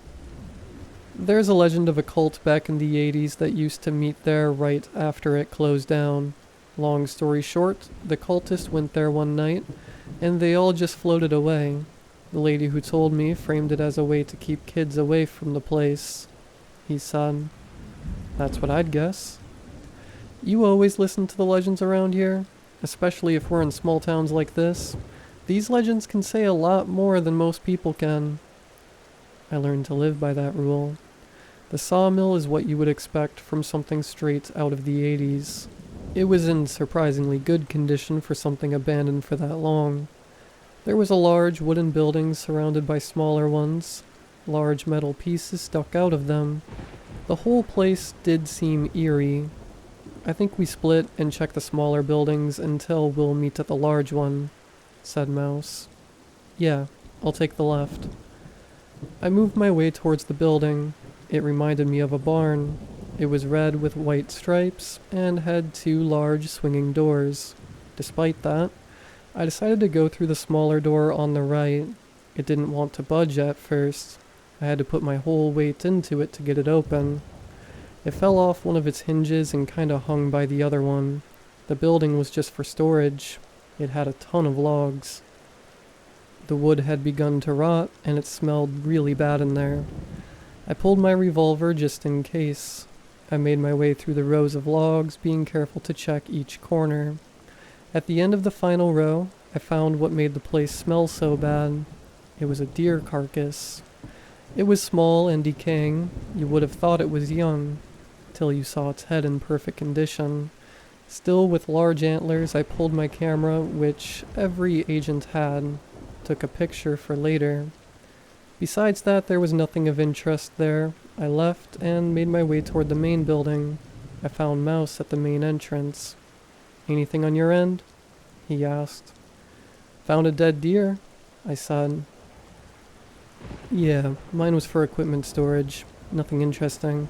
There's a legend of a cult back in the 80s that used to meet there right after it closed down. Long story short, the cultists went there one night, and they all just floated away. The lady who told me framed it as a way to keep kids away from the place. He said. That's what I'd guess. You always listen to the legends around here, especially if we're in small towns like this. These legends can say a lot more than most people can. I learned to live by that rule. The sawmill is what you would expect from something straight out of the 80s. It was in surprisingly good condition for something abandoned for that long. There was a large wooden building surrounded by smaller ones. Large metal pieces stuck out of them. The whole place did seem eerie. I think we split and checked the smaller buildings until we'll meet at the large one, said Mouse. Yeah, I'll take the left. I moved my way towards the building. It reminded me of a barn. It was red with white stripes and had 2 large swinging doors. Despite that, I decided to go through the smaller door on the right. It didn't want to budge at first. I had to put my whole weight into it to get it open. It fell off one of its hinges and kinda hung by the other one. The building was just for storage. It had a ton of logs. The wood had begun to rot, and it smelled really bad in there. I pulled my revolver just in case. I made my way through the rows of logs, being careful to check each corner. At the end of the final row, I found what made the place smell so bad. It was a deer carcass. It was small and decaying. You would have thought it was young, till you saw its head in perfect condition. Still with large antlers, I pulled my camera, which every agent had, took a picture for later. Besides that, there was nothing of interest there. I left and made my way toward the main building. I found Mouse at the main entrance. Anything on your end? He asked. Found a dead deer, I said. Yeah, mine was for equipment storage. Nothing interesting.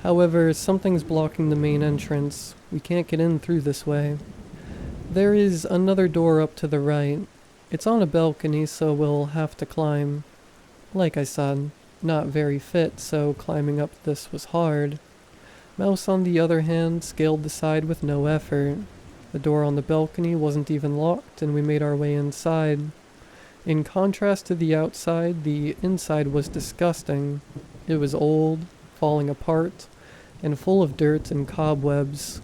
However, something's blocking the main entrance. We can't get in through this way. There is another door up to the right. It's on a balcony, so we'll have to climb. Like I said, not very fit, so climbing up this was hard. Mouse, on the other hand, scaled the side with no effort. The door on the balcony wasn't even locked, and we made our way inside. In contrast to the outside, the inside was disgusting. It was old, falling apart, and full of dirt and cobwebs.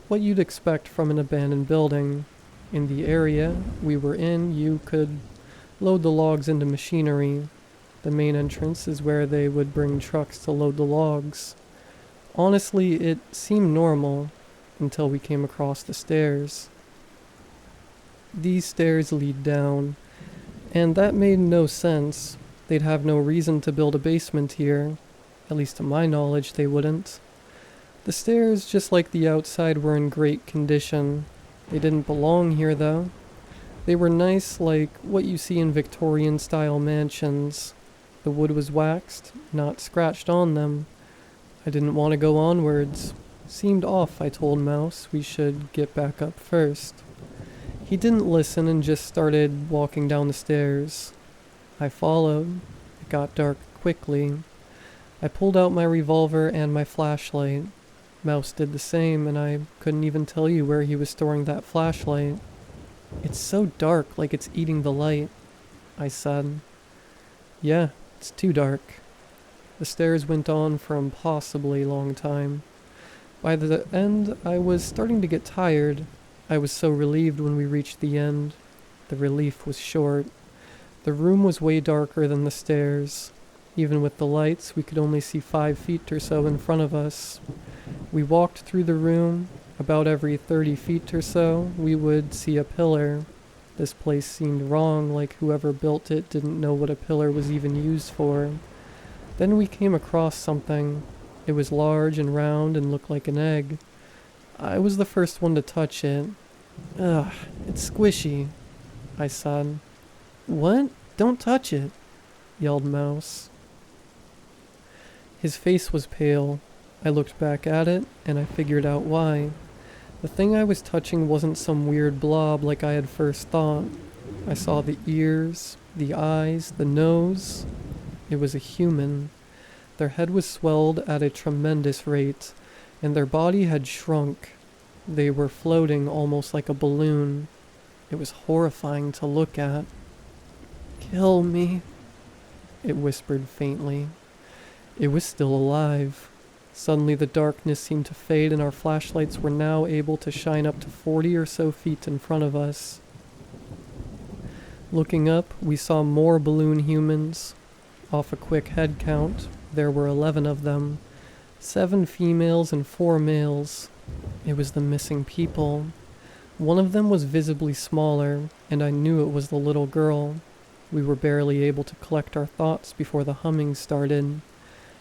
What you'd expect from an abandoned building. In the area we were in, you could load the logs into machinery. The main entrance is where they would bring trucks to load the logs. Honestly, it seemed normal until we came across the stairs. These stairs lead down, and that made no sense. They'd have no reason to build a basement here. At least to my knowledge, they wouldn't. The stairs, just like the outside, were in great condition. They didn't belong here, though. They were nice, like what you see in Victorian-style mansions. The wood was waxed, not scratched on them. I didn't want to go onwards. Seemed off, I told Mouse. We should get back up first. He didn't listen and just started walking down the stairs. I followed. It got dark quickly. I pulled out my revolver and my flashlight. Mouse did the same, and I couldn't even tell you where he was storing that flashlight. It's so dark, like it's eating the light, I said. Yeah, it's too dark. The stairs went on for an impossibly long time. By the end, I was starting to get tired. I was so relieved when we reached the end. The relief was short. The room was way darker than the stairs. Even with the lights, we could only see 5 feet or so in front of us. We walked through the room. About every 30 feet or so, we would see a pillar. This place seemed wrong, like whoever built it didn't know what a pillar was even used for. Then we came across something. It was large and round and looked like an egg. I was the first one to touch it. Ugh, it's squishy, I said. What? Don't touch it, yelled Mouse. His face was pale. I looked back at it, and I figured out why. The thing I was touching wasn't some weird blob like I had first thought. I saw the ears, the eyes, the nose. It was a human. Their head was swelled at a tremendous rate, and their body had shrunk. They were floating almost like a balloon. It was horrifying to look at. Kill me, it whispered faintly. It was still alive. Suddenly the darkness seemed to fade, and our flashlights were now able to shine up to 40 or so feet in front of us. Looking up, we saw more balloon humans. Off a quick head count, there were 11 of them. 7 females and 4 males. It was the missing people. One of them was visibly smaller, and I knew it was the little girl. We were barely able to collect our thoughts before the humming started.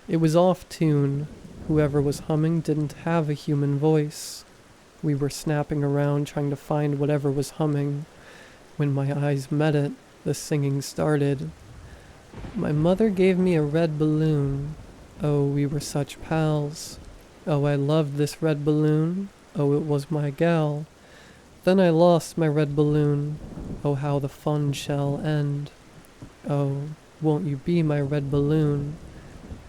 It was off tune. Whoever was humming didn't have a human voice. We were snapping around trying to find whatever was humming. When my eyes met it, the singing started. My mother gave me a red balloon. Oh, we were such pals. Oh, I loved this red balloon. Oh, it was my gal. Then I lost my red balloon. Oh, how the fun shall end. Oh, won't you be my red balloon?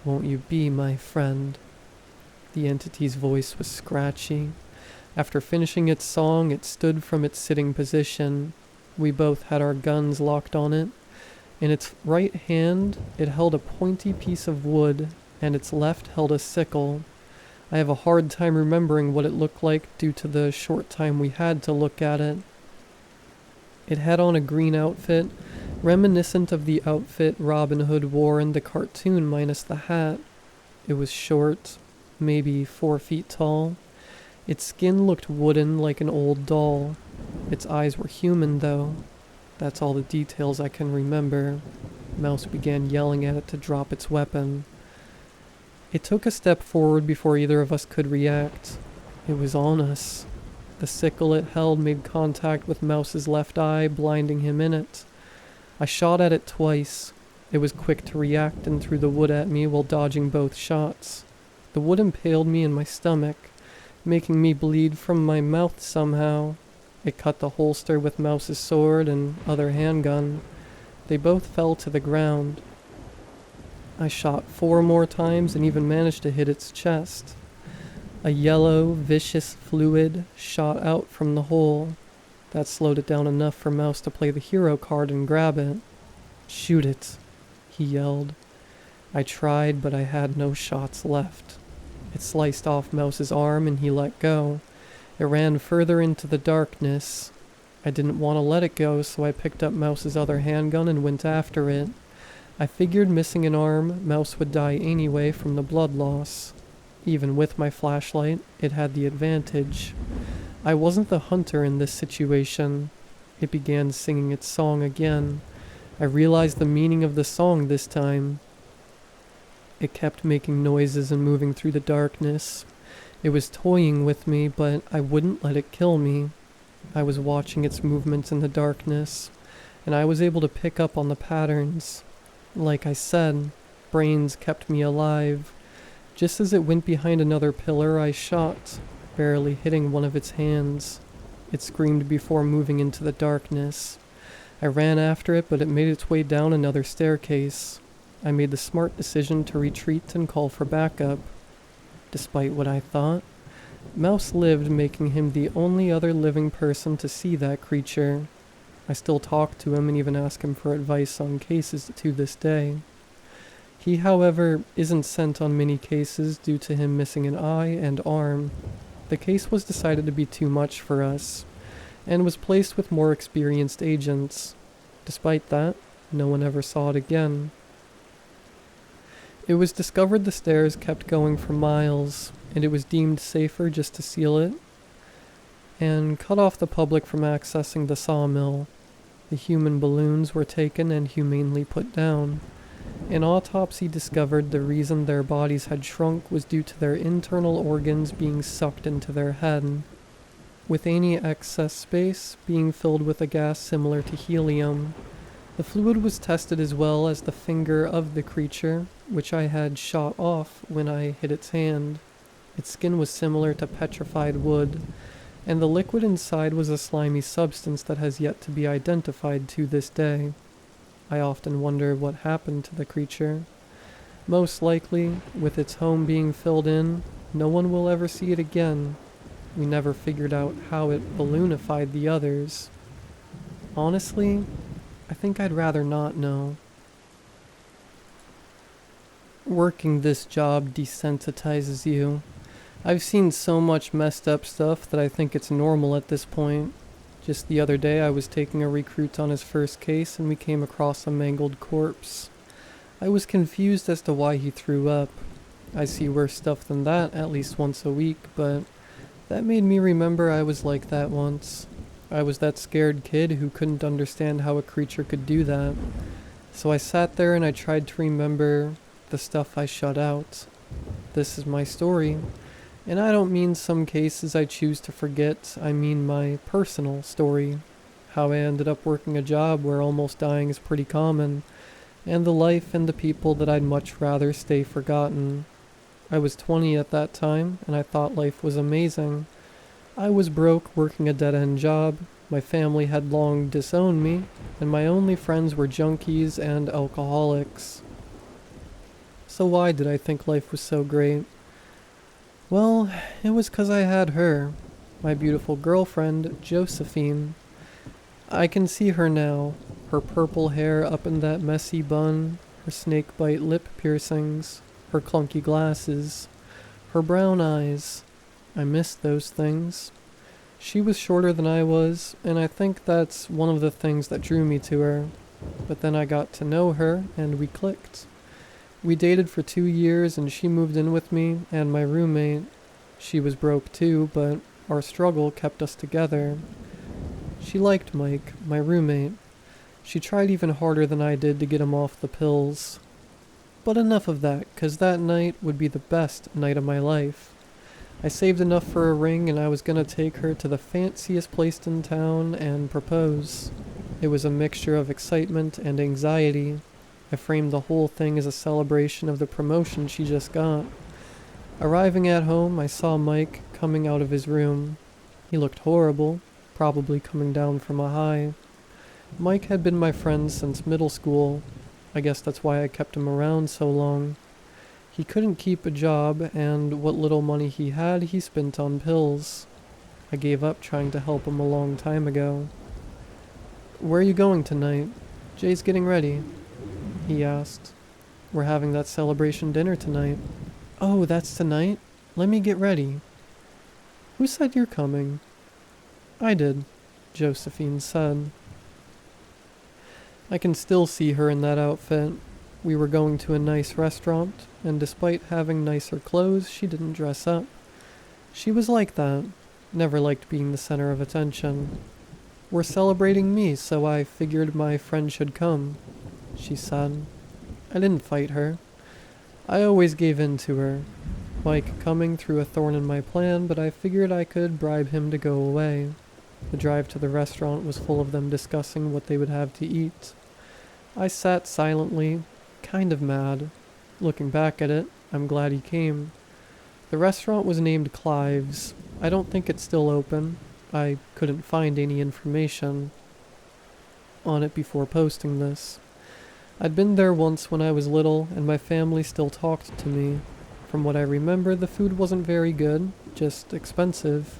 Won't you be my friend? The entity's voice was scratchy. After finishing its song, it stood from its sitting position. We both had our guns locked on it. In its right hand, it held a pointy piece of wood, and its left held a sickle. I have a hard time remembering what it looked like due to the short time we had to look at it. It had on a green outfit, reminiscent of the outfit Robin Hood wore in the cartoon minus the hat. It was short, maybe 4 feet tall. Its skin looked wooden like an old doll. Its eyes were human, though. That's all the details I can remember. Mouse began yelling at it to drop its weapon. It took a step forward before either of us could react. It was on us. The sickle it held made contact with Mouse's left eye, blinding him in it. I shot at it twice. It was quick to react and threw the wood at me while dodging both shots. The wood impaled me in my stomach, making me bleed from my mouth somehow. It cut the holster with Mouse's sword and other handgun. They both fell to the ground. I shot 4 more times and even managed to hit its chest. A yellow, vicious fluid shot out from the hole. That slowed it down enough for Mouse to play the hero card and grab it. "Shoot it," he yelled. I tried, but I had no shots left. It sliced off Mouse's arm and he let go. It ran further into the darkness. I didn't want to let it go, so I picked up Mouse's other handgun and went after it. I figured missing an arm, Mouse would die anyway from the blood loss. Even with my flashlight, it had the advantage. I wasn't the hunter in this situation. It began singing its song again. I realized the meaning of the song this time. It kept making noises and moving through the darkness. It was toying with me, but I wouldn't let it kill me. I was watching its movements in the darkness, and I was able to pick up on the patterns. Like I said, brains kept me alive. Just as it went behind another pillar, I shot, barely hitting one of its hands. It screamed before moving into the darkness. I ran after it, but it made its way down another staircase. I made the smart decision to retreat and call for backup. Despite what I thought, Mouse lived, making him the only other living person to see that creature. I still talk to him and even ask him for advice on cases to this day. He, however, isn't sent on many cases due to him missing an eye and arm. The case was decided to be too much for us, and was placed with more experienced agents. Despite that, no one ever saw it again. It was discovered the stairs kept going for miles, and it was deemed safer just to seal it, and cut off the public from accessing the sawmill. The human balloons were taken and humanely put down. An autopsy discovered the reason their bodies had shrunk was due to their internal organs being sucked into their head, with any excess space being filled with a gas similar to helium. The fluid was tested as well as the finger of the creature, which I had shot off when I hit its hand. Its skin was similar to petrified wood, and the liquid inside was a slimy substance that has yet to be identified to this day. I often wonder what happened to the creature. Most likely, with its home being filled in, no one will ever see it again. We never figured out how it balloonified the others. Honestly, I think I'd rather not know. Working this job desensitizes you. I've seen so much messed up stuff that I think it's normal at this point. Just the other day I was taking a recruit on his first case and we came across a mangled corpse. I was confused as to why he threw up. I see worse stuff than that at least once a week, but that made me remember I was like that once. I was that scared kid who couldn't understand how a creature could do that. So I sat there and I tried to remember the stuff I shut out. This is my story. And I don't mean some cases I choose to forget, I mean my personal story. How I ended up working a job where almost dying is pretty common, and the life and the people that I'd much rather stay forgotten. I was 20 at that time, and I thought life was amazing. I was broke working a dead-end job, my family had long disowned me, and my only friends were junkies and alcoholics. So why did I think life was so great? Well, it was 'cause I had her, my beautiful girlfriend, Josephine. I can see her now, her purple hair up in that messy bun, her snakebite lip piercings, her clunky glasses, her brown eyes. I missed those things. She was shorter than I was, and I think that's one of the things that drew me to her. But then I got to know her, and we clicked. We dated for 2 years, and she moved in with me and my roommate. She was broke too, but our struggle kept us together. She liked Mike, my roommate. She tried even harder than I did to get him off the pills. But enough of that, 'cause that night would be the best night of my life. I saved enough for a ring, and I was gonna take her to the fanciest place in town and propose. It was a mixture of excitement and anxiety. I framed the whole thing as a celebration of the promotion she just got. Arriving at home, I saw Mike coming out of his room. He looked horrible, probably coming down from a high. Mike had been my friend since middle school. I guess that's why I kept him around so long. He couldn't keep a job, and what little money he had, he spent on pills. I gave up trying to help him a long time ago. "Where are you going tonight? Jay's getting ready," he asked. "We're having that celebration dinner tonight." "Oh, that's tonight? Let me get ready." "Who said you're coming?" "I did," Josephine said. I can still see her in that outfit. We were going to a nice restaurant, and despite having nicer clothes, she didn't dress up. She was like that, never liked being the center of attention. "We're celebrating me, so I figured my friend should come," she said. I didn't fight her. I always gave in to her. Mike coming threw a thorn in my plan, but I figured I could bribe him to go away. The drive to the restaurant was full of them discussing what they would have to eat. I sat silently, kind of mad. Looking back at it, I'm glad he came. The restaurant was named Clive's. I don't think it's still open. I couldn't find any information on it before posting this. I'd been there once when I was little, and my family still talked to me. From what I remember, the food wasn't very good, just expensive.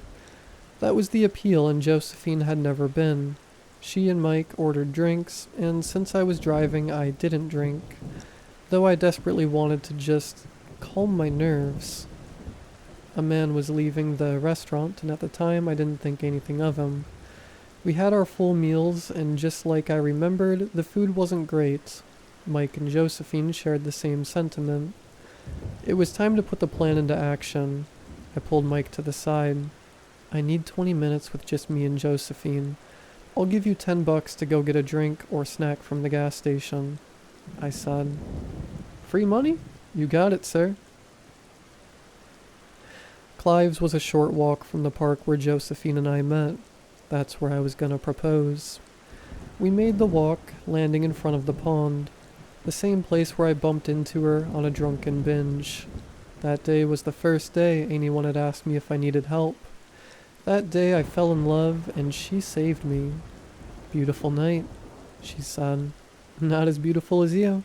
That was the appeal, and Josephine had never been. She and Mike ordered drinks, and since I was driving, I didn't drink, though I desperately wanted to just calm my nerves. A man was leaving the restaurant, and at the time I didn't think anything of him. We had our full meals, and just like I remembered, the food wasn't great. Mike and Josephine shared the same sentiment. It was time to put the plan into action. I pulled Mike to the side. "I need 20 minutes with just me and Josephine. I'll give you $10 to go get a drink or snack from the gas station," I said. "Free money? You got it, sir." Clive's was a short walk from the park where Josephine and I met. That's where I was gonna propose. We made the walk, landing in front of the pond, the same place where I bumped into her on a drunken binge. That day was the first day anyone had asked me if I needed help. That day I fell in love, and she saved me. "Beautiful night," she said. "Not as beautiful as you,"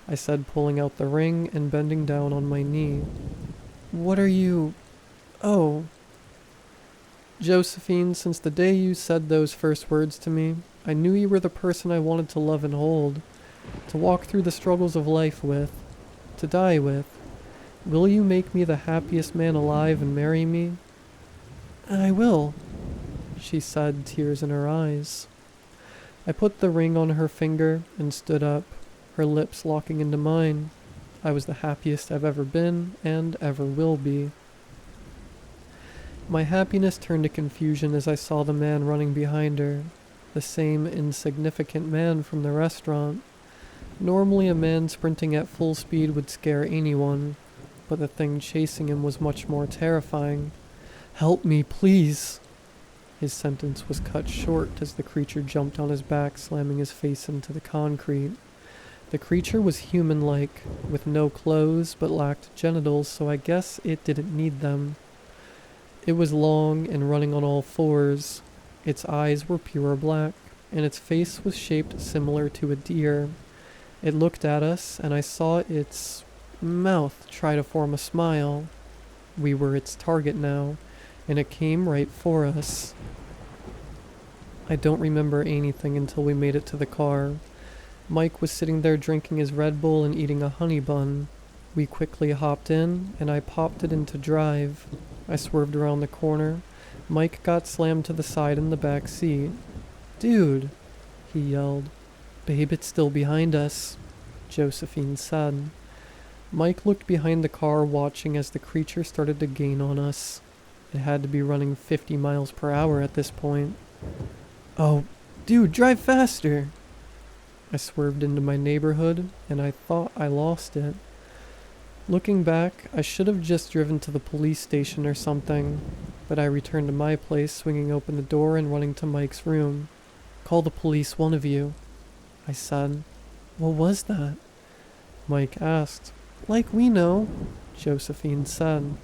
I said, pulling out the ring and bending down on my knee. "What are you... Oh..." "Josephine, since the day you said those first words to me, I knew you were the person I wanted to love and hold, to walk through the struggles of life with, to die with. Will you make me the happiest man alive and marry me?" "I will," she said, tears in her eyes. I put the ring on her finger and stood up, her lips locking into mine. I was the happiest I've ever been and ever will be. My happiness turned to confusion as I saw the man running behind her, the same insignificant man from the restaurant. Normally a man sprinting at full speed would scare anyone, but the thing chasing him was much more terrifying. "Help me, please!" His sentence was cut short as the creature jumped on his back, slamming his face into the concrete. The creature was human-like, with no clothes but lacked genitals, so I guess it didn't need them. It was long and running on all fours. Its eyes were pure black, and its face was shaped similar to a deer. It looked at us, and I saw its mouth try to form a smile. We were its target now, and it came right for us. I don't remember anything until we made it to the car. Mike was sitting there drinking his Red Bull and eating a honey bun. We quickly hopped in, and I popped it into drive. I swerved around the corner. Mike got slammed to the side in the back seat. "Dude," he yelled. "Babe, it's still behind us," Josephine said. Mike looked behind the car, watching as the creature started to gain on us. It had to be running 50 miles per hour at this point. "Oh, dude, drive faster!" I swerved into my neighborhood, and I thought I lost it. Looking back, I should have just driven to the police station or something, but I returned to my place, swinging open the door and running to Mike's room. "Call the police, one of you," I said. "What was that?" Mike asked. "Like we know," Josephine said.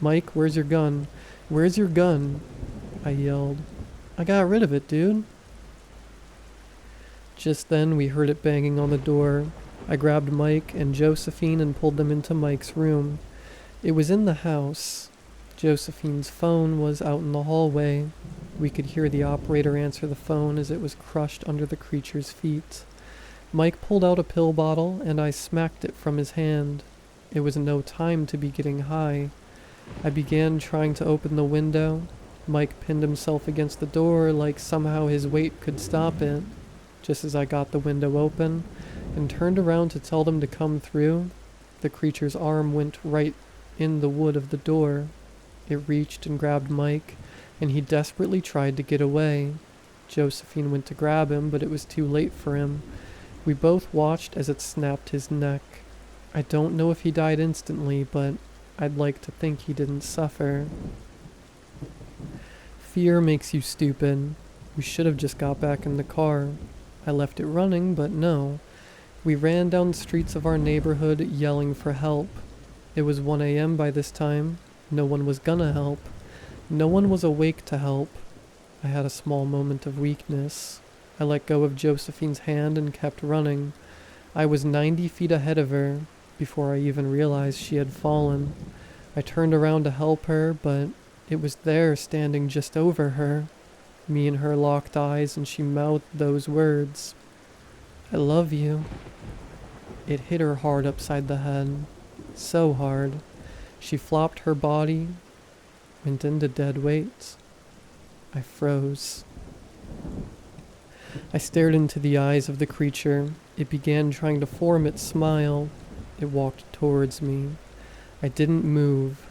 "Mike, where's your gun? Where's your gun?" I yelled. "I got rid of it, dude." Just then, we heard it banging on the door. I grabbed Mike and Josephine and pulled them into Mike's room. It was in the house. Josephine's phone was out in the hallway. We could hear the operator answer the phone as it was crushed under the creature's feet. Mike pulled out a pill bottle, and I smacked it from his hand. It was no time to be getting high. I began trying to open the window. Mike pinned himself against the door like somehow his weight could stop it. Just as I got the window open and turned around to tell them to come through, the creature's arm went right in the wood of the door. It reached and grabbed Mike, and he desperately tried to get away. Josephine went to grab him, but it was too late for him. We both watched as it snapped his neck. I don't know if he died instantly, but I'd like to think he didn't suffer. Fear makes you stupid. We should have just got back in the car. I left it running, but no. We ran down the streets of our neighborhood yelling for help. It was 1 a.m. by this time. No one was gonna help. No one was awake to help. I had a small moment of weakness. I let go of Josephine's hand and kept running. I was 90 feet ahead of her before I even realized she had fallen. I turned around to help her, but it was there standing just over her. Me and her locked eyes, and she mouthed those words. "I love you." It hit her hard upside the head. So hard. She flopped her body, went into dead weight. I froze. I stared into the eyes of the creature. It began trying to form its smile. It walked towards me. I didn't move.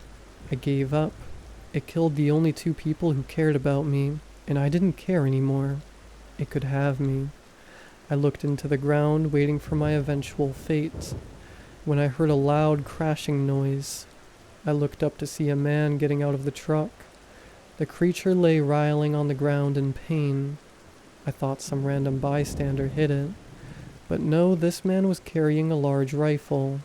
I gave up. It killed the only 2 people who cared about me, and I didn't care anymore. It could have me. I looked into the ground, waiting for my eventual fate, when I heard a loud crashing noise. I looked up to see a man getting out of the truck. The creature lay writhing on the ground in pain. I thought some random bystander hit it. But no, this man was carrying a large rifle.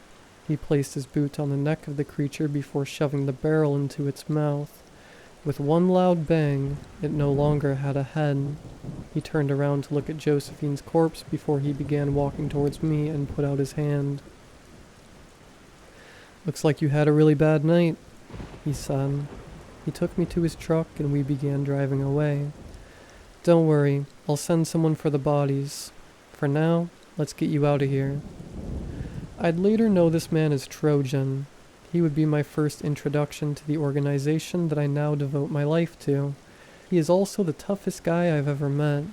He placed his boot on the neck of the creature before shoving the barrel into its mouth. With one loud bang, it no longer had a head. He turned around to look at Josephine's corpse before he began walking towards me and put out his hand. "Looks like you had a really bad night," he said. He took me to his truck and we began driving away. "Don't worry, I'll send someone for the bodies. For now, let's get you out of here." I'd later know this man as Trojan. He would be my first introduction to the organization that I now devote my life to. He is also the toughest guy I've ever met.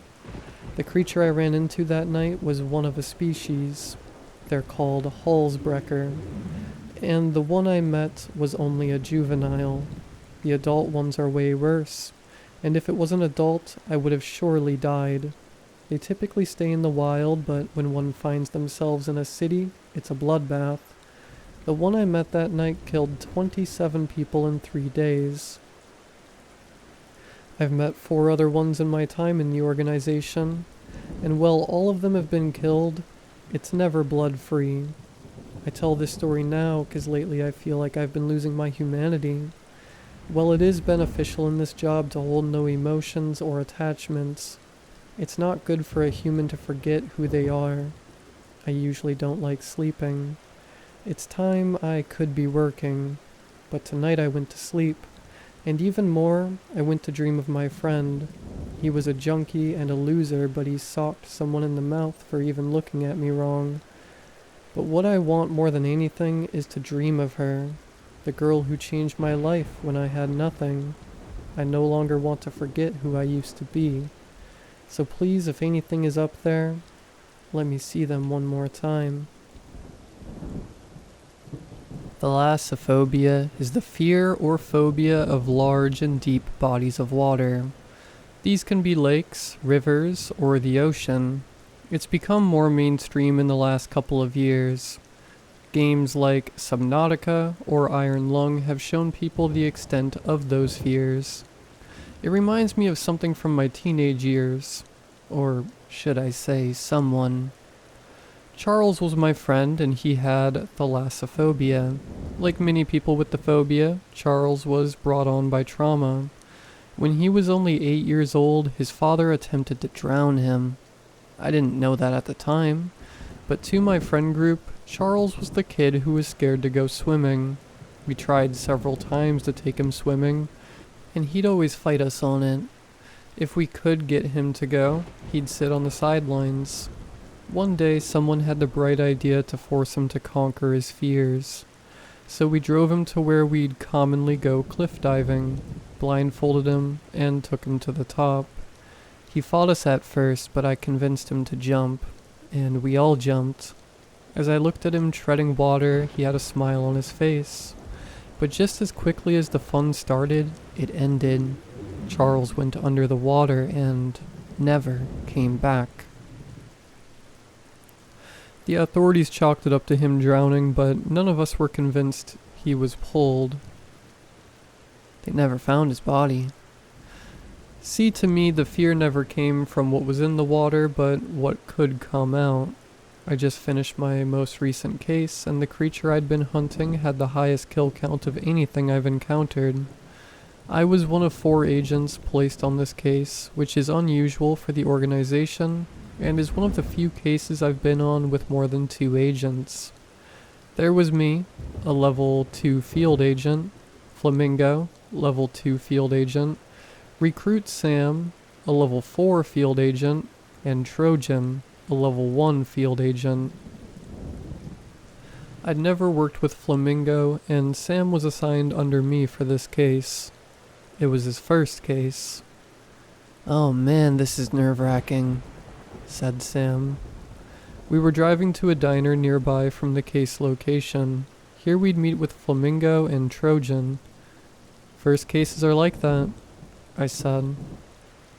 The creature I ran into that night was one of a species. They're called Halsbrecker. And the one I met was only a juvenile. The adult ones are way worse, and if it was an adult, I would have surely died. They typically stay in the wild, but when one finds themselves in a city, it's a bloodbath. The one I met that night killed 27 people in 3 days. I've met 4 other ones in my time in the organization, and while all of them have been killed, it's never blood-free. I tell this story now because lately I feel like I've been losing my humanity. While it is beneficial in this job to hold no emotions or attachments, it's not good for a human to forget who they are. I usually don't like sleeping. It's time I could be working, but tonight I went to sleep, and even more, I went to dream of my friend. He was a junkie and a loser, but he socked someone in the mouth for even looking at me wrong. But what I want more than anything is to dream of her, the girl who changed my life when I had nothing. I no longer want to forget who I used to be. So please, if anything is up there, let me see them one more time. Thalassophobia is the fear or phobia of large and deep bodies of water. These can be lakes, rivers, or the ocean. It's become more mainstream in the last couple of years. Games like Subnautica or Iron Lung have shown people the extent of those fears. It reminds me of something from my teenage years. Or should I say, someone. Charles was my friend and he had thalassophobia. Like many people with the phobia, Charles was brought on by trauma. When he was only 8 years old, his father attempted to drown him. I didn't know that at the time, but to my friend group, Charles was the kid who was scared to go swimming. We tried several times to take him swimming, and he'd always fight us on it. If we could get him to go, he'd sit on the sidelines. One day, someone had the bright idea to force him to conquer his fears. So we drove him to where we'd commonly go cliff diving, blindfolded him, and took him to the top. He fought us at first, but I convinced him to jump, and we all jumped. As I looked at him treading water, he had a smile on his face. But just as quickly as the fun started, it ended. Charles went under the water and never came back. The authorities chalked it up to him drowning, but none of us were convinced he was pulled. They never found his body. See, to me, the fear never came from what was in the water, but what could come out. I just finished my most recent case, and the creature I'd been hunting had the highest kill count of anything I've encountered. I was one of 4 agents placed on this case, which is unusual for the organization, and is one of the few cases I've been on with more than 2 agents. There was me, a level 2 field agent, Flamingo, level 2 field agent, Recruit Sam, a level 4 field agent, and Trojan, a level 1 field agent. I'd never worked with Flamingo, and Sam was assigned under me for this case. It was his first case. "Oh man, this is nerve-wracking," said Sam. We were driving to a diner nearby from the case location. Here we'd meet with Flamingo and Trojan. "First cases are like that," I said.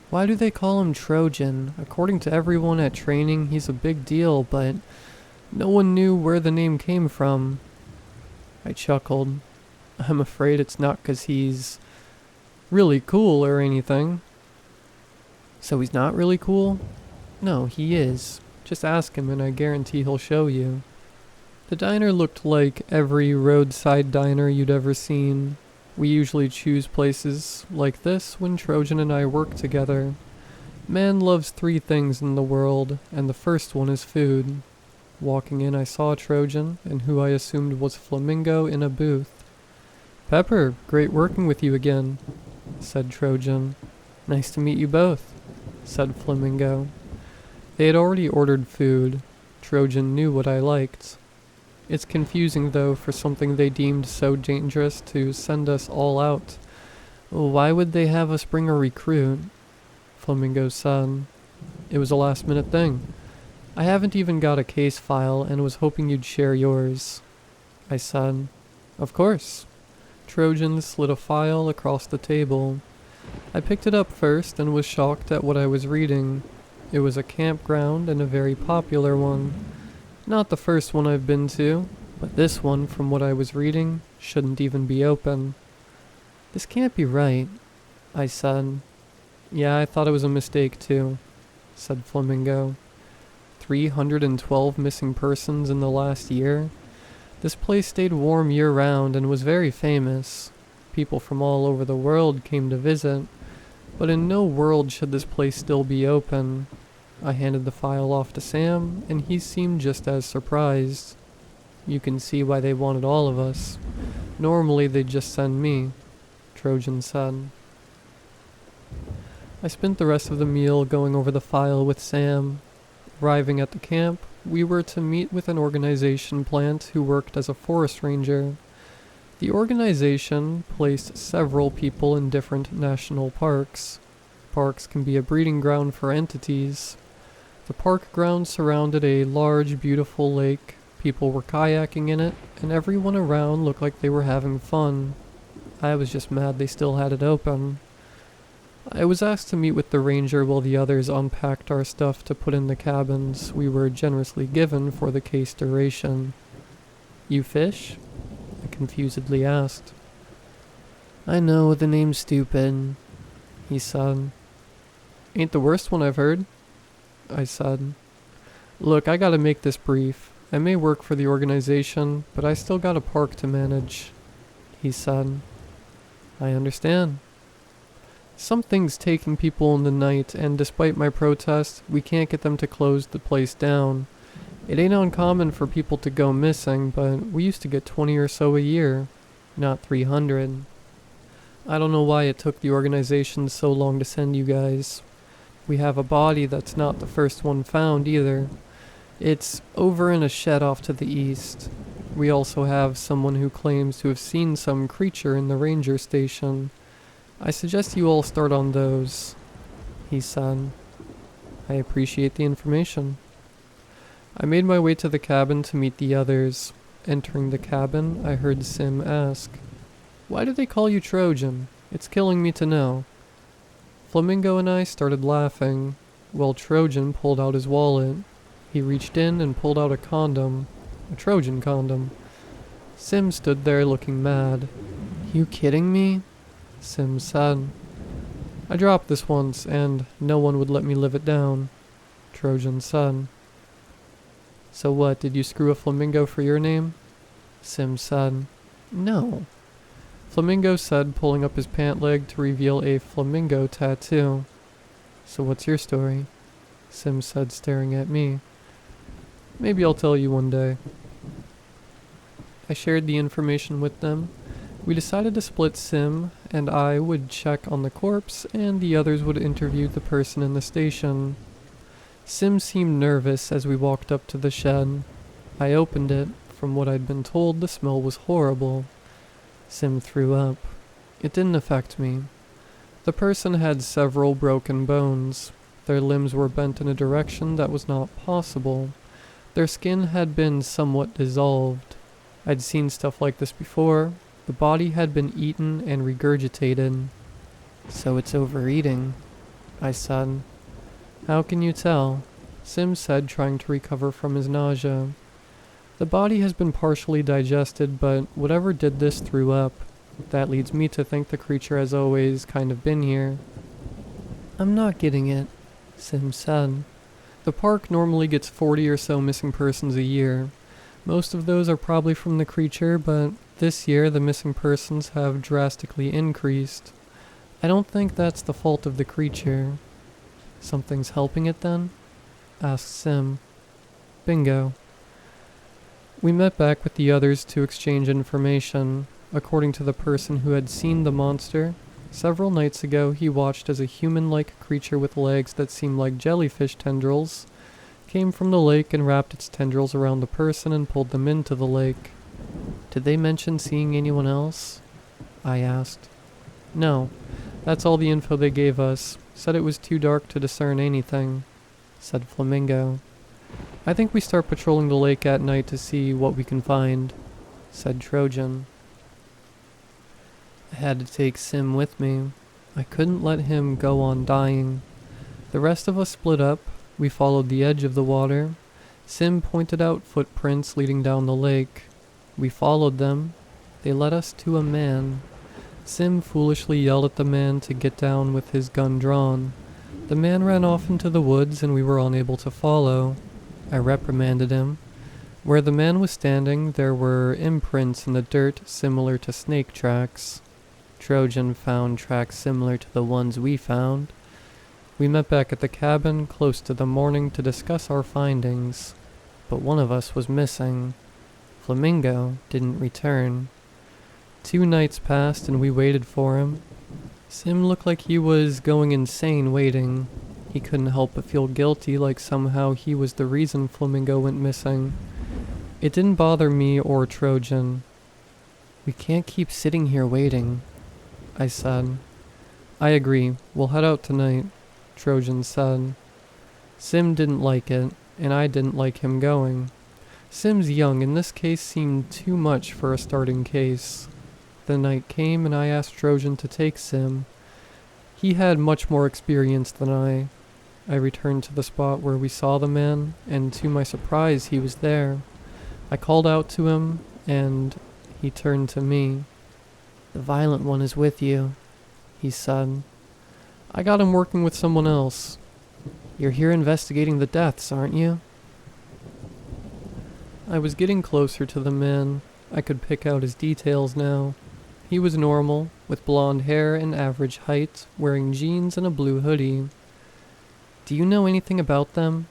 "Why do they call him Trojan? According to everyone at training, he's a big deal, but no one knew where the name came from." I chuckled. "I'm afraid it's not 'cause he's really cool or anything." "So he's not really cool?" "No, he is. Just ask him and I guarantee he'll show you." The diner looked like every roadside diner you'd ever seen. We usually choose places like this when Trojan and I work together. Man loves 3 things in the world, and the first one is food. Walking in, I saw Trojan, and who I assumed was Flamingo, in a booth. "Pepper, great working with you again," said Trojan. "Nice to meet you both," said Flamingo. They had already ordered food. Trojan knew what I liked. It's confusing, though, for something they deemed so dangerous to send us all out. "Why would they have us bring a recruit?" Flamingo said. "It was a last-minute thing. I haven't even got a case file and was hoping you'd share yours." I said, "Of course." Trojan slid a file across the table. I picked it up first and was shocked at what I was reading. It was a campground and a very popular one. Not the first one I've been to, but this one, from what I was reading, shouldn't even be open. This can't be right, I said. Yeah, I thought it was a mistake too, said Flamingo. 312 missing persons in the last year? This place stayed warm year-round and was very famous. People from all over the world came to visit, but in no world should this place still be open. I handed the file off to Sam, and he seemed just as surprised. You can see why they wanted all of us. Normally they'd just send me, Trojan said. I spent the rest of the meal going over the file with Sam. Arriving at the camp, we were to meet with an organization plant who worked as a forest ranger. The organization placed several people in different national parks. Parks can be a breeding ground for entities. The park grounds surrounded a large, beautiful lake. People were kayaking in it, and everyone around looked like they were having fun. I was just mad they still had it open. I was asked to meet with the ranger while the others unpacked our stuff to put in the cabins we were generously given for the case duration. You fish? I confusedly asked. I know, the name's stupid, he said. Ain't the worst one I've heard, I said. Look, I gotta make this brief. I may work for the organization, but I still got a park to manage, he said. I understand. Something's taking people in the night, and despite my protest, we can't get them to close the place down. It ain't uncommon for people to go missing, but we used to get 20 or so a year, not 300. I don't know why it took the organization so long to send you guys. We have a body that's not the first one found either. It's over in a shed off to the east. We also have someone who claims to have seen some creature in the ranger station. I suggest you all start on those, he said. I appreciate the information. I made my way to the cabin to meet the others. Entering the cabin, I heard Sim ask, "Why do they call you Trojan? It's killing me to know." Flamingo and I started laughing, while Trojan pulled out his wallet. He reached in and pulled out a condom, a Trojan condom. Sim stood there looking mad. You kidding me? Sim said. I dropped this once, and no one would let me live it down, Trojan said. So what, did you screw a flamingo for your name? Sim said. No. Flamingo said, pulling up his pant leg to reveal a flamingo tattoo. So what's your story? Sim said, staring at me. Maybe I'll tell you one day. I shared the information with them. We decided to split. Sim and I would check on the corpse, and the others would interview the person in the station. Sim seemed nervous as we walked up to the shed. I opened it. From what I'd been told, the smell was horrible. Sim threw up. It didn't affect me. The person had several broken bones. Their limbs were bent in a direction that was not possible. Their skin had been somewhat dissolved. I'd seen stuff like this before. The body had been eaten and regurgitated. So it's overeating, I said. How can you tell? Sim said, trying to recover from his nausea. The body has been partially digested, but whatever did this threw up. That leads me to think the creature has always kind of been here. I'm not getting it, Sim said. The park normally gets 40 or so missing persons a year. Most of those are probably from the creature, but this year the missing persons have drastically increased. I don't think that's the fault of the creature. Something's helping it then? Asked Sim. Bingo. We met back with the others to exchange information. According to the person who had seen the monster, several nights ago he watched as a human-like creature with legs that seemed like jellyfish tendrils came from the lake and wrapped its tendrils around the person and pulled them into the lake. Did they mention seeing anyone else? I asked. No, that's all the info they gave us. Said it was too dark to discern anything, said Flamingo. I think we start patrolling the lake at night to see what we can find, said Trojan. I had to take Sim with me. I couldn't let him go on dying. The rest of us split up. We followed the edge of the water. Sim pointed out footprints leading down the lake. We followed them. They led us to a man. Sim foolishly yelled at the man to get down with his gun drawn. The man ran off into the woods and we were unable to follow. I reprimanded him. Where the man was standing, there were imprints in the dirt similar to snake tracks. Trojan found tracks similar to the ones we found. We met back at the cabin close to the morning to discuss our findings, but one of us was missing. Flamingo didn't return. 2 nights passed and we waited for him. Sim looked like he was going insane waiting. He couldn't help but feel guilty, like somehow he was the reason Flamingo went missing. It didn't bother me or Trojan. "We can't keep sitting here waiting," I said. "I agree. We'll head out tonight," Trojan said. Sim didn't like it, and I didn't like him going. Sim's young, and this case seemed too much for a starting case. The night came, and I asked Trojan to take Sim. He had much more experience than I. I returned to the spot where we saw the man, and to my surprise, he was there. I called out to him, and he turned to me. "The violent one is with you," he said. "I got him working with someone else." "You're here investigating the deaths, aren't you?" I was getting closer to the man. I could pick out his details now. He was normal, with blonde hair and average height, wearing jeans and a blue hoodie. "Do you know anything about them?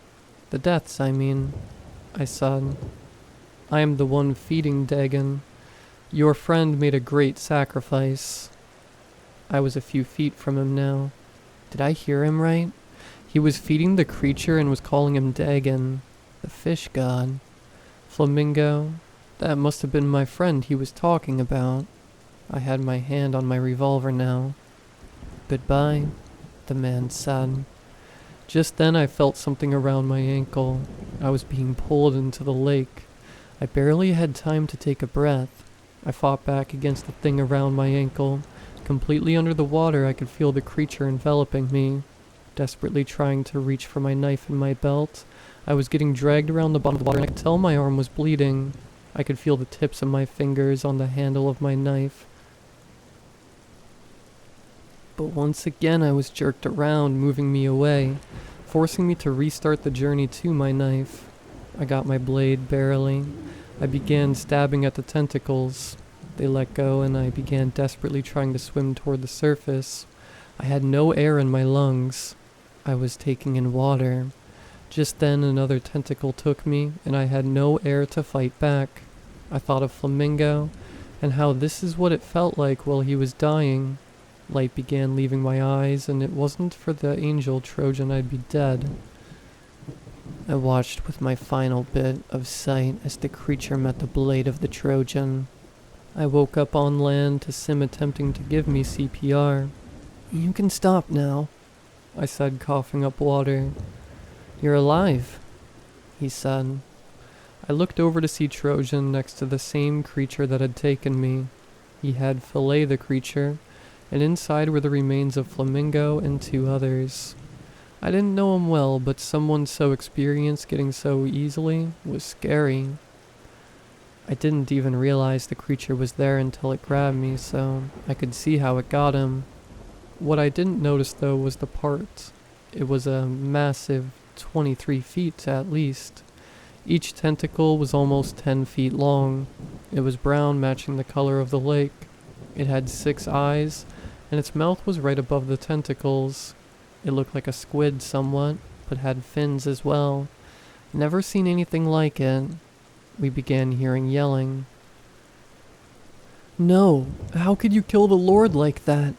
The deaths, I mean," I said. "I am the one feeding Dagon. Your friend made a great sacrifice." I was a few feet from him now. Did I hear him right? He was feeding the creature and was calling him Dagon, the fish god. Flamingo, that must have been my friend he was talking about. I had my hand on my revolver now. "Goodbye," the man said. Just then I felt something around my ankle. I was being pulled into the lake. I barely had time to take a breath. I fought back against the thing around my ankle. Completely under the water, I could feel the creature enveloping me. Desperately trying to reach for my knife in my belt, I was getting dragged around the bottom of the water and I could tell my arm was bleeding. I could feel the tips of my fingers on the handle of my knife. But once again I was jerked around, moving me away, forcing me to restart the journey to my knife. I got my blade barely. I began stabbing at the tentacles. They let go and I began desperately trying to swim toward the surface. I had no air in my lungs. I was taking in water. Just then another tentacle took me and I had no air to fight back. I thought of Flamingo and how this is what it felt like while he was dying. Light began leaving my eyes, and it wasn't for the angel Trojan I'd be dead. I watched with my final bit of sight as the creature met the blade of the Trojan. I woke up on land to Sim attempting to give me CPR. "You can stop now," I said, coughing up water. "You're alive," he said. I looked over to see Trojan next to the same creature that had taken me. He had filleted the creature, and inside were the remains of Flamingo and 2 others. I didn't know him well, but someone so experienced getting so easily was scary. I didn't even realize the creature was there until it grabbed me, so I could see how it got him. What I didn't notice though was the part. It was a massive 23 feet at least. Each tentacle was almost 10 feet long. It was brown, matching the color of the lake. It had 6 eyes, and its mouth was right above the tentacles. It looked like a squid somewhat, but had fins as well. Never seen anything like it. We began hearing yelling. "No! How could you kill the Lord like that?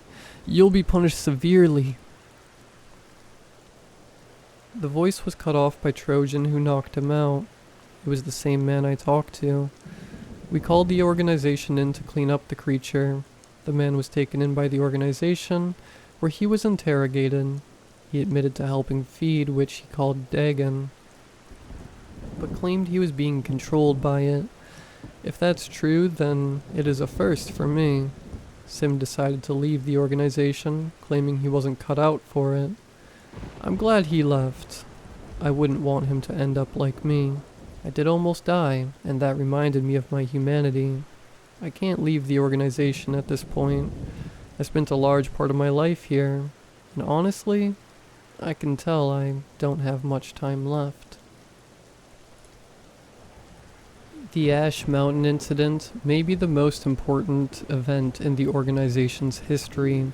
You'll be punished severely." The voice was cut off by Trojan, who knocked him out. It was the same man I talked to. We called the organization in to clean up the creature. The man was taken in by the organization, where he was interrogated. He admitted to helping feed, which he called Dagon, but claimed he was being controlled by it. If that's true, then it is a first for me. Sim decided to leave the organization, claiming he wasn't cut out for it. I'm glad he left. I wouldn't want him to end up like me. I did almost die, and that reminded me of my humanity. I can't leave the organization at this point. I spent a large part of my life here, and honestly, I can tell I don't have much time left. The Ash Mountain incident may be the most important event in the organization's history.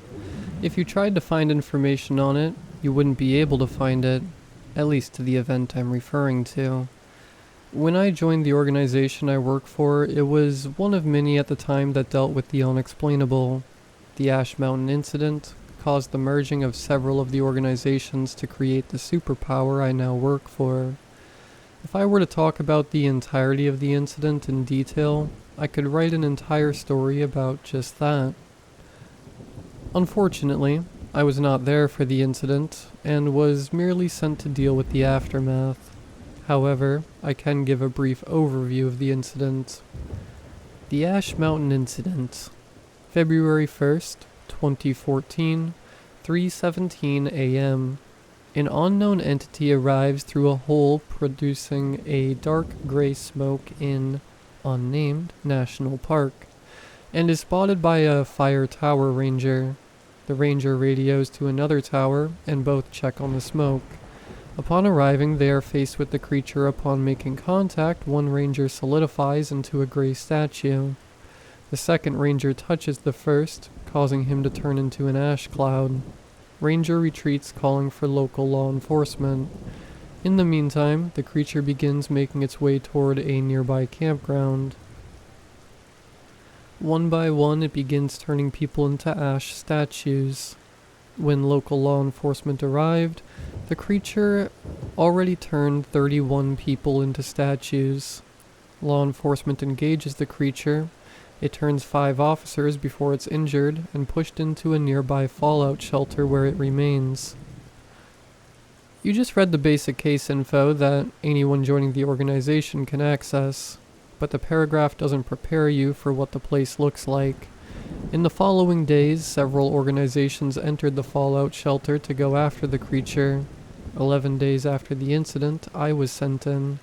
If you tried to find information on it, you wouldn't be able to find it, at least to the event I'm referring to. When I joined the organization I work for, it was one of many at the time that dealt with the unexplainable. The Ash Mountain incident caused the merging of several of the organizations to create the superpower I now work for. If I were to talk about the entirety of the incident in detail, I could write an entire story about just that. Unfortunately, I was not there for the incident, and was merely sent to deal with the aftermath. However, I can give a brief overview of the incident. The Ash Mountain Incident. February 1st, 2014, 3:17 a.m. An unknown entity arrives through a hole producing a dark gray smoke in unnamed national park, and is spotted by a fire tower ranger. The ranger radios to another tower, and both check on the smoke. Upon arriving, they are faced with the creature. Upon making contact, one ranger solidifies into a gray statue. The second ranger touches the first, causing him to turn into an ash cloud. Ranger retreats, calling for local law enforcement. In the meantime, the creature begins making its way toward a nearby campground. One by one, it begins turning people into ash statues. When local law enforcement arrived, the creature already turned 31 people into statues. Law enforcement engages the creature. It turns 5 officers before it's injured and pushed into a nearby fallout shelter where it remains. You just read the basic case info that anyone joining the organization can access, but the paragraph doesn't prepare you for what the place looks like. In the following days, several organizations entered the fallout shelter to go after the creature. 11 days after the incident, I was sent in.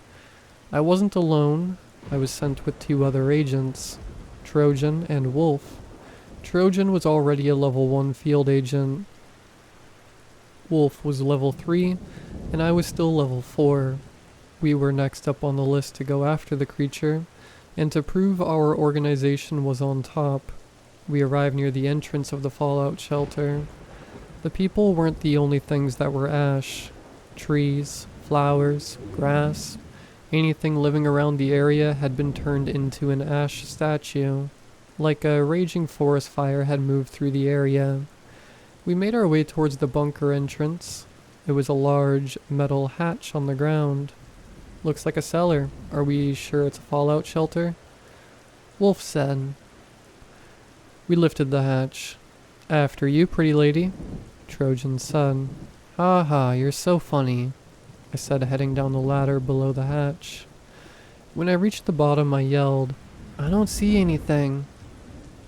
I wasn't alone. I was sent with 2 other agents, Trojan and Wolf. Trojan was already a level 1 field agent. Wolf was level 3, and I was still level 4. We were next up on the list to go after the creature, and to prove our organization was on top. We arrived near the entrance of the fallout shelter. The people weren't the only things that were ash. Trees, flowers, grass, anything living around the area had been turned into an ash statue, like a raging forest fire had moved through the area. We made our way towards the bunker entrance. It was a large metal hatch on the ground. Looks like a cellar. Are we sure it's a fallout shelter? Wolf said. We lifted the hatch. After you, pretty lady, Trojan said. Ha ha, you're so funny, I said, heading down the ladder below the hatch. When I reached the bottom, I yelled, I don't see anything.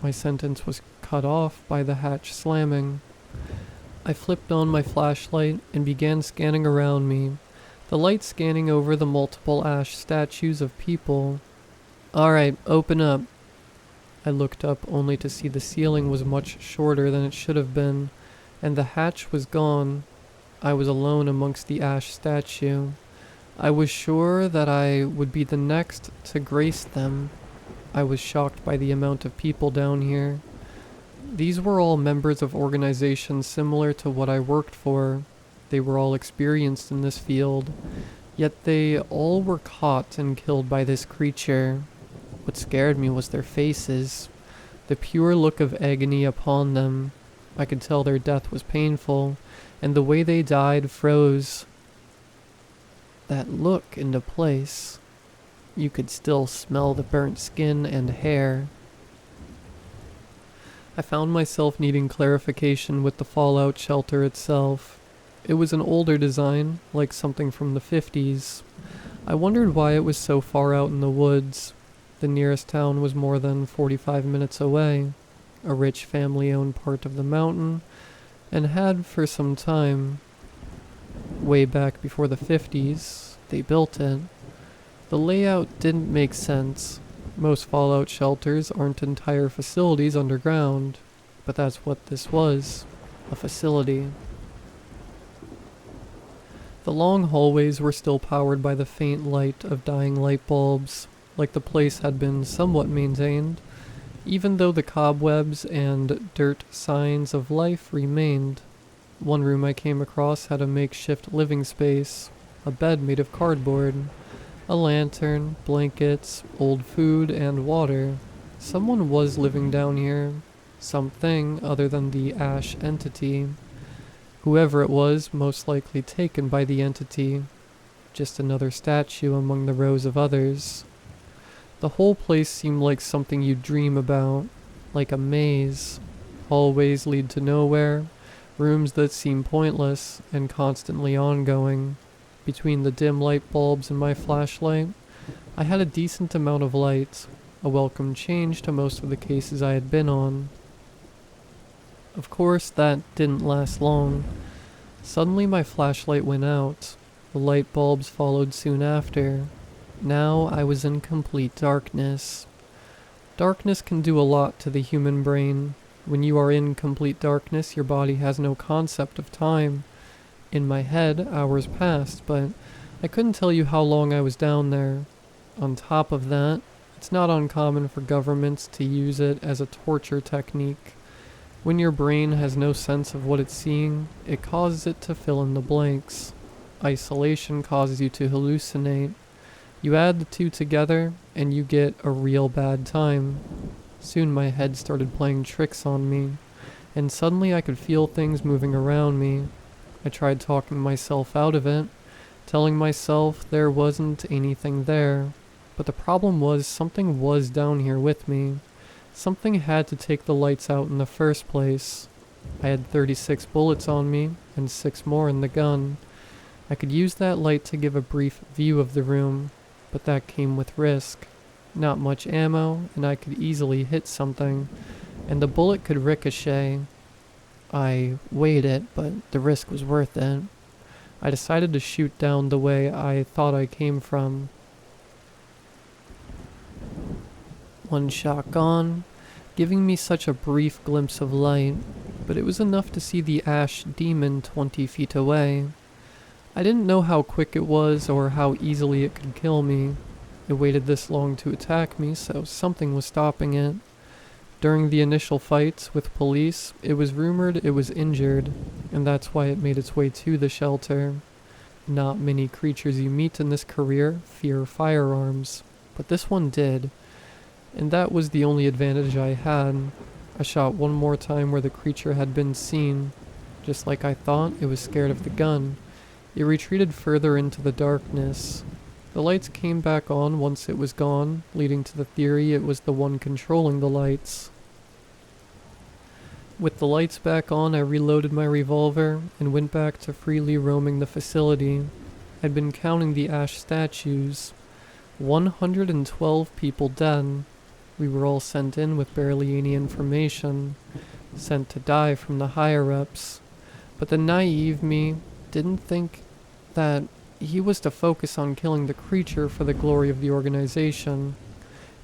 My sentence was cut off by the hatch slamming. I flipped on my flashlight and began scanning around me, the light scanning over the multiple ash statues of people. Alright, open up. I looked up only to see the ceiling was much shorter than it should have been, and the hatch was gone. I was alone amongst the ash statue. I was sure that I would be the next to grace them. I was shocked by the amount of people down here. These were all members of organizations similar to what I worked for. They were all experienced in this field, yet they all were caught and killed by this creature. What scared me was their faces, the pure look of agony upon them. I could tell their death was painful, and the way they died froze that look into place. You could still smell the burnt skin and hair. I found myself needing clarification with the fallout shelter itself. It was an older design, like something from the 50s. I wondered why it was so far out in the woods. The nearest town was more than 45 minutes away. a rich family-owned part of the mountain, and had for some time. Way back before the 50s, they built it. The layout didn't make sense. Most fallout shelters aren't entire facilities underground, but that's what this was, a facility. The long hallways were still powered by the faint light of dying light bulbs, like the place had been somewhat maintained, even though the cobwebs and dirt signs of life remained. One room I came across had a makeshift living space, a bed made of cardboard, a lantern, blankets, old food, and water. Someone was living down here. Something other than the ash entity. Whoever it was, most likely taken by the entity. Just another statue among the rows of others. The whole place seemed like something you'd dream about, like a maze. Hallways lead to nowhere, rooms that seem pointless and constantly ongoing. Between the dim light bulbs and my flashlight, I had a decent amount of light, a welcome change to most of the cases I had been on. Of course, that didn't last long. Suddenly my flashlight went out. The light bulbs followed soon after. Now I was in complete darkness. Darkness can do a lot to the human brain. When you are in complete darkness, your body has no concept of time. In my head, hours passed, but I couldn't tell you how long I was down there. On top of that, it's not uncommon for governments to use it as a torture technique. When your brain has no sense of what it's seeing, it causes it to fill in the blanks. Isolation causes you to hallucinate. You add the two together, and you get a real bad time. Soon my head started playing tricks on me, and suddenly I could feel things moving around me. I tried talking myself out of it, telling myself there wasn't anything there, but the problem was something was down here with me. Something had to take the lights out in the first place. I had 36 bullets on me, and 6 more in the gun. I could use that light to give a brief view of the room, but that came with risk. Not much ammo, and I could easily hit something, and the bullet could ricochet. I weighed it, but the risk was worth it. I decided to shoot down the way I thought I came from. One shot gone, giving me such a brief glimpse of light, but it was enough to see the ash demon 20 feet away. I didn't know how quick it was or how easily it could kill me. It waited this long to attack me, so something was stopping it. During the initial fights with police, it was rumored it was injured, and that's why it made its way to the shelter. Not many creatures you meet in this career fear firearms, but this one did, and that was the only advantage I had. I shot one more time where the creature had been seen. Just like I thought, it was scared of the gun. It retreated further into the darkness. The lights came back on once it was gone, leading to the theory it was the one controlling the lights. With the lights back on, I reloaded my revolver and went back to freely roaming the facility. I'd been counting the ash statues. 112 people dead. We were all sent in with barely any information, sent to die from the higher-ups. But the naive me didn't think that he was to focus on killing the creature for the glory of the organization.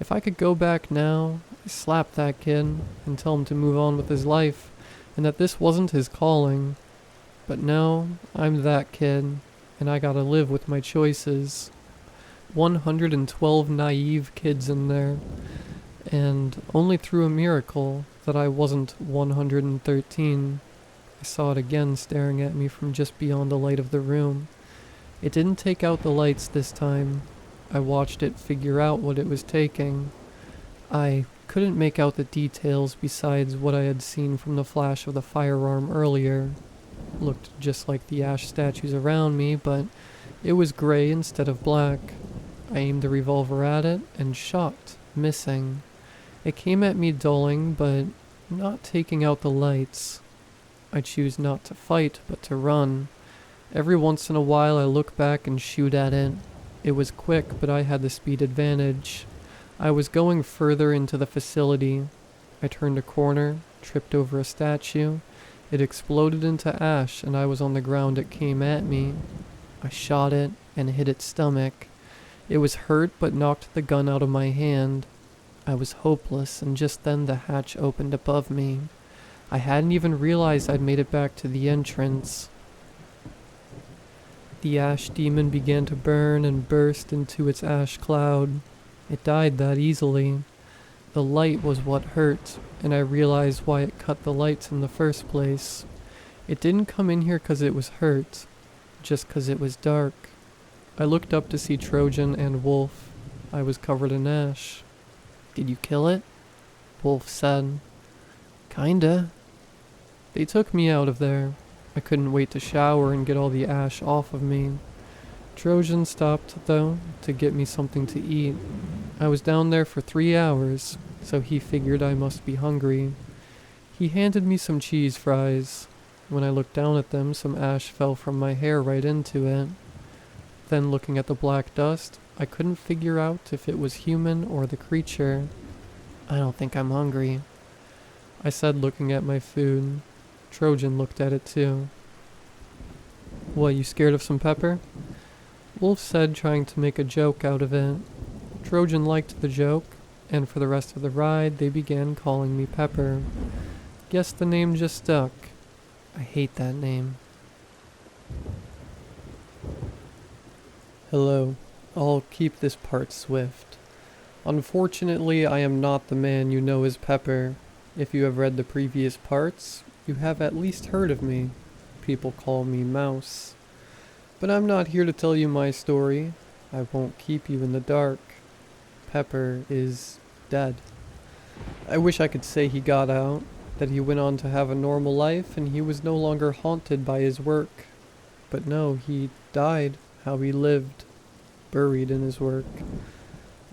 If I could go back now, I'd slap that kid and tell him to move on with his life, and that this wasn't his calling. But no, I'm that kid, and I gotta live with my choices. 112 naive kids in there, and only through a miracle that I wasn't 113. I saw it again staring at me from just beyond the light of the room. It didn't take out the lights this time. I watched it figure out what it was taking. I couldn't make out the details besides what I had seen from the flash of the firearm earlier. Looked just like the ash statues around me, but it was gray instead of black. I aimed the revolver at it and shot, missing. It came at me dulling, but not taking out the lights. I choose not to fight, but to run. Every once in a while I look back and shoot at it. It was quick, but I had the speed advantage. I was going further into the facility. I turned a corner, tripped over a statue. It exploded into ash and I was on the ground. It came at me. I shot it and hit its stomach. It was hurt but knocked the gun out of my hand. I was hopeless, and just then the hatch opened above me. I hadn't even realized I'd made it back to the entrance. The ash demon began to burn and burst into its ash cloud. It died that easily. The light was what hurt, and I realized why it cut the lights in the first place. It didn't come in here 'cause it was hurt, just 'cause it was dark. I looked up to see Trojan and Wolf. I was covered in ash. "Did you kill it?" Wolf said. "Kinda." They took me out of there. I couldn't wait to shower and get all the ash off of me. Trojan stopped, though, to get me something to eat. I was down there for 3 hours, so he figured I must be hungry. He handed me some cheese fries. When I looked down at them, some ash fell from my hair right into it. Then, looking at the black dust, I couldn't figure out if it was human or the creature. "I don't think I'm hungry," I said, looking at my food. Trojan looked at it too. "What, you scared of some pepper?" Wolf said, trying to make a joke out of it. Trojan liked the joke, and for the rest of the ride, they began calling me Pepper. Guess the name just stuck. I hate that name. Hello. I'll keep this part swift. Unfortunately, I am not the man you know as Pepper. If you have read the previous parts, you have at least heard of me. People call me Mouse. But I'm not here to tell you my story. I won't keep you in the dark. Pepper is dead. I wish I could say he got out, that he went on to have a normal life and he was no longer haunted by his work. But no, he died how he lived, buried in his work.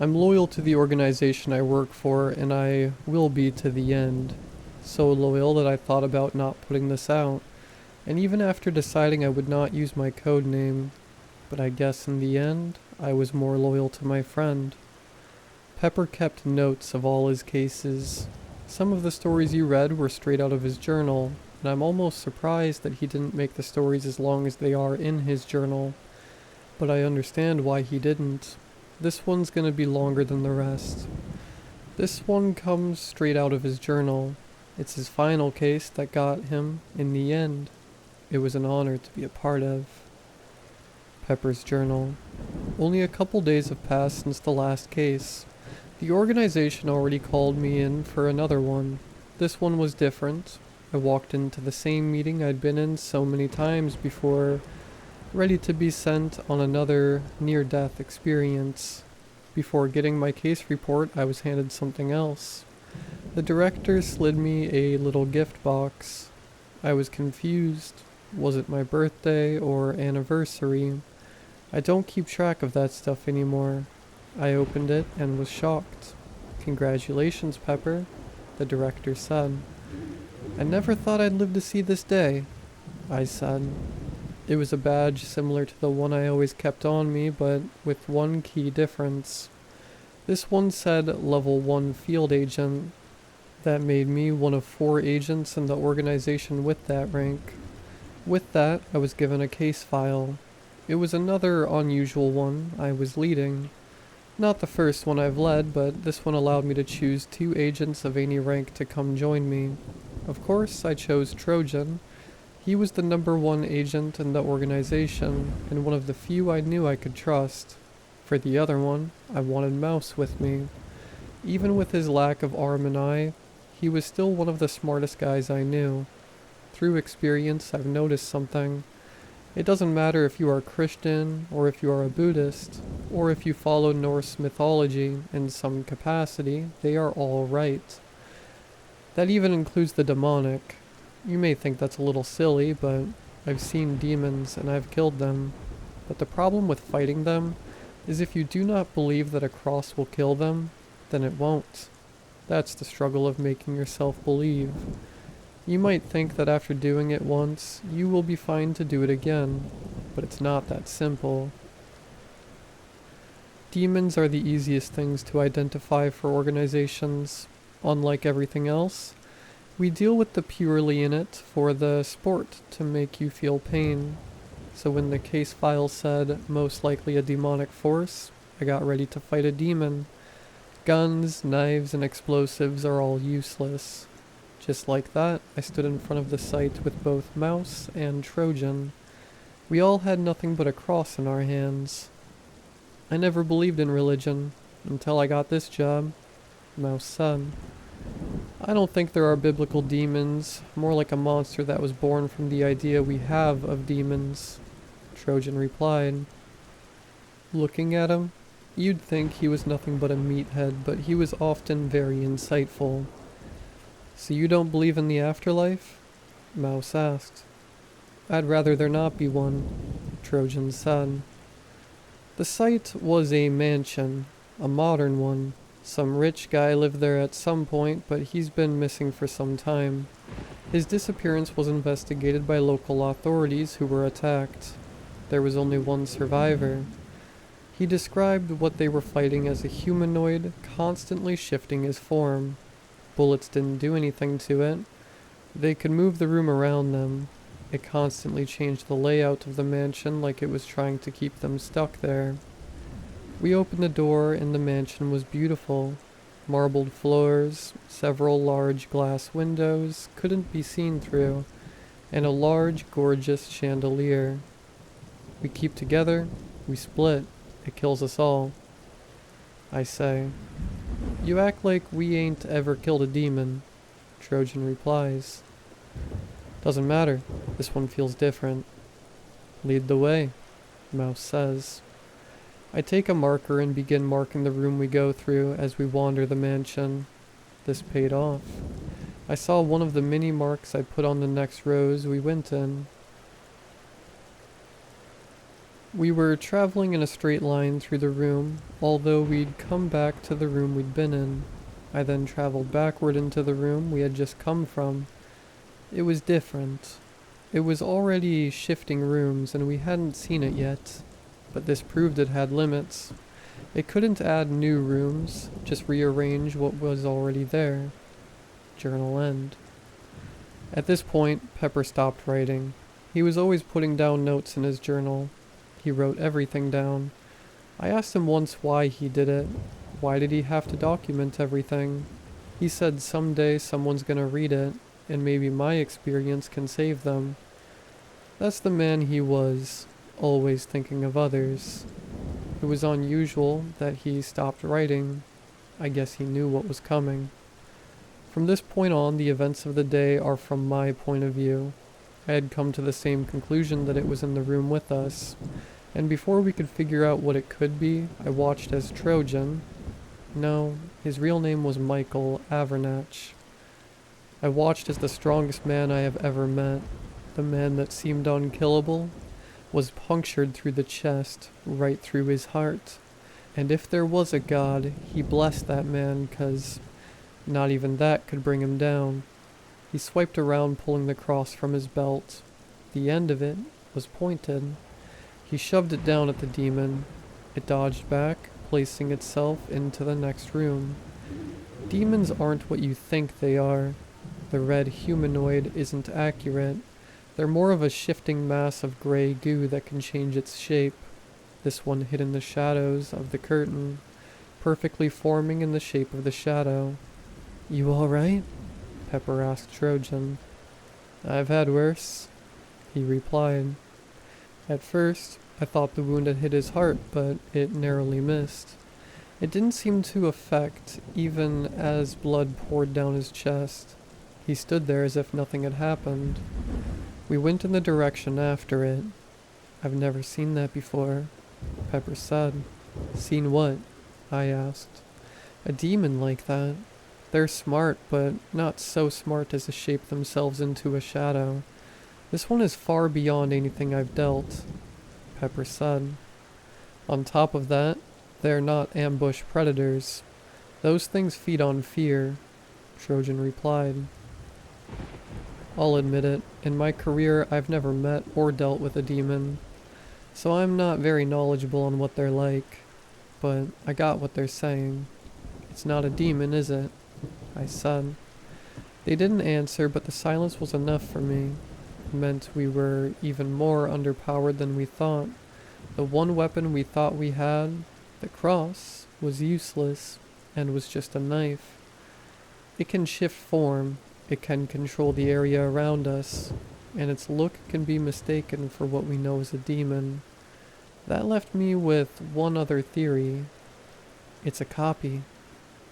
I'm loyal to the organization I work for, and I will be to the end. So loyal that I thought about not putting this out, and even after deciding I would not use my code name. But I guess in the end, I was more loyal to my friend. Pepper kept notes of all his cases. Some of the stories you read were straight out of his journal, and I'm almost surprised that he didn't make the stories as long as they are in his journal. But I understand why he didn't. This one's gonna be longer than the rest. This one comes straight out of his journal. It's his final case that got him in the end. It was an honor to be a part of. Pepper's journal. Only a couple days have passed since the last case. The organization already called me in for another one. This one was different. I walked into the same meeting I'd been in so many times before, ready to be sent on another near-death experience. Before getting my case report, I was handed something else. The director slid me a little gift box. I was confused. Was it my birthday or anniversary? I don't keep track of that stuff anymore. I opened it and was shocked. "Congratulations, Pepper," the director said. "I never thought I'd live to see this day," I said. It was a badge similar to the one I always kept on me, but with one key difference. This one said Level 1 Field Agent. That made me one of 4 agents in the organization with that rank. With that, I was given a case file. It was another unusual one I was leading. Not the first one I've led, but this one allowed me to choose 2 agents of any rank to come join me. Of course, I chose Trojan. He was the number 1 agent in the organization, and one of the few I knew I could trust. For the other one, I wanted Mouse with me. Even with his lack of arm and eye, he was still one of the smartest guys I knew. Through experience, I've noticed something. It doesn't matter if you are Christian, or if you are a Buddhist, or if you follow Norse mythology in some capacity, they are all right. That even includes the demonic. You may think that's a little silly, but I've seen demons and I've killed them. But the problem with fighting them is if you do not believe that a cross will kill them, then it won't. That's the struggle of making yourself believe. You might think that after doing it once, you will be fine to do it again, but it's not that simple. Demons are the easiest things to identify for organizations. unlike everything else, we deal with the purely in it for the sport to make you feel pain. So when the case file said most likely a demonic force, I got ready to fight a demon. Guns, knives, and explosives are all useless. Just like that, I stood in front of the site with both Mouse and Trojan. We all had nothing but a cross in our hands. I never believed in religion, until I got this job, Mouse said. I don't think there are biblical demons, more like a monster that was born from the idea we have of demons, Trojan replied. Looking at him, you'd think he was nothing but a meathead, but he was often very insightful. So you don't believe in the afterlife? Mouse asked. I'd rather there not be one, Trojan said. The site was a mansion, a modern one. Some rich guy lived there at some point, but he's been missing for some time. His disappearance was investigated by local authorities who were attacked. There was only one survivor. He described what they were fighting as a humanoid, constantly shifting his form. Bullets didn't do anything to it. They could move the room around them. It constantly changed the layout of the mansion like it was trying to keep them stuck there. We opened the door and the mansion was beautiful. Marbled floors, several large glass windows couldn't be seen through, and a large, gorgeous chandelier. We keep together, we split. It kills us all. I say. You act like we ain't ever killed a demon, Trojan replies. Doesn't matter. This one feels different. Lead the way, Mouse says. I take a marker and begin marking the room we go through as we wander the mansion. This paid off. I saw one of the mini marks I put on the next rows we went in. We were traveling in a straight line through the room, although we'd come back to the room we'd been in. I then traveled backward into the room we had just come from. It was different. It was already shifting rooms and we hadn't seen it yet, but this proved it had limits. It couldn't add new rooms, just rearrange what was already there. Journal end. At this point, Pepper stopped writing. He was always putting down notes in his journal. He wrote everything down. I asked him once why he did it. Why did he have to document everything? He said someday someone's gonna read it, and maybe my experience can save them. That's the man he was, always thinking of others. It was unusual that he stopped writing. I guess he knew what was coming. From this point on, the events of the day are from my point of view. I had come to the same conclusion that it was in the room with us, and before we could figure out what it could be, I watched as Trojan. No, his real name was Michael Avernatch. I watched as the strongest man I have ever met, the man that seemed unkillable, was punctured through the chest, right through his heart. And if there was a god, he blessed that man, 'cause not even that could bring him down. He swiped around, pulling the cross from his belt. The end of it was pointed. He shoved it down at the demon. It dodged back, placing itself into the next room. Demons aren't what you think they are. The red humanoid isn't accurate. They're more of a shifting mass of gray goo that can change its shape. This one hid in the shadows of the curtain, perfectly forming in the shape of the shadow. You all right? Pepper asked Trojan. I've had worse, he replied. At first, I thought the wound had hit his heart, but it narrowly missed. It didn't seem to affect, even as blood poured down his chest. He stood there as if nothing had happened. We went in the direction after it. I've never seen that before, Pepper said. Seen what? I asked. A demon like that. They're smart, but not so smart as to shape themselves into a shadow. This one is far beyond anything I've dealt, Pepper said. On top of that, they're not ambush predators. Those things feed on fear, Trojan replied. I'll admit it, in my career I've never met or dealt with a demon, so I'm not very knowledgeable on what they're like, but I got what they're saying. It's not a demon, is it? I said. They didn't answer, but the silence was enough for me. It meant we were even more underpowered than we thought. The one weapon we thought we had, the cross, was useless and was just a knife. It can shift form, it can control the area around us, and its look can be mistaken for what we know as a demon. That left me with one other theory. It's a copy,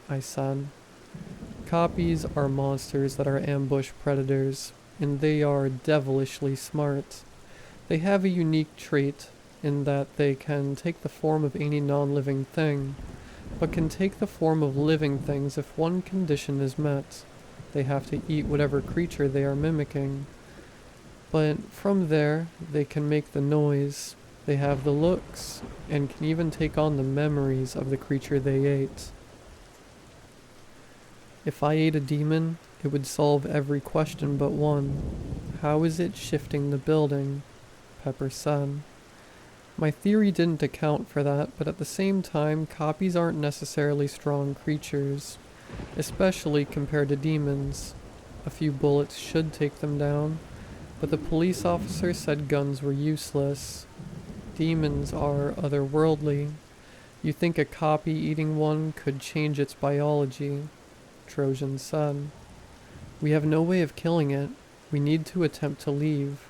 I said. Copies are monsters that are ambush predators, and they are devilishly smart. They have a unique trait in that they can take the form of any non-living thing, but can take the form of living things if one condition is met. They have to eat whatever creature they are mimicking. But from there, they can make the noise, they have the looks, and can even take on the memories of the creature they ate. If I ate a demon, it would solve every question but one. How is it shifting the building? Pepper said. My theory didn't account for that, but at the same time, copies aren't necessarily strong creatures, especially compared to demons. A few bullets should take them down, but the police officer said guns were useless. Demons are otherworldly. You think a copy eating one could change its biology, Trojan said. We have no way of killing it. We need to attempt to leave,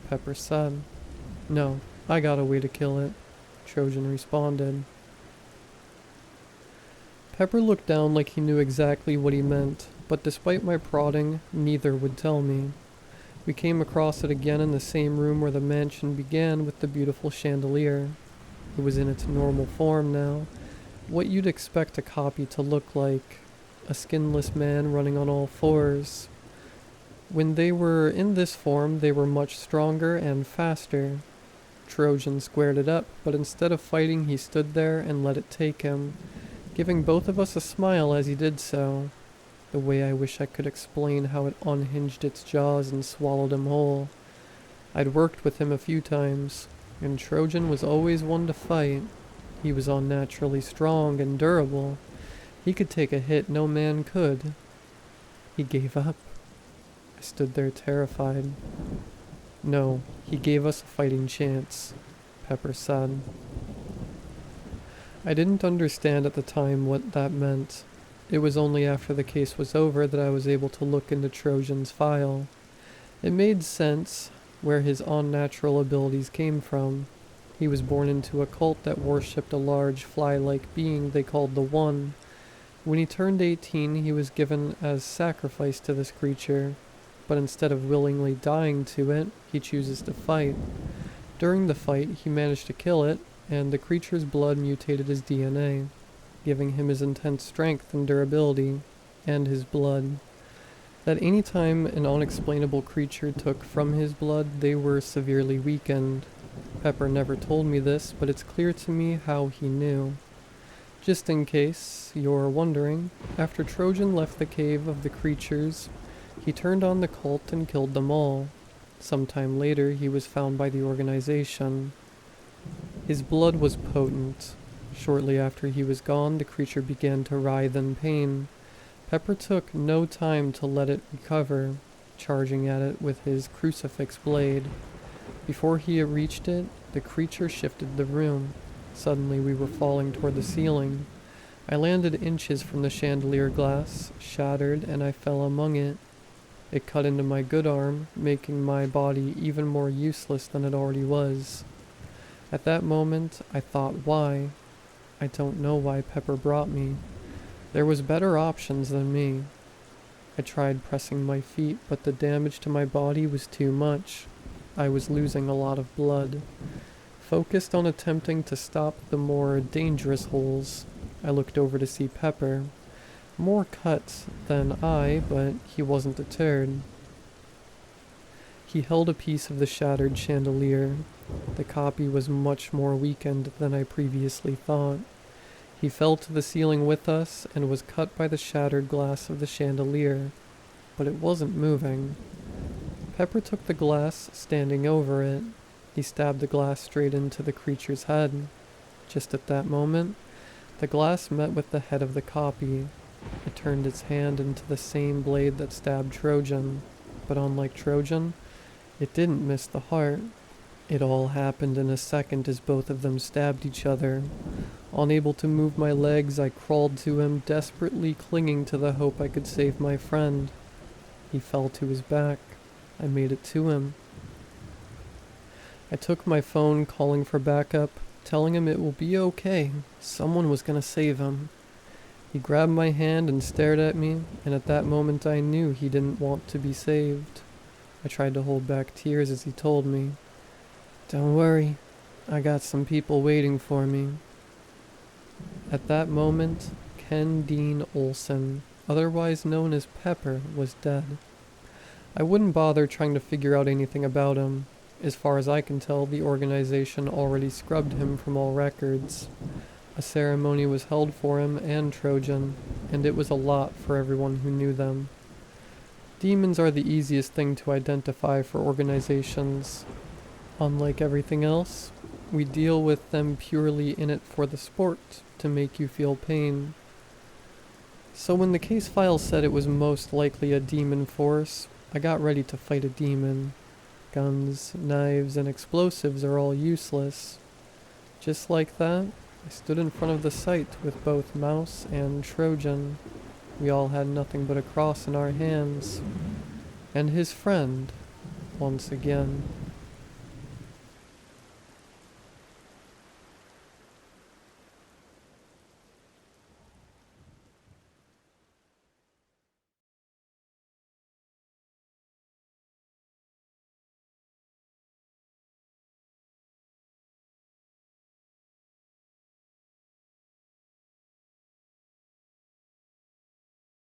Pepper said. No, I got a way to kill it, Trojan responded. Pepper looked down like he knew exactly what he meant, but despite my prodding, neither would tell me. We came across it again in the same room where the mansion began with the beautiful chandelier. It was in its normal form now, what you'd expect a copy to look like, a skinless man running on all fours. When they were in this form, they were much stronger and faster. Trojan squared it up, but instead of fighting, he stood there and let it take him, giving both of us a smile as he did so. The way I wish I could explain how it unhinged its jaws and swallowed him whole. I'd worked with him a few times, and Trojan was always one to fight. He was unnaturally strong and durable. He could take a hit no man could. He gave up. I stood there terrified. No, he gave us a fighting chance, Pepper said. I didn't understand at the time what that meant. It was only after the case was over that I was able to look into Trojan's file. It made sense where his unnatural abilities came from. He was born into a cult that worshipped a large fly-like being they called the One. When he turned 18, he was given as sacrifice to this creature, but instead of willingly dying to it, he chooses to fight. During the fight, he managed to kill it, and the creature's blood mutated his DNA, giving him his intense strength and durability, and his blood. That any time an unexplainable creature took from his blood, they were severely weakened. Pepper never told me this, but it's clear to me how he knew. Just in case you're wondering, after Trojan left the cave of the creatures, he turned on the cult and killed them all. Sometime later, he was found by the organization. His blood was potent. Shortly after he was gone, the creature began to writhe in pain. Pepper took no time to let it recover, charging at it with his crucifix blade. Before he had reached it, the creature shifted the room. Suddenly we were falling toward the ceiling. I landed inches from the chandelier glass, shattered, and I fell among it. It cut into my good arm, making my body even more useless than it already was. At that moment, I thought, why? I don't know why Pepper brought me. There was better options than me. I tried pressing my feet, but the damage to my body was too much. I was losing a lot of blood. Focused on attempting to stop the more dangerous holes, I looked over to see Pepper. More cut than I, but he wasn't deterred. He held a piece of the shattered chandelier. The copy was much more weakened than I previously thought. He fell to the ceiling with us and was cut by the shattered glass of the chandelier, but it wasn't moving. Pepper took the glass, standing over it. He stabbed the glass straight into the creature's head. Just at that moment, the glass met with the head of the copy. It turned its hand into the same blade that stabbed Trojan, but unlike Trojan, it didn't miss the heart. It all happened in a second as both of them stabbed each other. Unable to move my legs, I crawled to him, desperately clinging to the hope I could save my friend. He fell to his back. I made it to him. I took my phone, calling for backup, telling him it will be okay. Someone was gonna save him. He grabbed my hand and stared at me, and at that moment I knew he didn't want to be saved. I tried to hold back tears as he told me, "Don't worry, I got some people waiting for me." At that moment, Ken Dean Olsen, otherwise known as Pepper, was dead. I wouldn't bother trying to figure out anything about him. As far as I can tell, the organization already scrubbed him from all records. A ceremony was held for him and Trojan, and it was a lot for everyone who knew them. Demons are the easiest thing to identify for organizations. Unlike everything else, we deal with them purely in it for the sport, to make you feel pain. So when the case file said it was most likely a demon force, I got ready to fight a demon. Guns, knives, and explosives are all useless. Just like that, I stood in front of the site with both Mouse and Trojan. We all had nothing but a cross in our hands. And his friend, once again.